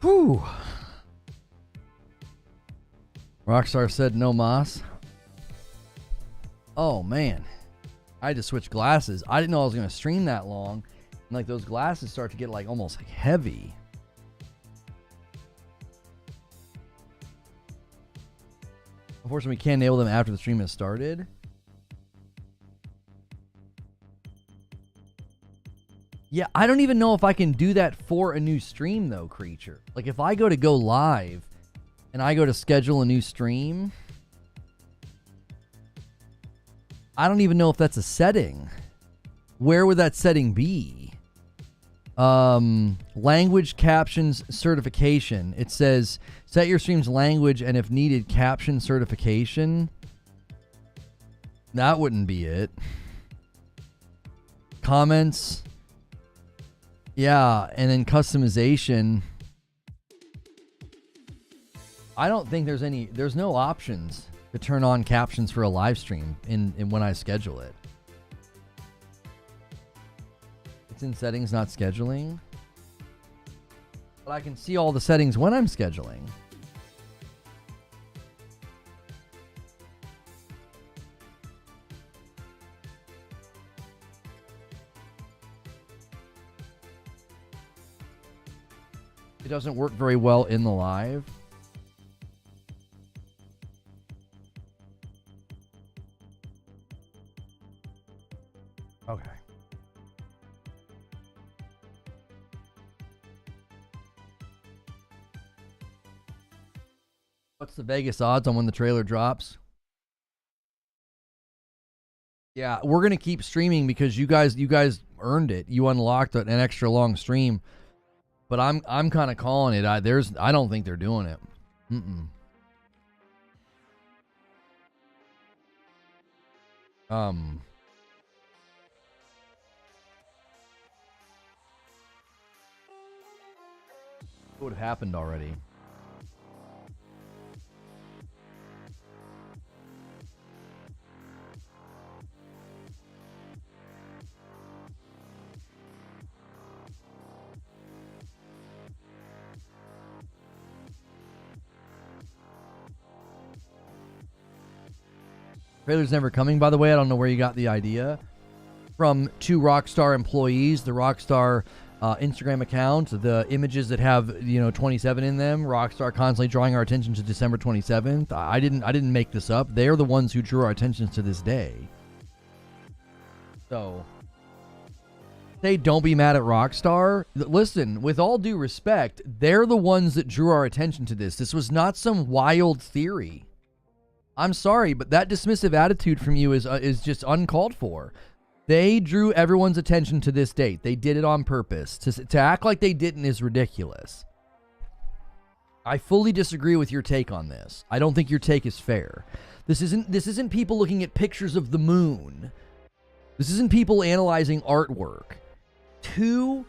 Whew. Rockstar said no mas. Oh man, I had to switch glasses. I didn't know I was going to stream that long, And like those glasses start to get like almost like heavy. Unfortunately, we can't enable them after the stream has started. Yeah, I don't even know if I can do that for a new stream, though, Creature. Like, if I go to go live and I go to schedule a new stream, I don't even know if that's a setting. Where would that setting be? Language captions certification. It says, set your stream's language and if needed, caption certification. That wouldn't be it. Comments. Yeah, and then customization. I don't think there's no options to turn on captions for a live stream in when I schedule it. It's in settings, not scheduling. But I can see all the settings when I'm scheduling. It doesn't work very well in the live. Okay. What's the Vegas odds on when the trailer drops? Yeah, we're gonna keep streaming because you guys earned it. You unlocked an extra long stream. But I'm kind of calling it. I don't think they're doing it. It would have happened already. Trailer's never coming, by the way. I don't know where you got the idea. From two Rockstar employees, the Rockstar Instagram account, the images that have 27 in them. Rockstar constantly drawing our attention to December 27th. I didn't make this up. They're the ones who drew our attention to this day. So, say don't be mad at Rockstar. Listen, with all due respect, they're the ones that drew our attention to this. This was not some wild theory. I'm sorry, but that dismissive attitude from you is just uncalled for. They drew everyone's attention to this date. They did it on purpose. To act like they didn't is ridiculous. I fully disagree with your take on this. I don't think your take is fair. This isn't people looking at pictures of the moon. This isn't people analyzing artwork. Two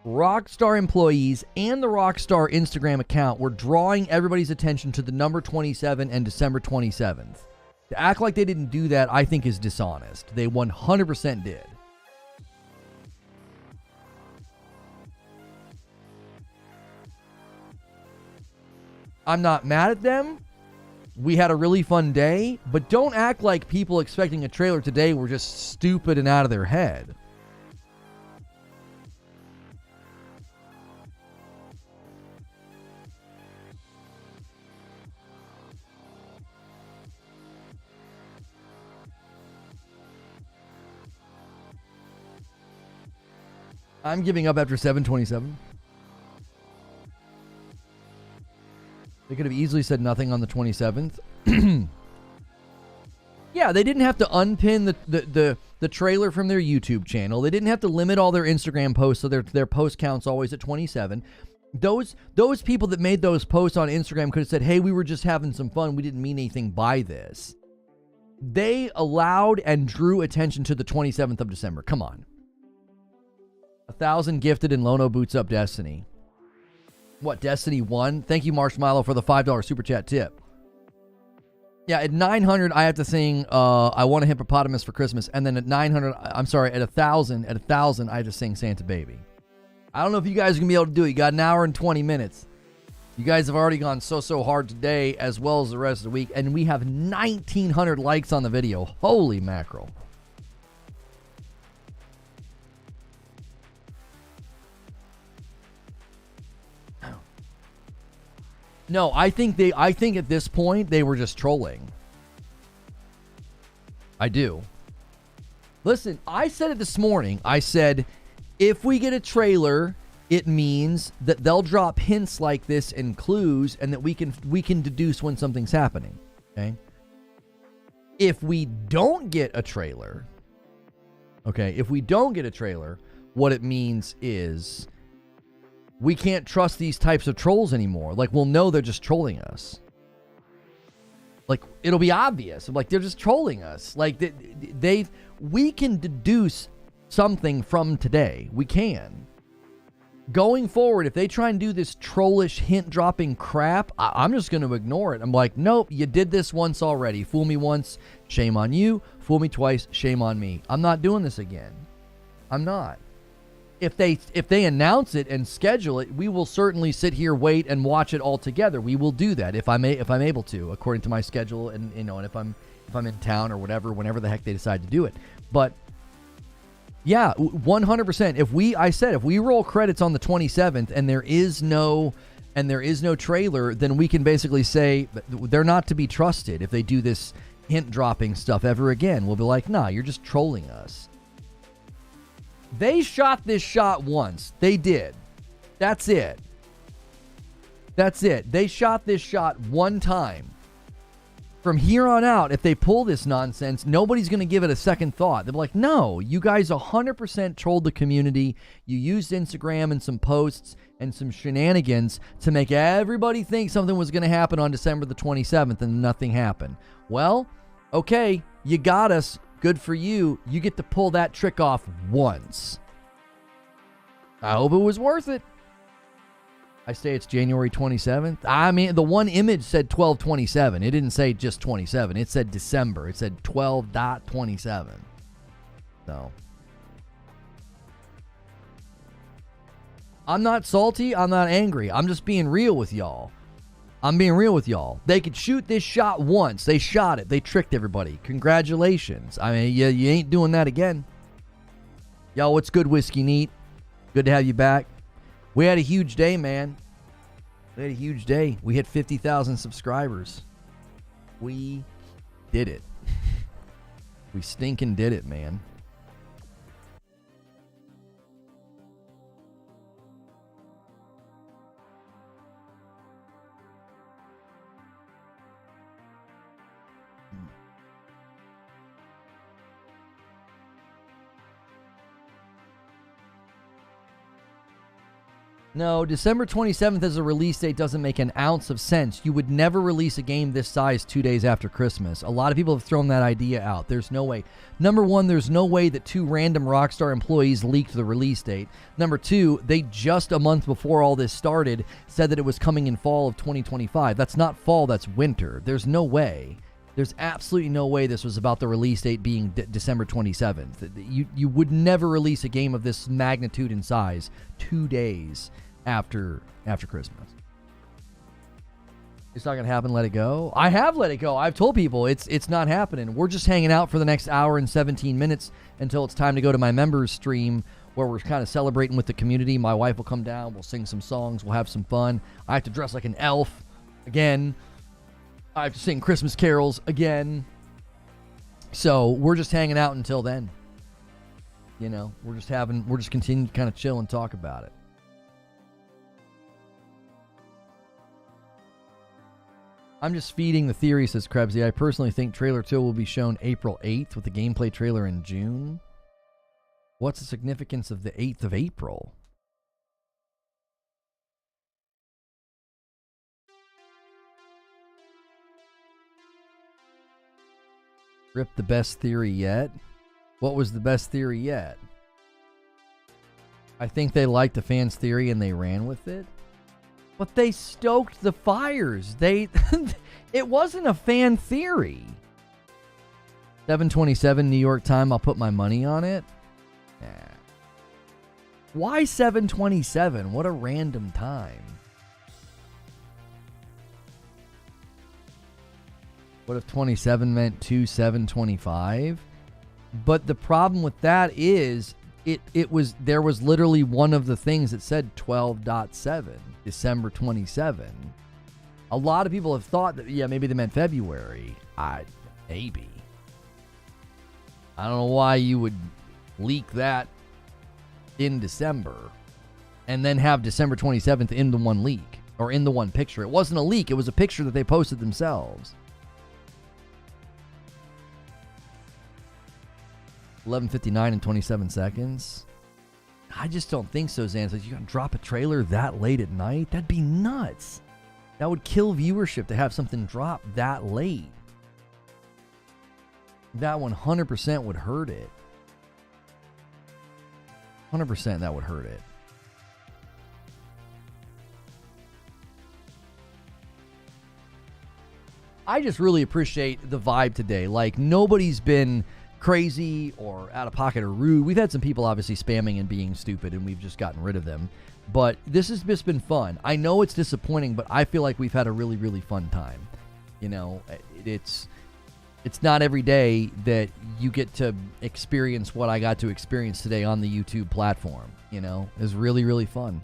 Rockstar employees and the Rockstar Instagram account were drawing everybody's attention to the number 27 and December 27th. To act like they didn't do that, I think is dishonest. They 100% did. I'm not mad at them. We had a really fun day, but don't act like people expecting a trailer today were just stupid and out of their head. I'm giving up after 7:27. They could have easily said nothing on the 27th. Yeah, they didn't have to unpin the trailer from their YouTube channel. They didn't have to limit all their Instagram posts so their post count's always at 27. Those people that made those posts on Instagram could have said, hey, we were just having some fun. We didn't mean anything by this. They allowed and drew attention to the 27th of December. Come on. 1,000 gifted and Lono boots up Destiny. What, Destiny 1? Thank you, Marshmallow, for the $5 super chat tip. Yeah, at 900, I have to sing I Want a Hippopotamus for Christmas. And then at 900, I'm sorry, at 1,000, I have to sing Santa Baby. I don't know if you guys are going to be able to do it. You got an hour and 20 minutes. You guys have already gone so hard today as well as the rest of the week. And we have 1,900 likes on the video. Holy mackerel. No, I think at this point they were just trolling. I do. Listen, I said it this morning. I said, if we get a trailer, it means that they'll drop hints like this and clues, and that we can deduce when something's happening. Okay. If we don't get a trailer, what it means is we can't trust these types of trolls anymore. Like, we'll know they're just trolling us. Like, it'll be obvious. Like, they're just trolling us. Like, we can deduce something from today. We can. Going forward, if they try and do this trollish hint-dropping crap, I'm just going to ignore it. I'm like, nope, you did this once already. Fool me once, shame on you. Fool me twice, shame on me. I'm not doing this again. I'm not. If they announce it and schedule it, we will certainly sit here, wait, and watch it all together. We will do that if I'm able to, according to my schedule, and and if I'm in town or whatever, whenever the heck they decide to do it. But yeah, 100%. If we roll credits on the 27th and there is no trailer, then we can basically say they're not to be trusted if they do this hint dropping stuff ever again. We'll be like, nah, you're just trolling us. They shot this shot once. They did. That's it. They shot this shot one time. From here on out, if they pull this nonsense, nobody's going to give it a second thought. They'll be like, no, you guys 100% trolled the community. You used Instagram and some posts and some shenanigans to make everybody think something was going to happen on December the 27th, and nothing happened. Well, okay, you got us. Good for you. You get to pull that trick off once. I hope it was worth it. I say it's January 27th. I mean, the one image said 12/27. It didn't say just 27. It said December. It said 12.27. So I'm not salty. I'm not angry. I'm just being real with y'all. They could shoot this shot once. They shot it. They tricked everybody. Congratulations. I mean, you ain't doing that again. Yo, what's good, Whiskey Neat? Good to have you back. We had a huge day, man. We hit 50,000 subscribers. We did it. We stinking did it, man. No, December 27th as a release date doesn't make an ounce of sense. You would never release a game this size 2 days after Christmas. A lot of people have thrown that idea out. There's no way. Number one, there's no way that two random Rockstar employees leaked the release date. Number two, they just a month before all this started said that it was coming in fall of 2025. That's not fall, that's winter. There's no way. There's absolutely no way this was about the release date being December 27th. You would never release a game of this magnitude and size 2 days after Christmas. It's not going to happen. Let it go. I have let it go. I've told people it's not happening. We're just hanging out for the next hour and 17 minutes until it's time to go to my members stream where we're kind of celebrating with the community. My wife will come down. We'll sing some songs. We'll have some fun. I have to dress like an elf again. I have to sing Christmas carols again. So we're just hanging out until then. You know, we're just continuing to kind of chill and talk about it. I'm just feeding the theory, says Krebsy. I personally think trailer 2 will be shown April 8th with the gameplay trailer in June. What's the significance of the 8th of April? Rip the best theory yet? What was the best theory yet? I think they liked the fans' theory and they ran with it. But they stoked the fires. It wasn't a fan theory. 7:27 New York time. I'll put my money on it. Nah. Why 7:27? What a random time. What if 27 meant 2/7/25? But the problem with that is there was literally one of the things that said 12.7, December 27. A lot of people have thought that, yeah, maybe they meant February. Maybe. I don't know why you would leak that in December and then have December 27th in the one leak or in the one picture. It wasn't a leak. It was a picture that they posted themselves. 11:59 and 27 seconds. I just don't think so, Zan. It's like, you gonna drop a trailer that late at night? That'd be nuts. That would kill viewership to have something drop that late. That 100% would hurt it. 100% that would hurt it. I just really appreciate the vibe today. Like, nobody's been crazy or out of pocket or rude. We've had some people obviously spamming and being stupid, and we've just gotten rid of them. But this has just been fun. I know it's disappointing, but I feel like we've had a really, really fun time. You know, it's not every day that you get to experience what I got to experience today on the YouTube platform. You know, it was really, really fun.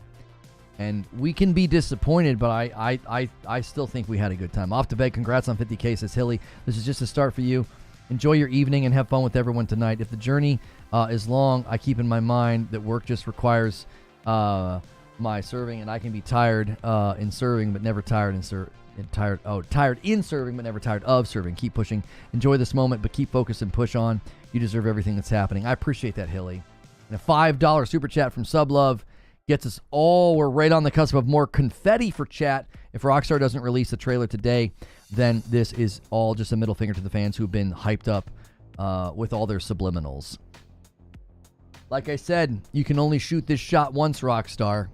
And we can be disappointed, but I still think we had a good time. Off to bed, congrats on 50K, says Hilly. This is just a start for you. Enjoy your evening and have fun with everyone tonight. If the journey is long, I keep in my mind that work just requires my serving, and I can be tired in serving, but never tired in serving. Tired in serving, but never tired of serving. Keep pushing. Enjoy this moment, but keep focused and push on. You deserve everything that's happening. I appreciate that, Hilly. And a $5 super chat from Sublove gets us all. We're right on the cusp of more confetti for chat. If Rockstar doesn't release the trailer today, then this is all just a middle finger to the fans who've been hyped up with all their subliminals. Like I said, you can only shoot this shot once, Rockstar.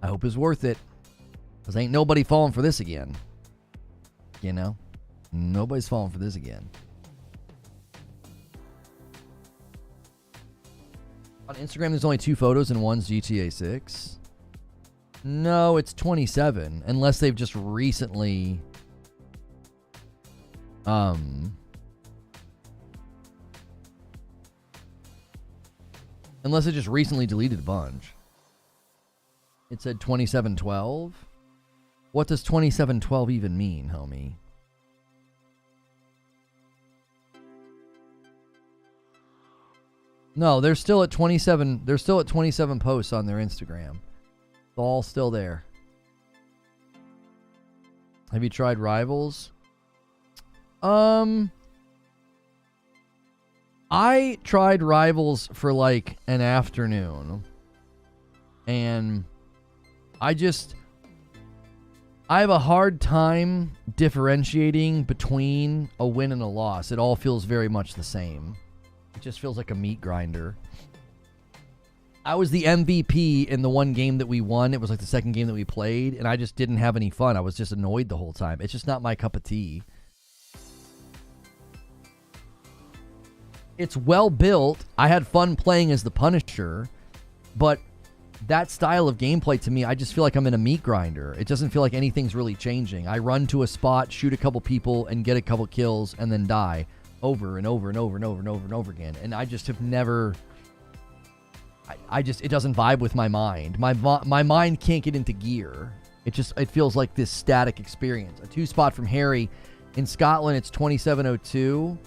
I hope it's worth it. Because ain't nobody falling for this again. You know? Nobody's falling for this again. On Instagram, there's only 2 photos and one's GTA 6. No, it's 27. Unless they've just recently... Unless it just recently deleted a bunch. It said 2712. What does 2712 even mean, homie? No, they're still at 27. They're still at 27 posts on their Instagram. It's all still there. Have you tried Rivals? I tried Rivals for like an afternoon. And I have a hard time differentiating between a win and a loss. It all feels very much the same. It just feels like a meat grinder. I was the MVP in the one game that we won. It was like the second game that we played, and I just didn't have any fun. I was just annoyed the whole time. It's just not my cup of tea. It's well built. I had fun playing as the Punisher, but that style of gameplay to me, I just feel like I'm in a meat grinder. It doesn't feel like anything's really changing. I run to a spot, shoot a couple people, and get a couple kills, and then die over and over and over and over and over and over again. And I just have never... it doesn't vibe with my mind. My mind can't get into gear. It feels like this static experience. A 2-spot from Harry. In Scotland, it's 27:02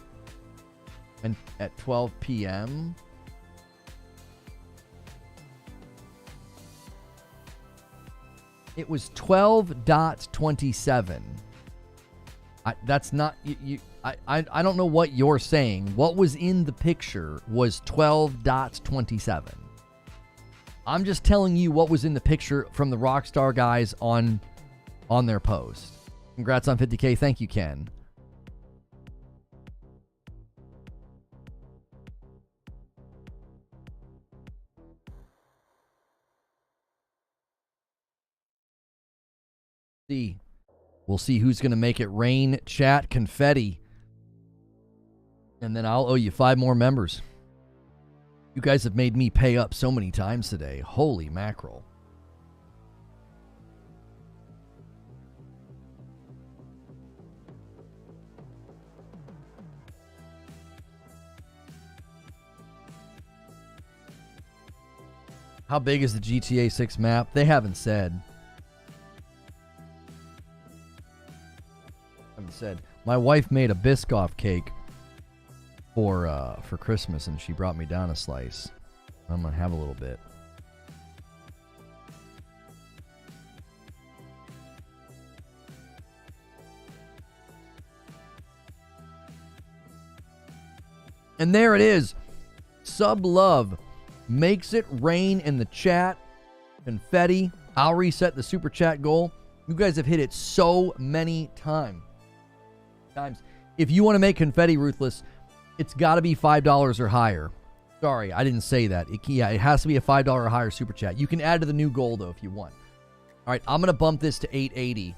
and at 12 p.m. It was 12.27. That's not... I don't know what you're saying. What was in the picture was 12.27. I'm just telling you what was in the picture from the Rockstar guys on their post. Congrats on 50K. Thank you, Ken. We'll see who's going to make it rain chat confetti. And then I'll owe you 5 more members. You guys have made me pay up so many times today. Holy mackerel. How big is the GTA 6 map? They haven't said. haven't said. My wife made a Biscoff cake for Christmas, and she brought me down a slice. I'm gonna have a little bit. And there it is. Sub Love makes it rain in the chat. Confetti. I'll reset the super chat goal. You guys have hit it so many times. If you want to make confetti ruthless, it's got to be $5 or higher. Sorry, I didn't say that. It has to be a $5 or higher super chat. You can add to the new goal, though, if you want. All right, I'm going to bump this to $8.80.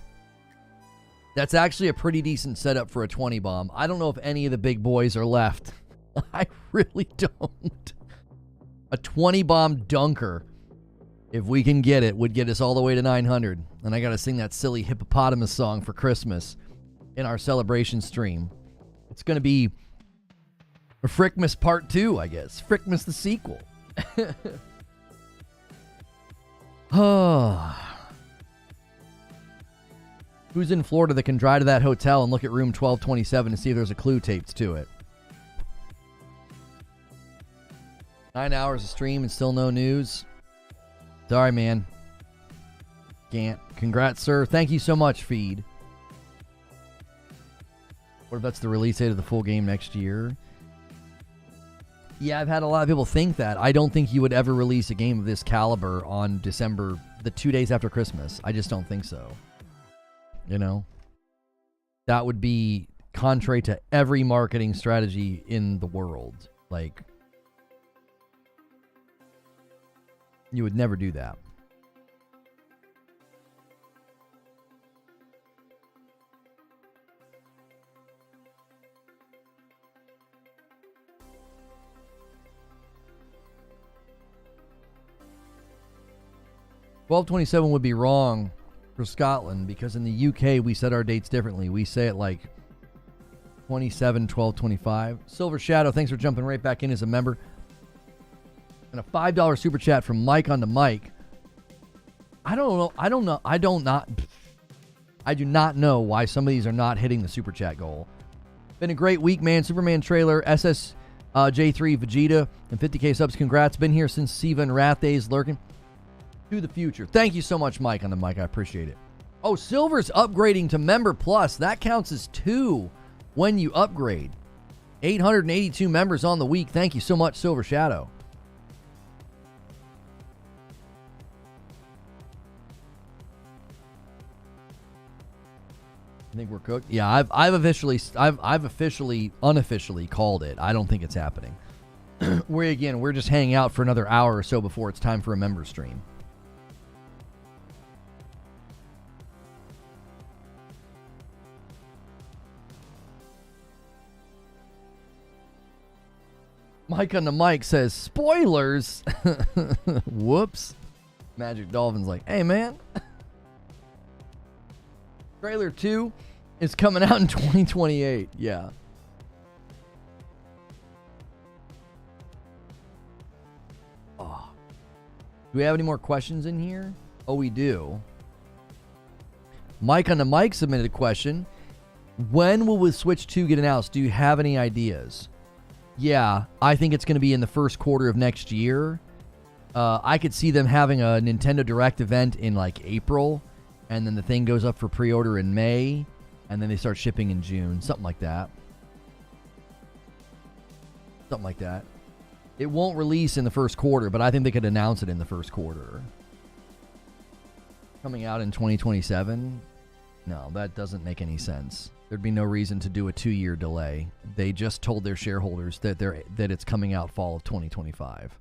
That's actually a pretty decent setup for a 20 bomb. I don't know if any of the big boys are left. I really don't. A 20 bomb dunker, if we can get it, would get us all the way to 900. And I got to sing that silly hippopotamus song for Christmas in our celebration stream. It's going to be a Frickmas Part 2, I guess. Frickmas the sequel. Who's in Florida that can drive to that hotel and look at room 1227 to see if there's a clue taped to it? 9 hours of stream and still no news. Sorry, man. Can't. Congrats, sir. Thank you so much, Feed. What if that's the release date of the full game next year? Yeah, I've had a lot of people think that. I don't think you would ever release a game of this caliber on December, the 2 days after Christmas. I just don't think so. You know? That would be contrary to every marketing strategy in the world. Like, you would never do that. $12.27 would be wrong for Scotland because in the UK we set our dates differently. We say it like 27/12/25. Silver Shadow, thanks for jumping right back in as a member. And a $5 super chat from Mike on the mic. I do not know why some of these are not hitting the super chat goal. Been a great week, man. Superman trailer, SSJ3 Vegeta, and 50k subs. Congrats. Been here since Siva and Wrath Days lurking. To the future. Thank you so much, Mike on the mic. I appreciate it. Oh, Silver's upgrading to Member Plus. That counts as 2 when you upgrade. 882 members on the week. Thank you so much, Silver Shadow. I think we're cooked. Yeah, I've officially unofficially called it. I don't think it's happening. We're just hanging out for another hour or so before it's time for a member stream. Mike on the mic says, spoilers. Whoops. Magic Dolphin's like, hey, man. Trailer 2 is coming out in 2028. Yeah. Oh. Do we have any more questions in here? Oh, we do. Mike on the mic submitted a question. When will Switch 2 get announced? Do you have any ideas? Yeah, I think it's going to be in the first quarter of next year. I could see them having a Nintendo Direct event in like April, and then the thing goes up for pre-order in May, and then they start shipping in June. Something like that. Something like that. It won't release in the first quarter, but I think they could announce it in the first quarter. Coming out in 2027? No, that doesn't make any sense. There'd be no reason to do a 2-year delay. They just told their shareholders that it's coming out fall of 2025.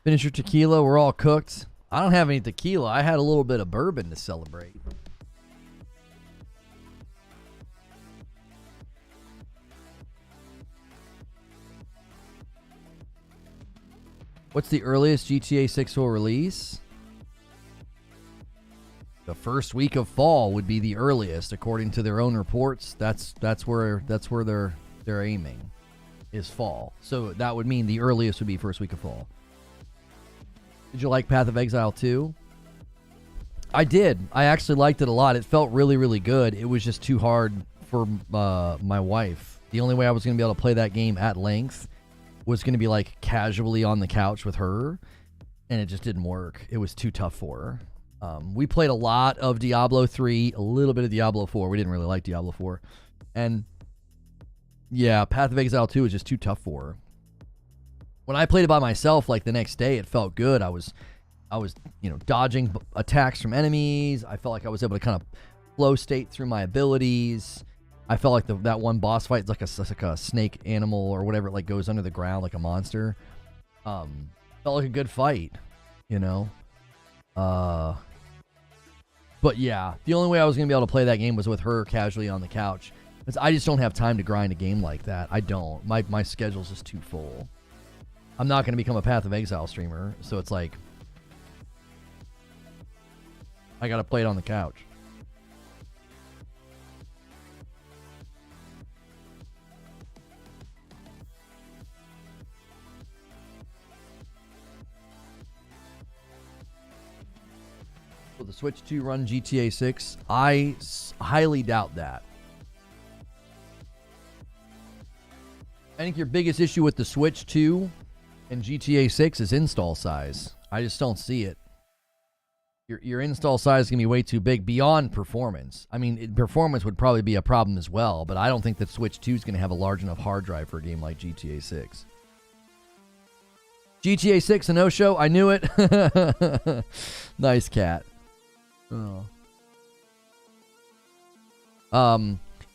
Finish your tequila. We're all cooked. I don't have any tequila. I had a little bit of bourbon to celebrate. What's the earliest GTA 6 will release? The first week of fall would be the earliest, according to their own reports. That's where they're aiming, is fall. So that would mean the earliest would be first week of fall. Did you like Path of Exile 2? I did. I actually liked it a lot. It felt really, really good. It was just too hard for my wife. The only way I was going to be able to play that game at length was going to be like casually on the couch with her, and it just didn't work. It was too tough for her. We played a lot of Diablo 3, a little bit of Diablo 4. We didn't really like Diablo 4. And yeah, Path of Exile 2 was just too tough for her. When I played it by myself, like the next day, it felt good. I was, dodging attacks from enemies. I felt like I was able to kind of flow state through my abilities. I felt like that one boss fight is like a snake animal or whatever. It like goes under the ground like a monster. Felt like a good fight, But yeah, the only way I was going to be able to play that game was with her casually on the couch. Because I just don't have time to grind a game like that. I don't. My schedule's just too full. I'm not going to become a Path of Exile streamer, so it's like I got to play it on the couch. Will the Switch 2 run GTA 6? I highly doubt that. I think your biggest issue with the Switch 2 and GTA 6 is install size. I just don't see it. Your install size is going to be way too big beyond performance. I mean, performance would probably be a problem as well, but I don't think that Switch 2 is going to have a large enough hard drive for a game like GTA 6. GTA 6, a no-show? I knew it. Nice cat. Oh.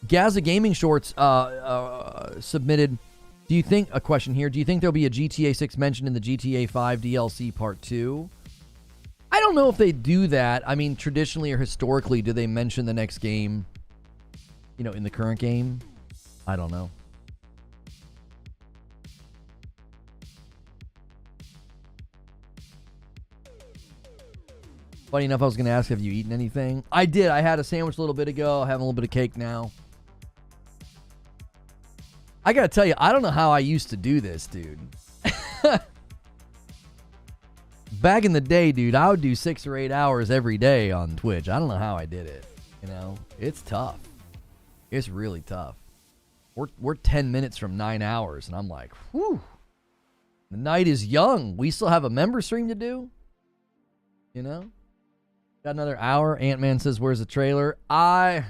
Gaza Gaming Shorts submitted, do you think there'll be a GTA 6 mentioned in the GTA 5 DLC Part 2? I don't know if they do that. I mean, traditionally or historically, do they mention the next game, in the current game? I don't know. Funny enough, I was going to ask, have you eaten anything? I did. I had a sandwich a little bit ago. I'm having a little bit of cake now. I got to tell you, I don't know how I used to do this, dude. Back in the day, dude, I would do 6 or 8 hours every day on Twitch. I don't know how I did it. It's tough. It's really tough. We're 10 minutes from 9 hours, and I'm like, whew. The night is young. We still have a member stream to do. Got another hour. Ant-Man says, where's the trailer? I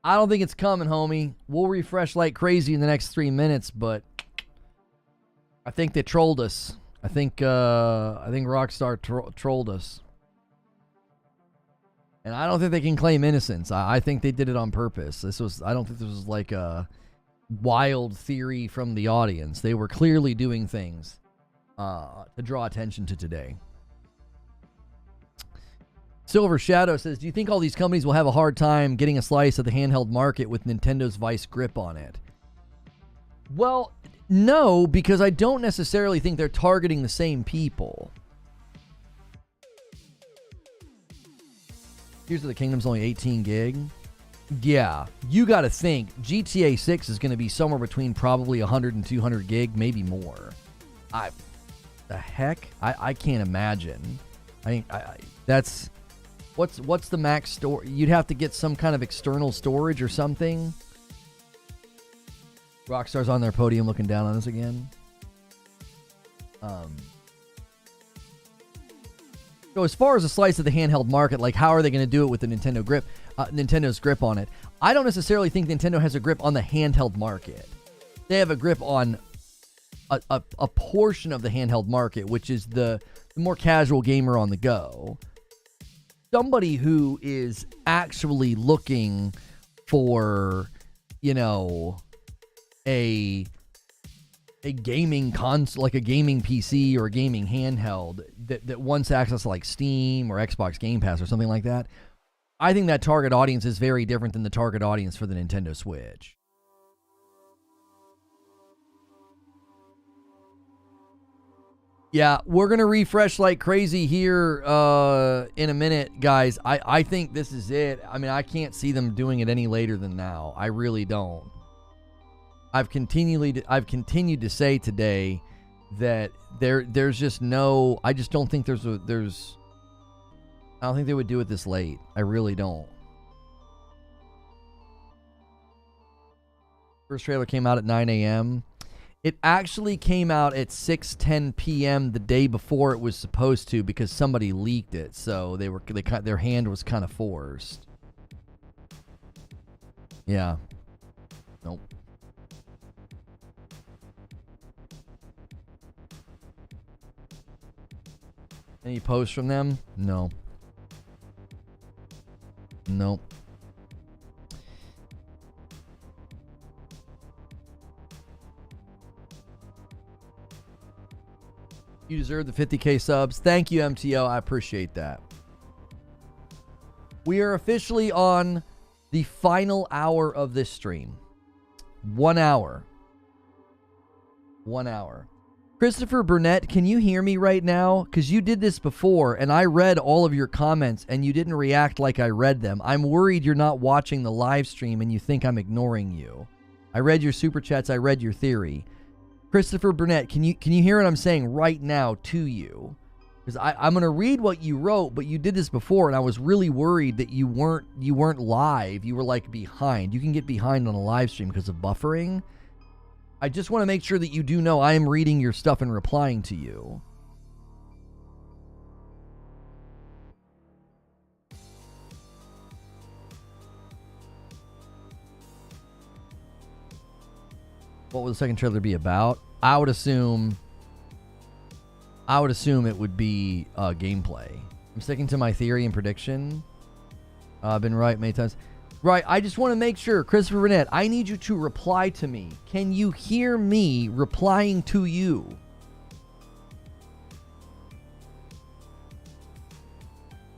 don't think it's coming, homie. We'll refresh like crazy in the next 3 minutes, but I think they trolled us. I think Rockstar trolled us. And I don't think they can claim innocence. I think they did it on purpose. I don't think this was like a wild theory from the audience. They were clearly doing things to draw attention to today. Silver Shadow says, do you think all these companies will have a hard time getting a slice of the handheld market with Nintendo's Vice grip on it? Well, no, because I don't necessarily think they're targeting the same people. Tears of the Kingdom's only 18 gig. Yeah, you got to think GTA 6 is going to be somewhere between probably 100 and 200 gig, maybe more. The heck? I can't imagine. That's... What's the max store? You'd have to get some kind of external storage or something. Rockstar's on their podium looking down on us again. So as far as a slice of the handheld market, like how are they going to do it with the Nintendo grip? Nintendo's grip on it. I don't necessarily think Nintendo has a grip on the handheld market. They have a grip on a portion of the handheld market, which is the more casual gamer on the go. Somebody who is actually looking for, a gaming console, like a gaming PC or a gaming handheld that wants access to like Steam or Xbox Game Pass or something like that. I think that target audience is very different than the target audience for the Nintendo Switch. Yeah, we're going to refresh like crazy here in a minute, guys. I think this is it. I mean, I can't see them doing it any later than now. I really don't. I've continued to say today that there's just no, I just don't think I don't think they would do it this late. I really don't. First trailer came out at 9 a.m. It actually came out at 6:10 p.m. the day before it was supposed to because somebody leaked it. So their hand was kind of forced. Yeah. Nope. Any posts from them? No. Nope. You deserve the 50K subs. Thank you, MTO. I appreciate that. We are officially on the final hour of this stream. 1 hour. 1 hour. Christopher Burnett, can you hear me right now? Because you did this before, and I read all of your comments, and you didn't react like I read them. I'm worried you're not watching the live stream, and you think I'm ignoring you. I read your super chats. I read your theory. Christopher Burnett, can you hear what I'm saying right now to you? Because I'm going to read what you wrote, but you did this before, and I was really worried that you weren't live. You were like behind. You can get behind on a live stream because of buffering. I just want to make sure that you do know I am reading your stuff and replying to you. What would the second trailer be about? I would assume it would be gameplay. I'm sticking to my theory and prediction. I've been right many times. Right, I just want to make sure, Christopher Burnett, I need you to reply to me. Can you hear me replying to you?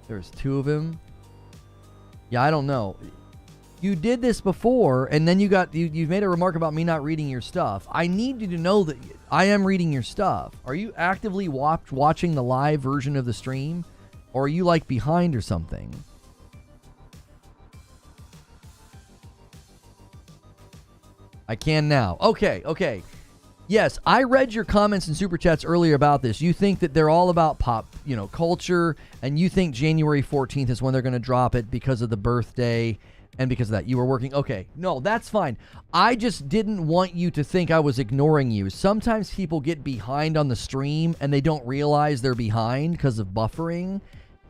There's two of him. Yeah, I don't know. You did this before, and then you made a remark about me not reading your stuff. I need you to know that I am reading your stuff. Are you actively watching the live version of the stream? Or are you like behind or something? I can now. Okay. Yes, I read your comments and super chats earlier about this. You think that they're all about pop, culture, and you think January 14th is when they're going to drop it because of the birthday and because of that. You were working. Okay, no, that's fine. I just didn't want you to think I was ignoring you. Sometimes people get behind on the stream and they don't realize they're behind because of buffering.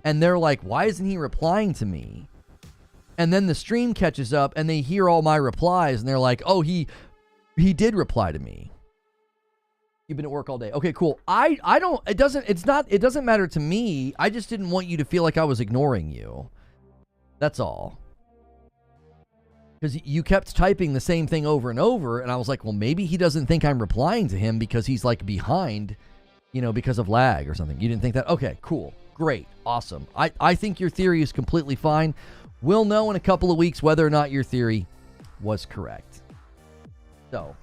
And they're like, why isn't he replying to me? And then the stream catches up and they hear all my replies and they're like, oh, he did reply to me. You've been at work all day. Okay, cool. It doesn't matter to me. I just didn't want you to feel like I was ignoring you. That's all. Because you kept typing the same thing over and over, and I was like, well, maybe he doesn't think I'm replying to him because he's like behind, because of lag or something. You didn't think that? Okay, cool. Great. Awesome. I think your theory is completely fine. We'll know in a couple of weeks whether or not your theory was correct. So,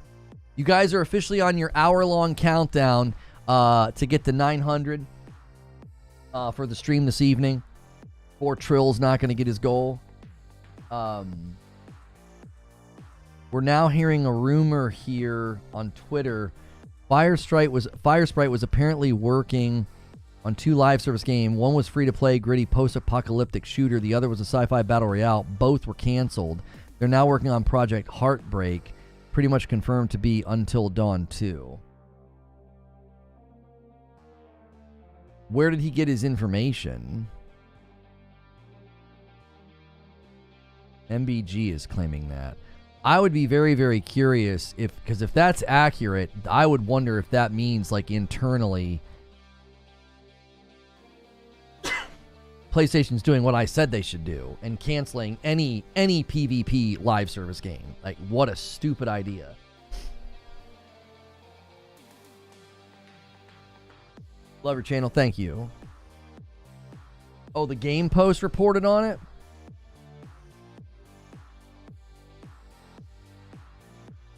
you guys are officially on your hour-long countdown to get to 900 for the stream this evening. Poor Trill's not going to get his goal. We're now hearing a rumor here on Twitter. Firesprite was apparently working on 2 live service games. One was free-to-play, gritty, post-apocalyptic shooter. The other was a sci-fi battle royale. Both were canceled. They're now working on Project Heartbreak, pretty much confirmed to be Until Dawn 2. Where did he get his information? MBG is claiming that. I would be very, very curious because if that's accurate, I would wonder if that means like internally PlayStation's doing what I said they should do and canceling any PvP live service game. Like, what a stupid idea. Love your channel. Thank you. Oh, the Game Post reported on it?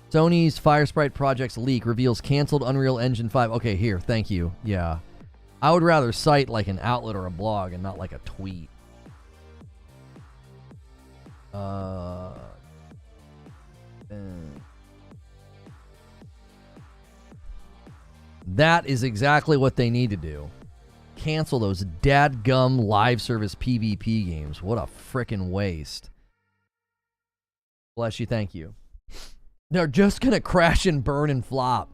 Sony's Fire Sprite Projects leak reveals canceled Unreal Engine 5. Okay, here, thank you. Yeah. I would rather cite like an outlet or a blog and not like a tweet. That is exactly what they need to do. Cancel those dadgum live service PvP games. What a frickin' waste. Bless you, thank you. They're just gonna crash and burn and flop.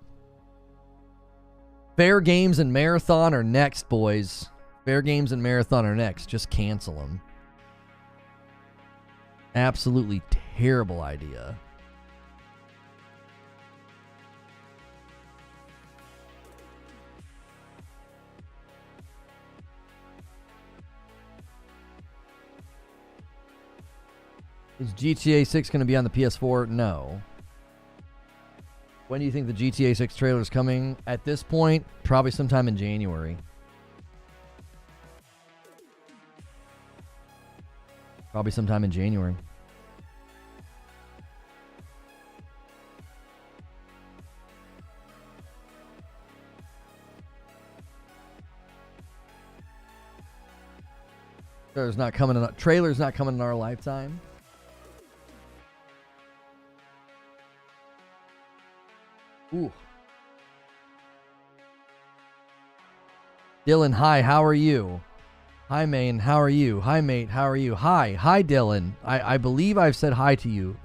Fair Games and Marathon are next, boys. Fair Games and Marathon are next. Just cancel them. Absolutely terrible idea. Is GTA 6 going to be on the PS4? No. When do you think the GTA 6 trailer is coming? At this point, probably sometime in January. Probably sometime in January. Trailer's not coming in our lifetime. Ooh. Dylan, hi, how are you? Hi, Maine, how are you? Hi, mate, how are you? Hi, Dylan. I believe I've said hi to you.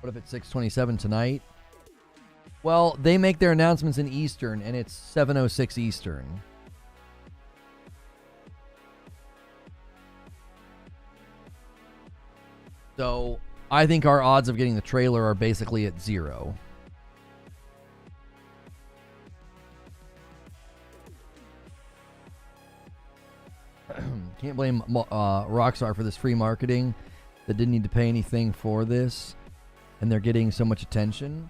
What if it's 6:27 tonight? Well, they make their announcements in Eastern, and it's 7:06 Eastern. So, I think our odds of getting the trailer are basically at 0. Can't blame Rockstar for this free marketing. They didn't need to pay anything for this, and they're getting so much attention.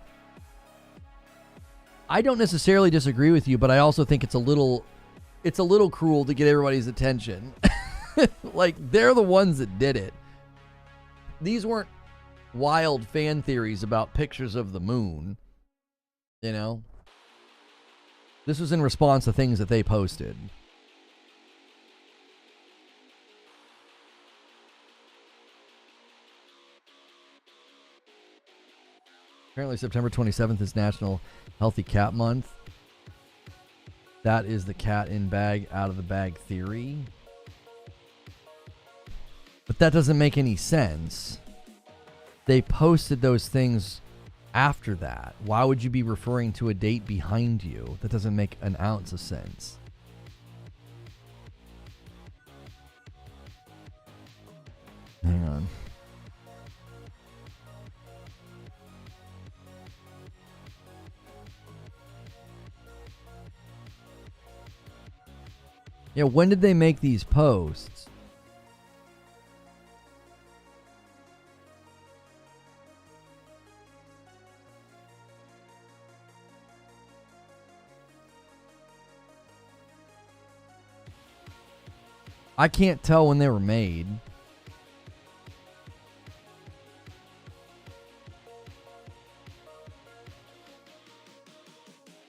I don't necessarily disagree with you, but I also think it's a little cruel to get everybody's attention. Like, they're the ones that did it. These weren't wild fan theories about pictures of the moon. You know? This was in response to things that they posted. Apparently September 27th is National Healthy Cat Month. That is the cat in bag, out of the bag theory. But that doesn't make any sense. They posted those things after that. Why would you be referring to a date behind you? That doesn't make an ounce of sense. Hang on. Yeah, when did they make these posts? I can't tell when they were made.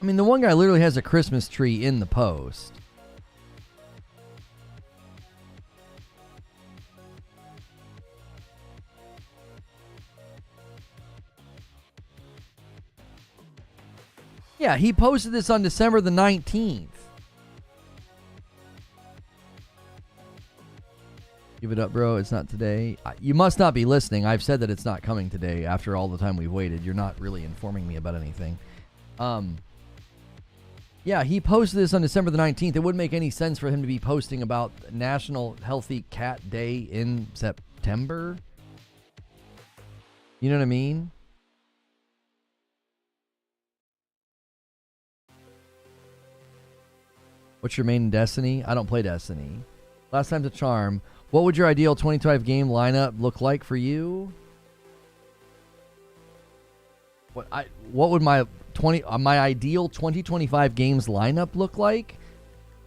I mean, the one guy literally has a Christmas tree in the post. Yeah, he posted this on December the 19th. Give it up, bro. It's not today. You must not be listening. I've said that it's not coming today after all the time we've waited. You're not really informing me about anything. Yeah, he posted this on December the 19th. It wouldn't make any sense for him to be posting about National Healthy Cat Day in September. You know what I mean? What's your main Destiny? I don't play Destiny. Last time's a charm. What would your ideal 2025 game lineup look like for you? What would my ideal 2025 games lineup look like?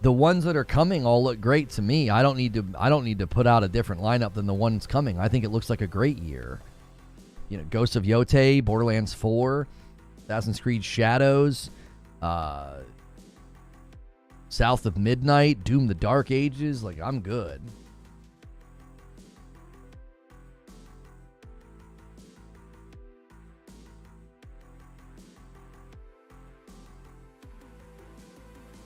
The ones that are coming all look great to me. I don't need to put out a different lineup than the ones coming. I think it looks like a great year. You know, Ghost of Yotei, Borderlands 4, Assassin's Creed Shadows, South of Midnight, Doom the Dark Ages. Like, I'm good.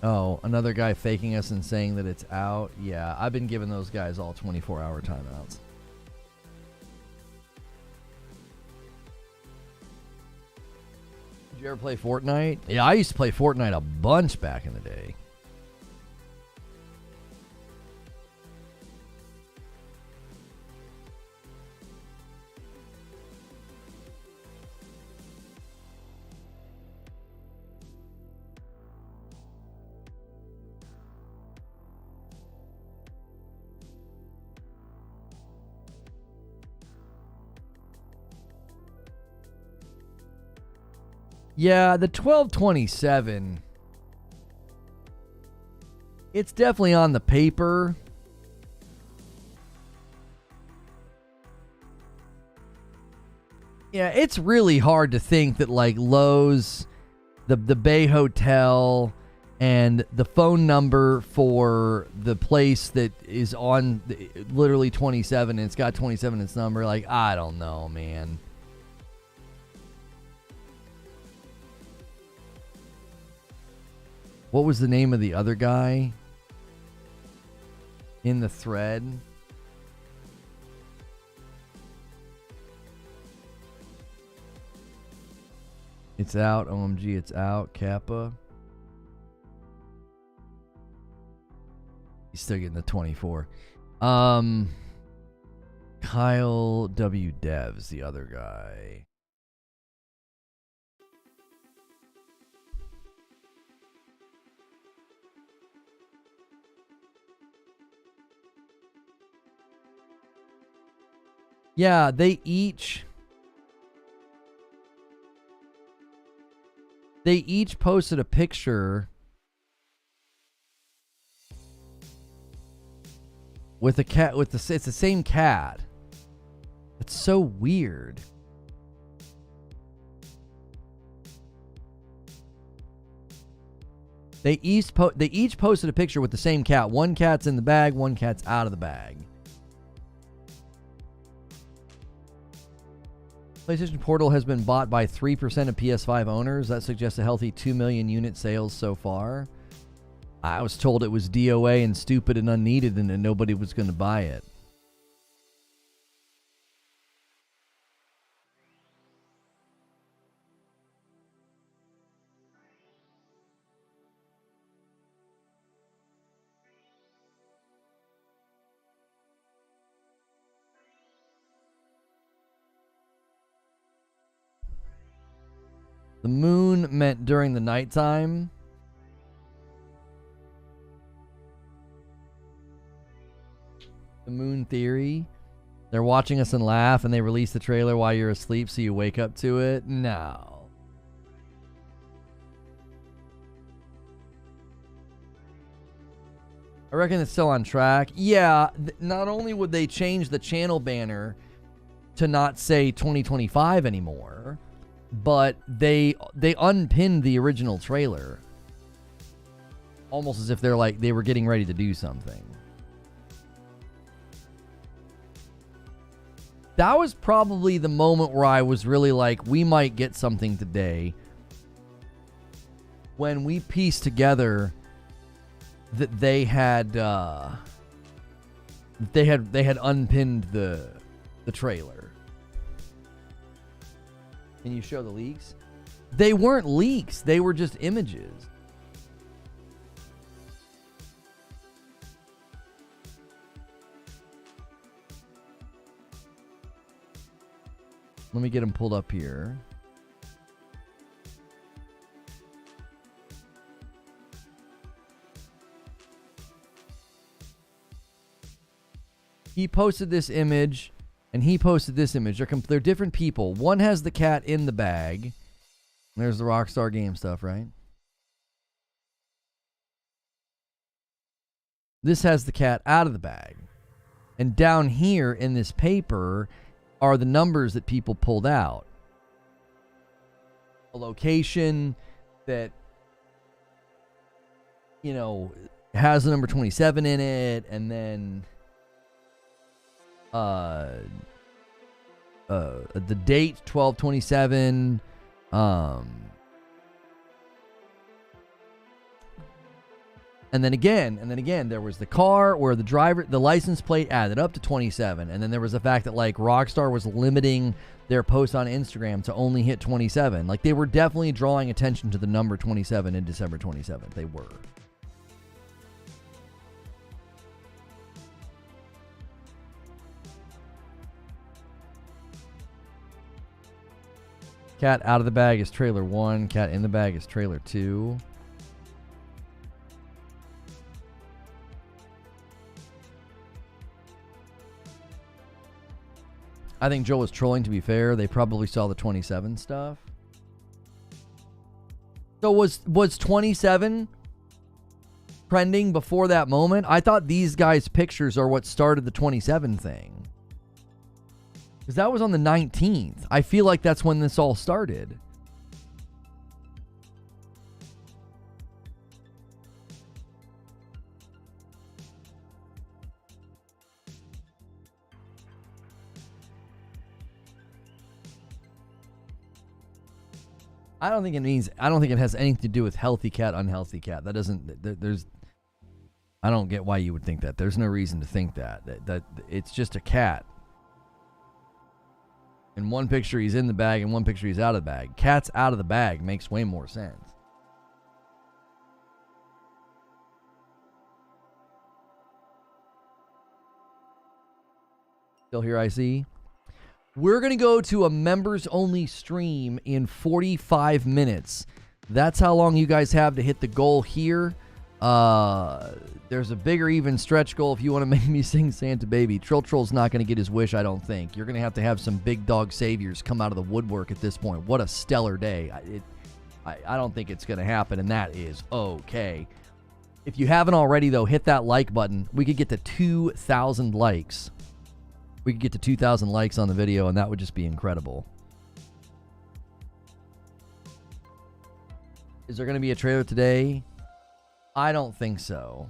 Oh, another guy faking us and saying that it's out. Yeah, I've been giving those guys all 24-hour timeouts. Did you ever play Fortnite? Yeah, I used to play Fortnite a bunch back in the day. Yeah, the 1227. It's definitely on the paper. Yeah, it's really hard to think that like Lowe's, the Bay Hotel, and the phone number for the place that is on literally 27 and it's got 27 in its number. Like, I don't know, man. What was the name of the other guy in the thread? It's out. OMG, it's out. Kappa. He's still getting the 24. Kyle W. Devs, the other guy. Yeah, they each posted a picture with a cat it's the same cat. It's so weird. They each posted a picture with the same cat. One cat's in the bag, one cat's out of the bag. PlayStation Portal has been bought by 3% of PS5 owners. That suggests a healthy 2 million unit sales so far. I was told it was DOA and stupid and unneeded and that nobody was going to buy it. The moon meant during the nighttime. The moon theory. They're watching us and laugh and they release the trailer while you're asleep so you wake up to it. No. I reckon it's still on track. Yeah, not only would they change the channel banner to not say 2025 anymore, but they unpinned the original trailer. Almost as if they were getting ready to do something. That was probably the moment where I was really like, we might get something today. When we pieced together that they had unpinned the trailer. Can you show the leaks? They weren't leaks. They were just images. Let me get them pulled up here. he posted this image, and he posted this image. They're different people. One has the cat in the bag. There's the Rockstar Games stuff, right? This has the cat out of the bag. And down here in this paper are the numbers that people pulled out. A location that, you know, has the number 27 in it, and then the date 12/27. And then again, there was the car where the license plate added up to 27. And then there was the fact that, like, Rockstar was limiting their posts on Instagram to only hit 27. Like, they were definitely drawing attention to the number 27 in December 27th. They were. Cat out of the bag is trailer 1. Cat in the bag is trailer 2. I think Joel was trolling, to be fair. They probably saw the 27 stuff. So was 27 trending before that moment? I thought these guys' pictures are what started the 27 thing. Because that was on the 19th. I feel like that's when this all started. I don't think it has anything to do with healthy cat, unhealthy cat. That doesn't, I don't get why you would think that. There's no reason to think that it's just a cat. In one picture he's in the bag, and one picture he's out of the bag. Cat's out of the bag makes way more sense. Still here, I see. We're going to go to a members-only stream in 45 minutes. That's how long you guys have to hit the goal here. There's a bigger even stretch goal if you want to make me sing Santa Baby. Troll's not going to get his wish, I don't think. You're going to have some big dog saviors come out of the woodwork at this point. What a stellar day. I don't think it's going to happen, and that is okay. If you haven't already, though, hit that like button. We could get to 2,000 likes. We could get to 2,000 likes on the video, and that would just be incredible. Is there going to be a trailer today? I don't think so.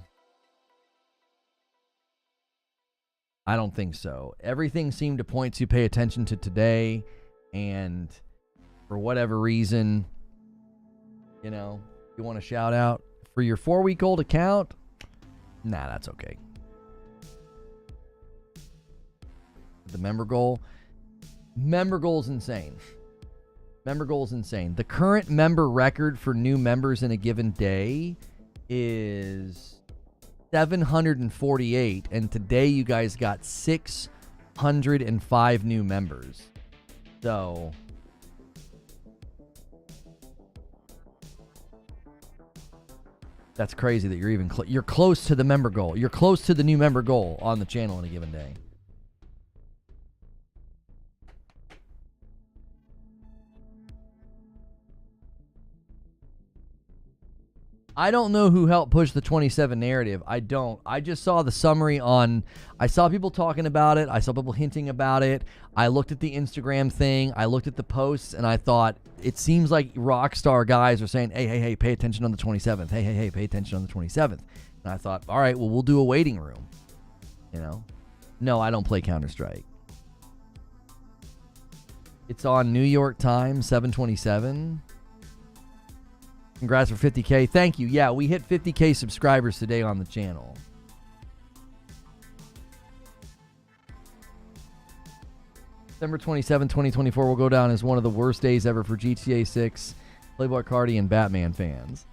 I don't think so. Everything seemed to point to pay attention to today, and for whatever reason, you know, you want to shout out for your 4-week-old account? Nah, that's okay. The member goal is insane. Member goal is insane. The current member record for new members in a given day is 748, and today you guys got 605 new members. So that's crazy that you're even you're close to the member goal. You're close to the new member goal on the channel in a given day. I don't know who helped push the 27 narrative. I don't. I just saw the summary on... I saw people talking about it. I saw people hinting about it. I looked at the Instagram thing. I looked at the posts, and I thought, it seems like Rockstar guys are saying, hey, pay attention on the 27th. Hey, pay attention on the 27th. And I thought, all right, well, we'll do a waiting room. You know? No, I don't play Counter-Strike. It's on New York time, 7/27. Congrats for 50K. Thank you. Yeah, we hit 50K subscribers today on the channel. December 27, 2024 will go down as one of the worst days ever for GTA 6, Playboy Cardi, and Batman fans.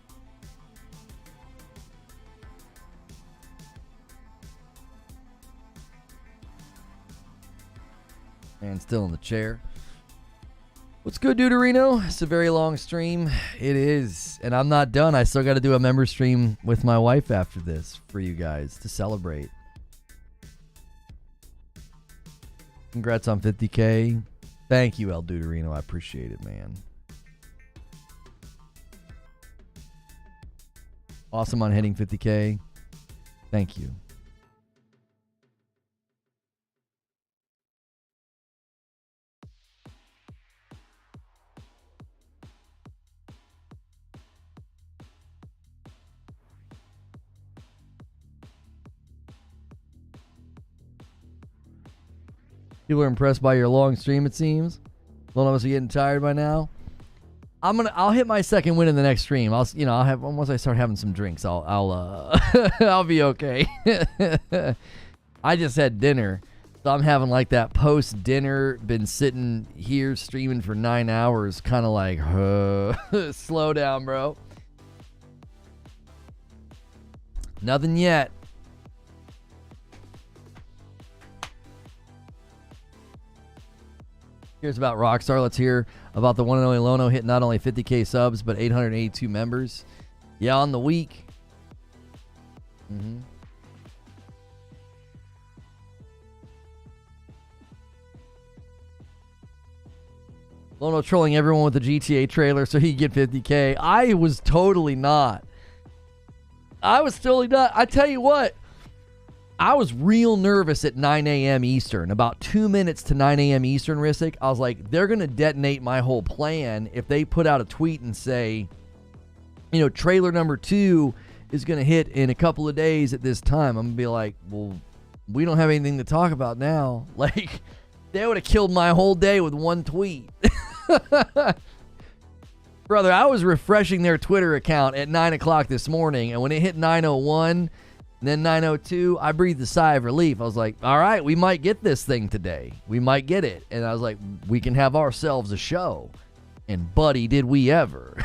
Man, still in the chair. What's good, Deuterino? It's a very long stream. It is. And I'm not done. I still got to do a member stream with my wife after this for you guys to celebrate. Congrats on 50K. Thank you, El Deuterino. I appreciate it, man. Awesome on hitting 50K. Thank you. People are impressed by your long stream, it seems. A lot of us are getting tired by now. I'll hit my second win in the next stream. I'll have once I start having some drinks, I'll I'll be okay. I just had dinner, so I'm having like that post dinner. Been sitting here streaming for 9 hours, kind of like, slow down, bro. Nothing yet. Here's about Rockstar. Let's hear about the one and only Lono hit not only 50K subs, but 882 members. Yeah, on the week. Lono trolling everyone with the GTA trailer so he could get 50K. I was totally not. I tell you what. I was real nervous at 9 a.m. Eastern. About 2 minutes to 9 a.m. Eastern, Rissick. I was like, they're going to detonate my whole plan if they put out a tweet and say, trailer number 2 is going to hit in a couple of days at this time. I'm going to be like, well, we don't have anything to talk about now. Like, they would have killed my whole day with one tweet. Brother, I was refreshing their Twitter account at 9 o'clock this morning, and when it hit 9:01... and then 9:02, I breathed a sigh of relief. I was like, all right, we might get this thing today. We might get it. And I was like, we can have ourselves a show. And buddy, did we ever.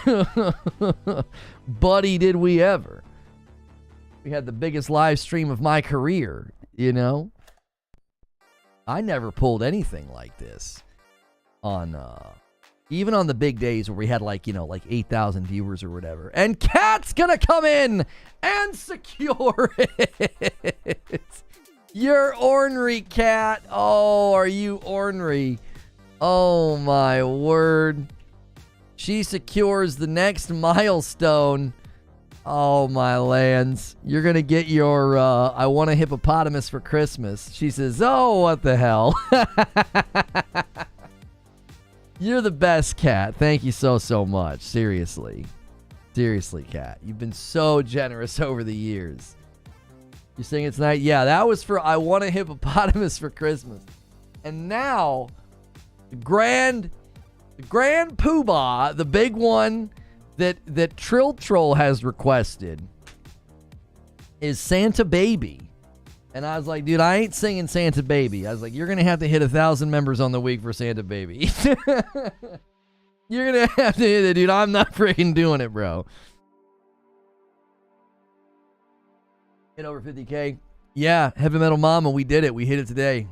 Buddy, did we ever. We had the biggest live stream of my career, I never pulled anything like this on, even on the big days where we had like 8,000 viewers or whatever. And Cat's gonna come in and secure it. You're ornery, Cat. Oh, are you ornery? Oh, my word. She secures the next milestone. Oh, my lands. You're gonna get your, I want a hippopotamus for Christmas. She says, oh, what the hell? You're the best, Cat. Thank you so much. Seriously, Cat. You've been so generous over the years. You sing it tonight? Yeah, that was for I Want a Hippopotamus for Christmas. And now, the grand poobah, the big one that Trill Troll has requested is Santa Baby. And I was like, dude, I ain't singing Santa Baby. I was like, you're going to have to hit 1,000 members on the week for Santa Baby. You're going to have to hit it, dude. I'm not freaking doing it, bro. Hit over 50K. Yeah, Heavy Metal Mama, we did it. We hit it today.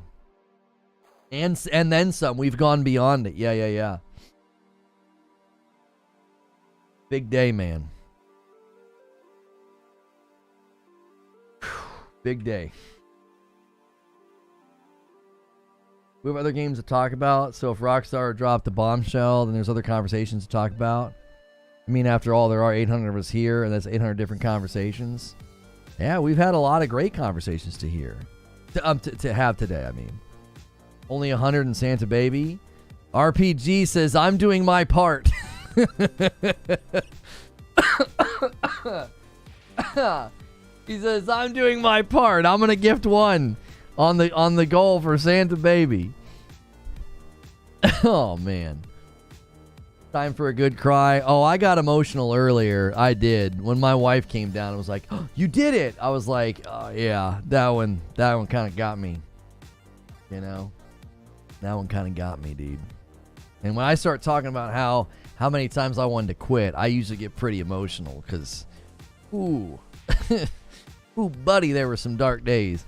And then some. We've gone beyond it. Yeah. Big day, man. Big day. We have other games to talk about, so if Rockstar dropped the bombshell, then there's other conversations to talk about. I mean, after all, there are 800 of us here, and that's 800 different conversations. Yeah, we've had a lot of great conversations to hear. To have today, I mean. Only 100 in Santa Baby. RPG says, I'm doing my part. He says, I'm doing my part. I'm going to gift one on the goal for Santa Baby. Oh, man. Time for a good cry. Oh, I got emotional earlier. I did. When my wife came down and was like, oh, you did it. I was like, oh, yeah, that one kind of got me. That one kind of got me, dude. And when I start talking about how many times I wanted to quit, I usually get pretty emotional because, ooh, buddy, there were some dark days.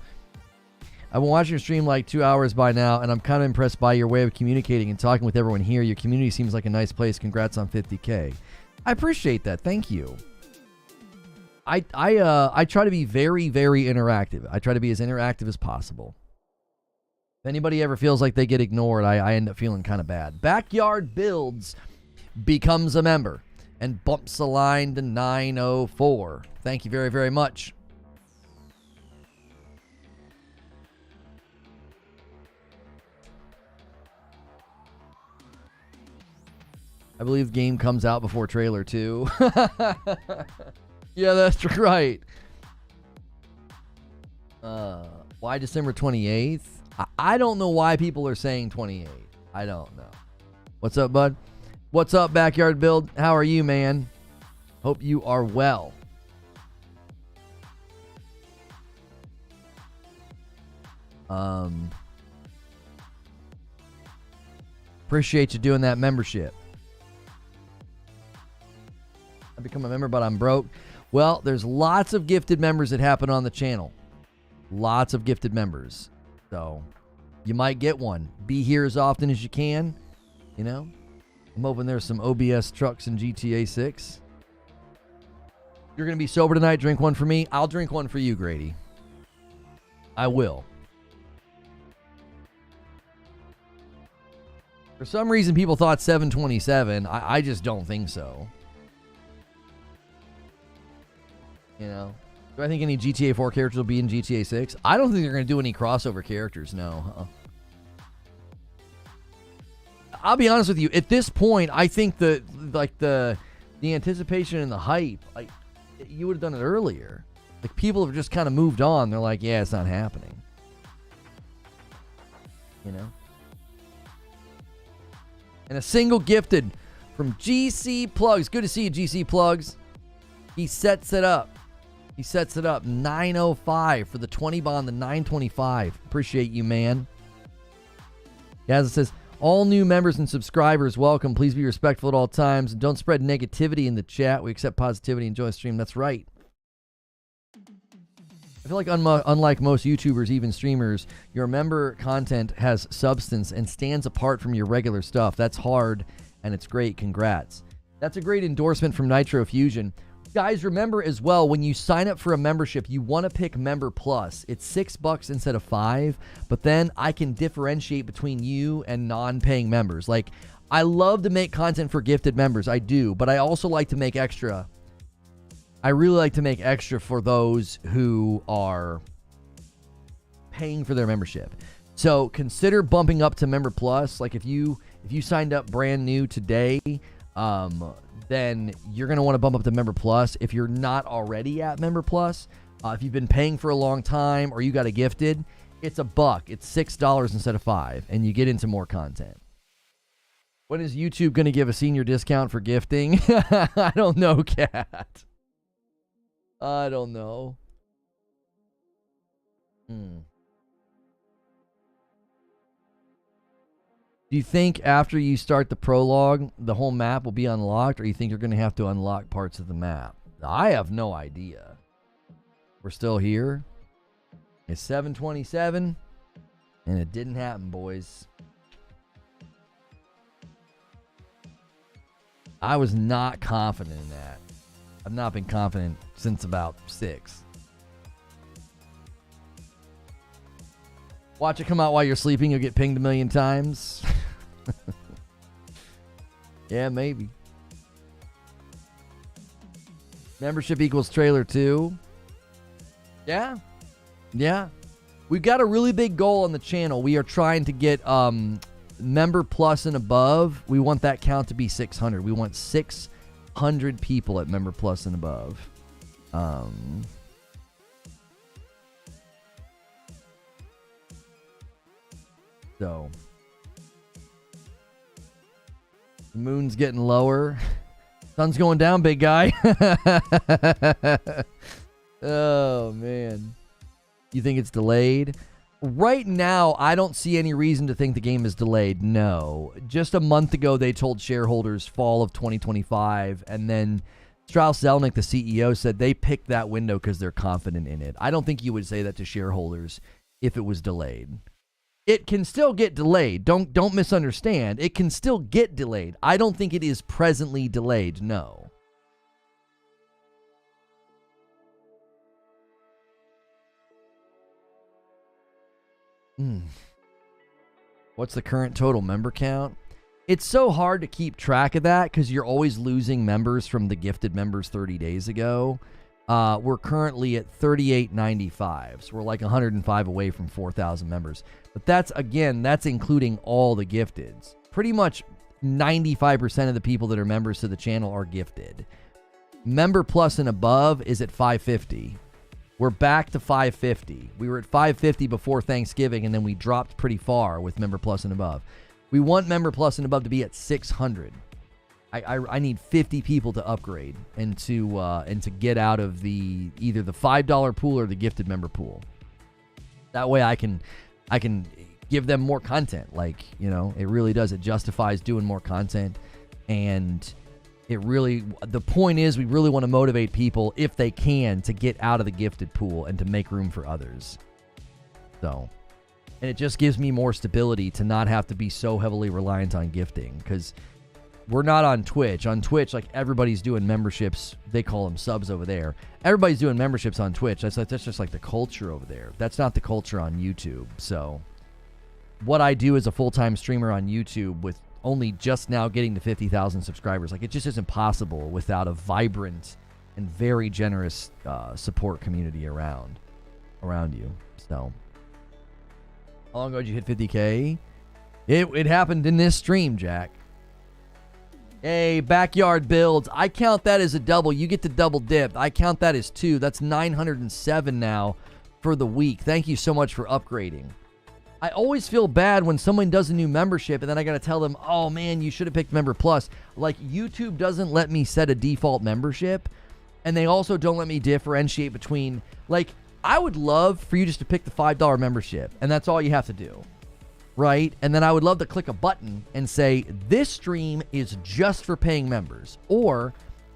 I've been watching your stream like 2 hours by now, and I'm kind of impressed by your way of communicating and talking with everyone here. Your community seems like a nice place. Congrats on 50K. I appreciate that. Thank you. I try to be very, very interactive. I try to be as interactive as possible. If anybody ever feels like they get ignored, I end up feeling kind of bad. Backyard Builds becomes a member and bumps the line to 904. Thank you very, very much. I believe the game comes out before trailer 2. Yeah, that's right. Why December 28th? I don't know why people are saying 28th. I don't know. What's up, bud? What's up, Backyard Build? How are you, man? Hope you are well. Appreciate you doing that membership. I become a member, but I'm broke. Well, there's lots of gifted members that happen on the channel. Lots of gifted members. So you might get one. Be here as often as you can. You know, I'm hoping there's some OBS trucks in GTA 6. You're going to be sober tonight. Drink one for me. I'll drink one for you, Grady. I will. For some reason, people thought 727. I just don't think so. You know, do I think any GTA 4 characters will be in GTA 6? I don't think they're going to do any crossover characters, no. I'll be honest with you. At this point, I think the anticipation and the hype, like, you would have done it earlier. Like, people have just kind of moved on. They're like, yeah, it's not happening. You know? And a single gifted from GC Plugs. Good to see you, GC Plugs. He sets it up. 905 for the 20 bond, the 925. Appreciate you, man. Yeah, as it says, all new members and subscribers, welcome. Please be respectful at all times. And don't spread negativity in the chat. We accept positivity. Enjoy the stream. That's right. I feel like unlike most YouTubers, even streamers, your member content has substance and stands apart from your regular stuff. That's hard, and it's great. Congrats. That's a great endorsement from Nitro Fusion. Guys, remember as well, when you sign up for a membership, you want to pick Member Plus. It's $6 instead of $5, but then I can differentiate between you and non-paying members. Like, I love to make content for gifted members. I do, but I also like to make extra. I really like to make extra for those who are paying for their membership. So consider bumping up to Member Plus. Like, if you signed up brand new today, then you're going to want to bump up to Member Plus. If you're not already at Member Plus, if you've been paying for a long time or you got a gifted, it's $1. It's $6 instead of $5, and you get into more content. When is YouTube going to give a senior discount for gifting? I don't know, Cat. I don't know. Do you think after you start the prologue, the whole map will be unlocked, or you think you're going to have to unlock parts of the map? I have no idea. We're still here. It's 7:27, and it didn't happen, boys. I was not confident in that. I've not been confident since about 6. Watch it come out while you're sleeping. You'll get pinged 1,000,000 times. Yeah, maybe. Membership equals trailer 2. Yeah. Yeah. We've got a really big goal on the channel. We are trying to get Member Plus and above. We want that count to be 600. We want 600 people at Member Plus and above. So the moon's getting lower. Sun's going down, big guy. Oh, man. You think it's delayed? Right now, I don't see any reason to think the game is delayed. No. Just a month ago, they told shareholders fall of 2025, and then Strauss Zelnick, the CEO, said they picked that window because they're confident in it. I don't think you would say that to shareholders if it was delayed. It can still get delayed. Don't misunderstand. It can still get delayed. I don't think it is presently delayed. No. What's the current total member count? It's so hard to keep track of that because you're always losing members from the gifted members 30 days ago. We're currently at 3895, so we're like 105 away from 4,000 members. But that's including all the gifteds. Pretty much 95% of the people that are members to the channel are gifted. Member Plus and above is at 550. We're back to 550. We were at 550 before Thanksgiving, and then we dropped pretty far with Member Plus and above. We want Member Plus and above to be at 600. I need 50 people to upgrade and to get out of either the $5 pool or the gifted member pool. That way I can give them more content. Like, you know, it really does. It justifies doing more content. And the point is we really want to motivate people, if they can, to get out of the gifted pool and to make room for others. So, and it just gives me more stability to not have to be so heavily reliant on gifting, because we're not on Twitch. On Twitch, like, everybody's doing memberships. They call them subs over there. Everybody's doing memberships on Twitch. That's just like the culture over there. That's not the culture on YouTube. So what I do as a full-time streamer on YouTube with only just now getting to 50,000 subscribers, like, it just isn't possible without a vibrant and very generous support community around you. So how long ago did you hit 50K? It happened in this stream, Jack. Hey, Backyard Builds. I count that as a double. You get to double dip. I count that as 2. That's 907 now for the week. Thank you so much for upgrading. I always feel bad when someone does a new membership and then I got to tell them, oh man, you should have picked Member Plus. Like, YouTube doesn't let me set a default membership, and they also don't let me differentiate between, like, I would love for you just to pick the $5 membership, and that's all you have to do, right? And then I would love to click a button and say, this stream is just for paying members, or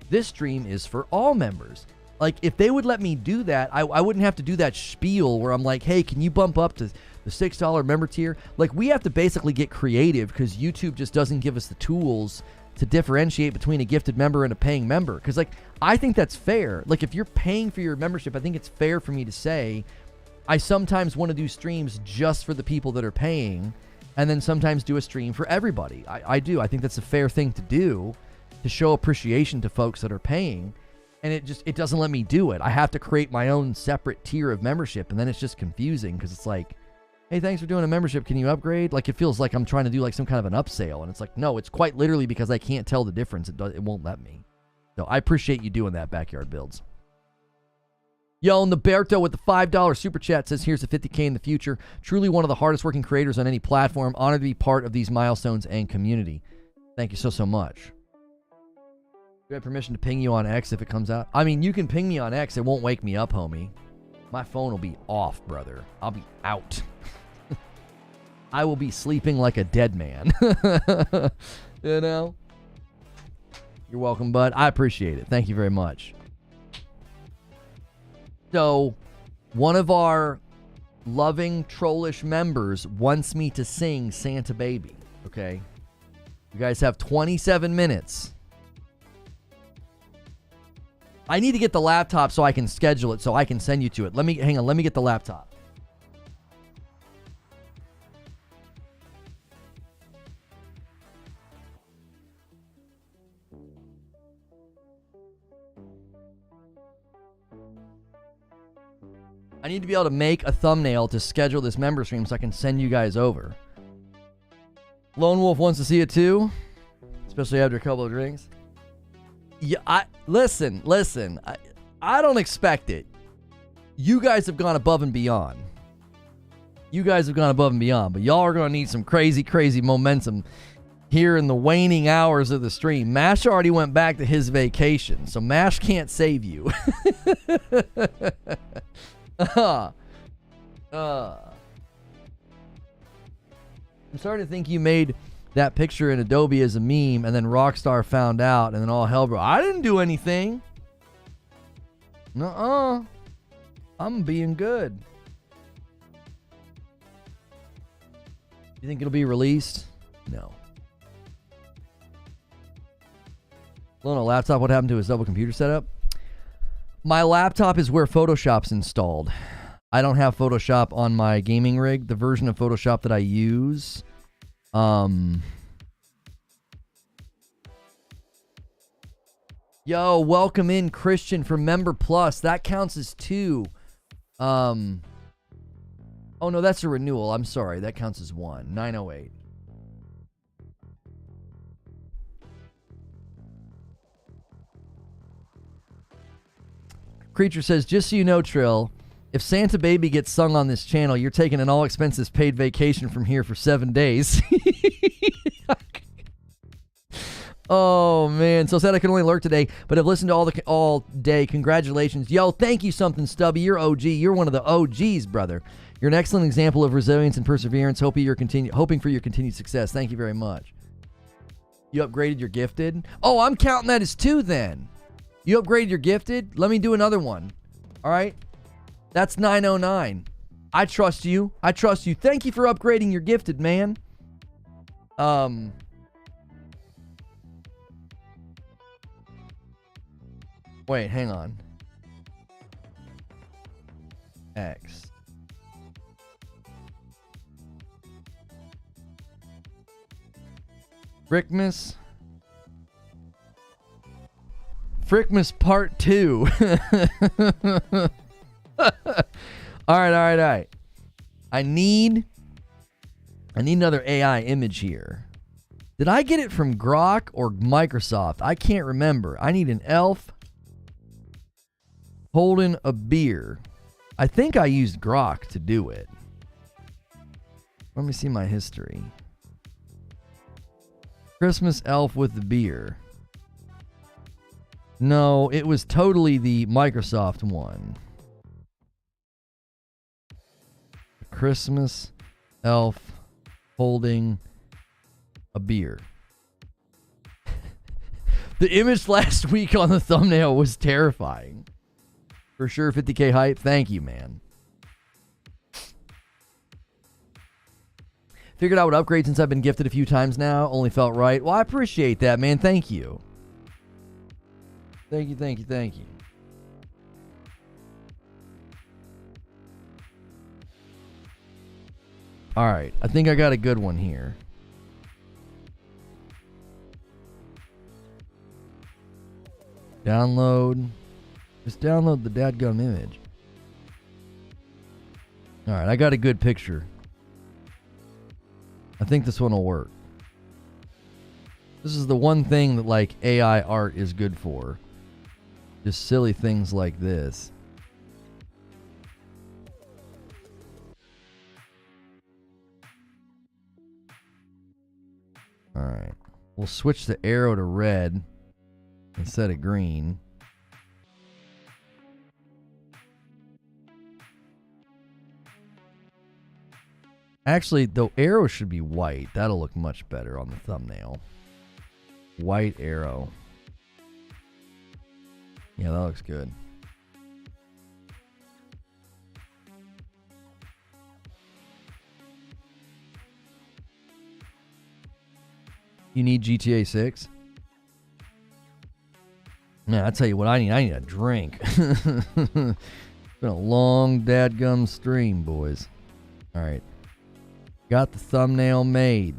this stream is for all members. Like, if they would let me do that, I wouldn't have to do that spiel where I'm like, hey, can you bump up to the $6 member tier? Like, we have to basically get creative because YouTube just doesn't give us the tools to differentiate between a gifted member and a paying member. Because, like, I think that's fair. Like, if you're paying for your membership, I think it's fair for me to say, I sometimes want to do streams just for the people that are paying, and then sometimes do a stream for everybody. I do. I think that's a fair thing to do, to show appreciation to folks that are paying. And it doesn't let me do it. I have to create my own separate tier of membership, and then it's just confusing because it's like, hey, thanks for doing a membership. Can you upgrade? Like, it feels like I'm trying to do like some kind of an upsell, and it's like, no, it's quite literally because I can't tell the difference. It won't let me. So I appreciate you doing that, Backyard Builds. Yo, Naberto with the $5 super chat says, here's a 50K in the future. Truly one of the hardest working creators on any platform. Honored to be part of these milestones and community. Thank you so much. Do I have permission to ping you on X if it comes out? I mean, you can ping me on X. It won't wake me up, homie. My phone will be off, brother. I'll be out. I will be sleeping like a dead man. You know? You're welcome, bud. I appreciate it. Thank you very much. So, one of our loving, trollish members wants me to sing Santa Baby. Okay? You guys have 27 minutes. I need to get the laptop so I can schedule it, so I can send you to it. Hang on, let me get the laptop. I need to be able to make a thumbnail to schedule this member stream so I can send you guys over. Lone Wolf wants to see it too, especially after a couple of drinks. Yeah, listen. I don't expect it. You guys have gone above and beyond. But y'all are going to need some crazy, crazy momentum here in the waning hours of the stream. Mash already went back to his vacation, so Mash can't save you. I'm starting to think you made that picture in Adobe as a meme, and then Rockstar found out, and then all hell broke. I didn't do anything. Nuh-uh. I'm being good. You think it'll be released? No. Loan a laptop. What happened to his double computer setup? My laptop is where Photoshop's installed. I don't have Photoshop on my gaming rig. The version of Photoshop that I use Yo, welcome in Christian for Member Plus. That counts as 2. Oh no, that's a renewal. I'm sorry. That counts as 1. 908. Creature says, just so you know, Trill, if Santa Baby gets sung on this channel, you're taking an all-expenses paid vacation from here for 7 days. Oh, man. So sad I could only lurk today, but I've listened to all day. Congratulations. Yo, thank you something, Stubby. You're OG. You're one of the OGs, brother. You're an excellent example of resilience and perseverance. Hoping for your continued success. Thank you very much. You upgraded your gifted? Oh, I'm counting that as 2 then. You upgraded your gifted? Let me do another one. All right? That's 909. I trust you. I trust you. Thank you for upgrading your gifted, man. Wait, hang on. X. Frickmas Part 2. All right. I need another AI image here. Did I get it from Grok or Microsoft? I can't remember. I need an elf holding a beer. I think I used Grok to do it. Let me see my history. Christmas elf with the beer. No, it was totally the Microsoft one. Christmas elf holding a beer. The image last week on the thumbnail was terrifying. For sure, 50K hype. Thank you, man. Figured I would upgrade since I've been gifted a few times now. Only felt right. Well, I appreciate that, man. Thank you. Thank you. All right. I think I got a good one here. Download. Just download the dadgum image. All right. I got a good picture. I think this one will work. This is the one thing that like AI art is good for. Just silly things like this. All right. We'll switch the arrow to red instead of green. Actually, the arrow should be white. That'll look much better on the thumbnail. White arrow. Yeah, that looks good. You need GTA 6? Man, I tell you what I need. I need a drink. It's been a long dadgum stream, boys. All right. Got the thumbnail made.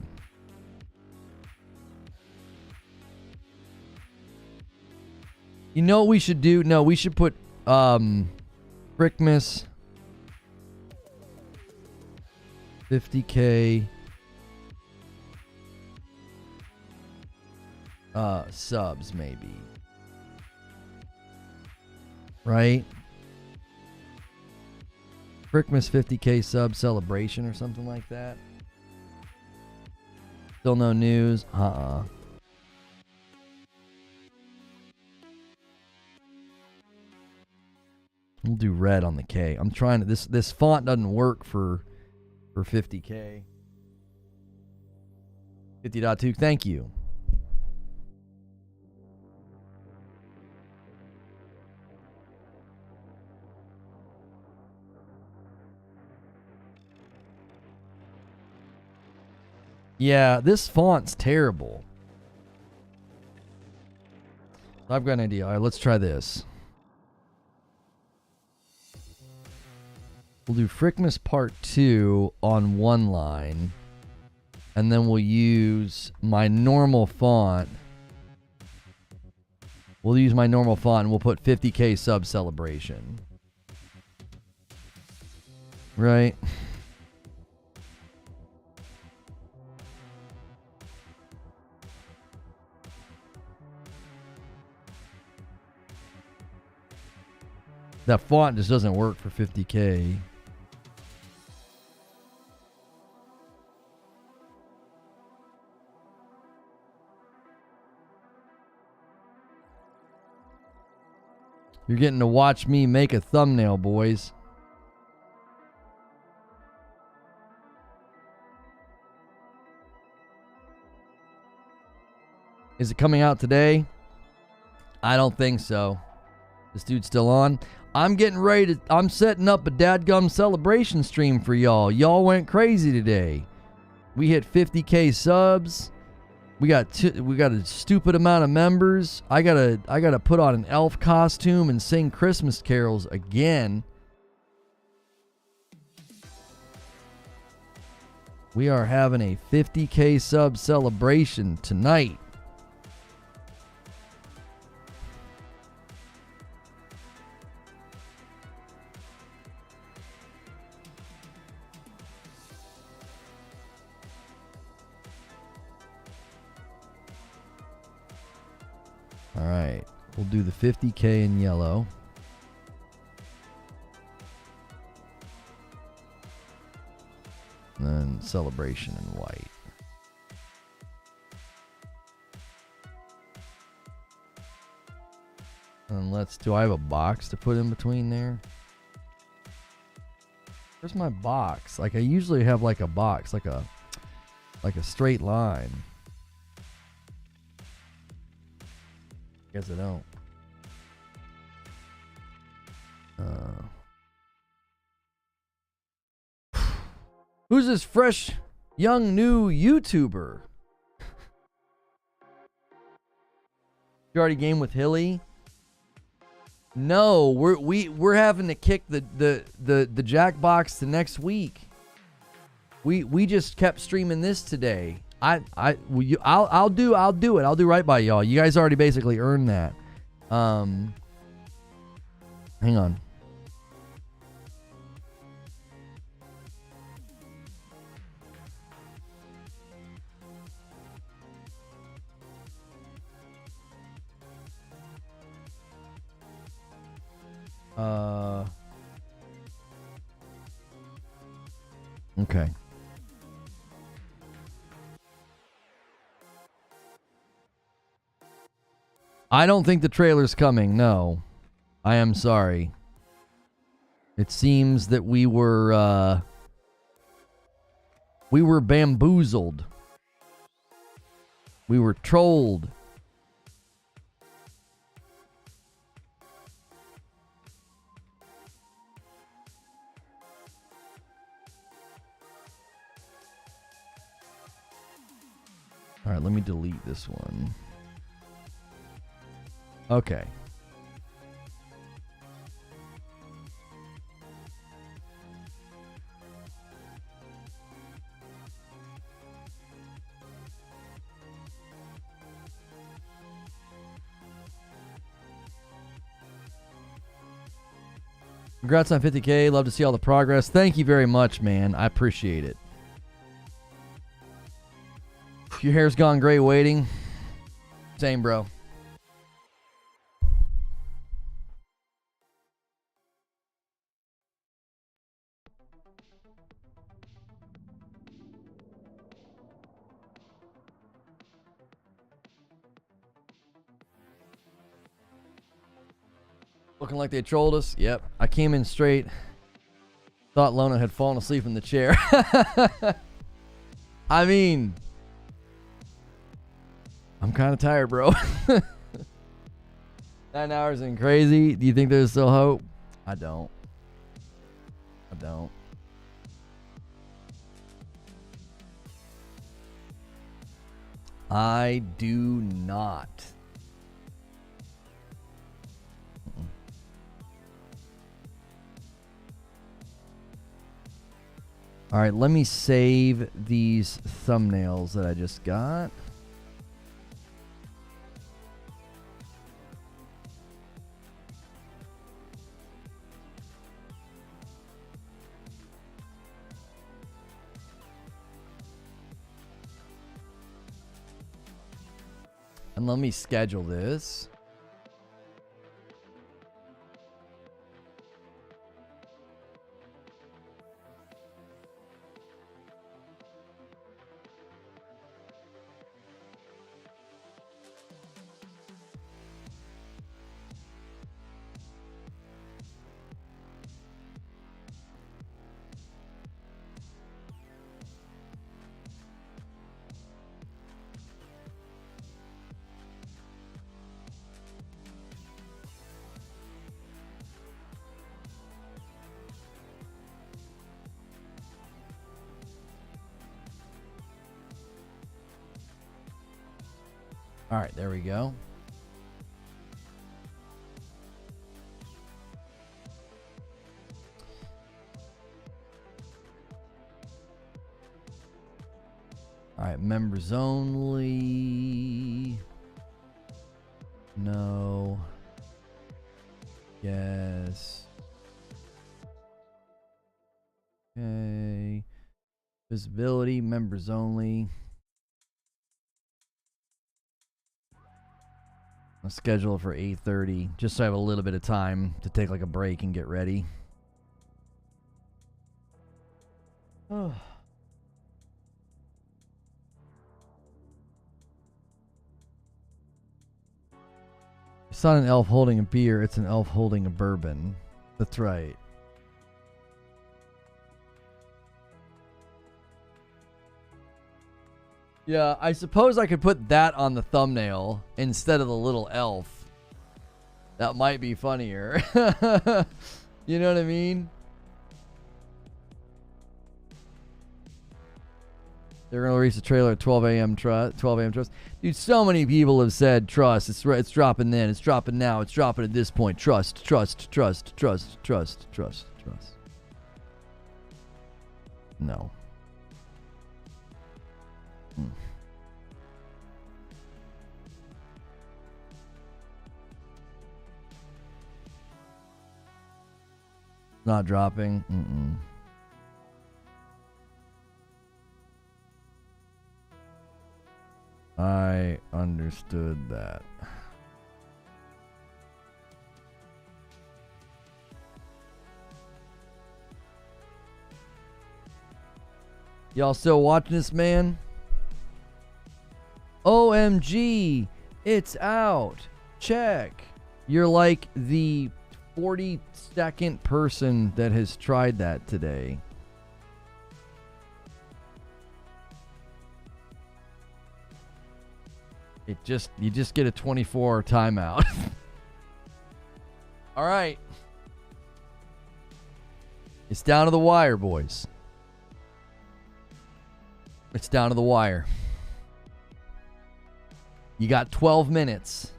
You know what we should do? No, we should put Frickmas 50K subs maybe. Right? Frickmas 50K sub celebration or something like that. Still no news. We'll do red on the K. I'm trying to this font doesn't work for 50K. 50.2. Thank you. Yeah, this font's terrible. I've got an idea. All right, let's try this. We'll do Frickmas Part 2 on one line. And then we'll use my normal font. We'll use my normal font and we'll put 50K sub celebration. Right? That font just doesn't work for 50K. You're getting to watch me make a thumbnail, boys. Is it coming out today? I don't think so. This dude's still on. I'm getting ready to... I'm setting up a dadgum celebration stream for y'all. Y'all went crazy today. We hit 50K subs. We got a stupid amount of members. I gotta put on an elf costume and sing Christmas carols again. We are having a 50K sub celebration tonight. All right, we'll do the 50K in yellow. And then celebration in white. And do I have a box to put in between there? Where's my box? Like I usually have like a box, like a straight line. Guess I don't. Who's this fresh, young, new YouTuber? You already game with Hilly? No, we're having to kick the Jackbox to next week. We just kept streaming this today. I'll do it. I'll do right by y'all. You guys already basically earned that. Hang on. Okay. I don't think the trailer's coming. No. I am sorry. It seems that we were bamboozled. We were trolled. All right, let me delete this one. Okay. Congrats on 50K. Love to see all the progress. Thank you very much, man. I appreciate it. Your hair's gone gray waiting. Same, bro. Looking like they trolled us. Yep. I came in straight. Thought Lona had fallen asleep in the chair. I mean, I'm kind of tired, bro. 9 hours and crazy. Do you think there's still hope? I don't. I do not. All right, let me save these thumbnails that I just got. And let me schedule this. All right, there we go. All right, members only. No. Yes. Okay. Visibility, members only. I'll schedule it for 8:30, just so I have a little bit of time to take like a break and get ready. Oh. It's not an elf holding a beer, it's an elf holding a bourbon. That's right. Yeah, I suppose I could put that on the thumbnail instead of the little elf. That might be funnier. You know what I mean? They're going to release the trailer at 12 a.m. 12 a.m. Trust. Dude, so many people have said trust. It's dropping then. It's dropping now. It's dropping at this point. Trust, trust, trust, trust, trust, trust, trust. No. Not dropping. I understood that. Y'all still watching this, man? OMG, it's out. Check. You're like the 42nd person that has tried that today. You just get a 24 timeout. All right. It's down to the wire, boys. It's down to the wire. You got 12 minutes.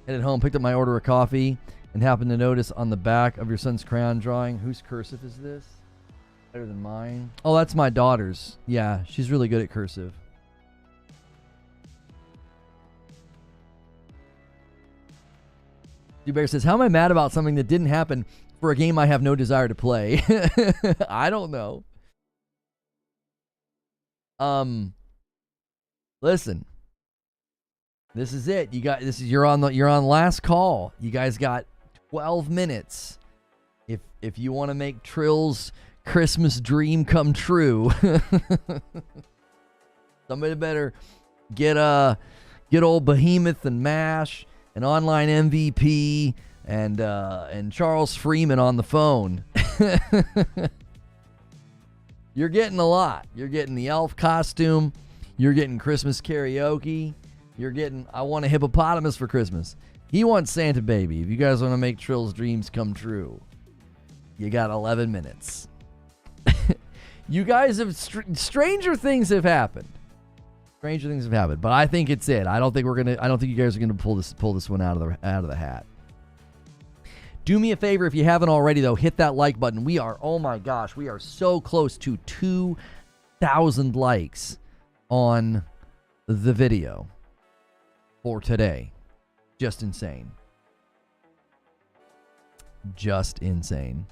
Headed home, picked up my order of coffee, and happened to notice on the back of your son's crayon drawing. Whose cursive is this? Better than mine. Oh, that's my daughter's. Yeah, she's really good at cursive. Bear says, how am I mad about something that didn't happen for a game I have no desire to play? I don't know. Listen. This is it. You're on last call. You guys got 12 minutes. If you want to make Trill's Christmas dream come true, somebody better get old Behemoth and MASH, an online MVP, and Charles Freeman on the phone. You're getting a lot. You're getting the elf costume. You're getting Christmas karaoke. You're getting I want a hippopotamus for Christmas. He wants Santa Baby. If you guys want to make Trill's dreams come true, you got 11 minutes. You guys have stranger things have happened. Stranger things have happened, but I think it's it. I don't think you guys are gonna pull this one out of the hat. Do me a favor if you haven't already, though. Hit that like button. We are, oh my gosh, we are so close to 2,000 likes on the video for today. Just insane. Just insane.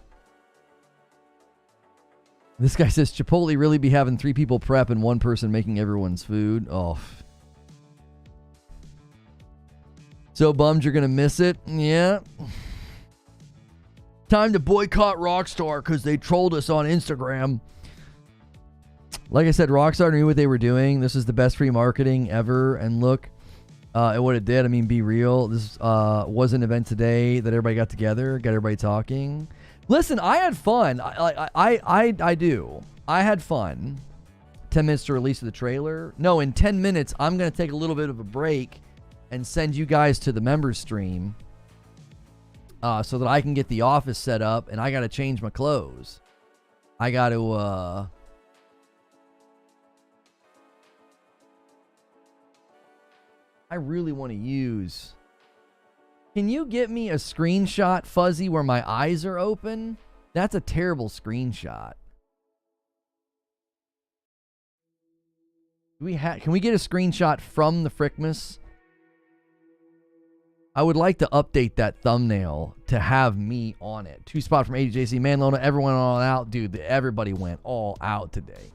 This guy says, Chipotle really be having 3 people prep and 1 person making everyone's food. Oh. So bummed you're going to miss it. Yeah. Time to boycott Rockstar because they trolled us on Instagram. Like I said, Rockstar knew what they were doing. This is the best free marketing ever. And look at what it did. I mean, be real. This was an event today that everybody got together, got everybody talking. Listen, I had fun. I do. I had fun. 10 minutes to release the trailer. No, in 10 minutes, I'm going to take a little bit of a break and send you guys to the members stream so that I can get the office set up, and I got to change my clothes. I got to... I really want to use... Can you get me a screenshot, Fuzzy, where my eyes are open? That's a terrible screenshot. Can we get a screenshot from the Frickmas? I would like to update that thumbnail to have me on it. 2 spot from AJC. Man, Lona, everyone all out. Dude, everybody went all out today.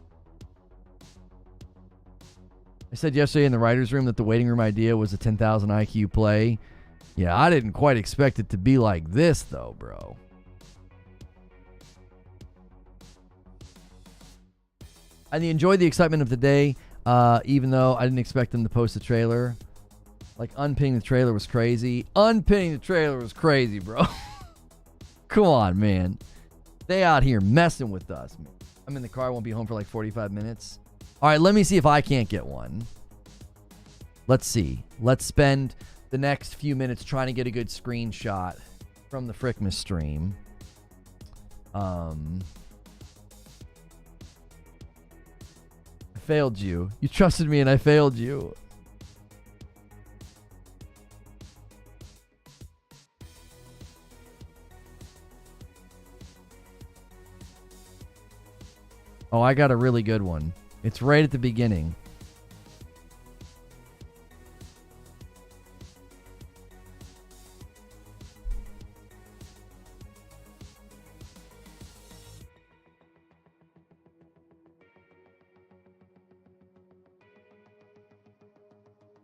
I said yesterday in the writer's room that the waiting room idea was a 10,000 IQ play. Yeah, I didn't quite expect it to be like this, though, bro. I enjoyed the excitement of the day, even though I didn't expect them to post a trailer. Like, unpinning the trailer was crazy. Unpinning the trailer was crazy, bro. Come on, man. They out here messing with us. I'm in the car. I won't be home for like 45 minutes. All right, let me see if I can't get one. Let's see. Let's spend the next few minutes trying to get a good screenshot from the Frickmas stream. I failed you. You trusted me and I failed you. Oh, I got a really good one. It's right at the beginning.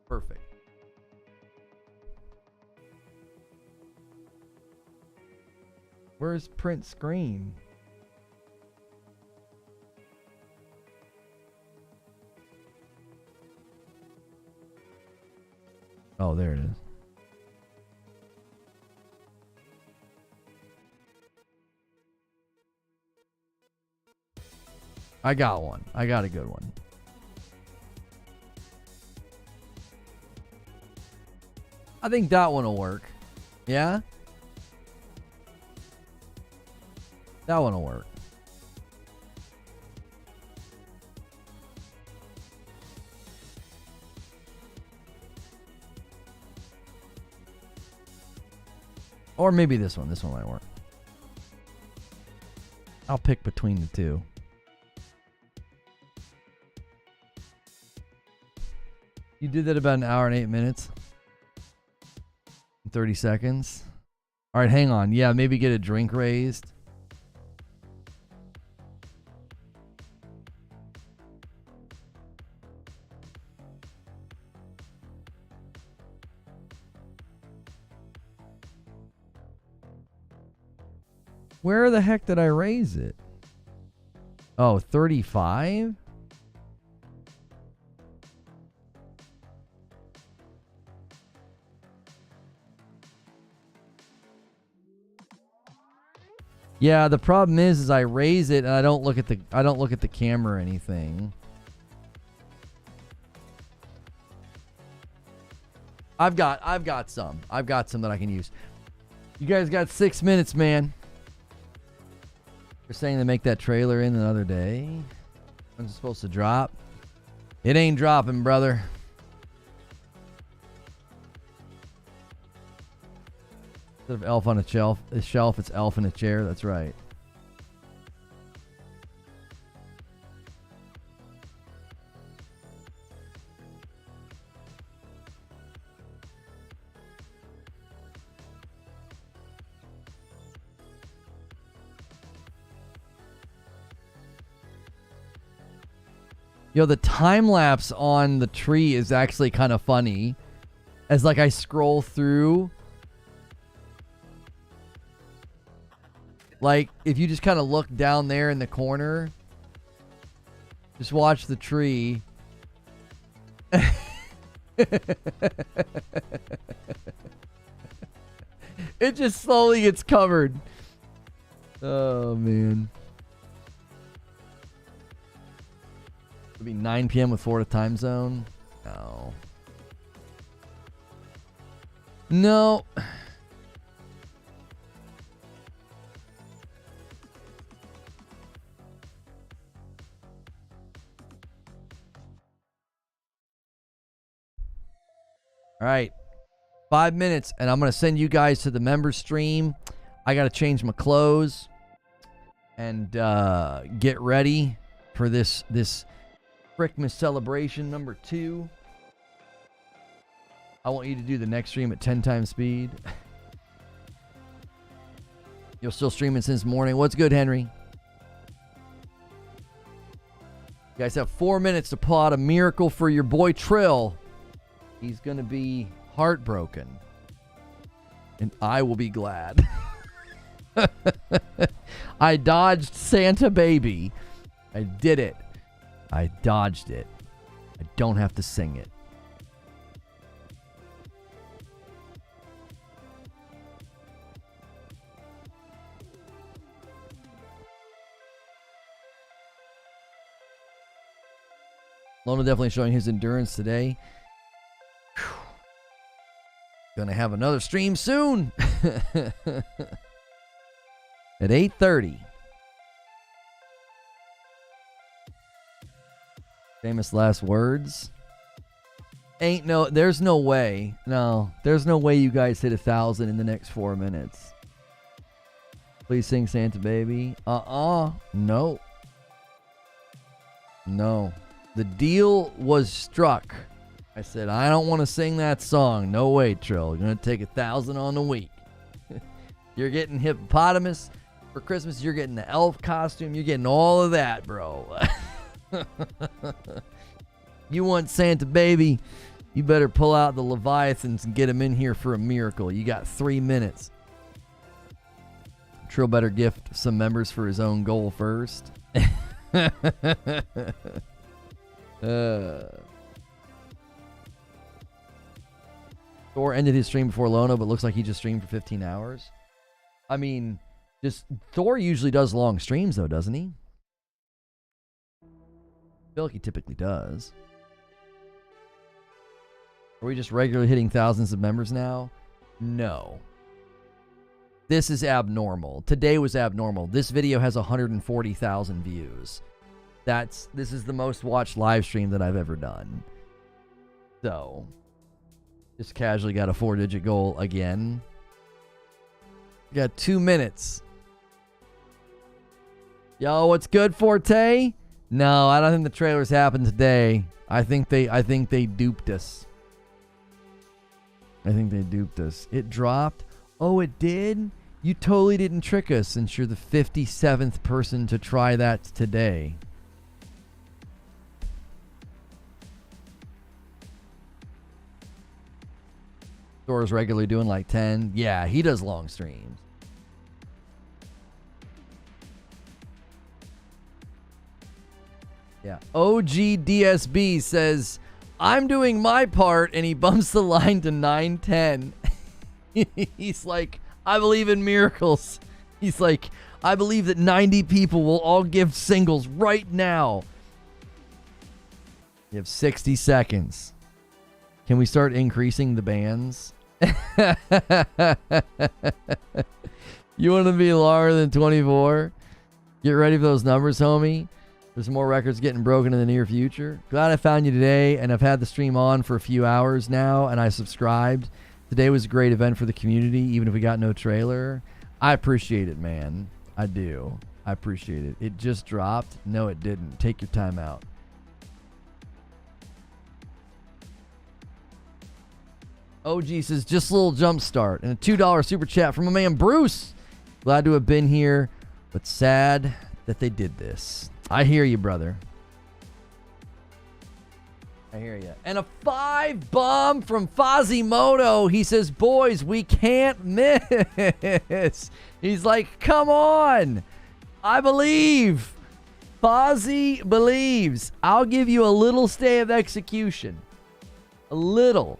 Perfect. Where's print screen? Oh, there it is. I got one. I got a good one. I think that one will work. Yeah? That one will work. Or maybe this one. This one might work. I'll pick between the two. You did that about 1 hour and 8 minutes. 30 seconds. All right, hang on. Yeah, maybe get a drink raised. Where the heck did I raise it? Oh, 35? Yeah, the problem is I raise it and I don't look at the camera or anything. I've got some that I can use. You guys got 6 minutes, man. They're saying to make that trailer in another day. When's it supposed to drop? It ain't dropping, brother. Instead of elf on a shelf, it's elf in a chair. That's right. Yo, the time lapse on the tree is actually kind of funny. As like I scroll through. Like if you just kind of look down there in the corner. Just watch the tree. It just slowly gets covered. Oh man. It'll be 9 p.m. with Florida time zone. No. No. All right. 5 minutes, and I'm going to send you guys to the member stream. I got to change my clothes and get ready for this Christmas celebration number 2. I want you to do the next stream at 10 times speed. You're still streaming since morning. What's good, Henry? You guys have 4 minutes to pull out a miracle for your boy Trill. He's going to be heartbroken. And I will be glad. I dodged Santa Baby. I did it. I dodged it. I don't have to sing it. Lona definitely showing his endurance today. Whew. Gonna have another stream soon. At 8:30. Famous last words. There's no way. No, there's no way you guys hit 1,000 in the next 4 minutes. Please sing Santa Baby. No. No. The deal was struck. I said, I don't want to sing that song. No way, Trill. You're going to take 1,000 on the week. You're getting hippopotamus for Christmas. You're getting the elf costume. You're getting all of that, bro. You want Santa Baby, you better pull out the Leviathans and get him in here for a miracle. You got 3 minutes. Trill better gift some members for his own goal first. Thor ended his stream before Lono, but looks like he just streamed for 15 hours. I mean, Thor usually does long streams, though, doesn't he? I feel like he typically does. Are we just regularly hitting thousands of members now? No. This is abnormal. Today was abnormal. This video has 140,000 views. This is the most watched live stream that I've ever done. So, just casually got a 4-digit goal again. We got 2 minutes. Yo, what's good, Forte? No, I don't think the trailers happened today. I think they duped us. I think they duped us. It dropped. Oh, it did? You totally didn't trick us since you're the 57th person to try that today. Thor's regularly doing like 10. Yeah, he does long streams. Yeah. OGDSB says, I'm doing my part, and he bumps the line to 9:10. He's like, I believe in miracles. He's like, I believe that 90 people will all give singles right now. You have 60 seconds. Can we start increasing the bans? You want to be longer than 24? Get ready for those numbers, homie. There's more records getting broken in the near future. Glad I found you today, and I've had the stream on for a few hours now, and I subscribed. Today was a great event for the community, even if we got no trailer. I appreciate it, man. I do. I appreciate it. It just dropped. No, it didn't. Take your time out. OG says, just a little jump start. And a $2 super chat from my man Bruce. Glad to have been here, but sad that they did this. I hear you, brother. I hear you. And a 5 bomb from Fazimoto. He says, boys, we can't miss. He's like, come on. I believe. Fozzie believes. I'll give you a little stay of execution. A little.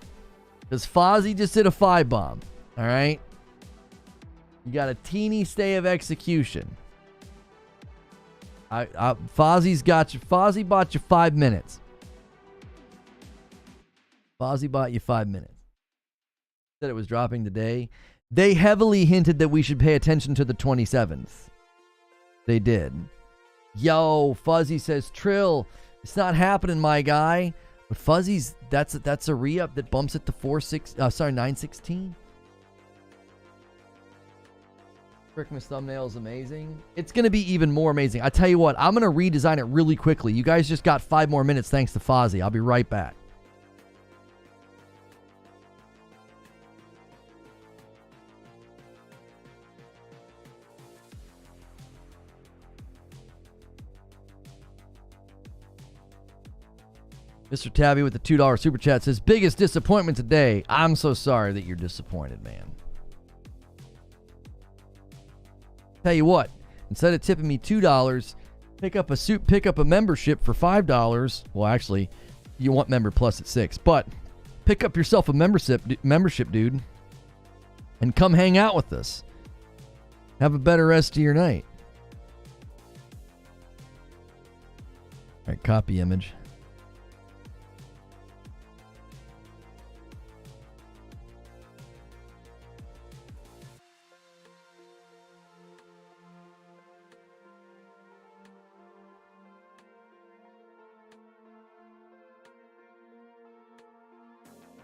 Because Fozzie just did a 5 bomb. All right? You got a teeny stay of execution. Fozzie's got you. Fozzie bought you 5 minutes. Fozzie bought you 5 minutes. Said it was dropping today. They heavily hinted that we should pay attention to the 27th. They did. Yo, Fuzzy says, Trill, it's not happening, my guy. But Fuzzy's, that's a re-up that bumps it to 916. Christmas thumbnail is amazing. It's going to be even more amazing. I tell you what, I'm going to redesign it really quickly. You guys just got 5 more minutes thanks to Fozzie. I'll be right back. Mr. Tabby with the $2 super chat says, biggest disappointment today. I'm so sorry that you're disappointed, man. Tell you what, instead of tipping me $2, pick up a membership for $5. Well, actually, you want member plus at $6, but pick up yourself a membership, dude, and come hang out with us. Have a better rest of your night. All right, copy image.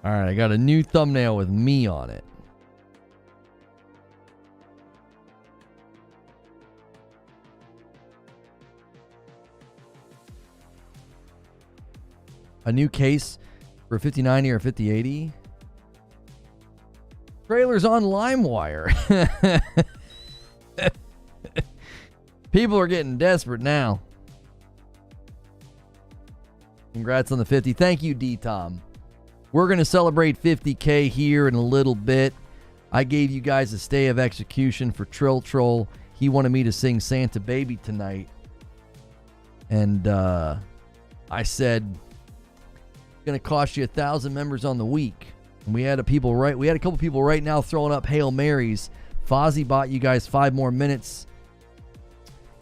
All right, I got a new thumbnail with me on it. A new case for a 5090 or a 5080. Trailers on LimeWire. People are getting desperate now. Congrats on the 50. Thank you, D-Tom. We're going to celebrate 50K here in a little bit. I gave you guys a stay of execution for Trill Troll. He wanted me to sing Santa Baby tonight. And I said, it's going to cost you 1,000 members on the week. And we had a couple people right now throwing up Hail Marys. Fozzie bought you guys 5 more minutes.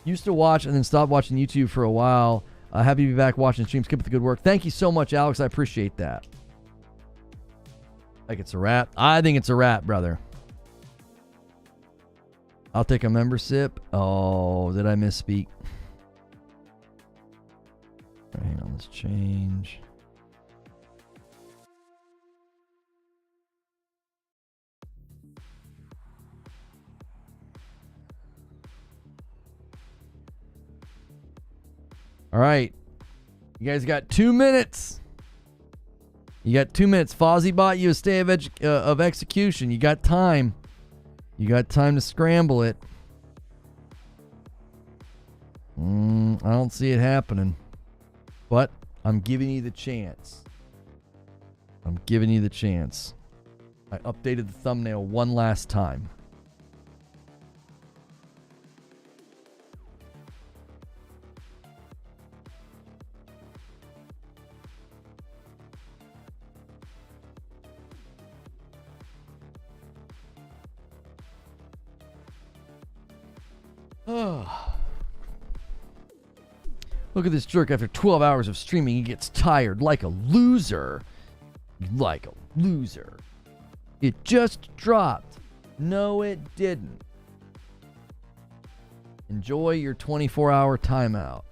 Used to watch and then stopped watching YouTube for a while. Happy to be back watching streams. Keep up the good work. Thank you so much, Alex. I appreciate that. Like it's a wrap? I think it's a wrap, brother. I'll take a membership. Oh, did I misspeak? All right, hang on, let's change. All right. You guys got 2 minutes. You got 2 minutes. Fozzie bought you a stay of execution. You got time. You got time to scramble it. I don't see it happening. But I'm giving you the chance. I'm giving you the chance. I updated the thumbnail one last time. Look at this jerk. After 12 hours of streaming, he gets tired like a loser. Like a loser. It just dropped. No, it didn't. Enjoy your 24-hour timeout.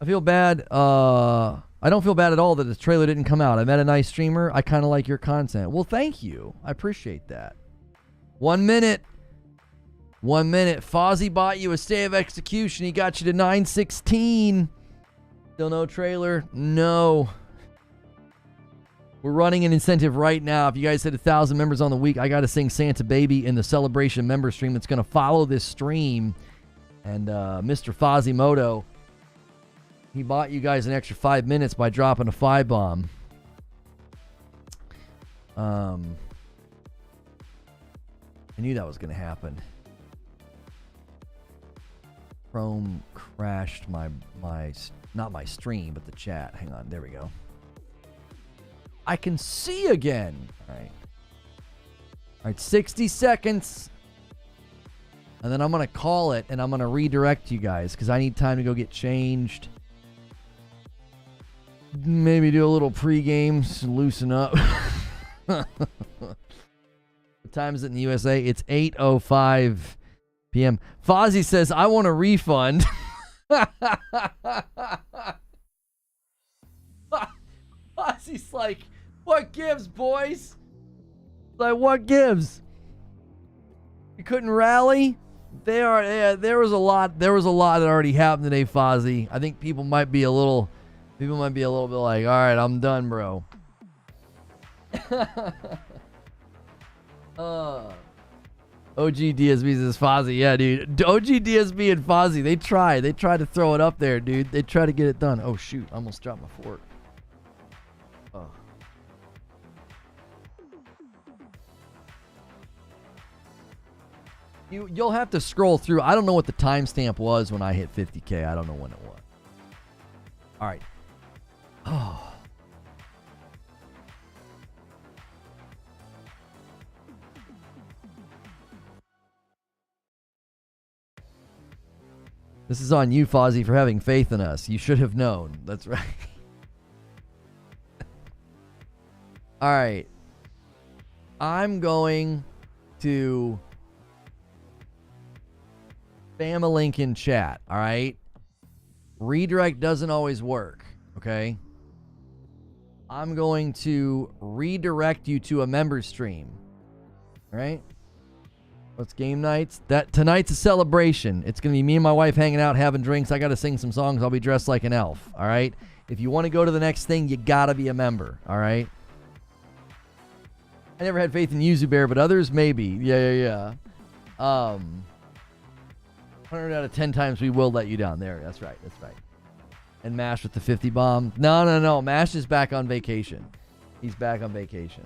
I feel bad. I don't feel bad at all that the trailer didn't come out. I met a nice streamer. I kind of like your content. Well, thank you. I appreciate that. 1 minute. 1 minute. Fozzie bought you a stay of execution. He got you to 916. Still no trailer? No. We're running an incentive right now. If you guys hit 1,000 members on the week, I got to sing Santa Baby in the celebration member stream that's going to follow this stream. And Mr. Fozzie he bought you guys an extra 5 minutes by dropping a 5-bomb. I knew that was going to happen. Chrome crashed my not my stream, but the chat. Hang on, there we go. I can see again. All right, 60 seconds. And then I'm going to call it, and I'm going to redirect you guys because I need time to go get changed. Maybe do a little pregame, loosen up. What time is it in the USA? It's 8:05 p.m. Fozzie says, I want a refund. Fozzie's like, what gives, boys? Like, what gives? You couldn't rally? There was a lot that already happened today, Fozzie. I think people might be a little bit like, all right, I'm done, bro. OG DSB says Fozzie. Yeah, dude. OG DSB and Fozzie, they try to throw it up there, dude. They try to get it done. Oh, shoot. I almost dropped my fork. Oh. You'll have to scroll through. I don't know what the timestamp was when I hit 50K. I don't know when it was. All right. Oh. This is on you, Fozzie, for having faith in us. You should have known. That's right. All right. I'm going to spam a link in chat, all right? Redirect doesn't always work, okay? I'm going to redirect you to a member stream, all right? What's game nights? Tonight's a celebration. It's going to be me and my wife hanging out, having drinks. I got to sing some songs. I'll be dressed like an elf, all right? If you want to go to the next thing, you got to be a member, all right? I never had faith in Yuzu Bear, but others maybe. Yeah. 100 out of 10 times we will let you down. There, that's right. And Mash with the 50 bomb. No. Mash is back on vacation. He's back on vacation.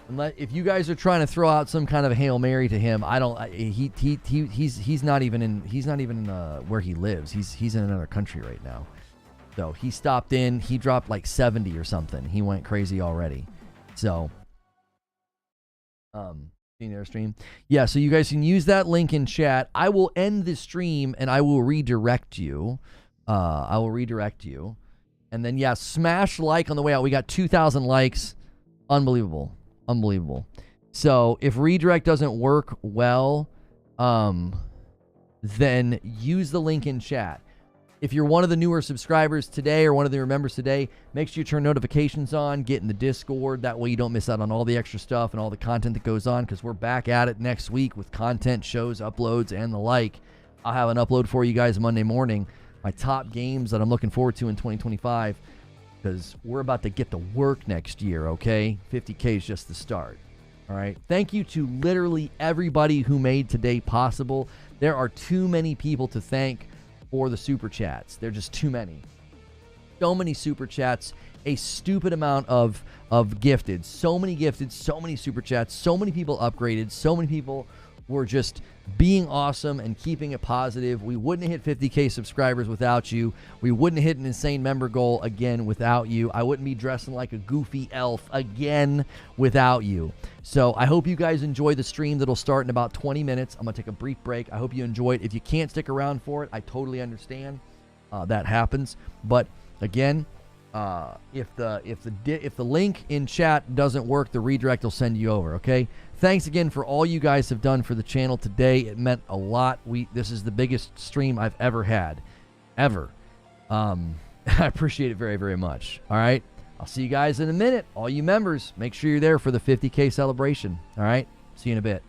No, if you guys are trying to throw out some kind of Hail Mary to him, I don't. He's not even in. He's not even where he lives. He's in another country right now. So he stopped in. He dropped like 70 or something. He went crazy already. So, seeing their stream. Yeah, so you guys can use that link in chat. I will end the stream and I will redirect you. And then, yeah, smash like on the way out. We got 2,000 likes. Unbelievable. So if redirect doesn't work well, then use the link in chat. If you're one of the newer subscribers today or one of the members today, make sure you turn notifications on, get in the Discord. That way you don't miss out on all the extra stuff and all the content that goes on, because we're back at it next week with content, shows, uploads, and the like. I'll have an upload for you guys Monday morning. My top games that I'm looking forward to in 2025, because we're about to get to work next year, okay? 50K is just the start, all right? Thank you to literally everybody who made today possible. There are too many people to thank for the super chats. They're just too many. So many super chats, a stupid amount of gifted. So many gifted, so many super chats, so many people upgraded, so many people were just being awesome and keeping it positive. We wouldn't have hit 50K subscribers without you. We wouldn't have hit an insane member goal again without you. I wouldn't be dressing like a goofy elf again without you. So I hope you guys enjoy the stream that'll start in about 20 minutes. I'm going to take a brief break. I hope you enjoy it. If you can't stick around for it, I totally understand. That happens. But again, if the link in chat doesn't work, the redirect will send you over, okay? Thanks again for all you guys have done for the channel today. It meant a lot. This is the biggest stream I've ever had. Ever. I appreciate it very, very much. All right. I'll see you guys in a minute. All you members, make sure you're there for the 50K celebration. All right. See you in a bit.